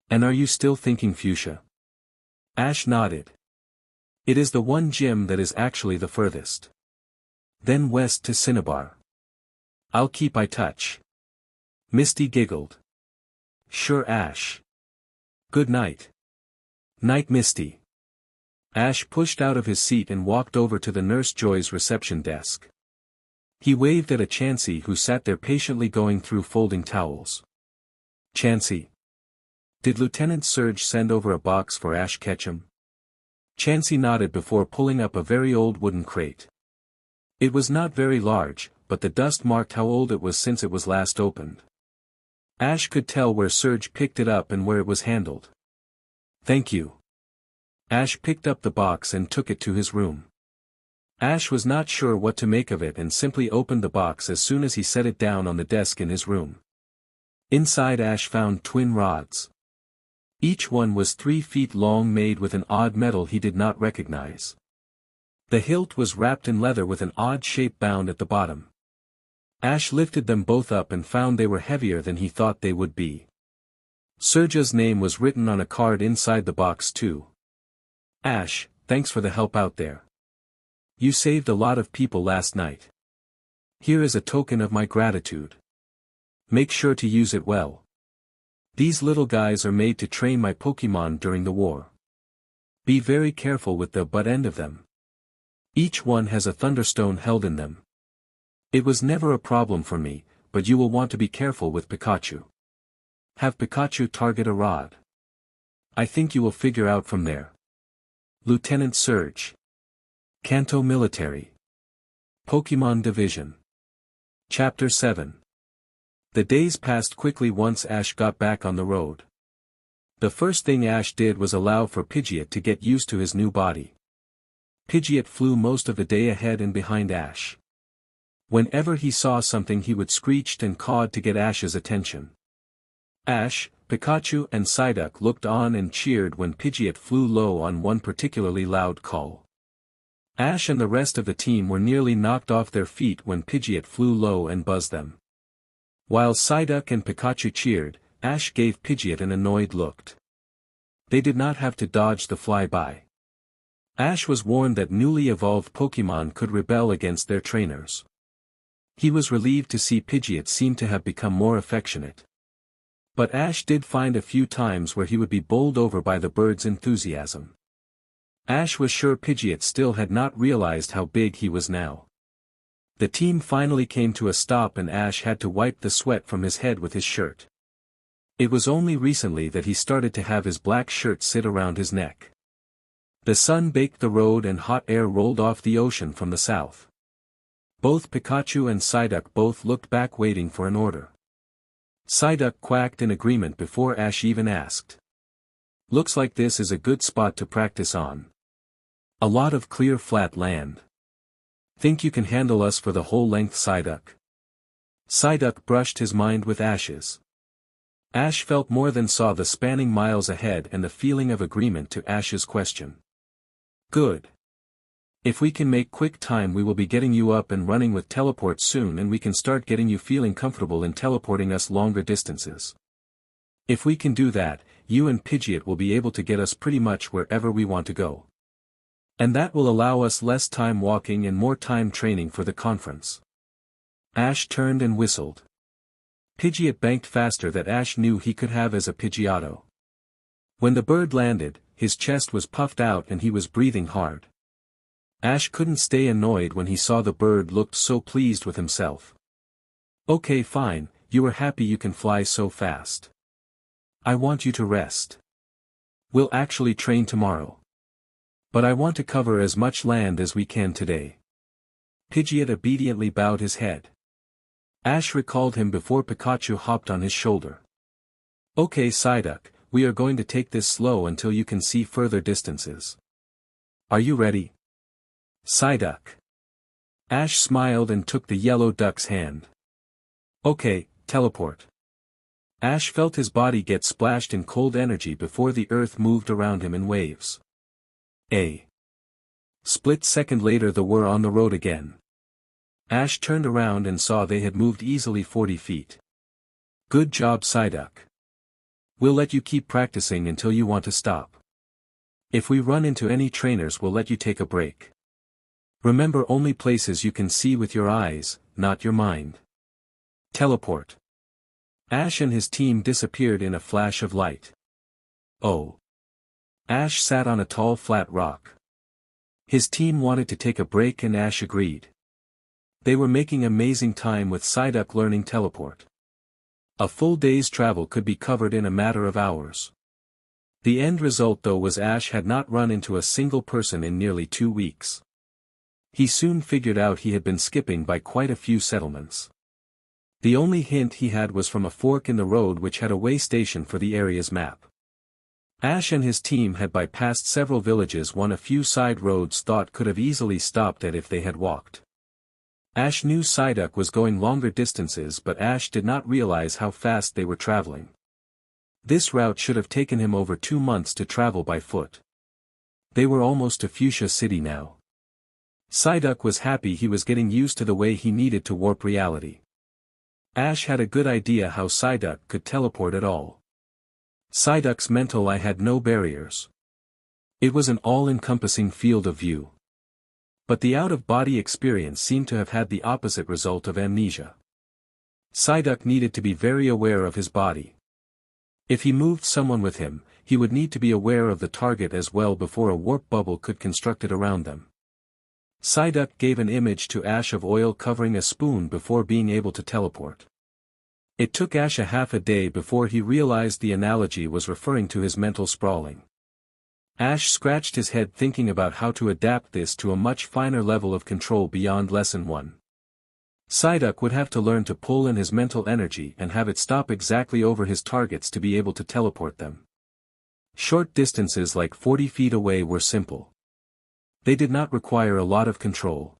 And are you still thinking Fuchsia?" Ash nodded. "It is the one gym that is actually the furthest. Then west to Cinnabar. I'll keep in touch." Misty giggled. "Sure, Ash. Good night." "Night, Misty." Ash pushed out of his seat and walked over to the Nurse Joy's reception desk. He waved at a Chansey who sat there patiently going through folding towels. "Chansey. Did Lieutenant Surge send over a box for Ash Ketchum?" Chansey nodded before pulling up a very old wooden crate. It was not very large, but the dust marked how old it was since it was last opened. Ash could tell where Surge picked it up and where it was handled. "Thank you." Ash picked up the box and took it to his room. Ash was not sure what to make of it and simply opened the box as soon as he set it down on the desk in his room. Inside, Ash found twin rods. Each one was 3 feet long, made with an odd metal he did not recognize. The hilt was wrapped in leather with an odd shape bound at the bottom. Ash lifted them both up and found they were heavier than he thought they would be. Surge's name was written on a card inside the box too. "Ash, thanks for the help out there. You saved a lot of people last night. Here is a token of my gratitude. Make sure to use it well. These little guys are made to train my Pokémon during the war. Be very careful with the butt end of them. Each one has a Thunderstone held in them. It was never a problem for me, but you will want to be careful with Pikachu. Have Pikachu target a rod. I think you will figure out from there. Lieutenant Surge. Kanto Military. Pokémon Division. Chapter 7. The days passed quickly once Ash got back on the road. The first thing Ash did was allow for Pidgeot to get used to his new body. Pidgeot flew most of the day ahead and behind Ash. Whenever he saw something, he would screech and cawed to get Ash's attention. Ash, Pikachu and Psyduck looked on and cheered when Pidgeot flew low on one particularly loud call. Ash and the rest of the team were nearly knocked off their feet when Pidgeot flew low and buzzed them. While Psyduck and Pikachu cheered, Ash gave Pidgeot an annoyed look. They did not have to dodge the flyby. Ash was warned that newly evolved Pokémon could rebel against their trainers. He was relieved to see Pidgeot seem to have become more affectionate. But Ash did find a few times where he would be bowled over by the bird's enthusiasm. Ash was sure Pidgeot still had not realized how big he was now. The team finally came to a stop and Ash had to wipe the sweat from his head with his shirt. It was only recently that he started to have his black shirt sit around his neck. The sun baked the road and hot air rolled off the ocean from the south. Both Pikachu and Psyduck both looked back waiting for an order. Psyduck quacked in agreement before Ash even asked. Looks like this is a good spot to practice on. A lot of clear flat land. Think you can handle us for the whole length, Psyduck? Psyduck brushed his mind with Ash's. Ash felt more than saw the spanning miles ahead and the feeling of agreement to Ash's question. Good. If we can make quick time, we will be getting you up and running with teleport soon, and we can start getting you feeling comfortable in teleporting us longer distances. If we can do that, you and Pidgeot will be able to get us pretty much wherever we want to go. And that will allow us less time walking and more time training for the conference. Ash turned and whistled. Pidgeot banked faster than Ash knew he could have as a Pidgeotto. When the bird landed, his chest was puffed out and he was breathing hard. Ash couldn't stay annoyed when he saw the bird looked so pleased with himself. Okay, fine, you are happy you can fly so fast. I want you to rest. We'll actually train tomorrow. But I want to cover as much land as we can today. Pidgeot obediently bowed his head. Ash recalled him before Pikachu hopped on his shoulder. Okay, Psyduck, we are going to take this slow until you can see further distances. Are you ready? Psyduck. Ash smiled and took the yellow duck's hand. Okay, teleport. Ash felt his body get splashed in cold energy before the earth moved around him in waves. A split second later they were on the road again. Ash turned around and saw they had moved easily 40 feet. Good job, Psyduck. We'll let you keep practicing until you want to stop. If we run into any trainers, we'll let you take a break. Remember, only places you can see with your eyes, not your mind. Teleport. Ash and his team disappeared in a flash of light. Oh. Ash sat on a tall flat rock. His team wanted to take a break and Ash agreed. They were making amazing time with Psyduck learning teleport. A full day's travel could be covered in a matter of hours. The end result though was Ash had not run into a single person in nearly 2 weeks. He soon figured out he had been skipping by quite a few settlements. The only hint he had was from a fork in the road which had a way station for the area's map. Ash and his team had bypassed several villages one a few side roads thought could have easily stopped at if they had walked. Ash knew Psyduck was going longer distances, but Ash did not realize how fast they were traveling. This route should have taken him over 2 months to travel by foot. They were almost to Fuchsia City now. Psyduck was happy he was getting used to the way he needed to warp reality. Ash had a good idea how Psyduck could teleport at all. Psyduck's mental eye had no barriers. It was an all-encompassing field of view. But the out-of-body experience seemed to have had the opposite result of amnesia. Psyduck needed to be very aware of his body. If he moved someone with him, he would need to be aware of the target as well before a warp bubble could construct it around them. Psyduck gave an image to Ash of oil covering a spoon before being able to teleport. It took Ash a half a day before he realized the analogy was referring to his mental sprawling. Ash scratched his head thinking about how to adapt this to a much finer level of control beyond Lesson 1. Psyduck would have to learn to pull in his mental energy and have it stop exactly over his targets to be able to teleport them. Short distances like 40 feet away were simple. They did not require a lot of control.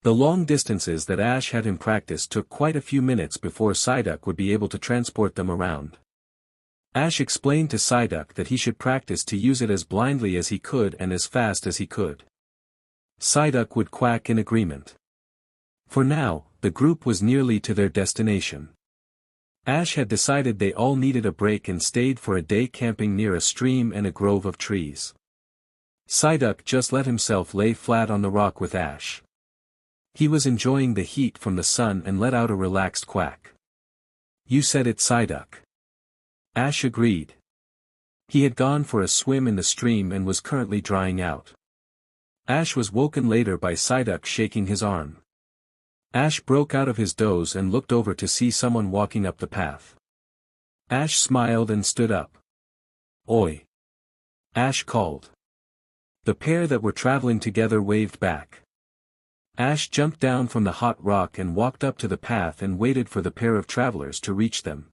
The long distances that Ash had him practice took quite a few minutes before Psyduck would be able to transport them around. Ash explained to Psyduck that he should practice to use it as blindly as he could and as fast as he could. Psyduck would quack in agreement. For now, the group was nearly to their destination. Ash had decided they all needed a break and stayed for a day camping near a stream and a grove of trees. Psyduck just let himself lay flat on the rock with Ash. He was enjoying the heat from the sun and let out a relaxed quack. You said it, Psyduck. Ash agreed. He had gone for a swim in the stream and was currently drying out. Ash was woken later by Psyduck shaking his arm. Ash broke out of his doze and looked over to see someone walking up the path. Ash smiled and stood up. Oi! Ash called. The pair that were traveling together waved back. Ash jumped down from the hot rock and walked up to the path and waited for the pair of travelers to reach them.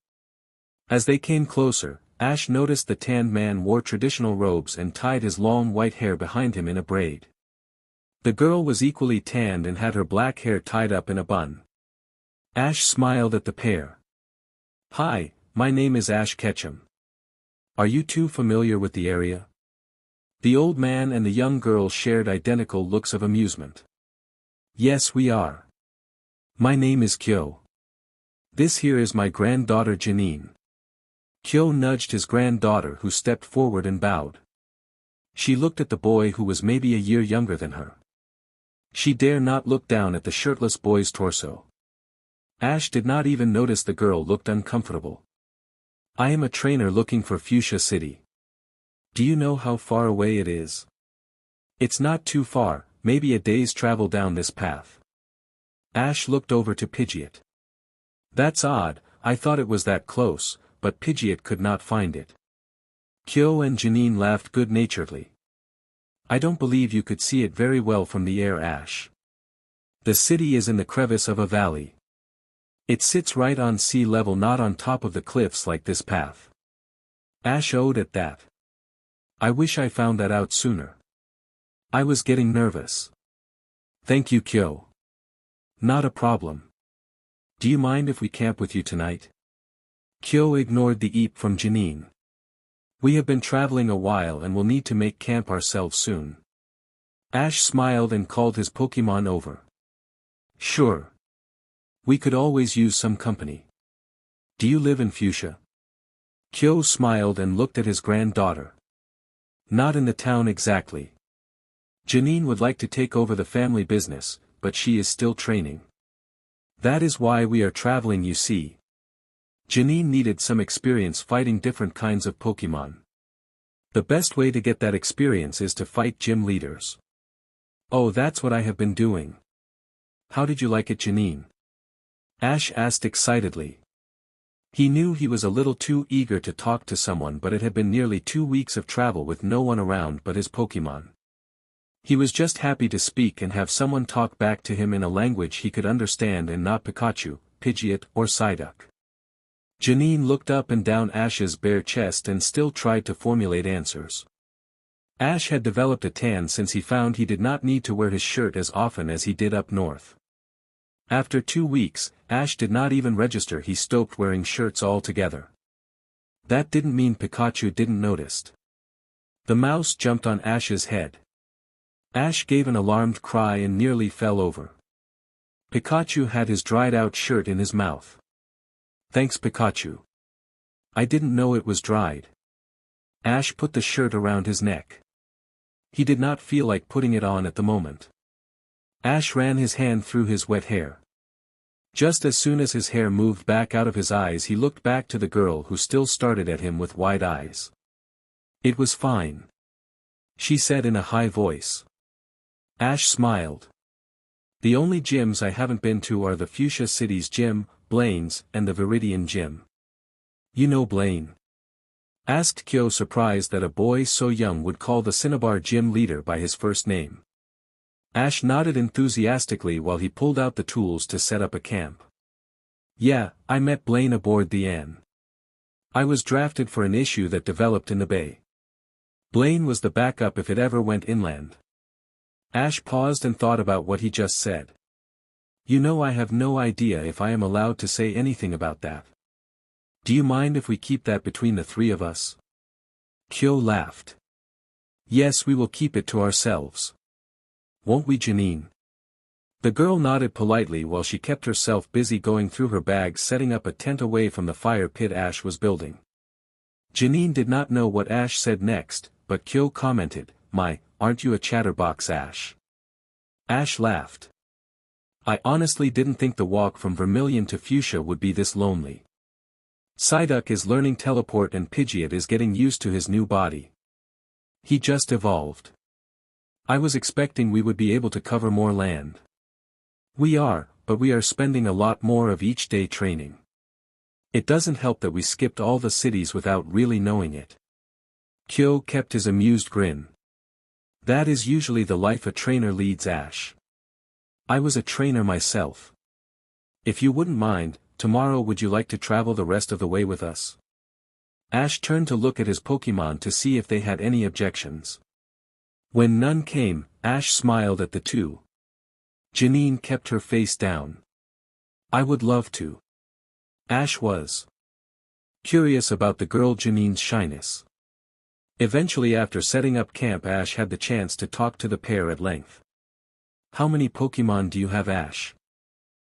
As they came closer, Ash noticed the tanned man wore traditional robes and tied his long white hair behind him in a braid. The girl was equally tanned and had her black hair tied up in a bun. Ash smiled at the pair. "Hi, my name is Ash Ketchum. Are you two familiar with the area?" The old man and the young girl shared identical looks of amusement. "Yes, we are. My name is Kyo. This here is my granddaughter Janine." Kyo nudged his granddaughter, who stepped forward and bowed. She looked at the boy, who was maybe a year younger than her. She dare not look down at the shirtless boy's torso. Ash did not even notice the girl looked uncomfortable. "I am a trainer looking for Fuchsia City. Do you know how far away it is?" "It's not too far, maybe a day's travel down this path." Ash looked over to Pidgeot. "That's odd, I thought it was that close," but Pidgeot could not find it. Kyo and Janine laughed good-naturedly. "I don't believe you could see it very well from the air, Ash. The city is in the crevice of a valley. It sits right on sea level, not on top of the cliffs like this path." Ash owed at that. "I wish I found that out sooner. I was getting nervous." "Thank you, Kyo. Not a problem. Do you mind if we camp with you tonight?" Kyo ignored the eep from Janine. "We have been traveling a while and will need to make camp ourselves soon." Ash smiled and called his Pokémon over. "Sure. We could always use some company. Do you live in Fuchsia?" Kyo smiled and looked at his granddaughter. "Not in the town exactly. Janine would like to take over the family business, but she is still training. That is why we are traveling, you see. Janine needed some experience fighting different kinds of Pokémon. The best way to get that experience is to fight gym leaders." "Oh, that's what I have been doing. How did you like it, Janine?" Ash asked excitedly. He knew he was a little too eager to talk to someone, but it had been nearly 2 weeks of travel with no one around but his Pokémon. He was just happy to speak and have someone talk back to him in a language he could understand and not Pikachu, Pidgeot or Psyduck. Janine looked up and down Ash's bare chest and still tried to formulate answers. Ash had developed a tan since he found he did not need to wear his shirt as often as he did up north. After 2 weeks, Ash did not even register he stopped wearing shirts altogether. That didn't mean Pikachu didn't notice. The mouse jumped on Ash's head. Ash gave an alarmed cry and nearly fell over. Pikachu had his dried-out shirt in his mouth. "Thanks, Pikachu. I didn't know it was dried." Ash put the shirt around his neck. He did not feel like putting it on at the moment. Ash ran his hand through his wet hair. Just as soon as his hair moved back out of his eyes, he looked back to the girl, who still stared at him with wide eyes. "It was fine," she said in a high voice. Ash smiled. "The only gyms I haven't been to are the Fuchsia City's gym, Blaine's, and the Viridian gym." "You know Blaine?" asked Kyo, surprised that a boy so young would call the Cinnabar gym leader by his first name. Ash nodded enthusiastically while he pulled out the tools to set up a camp. "Yeah, I met Blaine aboard the Anne. I was drafted for an issue that developed in the bay. Blaine was the backup if it ever went inland." Ash paused and thought about what he just said. "You know, I have no idea if I am allowed to say anything about that. Do you mind if we keep that between the 3 of us?" Kyo laughed. "Yes, we will keep it to ourselves. Won't we, Janine?" The girl nodded politely while she kept herself busy going through her bags setting up a tent away from the fire pit Ash was building. Janine did not know what Ash said next, but Kyo commented, Aren't you a chatterbox, Ash?" Ash laughed. "I honestly didn't think the walk from Vermilion to Fuchsia would be this lonely. Psyduck is learning teleport and Pidgeot is getting used to his new body. He just evolved. I was expecting we would be able to cover more land. We are, but we are spending a lot more of each day training. It doesn't help that we skipped all the cities without really knowing it." Kyo kept his amused grin. That is usually the life a trainer leads, Ash. I was a trainer myself. If you wouldn't mind, tomorrow would you like to travel the rest of the way with us? Ash turned to look at his Pokémon to see if they had any objections. When none came, Ash smiled at the two. Janine kept her face down. I would love to. Ash was curious about the girl Janine's shyness. Eventually, after setting up camp, Ash had the chance to talk to the pair at length. How many Pokémon do you have, Ash?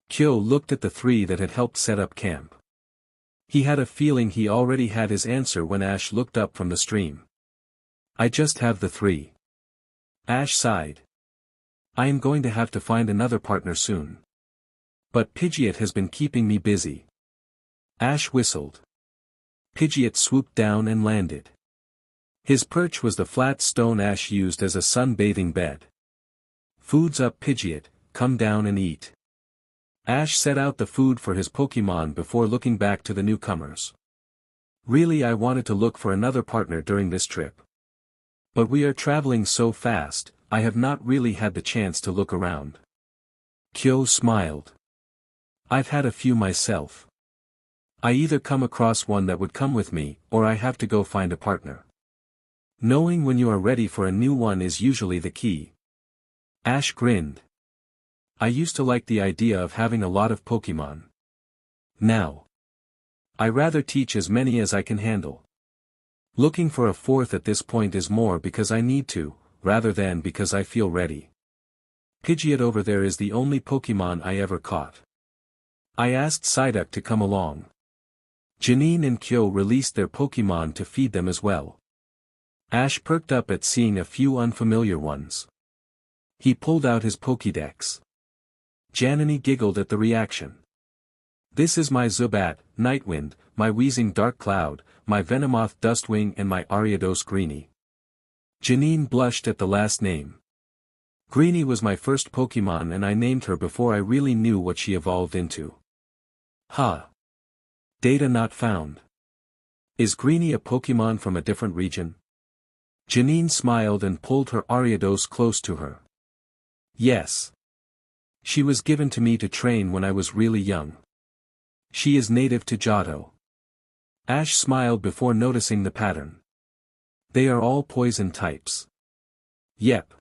Kyo looked at the three that had helped set up camp. He had a feeling he already had his answer when Ash looked up from the stream. I just have the three. Ash sighed. I am going to have to find another partner soon. But Pidgeot has been keeping me busy. Ash whistled. Pidgeot swooped down and landed. His perch was the flat stone Ash used as a sunbathing bed. Food's up, Pidgeot, come down and eat. Ash set out the food for his Pokémon before looking back to the newcomers. Really, I wanted to look for another partner during this trip. But we are traveling so fast, I have not really had the chance to look around. Kyo smiled. I've had a few myself. I either come across one that would come with me, or I have to go find a partner. Knowing when you are ready for a new one is usually the key. Ash grinned. I used to like the idea of having a lot of Pokémon. Now, I rather teach as many as I can handle. Looking for a fourth at this point is more because I need to, rather than because I feel ready. Pidgeot over there is the only Pokémon I ever caught. I asked Psyduck to come along. Janine and Kyo released their Pokémon to feed them as well. Ash perked up at seeing a few unfamiliar ones. He pulled out his Pokédex. Janine giggled at the reaction. This is my Zubat, Nightwind, my Wheezing Dark Cloud, my Venomoth Dustwing and my Ariados Greenie. Janine blushed at the last name. Greenie was my first Pokémon and I named her before I really knew what she evolved into. Huh. Data not found. Is Greenie a Pokémon from a different region? Janine smiled and pulled her Ariados close to her. Yes. She was given to me to train when I was really young. She is native to Johto. Ash smiled before noticing the pattern. They are all poison types. Yep.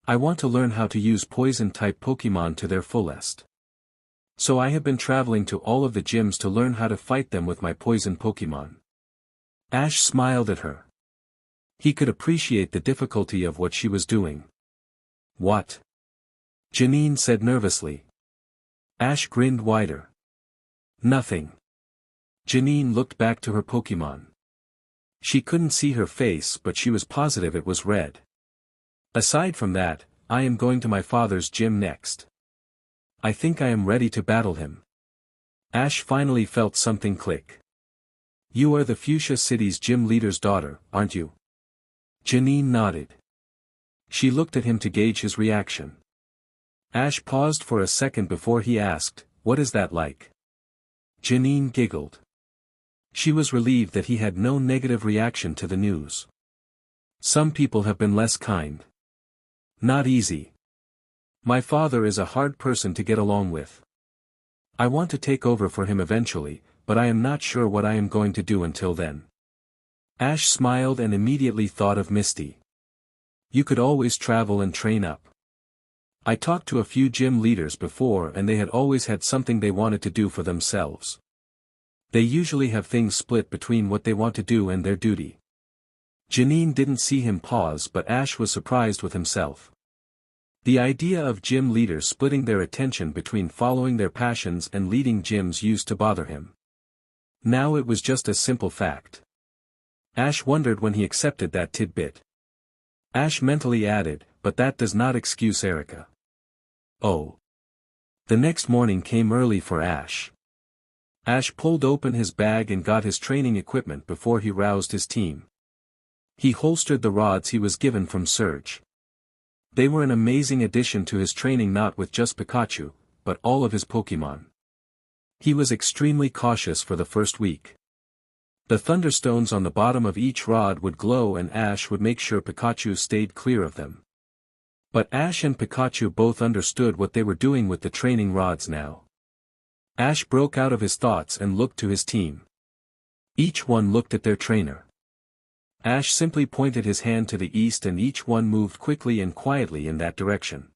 I want to learn how to use poison-type Pokémon to their fullest. So I have been traveling to all of the gyms to learn how to fight them with my poison Pokémon. Ash smiled at her. He could appreciate the difficulty of what she was doing. What? Janine said nervously. Ash grinned wider. Nothing. Janine looked back to her Pokémon. She couldn't see her face but she was positive it was red. Aside from that, I am going to my father's gym next. I think I am ready to battle him. Ash finally felt something click. You are the Fuchsia City's gym leader's daughter, aren't you? Janine nodded. She looked at him to gauge his reaction. Ash paused for a second before he asked, what is that like? Janine giggled. She was relieved that he had no negative reaction to the news. Some people have been less kind. Not easy. My father is a hard person to get along with. I want to take over for him eventually, but I am not sure what I am going to do until then. Ash smiled and immediately thought of Misty. You could always travel and train up. I talked to a few gym leaders before and they had always had something they wanted to do for themselves. They usually have things split between what they want to do and their duty. Janine didn't see him pause but Ash was surprised with himself. The idea of gym leaders splitting their attention between following their passions and leading gyms used to bother him. Now it was just a simple fact. Ash wondered when he accepted that tidbit. Ash mentally added, but that does not excuse Erica. Oh. The next morning came early for Ash. Ash pulled open his bag and got his training equipment before he roused his team. He holstered the rods he was given from Surge. They were an amazing addition to his training, not with just Pikachu, but all of his Pokémon. He was extremely cautious for the first week. The thunderstones on the bottom of each rod would glow and Ash would make sure Pikachu stayed clear of them. But Ash and Pikachu both understood what they were doing with the training rods now. Ash broke out of his thoughts and looked to his team. Each one looked at their trainer. Ash simply pointed his hand to the east and each one moved quickly and quietly in that direction.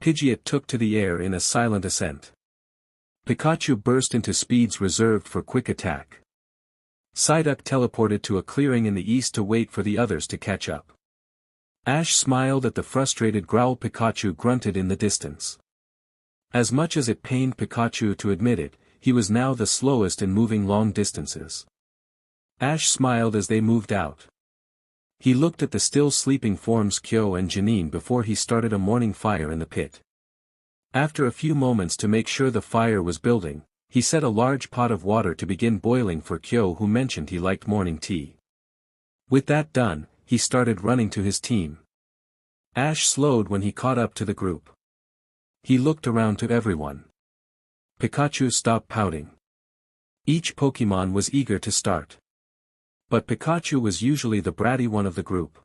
Pidgeot took to the air in a silent ascent. Pikachu burst into speeds reserved for quick attack. Psyduck teleported to a clearing in the east to wait for the others to catch up. Ash smiled at the frustrated growl Pikachu grunted in the distance. As much as it pained Pikachu to admit it, he was now the slowest in moving long distances. Ash smiled as they moved out. He looked at the still sleeping forms Kyo and Janine before he started a morning fire in the pit. After a few moments to make sure the fire was building, he set a large pot of water to begin boiling for Kyo, who mentioned he liked morning tea. With that done, he started running to his team. Ash slowed when he caught up to the group. He looked around to everyone. Pikachu stopped pouting. Each Pokémon was eager to start. But Pikachu was usually the bratty one of the group.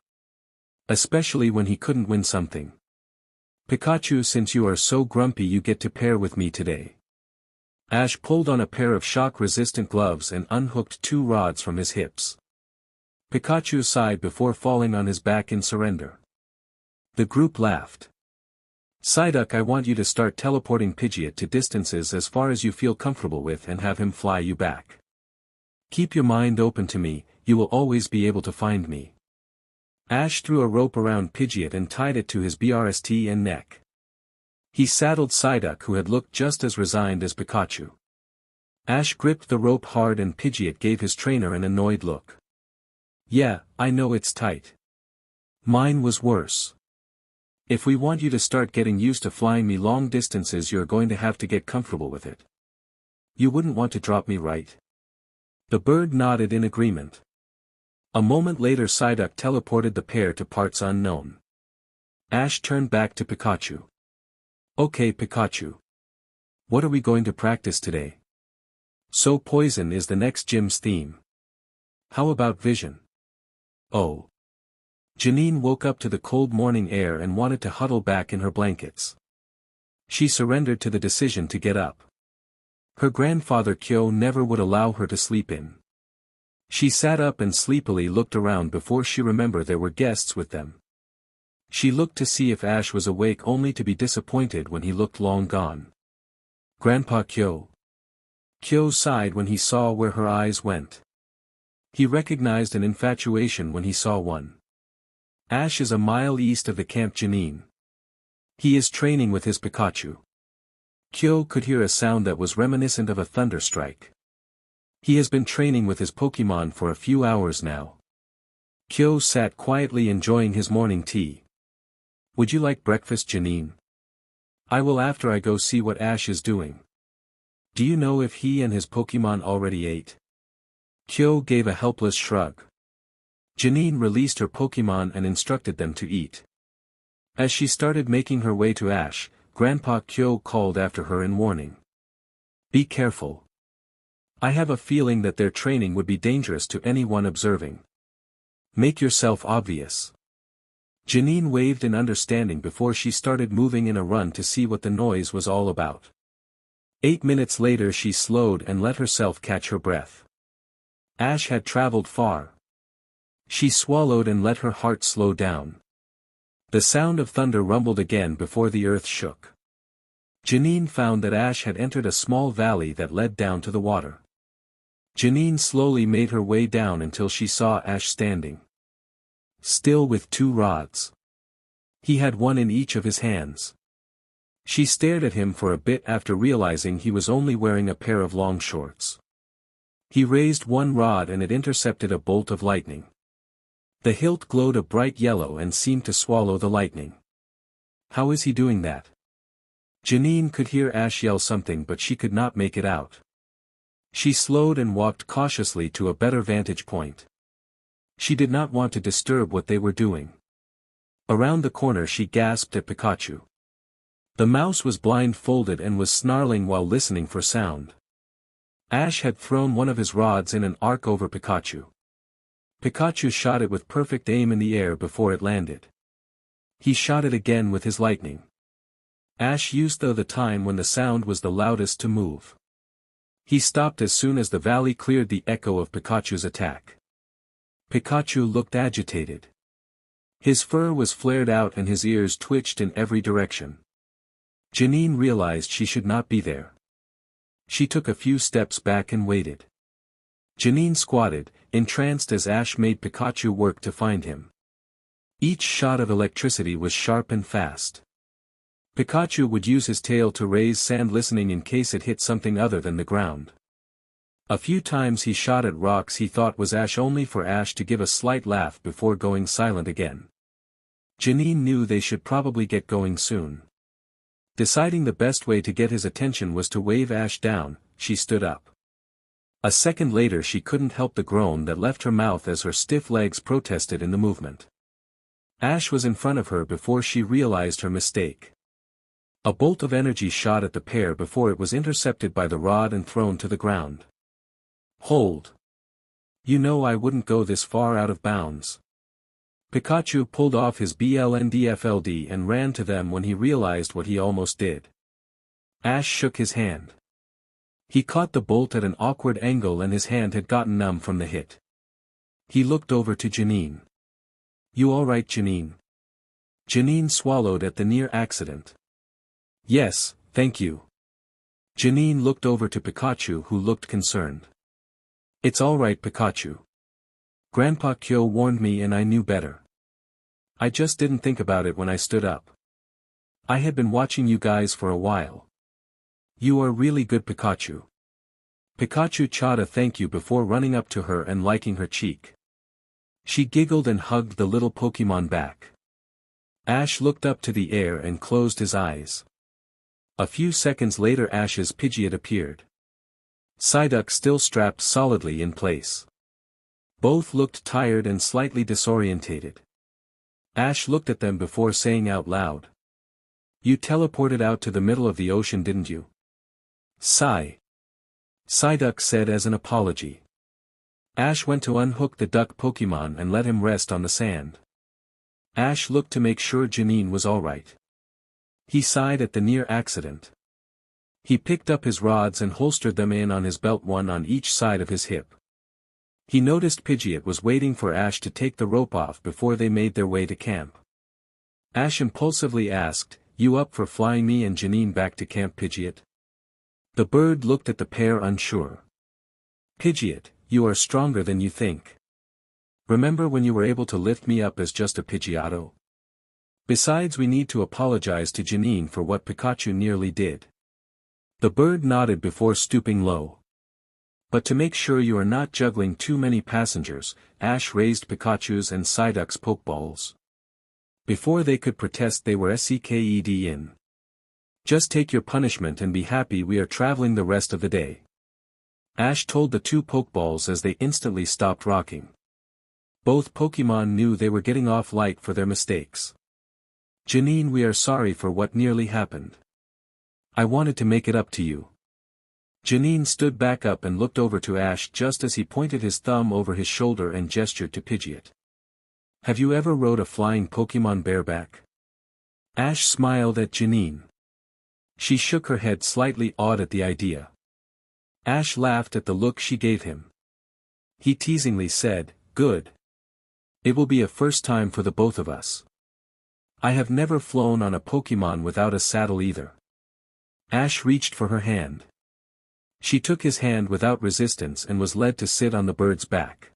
Especially when he couldn't win something. Pikachu, since you are so grumpy, you get to pair with me today. Ash pulled on a pair of shock-resistant gloves and unhooked 2 rods from his hips. Pikachu sighed before falling on his back in surrender. The group laughed. Psyduck, I want you to start teleporting Pidgeot to distances as far as you feel comfortable with and have him fly you back. Keep your mind open to me, you will always be able to find me. Ash threw a rope around Pidgeot and tied it to his BRST and neck. He saddled Psyduck, who had looked just as resigned as Pikachu. Ash gripped the rope hard and Pidgeot gave his trainer an annoyed look. Yeah, I know it's tight. Mine was worse. If we want you to start getting used to flying me long distances, you're going to have to get comfortable with it. You wouldn't want to drop me, right? The bird nodded in agreement. A moment later Psyduck teleported the pair to parts unknown. Ash turned back to Pikachu. Okay Pikachu. What are we going to practice today? So poison is the next gym's theme. How about vision? Oh. Janine woke up to the cold morning air and wanted to huddle back in her blankets. She surrendered to the decision to get up. Her grandfather Kyo never would allow her to sleep in. She sat up and sleepily looked around before she remembered there were guests with them. She looked to see if Ash was awake, only to be disappointed when he looked long gone. Grandpa Kyo. Kyo sighed when he saw where her eyes went. He recognized an infatuation when he saw one. Ash is a mile east of the camp Janine. He is training with his Pikachu. Kyo could hear a sound that was reminiscent of a thunder strike. He has been training with his Pokémon for a few hours now. Kyo sat quietly enjoying his morning tea. Would you like breakfast, Janine? I will after I go see what Ash is doing. Do you know if he and his Pokémon already ate? Kyo gave a helpless shrug. Janine released her Pokémon and instructed them to eat. As she started making her way to Ash, Grandpa Kyo called after her in warning. Be careful. I have a feeling that their training would be dangerous to anyone observing. Make yourself obvious. Janine waved in understanding before she started moving in a run to see what the noise was all about. 8 minutes later she slowed and let herself catch her breath. Ash had traveled far. She swallowed and let her heart slow down. The sound of thunder rumbled again before the earth shook. Janine found that Ash had entered a small valley that led down to the water. Janine slowly made her way down until she saw Ash standing. Still with 2 rods. He had one in each of his hands. She stared at him for a bit after realizing he was only wearing a pair of long shorts. He raised one rod and it intercepted a bolt of lightning. The hilt glowed a bright yellow and seemed to swallow the lightning. How is he doing that? Janine could hear Ash yell something, but she could not make it out. She slowed and walked cautiously to a better vantage point. She did not want to disturb what they were doing. Around the corner she gasped at Pikachu. The mouse was blindfolded and was snarling while listening for sound. Ash had thrown one of his rods in an arc over Pikachu. Pikachu shot it with perfect aim in the air before it landed. He shot it again with his lightning. Ash used the time when the sound was the loudest to move. He stopped as soon as the valley cleared the echo of Pikachu's attack. Pikachu looked agitated. His fur was flared out and his ears twitched in every direction. Janine realized she should not be there. She took a few steps back and waited. Janine squatted, entranced as Ash made Pikachu work to find him. Each shot of electricity was sharp and fast. Pikachu would use his tail to raise sand, listening in case it hit something other than the ground. A few times he shot at rocks he thought was Ash, only for Ash to give a slight laugh before going silent again. Janine knew they should probably get going soon. Deciding the best way to get his attention was to wave Ash down, she stood up. A second later she couldn't help the groan that left her mouth as her stiff legs protested in the movement. Ash was in front of her before she realized her mistake. A bolt of energy shot at the pair before it was intercepted by the rod and thrown to the ground. Hold! You know I wouldn't go this far out of bounds. Pikachu pulled off his blndfld and ran to them when he realized what he almost did. Ash shook his hand. He caught the bolt at an awkward angle and his hand had gotten numb from the hit. He looked over to Janine. You alright, Janine? Janine swallowed at the near accident. Yes, thank you. Janine looked over to Pikachu, who looked concerned. It's alright, Pikachu. Grandpa Kyo warned me and I knew better. I just didn't think about it when I stood up. I had been watching you guys for a while. You are really good, Pikachu. Pikachu chawed a thank you before running up to her and liking her cheek. She giggled and hugged the little Pokémon back. Ash looked up to the air and closed his eyes. A few seconds later Ash's Pidgeot appeared. Psyduck still strapped solidly in place. Both looked tired and slightly disorientated. Ash looked at them before saying out loud. You teleported out to the middle of the ocean, didn't you? Psyduck said as an apology. Ash went to unhook the duck Pokémon and let him rest on the sand. Ash looked to make sure Janine was alright. He sighed at the near accident. He picked up his rods and holstered them in on his belt, one on each side of his hip. He noticed Pidgeot was waiting for Ash to take the rope off before they made their way to camp. Ash impulsively asked, You up for flying me and Janine back to Camp, Pidgeot? The bird looked at the pair unsure. Pidgeot, you are stronger than you think. Remember when you were able to lift me up as just a Pidgeotto? Besides, we need to apologize to Janine for what Pikachu nearly did. The bird nodded before stooping low. But to make sure you are not juggling too many passengers, Ash raised Pikachu's and Psyduck's Pokeballs. Before they could protest, they were seked in. Just take your punishment and be happy we are traveling the rest of the day. Ash told the two Pokeballs as they instantly stopped rocking. Both Pokemon knew they were getting off light for their mistakes. Janine, we are sorry for what nearly happened. I wanted to make it up to you. Janine stood back up and looked over to Ash just as he pointed his thumb over his shoulder and gestured to Pidgeot. Have you ever rode a flying Pokemon bareback? Ash smiled at Janine. She shook her head, slightly awed at the idea. Ash laughed at the look she gave him. He teasingly said, Good. It will be a first time for the both of us. I have never flown on a Pokemon without a saddle either. Ash reached for her hand. She took his hand without resistance and was led to sit on the bird's back.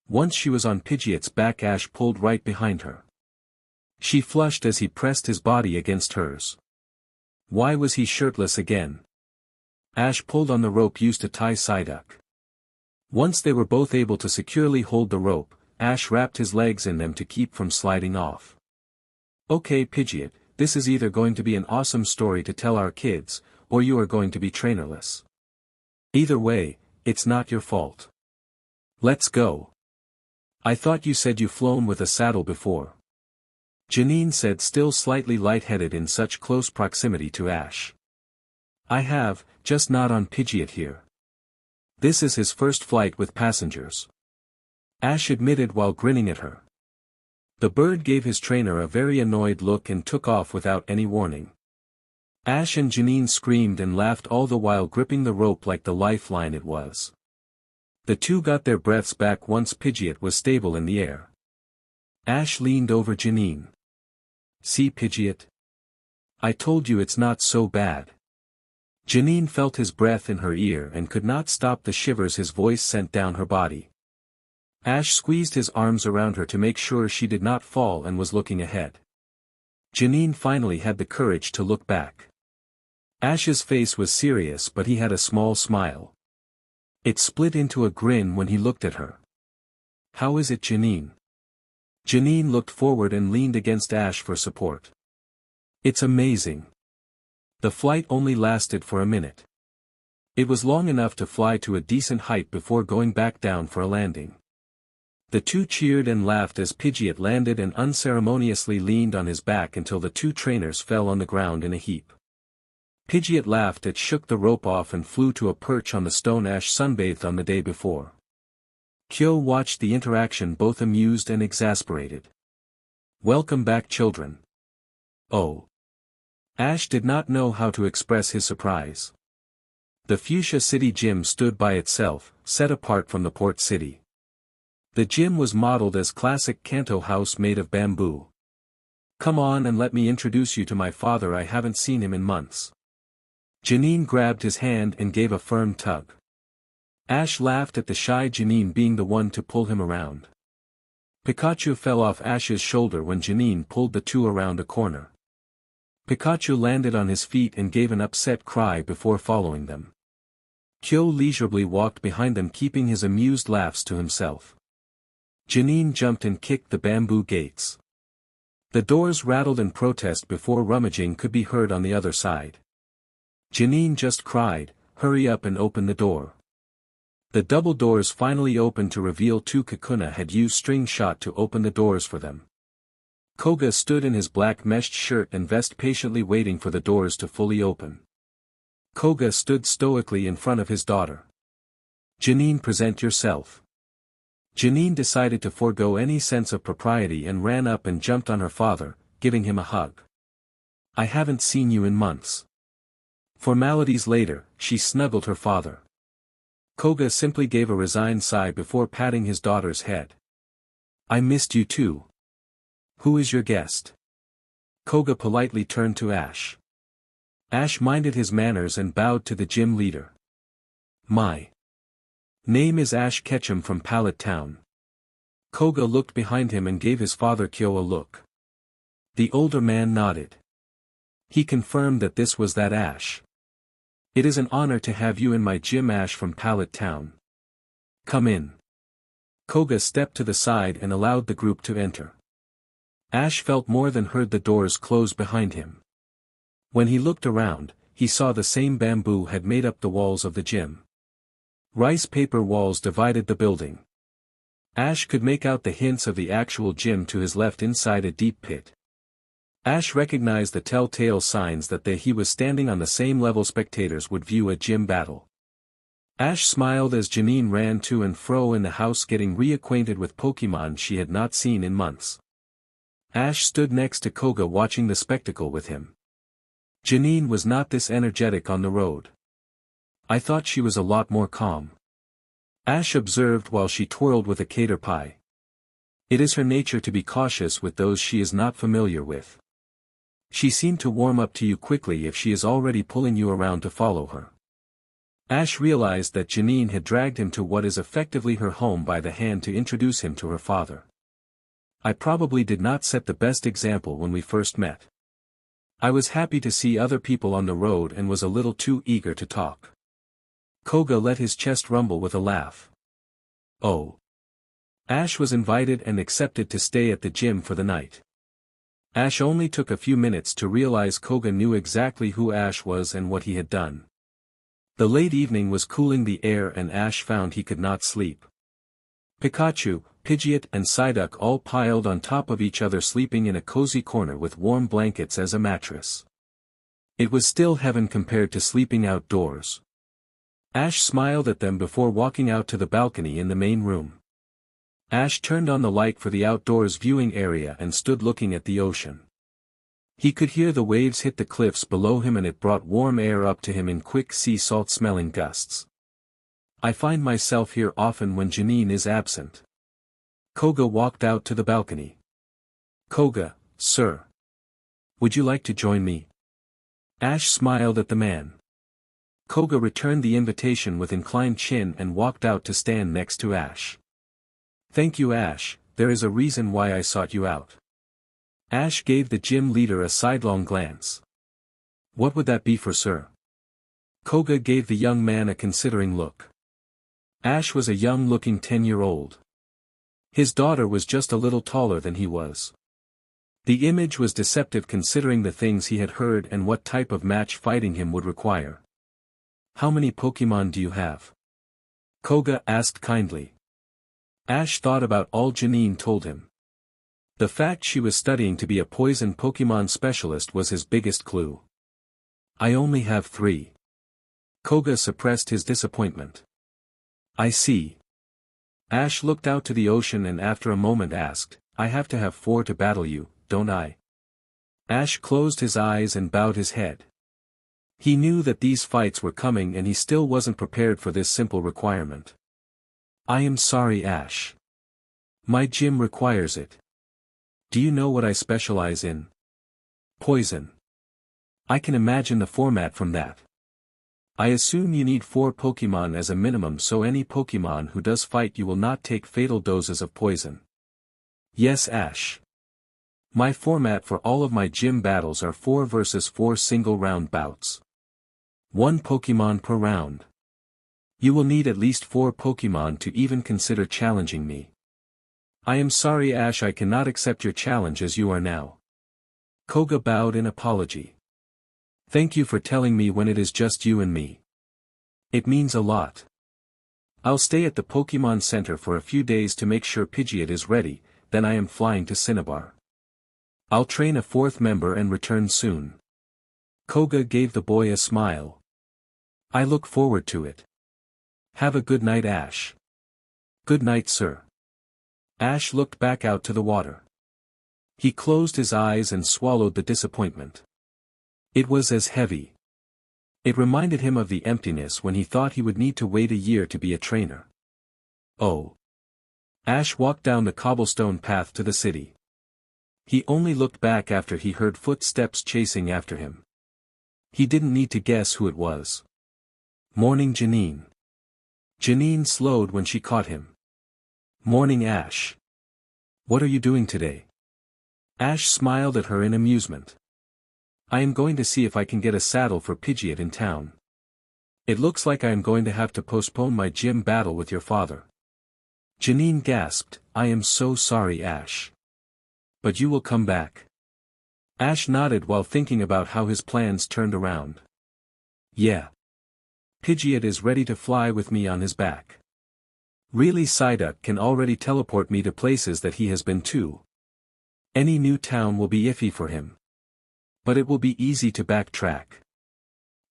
Once she was on Pidgeot's back, Ash pulled right behind her. She flushed as he pressed his body against hers. Why was he shirtless again? Ash pulled on the rope used to tie Psyduck. Once they were both able to securely hold the rope, Ash wrapped his legs in them to keep from sliding off. Okay, Pidgeot, this is either going to be an awesome story to tell our kids, or you are going to be trainerless. Either way, it's not your fault. Let's go. I thought you said you flown with a saddle before. Janine said, still slightly lightheaded in such close proximity to Ash. I have, just not on Pidgeot here. This is his first flight with passengers. Ash admitted while grinning at her. The bird gave his trainer a very annoyed look and took off without any warning. Ash and Janine screamed and laughed all the while gripping the rope like the lifeline it was. The two got their breaths back once Pidgeot was stable in the air. Ash leaned over Janine. "See, Pidgeot? I told you it's not so bad." Janine felt his breath in her ear and could not stop the shivers his voice sent down her body. Ash squeezed his arms around her to make sure she did not fall and was looking ahead. Janine finally had the courage to look back. Ash's face was serious but he had a small smile. It split into a grin when he looked at her. "How is it, Janine?" Janine looked forward and leaned against Ash for support. "It's amazing." The flight only lasted for a minute. It was long enough to fly to a decent height before going back down for a landing. The two cheered and laughed as Pidgeot landed and unceremoniously leaned on his back until the two trainers fell on the ground in a heap. Pidgeot laughed and shook the rope off and flew to a perch on the stone Ash sunbathed on the day before. Kyo watched the interaction both amused and exasperated. "Welcome back, children." "Oh." Ash did not know how to express his surprise. The Fuchsia City gym stood by itself, set apart from the port city. The gym was modeled as classic Kanto house made of bamboo. "Come on and let me introduce you to my father, I haven't seen him in months." Janine grabbed his hand and gave a firm tug. Ash laughed at the shy Janine being the one to pull him around. Pikachu fell off Ash's shoulder when Janine pulled the two around a corner. Pikachu landed on his feet and gave an upset cry before following them. Kyo leisurely walked behind them keeping his amused laughs to himself. Janine jumped and kicked the bamboo gates. The doors rattled in protest before rummaging could be heard on the other side. Janine just cried, "Hurry up and open the door." The double doors finally opened to reveal two Kakuna had used string shot to open the doors for them. Koga stood in his black meshed shirt and vest patiently waiting for the doors to fully open. Koga stood stoically in front of his daughter. "Janine, present yourself." Janine decided to forego any sense of propriety and ran up and jumped on her father, giving him a hug. "I haven't seen you in months." Formalities later, she snuggled her father. Koga simply gave a resigned sigh before patting his daughter's head. "I missed you too. Who is your guest?" Koga politely turned to Ash. Ash minded his manners and bowed to the gym leader. "My name is Ash Ketchum from Pallet Town." Koga looked behind him and gave his father Kyo a look. The older man nodded. He confirmed that this was that Ash. "It is an honor to have you in my gym, Ash from Pallet Town. Come in." Koga stepped to the side and allowed the group to enter. Ash felt more than heard the doors close behind him. When he looked around, he saw the same bamboo had made up the walls of the gym. Rice paper walls divided the building. Ash could make out the hints of the actual gym to his left inside a deep pit. Ash recognized the telltale signs that he was standing on the same level spectators would view a gym battle. Ash smiled as Janine ran to and fro in the house getting reacquainted with Pokémon she had not seen in months. Ash stood next to Koga watching the spectacle with him. Janine was not this energetic on the road. "I thought she was a lot more calm," Ash observed while she twirled with a cater pie. "It is her nature to be cautious with those she is not familiar with. She seemed to warm up to you quickly if she is already pulling you around to follow her." Ash realized that Janine had dragged him to what is effectively her home by the hand to introduce him to her father. "I probably did not set the best example when we first met. I was happy to see other people on the road and was a little too eager to talk." Koga let his chest rumble with a laugh. "Oh." Ash was invited and accepted to stay at the gym for the night. Ash only took a few minutes to realize Koga knew exactly who Ash was and what he had done. The late evening was cooling the air and Ash found he could not sleep. Pikachu, Pidgeot and Psyduck all piled on top of each other sleeping in a cozy corner with warm blankets as a mattress. It was still heaven compared to sleeping outdoors. Ash smiled at them before walking out to the balcony in the main room. Ash turned on the light for the outdoors viewing area and stood looking at the ocean. He could hear the waves hit the cliffs below him and it brought warm air up to him in quick sea salt-smelling gusts. I find myself here often when Janine is absent. Koga walked out to the balcony. Koga, sir. Would you like to join me? Ash smiled at the man. Koga returned the invitation with inclined chin and walked out to stand next to Ash. Thank you, Ash, there is a reason why I sought you out. Ash gave the gym leader a sidelong glance. What would that be for, sir? Koga gave the young man a considering look. Ash was a young-looking 10-year-old. His daughter was just a little taller than he was. The image was deceptive considering the things he had heard and what type of match fighting him would require. How many Pokémon do you have? Koga asked kindly. Ash thought about all Janine told him. The fact she was studying to be a poison Pokémon specialist was his biggest clue. I only have 3. Koga suppressed his disappointment. I see. Ash looked out to the ocean and after a moment asked, I have to have 4 to battle you, don't I? Ash closed his eyes and bowed his head. He knew that these fights were coming and he still wasn't prepared for this simple requirement. I am sorry, Ash. My gym requires it. Do you know what I specialize in? Poison. I can imagine the format from that. I assume you need 4 Pokémon as a minimum, so any Pokémon who does fight you will not take fatal doses of poison. Yes, Ash. My format for all of my gym battles are 4 versus 4 single-round bouts. 1 Pokémon per round. You will need at least 4 Pokémon to even consider challenging me. I am sorry, Ash, I cannot accept your challenge as you are now. Koga bowed in apology. Thank you for telling me when it is just you and me. It means a lot. I'll stay at the Pokémon Center for a few days to make sure Pidgeot is ready, then I am flying to Cinnabar. I'll train a 4th member and return soon. Koga gave the boy a smile. I look forward to it. Have a good night, Ash. Good night, sir. Ash looked back out to the water. He closed his eyes and swallowed the disappointment. It was as heavy. It reminded him of the emptiness when he thought he would need to wait a year to be a trainer. Oh. Ash walked down the cobblestone path to the city. He only looked back after he heard footsteps chasing after him. He didn't need to guess who it was. Morning, Janine. Janine slowed when she caught him. Morning, Ash. What are you doing today? Ash smiled at her in amusement. I am going to see if I can get a saddle for Pidgeot in town. It looks like I am going to have to postpone my gym battle with your father. Janine gasped, I am so sorry, Ash. But you will come back. Ash nodded while thinking about how his plans turned around. Yeah. Pidgeot is ready to fly with me on his back. Really, Psyduck can already teleport me to places that he has been to. Any new town will be iffy for him. But it will be easy to backtrack.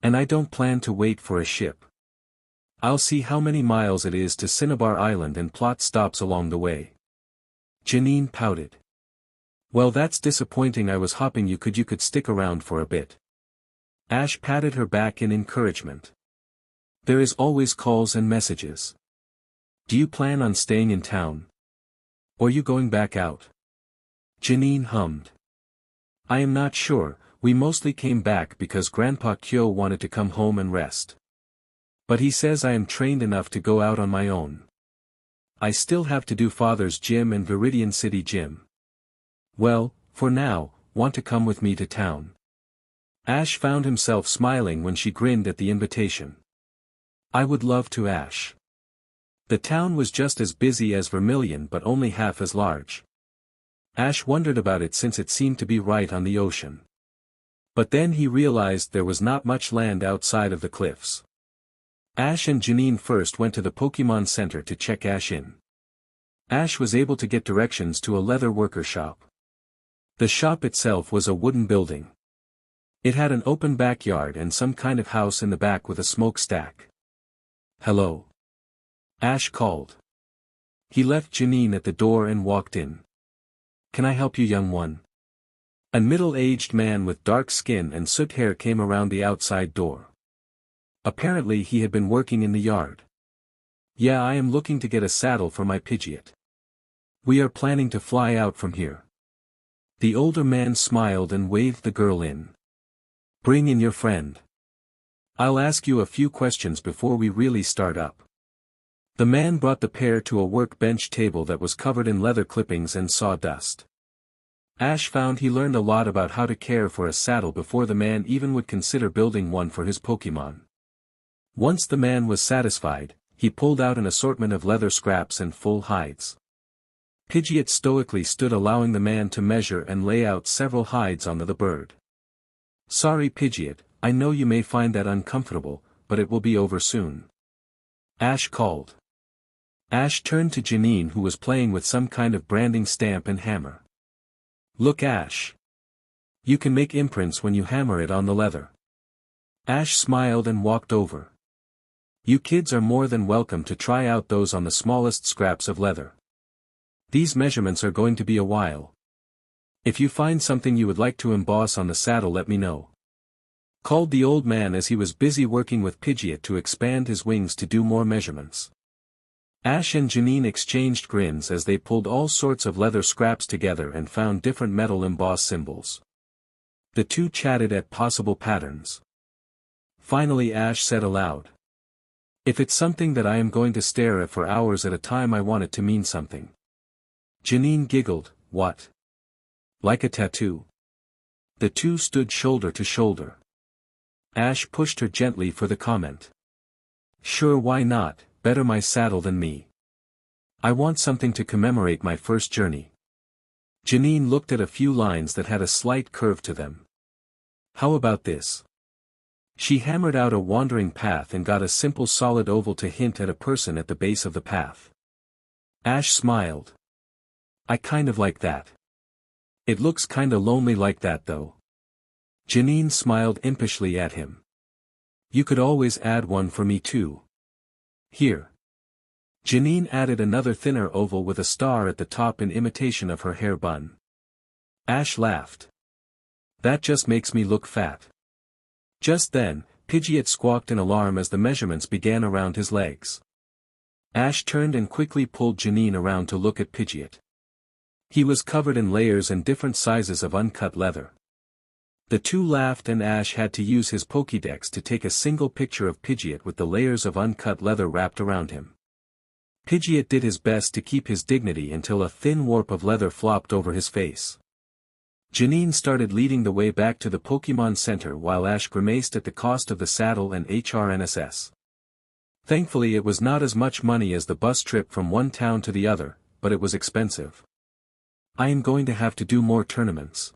And I don't plan to wait for a ship. I'll see how many miles it is to Cinnabar Island and plot stops along the way. Janine pouted. Well, that's disappointing. I was hoping you could stick around for a bit. Ash patted her back in encouragement. There is always calls and messages. Do you plan on staying in town? Or you going back out? Janine hummed. I am not sure, we mostly came back because Grandpa Kyo wanted to come home and rest. But he says I am trained enough to go out on my own. I still have to do Father's gym and Viridian City gym. Well, for now, want to come with me to town? Ash found himself smiling when she grinned at the invitation. I would love to, Ash. The town was just as busy as Vermilion but only half as large. Ash wondered about it since it seemed to be right on the ocean. But then he realized there was not much land outside of the cliffs. Ash and Janine first went to the Pokémon Center to check Ash in. Ash was able to get directions to a leather worker shop. The shop itself was a wooden building. It had an open backyard and some kind of house in the back with a smokestack. Hello. Ash called. He left Janine at the door and walked in. "Can I help you, young one?" A middle-aged man with dark skin and soot hair came around the outside door. Apparently he had been working in the yard. "Yeah, I am looking to get a saddle for my Pidgeot. We are planning to fly out from here." The older man smiled and waved the girl in. "Bring in your friend. I'll ask you a few questions before we really start up." The man brought the pair to a workbench table that was covered in leather clippings and sawdust. Ash found he learned a lot about how to care for a saddle before the man even would consider building one for his Pokémon. Once the man was satisfied, he pulled out an assortment of leather scraps and full hides. Pidgeot stoically stood allowing the man to measure and lay out several hides onto the bird. "Sorry Pidgeot, I know you may find that uncomfortable, but it will be over soon," Ash called. Ash turned to Janine who was playing with some kind of branding stamp and hammer. "Look Ash. You can make imprints when you hammer it on the leather." Ash smiled and walked over. "You kids are more than welcome to try out those on the smallest scraps of leather. These measurements are going to be a while. If you find something you would like to emboss on the saddle, let me know," called the old man as he was busy working with Pidgeot to expand his wings to do more measurements. Ash and Janine exchanged grins as they pulled all sorts of leather scraps together and found different metal embossed symbols. The two chatted at possible patterns. Finally Ash said aloud, "If it's something that I am going to stare at for hours at a time, I want it to mean something." Janine giggled, "What? Like a tattoo?" The two stood shoulder to shoulder. Ash pushed her gently for the comment. "Sure, why not, better my saddle than me. I want something to commemorate my first journey." Janine looked at a few lines that had a slight curve to them. "How about this?" She hammered out a wandering path and got a simple solid oval to hint at a person at the base of the path. Ash smiled. "I kind of like that. It looks kinda lonely like that though." Janine smiled impishly at him. "You could always add one for me too. Here." Janine added another thinner oval with a star at the top in imitation of her hair bun. Ash laughed. "That just makes me look fat." Just then, Pidgeot squawked in alarm as the measurements began around his legs. Ash turned and quickly pulled Janine around to look at Pidgeot. He was covered in layers and different sizes of uncut leather. The two laughed and Ash had to use his Pokédex to take a single picture of Pidgeot with the layers of uncut leather wrapped around him. Pidgeot did his best to keep his dignity until a thin warp of leather flopped over his face. Janine started leading the way back to the Pokémon Center while Ash grimaced at the cost of the saddle and HRNSS. Thankfully it was not as much money as the bus trip from one town to the other, but it was expensive. "I am going to have to do more tournaments.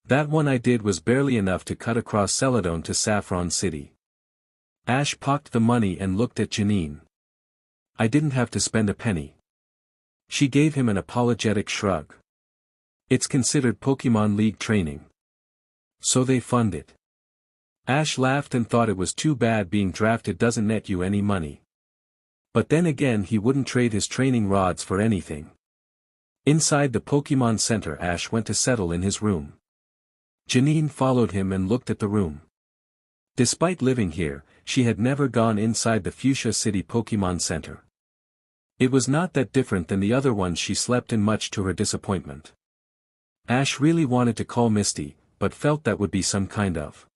That one I did was barely enough to cut across Celadon to Saffron City." Ash pocked the money and looked at Janine. "I didn't have to spend a penny." She gave him an apologetic shrug. "It's considered Pokémon League training. So they fund it." Ash laughed and thought it was too bad being drafted doesn't net you any money. But then again he wouldn't trade his training rods for anything. Inside the Pokémon Center Ash went to settle in his room. Janine followed him and looked at the room. Despite living here, she had never gone inside the Fuchsia City Pokémon Center. It was not that different than the other ones she slept in, much to her disappointment. Ash really wanted to call Misty, but felt that would be some kind of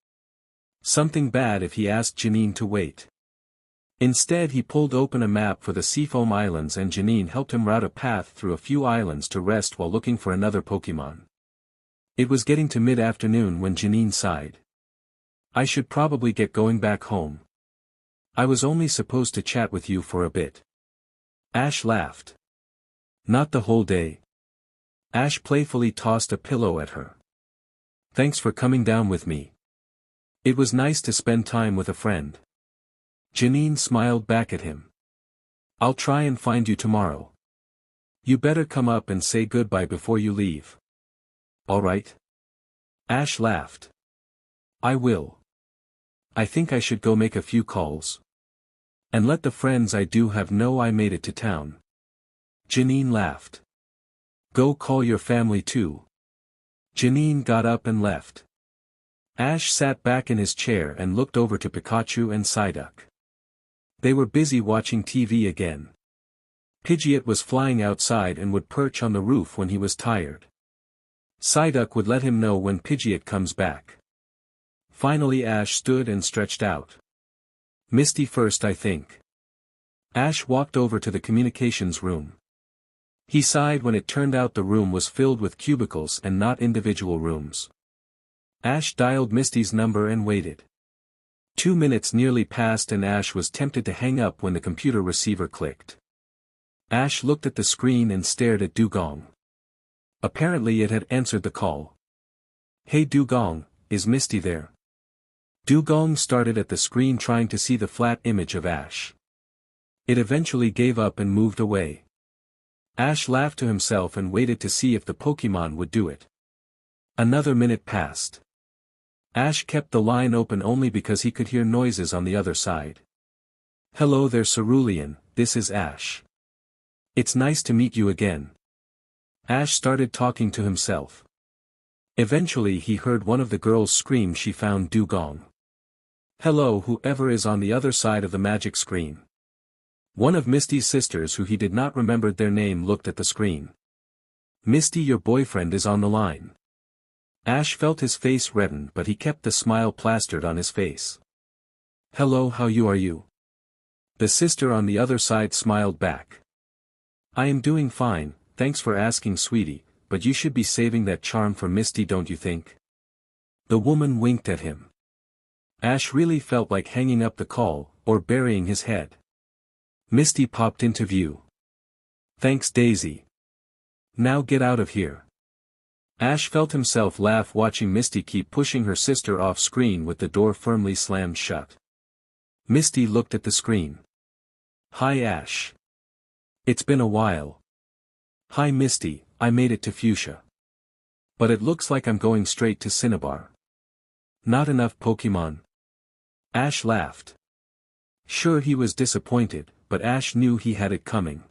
something bad if he asked Janine to wait. Instead he pulled open a map for the Seafoam Islands and Janine helped him route a path through a few islands to rest while looking for another Pokémon. It was getting to mid-afternoon when Janine sighed. "I should probably get going back home. I was only supposed to chat with you for a bit." Ash laughed. "Not the whole day." Ash playfully tossed a pillow at her. "Thanks for coming down with me. It was nice to spend time with a friend." Janine smiled back at him. "I'll try and find you tomorrow. You better come up and say goodbye before you leave." "All right." Ash laughed. "I will. I think I should go make a few calls. And let the friends I do have know I made it to town." Janine laughed. Go call your family too. Janine got up and left. Ash sat back in his chair and looked over to Pikachu and Psyduck. They were busy watching TV again. Pidgeot was flying outside and would perch on the roof when he was tired. Psyduck would let him know when Pidgeot comes back. Finally Ash stood and stretched out. Misty first, I think. Ash walked over to the communications room. He sighed when it turned out the room was filled with cubicles and not individual rooms. Ash dialed Misty's number and waited. 2 minutes nearly passed and Ash was tempted to hang up when the computer receiver clicked. Ash looked at the screen and stared at Dugong. Apparently it had answered the call. Hey Dugong, is Misty there? Dugong started at the screen trying to see the flat image of Ash. It eventually gave up and moved away. Ash laughed to himself and waited to see if the Pokémon would do it. Another minute passed. Ash kept the line open only because he could hear noises on the other side. Hello there Cerulean, this is Ash. It's nice to meet you again. Ash started talking to himself. Eventually he heard one of the girls scream she found Dugong. Hello whoever is on the other side of the magic screen. One of Misty's sisters who he did not remember their name looked at the screen. Misty, your boyfriend is on the line. Ash felt his face redden but he kept the smile plastered on his face. Hello, how are you? The sister on the other side smiled back. I am doing fine, thanks for asking sweetie, but you should be saving that charm for Misty, don't you think? The woman winked at him. Ash really felt like hanging up the call, or burying his head. Misty popped into view. Thanks Daisy. Now get out of here. Ash felt himself laugh watching Misty keep pushing her sister off screen with the door firmly slammed shut. Misty looked at the screen. Hi Ash. It's been a while. Hi Misty, I made it to Fuchsia. But it looks like I'm going straight to Cinnabar. Not enough Pokémon. Ash laughed. Sure, he was disappointed, but Ash knew he had it coming.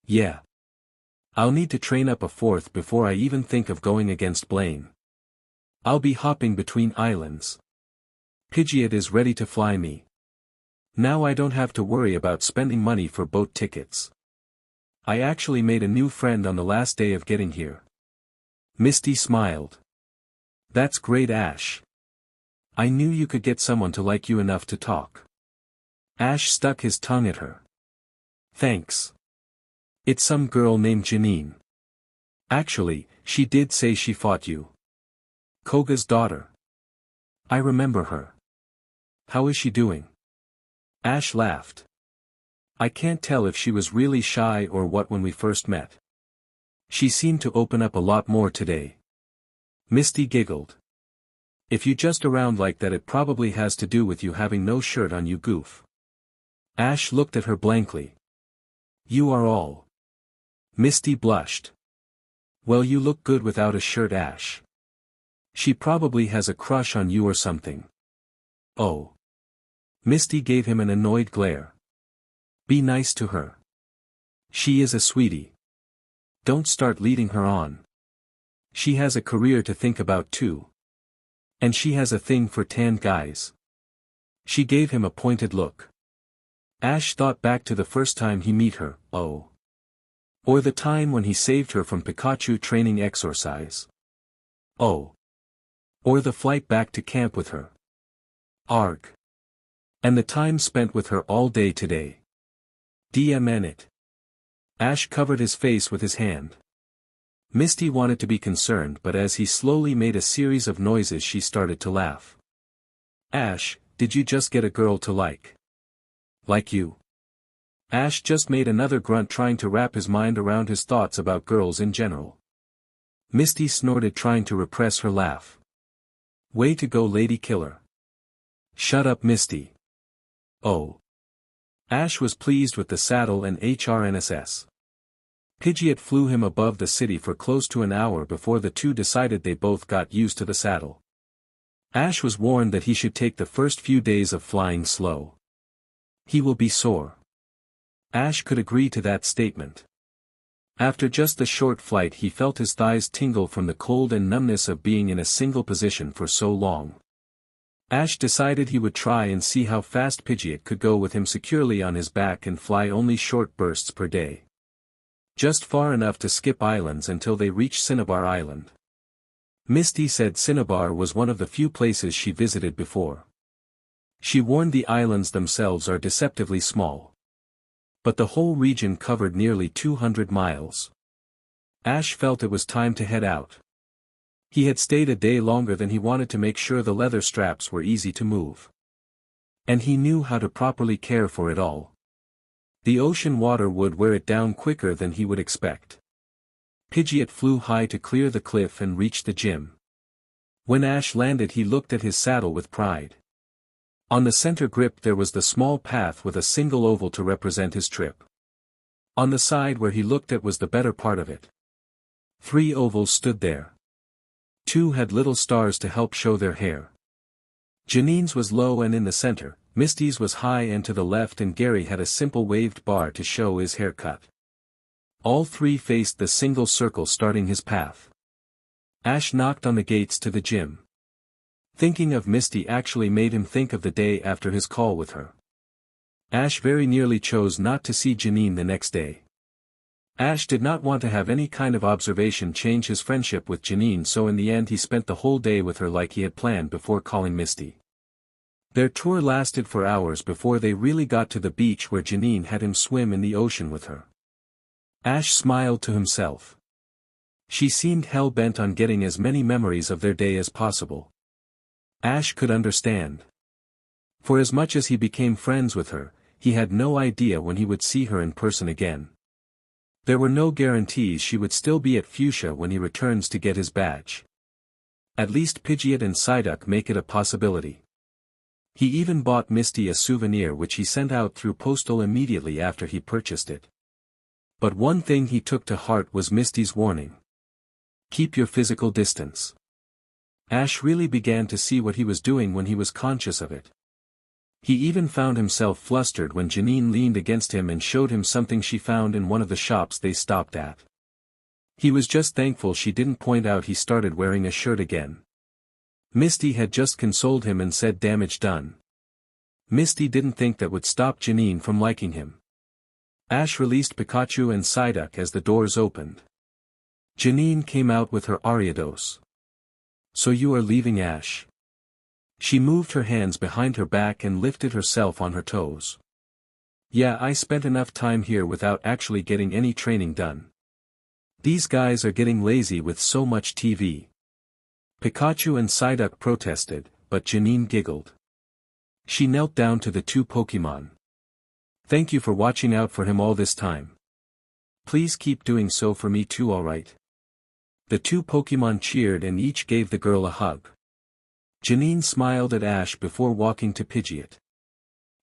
Yeah. I'll need to train up a fourth before I even think of going against Blaine. I'll be hopping between islands. Pidgeot is ready to fly me. Now I don't have to worry about spending money for boat tickets. I actually made a new friend on the last day of getting here. Misty smiled. That's great Ash. I knew you could get someone to like you enough to talk. Ash stuck his tongue at her. Thanks. It's some girl named Janine. Actually, she did say she fought you. Koga's daughter. I remember her. How is she doing? Ash laughed. I can't tell if she was really shy or what when we first met. She seemed to open up a lot more today. Misty giggled. If you just around like that it probably has to do with you having no shirt on, you goof. Ash looked at her blankly. You are all. Misty blushed. Well, you look good without a shirt Ash. She probably has a crush on you or something. Oh. Misty gave him an annoyed glare. Be nice to her. She is a sweetie. Don't start leading her on. She has a career to think about too. And she has a thing for tanned guys. She gave him a pointed look. Ash thought back to the first time he met her, oh. Or the time when he saved her from Pikachu training exercise. Oh. Or the flight back to camp with her. Arg. And the time spent with her all day today. DMN it. Ash covered his face with his hand. Misty wanted to be concerned, but as he slowly made a series of noises she started to laugh. Ash, did you just get a girl to like? Like you? Ash just made another grunt trying to wrap his mind around his thoughts about girls in general. Misty snorted trying to repress her laugh. Way to go lady killer. Shut up Misty. Oh. Ash was pleased with the saddle and HRNSS. Pidgeot flew him above the city for close to an hour before the two decided they both got used to the saddle. Ash was warned that he should take the first few days of flying slow. He will be sore. Ash could agree to that statement. After just the short flight he felt his thighs tingle from the cold and numbness of being in a single position for so long. Ash decided he would try and see how fast Pidgeot could go with him securely on his back and fly only short bursts per day. Just far enough to skip islands until they reached Cinnabar Island. Misty said Cinnabar was one of the few places she visited before. She warned the islands themselves are deceptively small. But the whole region covered nearly 200 miles. Ash felt it was time to head out. He had stayed a day longer than he wanted to make sure the leather straps were easy to move. And he knew how to properly care for it all. The ocean water would wear it down quicker than he would expect. Pidgeot flew high to clear the cliff and reach the gym. When Ash landed he looked at his saddle with pride. On the center grip there was the small path with a single oval to represent his trip. On the side where he looked at was the better part of it. 3 ovals stood there. 2 had little stars to help show their hair. Janine's was low and in the center, Misty's was high and to the left, and Gary had a simple waved bar to show his haircut. All 3 faced the single circle starting his path. Ash knocked on the gates to the gym. Thinking of Misty actually made him think of the day after his call with her. Ash very nearly chose not to see Janine the next day. Ash did not want to have any kind of observation change his friendship with Janine, so in the end he spent the whole day with her like he had planned before calling Misty. Their tour lasted for hours before they really got to the beach where Janine had him swim in the ocean with her. Ash smiled to himself. She seemed hell-bent on getting as many memories of their day as possible. Ash could understand. For as much as he became friends with her, he had no idea when he would see her in person again. There were no guarantees she would still be at Fuchsia when he returns to get his badge. At least Pidgeot and Psyduck make it a possibility. He even bought Misty a souvenir which he sent out through postal immediately after he purchased it. But one thing he took to heart was Misty's warning. Keep your physical distance. Ash really began to see what he was doing when he was conscious of it. He even found himself flustered when Janine leaned against him and showed him something she found in one of the shops they stopped at. He was just thankful she didn't point out he started wearing a shirt again. Misty had just consoled him and said damage done. Misty didn't think that would stop Janine from liking him. Ash released Pikachu and Psyduck as the doors opened. Janine came out with her Ariados. So you are leaving, Ash? She moved her hands behind her back and lifted herself on her toes. Yeah, I spent enough time here without actually getting any training done. These guys are getting lazy with so much TV. Pikachu and Psyduck protested, but Janine giggled. She knelt down to the 2 Pokémon. Thank you for watching out for him all this time. Please keep doing so for me too, alright? The 2 Pokémon cheered and each gave the girl a hug. Janine smiled at Ash before walking to Pidgeot.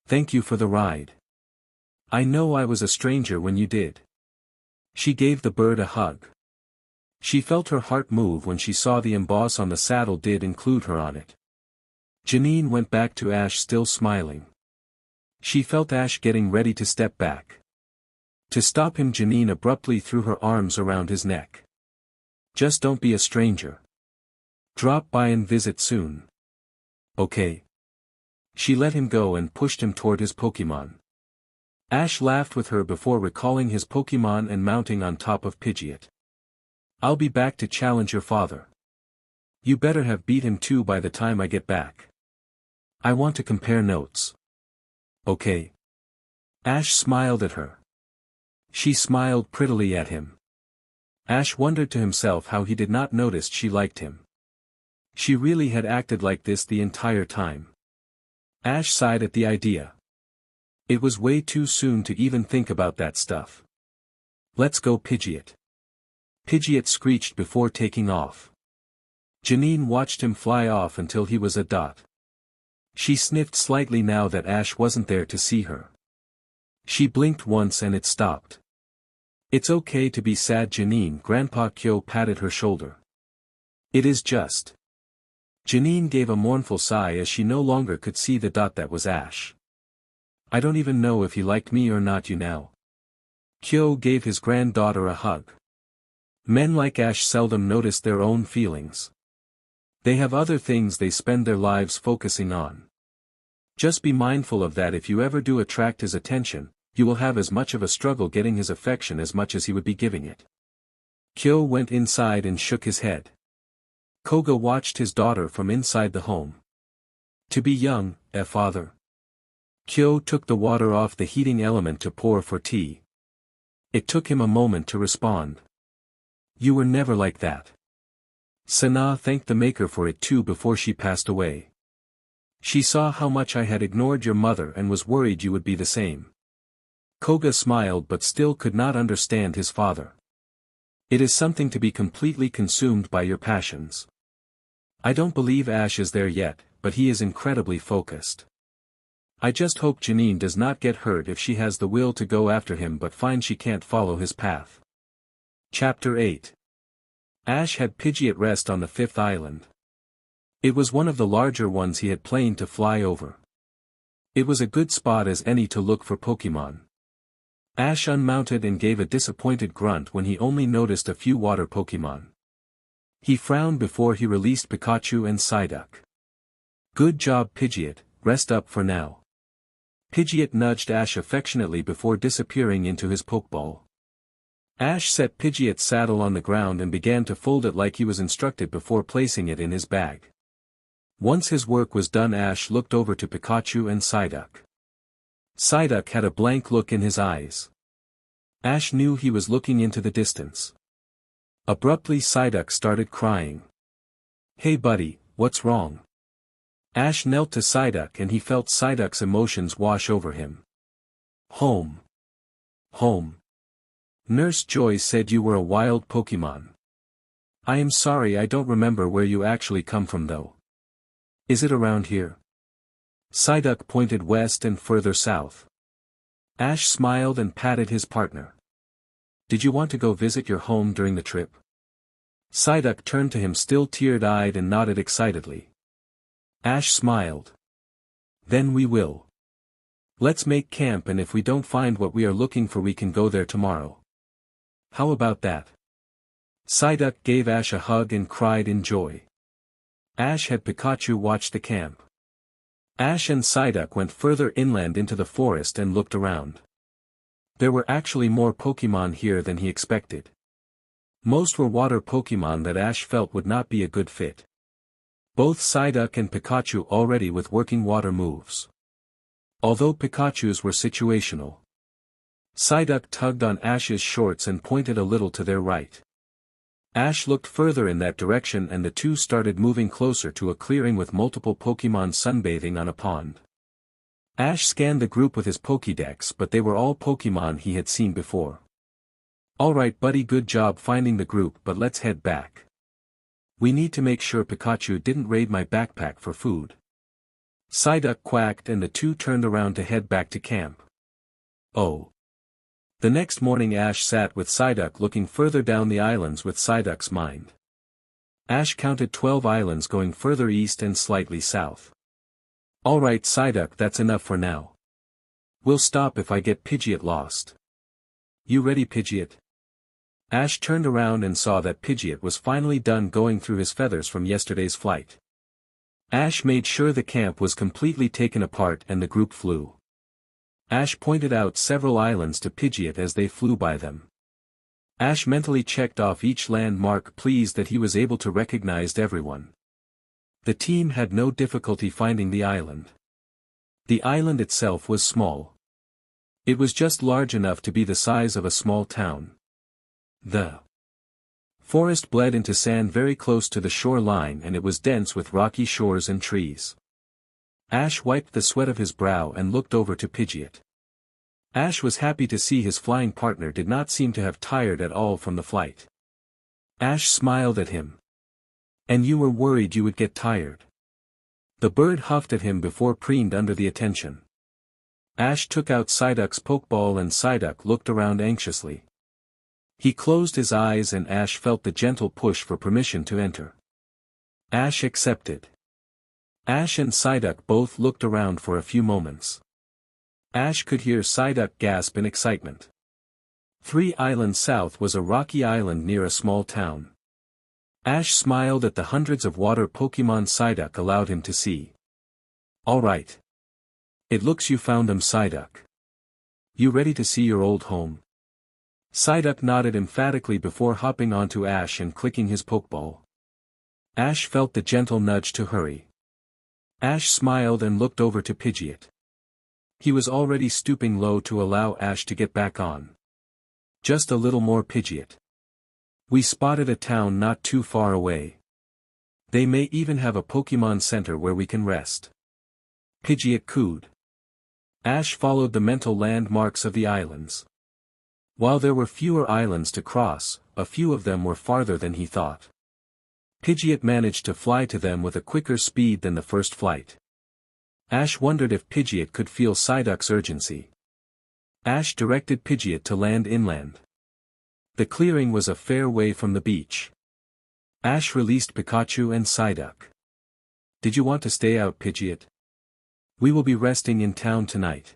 Thank you for the ride. I know I was a stranger when you did. She gave the bird a hug. She felt her heart move when she saw the emboss on the saddle did include her on it. Janine went back to Ash still smiling. She felt Ash getting ready to step back. To stop him, Janine abruptly threw her arms around his neck. Just don't be a stranger. Drop by and visit soon. Okay. She let him go and pushed him toward his Pokémon. Ash laughed with her before recalling his Pokémon and mounting on top of Pidgeot. I'll be back to challenge your father. You better have beat him too by the time I get back. I want to compare notes. Okay. Ash smiled at her. She smiled prettily at him. Ash wondered to himself how he did not notice she liked him. She really had acted like this the entire time. Ash sighed at the idea. It was way too soon to even think about that stuff. Let's go, Pidgeot. Pidgeot screeched before taking off. Janine watched him fly off until he was a dot. She sniffed slightly now that Ash wasn't there to see her. She blinked once and it stopped. It's okay to be sad, Janine. Grandpa Kyo patted her shoulder. It is just. Janine gave a mournful sigh as she no longer could see the dot that was Ash. I don't even know if he liked me or not, you know. Kyo gave his granddaughter a hug. Men like Ash seldom notice their own feelings. They have other things they spend their lives focusing on. Just be mindful of that. If you ever do attract his attention, you will have as much of a struggle getting his affection as much as he would be giving it. Kyo went inside and shook his head. Koga watched his daughter from inside the home. To be young, father. Kyo took the water off the heating element to pour for tea. It took him a moment to respond. You were never like that. Sana thanked the maker for it too before she passed away. She saw how much I had ignored your mother and was worried you would be the same. Koga smiled but still could not understand his father. It is something to be completely consumed by your passions. I don't believe Ash is there yet, but he is incredibly focused. I just hope Janine does not get hurt if she has the will to go after him but finds she can't follow his path. Chapter 8. Ash had Pidgeot rest on the 5th island. It was one of the larger ones he had planned to fly over. It was a good spot as any to look for Pokémon. Ash unmounted and gave a disappointed grunt when he only noticed a few water Pokémon. He frowned before he released Pikachu and Psyduck. Good job Pidgeot, rest up for now. Pidgeot nudged Ash affectionately before disappearing into his Pokeball. Ash set Pidgeot's saddle on the ground and began to fold it like he was instructed before placing it in his bag. Once his work was done, Ash looked over to Pikachu and Psyduck. Psyduck had a blank look in his eyes. Ash knew he was looking into the distance. Abruptly Psyduck started crying. Hey buddy, what's wrong? Ash knelt to Psyduck and he felt Psyduck's emotions wash over him. Home. Home. Nurse Joy said you were a wild Pokémon. I am sorry, I don't remember where you actually come from though. Is it around here? Psyduck pointed west and further south. Ash smiled and patted his partner. Did you want to go visit your home during the trip? Psyduck turned to him still tear-eyed and nodded excitedly. Ash smiled. Then we will. Let's make camp, and if we don't find what we are looking for we can go there tomorrow. How about that? Psyduck gave Ash a hug and cried in joy. Ash had Pikachu watch the camp. Ash and Psyduck went further inland into the forest and looked around. There were actually more Pokémon here than he expected. Most were water Pokémon that Ash felt would not be a good fit. Both Psyduck and Pikachu already with working water moves. Although Pikachu's were situational. Psyduck tugged on Ash's shorts and pointed a little to their right. Ash looked further in that direction and the two started moving closer to a clearing with multiple Pokémon sunbathing on a pond. Ash scanned the group with his Pokédex, but they were all Pokémon he had seen before. Alright buddy, good job finding the group, but let's head back. We need to make sure Pikachu didn't raid my backpack for food. Psyduck quacked and the two turned around to head back to camp. Oh. The next morning Ash sat with Psyduck looking further down the islands with Psyduck's mind. Ash counted 12 islands going further east and slightly south. Alright Psyduck, that's enough for now. We'll stop if I get Pidgeot lost. You ready Pidgeot? Ash turned around and saw that Pidgeot was finally done going through his feathers from yesterday's flight. Ash made sure the camp was completely taken apart and the group flew. Ash pointed out several islands to Pidgeot as they flew by them. Ash mentally checked off each landmark, pleased that he was able to recognize everyone. The team had no difficulty finding the island. The island itself was small. It was just large enough to be the size of a small town. The forest bled into sand very close to the shoreline and it was dense with rocky shores and trees. Ash wiped the sweat of his brow and looked over to Pidgeot. Ash was happy to see his flying partner did not seem to have tired at all from the flight. Ash smiled at him. And you were worried you would get tired. The bird huffed at him before preened under the attention. Ash took out Psyduck's Pokeball and Psyduck looked around anxiously. He closed his eyes and Ash felt the gentle push for permission to enter. Ash accepted. Ash and Psyduck both looked around for a few moments. Ash could hear Psyduck gasp in excitement. 3 islands south was a rocky island near a small town. Ash smiled at the hundreds of water Pokémon Psyduck allowed him to see. Alright. It looks you found them, Psyduck. You ready to see your old home? Psyduck nodded emphatically before hopping onto Ash and clicking his Pokeball. Ash felt the gentle nudge to hurry. Ash smiled and looked over to Pidgeot. He was already stooping low to allow Ash to get back on. Just a little more, Pidgeot. We spotted a town not too far away. They may even have a Pokémon Center where we can rest. Pidgeot cooed. Ash followed the mental landmarks of the islands. While there were fewer islands to cross, a few of them were farther than he thought. Pidgeot managed to fly to them with a quicker speed than the first flight. Ash wondered if Pidgeot could feel Psyduck's urgency. Ash directed Pidgeot to land inland. The clearing was a fair way from the beach. Ash released Pikachu and Psyduck. Did you want to stay out, Pidgeot? We will be resting in town tonight.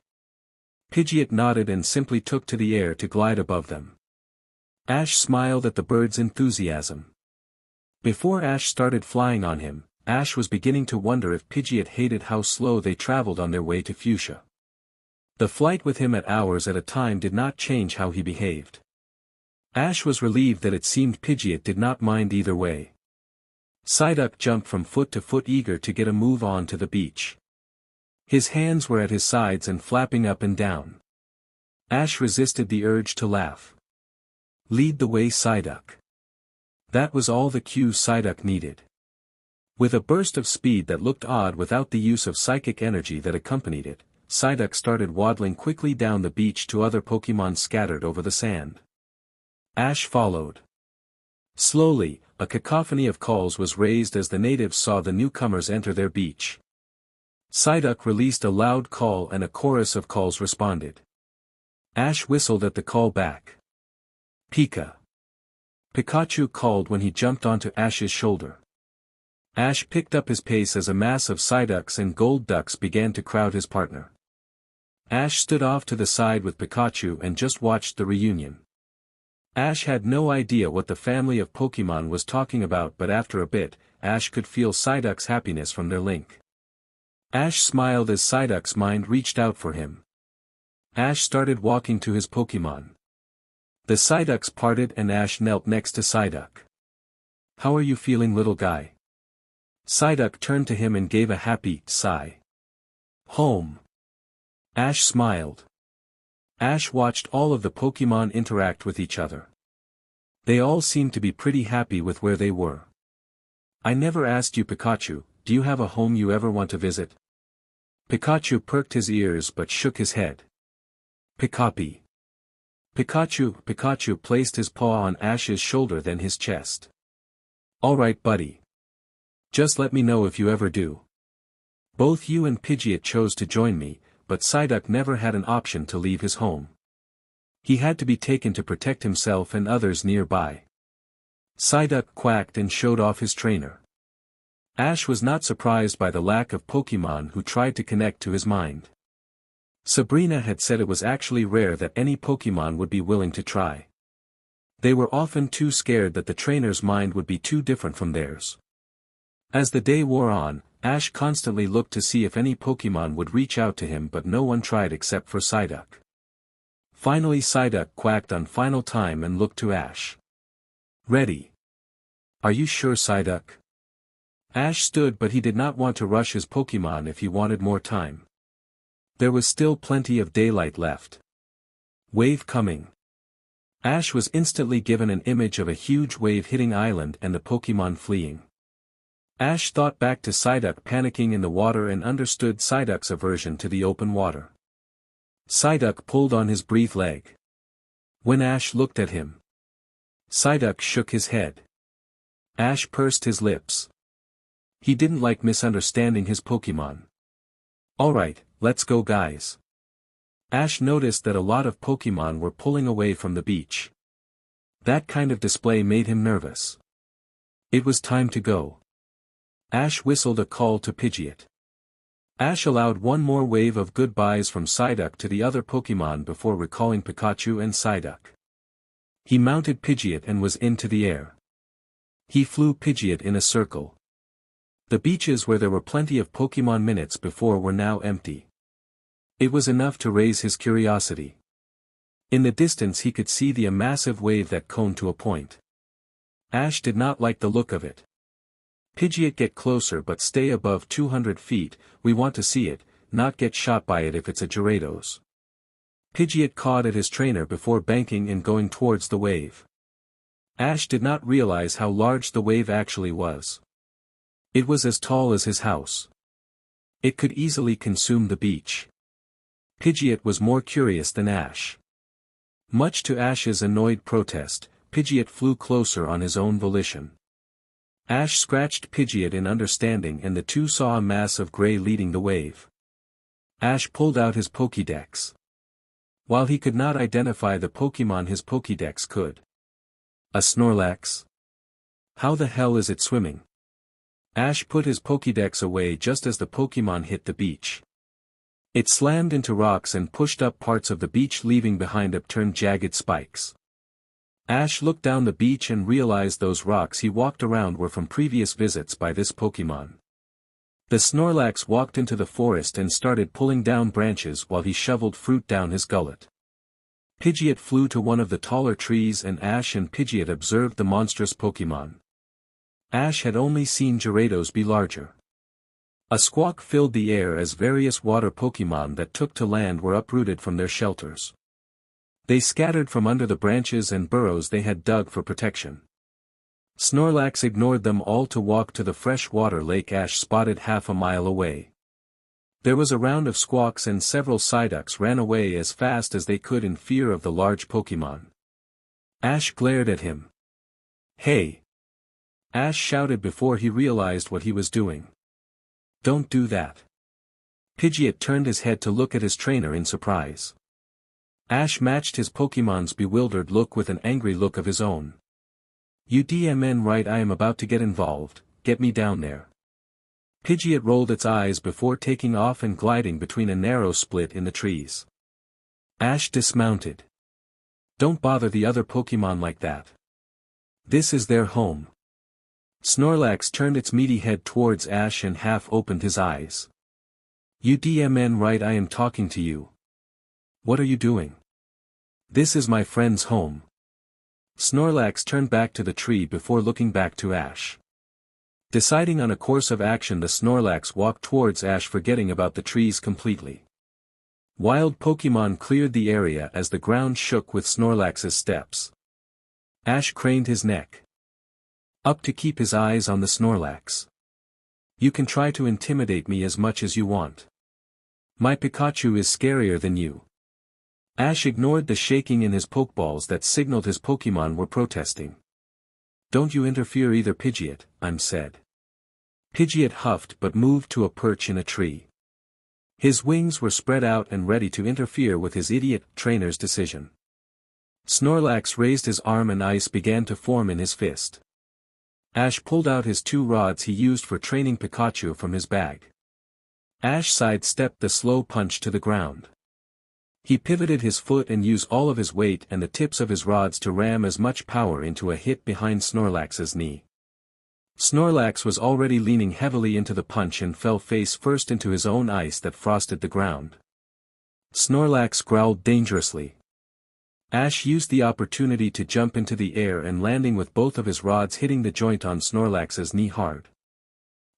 Pidgeot nodded and simply took to the air to glide above them. Ash smiled at the bird's enthusiasm. Before Ash started flying on him, Ash was beginning to wonder if Pidgeot hated how slow they traveled on their way to Fuchsia. The flight with him at hours at a time did not change how he behaved. Ash was relieved that it seemed Pidgeot did not mind either way. Psyduck jumped from foot to foot, eager to get a move on to the beach. His hands were at his sides and flapping up and down. Ash resisted the urge to laugh. Lead the way, Psyduck. That was all the cue Psyduck needed. With a burst of speed that looked odd without the use of psychic energy that accompanied it, Psyduck started waddling quickly down the beach to other Pokémon scattered over the sand. Ash followed. Slowly, a cacophony of calls was raised as the natives saw the newcomers enter their beach. Psyduck released a loud call and a chorus of calls responded. Ash whistled at the call back. Pika. Pikachu called when he jumped onto Ash's shoulder. Ash picked up his pace as a mass of Psyducks and gold ducks began to crowd his partner. Ash stood off to the side with Pikachu and just watched the reunion. Ash had no idea what the family of Pokémon was talking about, but after a bit, Ash could feel Psyduck's happiness from their link. Ash smiled as Psyduck's mind reached out for him. Ash started walking to his Pokémon. The Psyducks parted and Ash knelt next to Psyduck. How are you feeling, little guy? Psyduck turned to him and gave a happy sigh. Home. Ash smiled. Ash watched all of the Pokémon interact with each other. They all seemed to be pretty happy with where they were. I never asked you, Pikachu, do you have a home you ever want to visit? Pikachu perked his ears but shook his head. Pikachu placed his paw on Ash's shoulder, then his chest. Alright, buddy. Just let me know if you ever do. Both you and Pidgeot chose to join me, but Psyduck never had an option to leave his home. He had to be taken to protect himself and others nearby. Psyduck quacked and showed off his trainer. Ash was not surprised by the lack of Pokémon who tried to connect to his mind. Sabrina had said it was actually rare that any Pokémon would be willing to try. They were often too scared that the trainer's mind would be too different from theirs. As the day wore on, Ash constantly looked to see if any Pokémon would reach out to him, but no one tried except for Psyduck. Finally Psyduck quacked on final time and looked to Ash. Ready. Are you sure, Psyduck? Ash stood, but he did not want to rush his Pokémon if he wanted more time. There was still plenty of daylight left. Wave coming. Ash was instantly given an image of a huge wave hitting island and the Pokémon fleeing. Ash thought back to Psyduck panicking in the water and understood Psyduck's aversion to the open water. Psyduck pulled on his breathe leg. When Ash looked at him, Psyduck shook his head. Ash pursed his lips. He didn't like misunderstanding his Pokémon. Alright, let's go, guys. Ash noticed that a lot of Pokémon were pulling away from the beach. That kind of display made him nervous. It was time to go. Ash whistled a call to Pidgeot. Ash allowed one more wave of goodbyes from Psyduck to the other Pokémon before recalling Pikachu and Psyduck. He mounted Pidgeot and was into the air. He flew Pidgeot in a circle. The beaches where there were plenty of Pokémon minutes before were now empty. It was enough to raise his curiosity. In the distance he could see a massive wave that coned to a point. Ash did not like the look of it. Pidgeot, get closer but stay above 200 feet, we want to see it, not get shot by it if it's a Gyarados. Pidgeot cawed at his trainer before banking and going towards the wave. Ash did not realize how large the wave actually was. It was as tall as his house. It could easily consume the beach. Pidgeot was more curious than Ash. Much to Ash's annoyed protest, Pidgeot flew closer on his own volition. Ash scratched Pidgeot in understanding and the two saw a mass of gray leading the wave. Ash pulled out his Pokédex. While he could not identify the Pokémon, his Pokédex could. A Snorlax? How the hell is it swimming? Ash put his Pokédex away just as the Pokémon hit the beach. It slammed into rocks and pushed up parts of the beach, leaving behind upturned jagged spikes. Ash looked down the beach and realized those rocks he walked around were from previous visits by this Pokémon. The Snorlax walked into the forest and started pulling down branches while he shoveled fruit down his gullet. Pidgeot flew to one of the taller trees and Ash and Pidgeot observed the monstrous Pokémon. Ash had only seen Gyarados be larger. A squawk filled the air as various water Pokémon that took to land were uprooted from their shelters. They scattered from under the branches and burrows they had dug for protection. Snorlax ignored them all to walk to the freshwater lake Ash spotted half a mile away. There was a round of squawks and several Psyducks ran away as fast as they could in fear of the large Pokémon. Ash glared at him. "Hey!" Ash shouted before he realized what he was doing. "Don't do that." Pidgeot turned his head to look at his trainer in surprise. Ash matched his Pokémon's bewildered look with an angry look of his own. "You DMN right, I am about to get involved, get me down there." Pidgeot rolled its eyes before taking off and gliding between a narrow split in the trees. Ash dismounted. "Don't bother the other Pokémon like that. This is their home." Snorlax turned its meaty head towards Ash and half opened his eyes. "You DMN right, I am talking to you. What are you doing? This is my friend's home." Snorlax turned back to the tree before looking back to Ash. Deciding on a course of action, the Snorlax walked towards Ash, forgetting about the trees completely. Wild Pokémon cleared the area as the ground shook with Snorlax's steps. Ash craned his neck up to keep his eyes on the Snorlax. "You can try to intimidate me as much as you want. My Pikachu is scarier than you." Ash ignored the shaking in his Pokeballs that signaled his Pokémon were protesting. "Don't you interfere either, Pidgeot," said. Pidgeot huffed but moved to a perch in a tree. His wings were spread out and ready to interfere with his idiot trainer's decision. Snorlax raised his arm and ice began to form in his fist. Ash pulled out his two rods he used for training Pikachu from his bag. Ash sidestepped the slow punch to the ground. He pivoted his foot and used all of his weight and the tips of his rods to ram as much power into a hit behind Snorlax's knee. Snorlax was already leaning heavily into the punch and fell face first into his own ice that frosted the ground. Snorlax growled dangerously. Ash used the opportunity to jump into the air and landing with both of his rods hitting the joint on Snorlax's knee hard.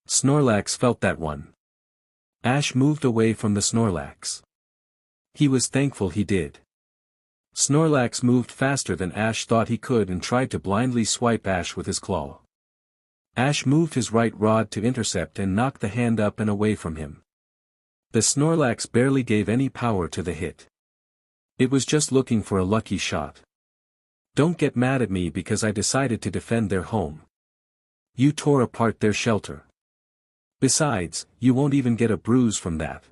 Snorlax felt that one. Ash moved away from the Snorlax. He was thankful he did. Snorlax moved faster than Ash thought he could and tried to blindly swipe Ash with his claw. Ash moved his right rod to intercept and knocked the hand up and away from him. The Snorlax barely gave any power to the hit. It was just looking for a lucky shot. "Don't get mad at me because I decided to defend their home. You tore apart their shelter. Besides, you won't even get a bruise from that."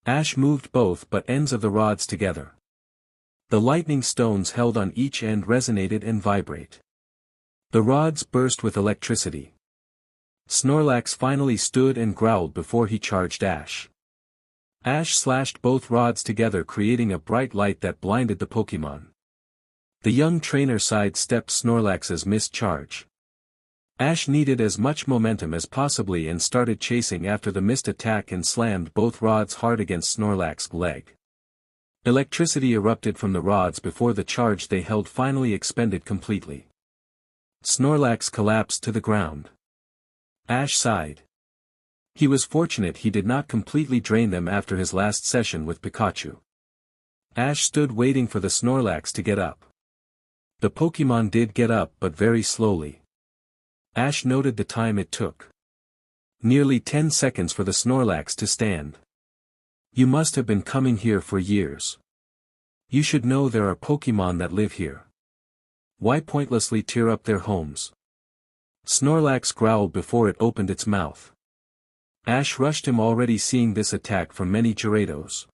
Ash moved both butt ends of the rods together. The lightning stones held on each end resonated and vibrate. The rods burst with electricity. Snorlax finally stood and growled before he charged Ash. Ash slashed both rods together, creating a bright light that blinded the Pokémon. The young trainer sidestepped Snorlax's missed charge. Ash needed as much momentum as possibly and started chasing after the missed attack and slammed both rods hard against Snorlax's leg. Electricity erupted from the rods before the charge they held finally expended completely. Snorlax collapsed to the ground. Ash sighed. He was fortunate he did not completely drain them after his last session with Pikachu. Ash stood waiting for the Snorlax to get up. The Pokémon did get up but very slowly. Ash noted the time it took. Nearly 10 seconds for the Snorlax to stand. You must have been coming here for years. You should know there are Pokémon that live here. Why pointlessly tear up their homes? Snorlax growled before it opened its mouth. Ash rushed him, already seeing this attack from many Gyarados.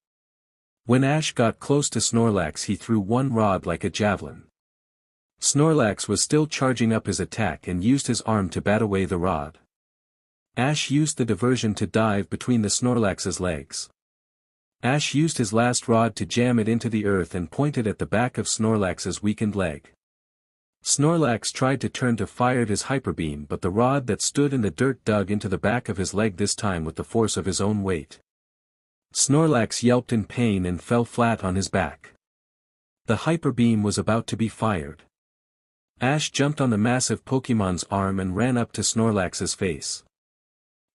When Ash got close to Snorlax, he threw one rod like a javelin. Snorlax was still charging up his attack and used his arm to bat away the rod. Ash used the diversion to dive between the Snorlax's legs. Ash used his last rod to jam it into the earth and pointed at the back of Snorlax's weakened leg. Snorlax tried to turn to fire his hyper beam, but the rod that stood in the dirt dug into the back of his leg, this time with the force of his own weight. Snorlax yelped in pain and fell flat on his back. The hyper beam was about to be fired. Ash jumped on the massive Pokémon's arm and ran up to Snorlax's face.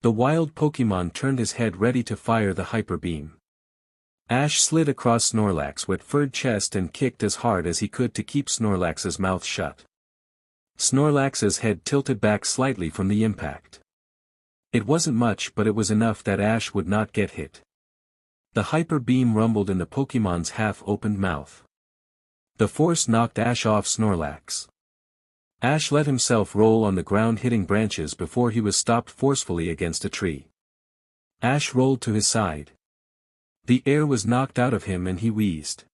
The wild Pokémon turned his head ready to fire the hyper beam. Ash slid across Snorlax's wet-furred chest and kicked as hard as he could to keep Snorlax's mouth shut. Snorlax's head tilted back slightly from the impact. It wasn't much, but it was enough that Ash would not get hit. The hyper beam rumbled in the Pokémon's half-opened mouth. The force knocked Ash off Snorlax. Ash let himself roll on the ground, hitting branches before he was stopped forcefully against a tree. Ash rolled to his side. The air was knocked out of him and he wheezed.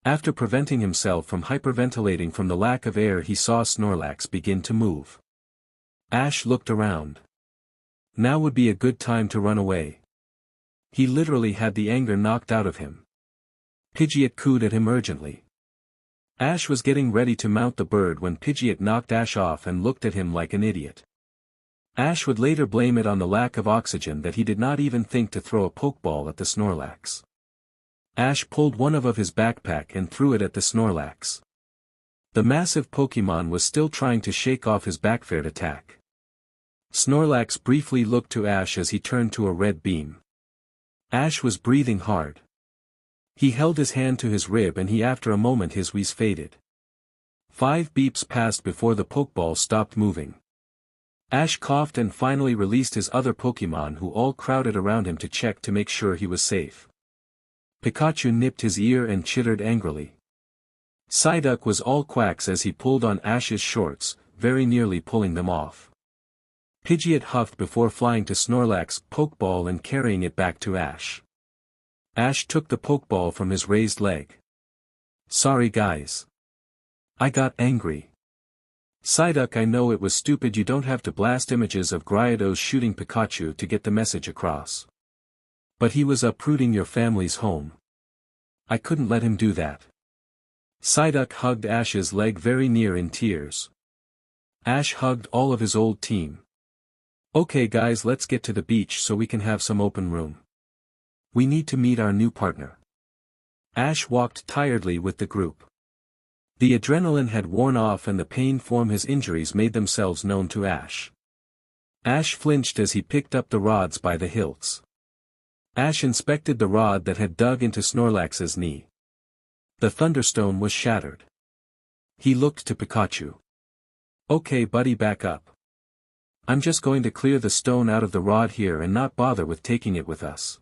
After preventing himself from hyperventilating from the lack of air, he saw Snorlax begin to move. Ash looked around. Now would be a good time to run away. He literally had the anger knocked out of him. Pidgeot cooed at him urgently. Ash was getting ready to mount the bird when Pidgeot knocked Ash off and looked at him like an idiot. Ash would later blame it on the lack of oxygen that he did not even think to throw a Pokeball at the Snorlax. Ash pulled one of his backpack and threw it at the Snorlax. The massive Pokémon was still trying to shake off his backfired attack. Snorlax briefly looked to Ash as he turned to a red beam. Ash was breathing hard. He held his hand to his rib and after a moment his wheeze faded. 5 beeps passed before the Pokeball stopped moving. Ash coughed and finally released his other Pokémon, who all crowded around him to check to make sure he was safe. Pikachu nipped his ear and chittered angrily. Psyduck was all quacks as he pulled on Ash's shorts, very nearly pulling them off. Pidgeot huffed before flying to Snorlax's Pokeball and carrying it back to Ash. Ash took the Pokeball from his raised leg. Sorry guys. I got angry. Psyduck, I know it was stupid. You don't have to blast images of Gyarados shooting Pikachu to get the message across. But he was uprooting your family's home. I couldn't let him do that. Psyduck hugged Ash's leg very near in tears. Ash hugged all of his old team. Okay guys, let's get to the beach so we can have some open room. We need to meet our new partner. Ash walked tiredly with the group. The adrenaline had worn off and the pain from his injuries made themselves known to Ash. Ash flinched as he picked up the rods by the hilts. Ash inspected the rod that had dug into Snorlax's knee. The Thunderstone was shattered. He looked to Pikachu. Okay buddy, back up. I'm just going to clear the stone out of the rod here and not bother with taking it with us.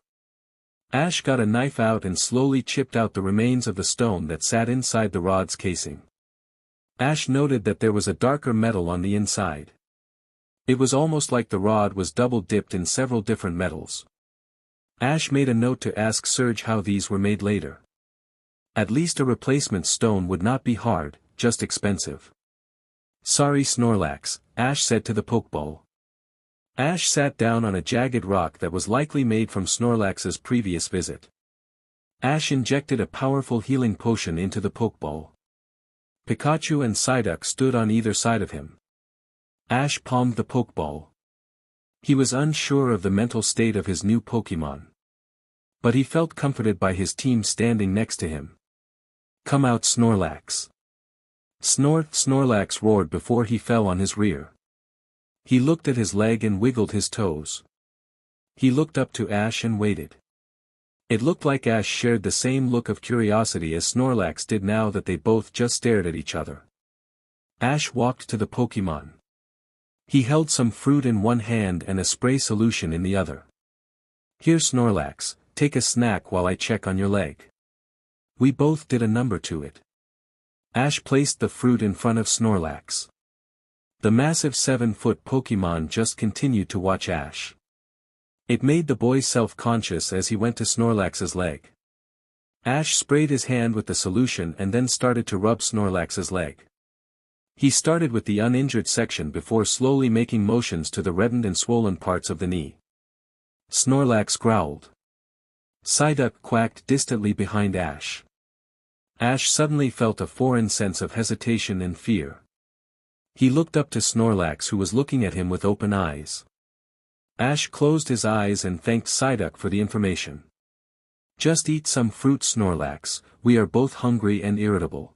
Ash got a knife out and slowly chipped out the remains of the stone that sat inside the rod's casing. Ash noted that there was a darker metal on the inside. It was almost like the rod was double dipped in several different metals. Ash made a note to ask Surge how these were made later. At least a replacement stone would not be hard, just expensive. Sorry Snorlax, Ash said to the Pokeball. Ash sat down on a jagged rock that was likely made from Snorlax's previous visit. Ash injected a powerful healing potion into the Pokeball. Pikachu and Psyduck stood on either side of him. Ash palmed the Pokeball. He was unsure of the mental state of his new Pokémon. But he felt comforted by his team standing next to him. "Come out, Snorlax." Snorlax roared before he fell on his rear. He looked at his leg and wiggled his toes. He looked up to Ash and waited. It looked like Ash shared the same look of curiosity as Snorlax did now that they both just stared at each other. Ash walked to the Pokémon. He held some fruit in one hand and a spray solution in the other. "Here, Snorlax, take a snack while I check on your leg." We both did a number to it. Ash placed the fruit in front of Snorlax. The massive 7-foot Pokémon just continued to watch Ash. It made the boy self-conscious as he went to Snorlax's leg. Ash sprayed his hand with the solution and then started to rub Snorlax's leg. He started with the uninjured section before slowly making motions to the reddened and swollen parts of the knee. Snorlax growled. Psyduck quacked distantly behind Ash. Ash suddenly felt a foreign sense of hesitation and fear. He looked up to Snorlax, who was looking at him with open eyes. Ash closed his eyes and thanked Psyduck for the information. "Just eat some fruit, Snorlax, we are both hungry and irritable.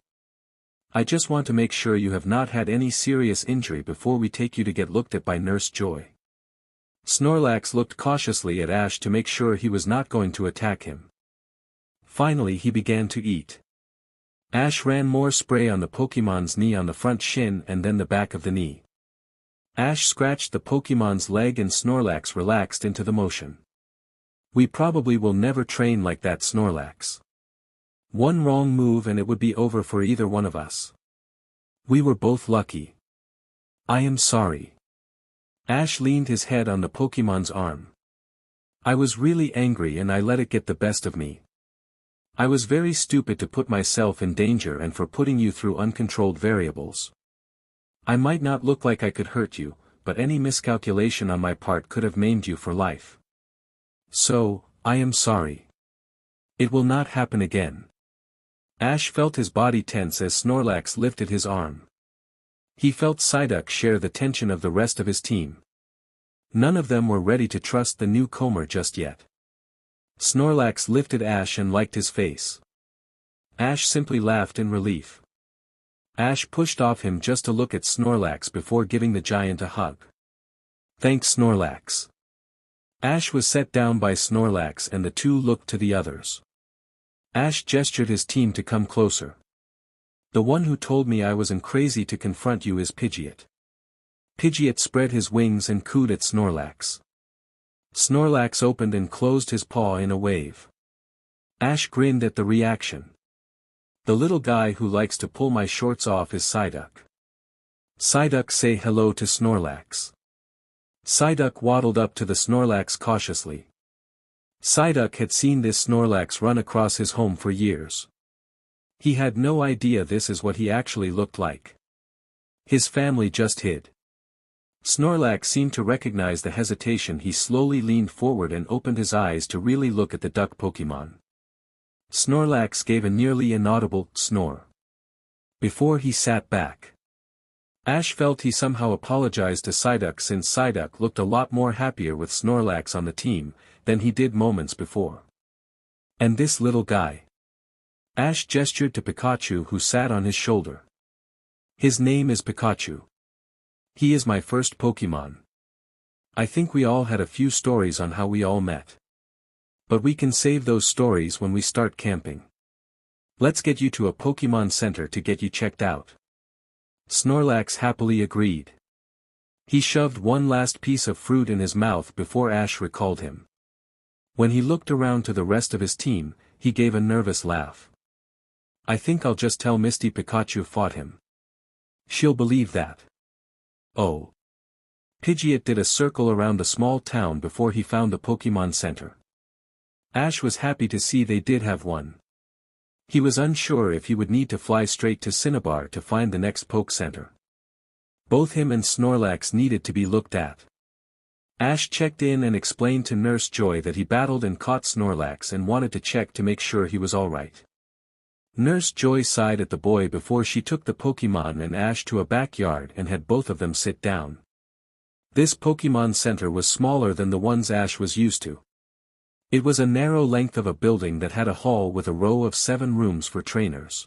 I just want to make sure you have not had any serious injury before we take you to get looked at by Nurse Joy." Snorlax looked cautiously at Ash to make sure he was not going to attack him. Finally he began to eat. Ash ran more spray on the Pokémon's knee, on the front shin and then the back of the knee. Ash scratched the Pokémon's leg and Snorlax relaxed into the motion. "We probably will never train like that, Snorlax. One wrong move and it would be over for either one of us. We were both lucky. I am sorry." Ash leaned his head on the Pokémon's arm. "I was really angry and I let it get the best of me. I was very stupid to put myself in danger and for putting you through uncontrolled variables. I might not look like I could hurt you, but any miscalculation on my part could have maimed you for life. So, I am sorry. It will not happen again." Ash felt his body tense as Snorlax lifted his arm. He felt Psyduck share the tension of the rest of his team. None of them were ready to trust the newcomer just yet. Snorlax lifted Ash and liked his face. Ash simply laughed in relief. Ash pushed off him just to look at Snorlax before giving the giant a hug. "Thanks, Snorlax." Ash was set down by Snorlax and the two looked to the others. Ash gestured his team to come closer. "The one who told me I wasn't crazy to confront you is Pidgeot." Pidgeot spread his wings and cooed at Snorlax. Snorlax opened and closed his paw in a wave. Ash grinned at the reaction. "The little guy who likes to pull my shorts off is Psyduck." Psyduck say hello to Snorlax. Psyduck waddled up to the Snorlax cautiously. Psyduck had seen this Snorlax run across his home for years. He had no idea this is what he actually looked like. His family just hid. Snorlax seemed to recognize the hesitation. He slowly leaned forward and opened his eyes to really look at the duck Pokémon. Snorlax gave a nearly inaudible snore before he sat back. Ash felt he somehow apologized to Psyduck, since Psyduck looked a lot more happier with Snorlax on the team than he did moments before. "And this little guy?" Ash gestured to Pikachu, who sat on his shoulder. "His name is Pikachu. He is my first Pokémon. I think we all had a few stories on how we all met. But we can save those stories when we start camping. Let's get you to a Pokémon Center to get you checked out." Snorlax happily agreed. He shoved one last piece of fruit in his mouth before Ash recalled him. When he looked around to the rest of his team, he gave a nervous laugh. "I think I'll just tell Misty Pikachu fought him. She'll believe that." "Oh." Pidgeot did a circle around the small town before he found the Pokémon Center. Ash was happy to see they did have one. He was unsure if he would need to fly straight to Cinnabar to find the next Poke Center. Both him and Snorlax needed to be looked at. Ash checked in and explained to Nurse Joy that he battled and caught Snorlax and wanted to check to make sure he was alright. Nurse Joy sighed at the boy before she took the Pokémon and Ash to a backyard and had both of them sit down. This Pokémon Center was smaller than the ones Ash was used to. It was a narrow length of a building that had a hall with a row of 7 rooms for trainers.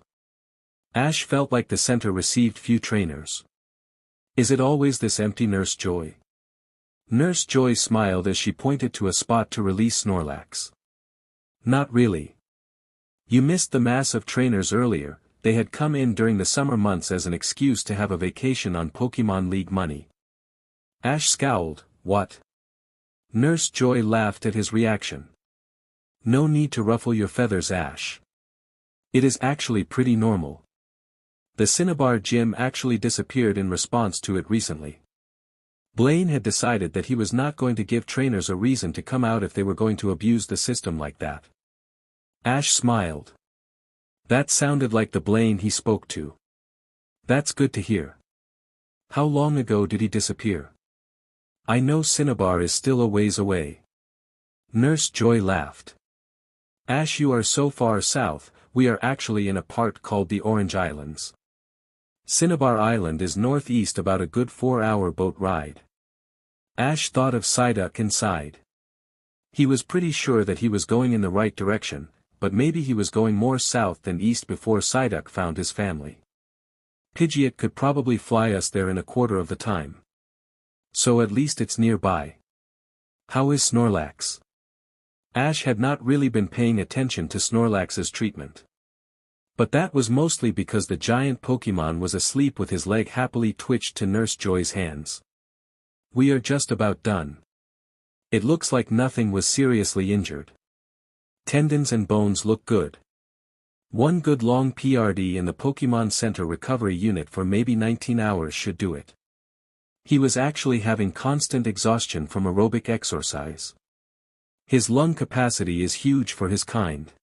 Ash felt like the center received few trainers. Is it always this empty, Nurse Joy? Nurse Joy smiled as she pointed to a spot to release Snorlax. Not really. You missed the mass of trainers earlier. They had come in during the summer months as an excuse to have a vacation on Pokémon League money. Ash scowled. What? Nurse Joy laughed at his reaction. No need to ruffle your feathers, Ash. It is actually pretty normal. The Cinnabar gym actually disappeared in response to it recently. Blaine had decided that he was not going to give trainers a reason to come out if they were going to abuse the system like that. Ash smiled. That sounded like the Blaine he spoke to. That's good to hear. How long ago did he disappear? I know Cinnabar is still a ways away. Nurse Joy laughed. Ash, you are so far south. We are actually in a part called the Orange Islands. Cinnabar Island is northeast, about a good 4-hour boat ride. Ash thought of Psyduck and sighed. He was pretty sure that he was going in the right direction, but maybe he was going more south than east before Psyduck found his family. Pidgeot could probably fly us there in a quarter of the time. So at least it's nearby. How is Snorlax? Ash had not really been paying attention to Snorlax's treatment. But that was mostly because the giant Pokémon was asleep with his leg happily twitched to Nurse Joy's hands. We are just about done. It looks like nothing was seriously injured. Tendons and bones look good. One good long PRD in the Pokémon Center recovery unit for maybe 19 hours should do it. He was actually having constant exhaustion from aerobic exercise. His lung capacity is huge for his kind.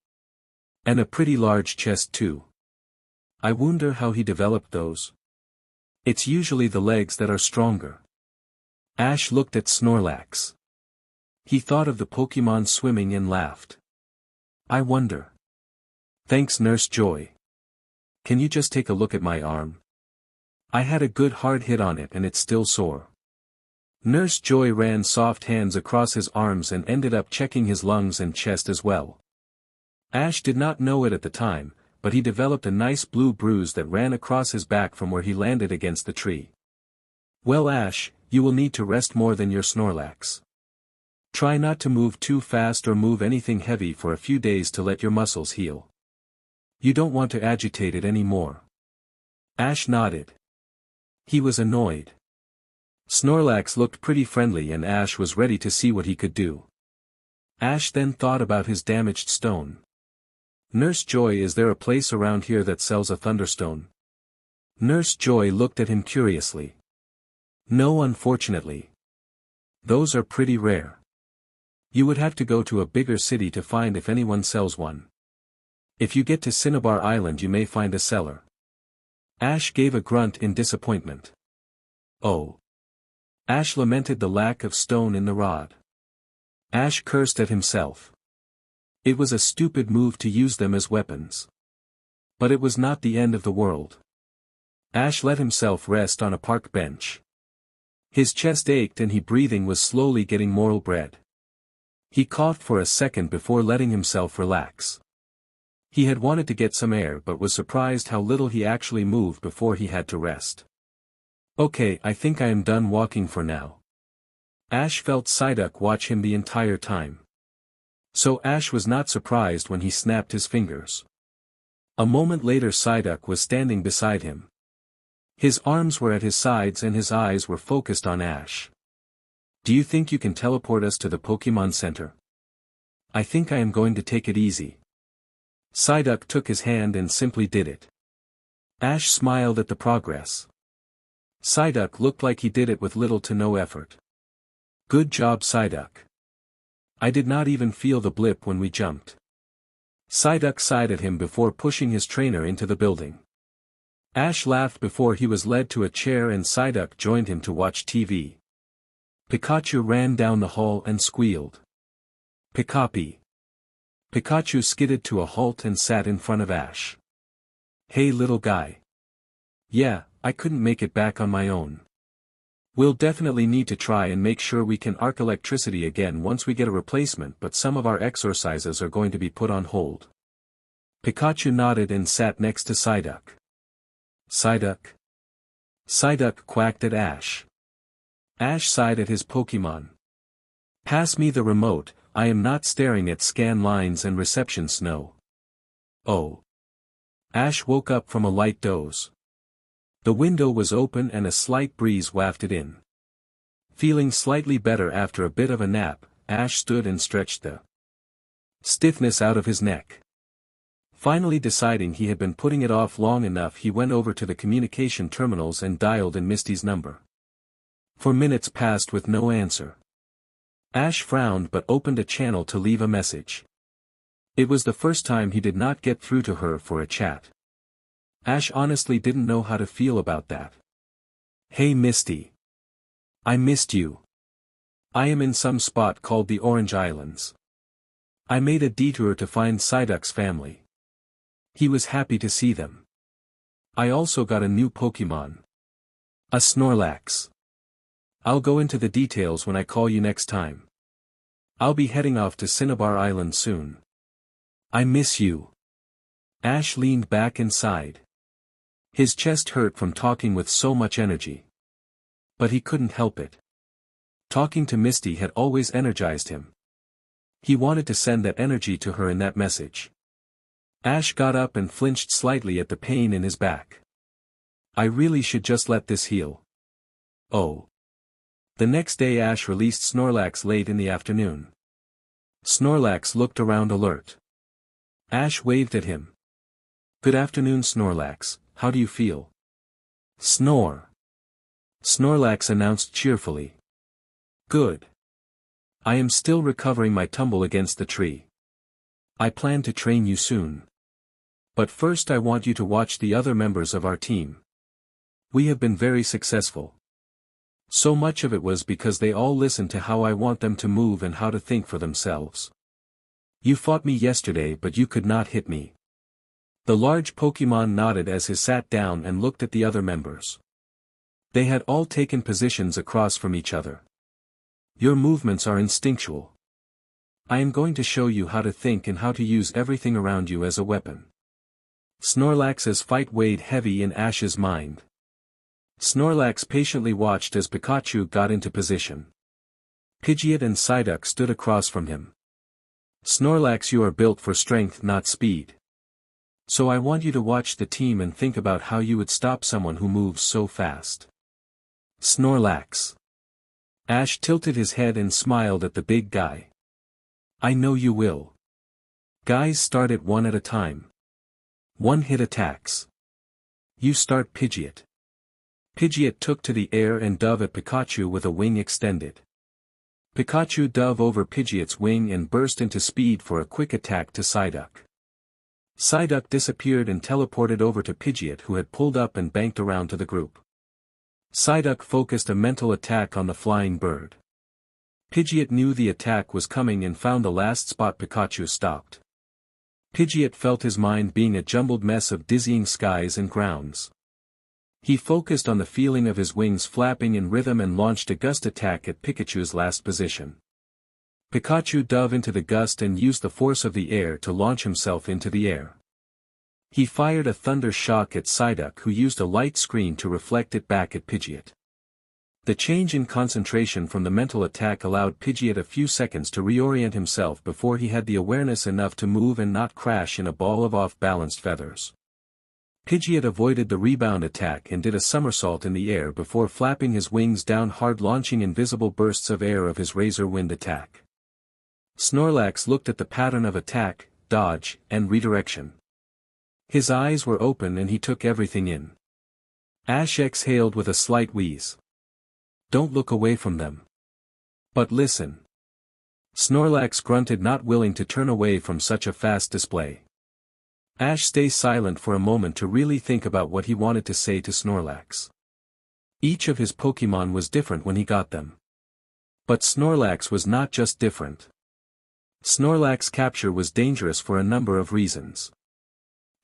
And a pretty large chest too. I wonder how he developed those. It's usually the legs that are stronger. Ash looked at Snorlax. He thought of the Pokémon swimming and laughed. I wonder. Thanks, Nurse Joy. Can you just take a look at my arm? I had a good hard hit on it and it's still sore. Nurse Joy ran soft hands across his arms and ended up checking his lungs and chest as well. Ash did not know it at the time, but he developed a nice blue bruise that ran across his back from where he landed against the tree. Well, Ash, you will need to rest more than your Snorlax. Try not to move too fast or move anything heavy for a few days to let your muscles heal. You don't want to agitate it anymore. Ash nodded. He was annoyed. Snorlax looked pretty friendly and Ash was ready to see what he could do. Ash then thought about his damaged stone. Nurse Joy, is there a place around here that sells a Thunderstone? Nurse Joy looked at him curiously. No, unfortunately. Those are pretty rare. You would have to go to a bigger city to find if anyone sells one. If you get to Cinnabar Island you may find a seller. Ash gave a grunt in disappointment. Oh. Ash lamented the lack of stone in the rod. Ash cursed at himself. It was a stupid move to use them as weapons. But it was not the end of the world. Ash let himself rest on a park bench. His chest ached and his breathing was slowly getting more bread. He coughed for a second before letting himself relax. He had wanted to get some air but was surprised how little he actually moved before he had to rest. Okay, I think I am done walking for now. Ash felt Psyduck watch him the entire time. So Ash was not surprised when he snapped his fingers. A moment later Psyduck was standing beside him. His arms were at his sides and his eyes were focused on Ash. Do you think you can teleport us to the Pokémon Center? I think I am going to take it easy. Psyduck took his hand and simply did it. Ash smiled at the progress. Psyduck looked like he did it with little to no effort. Good job, Psyduck. I did not even feel the blip when we jumped. Psyduck sighed at him before pushing his trainer into the building. Ash laughed before he was led to a chair and Psyduck joined him to watch TV. Pikachu ran down the hall and squealed. Pikachu. Pikachu skidded to a halt and sat in front of Ash. Hey little guy. Yeah, I couldn't make it back on my own. We'll definitely need to try and make sure we can arc electricity again once we get a replacement, but some of our exercises are going to be put on hold. Pikachu nodded and sat next to Psyduck. Psyduck? Psyduck quacked at Ash. Ash sighed at his Pokémon. Pass me the remote, I am not staring at scan lines and reception snow. Oh. Ash woke up from a light doze. The window was open and a slight breeze wafted in. Feeling slightly better after a bit of a nap, Ash stood and stretched the stiffness out of his neck. Finally deciding he had been putting it off long enough, he went over to the communication terminals and dialed in Misty's number. 4 minutes passed with no answer. Ash frowned but opened a channel to leave a message. It was the first time he did not get through to her for a chat. Ash honestly didn't know how to feel about that. Hey Misty. I missed you. I am in some spot called the Orange Islands. I made a detour to find Psyduck's family. He was happy to see them. I also got a new Pokémon. A Snorlax. I'll go into the details when I call you next time. I'll be heading off to Cinnabar Island soon. I miss you. Ash leaned back and sighed. His chest hurt from talking with so much energy. But he couldn't help it. Talking to Misty had always energized him. He wanted to send that energy to her in that message. Ash got up and flinched slightly at the pain in his back. I really should just let this heal. Oh. The next day Ash released Snorlax late in the afternoon. Snorlax looked around alert. Ash waved at him. Good afternoon Snorlax, how do you feel? Snore. Snorlax announced cheerfully. Good. I am still recovering my tumble against the tree. I plan to train you soon. But first I want you to watch the other members of our team. We have been very successful. So much of it was because they all listened to how I want them to move and how to think for themselves. You fought me yesterday but you could not hit me. The large Pokémon nodded as he sat down and looked at the other members. They had all taken positions across from each other. Your movements are instinctual. I am going to show you how to think and how to use everything around you as a weapon. Snorlax's fight weighed heavy in Ash's mind. Snorlax patiently watched as Pikachu got into position. Pidgeot and Psyduck stood across from him. Snorlax, you are built for strength not speed. So I want you to watch the team and think about how you would stop someone who moves so fast. Snorlax. Ash tilted his head and smiled at the big guy. I know you will. Guys, start it one at a time. One-hit attacks. You start Pidgeot. Pidgeot took to the air and dove at Pikachu with a wing extended. Pikachu dove over Pidgeot's wing and burst into speed for a quick attack to Psyduck. Psyduck disappeared and teleported over to Pidgeot, who had pulled up and banked around to the group. Psyduck focused a mental attack on the flying bird. Pidgeot knew the attack was coming and found the last spot Pikachu stopped. Pidgeot felt his mind being a jumbled mess of dizzying skies and grounds. He focused on the feeling of his wings flapping in rhythm and launched a gust attack at Pikachu's last position. Pikachu dove into the gust and used the force of the air to launch himself into the air. He fired a thunder shock at Psyduck, who used a light screen to reflect it back at Pidgeot. The change in concentration from the mental attack allowed Pidgeot a few seconds to reorient himself before he had the awareness enough to move and not crash in a ball of off-balanced feathers. Pidgeot avoided the rebound attack and did a somersault in the air before flapping his wings down hard, launching invisible bursts of air of his razor wind attack. Snorlax looked at the pattern of attack, dodge, and redirection. His eyes were open and he took everything in. Ash exhaled with a slight wheeze. Don't look away from them. But listen. Snorlax grunted, not willing to turn away from such a fast display. Ash stayed silent for a moment to really think about what he wanted to say to Snorlax. Each of his Pokémon was different when he got them. But Snorlax was not just different. Snorlax capture was dangerous for a number of reasons.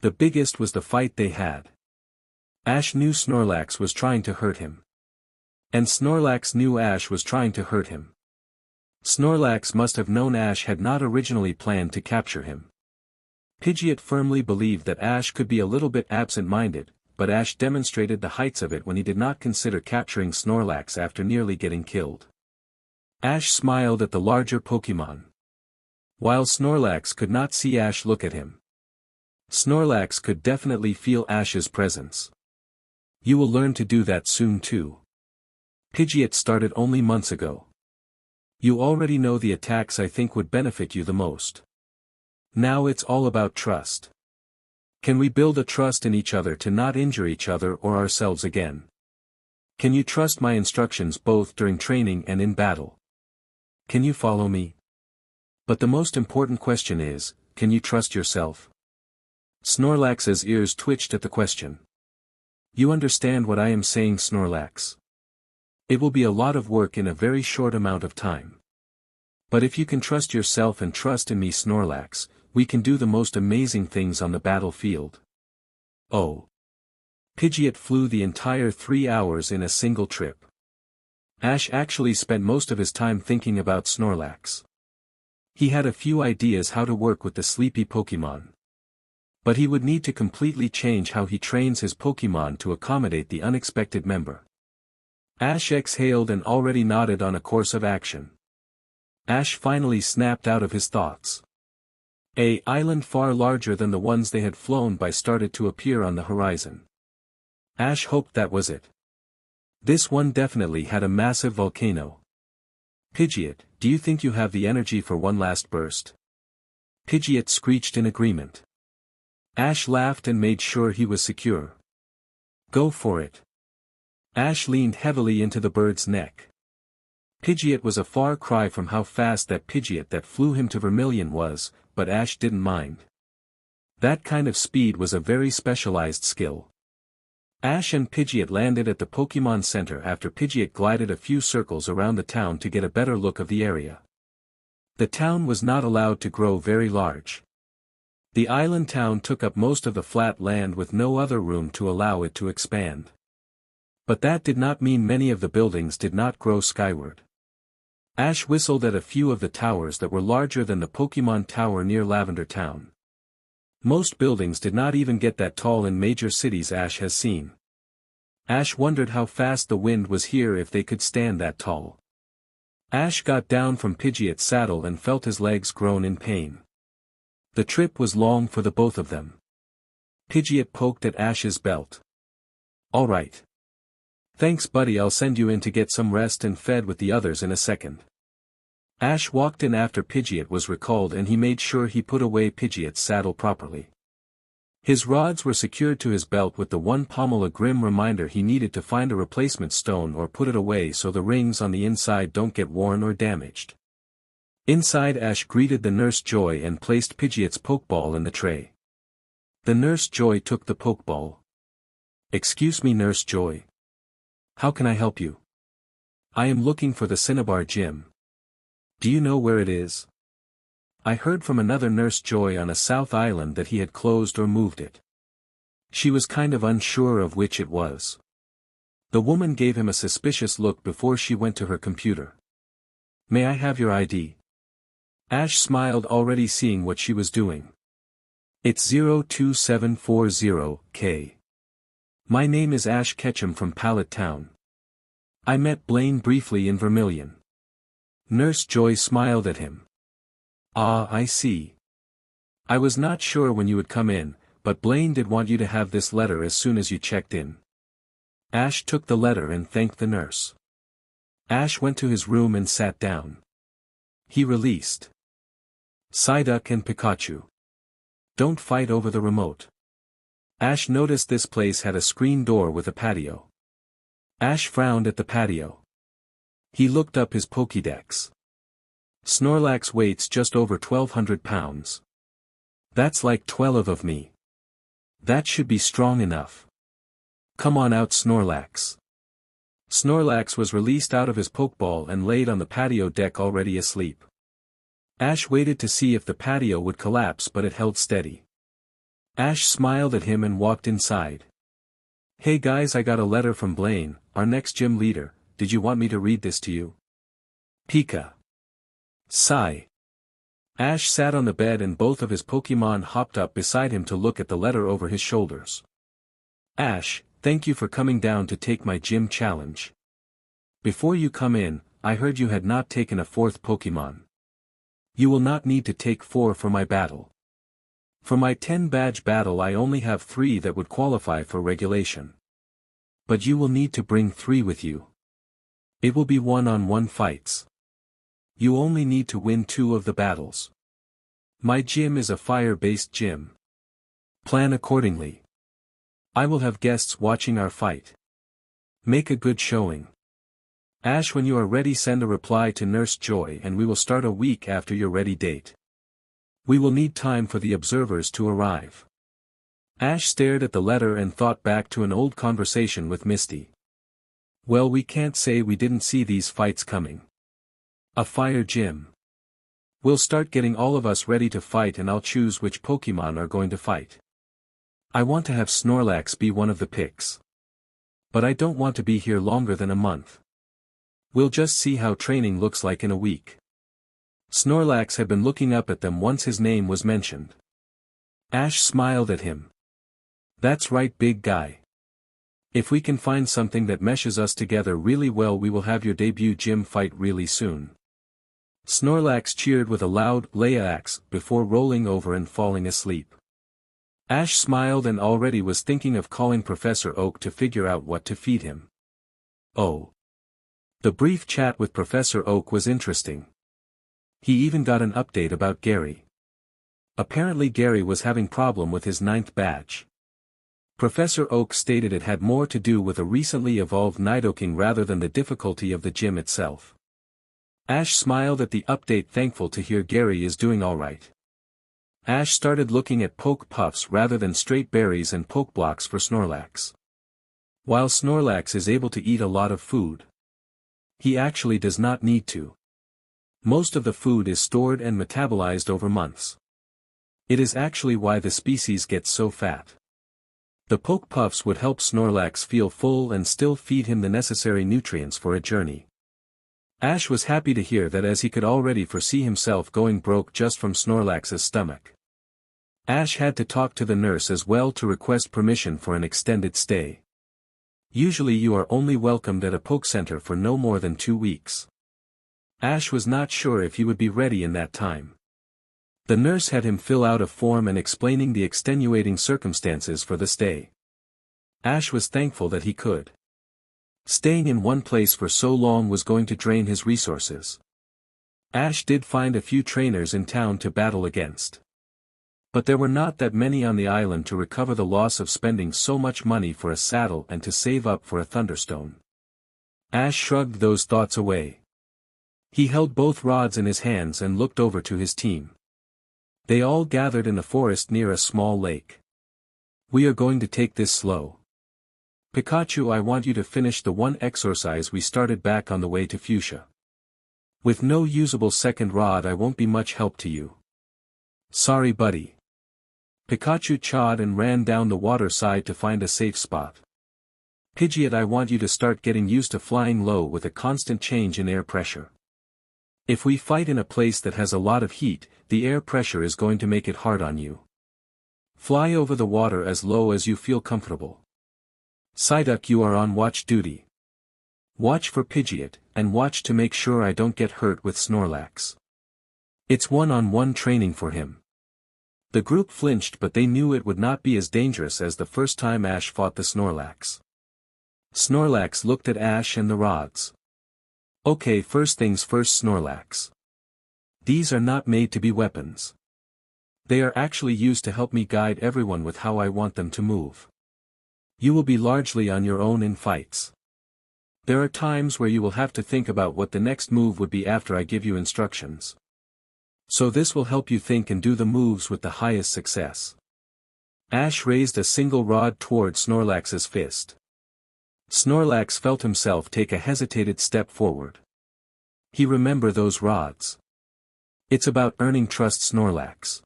The biggest was the fight they had. Ash knew Snorlax was trying to hurt him. And Snorlax knew Ash was trying to hurt him. Snorlax must have known Ash had not originally planned to capture him. Pidgeot firmly believed that Ash could be a little bit absent-minded, but Ash demonstrated the heights of it when he did not consider capturing Snorlax after nearly getting killed. Ash smiled at the larger Pokémon. While Snorlax could not see Ash look at him, Snorlax could definitely feel Ash's presence. You will learn to do that soon too. Pidgeot started only months ago. You already know the attacks I think would benefit you the most. Now it's all about trust. Can we build a trust in each other to not injure each other or ourselves again? Can you trust my instructions both during training and in battle? Can you follow me? But the most important question is, can you trust yourself? Snorlax's ears twitched at the question. You understand what I am saying, Snorlax? It will be a lot of work in a very short amount of time. But if you can trust yourself and trust in me, Snorlax, we can do the most amazing things on the battlefield. Oh. Pidgeot flew the entire 3 hours in a single trip. Ash actually spent most of his time thinking about Snorlax. He had a few ideas how to work with the sleepy Pokémon. But he would need to completely change how he trains his Pokémon to accommodate the unexpected member. Ash exhaled and already nodded on a course of action. Ash finally snapped out of his thoughts. An island far larger than the ones they had flown by started to appear on the horizon. Ash hoped that was it. This one definitely had a massive volcano. Pidgeot, do you think you have the energy for one last burst? Pidgeot screeched in agreement. Ash laughed and made sure he was secure. Go for it. Ash leaned heavily into the bird's neck. Pidgeot was a far cry from how fast that Pidgeot that flew him to Vermilion was, but Ash didn't mind. That kind of speed was a very specialized skill. Ash and Pidgeot landed at the Pokémon Center after Pidgeot glided a few circles around the town to get a better look of the area. The town was not allowed to grow very large. The island town took up most of the flat land with no other room to allow it to expand. But that did not mean many of the buildings did not grow skyward. Ash whistled at a few of the towers that were larger than the Pokémon Tower near Lavender Town. Most buildings did not even get that tall in major cities Ash has seen. Ash wondered how fast the wind was here if they could stand that tall. Ash got down from Pidgeot's saddle and felt his legs groan in pain. The trip was long for the both of them. Pidgeot poked at Ash's belt. All right. Thanks buddy, I'll send you in to get some rest and fed with the others in a second. Ash walked in after Pidgeot was recalled and he made sure he put away Pidgeot's saddle properly. His rods were secured to his belt with the one pommel, a grim reminder he needed to find a replacement stone or put it away so the rings on the inside don't get worn or damaged. Inside, Ash greeted the Nurse Joy and placed Pidgeot's Pokeball in the tray. The Nurse Joy took the Pokeball. Excuse me, Nurse Joy. How can I help you? I am looking for the Cinnabar gym. Do you know where it is? I heard from another Nurse Joy on a South Island that he had closed or moved it. She was kind of unsure of which it was. The woman gave him a suspicious look before she went to her computer. May I have your ID? Ash smiled, already seeing what she was doing. It's 02740K. My name is Ash Ketchum from Pallet Town. I met Blaine briefly in Vermilion. Nurse Joy smiled at him. Ah, I see. I was not sure when you would come in, but Blaine did want you to have this letter as soon as you checked in. Ash took the letter and thanked the nurse. Ash went to his room and sat down. He released Psyduck and Pikachu. Don't fight over the remote. Ash noticed this place had a screen door with a patio. Ash frowned at the patio. He looked up his Pokédex. Snorlax weighs just over 1,200 pounds. That's like 12 of me. That should be strong enough. Come on out, Snorlax. Snorlax was released out of his Pokeball and laid on the patio deck already asleep. Ash waited to see if the patio would collapse, but it held steady. Ash smiled at him and walked inside. Hey guys, I got a letter from Blaine, our next gym leader. Did you want me to read this to you? Pika. Sigh. Ash sat on the bed and both of his Pokémon hopped up beside him to look at the letter over his shoulders. Ash, thank you for coming down to take my gym challenge. Before you come in, I heard you had not taken a 4th Pokémon. You will not need to take 4 for my battle. For my 10-badge battle I only have 3 that would qualify for regulation. But you will need to bring 3 with you. It will be one-on-one fights. You only need to win 2 of the battles. My gym is a fire-based gym. Plan accordingly. I will have guests watching our fight. Make a good showing. Ash, when you are ready send a reply to Nurse Joy and we will start a week after your ready date. We will need time for the observers to arrive. Ash stared at the letter and thought back to an old conversation with Misty. Well, we can't say we didn't see these fights coming. A fire gym. We'll start getting all of us ready to fight and I'll choose which Pokémon are going to fight. I want to have Snorlax be one of the picks. But I don't want to be here longer than a month. We'll just see how training looks like in a week. Snorlax had been looking up at them once his name was mentioned. Ash smiled at him. That's right, big guy. If we can find something that meshes us together really well, we will have your debut gym fight really soon. Snorlax cheered with a loud "Layax" before rolling over and falling asleep. Ash smiled and already was thinking of calling Professor Oak to figure out what to feed him. Oh. The brief chat with Professor Oak was interesting. He even got an update about Gary. Apparently Gary was having problem with his 9th badge. Professor Oak stated it had more to do with a recently evolved Nidoking rather than the difficulty of the gym itself. Ash smiled at the update, thankful to hear Gary is doing alright. Ash started looking at poke puffs rather than straight berries and poke blocks for Snorlax. While Snorlax is able to eat a lot of food, he actually does not need to. Most of the food is stored and metabolized over months. It is actually why the species gets so fat. The poke puffs would help Snorlax feel full and still feed him the necessary nutrients for a journey. Ash was happy to hear that, as he could already foresee himself going broke just from Snorlax's stomach. Ash had to talk to the nurse as well to request permission for an extended stay. Usually you are only welcomed at a poke center for no more than 2 weeks. Ash was not sure if he would be ready in that time. The nurse had him fill out a form and explaining the extenuating circumstances for the stay. Ash was thankful that he could. Staying in one place for so long was going to drain his resources. Ash did find a few trainers in town to battle against. But there were not that many on the island to recover the loss of spending so much money for a saddle and to save up for a Thunderstone. Ash shrugged those thoughts away. He held both rods in his hands and looked over to his team. They all gathered in a forest near a small lake. We are going to take this slow. Pikachu, I want you to finish the one exercise we started back on the way to Fuchsia. With no usable second rod I won't be much help to you. Sorry buddy. Pikachu chawed and ran down the water side to find a safe spot. Pidgeot, I want you to start getting used to flying low with a constant change in air pressure. If we fight in a place that has a lot of heat, the air pressure is going to make it hard on you. Fly over the water as low as you feel comfortable. Psyduck, you are on watch duty. Watch for Pidgeot, and watch to make sure I don't get hurt with Snorlax. It's one-on-one training for him. The group flinched, but they knew it would not be as dangerous as the first time Ash fought the Snorlax. Snorlax looked at Ash and the rods. Okay, first things first, Snorlax. These are not made to be weapons. They are actually used to help me guide everyone with how I want them to move. You will be largely on your own in fights. There are times where you will have to think about what the next move would be after I give you instructions. So this will help you think and do the moves with the highest success. Ash raised a single rod toward Snorlax's fist. Snorlax felt himself take a hesitated step forward. He remembered those rods. It's about earning trust, Snorlax.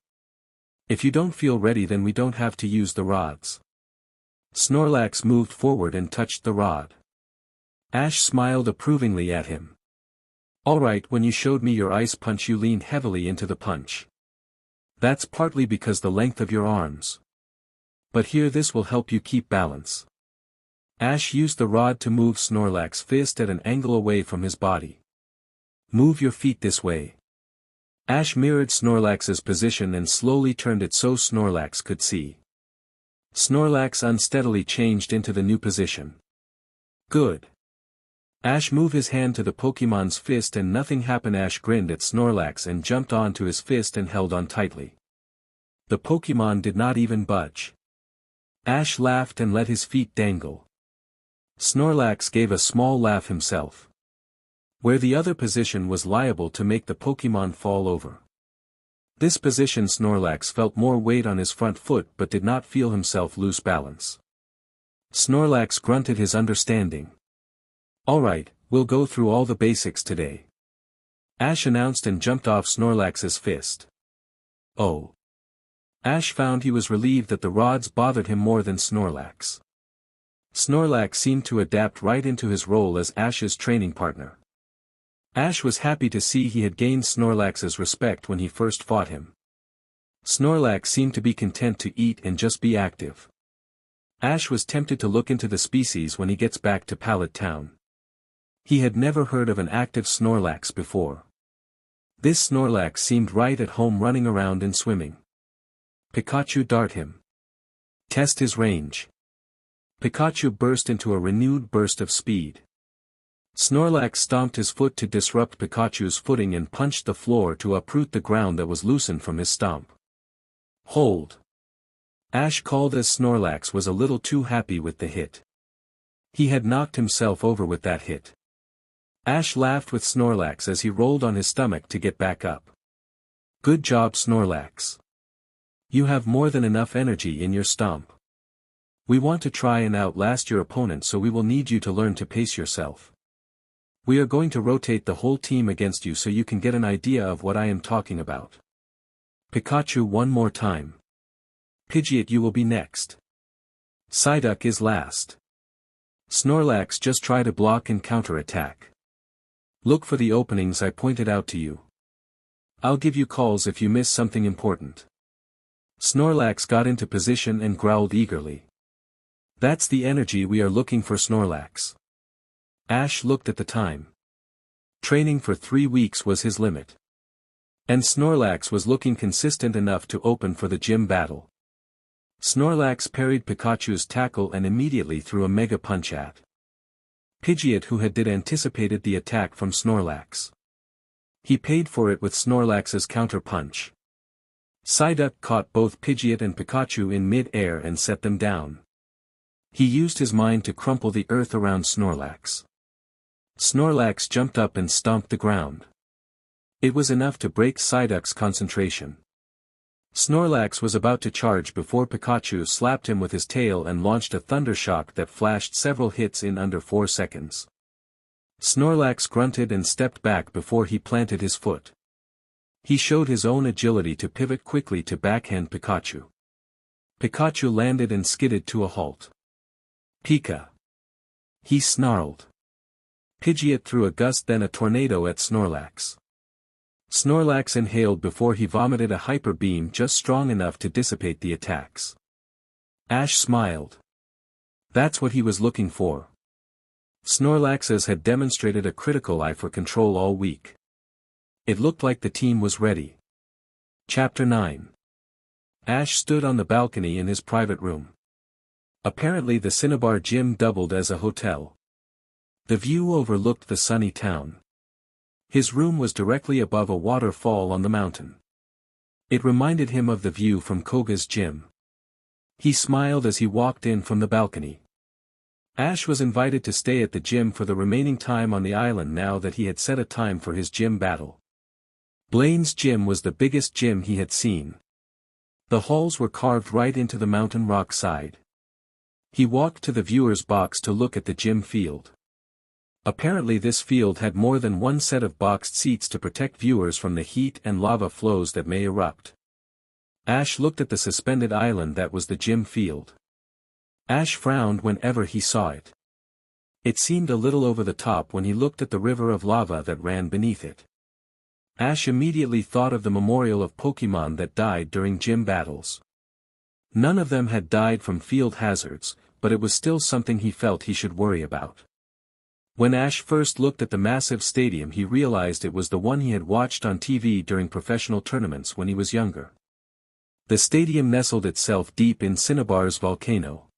If you don't feel ready then we don't have to use the rods. Snorlax moved forward and touched the rod. Ash smiled approvingly at him. Alright, when you showed me your ice punch you leaned heavily into the punch. That's partly because the length of your arms. But here this will help you keep balance. Ash used the rod to move Snorlax's fist at an angle away from his body. Move your feet this way. Ash mirrored Snorlax's position and slowly turned it so Snorlax could see. Snorlax unsteadily changed into the new position. Good. Ash moved his hand to the Pokémon's fist and nothing happened. Ash grinned at Snorlax and jumped onto his fist and held on tightly. The Pokémon did not even budge. Ash laughed and let his feet dangle. Snorlax gave a small laugh himself. Where the other position was liable to make the Pokémon fall over. This position Snorlax felt more weight on his front foot but did not feel himself lose balance. Snorlax grunted his understanding. Alright, we'll go through all the basics today. Ash announced and jumped off Snorlax's fist. Oh. Ash found he was relieved that the rods bothered him more than Snorlax. Snorlax seemed to adapt right into his role as Ash's training partner. Ash was happy to see he had gained Snorlax's respect when he first fought him. Snorlax seemed to be content to eat and just be active. Ash was tempted to look into the species when he gets back to Pallet Town. He had never heard of an active Snorlax before. This Snorlax seemed right at home running around and swimming. Pikachu dart him. Test his range. Pikachu burst into a renewed burst of speed. Snorlax stomped his foot to disrupt Pikachu's footing and punched the floor to uproot the ground that was loosened from his stomp. Hold. Ash called as Snorlax was a little too happy with the hit. He had knocked himself over with that hit. Ash laughed with Snorlax as he rolled on his stomach to get back up. Good job Snorlax. You have more than enough energy in your stomp. We want to try and outlast your opponent so we will need you to learn to pace yourself. We are going to rotate the whole team against you so you can get an idea of what I am talking about. Pikachu one more time. Pidgeot you will be next. Psyduck is last. Snorlax just try to block and counter-attack. Look for the openings I pointed out to you. I'll give you calls if you miss something important. Snorlax got into position and growled eagerly. That's the energy we are looking for Snorlax. Ash looked at the time. Training for 3 weeks was his limit. And Snorlax was looking consistent enough to open for the gym battle. Snorlax parried Pikachu's tackle and immediately threw a mega punch at Pidgeot who had anticipated the attack from Snorlax. He paid for it with Snorlax's counter-punch. Psyduck caught both Pidgeot and Pikachu in mid-air and set them down. He used his mind to crumple the earth around Snorlax. Snorlax jumped up and stomped the ground. It was enough to break Psyduck's concentration. Snorlax was about to charge before Pikachu slapped him with his tail and launched a thundershock that flashed several hits in under 4 seconds. Snorlax grunted and stepped back before he planted his foot. He showed his own agility to pivot quickly to backhand Pikachu. Pikachu landed and skidded to a halt. Pika. He snarled. Pidgeot threw a gust then a tornado at Snorlax. Snorlax inhaled before he vomited a hyper beam just strong enough to dissipate the attacks. Ash smiled. That's what he was looking for. Snorlax's had demonstrated a critical eye for control all week. It looked like the team was ready. Chapter 9. Ash stood on the balcony in his private room. Apparently the Cinnabar gym doubled as a hotel. The view overlooked the sunny town. His room was directly above a waterfall on the mountain. It reminded him of the view from Koga's gym. He smiled as he walked in from the balcony. Ash was invited to stay at the gym for the remaining time on the island now that he had set a time for his gym battle. Blaine's gym was the biggest gym he had seen. The halls were carved right into the mountain rock side. He walked to the viewer's box to look at the gym field. Apparently this field had more than one set of boxed seats to protect viewers from the heat and lava flows that may erupt. Ash looked at the suspended island that was the gym field. Ash frowned whenever he saw it. It seemed a little over the top when he looked at the river of lava that ran beneath it. Ash immediately thought of the memorial of Pokémon that died during gym battles. None of them had died from field hazards, but it was still something he felt he should worry about. When Ash first looked at the massive stadium, he realized it was the one he had watched on TV during professional tournaments when he was younger. The stadium nestled itself deep in Cinnabar's volcano.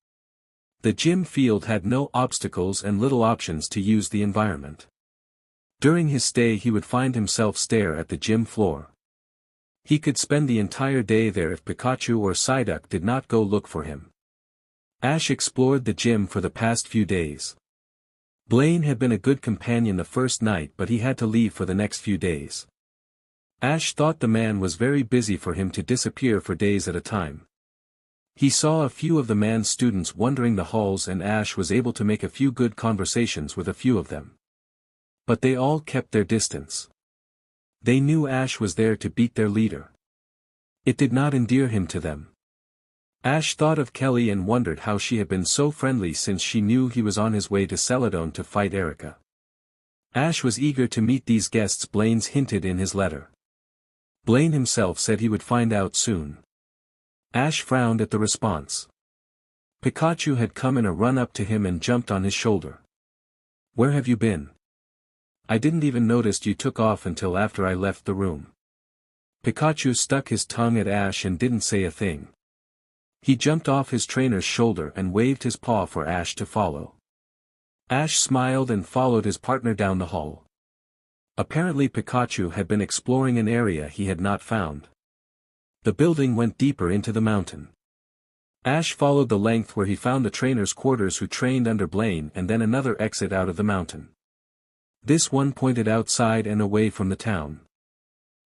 The gym field had no obstacles and little options to use the environment. During his stay he would find himself stare at the gym floor. He could spend the entire day there if Pikachu or Psyduck did not go look for him. Ash explored the gym for the past few days. Blaine had been a good companion the first night, but he had to leave for the next few days. Ash thought the man was very busy for him to disappear for days at a time. He saw a few of the man's students wandering the halls, and Ash was able to make a few good conversations with a few of them. But they all kept their distance. They knew Ash was there to beat their leader. It did not endear him to them. Ash thought of Kelly and wondered how she had been so friendly since she knew he was on his way to Celadon to fight Erica. Ash was eager to meet these guests Blaine's hinted in his letter. Blaine himself said he would find out soon. Ash frowned at the response. Pikachu had come in a run up to him and jumped on his shoulder. "Where have you been? I didn't even notice you took off until after I left the room." Pikachu stuck his tongue at Ash and didn't say a thing. He jumped off his trainer's shoulder and waved his paw for Ash to follow. Ash smiled and followed his partner down the hall. Apparently Pikachu had been exploring an area he had not found. The building went deeper into the mountain. Ash followed the length where he found the trainer's quarters who trained under Blaine, and then another exit out of the mountain. This one pointed outside and away from the town.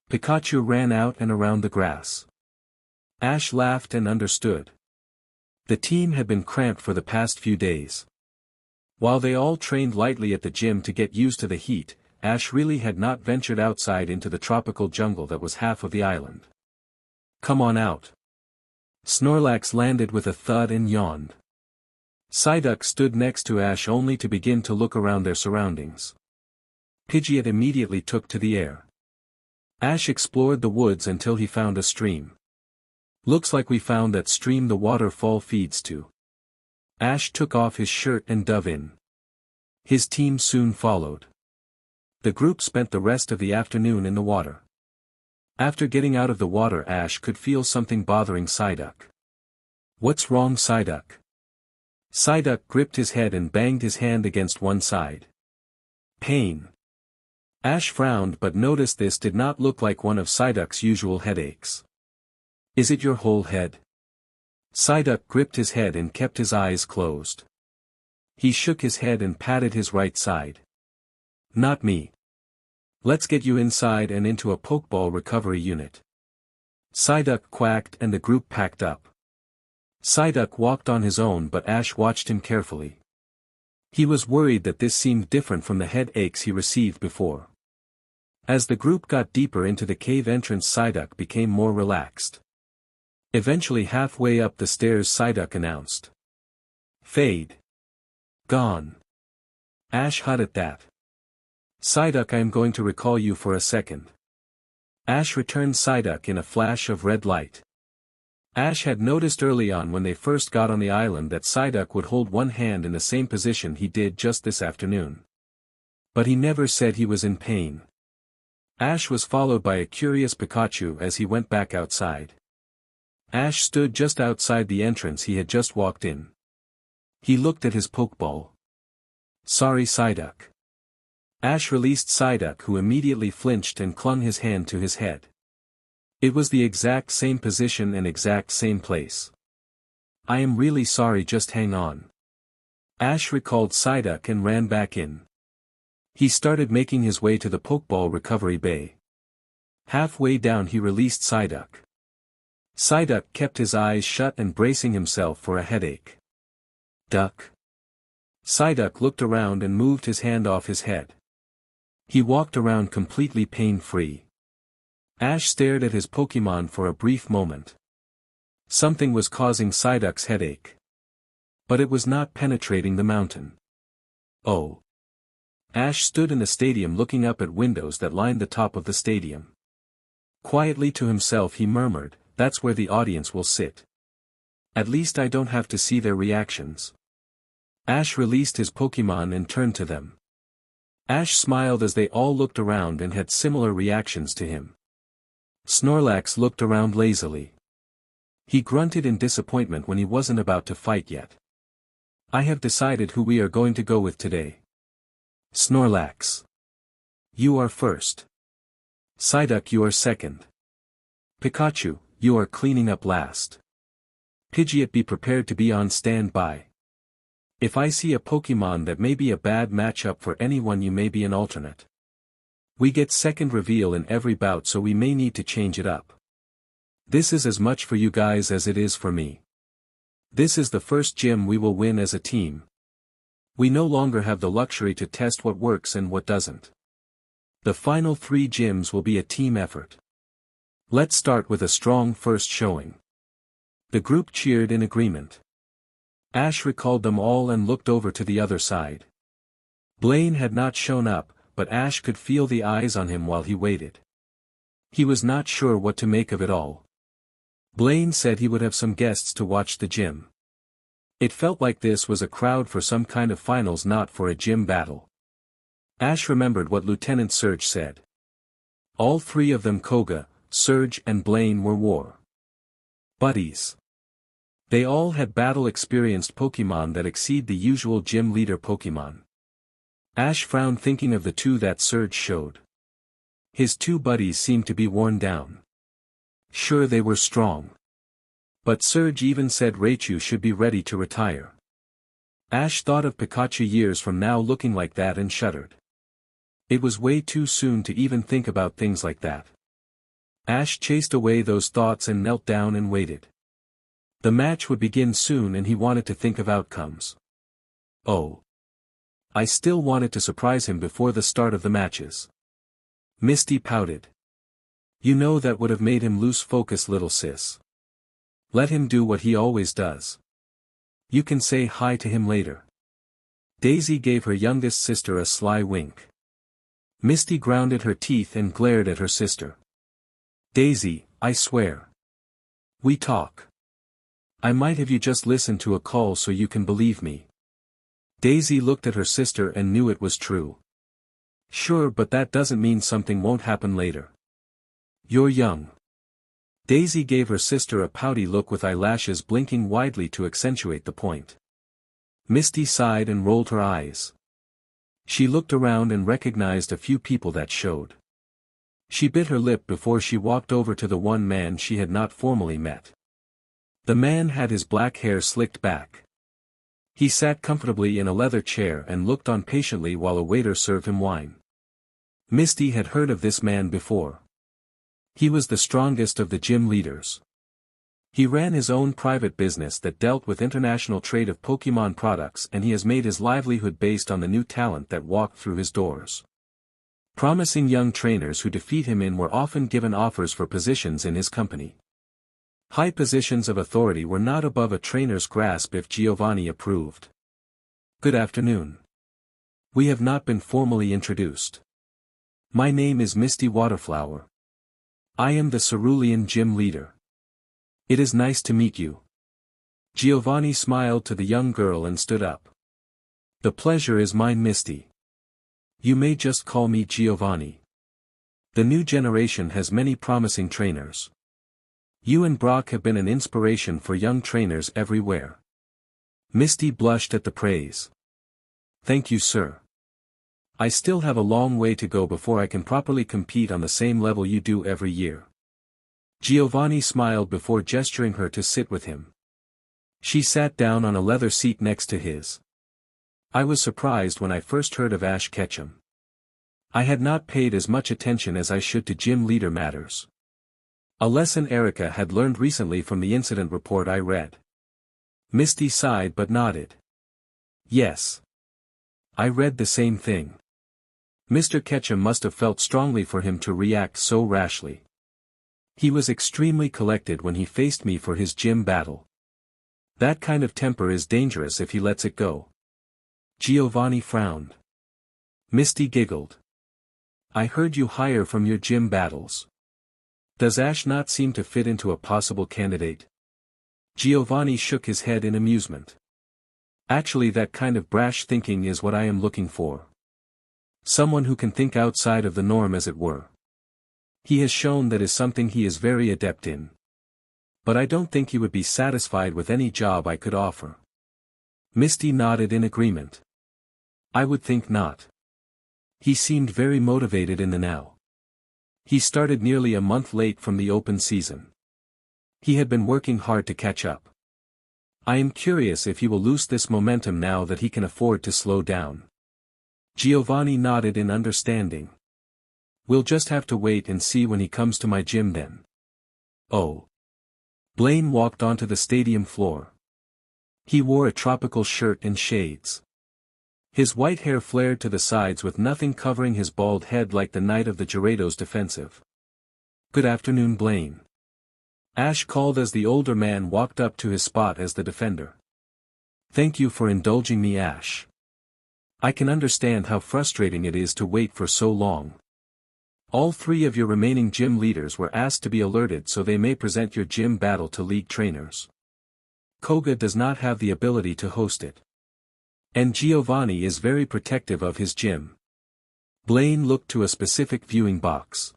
Pikachu ran out and around the grass. Ash laughed and understood. The team had been cramped for the past few days. While they all trained lightly at the gym to get used to the heat, Ash really had not ventured outside into the tropical jungle that was half of the island. "Come on out." Snorlax landed with a thud and yawned. Psyduck stood next to Ash only to begin to look around their surroundings. Pidgeot immediately took to the air. Ash explored the woods until he found a stream. "Looks like we found that stream the waterfall feeds to." Ash took off his shirt and dove in. His team soon followed. The group spent the rest of the afternoon in the water. After getting out of the water, Ash could feel something bothering Psyduck. "What's wrong, Psyduck?" Psyduck gripped his head and banged his hand against one side. "Pain." Ash frowned but noticed this did not look like one of Psyduck's usual headaches. "Is it your whole head?" Psyduck gripped his head and kept his eyes closed. He shook his head and patted his right side. "Not me. Let's get you inside and into a Pokeball recovery unit." Psyduck quacked and the group packed up. Psyduck walked on his own, but Ash watched him carefully. He was worried that this seemed different from the headaches he received before. As the group got deeper into the cave entrance, Psyduck became more relaxed. Eventually, halfway up the stairs, Psyduck announced, "Fade. Gone." Ash hut at that. "Psyduck, I am going to recall you for a second." Ash returned Psyduck in a flash of red light. Ash had noticed early on when they first got on the island that Psyduck would hold one hand in the same position he did just this afternoon. But he never said he was in pain. Ash was followed by a curious Pikachu as he went back outside. Ash stood just outside the entrance he had just walked in. He looked at his Pokeball. "Sorry, Psyduck." Ash released Psyduck, who immediately flinched and clung his hand to his head. It was the exact same position and exact same place. "I am really sorry, just hang on." Ash recalled Psyduck and ran back in. He started making his way to the Pokeball recovery bay. Halfway down he released Psyduck. Psyduck kept his eyes shut and bracing himself for a headache. "Duck." Psyduck looked around and moved his hand off his head. He walked around completely pain-free. Ash stared at his Pokémon for a brief moment. Something was causing Psyduck's headache. But it was not penetrating the mountain. Oh. Ash stood in the stadium looking up at windows that lined the top of the stadium. Quietly to himself he murmured, "That's where the audience will sit. At least I don't have to see their reactions." Ash released his Pokémon and turned to them. Ash smiled as they all looked around and had similar reactions to him. Snorlax looked around lazily. He grunted in disappointment when he wasn't about to fight yet. "I have decided who we are going to go with today." Snorlax. "You are first." Psyduck, you are second. Pikachu, you are cleaning up last. Pidgeot, be prepared to be on standby. If I see a Pokémon that may be a bad matchup for anyone, you may be an alternate. We get second reveal in every bout, so we may need to change it up. This is as much for you guys as it is for me. This is the first gym we will win as a team. We no longer have the luxury to test what works and what doesn't. The final 3 gyms will be a team effort. Let's start with a strong first showing. The group cheered in agreement. Ash recalled them all and looked over to the other side. Blaine had not shown up, but Ash could feel the eyes on him while he waited. He was not sure what to make of it all. Blaine said he would have some guests to watch the gym. It felt like this was a crowd for some kind of finals, not for a gym battle. Ash remembered what Lieutenant Surge said. All 3 of them, Koga, Surge and Blaine, were war buddies. They all had battle-experienced Pokémon that exceed the usual gym leader Pokémon. Ash frowned thinking of the 2 that Surge showed. His 2 buddies seemed to be worn down. Sure, they were strong. But Surge even said Raichu should be ready to retire. Ash thought of Pikachu years from now looking like that and shuddered. It was way too soon to even think about things like that. Ash chased away those thoughts and knelt down and waited. The match would begin soon and he wanted to think of outcomes. Oh. I still wanted to surprise him before the start of the matches. Misty pouted. You know that would have made him lose focus, little sis. Let him do what he always does. You can say hi to him later. Daisy gave her youngest sister a sly wink. Misty grounded her teeth and glared at her sister. Daisy, I swear. We talk. I might have you just listen to a call so you can believe me. Daisy looked at her sister and knew it was true. Sure, but that doesn't mean something won't happen later. You're young. Daisy gave her sister a pouty look with eyelashes blinking widely to accentuate the point. Misty sighed and rolled her eyes. She looked around and recognized a few people that showed. She bit her lip before she walked over to the one man she had not formally met. The man had his black hair slicked back. He sat comfortably in a leather chair and looked on patiently while a waiter served him wine. Misty had heard of this man before. He was the strongest of the gym leaders. He ran his own private business that dealt with international trade of Pokémon products, and he has made his livelihood based on the new talent that walked through his doors. Promising young trainers who defeat him were often given offers for positions in his company. High positions of authority were not above a trainer's grasp if Giovanni approved. Good afternoon. We have not been formally introduced. My name is Misty Waterflower. I am the Cerulean gym leader. It is nice to meet you. Giovanni smiled to the young girl and stood up. The pleasure is mine, Misty. You may just call me Giovanni. The new generation has many promising trainers. You and Brock have been an inspiration for young trainers everywhere. Misty blushed at the praise. Thank you, sir. I still have a long way to go before I can properly compete on the same level you do every year. Giovanni smiled before gesturing her to sit with him. She sat down on a leather seat next to his. I was surprised when I first heard of Ash Ketchum. I had not paid as much attention as I should to gym leader matters. A lesson Erica had learned recently from the incident report I read. Misty sighed but nodded. Yes. I read the same thing. Mr. Ketchum must have felt strongly for him to react so rashly. He was extremely collected when he faced me for his gym battle. That kind of temper is dangerous if he lets it go. Giovanni frowned. Misty giggled. I heard you hire from your gym battles. Does Ash not seem to fit into a possible candidate? Giovanni shook his head in amusement. Actually, that kind of brash thinking is what I am looking for. Someone who can think outside of the norm, as it were. He has shown that is something he is very adept in. But I don't think he would be satisfied with any job I could offer. Misty nodded in agreement. I would think not. He seemed very motivated in the now. He started nearly a month late from the open season. He had been working hard to catch up. I am curious if he will lose this momentum now that he can afford to slow down. Giovanni nodded in understanding. We'll just have to wait and see when he comes to my gym then. Oh. Blaine walked onto the stadium floor. He wore a tropical shirt and shades. His white hair flared to the sides with nothing covering his bald head like the knight of the Gyarados defensive. Good afternoon, Blaine. Ash called as the older man walked up to his spot as the defender. Thank you for indulging me, Ash. I can understand how frustrating it is to wait for so long. All 3 of your remaining gym leaders were asked to be alerted so they may present your gym battle to league trainers. Koga does not have the ability to host it. And Giovanni is very protective of his gym. Blaine looked to a specific viewing box.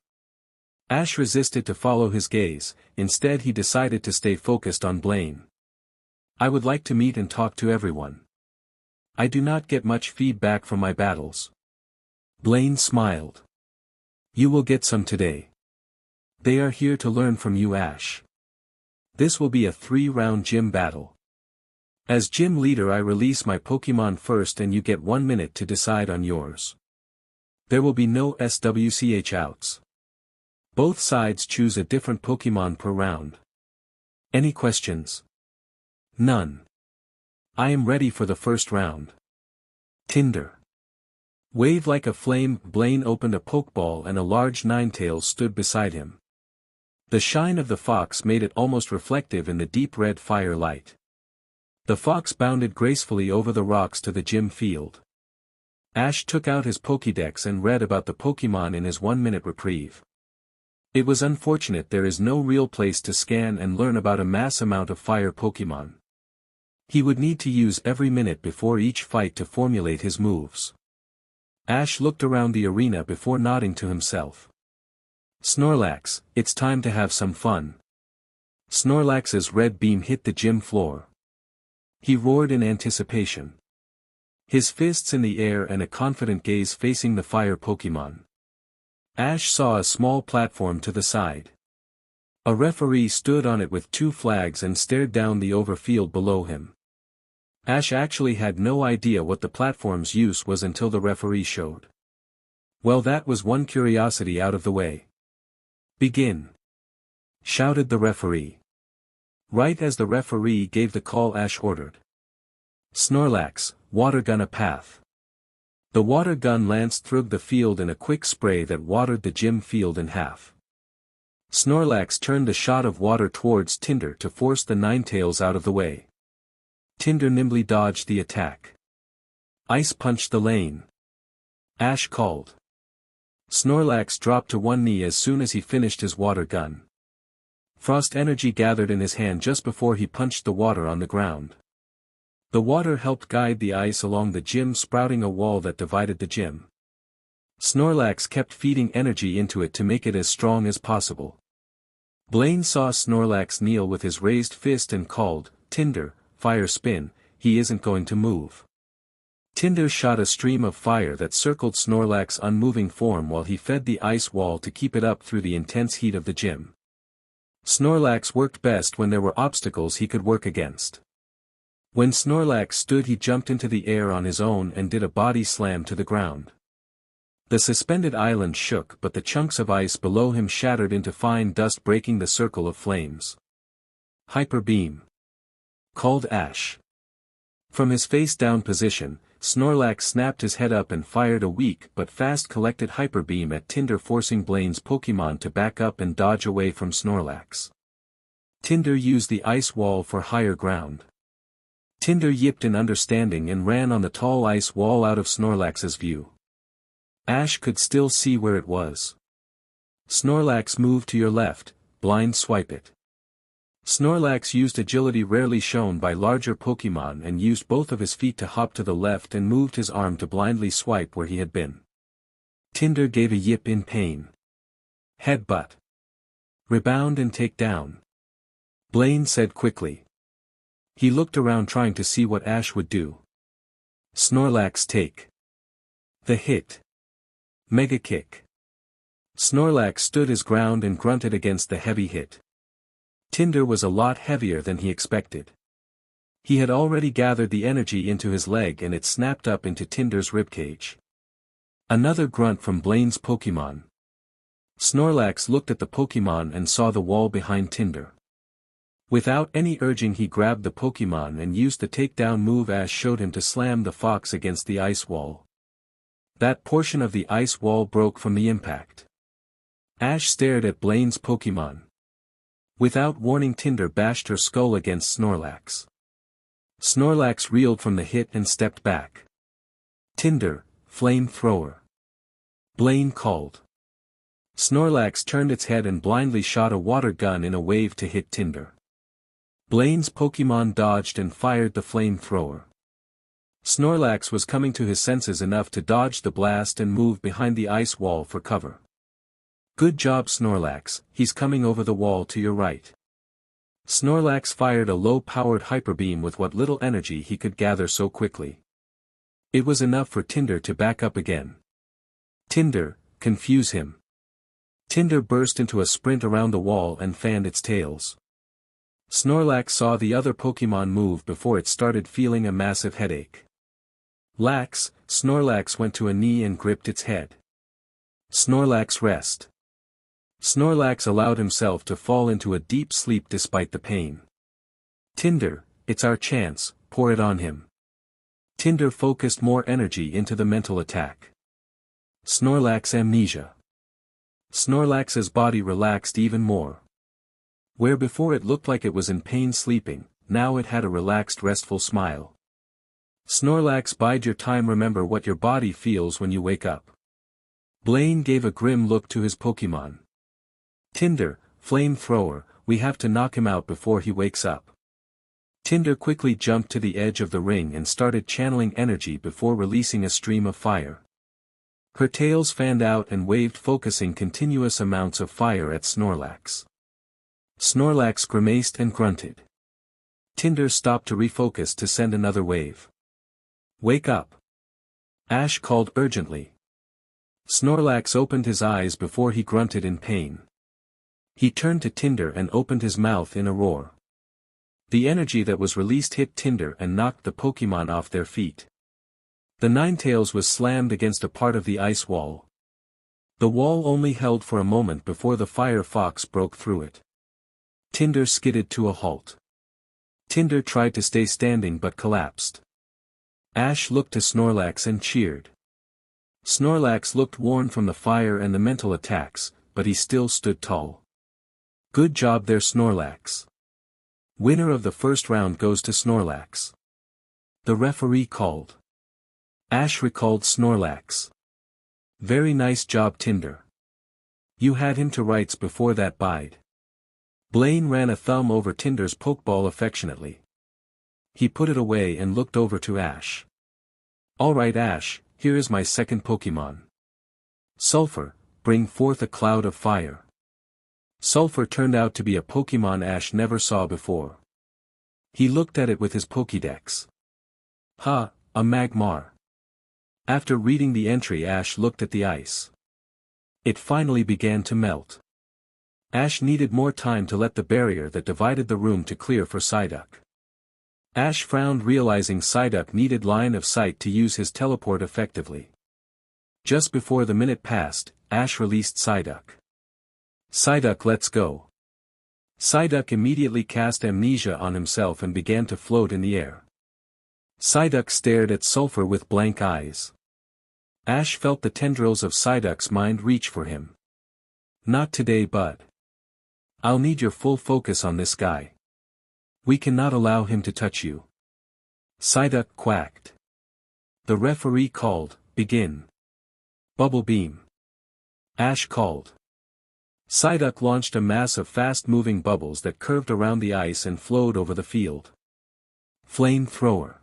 Ash resisted to follow his gaze, instead he decided to stay focused on Blaine. I would like to meet and talk to everyone. I do not get much feedback from my battles. Blaine smiled. You will get some today. They are here to learn from you, Ash. This will be a 3-round gym battle. As gym leader, I release my Pokémon first and you get 1 minute to decide on yours. There will be no SWCH outs. Both sides choose a different Pokémon per round. Any questions? None. I am ready for the first round. Tinder. Wave like a flame. Blaine opened a Pokeball and a large Ninetales stood beside him. The shine of the fox made it almost reflective in the deep red fire light. The fox bounded gracefully over the rocks to the gym field. Ash took out his Pokédex and read about the Pokémon in his 1-minute reprieve. It was unfortunate there is no real place to scan and learn about a mass amount of fire Pokémon. He would need to use every minute before each fight to formulate his moves. Ash looked around the arena before nodding to himself. Snorlax, it's time to have some fun. Snorlax's red beam hit the gym floor. He roared in anticipation. His fists in the air and a confident gaze facing the fire Pokémon. Ash saw a small platform to the side. A referee stood on it with 2 flags and stared down the overfield below him. Ash actually had no idea what the platform's use was until the referee showed. Well, that was one curiosity out of the way. Begin! Shouted the referee. Right as the referee gave the call, Ash ordered. Snorlax, water gun a path. The water gun lanced through the field in a quick spray that watered the gym field in half. Snorlax turned the shot of water towards Tinder to force the Ninetales out of the way. Tinder nimbly dodged the attack. Ice punched the lane. Ash called. Snorlax dropped to one knee as soon as he finished his water gun. Frost energy gathered in his hand just before he punched the water on the ground. The water helped guide the ice along the gym, sprouting a wall that divided the gym. Snorlax kept feeding energy into it to make it as strong as possible. Blaine saw Snorlax kneel with his raised fist and called, Tinder, fire spin, he isn't going to move. Tinder shot a stream of fire that circled Snorlax's unmoving form while he fed the ice wall to keep it up through the intense heat of the gym. Snorlax worked best when there were obstacles he could work against. When Snorlax stood, he jumped into the air on his own and did a body slam to the ground. The suspended island shook, but the chunks of ice below him shattered into fine dust, breaking the circle of flames. Hyper Beam! Called Ash. From his face-down position, Snorlax snapped his head up and fired a weak but fast-collected Hyper Beam at Tinder, forcing Blaine's Pokémon to back up and dodge away from Snorlax. Tinder used the ice wall for higher ground. Tinder yipped in understanding and ran on the tall ice wall out of Snorlax's view. Ash could still see where it was. Snorlax, move to your left, blind swipe it. Snorlax used agility rarely shown by larger Pokémon and used both of his feet to hop to the left and moved his arm to blindly swipe where he had been. Tinder gave a yip in pain. Headbutt. Rebound and take down. Blaine said quickly. He looked around trying to see what Ash would do. Snorlax, take the hit. Mega kick. Snorlax stood his ground and grunted against the heavy hit. Tinder was a lot heavier than he expected. He had already gathered the energy into his leg and it snapped up into Tinder's ribcage. Another grunt from Blaine's Pokémon. Snorlax looked at the Pokémon and saw the wall behind Tinder. Without any urging, he grabbed the Pokémon and used the takedown move Ash showed him to slam the fox against the ice wall. That portion of the ice wall broke from the impact. Ash stared at Blaine's Pokémon. Without warning, Tinder bashed her skull against Snorlax. Snorlax reeled from the hit and stepped back. Tinder, flamethrower. Blaine called. Snorlax turned its head and blindly shot a water gun in a wave to hit Tinder. Blaine's Pokémon dodged and fired the flamethrower. Snorlax was coming to his senses enough to dodge the blast and move behind the ice wall for cover. Good job, Snorlax, he's coming over the wall to your right. Snorlax fired a low-powered Hyper Beam with what little energy he could gather so quickly. It was enough for Tinder to back up again. Tinder, confuse him. Tinder burst into a sprint around the wall and fanned its tails. Snorlax saw the other Pokémon move before it started feeling a massive headache. Snorlax went to a knee and gripped its head. Snorlax, rest. Snorlax allowed himself to fall into a deep sleep despite the pain. Tinder, it's our chance, pour it on him. Tinder focused more energy into the mental attack. Snorlax, amnesia. Snorlax's body relaxed even more. Where before it looked like it was in pain sleeping, now it had a relaxed, restful smile. Snorlax, bide your time, remember what your body feels when you wake up. Blaine gave a grim look to his Pokémon. Tinder, flamethrower, we have to knock him out before he wakes up. Tinder quickly jumped to the edge of the ring and started channeling energy before releasing a stream of fire. Her tails fanned out and waved, focusing continuous amounts of fire at Snorlax. Snorlax grimaced and grunted. Tinder stopped to refocus to send another wave. Wake up! Ash called urgently. Snorlax opened his eyes before he grunted in pain. He turned to Tinder and opened his mouth in a roar. The energy that was released hit Tinder and knocked the Pokémon off their feet. The Ninetales was slammed against a part of the ice wall. The wall only held for a moment before the fire fox broke through it. Tinder skidded to a halt. Tinder tried to stay standing but collapsed. Ash looked to Snorlax and cheered. Snorlax looked worn from the fire and the mental attacks, but he still stood tall. Good job there, Snorlax. Winner of the first round goes to Snorlax. The referee called. Ash recalled Snorlax. Very nice job, Tinder. You had him to rights before that bide. Blaine ran a thumb over Tinder's Pokeball affectionately. He put it away and looked over to Ash. Alright Ash, here is my second Pokémon. Sulphur, bring forth a cloud of fire. Sulphur turned out to be a Pokémon Ash never saw before. He looked at it with his Pokédex. Ha, a Magmar. After reading the entry, Ash looked at the ice. It finally began to melt. Ash needed more time to let the barrier that divided the room to clear for Psyduck. Ash frowned, realizing Psyduck needed line of sight to use his teleport effectively. Just before the minute passed, Ash released Psyduck. Psyduck, let's go. Psyduck immediately cast amnesia on himself and began to float in the air. Psyduck stared at Sulfur with blank eyes. Ash felt the tendrils of Psyduck's mind reach for him. Not today, bud. I'll need your full focus on this guy. We cannot allow him to touch you. Psyduck quacked. The referee called, begin. Bubble beam. Ash called. Psyduck launched a mass of fast-moving bubbles that curved around the ice and flowed over the field. Flame thrower.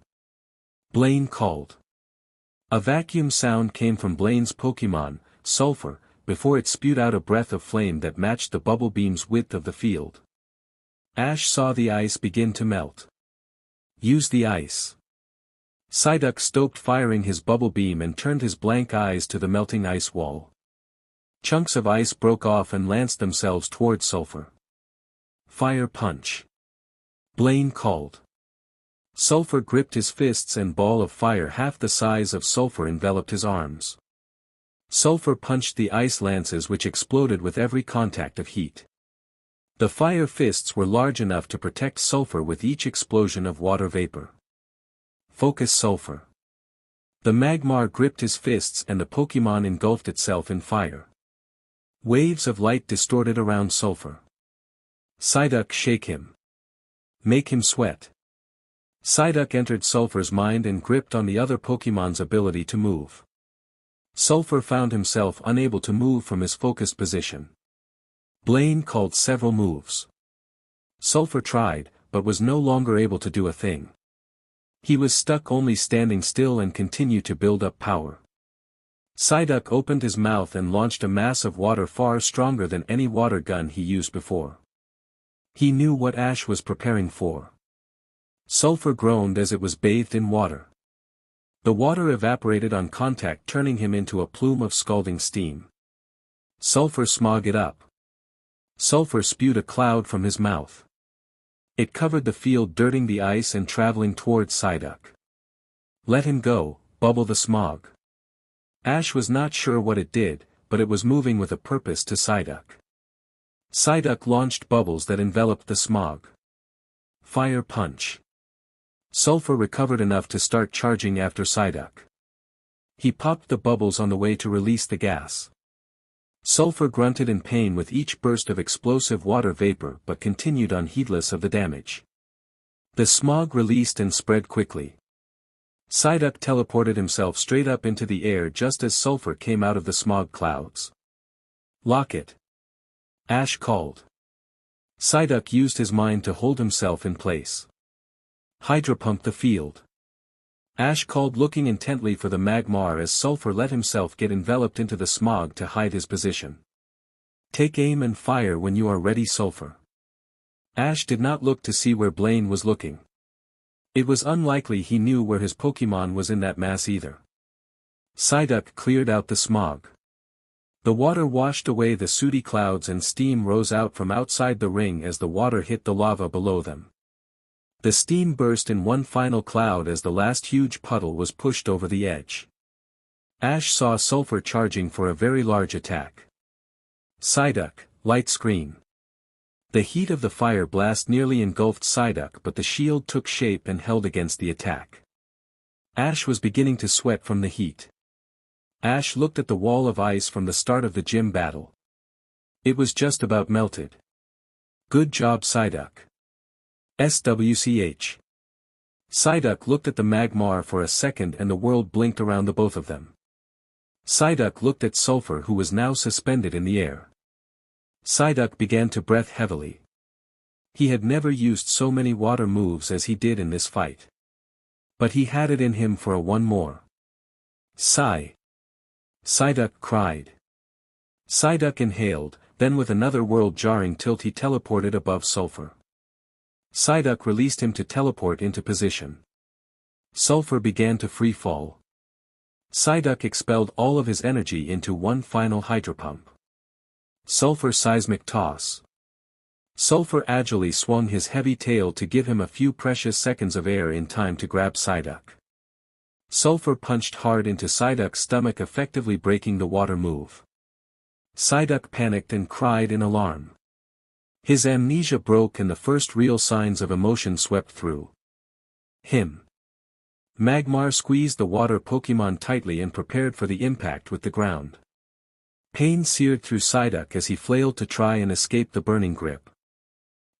Blaine called. A vacuum sound came from Blaine's Pokémon, Sulfur, before it spewed out a breath of flame that matched the bubble beam's width of the field. Ash saw the ice begin to melt. Use the ice. Psyduck stopped firing his bubble beam and turned his blank eyes to the melting ice wall. Chunks of ice broke off and lanced themselves toward Sulfur. Fire punch. Blaine called. Sulfur gripped his fists and ball of fire half the size of Sulfur enveloped his arms. Sulfur punched the ice lances which exploded with every contact of heat. The fire fists were large enough to protect Sulfur with each explosion of water vapor. Focus Sulfur. The Magmar gripped his fists and the Pokémon engulfed itself in fire. Waves of light distorted around Sulfur. Psyduck, shake him. Make him sweat. Psyduck entered Sulfur's mind and gripped on the other Pokémon's ability to move. Sulfur found himself unable to move from his focused position. Blaine called several moves. Sulfur tried, but was no longer able to do a thing. He was stuck only standing still and continued to build up power. Psyduck opened his mouth and launched a mass of water far stronger than any water gun he used before. He knew what Ash was preparing for. Sulfur groaned as it was bathed in water. The water evaporated on contact, turning him into a plume of scalding steam. Sulfur smog it up. Sulfur spewed a cloud from his mouth. It covered the field, dirting the ice and traveling towards Psyduck. Let him go, bubble the smog. Ash was not sure what it did, but it was moving with a purpose to Psyduck. Psyduck launched bubbles that enveloped the smog. Fire punch. Sulfur recovered enough to start charging after Psyduck. He popped the bubbles on the way to release the gas. Sulfur grunted in pain with each burst of explosive water vapor but continued on, heedless of the damage. The smog released and spread quickly. Psyduck teleported himself straight up into the air just as Sulfur came out of the smog clouds. Lock it. Ash called. Psyduck used his mind to hold himself in place. Hydropump the field. Ash called, looking intently for the Magmar as Sulfur let himself get enveloped into the smog to hide his position. Take aim and fire when you are ready, Sulfur. Ash did not look to see where Blaine was looking. It was unlikely he knew where his Pokémon was in that mass either. Psyduck cleared out the smog. The water washed away the sooty clouds and steam rose out from outside the ring as the water hit the lava below them. The steam burst in one final cloud as the last huge puddle was pushed over the edge. Ash saw Sulfur charging for a very large attack. Psyduck, light screen. The heat of the fire blast nearly engulfed Psyduck, but the shield took shape and held against the attack. Ash was beginning to sweat from the heat. Ash looked at the wall of ice from the start of the gym battle. It was just about melted. Good job, Psyduck. SWCH. Psyduck looked at the Magmar for a second and the world blinked around the both of them. Psyduck looked at Sulfur, who was now suspended in the air. Psyduck began to breath heavily. He had never used so many water moves as he did in this fight. But he had it in him for a one more. Sigh. Psyduck cried. Psyduck inhaled, then with another world-jarring tilt he teleported above Sulfur. Psyduck released him to teleport into position. Sulfur began to free fall. Psyduck expelled all of his energy into one final hydropump. Sulfur seismic toss. Sulfur agilely swung his heavy tail to give him a few precious seconds of air in time to grab Psyduck. Sulfur punched hard into Psyduck's stomach, effectively breaking the water move. Psyduck panicked and cried in alarm. His amnesia broke and the first real signs of emotion swept through him. Magmar squeezed the water Pokémon tightly and prepared for the impact with the ground. Pain seared through Psyduck as he flailed to try and escape the burning grip.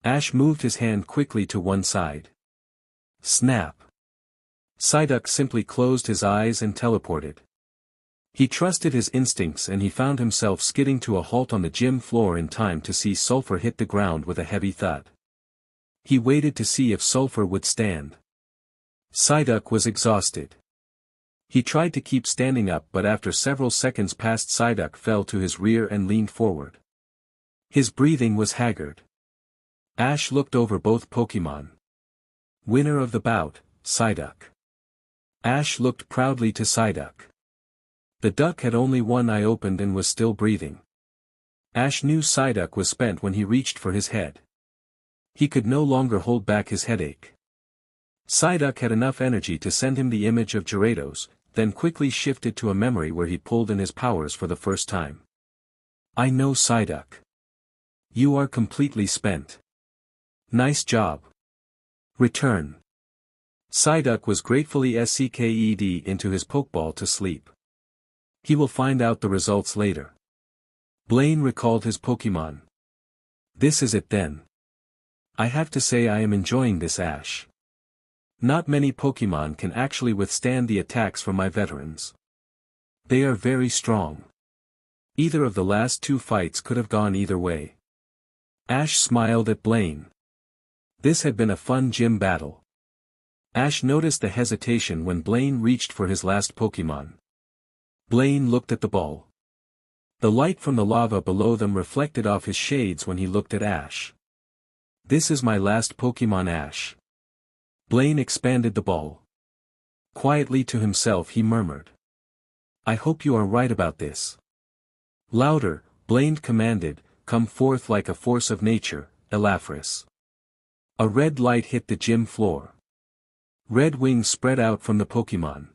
Ash moved his hand quickly to one side. Snap! Psyduck simply closed his eyes and teleported. He trusted his instincts and he found himself skidding to a halt on the gym floor in time to see Sulfur hit the ground with a heavy thud. He waited to see if Sulfur would stand. Psyduck was exhausted. He tried to keep standing up but after several seconds passed Psyduck fell to his rear and leaned forward. His breathing was haggard. Ash looked over both Pokémon. Winner of the bout, Psyduck. Ash looked proudly to Psyduck. The duck had only one eye opened and was still breathing. Ash knew Psyduck was spent when he reached for his head. He could no longer hold back his headache. Psyduck had enough energy to send him the image of Gyarados, then quickly shifted to a memory where he pulled in his powers for the first time. I know Psyduck. You are completely spent. Nice job. Return. Psyduck was gratefully sked into his Pokeball to sleep. He will find out the results later. Blaine recalled his Pokémon. This is it then. I have to say I am enjoying this, Ash. Not many Pokémon can actually withstand the attacks from my veterans. They are very strong. Either of the last two fights could have gone either way. Ash smiled at Blaine. This had been a fun gym battle. Ash noticed the hesitation when Blaine reached for his last Pokémon. Blaine looked at the ball. The light from the lava below them reflected off his shades when he looked at Ash. This is my last Pokémon, Ash. Blaine expanded the ball. Quietly to himself he murmured. I hope you are right about this. Louder, Blaine commanded, come forth like a force of nature, Elafris. A red light hit the gym floor. Red wings spread out from the Pokémon.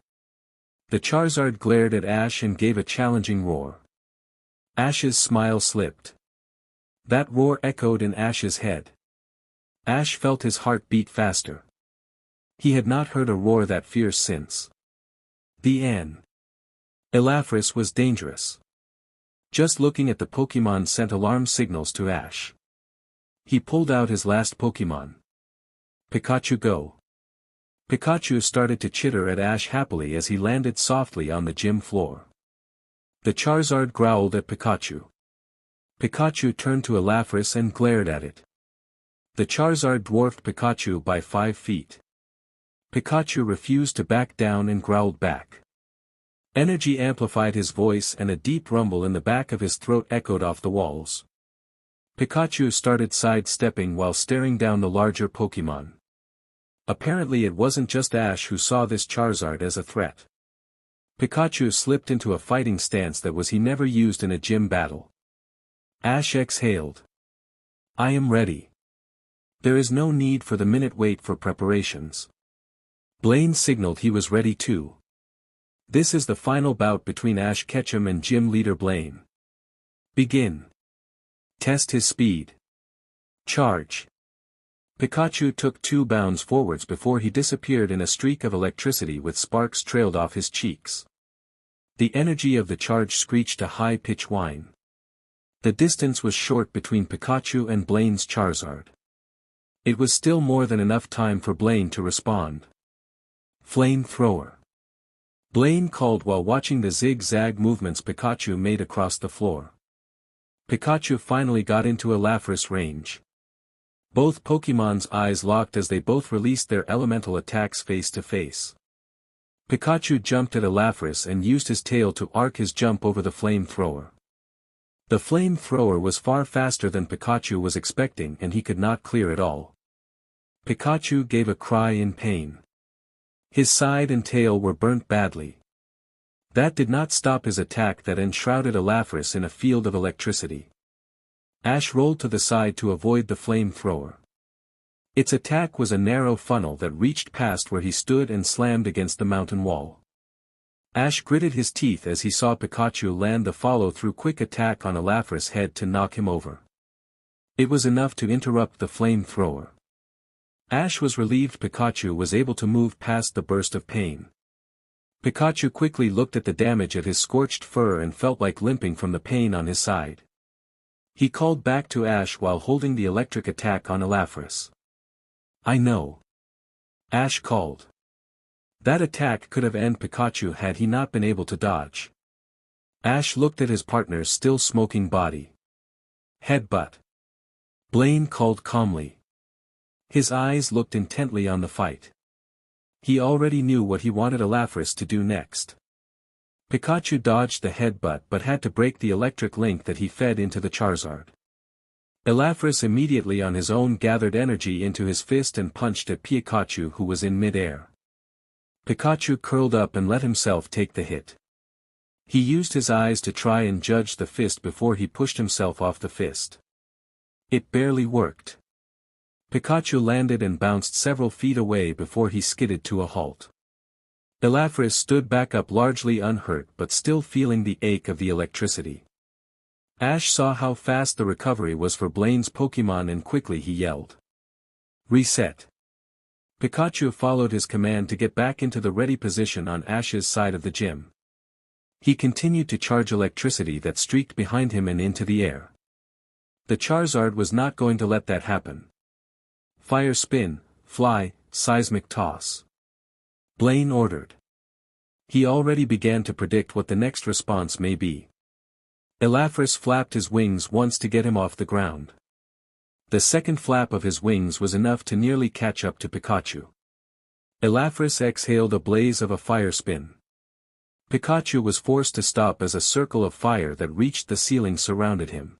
The Charizard glared at Ash and gave a challenging roar. Ash's smile slipped. That roar echoed in Ash's head. Ash felt his heart beat faster. He had not heard a roar that fierce since. The end. Elafris was dangerous. Just looking at the Pokémon sent alarm signals to Ash. He pulled out his last Pokémon. Pikachu, go. Pikachu started to chitter at Ash happily as he landed softly on the gym floor. The Charizard growled at Pikachu. Pikachu turned to Elafris and glared at it. The Charizard dwarfed Pikachu by 5 feet. Pikachu refused to back down and growled back. Energy amplified his voice and a deep rumble in the back of his throat echoed off the walls. Pikachu started sidestepping while staring down the larger Pokémon. Apparently it wasn't just Ash who saw this Charizard as a threat. Pikachu slipped into a fighting stance that he never used in a gym battle. Ash exhaled. I am ready. There is no need for the minute wait for preparations. Blaine signaled he was ready too. This is the final bout between Ash Ketchum and gym leader Blaine. Begin. Test his speed. Charge. Pikachu took 2 bounds forwards before he disappeared in a streak of electricity with sparks trailed off his cheeks. The energy of the charge screeched a high-pitched whine. The distance was short between Pikachu and Blaine's Charizard. It was still more than enough time for Blaine to respond. Flamethrower. Blaine called while watching the zig-zag movements Pikachu made across the floor. Pikachu finally got into Elafris range. Both Pokémon's eyes locked as they both released their elemental attacks face to face. Pikachu jumped at Elafris and used his tail to arc his jump over the flamethrower. The flamethrower was far faster than Pikachu was expecting and he could not clear it all. Pikachu gave a cry in pain. His side and tail were burnt badly. That did not stop his attack that enshrouded Elafris in a field of electricity. Ash rolled to the side to avoid the flamethrower. Its attack was a narrow funnel that reached past where he stood and slammed against the mountain wall. Ash gritted his teeth as he saw Pikachu land the follow-through quick attack on Elafris' head to knock him over. It was enough to interrupt the flamethrower. Ash was relieved Pikachu was able to move past the burst of pain. Pikachu quickly looked at the damage at his scorched fur and felt like limping from the pain on his side. He called back to Ash while holding the electric attack on Elafris. "I know." Ash called. That attack could have ended Pikachu had he not been able to dodge. Ash looked at his partner's still smoking body. "Headbutt." Blaine called calmly. His eyes looked intently on the fight. He already knew what he wanted Elafris to do next. Pikachu dodged the headbutt but had to break the electric link that he fed into the Charizard. Elafris immediately on his own gathered energy into his fist and punched at Pikachu, who was in mid-air. Pikachu curled up and let himself take the hit. He used his eyes to try and judge the fist before he pushed himself off the fist. It barely worked. Pikachu landed and bounced several feet away before he skidded to a halt. Elafris stood back up largely unhurt but still feeling the ache of the electricity. Ash saw how fast the recovery was for Blaine's Pokémon and quickly he yelled. "Reset." Pikachu followed his command to get back into the ready position on Ash's side of the gym. He continued to charge electricity that streaked behind him and into the air. The Charizard was not going to let that happen. "Fire spin, fly, seismic toss." Blaine ordered. He already began to predict what the next response may be. Elafris flapped his wings once to get him off the ground. The second flap of his wings was enough to nearly catch up to Pikachu. Elafris exhaled a blaze of a fire spin. Pikachu was forced to stop as a circle of fire that reached the ceiling surrounded him.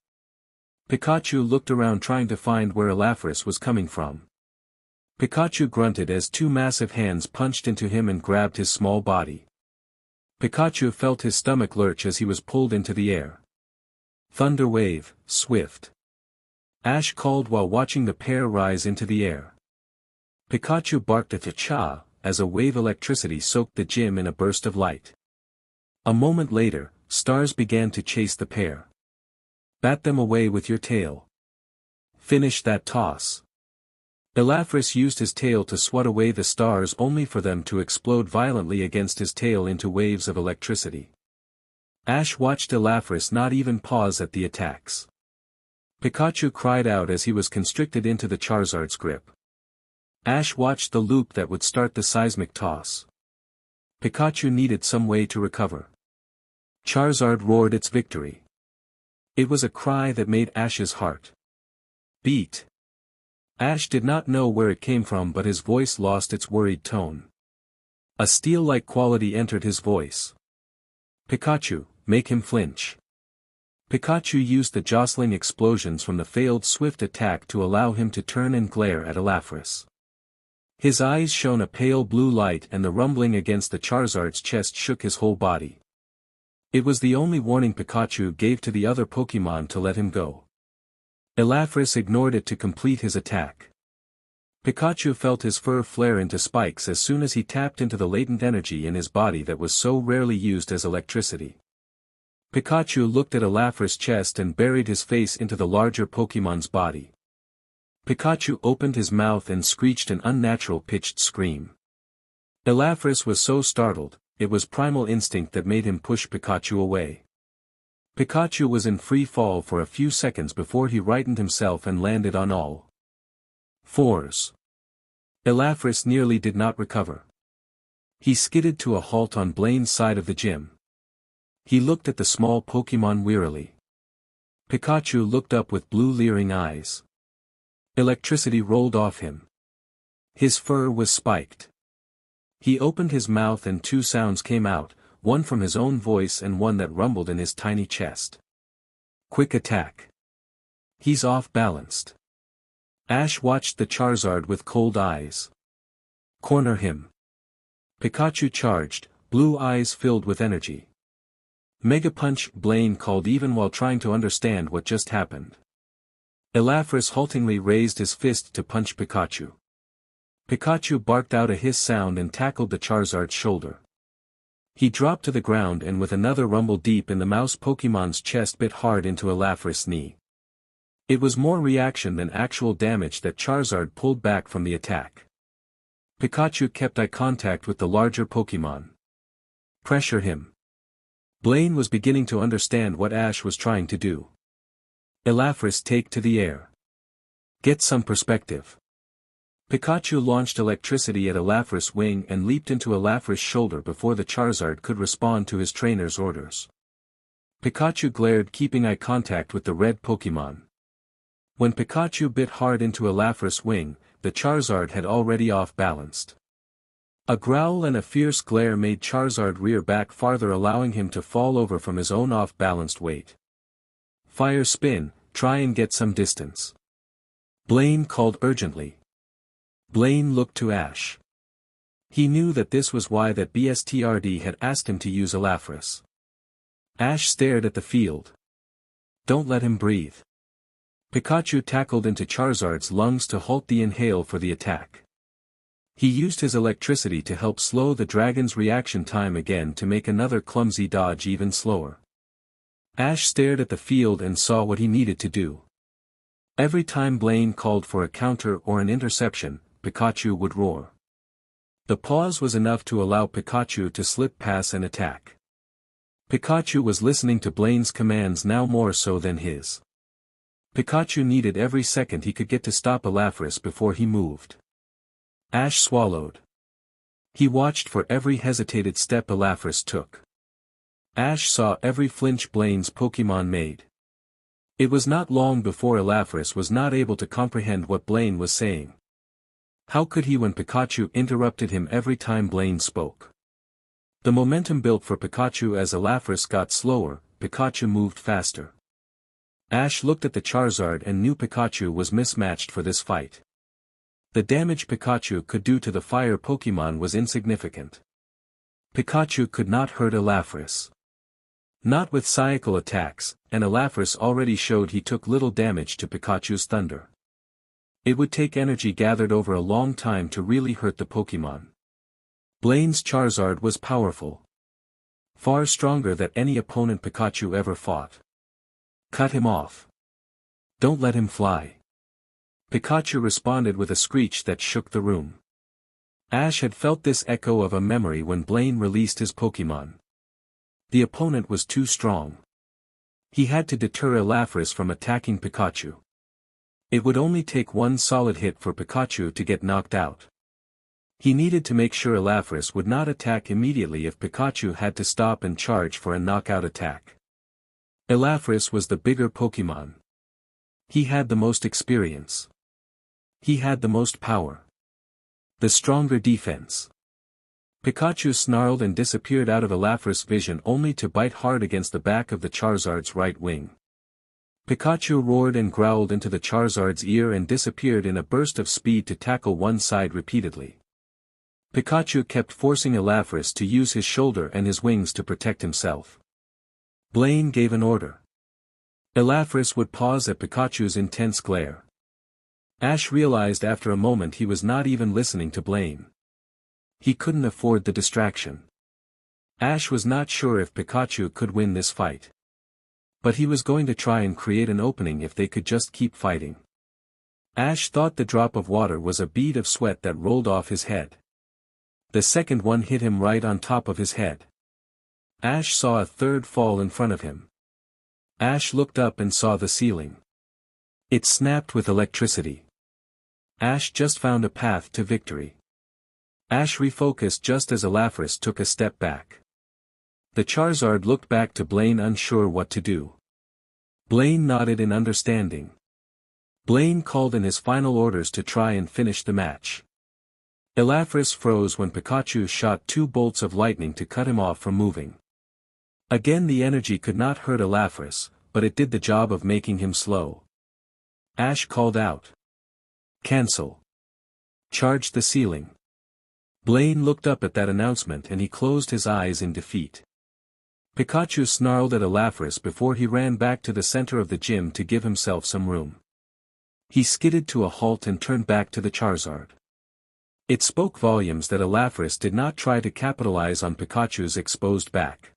Pikachu looked around trying to find where Elafris was coming from. Pikachu grunted as two massive hands punched into him and grabbed his small body. Pikachu felt his stomach lurch as he was pulled into the air. "Thunder wave, swift." Ash called while watching the pair rise into the air. Pikachu barked at cha as a wave electricity soaked the gym in a burst of light. A moment later, stars began to chase the pair. "Bat them away with your tail. Finish that toss." Elafris used his tail to swat away the stars only for them to explode violently against his tail into waves of electricity. Ash watched Elafris not even pause at the attacks. Pikachu cried out as he was constricted into the Charizard's grip. Ash watched the loop that would start the seismic toss. Pikachu needed some way to recover. Charizard roared its victory. It was a cry that made Ash's heart beat. Ash did not know where it came from but his voice lost its worried tone. A steel-like quality entered his voice. "Pikachu, make him flinch." Pikachu used the jostling explosions from the failed swift attack to allow him to turn and glare at Elafris. His eyes shone a pale blue light and the rumbling against the Charizard's chest shook his whole body. It was the only warning Pikachu gave to the other Pokémon to let him go. Elafris ignored it to complete his attack. Pikachu felt his fur flare into spikes as soon as he tapped into the latent energy in his body that was so rarely used as electricity. Pikachu looked at Elafris' chest and buried his face into the larger Pokémon's body. Pikachu opened his mouth and screeched an unnatural pitched scream. Elafris was so startled, it was primal instinct that made him push Pikachu away. Pikachu was in free fall for a few seconds before he righted himself and landed on all fours. Elafris nearly did not recover. He skidded to a halt on Blaine's side of the gym. He looked at the small Pokémon wearily. Pikachu looked up with blue leering eyes. Electricity rolled off him. His fur was spiked. He opened his mouth and two sounds came out, one from his own voice and one that rumbled in his tiny chest. "Quick attack." "He's off-balanced." Ash watched the Charizard with cold eyes. "Corner him." Pikachu charged, blue eyes filled with energy. "Mega Punch," Blaine called even while trying to understand what just happened. Elafris haltingly raised his fist to punch Pikachu. Pikachu barked out a hiss sound and tackled the Charizard's shoulder. He dropped to the ground and with another rumble deep in the mouse Pokémon's chest bit hard into Elafris' knee. It was more reaction than actual damage that Charizard pulled back from the attack. Pikachu kept eye contact with the larger Pokémon. Pressure him. Blaine was beginning to understand what Ash was trying to do. Elafris, take to the air. Get some perspective. Pikachu launched electricity at Elafris' wing and leaped into Elafris' shoulder before the Charizard could respond to his trainer's orders. Pikachu glared, keeping eye contact with the red Pokémon. When Pikachu bit hard into Elafris' wing, the Charizard had already off-balanced. A growl and a fierce glare made Charizard rear back farther, allowing him to fall over from his own off-balanced weight. Fire spin, try and get some distance. Blaine called urgently. Blaine looked to Ash. He knew that this was why that BSTRD had asked him to use Elafris. Ash stared at the field. Don't let him breathe. Pikachu tackled into Charizard's lungs to halt the inhale for the attack. He used his electricity to help slow the dragon's reaction time again to make another clumsy dodge even slower. Ash stared at the field and saw what he needed to do. Every time Blaine called for a counter or an interception, Pikachu would roar. The pause was enough to allow Pikachu to slip past and attack. Pikachu was listening to Blaine's commands now more so than his. Pikachu needed every second he could get to stop Elafris before he moved. Ash swallowed. He watched for every hesitated step Elafris took. Ash saw every flinch Blaine's Pokémon made. It was not long before Elafris was not able to comprehend what Blaine was saying. How could he when Pikachu interrupted him every time Blaine spoke? The momentum built for Pikachu as Elafris got slower, Pikachu moved faster. Ash looked at the Charizard and knew Pikachu was mismatched for this fight. The damage Pikachu could do to the fire Pokémon was insignificant. Pikachu could not hurt Elafris. Not with cycle attacks, and Elafris already showed he took little damage to Pikachu's thunder. It would take energy gathered over a long time to really hurt the Pokémon. Blaine's Charizard was powerful. Far stronger than any opponent Pikachu ever fought. Cut him off. Don't let him fly. Pikachu responded with a screech that shook the room. Ash had felt this echo of a memory when Blaine released his Pokémon. The opponent was too strong. He had to deter Elafris from attacking Pikachu. It would only take one solid hit for Pikachu to get knocked out. He needed to make sure Elafris would not attack immediately if Pikachu had to stop and charge for a knockout attack. Elafris was the bigger Pokémon. He had the most experience. He had the most power. The stronger defense. Pikachu snarled and disappeared out of Elafris' vision only to bite hard against the back of the Charizard's right wing. Pikachu roared and growled into the Charizard's ear and disappeared in a burst of speed to tackle one side repeatedly. Pikachu kept forcing Elafris to use his shoulder and his wings to protect himself. Blaine gave an order. Elafris would pause at Pikachu's intense glare. Ash realized after a moment he was not even listening to Blaine. He couldn't afford the distraction. Ash was not sure if Pikachu could win this fight. But he was going to try and create an opening if they could just keep fighting. Ash thought the drop of water was a bead of sweat that rolled off his head. The second one hit him right on top of his head. Ash saw a third fall in front of him. Ash looked up and saw the ceiling. It snapped with electricity. Ash just found a path to victory. Ash refocused just as Elafris took a step back. The Charizard looked back to Blaine, unsure what to do. Blaine nodded in understanding. Blaine called in his final orders to try and finish the match. Elafris froze when Pikachu shot 2 bolts of lightning to cut him off from moving. Again, the energy could not hurt Elafris, but it did the job of making him slow. Ash called out. Cancel. Charge the ceiling. Blaine looked up at that announcement and he closed his eyes in defeat. Pikachu snarled at Elafris before he ran back to the center of the gym to give himself some room. He skidded to a halt and turned back to the Charizard. It spoke volumes that Elafris did not try to capitalize on Pikachu's exposed back.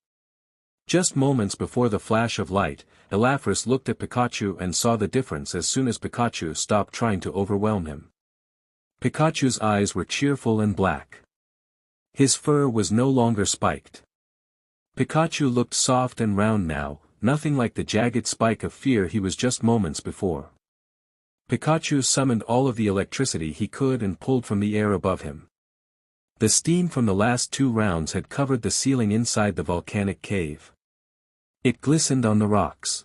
Just moments before the flash of light, Elafris looked at Pikachu and saw the difference as soon as Pikachu stopped trying to overwhelm him. Pikachu's eyes were cheerful and black. His fur was no longer spiked. Pikachu looked soft and round now, nothing like the jagged spike of fear he was just moments before. Pikachu summoned all of the electricity he could and pulled from the air above him. The steam from the last 2 rounds had covered the ceiling inside the volcanic cave. It glistened on the rocks.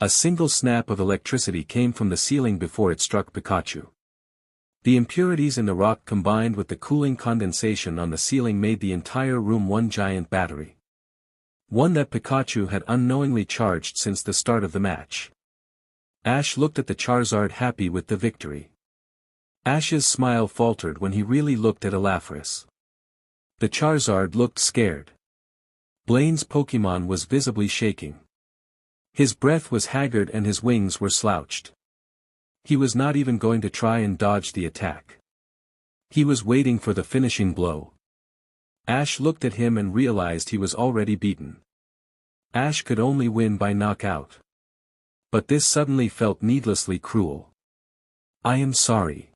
A single snap of electricity came from the ceiling before it struck Pikachu. The impurities in the rock combined with the cooling condensation on the ceiling made the entire room one giant battery. One that Pikachu had unknowingly charged since the start of the match. Ash looked at the Charizard happy with the victory. Ash's smile faltered when he really looked at Elafris. The Charizard looked scared. Blaine's Pokémon was visibly shaking. His breath was haggard and his wings were slouched. He was not even going to try and dodge the attack. He was waiting for the finishing blow. Ash looked at him and realized he was already beaten. Ash could only win by knockout. But this suddenly felt needlessly cruel. I am sorry.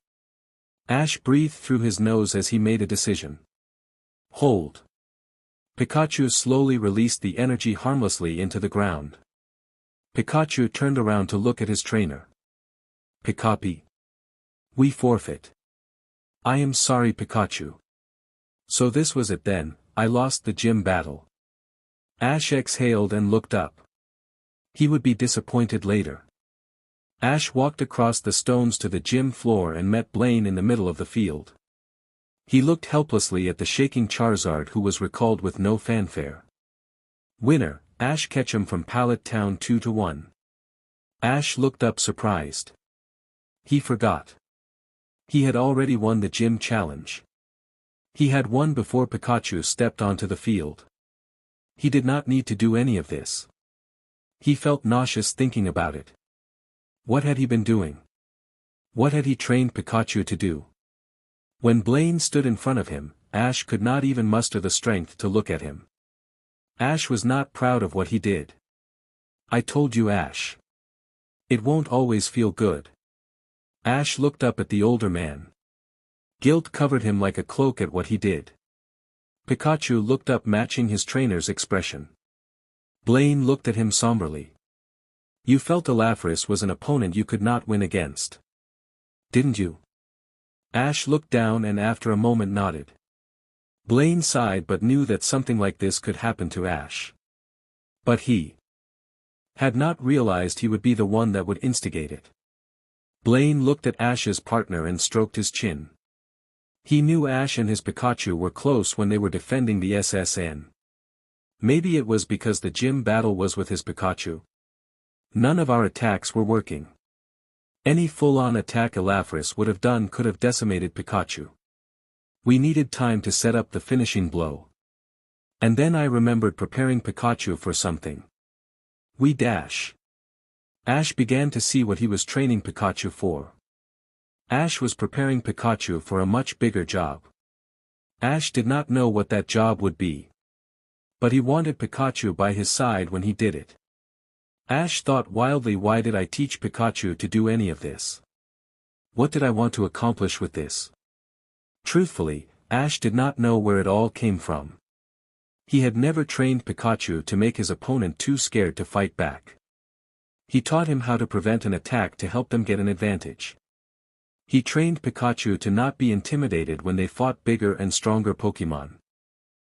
Ash breathed through his nose as he made a decision. Hold. Pikachu slowly released the energy harmlessly into the ground. Pikachu turned around to look at his trainer. Pikapi. We forfeit. I am sorry, Pikachu. So this was it then, I lost the gym battle. Ash exhaled and looked up. He would be disappointed later. Ash walked across the stones to the gym floor and met Blaine in the middle of the field. He looked helplessly at the shaking Charizard who was recalled with no fanfare. Winner, Ash Ketchum from Pallet Town 2-1. Ash looked up surprised. He forgot. He had already won the gym challenge. He had won before Pikachu stepped onto the field. He did not need to do any of this. He felt nauseous thinking about it. What had he been doing? What had he trained Pikachu to do? When Blaine stood in front of him, Ash could not even muster the strength to look at him. Ash was not proud of what he did. I told you, Ash. It won't always feel good. Ash looked up at the older man. Guilt covered him like a cloak at what he did. Pikachu looked up matching his trainer's expression. Blaine looked at him somberly. You felt Elafris was an opponent you could not win against. Didn't you? Ash looked down and after a moment nodded. Blaine sighed but knew that something like this could happen to Ash. But he had not realized he would be the one that would instigate it. Blaine looked at Ash's partner and stroked his chin. He knew Ash and his Pikachu were close when they were defending the SSN. Maybe it was because the gym battle was with his Pikachu. None of our attacks were working. Any full-on attack Elafris would have done could have decimated Pikachu. We needed time to set up the finishing blow. And then I remembered preparing Pikachu for something. We dash. Ash began to see what he was training Pikachu for. Ash was preparing Pikachu for a much bigger job. Ash did not know what that job would be. But he wanted Pikachu by his side when he did it. Ash thought wildly, why did I teach Pikachu to do any of this? What did I want to accomplish with this? Truthfully, Ash did not know where it all came from. He had never trained Pikachu to make his opponent too scared to fight back. He taught him how to prevent an attack to help them get an advantage. He trained Pikachu to not be intimidated when they fought bigger and stronger Pokémon.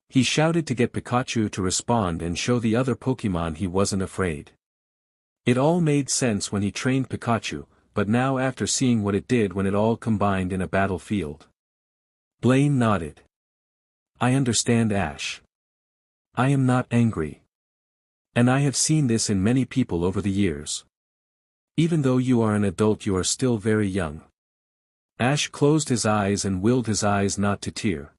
He shouted to get Pikachu to respond and show the other Pokémon he wasn't afraid. It all made sense when he trained Pikachu, but now after seeing what it did when it all combined in a battlefield. Blaine nodded. I understand, Ash. I am not angry. And I have seen this in many people over the years. Even though you are an adult, you are still very young. Ash closed his eyes and willed his eyes not to tear.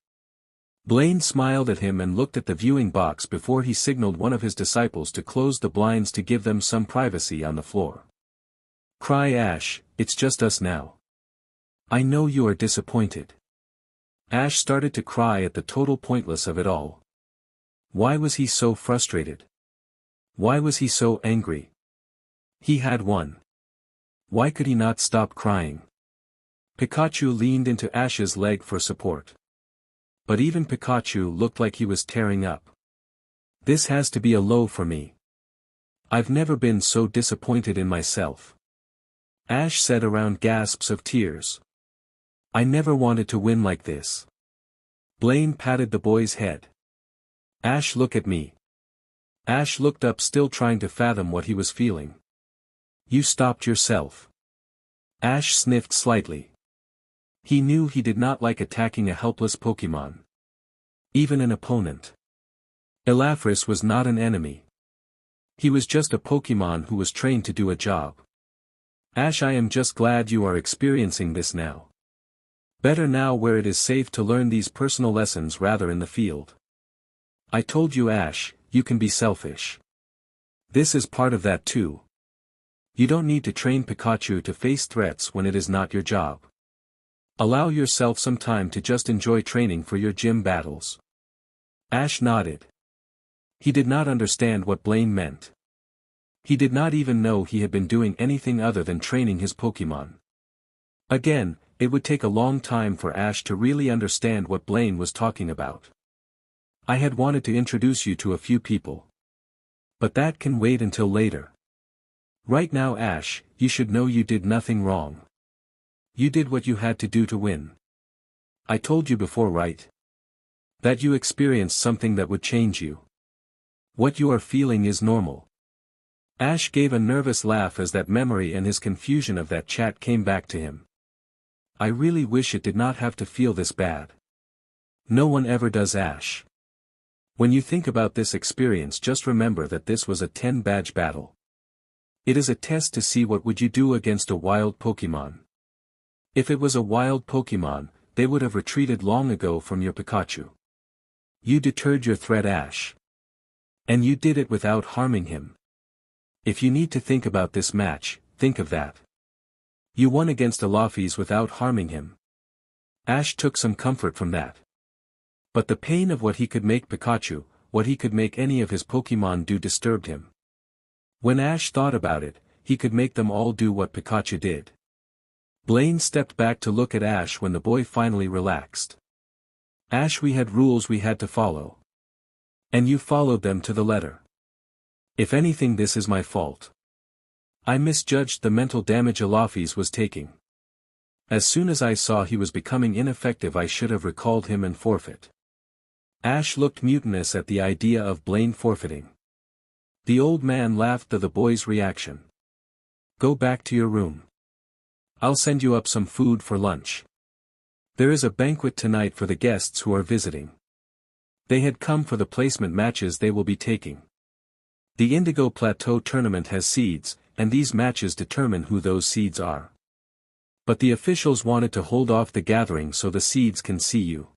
Blaine smiled at him and looked at the viewing box before he signaled one of his disciples to close the blinds to give them some privacy on the floor. Cry, Ash, it's just us now. I know you are disappointed. Ash started to cry at the total pointlessness of it all. Why was he so frustrated? Why was he so angry? He had won. Why could he not stop crying? Pikachu leaned into Ash's leg for support. But even Pikachu looked like he was tearing up. This has to be a low for me. I've never been so disappointed in myself. Ash said around gasps of tears. I never wanted to win like this. Blaine patted the boy's head. Ash, look at me. Ash looked up, still trying to fathom what he was feeling. You stopped yourself. Ash sniffed slightly. He knew he did not like attacking a helpless Pokémon. Even an opponent. Elafris was not an enemy. He was just a Pokémon who was trained to do a job. Ash, I am just glad you are experiencing this now. Better now where it is safe to learn these personal lessons rather in the field. I told you, Ash, you can be selfish. This is part of that too. You don't need to train Pikachu to face threats when it is not your job. Allow yourself some time to just enjoy training for your gym battles. Ash nodded. He did not understand what Blaine meant. He did not even know he had been doing anything other than training his Pokémon. Again, it would take a long time for Ash to really understand what Blaine was talking about. I had wanted to introduce you to a few people. But that can wait until later. Right now, Ash, you should know you did nothing wrong. You did what you had to do to win. I told you before, right? That you experienced something that would change you. What you are feeling is normal. Ash gave a nervous laugh as that memory and his confusion of that chat came back to him. I really wish it did not have to feel this bad. No one ever does, Ash. When you think about this experience, just remember that this was a 10-badge battle. It is a test to see what would you do against a wild Pokémon. If it was a wild Pokémon, they would have retreated long ago from your Pikachu. You deterred your threat, Ash. And you did it without harming him. If you need to think about this match, think of that. You won against Elafris without harming him. Ash took some comfort from that. But the pain of what he could make Pikachu, what he could make any of his Pokémon do, disturbed him. When Ash thought about it, he could make them all do what Pikachu did. Blaine stepped back to look at Ash when the boy finally relaxed. Ash, we had rules we had to follow. And you followed them to the letter. If anything, this is my fault. I misjudged the mental damage Elafris was taking. As soon as I saw he was becoming ineffective, I should have recalled him and forfeit. Ash looked mutinous at the idea of Blaine forfeiting. The old man laughed at the boy's reaction. Go back to your room. I'll send you up some food for lunch. There is a banquet tonight for the guests who are visiting. They had come for the placement matches they will be taking. The Indigo Plateau tournament has seeds, and these matches determine who those seeds are. But the officials wanted to hold off the gathering so the seeds can see you.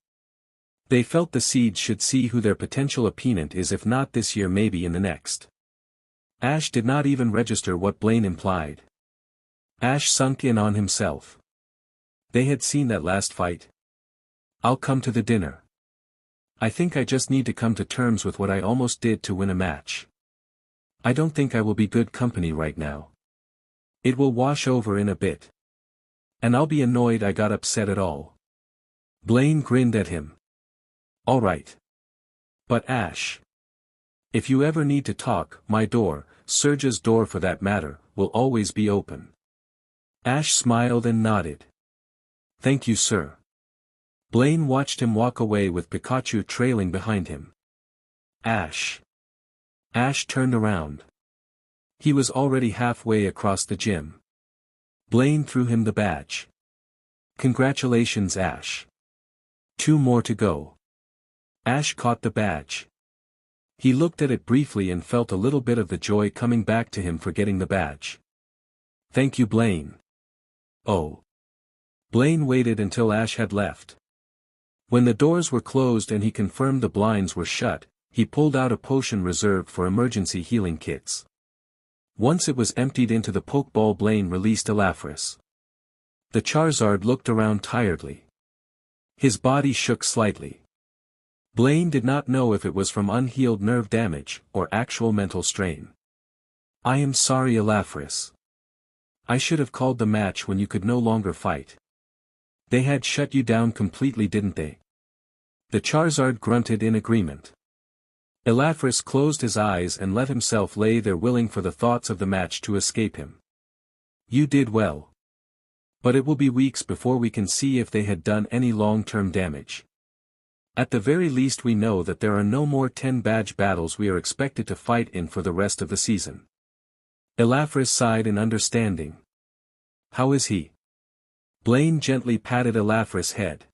They felt the seeds should see who their potential opponent is, if not this year, maybe in the next. Ash did not even register what Blaine implied. Ash sunk in on himself. They had seen that last fight. I'll come to the dinner. I think I just need to come to terms with what I almost did to win a match. I don't think I will be good company right now. It will wash over in a bit. And I'll be annoyed I got upset at all. Blaine grinned at him. All right. But Ash. If you ever need to talk, my door, Serge's door for that matter, will always be open. Ash smiled and nodded. Thank you, sir. Blaine watched him walk away with Pikachu trailing behind him. Ash. Ash turned around. He was already halfway across the gym. Blaine threw him the badge. Congratulations, Ash. 2 more to go. Ash caught the badge. He looked at it briefly and felt a little bit of the joy coming back to him for getting the badge. Thank you, Blaine. Oh. Blaine waited until Ash had left. When the doors were closed and he confirmed the blinds were shut, he pulled out a potion reserved for emergency healing kits. Once it was emptied into the Pokeball, Blaine released Elafris. The Charizard looked around tiredly. His body shook slightly. Blaine did not know if it was from unhealed nerve damage, or actual mental strain. I am sorry, Elafris. I should have called the match when you could no longer fight. They had shut you down completely, didn't they? The Charizard grunted in agreement. Elafris closed his eyes and let himself lay there, willing for the thoughts of the match to escape him. You did well. But it will be weeks before we can see if they had done any long-term damage. At the very least, we know that there are no more 10-badge battles we are expected to fight in for the rest of the season. Elafris sighed in understanding. How is he? Blaine gently patted Elafris' head.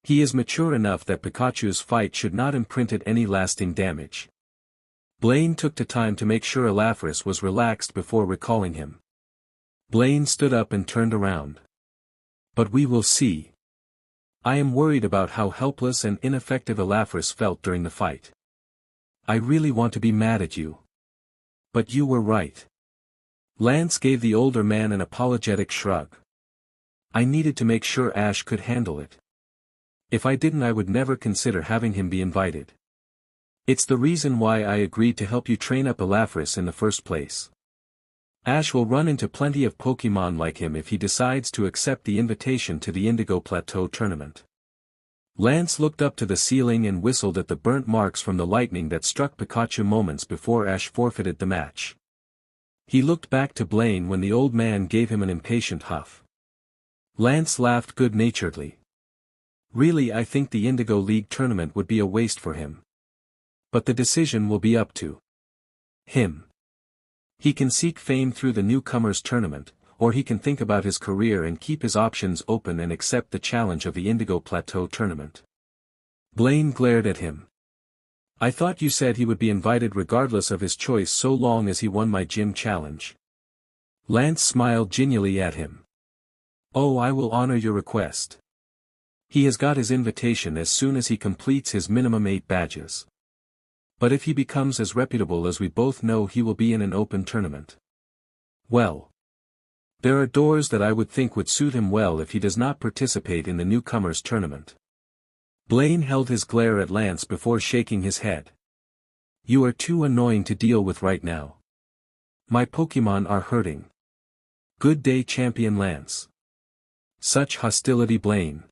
He is mature enough that Pikachu's fight should not imprint it any lasting damage. Blaine took the time to make sure Elafris was relaxed before recalling him. Blaine stood up and turned around. But we will see. I am worried about how helpless and ineffective Elafris felt during the fight. I really want to be mad at you. But you were right. Lance gave the older man an apologetic shrug. I needed to make sure Ash could handle it. If I didn't, I would never consider having him be invited. It's the reason why I agreed to help you train up Elafris in the first place. Ash will run into plenty of Pokémon like him if he decides to accept the invitation to the Indigo Plateau tournament. Lance looked up to the ceiling and whistled at the burnt marks from the lightning that struck Pikachu moments before Ash forfeited the match. He looked back to Blaine when the old man gave him an impatient huff. Lance laughed good-naturedly. Really, I think the Indigo League tournament would be a waste for him. But the decision will be up to him. He can seek fame through the newcomers tournament, or he can think about his career and keep his options open and accept the challenge of the Indigo Plateau tournament. Blaine glared at him. I thought you said he would be invited regardless of his choice so long as he won my gym challenge. Lance smiled genially at him. Oh, I will honor your request. He has got his invitation as soon as he completes his minimum 8 badges. But if he becomes as reputable as we both know, he will be in an open tournament. Well. There are doors that I would think would suit him well if he does not participate in the newcomers tournament. Blaine held his glare at Lance before shaking his head. You are too annoying to deal with right now. My Pokémon are hurting. Good day, Champion Lance. Such hostility, Blaine.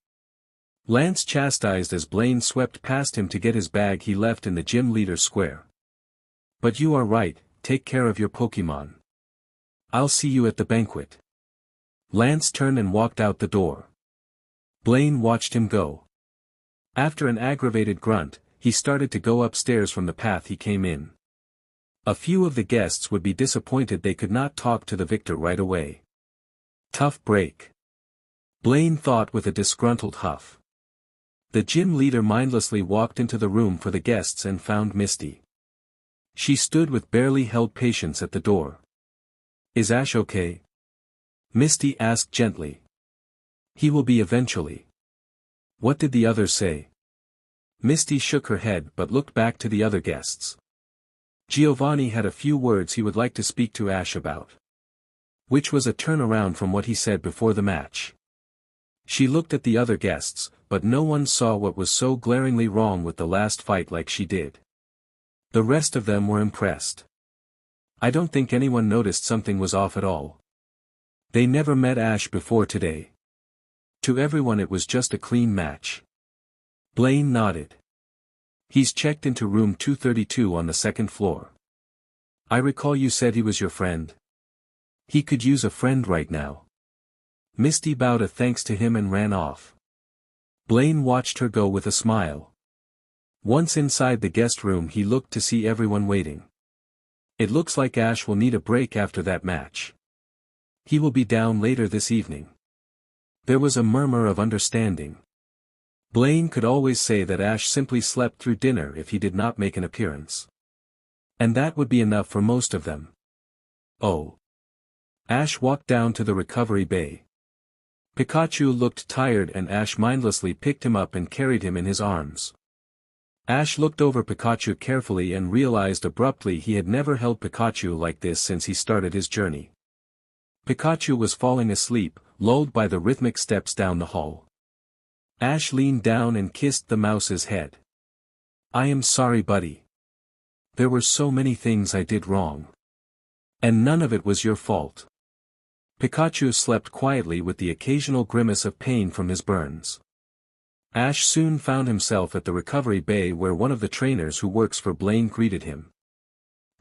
Lance chastised as Blaine swept past him to get his bag he left in the gym leader's square. But you are right, take care of your Pokémon. I'll see you at the banquet. Lance turned and walked out the door. Blaine watched him go. After an aggravated grunt, he started to go upstairs from the path he came in. A few of the guests would be disappointed they could not talk to the victor right away. Tough break. Blaine thought with a disgruntled huff. The gym leader mindlessly walked into the room for the guests and found Misty. She stood with barely held patience at the door. Is Ash okay? Misty asked gently. He will be eventually. What did the others say? Misty shook her head but looked back to the other guests. Giovanni had a few words he would like to speak to Ash about. Which was a turnaround from what he said before the match. She looked at the other guests, but no one saw what was so glaringly wrong with the last fight like she did. The rest of them were impressed. I don't think anyone noticed something was off at all. They never met Ash before today. To everyone it was just a clean match. Blaine nodded. He's checked into room 232 on the second floor. I recall you said he was your friend. He could use a friend right now. Misty bowed a thanks to him and ran off. Blaine watched her go with a smile. Once inside the guest room he looked to see everyone waiting. It looks like Ash will need a break after that match. He will be down later this evening. There was a murmur of understanding. Blaine could always say that Ash simply slept through dinner if he did not make an appearance. And that would be enough for most of them. Oh. Ash walked down to the recovery bay. Pikachu looked tired and Ash mindlessly picked him up and carried him in his arms. Ash looked over Pikachu carefully and realized abruptly he had never held Pikachu like this since he started his journey. Pikachu was falling asleep, lulled by the rhythmic steps down the hall. Ash leaned down and kissed the mouse's head. I am sorry, buddy. There were so many things I did wrong. And none of it was your fault. Pikachu slept quietly with the occasional grimace of pain from his burns. Ash soon found himself at the recovery bay where one of the trainers who works for Blaine greeted him.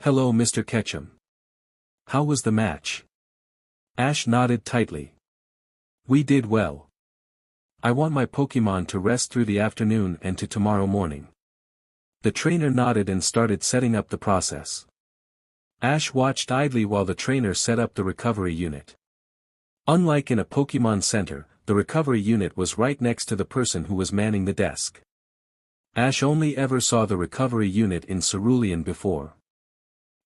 Hello, Mr. Ketchum. How was the match? Ash nodded tightly. We did well. I want my Pokémon to rest through the afternoon and to tomorrow morning. The trainer nodded and started setting up the process. Ash watched idly while the trainer set up the recovery unit. Unlike in a Pokémon Center, the recovery unit was right next to the person who was manning the desk. Ash only ever saw the recovery unit in Cerulean before.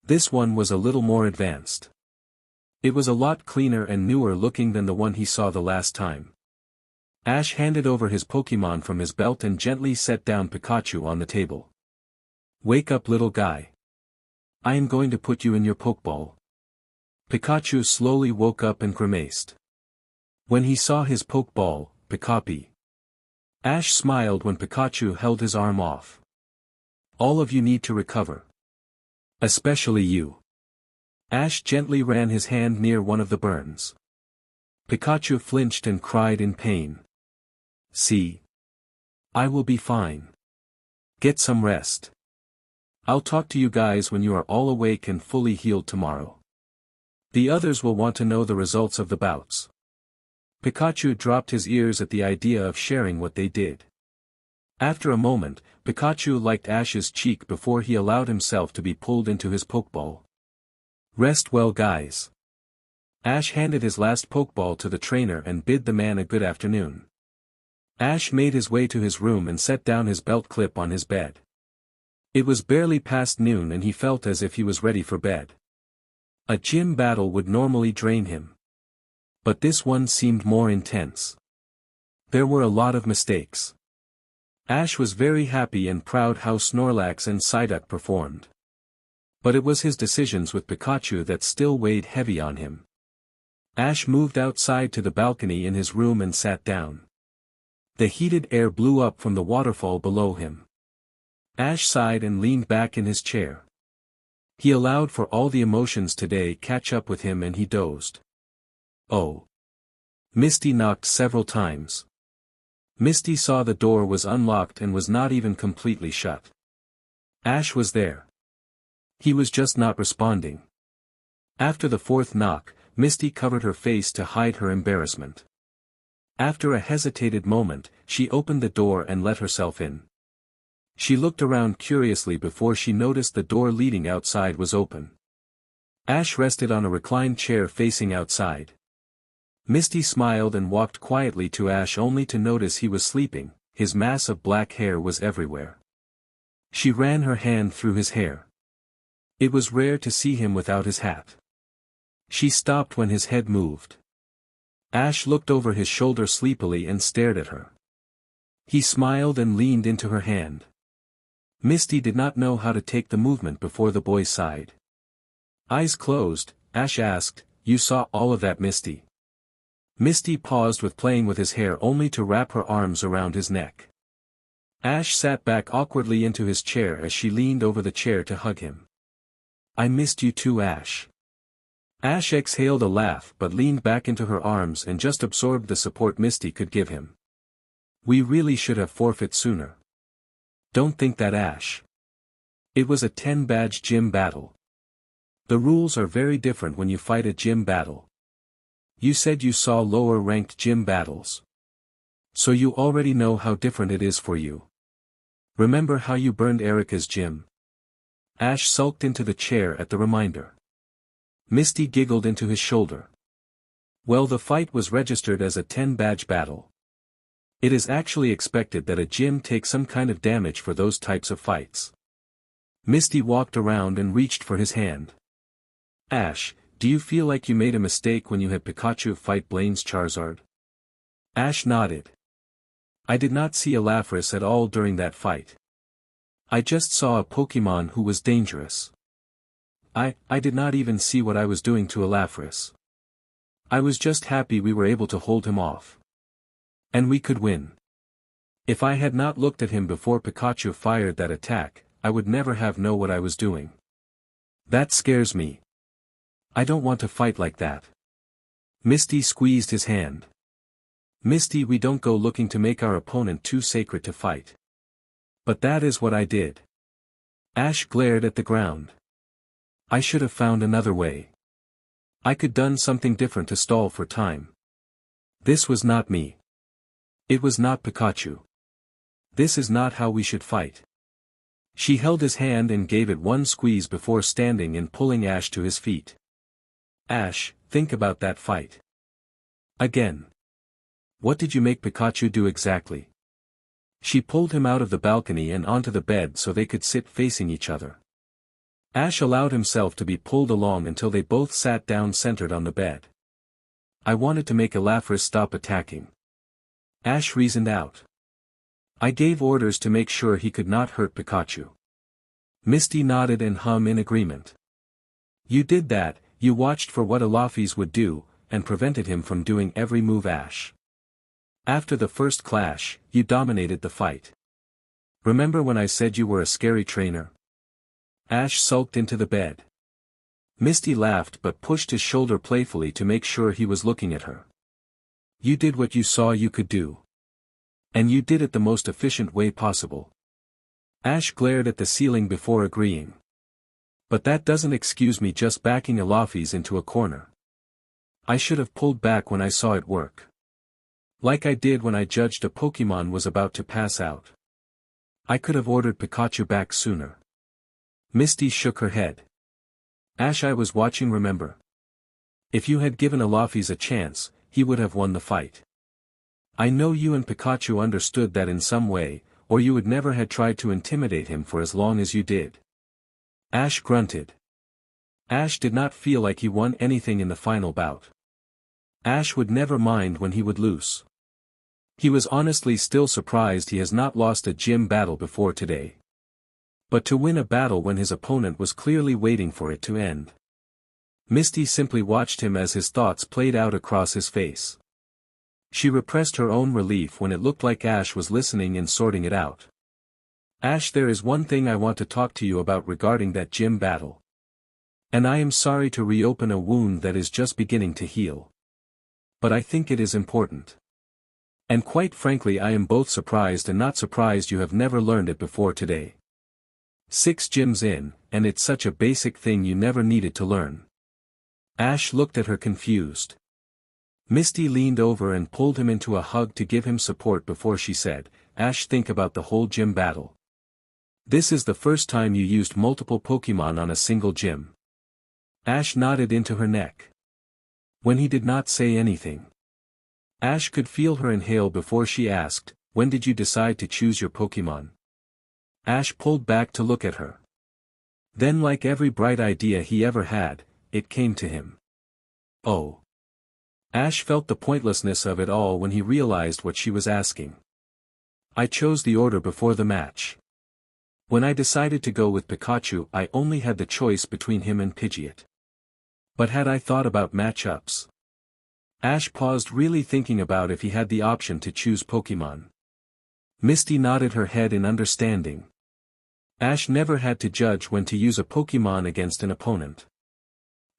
This one was a little more advanced. It was a lot cleaner and newer looking than the one he saw the last time. Ash handed over his Pokémon from his belt and gently set down Pikachu on the table. Wake up, little guy. I am going to put you in your Pokeball. Pikachu slowly woke up and grimaced. When he saw his Pokeball, Pikapi. Ash smiled when Pikachu held his arm off. All of you need to recover. Especially you. Ash gently ran his hand near one of the burns. Pikachu flinched and cried in pain. See? I will be fine. Get some rest. I'll talk to you guys when you are all awake and fully healed tomorrow. The others will want to know the results of the bouts. Pikachu dropped his ears at the idea of sharing what they did. After a moment, Pikachu licked Ash's cheek before he allowed himself to be pulled into his Pokeball. Rest well, guys. Ash handed his last Pokeball to the trainer and bid the man a good afternoon. Ash made his way to his room and set down his belt clip on his bed. It was barely past noon and he felt as if he was ready for bed. A gym battle would normally drain him. But this one seemed more intense. There were a lot of mistakes. Ash was very happy and proud how Snorlax and Psyduck performed. But it was his decisions with Pikachu that still weighed heavy on him. Ash moved outside to the balcony in his room and sat down. The heated air blew up from the waterfall below him. Ash sighed and leaned back in his chair. He allowed for all the emotions today catch up with him and he dozed. Oh. Misty knocked several times. Misty saw the door was unlocked and was not even completely shut. Ash was there. He was just not responding. After the fourth knock, Misty covered her face to hide her embarrassment. After a hesitated moment, she opened the door and let herself in. She looked around curiously before she noticed the door leading outside was open. Ash rested on a reclined chair facing outside. Misty smiled and walked quietly to Ash only to notice he was sleeping, his mass of black hair was everywhere. She ran her hand through his hair. It was rare to see him without his hat. She stopped when his head moved. Ash looked over his shoulder sleepily and stared at her. He smiled and leaned into her hand. Misty did not know how to take the movement before the boy sighed. Eyes closed, Ash asked, "You saw all of that, Misty?" Misty paused with playing with his hair only to wrap her arms around his neck. Ash sat back awkwardly into his chair as she leaned over the chair to hug him. "I missed you too, Ash." Ash exhaled a laugh but leaned back into her arms and just absorbed the support Misty could give him. "We really should have forfeit sooner." "Don't think that, Ash. It was a 10-badge gym battle. The rules are very different when you fight a gym battle. You said you saw lower-ranked gym battles. So you already know how different it is for you. Remember how you burned Erika's gym?" Ash sulked into the chair at the reminder. Misty giggled into his shoulder. "Well, the fight was registered as a 10-badge battle. It is actually expected that a gym take some kind of damage for those types of fights." Misty walked around and reached for his hand. "Ash, do you feel like you made a mistake when you had Pikachu fight Blaine's Charizard?" Ash nodded. "I did not see a Lapras at all during that fight. I just saw a Pokémon who was dangerous. I did not even see what I was doing to a Lapras. I was just happy we were able to hold him off. And we could win." If I had not looked at him before Pikachu fired that attack, I would never have known what I was doing. That scares me. I don't want to fight like that. Misty squeezed his hand. Misty, we don't go looking to make our opponent too sacred to fight. But that is what I did. Ash glared at the ground. I should have found another way. I could done something different to stall for time. This was not me. It was not Pikachu. This is not how we should fight. She held his hand and gave it one squeeze before standing and pulling Ash to his feet. Ash, think about that fight. Again. What did you make Pikachu do exactly? She pulled him out of the balcony and onto the bed so they could sit facing each other. Ash allowed himself to be pulled along until they both sat down centered on the bed. I wanted to make Lapras stop attacking. Ash reasoned out. I gave orders to make sure he could not hurt Pikachu. Misty nodded and hummed in agreement. You did that, you watched for what Alafis would do, and prevented him from doing every move. Ash. After the first clash, you dominated the fight. Remember when I said you were a scary trainer? Ash sulked into the bed. Misty laughed but pushed his shoulder playfully to make sure he was looking at her. You did what you saw you could do. And you did it the most efficient way possible. Ash glared at the ceiling before agreeing. But that doesn't excuse me just backing Alafis into a corner. I should have pulled back when I saw it work. Like I did when I judged a Pokémon was about to pass out. I could have ordered Pikachu back sooner. Misty shook her head. Ash, I was watching, remember? If you had given Alafis a chance, he would have won the fight. I know you and Pikachu understood that in some way, or you would never had tried to intimidate him for as long as you did. Ash grunted. Ash did not feel like he won anything in the final bout. Ash would never mind when he would lose. He was honestly still surprised he has not lost a gym battle before today. But to win a battle when his opponent was clearly waiting for it to end. Misty simply watched him as his thoughts played out across his face. She repressed her own relief when it looked like Ash was listening and sorting it out. Ash, there is one thing I want to talk to you about regarding that gym battle. And I am sorry to reopen a wound that is just beginning to heal. But I think it is important. And quite frankly, I am both surprised and not surprised you have never learned it before today. 6 gyms in, and it's such a basic thing you never needed to learn. Ash looked at her confused. Misty leaned over and pulled him into a hug to give him support before she said, Ash, think about the whole gym battle. This is the first time you used multiple Pokémon on a single gym. Ash nodded into her neck. When he did not say anything. Ash could feel her inhale before she asked, when did you decide to choose your Pokémon? Ash pulled back to look at her. Then, like every bright idea he ever had, it came to him. Oh. Ash felt the pointlessness of it all when he realized what she was asking. I chose the order before the match. When I decided to go with Pikachu, I only had the choice between him and Pidgeot. But had I thought about matchups? Ash paused, really thinking about if he had the option to choose Pokémon. Misty nodded her head in understanding. Ash never had to judge when to use a Pokémon against an opponent.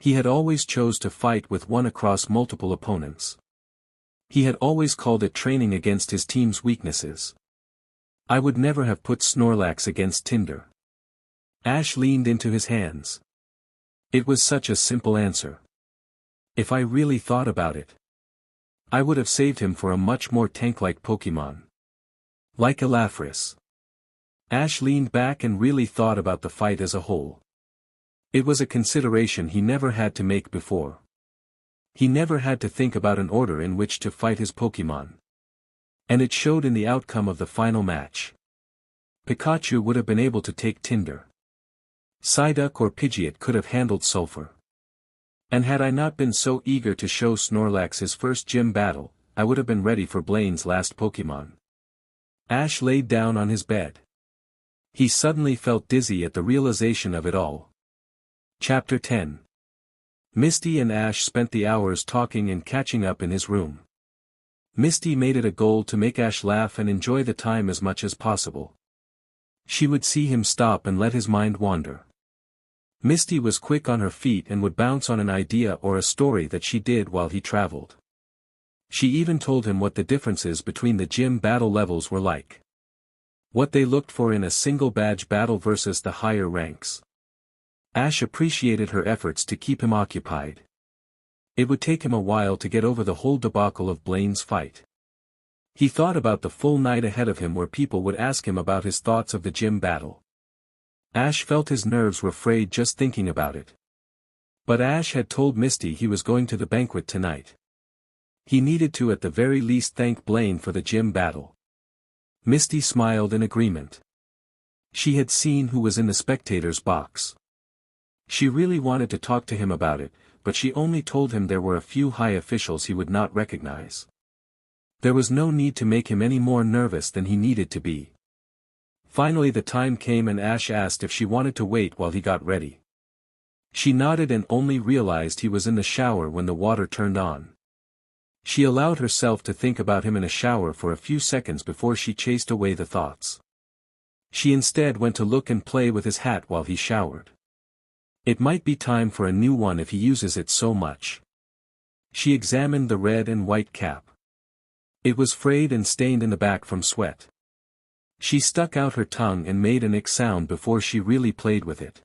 He had always chose to fight with one across multiple opponents. He had always called it training against his team's weaknesses. I would never have put Snorlax against Tinder. Ash leaned into his hands. It was such a simple answer. If I really thought about it, I would have saved him for a much more tank-like Pokémon. Like a Lapras. Ash leaned back and really thought about the fight as a whole. It was a consideration he never had to make before. He never had to think about an order in which to fight his Pokémon. And it showed in the outcome of the final match. Pikachu would have been able to take Tinder. Psyduck or Pidgeot could have handled Sulfur. And had I not been so eager to show Snorlax his first gym battle, I would have been ready for Blaine's last Pokémon. Ash laid down on his bed. He suddenly felt dizzy at the realization of it all. Chapter 10. Misty and Ash spent the hours talking and catching up in his room. Misty made it a goal to make Ash laugh and enjoy the time as much as possible. She would see him stop and let his mind wander. Misty was quick on her feet and would bounce on an idea or a story that she did while he traveled. She even told him what the differences between the gym battle levels were like. What they looked for in a single badge battle versus the higher ranks. Ash appreciated her efforts to keep him occupied. It would take him a while to get over the whole debacle of Blaine's fight. He thought about the full night ahead of him where people would ask him about his thoughts of the gym battle. Ash felt his nerves were frayed just thinking about it. But Ash had told Misty he was going to the banquet tonight. He needed to at the very least thank Blaine for the gym battle. Misty smiled in agreement. She had seen who was in the spectators' box. She really wanted to talk to him about it, but she only told him there were a few high officials he would not recognize. There was no need to make him any more nervous than he needed to be. Finally the time came and Ash asked if she wanted to wait while he got ready. She nodded and only realized he was in the shower when the water turned on. She allowed herself to think about him in a shower for a few seconds before she chased away the thoughts. She instead went to look and play with his hat while he showered. It might be time for a new one if he uses it so much. She examined the red and white cap. It was frayed and stained in the back from sweat. She stuck out her tongue and made an ick sound before she really played with it.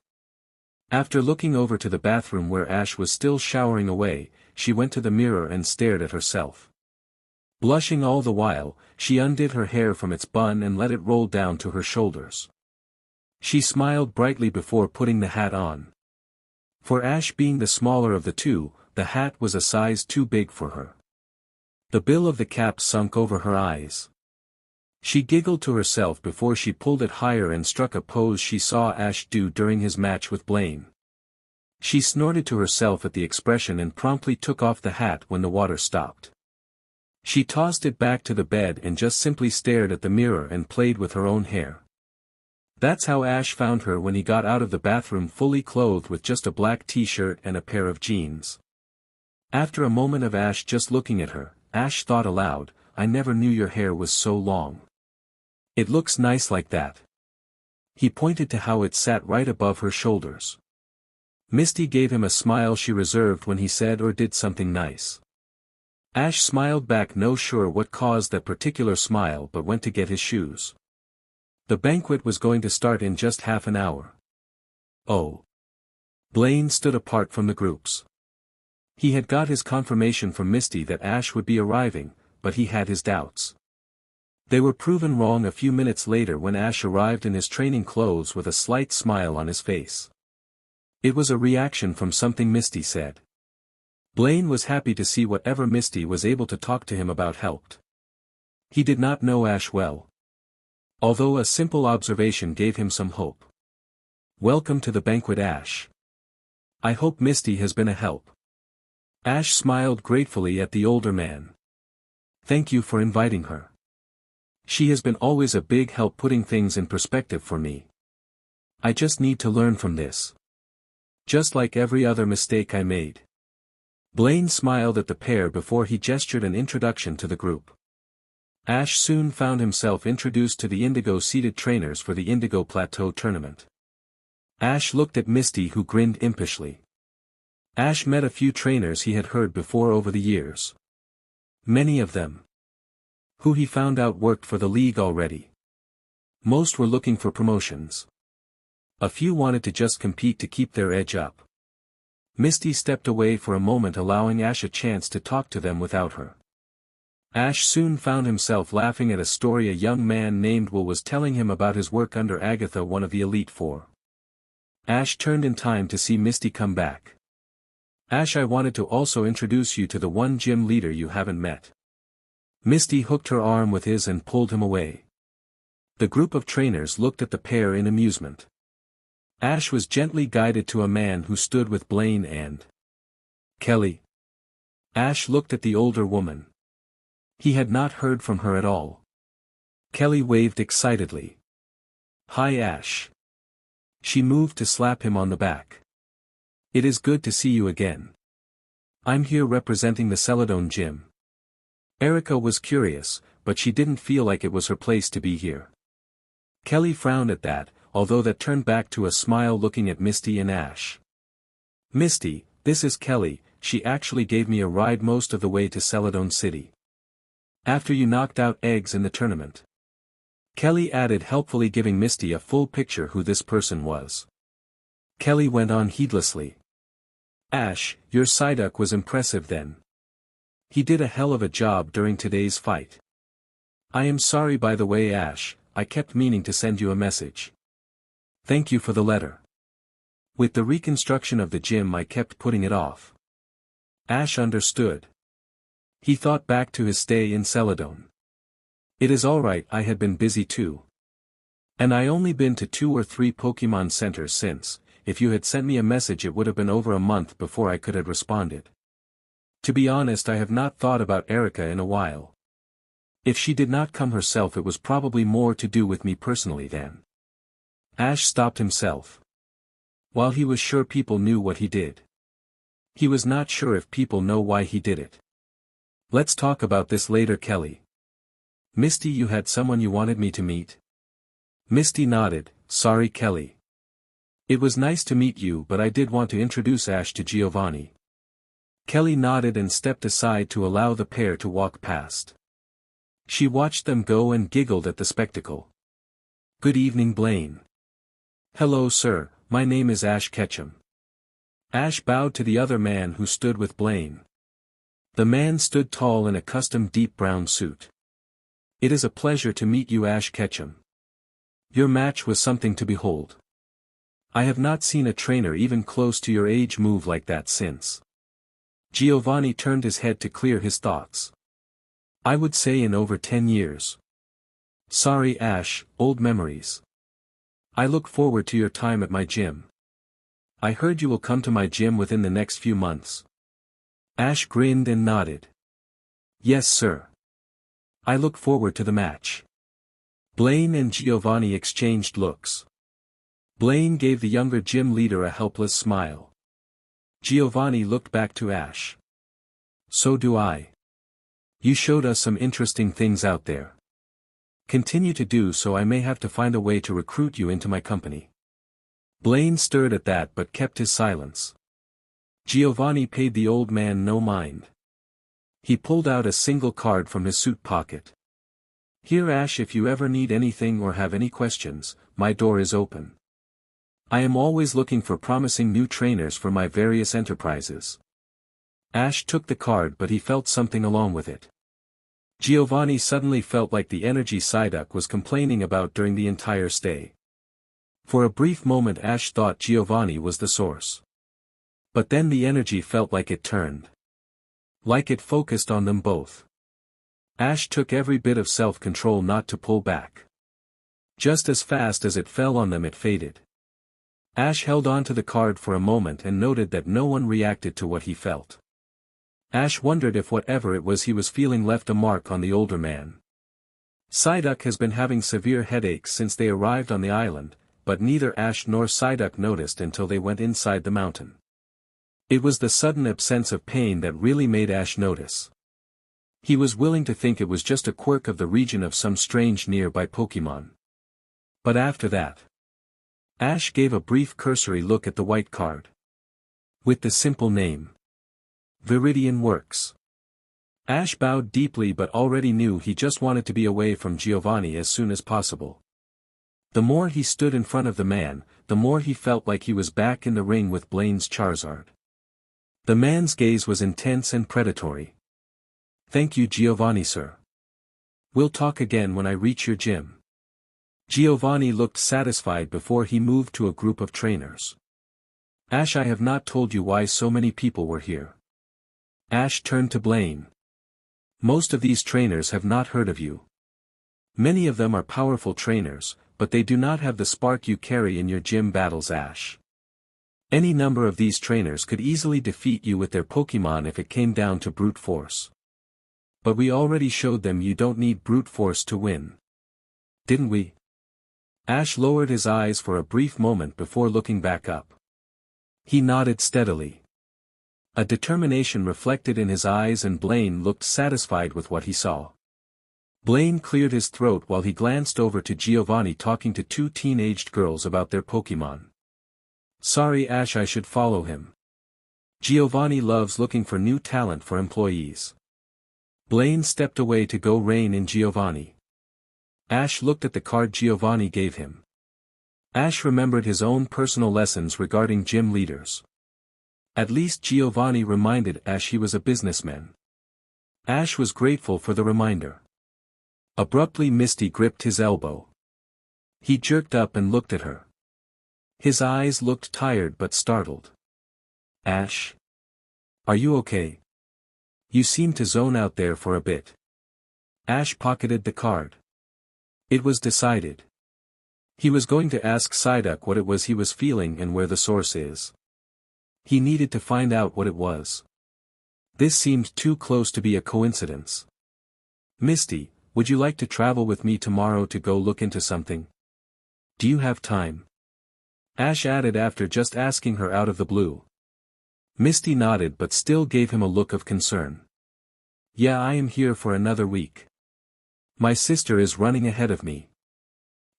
After looking over to the bathroom where Ash was still showering away, she went to the mirror and stared at herself. Blushing all the while, she undid her hair from its bun and let it roll down to her shoulders. She smiled brightly before putting the hat on. For Ash being the smaller of the two, the hat was a size too big for her. The bill of the cap sunk over her eyes. She giggled to herself before she pulled it higher and struck a pose she saw Ash do during his match with Blaine. She snorted to herself at the expression and promptly took off the hat when the water stopped. She tossed it back to the bed and just simply stared at the mirror and played with her own hair. That's how Ash found her when he got out of the bathroom fully clothed with just a black t-shirt and a pair of jeans. After a moment of Ash just looking at her, Ash thought aloud, "I never knew your hair was so long. It looks nice like that." He pointed to how it sat right above her shoulders. Misty gave him a smile she reserved when he said or did something nice. Ash smiled back, no sure what caused that particular smile, but went to get his shoes. The banquet was going to start in just half an hour. Oh. Blaine stood apart from the groups. He had got his confirmation from Misty that Ash would be arriving, but he had his doubts. They were proven wrong a few minutes later when Ash arrived in his training clothes with a slight smile on his face. It was a reaction from something Misty said. Blaine was happy to see whatever Misty was able to talk to him about helped. He did not know Ash well. Although a simple observation gave him some hope. "Welcome to the banquet, Ash. I hope Misty has been a help." Ash smiled gratefully at the older man. "Thank you for inviting her. She has been always a big help putting things in perspective for me. I just need to learn from this. Just like every other mistake I made." Blaine smiled at the pair before he gestured an introduction to the group. Ash soon found himself introduced to the Indigo-seeded trainers for the Indigo Plateau tournament. Ash looked at Misty, who grinned impishly. Ash met a few trainers he had heard before over the years. Many of them, who he found out worked for the league already. Most were looking for promotions. A few wanted to just compete to keep their edge up. Misty stepped away for a moment, allowing Ash a chance to talk to them without her. Ash soon found himself laughing at a story a young man named Will was telling him about his work under Agatha, one of the Elite Four. Ash turned in time to see Misty come back. "Ash, I wanted to also introduce you to the one gym leader you haven't met." Misty hooked her arm with his and pulled him away. The group of trainers looked at the pair in amusement. Ash was gently guided to a man who stood with Blaine and Kelly. Ash looked at the older woman. He had not heard from her at all. Kelly waved excitedly. "Hi, Ash." She moved to slap him on the back. "It is good to see you again. I'm here representing the Celadon gym." Erica was curious, but she didn't feel like it was her place to be here. Kelly frowned at that, although that turned back to a smile looking at Misty and Ash. Misty, this is Kelly, she actually gave me a ride most of the way to Celadon City. After you knocked out eggs in the tournament. Kelly added, helpfully giving Misty a full picture who this person was. Kelly went on heedlessly. Ash, your Psyduck was impressive then. He did a hell of a job during today's fight. I am sorry by the way Ash, I kept meaning to send you a message. Thank you for the letter. With the reconstruction of the gym I kept putting it off. Ash understood. He thought back to his stay in Celadon. It is alright, I had been busy too. And I only been to 2 or 3 Pokémon centers since. If you had sent me a message it would have been over a month before I could have responded. To be honest, I have not thought about Erica in a while. If she did not come herself it was probably more to do with me personally than. Ash stopped himself. While he was sure people knew what he did, he was not sure if people know why he did it. Let's talk about this later, Kelly. Misty, you had someone you wanted me to meet? Misty nodded. Sorry, Kelly. It was nice to meet you, but I did want to introduce Ash to Giovanni. Kelly nodded and stepped aside to allow the pair to walk past. She watched them go and giggled at the spectacle. Good evening, Blaine. Hello, sir, my name is Ash Ketchum. Ash bowed to the other man who stood with Blaine. The man stood tall in a custom deep brown suit. It is a pleasure to meet you, Ash Ketchum. Your match was something to behold. I have not seen a trainer even close to your age move like that since. Giovanni turned his head to clear his thoughts. I would say in over 10 years. Sorry, Ash, old memories. I look forward to your time at my gym. I heard you will come to my gym within the next few months. Ash grinned and nodded. Yes, sir. I look forward to the match. Blaine and Giovanni exchanged looks. Blaine gave the younger gym leader a helpless smile. Giovanni looked back to Ash. So do I. You showed us some interesting things out there. Continue to do so, I may have to find a way to recruit you into my company. Blaine stirred at that but kept his silence. Giovanni paid the old man no mind. He pulled out a single card from his suit pocket. Here, Ash, if you ever need anything or have any questions, my door is open. I am always looking for promising new trainers for my various enterprises. Ash took the card, but he felt something along with it. Giovanni suddenly felt like the energy Psyduck was complaining about during the entire stay. For a brief moment Ash thought Giovanni was the source. But then the energy felt like it turned. Like it focused on them both. Ash took every bit of self-control not to pull back. Just as fast as it fell on them it faded. Ash held on to the card for a moment and noted that no one reacted to what he felt. Ash wondered if whatever it was he was feeling left a mark on the older man. Psyduck has been having severe headaches since they arrived on the island, but neither Ash nor Psyduck noticed until they went inside the mountain. It was the sudden absence of pain that really made Ash notice. He was willing to think it was just a quirk of the region of some strange nearby Pokémon. But after that, Ash gave a brief cursory look at the white card. With the simple name, Viridian Works. Ash bowed deeply but already knew he just wanted to be away from Giovanni as soon as possible. The more he stood in front of the man, the more he felt like he was back in the ring with Blaine's Charizard. The man's gaze was intense and predatory. Thank you, Giovanni, sir. We'll talk again when I reach your gym. Giovanni looked satisfied before he moved to a group of trainers. Ash, I have not told you why so many people were here. Ash turned to Blaine. Most of these trainers have not heard of you. Many of them are powerful trainers, but they do not have the spark you carry in your gym battles, Ash. Any number of these trainers could easily defeat you with their Pokémon if it came down to brute force. But we already showed them you don't need brute force to win. Didn't we? Ash lowered his eyes for a brief moment before looking back up. He nodded steadily. A determination reflected in his eyes, and Blaine looked satisfied with what he saw. Blaine cleared his throat while he glanced over to Giovanni talking to two teenaged girls about their Pokémon. Sorry Ash, I should follow him. Giovanni loves looking for new talent for employees. Blaine stepped away to go rein in Giovanni. Ash looked at the card Giovanni gave him. Ash remembered his own personal lessons regarding gym leaders. At least Giovanni reminded Ash he was a businessman. Ash was grateful for the reminder. Abruptly Misty gripped his elbow. He jerked up and looked at her. His eyes looked tired but startled. Ash? Are you okay? You seem to zone out there for a bit. Ash pocketed the card. It was decided. He was going to ask Psyduck what it was he was feeling and where the source is. He needed to find out what it was. This seemed too close to be a coincidence. Misty, would you like to travel with me tomorrow to go look into something? Do you have time? Ash added after just asking her out of the blue. Misty nodded but still gave him a look of concern. Yeah, I am here for another week. My sister is running ahead of me.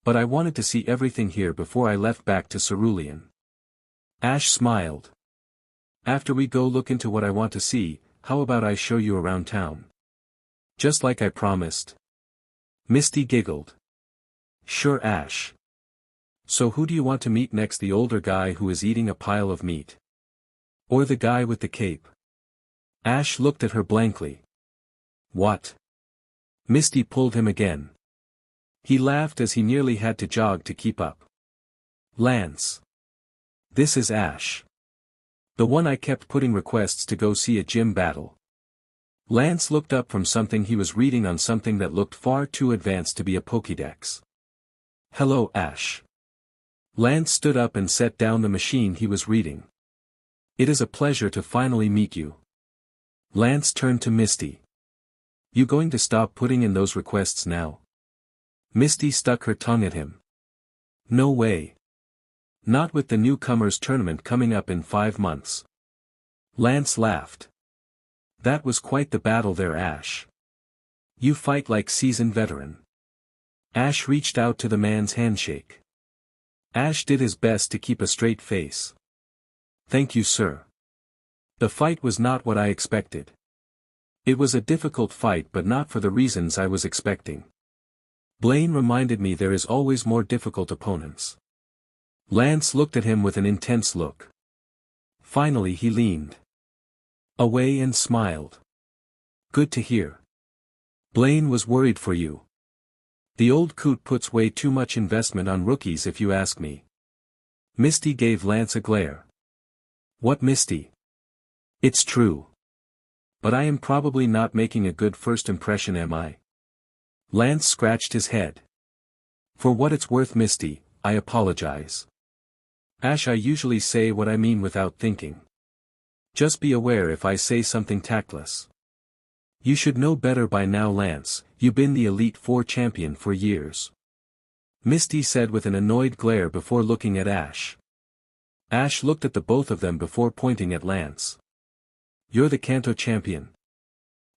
But I wanted to see everything here before I left back to Cerulean. Ash smiled. After we go look into what I want to see, how about I show you around town? Just like I promised. Misty giggled. Sure Ash. So who do you want to meet next, the older guy who is eating a pile of meat? Or the guy with the cape? Ash looked at her blankly. What? Misty pulled him again. He laughed as he nearly had to jog to keep up. Lance. This is Ash. The one I kept putting requests to go see a gym battle. Lance looked up from something he was reading on something that looked far too advanced to be a Pokédex. Hello Ash. Lance stood up and set down the machine he was reading. It is a pleasure to finally meet you. Lance turned to Misty. You going to stop putting in those requests now? Misty stuck her tongue at him. No way. Not with the newcomers tournament coming up in 5 months. Lance laughed. That was quite the battle there, Ash. You fight like seasoned veteran. Ash reached out to the man's handshake. Ash did his best to keep a straight face. Thank you, sir. The fight was not what I expected. It was a difficult fight, but not for the reasons I was expecting. Blaine reminded me there is always more difficult opponents. Lance looked at him with an intense look. Finally he leaned away and smiled. Good to hear. Blaine was worried for you. The old coot puts way too much investment on rookies if you ask me. Misty gave Lance a glare. What Misty? It's true. But I am probably not making a good first impression, am I? Lance scratched his head. For what it's worth, Misty, I apologize. Ash, I usually say what I mean without thinking. Just be aware if I say something tactless. You should know better by now, Lance, you've been the Elite Four champion for years. Misty said with an annoyed glare before looking at Ash. Ash looked at the both of them before pointing at Lance. You're the Kanto champion.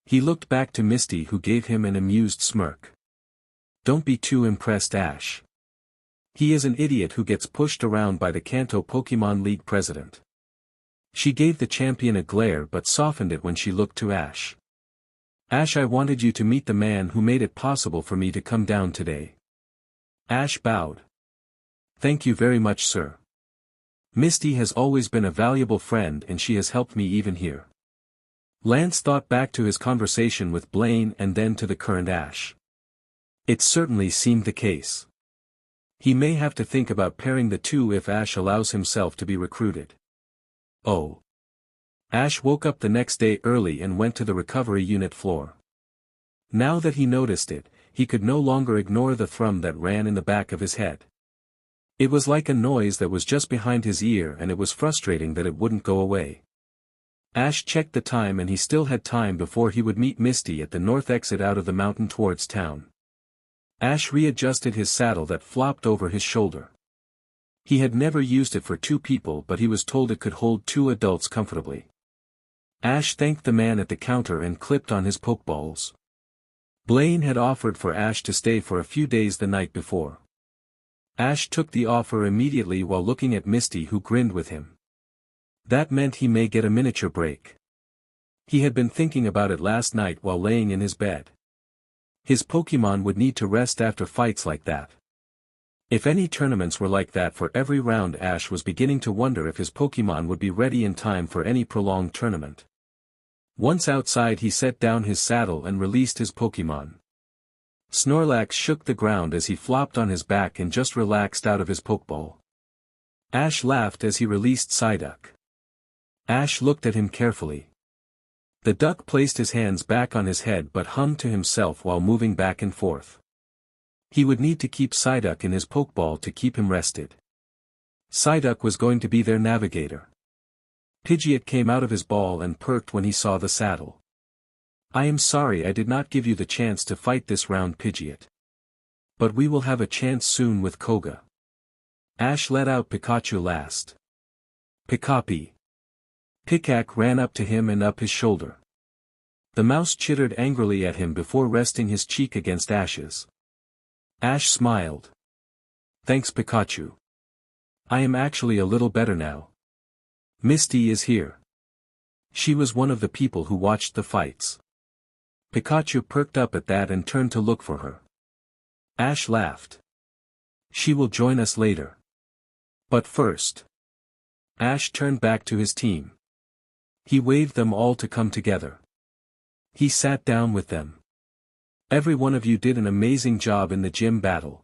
He looked back to Misty, who gave him an amused smirk. Don't be too impressed, Ash. He is an idiot who gets pushed around by the Kanto Pokemon League president. She gave the champion a glare but softened it when she looked to Ash. Ash, I wanted you to meet the man who made it possible for me to come down today. Ash bowed. Thank you very much, sir. Misty has always been a valuable friend and she has helped me even here. Lance thought back to his conversation with Blaine and then to the current Ash. It certainly seemed the case. He may have to think about pairing the two if Ash allows himself to be recruited. Oh. Ash woke up the next day early and went to the recovery unit floor. Now that he noticed it, he could no longer ignore the thrum that ran in the back of his head. It was like a noise that was just behind his ear, and it was frustrating that it wouldn't go away. Ash checked the time and he still had time before he would meet Misty at the north exit out of the mountain towards town. Ash readjusted his saddle that flopped over his shoulder. He had never used it for 2 people, but he was told it could hold 2 adults comfortably. Ash thanked the man at the counter and clipped on his Pokeballs. Blaine had offered for Ash to stay for a few days the night before. Ash took the offer immediately while looking at Misty, who grinned with him. That meant he may get a miniature break. He had been thinking about it last night while laying in his bed. His Pokémon would need to rest after fights like that. If any tournaments were like that for every round, Ash was beginning to wonder if his Pokémon would be ready in time for any prolonged tournament. Once outside, he set down his saddle and released his Pokémon. Snorlax shook the ground as he flopped on his back and just relaxed out of his Pokeball. Ash laughed as he released Psyduck. Ash looked at him carefully. The duck placed his hands back on his head but hummed to himself while moving back and forth. He would need to keep Psyduck in his Pokeball to keep him rested. Psyduck was going to be their navigator. Pidgeot came out of his ball and perked when he saw the saddle. I am sorry I did not give you the chance to fight this round, Pidgeot. But we will have a chance soon with Koga. Ash let out Pikachu last. Pikapi. Pikachu ran up to him and up his shoulder. The mouse chittered angrily at him before resting his cheek against Ash's. Ash smiled. Thanks, Pikachu. I am actually a little better now. Misty is here. She was one of the people who watched the fights. Pikachu perked up at that and turned to look for her. Ash laughed. She will join us later. But first. Ash turned back to his team. He waved them all to come together. He sat down with them. Every one of you did an amazing job in the gym battle.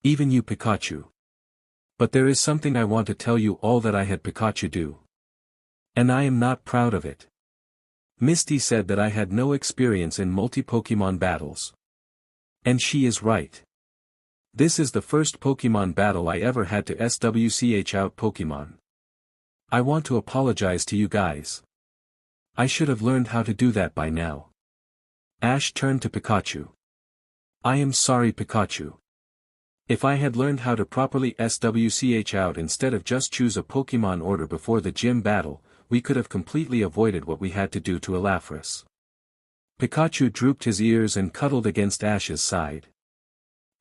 Even you, Pikachu. But there is something I want to tell you all that I had Pikachu do. And I am not proud of it. Misty said that I had no experience in multi-Pokemon battles. And she is right. This is the first Pokemon battle I ever had to SWCH out Pokemon. I want to apologize to you guys. I should have learned how to do that by now. Ash turned to Pikachu. I am sorry, Pikachu. If I had learned how to properly SWCH out instead of just choose a Pokemon order before the gym battle, we could have completely avoided what we had to do to Elafris. Pikachu drooped his ears and cuddled against Ash's side.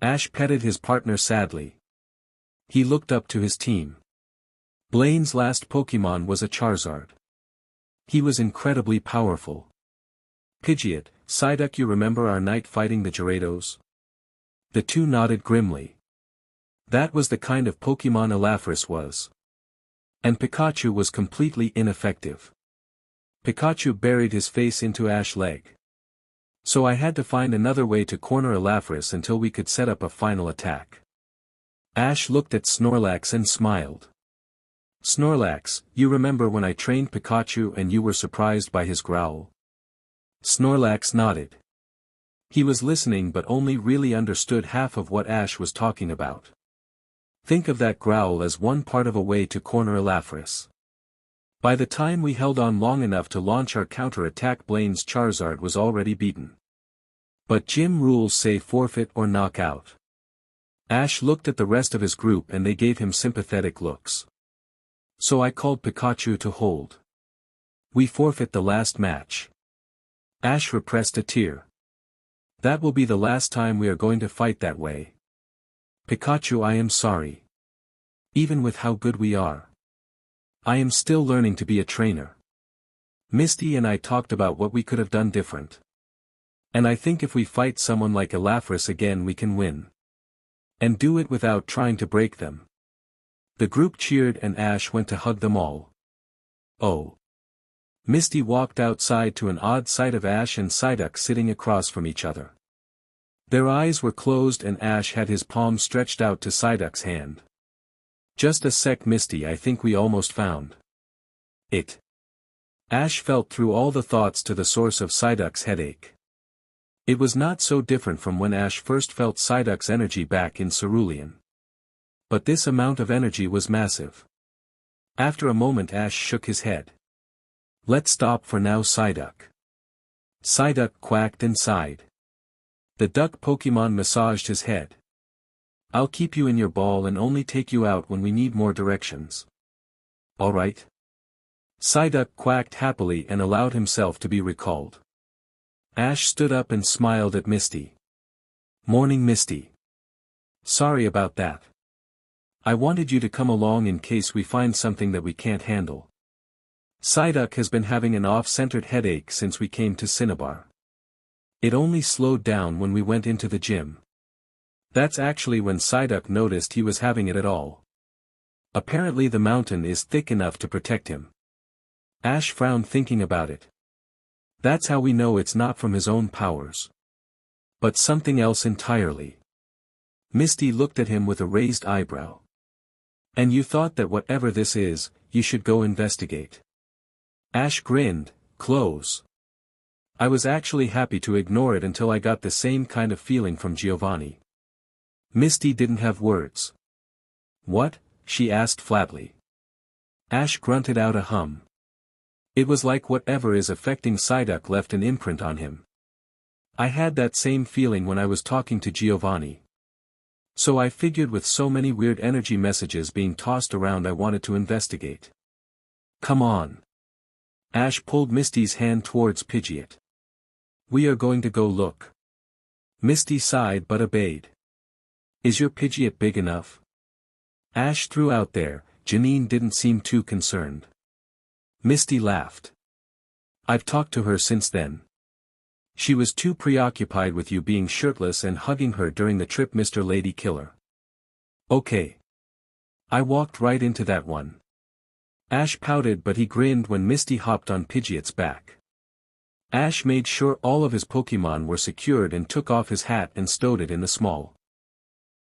Ash petted his partner sadly. He looked up to his team. Blaine's last Pokemon was a Charizard. He was incredibly powerful. Pidgeot, Psyduck, you remember our night fighting the Gyarados? The two nodded grimly. That was the kind of Pokemon Elafris was. And Pikachu was completely ineffective. Pikachu buried his face into Ash's leg. So I had to find another way to corner Elafris until we could set up a final attack. Ash looked at Snorlax and smiled. Snorlax, you remember when I trained Pikachu and you were surprised by his growl? Snorlax nodded. He was listening but only really understood half of what Ash was talking about. Think of that growl as one part of a way to corner Elafris. By the time we held on long enough to launch our counter-attack, Blaine's Charizard was already beaten. But gym rules say forfeit or knock out. Ash looked at the rest of his group and they gave him sympathetic looks. So I called Pikachu to hold. We forfeit the last match. Ash repressed a tear. That will be the last time we are going to fight that way. Pikachu, I am sorry. Even with how good we are. I am still learning to be a trainer. Misty and I talked about what we could have done different. And I think if we fight someone like Elafris again we can win. And do it without trying to break them. The group cheered and Ash went to hug them all. Oh. Misty walked outside to an odd sight of Ash and Psyduck sitting across from each other. Their eyes were closed and Ash had his palm stretched out to Psyduck's hand. Just a sec, Misty, I think we almost found it. Ash felt through all the thoughts to the source of Psyduck's headache. It was not so different from when Ash first felt Psyduck's energy back in Cerulean. But this amount of energy was massive. After a moment Ash shook his head. Let's stop for now, Psyduck. Psyduck quacked and sighed. The duck Pokemon massaged his head. I'll keep you in your ball and only take you out when we need more directions. Alright. Psyduck quacked happily and allowed himself to be recalled. Ash stood up and smiled at Misty. "Morning, Misty. Sorry about that. I wanted you to come along in case we find something that we can't handle. Psyduck has been having an off-centered headache since we came to Cinnabar. It only slowed down when we went into the gym. That's actually when Psyduck noticed he was having it at all. Apparently the mountain is thick enough to protect him." Ash frowned thinking about it. That's how we know it's not from his own powers. But something else entirely. Misty looked at him with a raised eyebrow. "And you thought that whatever this is, you should go investigate?" Ash grinned, "Close. I was actually happy to ignore it until I got the same kind of feeling from Giovanni." Misty didn't have words. "What?" she asked flatly. Ash grunted out a hum. It was like whatever is affecting Psyduck left an imprint on him. "I had that same feeling when I was talking to Giovanni. So I figured with so many weird energy messages being tossed around I wanted to investigate." "Come on." Ash pulled Misty's hand towards Pidgeot. "We are going to go look." Misty sighed but obeyed. "Is your Pidgeot big enough?" Ash threw out there. Janine didn't seem too concerned. Misty laughed. "I've talked to her since then. She was too preoccupied with you being shirtless and hugging her during the trip, Mr. Lady Killer." "Okay. I walked right into that one." Ash pouted but he grinned when Misty hopped on Pidgeot's back. Ash made sure all of his Pokémon were secured and took off his hat and stowed it in the small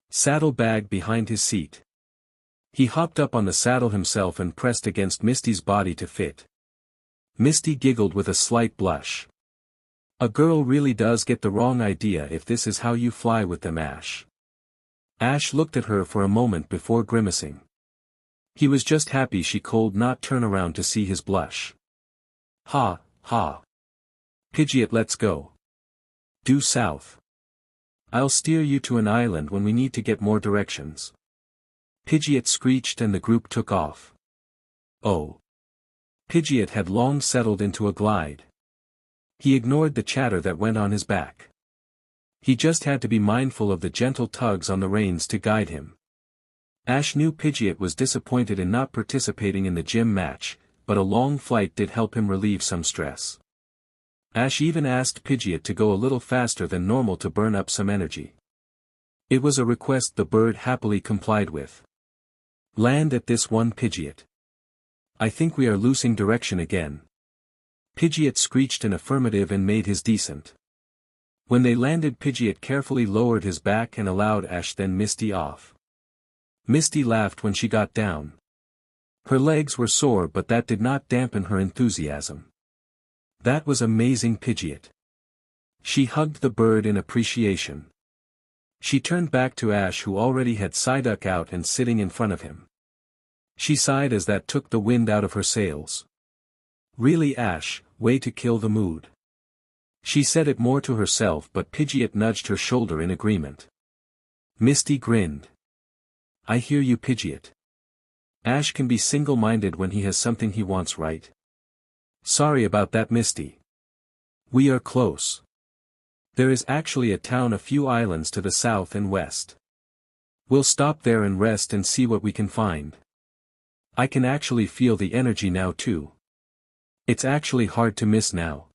saddle bag behind his seat. He hopped up on the saddle himself and pressed against Misty's body to fit. Misty giggled with a slight blush. "A girl really does get the wrong idea if this is how you fly with them, Ash." Ash looked at her for a moment before grimacing. He was just happy she could not turn around to see his blush. "Ha, ha. Pidgeot, let's go. Due south. I'll steer you to an island when we need to get more directions." Pidgeot screeched and the group took off. Oh. Pidgeot had long settled into a glide. He ignored the chatter that went on his back. He just had to be mindful of the gentle tugs on the reins to guide him. Ash knew Pidgeot was disappointed in not participating in the gym match, but a long flight did help him relieve some stress. Ash even asked Pidgeot to go a little faster than normal to burn up some energy. It was a request the bird happily complied with. "Land at this one, Pidgeot. I think we are losing direction again." Pidgeot screeched an affirmative and made his descent. When they landed, Pidgeot carefully lowered his back and allowed Ash then Misty off. Misty laughed when she got down. Her legs were sore but that did not dampen her enthusiasm. "That was amazing, Pidgeot." She hugged the bird in appreciation. She turned back to Ash, who already had Psyduck out and sitting in front of him. She sighed as that took the wind out of her sails. "Really, Ash, way to kill the mood." She said it more to herself but Pidgeot nudged her shoulder in agreement. Misty grinned. "I hear you, Pidgeot. Ash can be single-minded when he has something he wants, right? Sorry about that, Misty. We are close. There is actually a town a few islands to the south and west. We'll stop there and rest and see what we can find. I can actually feel the energy now too. It's actually hard to miss now.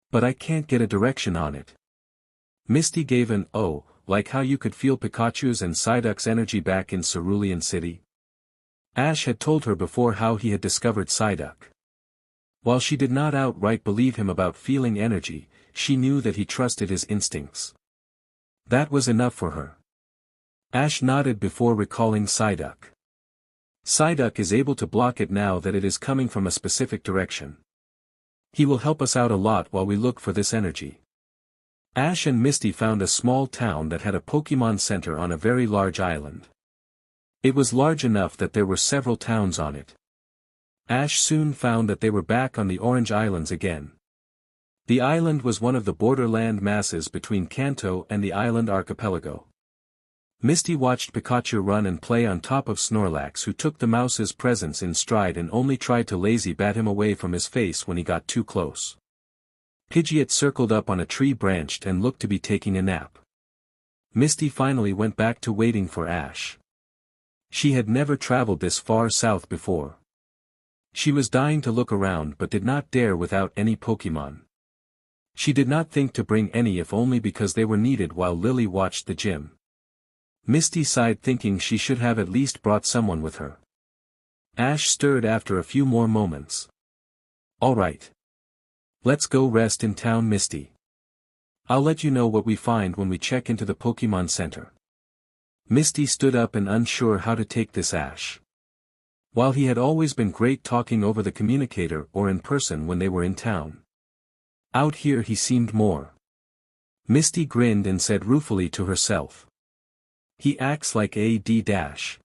But I can't get a direction on it." Misty gave an "oh," like how you could feel Pikachu's and Psyduck's energy back in Cerulean City. Ash had told her before how he had discovered Psyduck. While she did not outright believe him about feeling energy, she knew that he trusted his instincts. That was enough for her. Ash nodded before recalling Psyduck. "Psyduck is able to block it now that it is coming from a specific direction. He will help us out a lot while we look for this energy." Ash and Misty found a small town that had a Pokémon Center on a very large island. It was large enough that there were several towns on it. Ash soon found that they were back on the Orange Islands again. The island was one of the borderland masses between Kanto and the island archipelago. Misty watched Pikachu run and play on top of Snorlax, who took the mouse's presence in stride and only tried to lazy bat him away from his face when he got too close. Pidgeot circled up on a tree branch and looked to be taking a nap. Misty finally went back to waiting for Ash. She had never traveled this far south before. She was dying to look around but did not dare without any Pokémon. She did not think to bring any, if only because they were needed while Lily watched the gym. Misty sighed, thinking she should have at least brought someone with her. Ash stirred after a few more moments. "All right. Let's go rest in town, Misty. I'll let you know what we find when we check into the Pokémon Center." Misty stood up and unsure how to take this Ash. While he had always been great talking over the communicator or in person when they were in town, out here he seemed more. Misty grinned and said ruefully to herself, "He acts like a d-dash.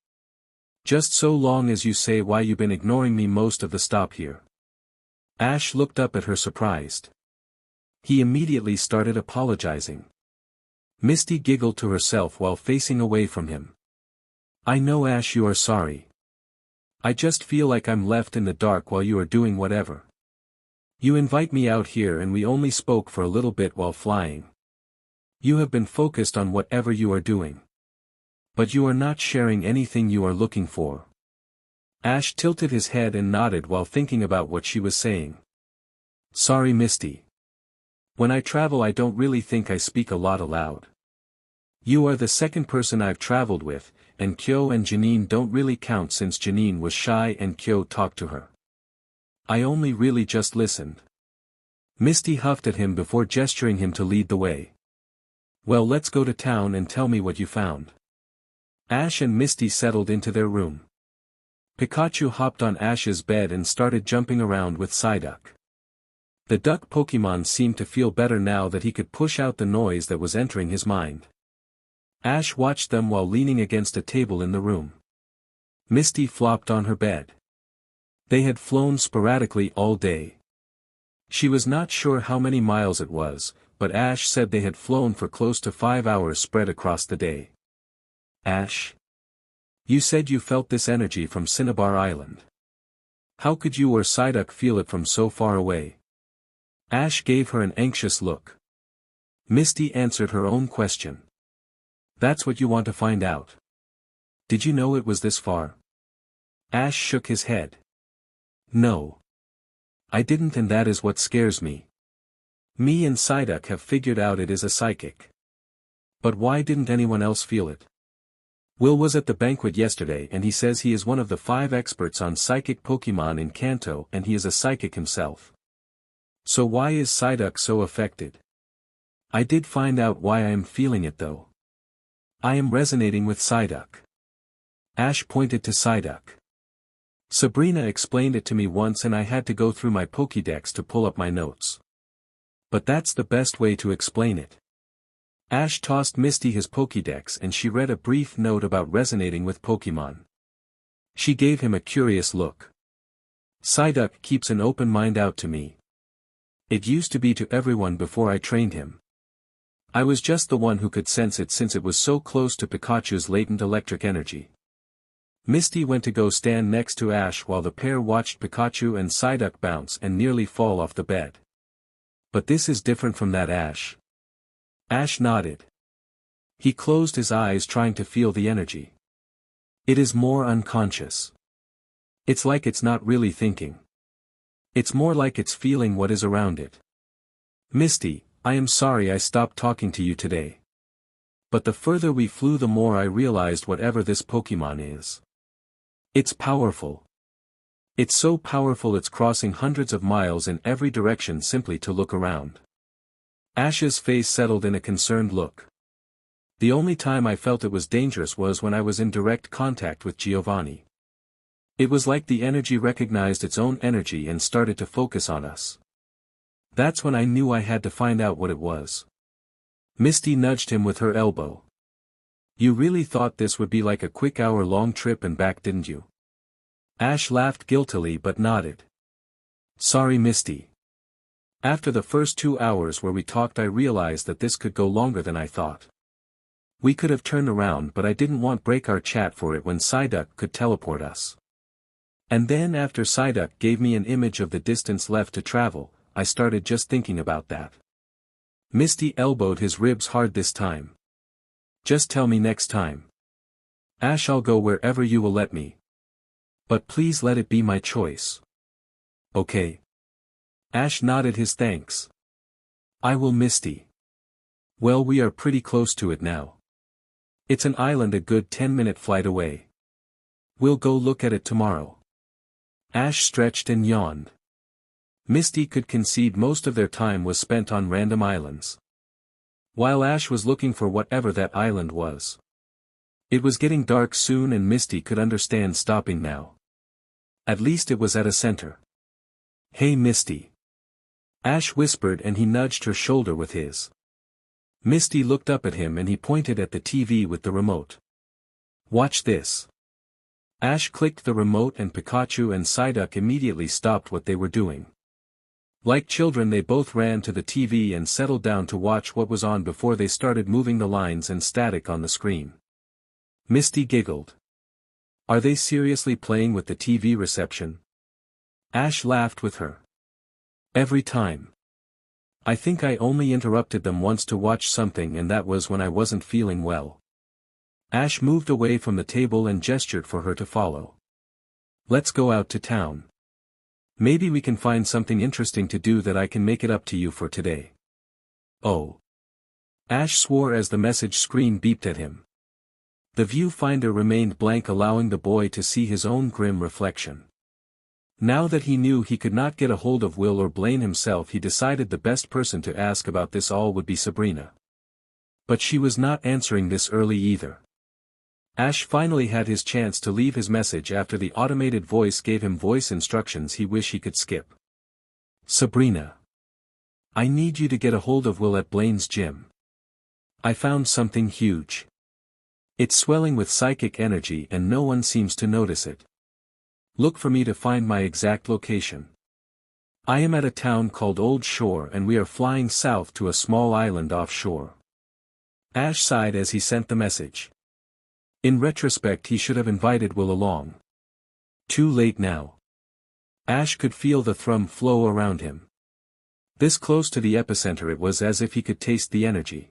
Just so long as you say why you been ignoring me most of the stop here." Ash looked up at her surprised. He immediately started apologizing. Misty giggled to herself while facing away from him. "I know, Ash, you are sorry. I just feel like I'm left in the dark while you are doing whatever. You invite me out here and we only spoke for a little bit while flying. You have been focused on whatever you are doing. But you are not sharing anything you are looking for." Ash tilted his head and nodded while thinking about what she was saying. "Sorry, Misty. When I travel I don't really think I speak a lot aloud. You are the second person I've traveled with, and Kyo and Janine don't really count since Janine was shy and Kyo talked to her. I only really just listened." Misty huffed at him before gesturing him to lead the way. "Well, let's go to town and tell me what you found." Ash and Misty settled into their room. Pikachu hopped on Ash's bed and started jumping around with Psyduck. The duck Pokémon seemed to feel better now that he could push out the noise that was entering his mind. Ash watched them while leaning against a table in the room. Misty flopped on her bed. They had flown sporadically all day. She was not sure how many miles it was, but Ash said they had flown for close to 5 hours spread across the day. "Ash? You said you felt this energy from Cinnabar Island. How could you or Psyduck feel it from so far away?" Ash gave her an anxious look. Misty answered her own question. "That's what you want to find out. Did you know it was this far?" Ash shook his head. "No. I didn't, and that is what scares me. Me and Psyduck have figured out it is a psychic. But why didn't anyone else feel it? Will was at the banquet yesterday and he says he is one of the 5 experts on psychic Pokémon in Kanto and he is a psychic himself. So why is Psyduck so affected? I did find out why I am feeling it though. I am resonating with Psyduck." Ash pointed to Psyduck. "Sabrina explained it to me once and I had to go through my Pokédex to pull up my notes. But that's the best way to explain it." Ash tossed Misty his Pokédex and she read a brief note about resonating with Pokémon. She gave him a curious look. "Psyduck keeps an open mind out to me. It used to be to everyone before I trained him. I was just the one who could sense it since it was so close to Pikachu's latent electric energy." Misty went to go stand next to Ash while the pair watched Pikachu and Psyduck bounce and nearly fall off the bed. "But this is different from that, Ash." Ash nodded. He closed his eyes trying to feel the energy. "It is more unconscious. It's like it's not really thinking. It's more like it's feeling what is around it. Misty, I am sorry I stopped talking to you today. But the further we flew the more I realized whatever this Pokémon is. It's powerful. It's so powerful it's crossing hundreds of miles in every direction simply to look around." Ash's face settled in a concerned look. "The only time I felt it was dangerous was when I was in direct contact with Giovanni. It was like the energy recognized its own energy and started to focus on us. That's when I knew I had to find out what it was." Misty nudged him with her elbow. "You really thought this would be like a quick hour-long trip and back, didn't you?" Ash laughed guiltily but nodded. "Sorry, Misty. After the first 2 hours where we talked I realized that this could go longer than I thought. We could have turned around but I didn't want break our chat for it when Psyduck could teleport us. And then after Psyduck gave me an image of the distance left to travel, I started just thinking about that. Misty elbowed his ribs hard this time. Just tell me next time. Ash, I'll go wherever you will let me. But please let it be my choice. Okay. Ash nodded his thanks. I will, Misty. Well, we are pretty close to it now. It's an island a good 10-minute flight away. We'll go look at it tomorrow. Ash stretched and yawned. Misty could concede most of their time was spent on random islands. While Ash was looking for whatever that island was. It was getting dark soon and Misty could understand stopping now. At least it was at a center. Hey Misty. Ash whispered and he nudged her shoulder with his. Misty looked up at him and he pointed at the TV with the remote. Watch this. Ash clicked the remote and Pikachu and Psyduck immediately stopped what they were doing. Like children they both ran to the TV and settled down to watch what was on before they started moving the lines and static on the screen. Misty giggled. Are they seriously playing with the TV reception? Ash laughed with her. Every time. I think I only interrupted them once to watch something and that was when I wasn't feeling well. Ash moved away from the table and gestured for her to follow. Let's go out to town. Maybe we can find something interesting to do that I can make it up to you for today. Oh. Ash swore as the message screen beeped at him. The viewfinder remained blank, allowing the boy to see his own grim reflection. Now that he knew he could not get a hold of Will or Blaine himself, he decided the best person to ask about this all would be Sabrina. But she was not answering this early either. Ash finally had his chance to leave his message after the automated voice gave him voice instructions he wished he could skip. Sabrina. I need you to get a hold of Will at Blaine's gym. I found something huge. It's swelling with psychic energy and no one seems to notice it. Look for me to find my exact location. I am at a town called Old Shore and we are flying south to a small island offshore. Ash sighed as he sent the message. In retrospect he should have invited Will along. Too late now. Ash could feel the thrum flow around him. This close to the epicenter it was as if he could taste the energy.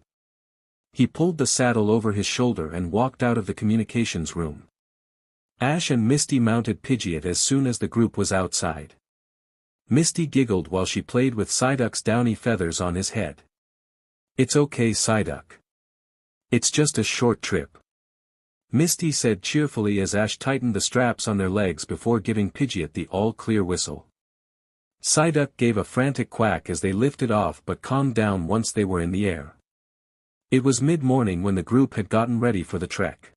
He pulled the saddle over his shoulder and walked out of the communications room. Ash and Misty mounted Pidgeot as soon as the group was outside. Misty giggled while she played with Psyduck's downy feathers on his head. It's okay, Psyduck. It's just a short trip. Misty said cheerfully as Ash tightened the straps on their legs before giving Pidgeot the all-clear whistle. Psyduck gave a frantic quack as they lifted off but calmed down once they were in the air. It was mid-morning when the group had gotten ready for the trek.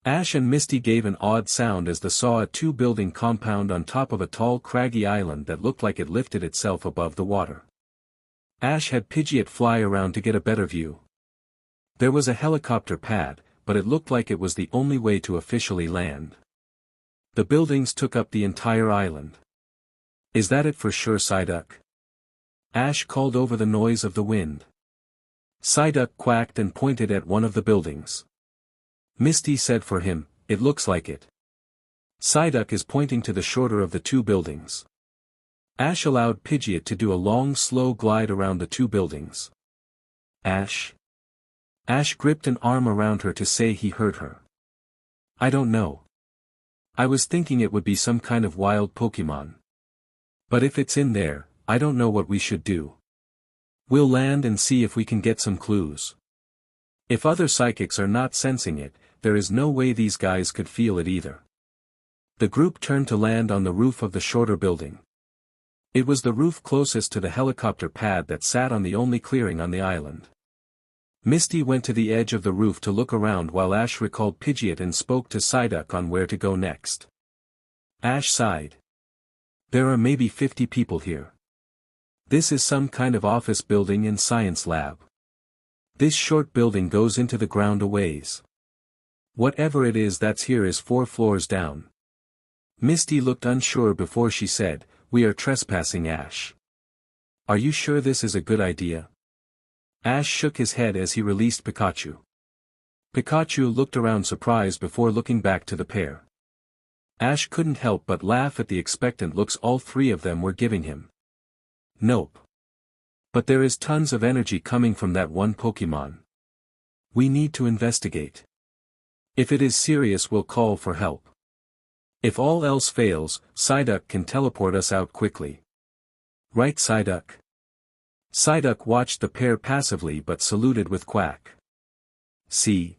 Ash and Misty gave an odd sound as they saw a two-building compound on top of a tall craggy island that looked like it lifted itself above the water. Ash had Pidgeot fly around to get a better view. There was a helicopter pad, but it looked like it was the only way to officially land. The buildings took up the entire island. Is that it for sure, Psyduck? Ash called over the noise of the wind. Psyduck quacked and pointed at one of the buildings. Misty said for him, it looks like it. Psyduck is pointing to the shorter of the two buildings. Ash allowed Pidgeot to do a long slow glide around the two buildings. Ash? Ash gripped an arm around her to say he heard her. I don't know. I was thinking it would be some kind of wild Pokémon. But if it's in there, I don't know what we should do. We'll land and see if we can get some clues. If other psychics are not sensing it, there is no way these guys could feel it either. The group turned to land on the roof of the shorter building. It was the roof closest to the helicopter pad that sat on the only clearing on the island. Misty went to the edge of the roof to look around while Ash recalled Pidgeot and spoke to Psyduck on where to go next. Ash sighed. There are maybe 50 people here. This is some kind of office building and science lab. This short building goes into the ground a ways. Whatever it is that's here is 4 floors down. Misty looked unsure before she said, we are trespassing, Ash. Are you sure this is a good idea? Ash shook his head as he released Pikachu. Pikachu looked around surprised before looking back to the pair. Ash couldn't help but laugh at the expectant looks all three of them were giving him. Nope. But there is tons of energy coming from that one Pokémon. We need to investigate. If it is serious, we'll call for help. If all else fails, Psyduck can teleport us out quickly. Right, Psyduck? Psyduck watched the pair passively but saluted with quack. See?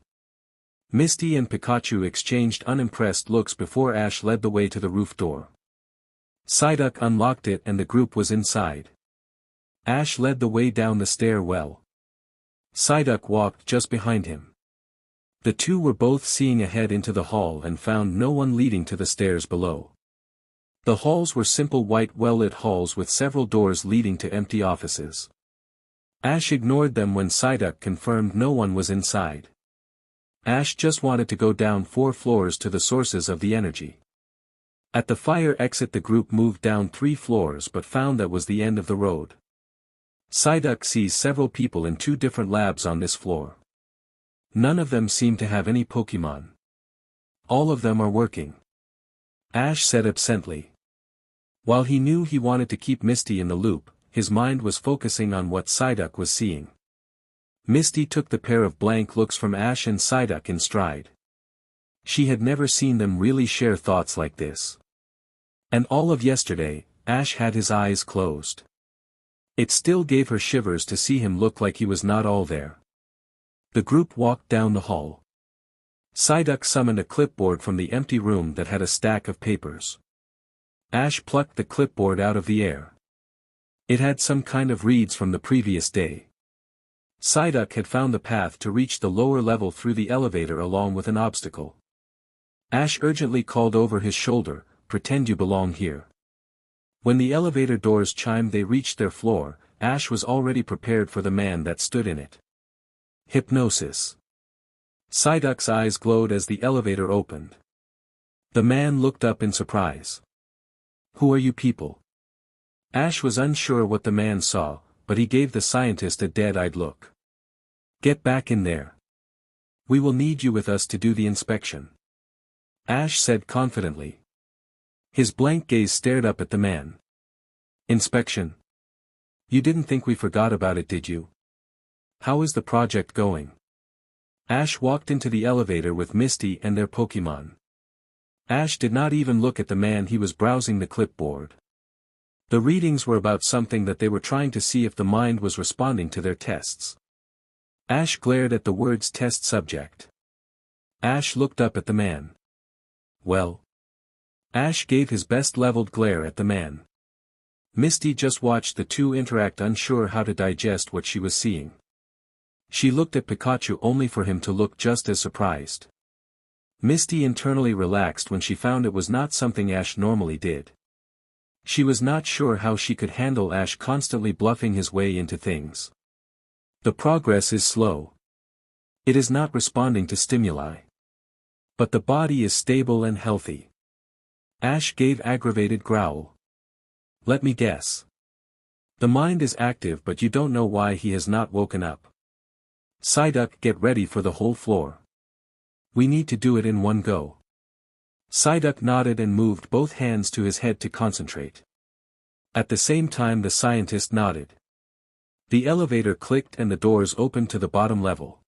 Misty and Pikachu exchanged unimpressed looks before Ash led the way to the roof door. Psyduck unlocked it and the group was inside. Ash led the way down the stairwell. Psyduck walked just behind him. The two were both seeing ahead into the hall and found no one leading to the stairs below. The halls were simple white well-lit halls with several doors leading to empty offices. Ash ignored them when Psyduck confirmed no one was inside. Ash just wanted to go down 4 floors to the sources of the energy. At the fire exit the group moved down 3 floors but found that was the end of the road. Psyduck sees several people in 2 different labs on this floor. None of them seem to have any Pokémon. All of them are working. Ash said absently. While he knew he wanted to keep Misty in the loop, his mind was focusing on what Psyduck was seeing. Misty took the pair of blank looks from Ash and Psyduck in stride. She had never seen them really share thoughts like this. And all of yesterday, Ash had his eyes closed. It still gave her shivers to see him look like he was not all there. The group walked down the hall. Psyduck summoned a clipboard from the empty room that had a stack of papers. Ash plucked the clipboard out of the air. It had some kind of reads from the previous day. Psyduck had found the path to reach the lower level through the elevator along with an obstacle. Ash urgently called over his shoulder, "Pretend you belong here." When the elevator doors chimed they reached their floor, Ash was already prepared for the man that stood in it. Hypnosis. Psyduck's eyes glowed as the elevator opened. The man looked up in surprise. "Who are you people?" Ash was unsure what the man saw, but he gave the scientist a dead-eyed look. "Get back in there. We will need you with us to do the inspection," Ash said confidently. His blank gaze stared up at the man. "Inspection? You didn't think we forgot about it, did you? How is the project going?" Ash walked into the elevator with Misty and their Pokémon. Ash did not even look at the man, he was browsing the clipboard. The readings were about something that they were trying to see if the mind was responding to their tests. Ash glared at the words test subject. Ash looked up at the man. "Well?" Ash gave his best leveled glare at the man. Misty just watched the two interact, unsure how to digest what she was seeing. She looked at Pikachu only for him to look just as surprised. Misty internally relaxed when she found it was not something Ash normally did. She was not sure how she could handle Ash constantly bluffing his way into things. The progress is slow. It is not responding to stimuli. But the body is stable and healthy. Ash gave aggravated growl. "Let me guess. The mind is active but you don't know why he has not woken up. Psyduck, get ready for the whole floor. We need to do it in one go." Psyduck nodded and moved both hands to his head to concentrate. At the same time the scientist nodded. The elevator clicked and the doors opened to the bottom level.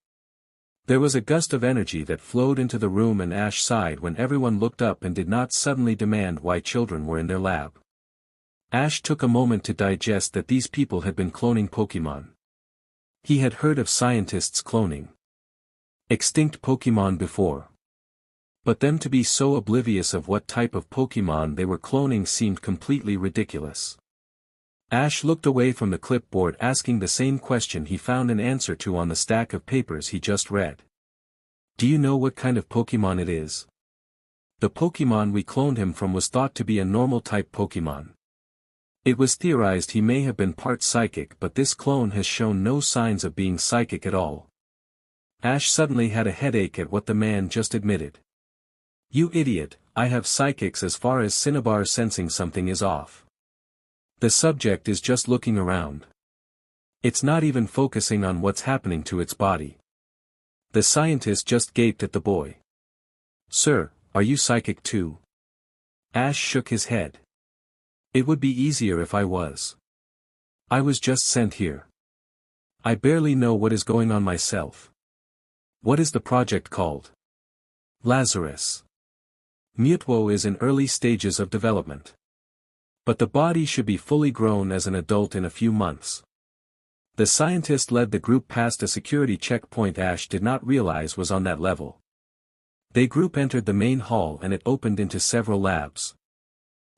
There was a gust of energy that flowed into the room and Ash sighed when everyone looked up and did not suddenly demand why children were in their lab. Ash took a moment to digest that these people had been cloning Pokémon. He had heard of scientists cloning extinct Pokémon before. But them to be so oblivious of what type of Pokémon they were cloning seemed completely ridiculous. Ash looked away from the clipboard asking the same question he found an answer to on the stack of papers he just read. "Do you know what kind of Pokémon it is?" "The Pokémon we cloned him from was thought to be a normal type Pokémon. It was theorized he may have been part psychic, but this clone has shown no signs of being psychic at all." Ash suddenly had a headache at what the man just admitted. "You idiot, I have psychics as far as Cinnabar sensing something is off. The subject is just looking around. It's not even focusing on what's happening to its body. The scientist just gaped at the boy. "Sir, are you psychic too?" Ash shook his head. "It would be easier if I was. I was just sent here. I barely know what is going on myself." "What is the project called?" "Lazarus. Mewtwo is in early stages of development. But the body should be fully grown as an adult in a few months." The scientist led the group past a security checkpoint Ash did not realize was on that level. The group entered the main hall and it opened into several labs.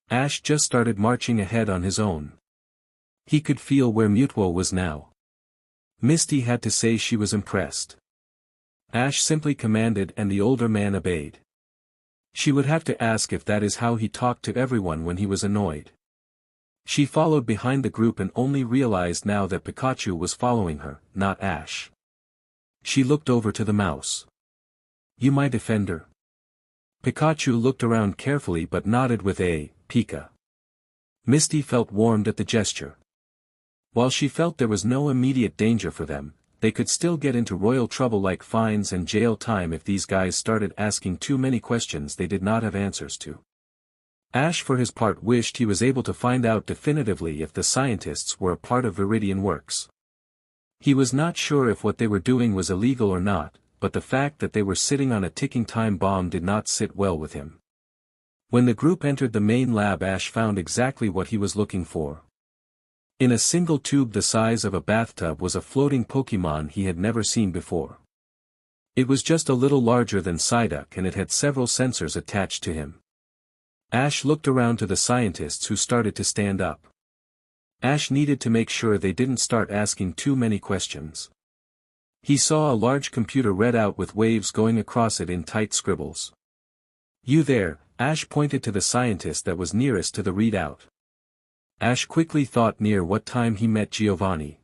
Ash just started marching ahead on his own. He could feel where Mewtwo was now. Misty had to say she was impressed. Ash simply commanded and the older man obeyed. She would have to ask if that is how he talked to everyone when he was annoyed. She followed behind the group and only realized now that Pikachu was following her, not Ash. She looked over to the mouse. "You my defender?" Pikachu looked around carefully but nodded with a, "Pika." Misty felt warmed at the gesture. While she felt there was no immediate danger for them, they could still get into royal trouble like fines and jail time if these guys started asking too many questions they did not have answers to. Ash for his part wished he was able to find out definitively if the scientists were a part of Viridian Works. He was not sure if what they were doing was illegal or not, but the fact that they were sitting on a ticking time bomb did not sit well with him. When the group entered the main lab, Ash found exactly what he was looking for. In a single tube the size of a bathtub was a floating Pokémon he had never seen before. It was just a little larger than Psyduck and it had several sensors attached to him. Ash looked around to the scientists who started to stand up. Ash needed to make sure they didn't start asking too many questions. He saw a large computer read out with waves going across it in tight scribbles. "You there," Ash pointed to the scientist that was nearest to the readout. Ash quickly thought near what time he met Giovanni.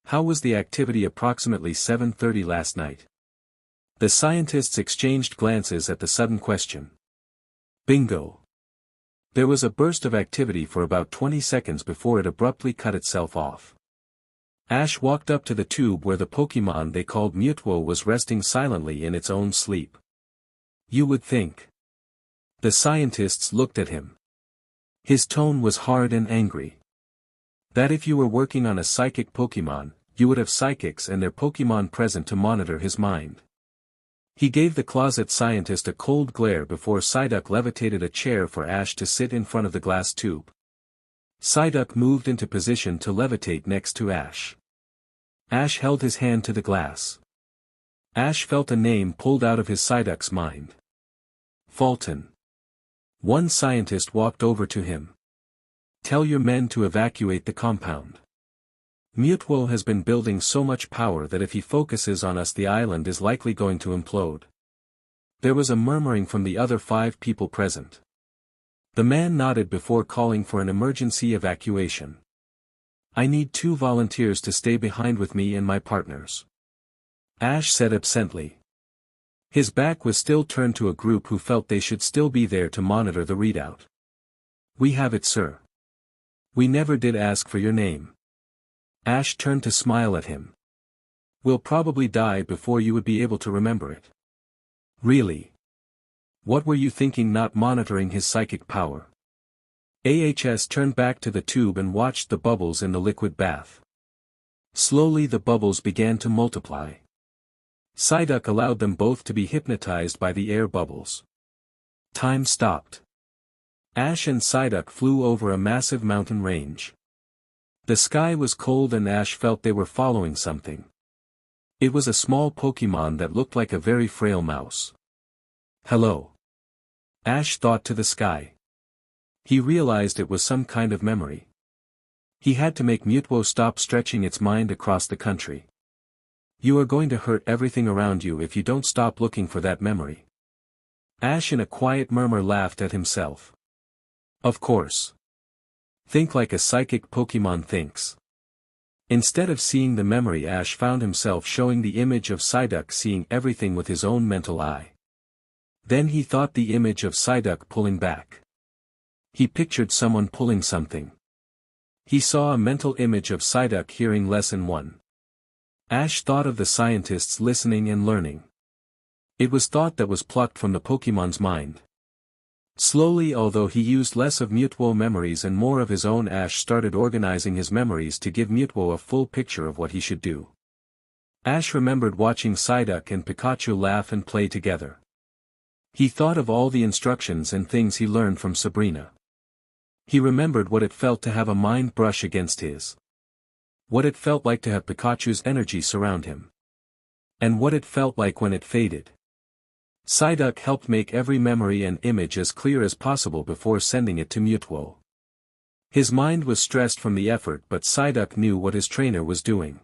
"How was the activity approximately 7:30 last night?" The scientists exchanged glances at the sudden question. Bingo. There was a burst of activity for about 20 seconds before it abruptly cut itself off. Ash walked up to the tube where the Pokémon they called Mewtwo was resting silently in its own sleep. "You would think." The scientists looked at him. His tone was hard and angry. "That if you were working on a psychic Pokémon, you would have psychics and their Pokémon present to monitor his mind." He gave the closet scientist a cold glare before Psyduck levitated a chair for Ash to sit in front of the glass tube. Psyduck moved into position to levitate next to Ash. Ash held his hand to the glass. Ash felt a name pulled out of his Psyduck's mind. Fulton. One scientist walked over to him. "Tell your men to evacuate the compound. Mewtwo has been building so much power that if he focuses on us the island is likely going to implode." There was a murmuring from the other 5 people present. The man nodded before calling for an emergency evacuation. "I need 2 volunteers to stay behind with me and my partners," Ash said absently. His back was still turned to a group who felt they should still be there to monitor the readout. "We have it, sir. We never did ask for your name." Ash turned to smile at him. "We'll probably die before you would be able to remember it." "Really? What were you thinking not monitoring his psychic power?" Ahs turned back to the tube and watched the bubbles in the liquid bath. Slowly the bubbles began to multiply. Psyduck allowed them both to be hypnotized by the air bubbles. Time stopped. Ash and Psyduck flew over a massive mountain range. The sky was cold and Ash felt they were following something. It was a small Pokémon that looked like a very frail mouse. "Hello." Ash thought to the sky. He realized it was some kind of memory. He had to make Mewtwo stop stretching its mind across the country. "You are going to hurt everything around you if you don't stop looking for that memory." Ash in a quiet murmur laughed at himself. Of course. Think like a psychic Pokémon thinks. Instead of seeing the memory, Ash found himself showing the image of Psyduck seeing everything with his own mental eye. Then he thought the image of Psyduck pulling back. He pictured someone pulling something. He saw a mental image of Psyduck hearing Lesson 1. Ash thought of the scientists listening and learning. It was thought that was plucked from the Pokemon's mind. Slowly, although he used less of Mewtwo memories and more of his own, Ash started organizing his memories to give Mewtwo a full picture of what he should do. Ash remembered watching Psyduck and Pikachu laugh and play together. He thought of all the instructions and things he learned from Sabrina. He remembered what it felt to have a mind brush against his. What it felt like to have Pikachu's energy surround him. And what it felt like when it faded. Psyduck helped make every memory and image as clear as possible before sending it to Mewtwo. His mind was stressed from the effort, but Psyduck knew what his trainer was doing.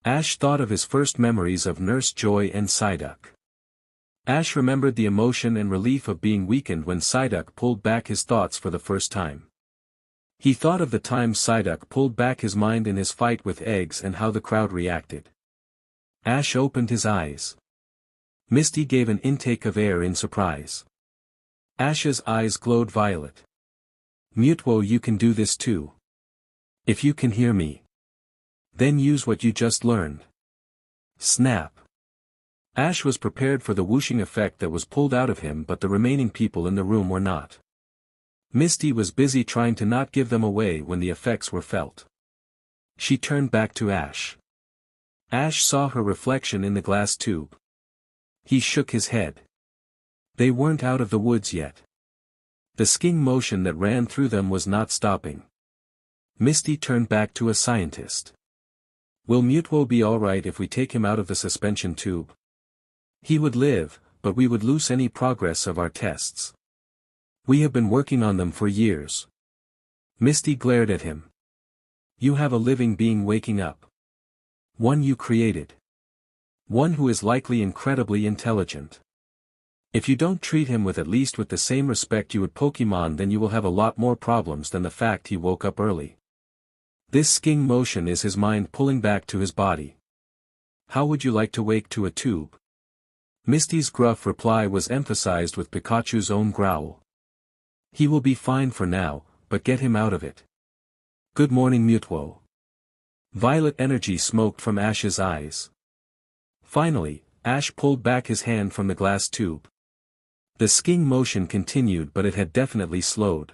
Ash thought of his first memories of Nurse Joy and Psyduck. Ash remembered the emotion and relief of being weakened when Psyduck pulled back his thoughts for the first time. He thought of the time Psyduck pulled back his mind in his fight with eggs and how the crowd reacted. Ash opened his eyes. Misty gave an intake of air in surprise. Ash's eyes glowed violet. Mewtwo, you can do this too. If you can hear me. Then use what you just learned. Snap. Ash was prepared for the whooshing effect that was pulled out of him, but the remaining people in the room were not. Misty was busy trying to not give them away when the effects were felt. She turned back to Ash. Ash saw her reflection in the glass tube. He shook his head. They weren't out of the woods yet. The skiing motion that ran through them was not stopping. Misty turned back to a scientist. Will Mewtwo be alright if we take him out of the suspension tube? He would live, but we would lose any progress of our tests. We have been working on them for years. Misty glared at him. You have a living being waking up. One you created. One who is likely incredibly intelligent. If you don't treat him with at least with the same respect you would Pokemon, then you will have a lot more problems than the fact he woke up early. This skiing motion is his mind pulling back to his body. How would you like to wake to a tube? Misty's gruff reply was emphasized with Pikachu's own growl. He will be fine for now, but get him out of it. Good morning, Mewtwo. Violet energy smoked from Ash's eyes. Finally, Ash pulled back his hand from the glass tube. The skiing motion continued, but it had definitely slowed.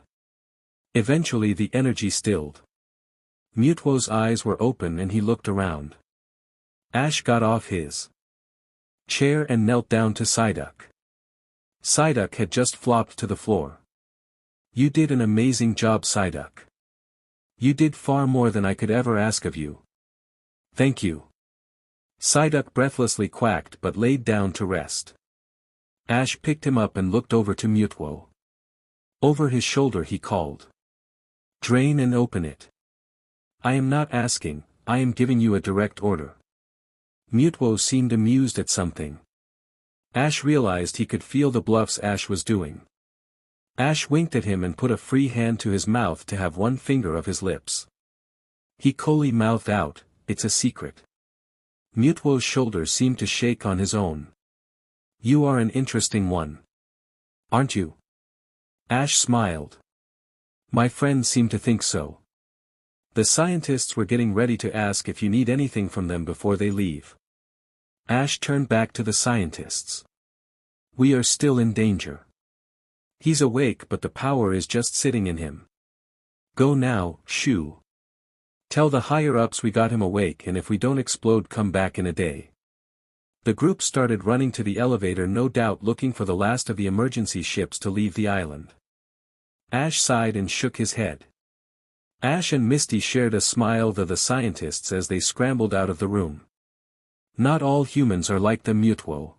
Eventually the energy stilled. Mewtwo's eyes were open and he looked around. Ash got off his chair and knelt down to Psyduck. Psyduck had just flopped to the floor. You did an amazing job, Psyduck. You did far more than I could ever ask of you. Thank you. Psyduck breathlessly quacked but laid down to rest. Ash picked him up and looked over to Mewtwo. Over his shoulder he called. Drain and open it. I am not asking, I am giving you a direct order. Mewtwo seemed amused at something. Ash realized he could feel the bluffs Ash was doing. Ash winked at him and put a free hand to his mouth to have one finger of his lips. He coolly mouthed out, it's a secret. Mewtwo's shoulders seemed to shake on his own. You are an interesting one. Aren't you? Ash smiled. My friends seem to think so. The scientists were getting ready to ask if you need anything from them before they leave. Ash turned back to the scientists. We are still in danger. He's awake, but the power is just sitting in him. Go now, shoo. Tell the higher-ups we got him awake, and if we don't explode, come back in a day. The group started running to the elevator, no doubt looking for the last of the emergency ships to leave the island. Ash sighed and shook his head. Ash and Misty shared a smile with the scientists as they scrambled out of the room. Not all humans are like them, Mewtwo.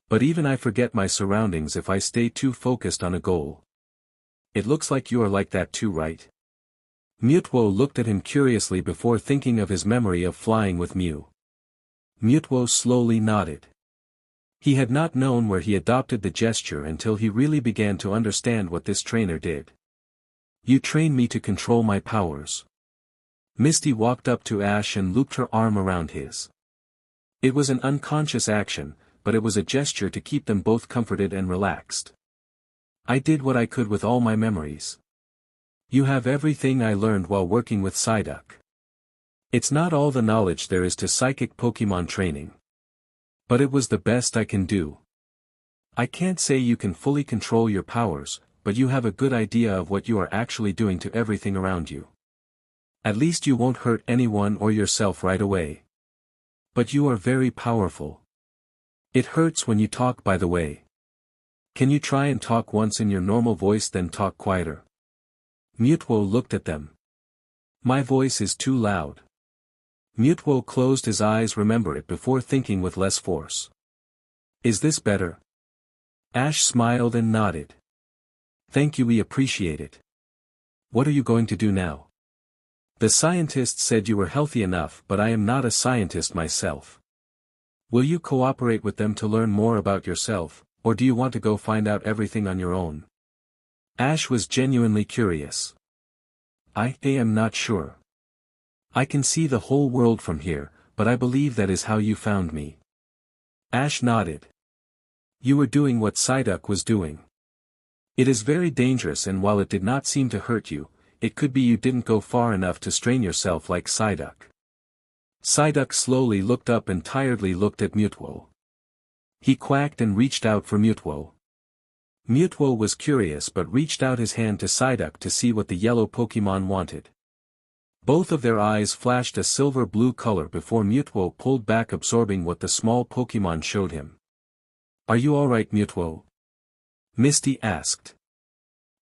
But even I forget my surroundings if I stay too focused on a goal. It looks like you are like that too, right? Mewtwo looked at him curiously before thinking of his memory of flying with Mew. Mewtwo slowly nodded. He had not known where he adopted the gesture until he really began to understand what this trainer did. You train me to control my powers. Misty walked up to Ash and looped her arm around his. It was an unconscious action, but it was a gesture to keep them both comforted and relaxed. I did what I could with all my memories. You have everything I learned while working with Psyduck. It's not all the knowledge there is to psychic Pokemon training. But it was the best I can do. I can't say you can fully control your powers, but you have a good idea of what you are actually doing to everything around you. At least you won't hurt anyone or yourself right away. But you are very powerful. It hurts when you talk, by the way. Can you try and talk once in your normal voice, then talk quieter? Mewtwo looked at them. My voice is too loud. Mewtwo closed his eyes, remember it before thinking with less force. Is this better? Ash smiled and nodded. Thank you, we appreciate it. What are you going to do now? The scientists said you were healthy enough, but I am not a scientist myself. Will you cooperate with them to learn more about yourself, or do you want to go find out everything on your own? Ash was genuinely curious. I am not sure. I can see the whole world from here, but I believe that is how you found me. Ash nodded. You were doing what Psyduck was doing. It is very dangerous, and while it did not seem to hurt you, it could be you didn't go far enough to strain yourself like Psyduck. Psyduck slowly looked up and tiredly looked at Mewtwo. He quacked and reached out for Mewtwo. Mewtwo was curious but reached out his hand to Psyduck to see what the yellow Pokemon wanted. Both of their eyes flashed a silver-blue color before Mewtwo pulled back, absorbing what the small Pokemon showed him. Are you alright, Mewtwo? Misty asked.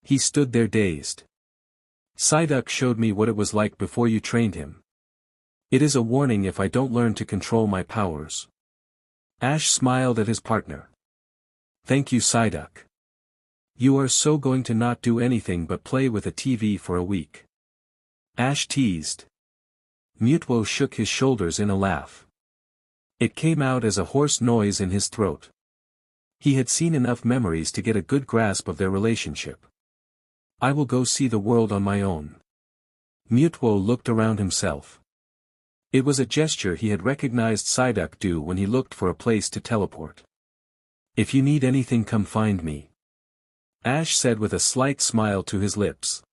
He stood there dazed. Psyduck showed me what it was like before you trained him. It is a warning if I don't learn to control my powers. Ash smiled at his partner. Thank you, Psyduck. You are so going to not do anything but play with a TV for a week? Ash teased. Mewtwo shook his shoulders in a laugh. It came out as a hoarse noise in his throat. He had seen enough memories to get a good grasp of their relationship. I will go see the world on my own. Mewtwo looked around himself. It was a gesture he had recognized Psyduck do when he looked for a place to teleport. If you need anything, come find me. Ash said with a slight smile to his lips.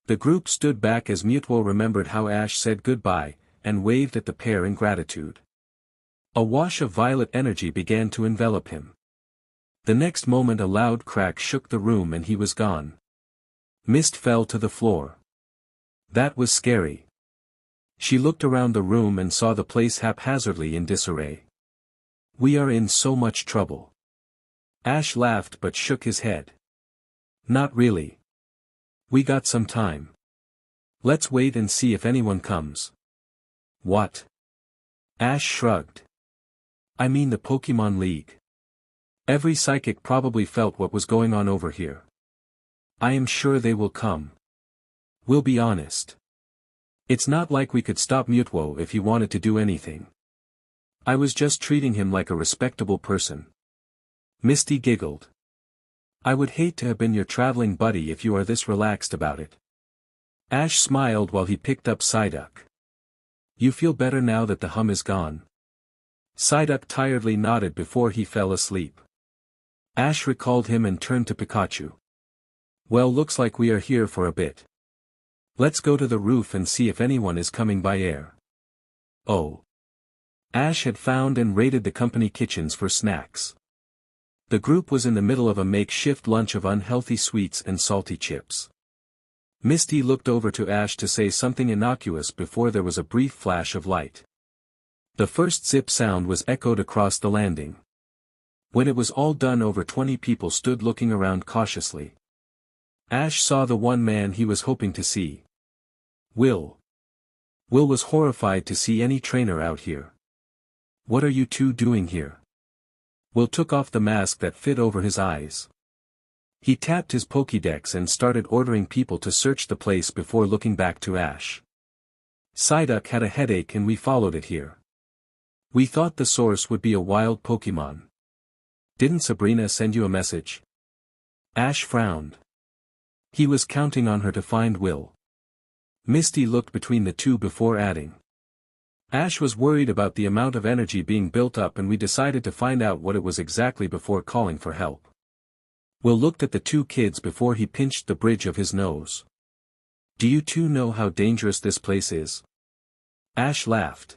The group stood back as Mewtwo remembered how Ash said goodbye, and waved at the pair in gratitude. A wash of violet energy began to envelop him. The next moment a loud crack shook the room and he was gone. Mist fell to the floor. That was scary. She looked around the room and saw the place haphazardly in disarray. We are in so much trouble. Ash laughed but shook his head. Not really. We got some time. Let's wait and see if anyone comes. What? Ash shrugged. I mean the Pokemon League. Every psychic probably felt what was going on over here. I am sure they will come. We'll be honest. It's not like we could stop Mewtwo if he wanted to do anything. I was just treating him like a respectable person. Misty giggled. I would hate to have been your traveling buddy if you are this relaxed about it. Ash smiled while he picked up Psyduck. You feel better now that the hum is gone? Psyduck tiredly nodded before he fell asleep. Ash recalled him and turned to Pikachu. Well, looks like we are here for a bit. Let's go to the roof and see if anyone is coming by air. Oh. Ash had found and raided the company kitchens for snacks. The group was in the middle of a makeshift lunch of unhealthy sweets and salty chips. Misty looked over to Ash to say something innocuous before there was a brief flash of light. The first zip sound was echoed across the landing. When it was all done, over 20 people stood looking around cautiously. Ash saw the one man he was hoping to see. Will. Will was horrified to see any trainer out here. What are you two doing here? Will took off the mask that fit over his eyes. He tapped his Pokédex and started ordering people to search the place before looking back to Ash. Psyduck had a headache and we followed it here. We thought the source would be a wild Pokemon. Didn't Sabrina send you a message? Ash frowned. He was counting on her to find Will. Misty looked between the two before adding. Ash was worried about the amount of energy being built up and we decided to find out what it was exactly before calling for help. Will looked at the two kids before he pinched the bridge of his nose. Do you two know how dangerous this place is? Ash laughed.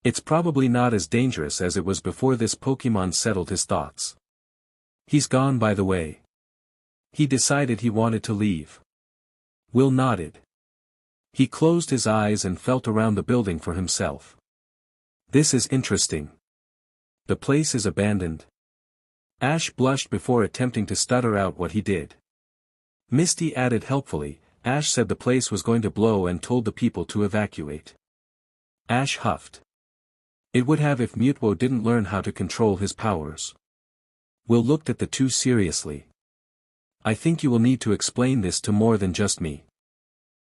It's probably not as dangerous as it was before this Pokémon settled his thoughts. He's gone by the way. He decided he wanted to leave. Will nodded. He closed his eyes and felt around the building for himself. This is interesting. The place is abandoned. Ash blushed before attempting to stutter out what he did. Misty added helpfully, Ash said the place was going to blow and told the people to evacuate. Ash huffed. It would have if Mewtwo didn't learn how to control his powers. Will looked at the two seriously. I think you will need to explain this to more than just me.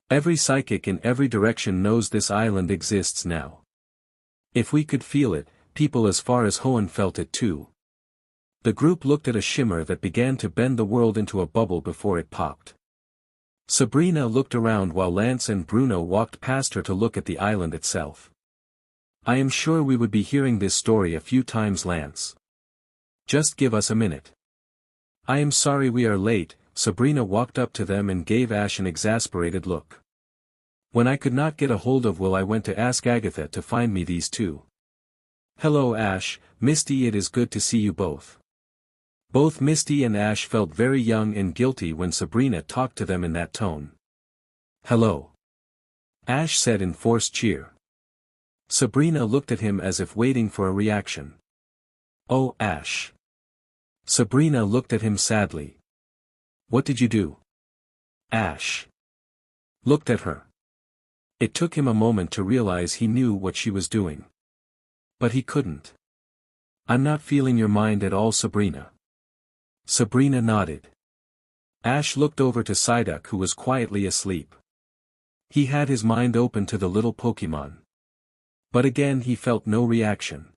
Every psychic in every direction knows this island exists now. If we could feel it, people as far as Hoenn felt it too. The group looked at a shimmer that began to bend the world into a bubble before it popped. Sabrina looked around while Lance and Bruno walked past her to look at the island itself. I am sure we would be hearing this story a few times, Lance. Just give us a minute. I am sorry we are late. Sabrina walked up to them and gave Ash an exasperated look. When I could not get a hold of Will, I went to ask Agatha to find me these two. Hello Ash, Misty, it is good to see you both. Both Misty and Ash felt very young and guilty when Sabrina talked to them in that tone. Hello. Ash said in forced cheer. Sabrina looked at him as if waiting for a reaction. Oh Ash. Sabrina looked at him sadly. What did you do? Ash looked at her. It took him a moment to realize he knew what she was doing. But he couldn't. I'm not feeling your mind at all, Sabrina. Sabrina nodded. Ash looked over to Psyduck, who was quietly asleep. He had his mind open to the little Pokémon. But again he felt no reaction.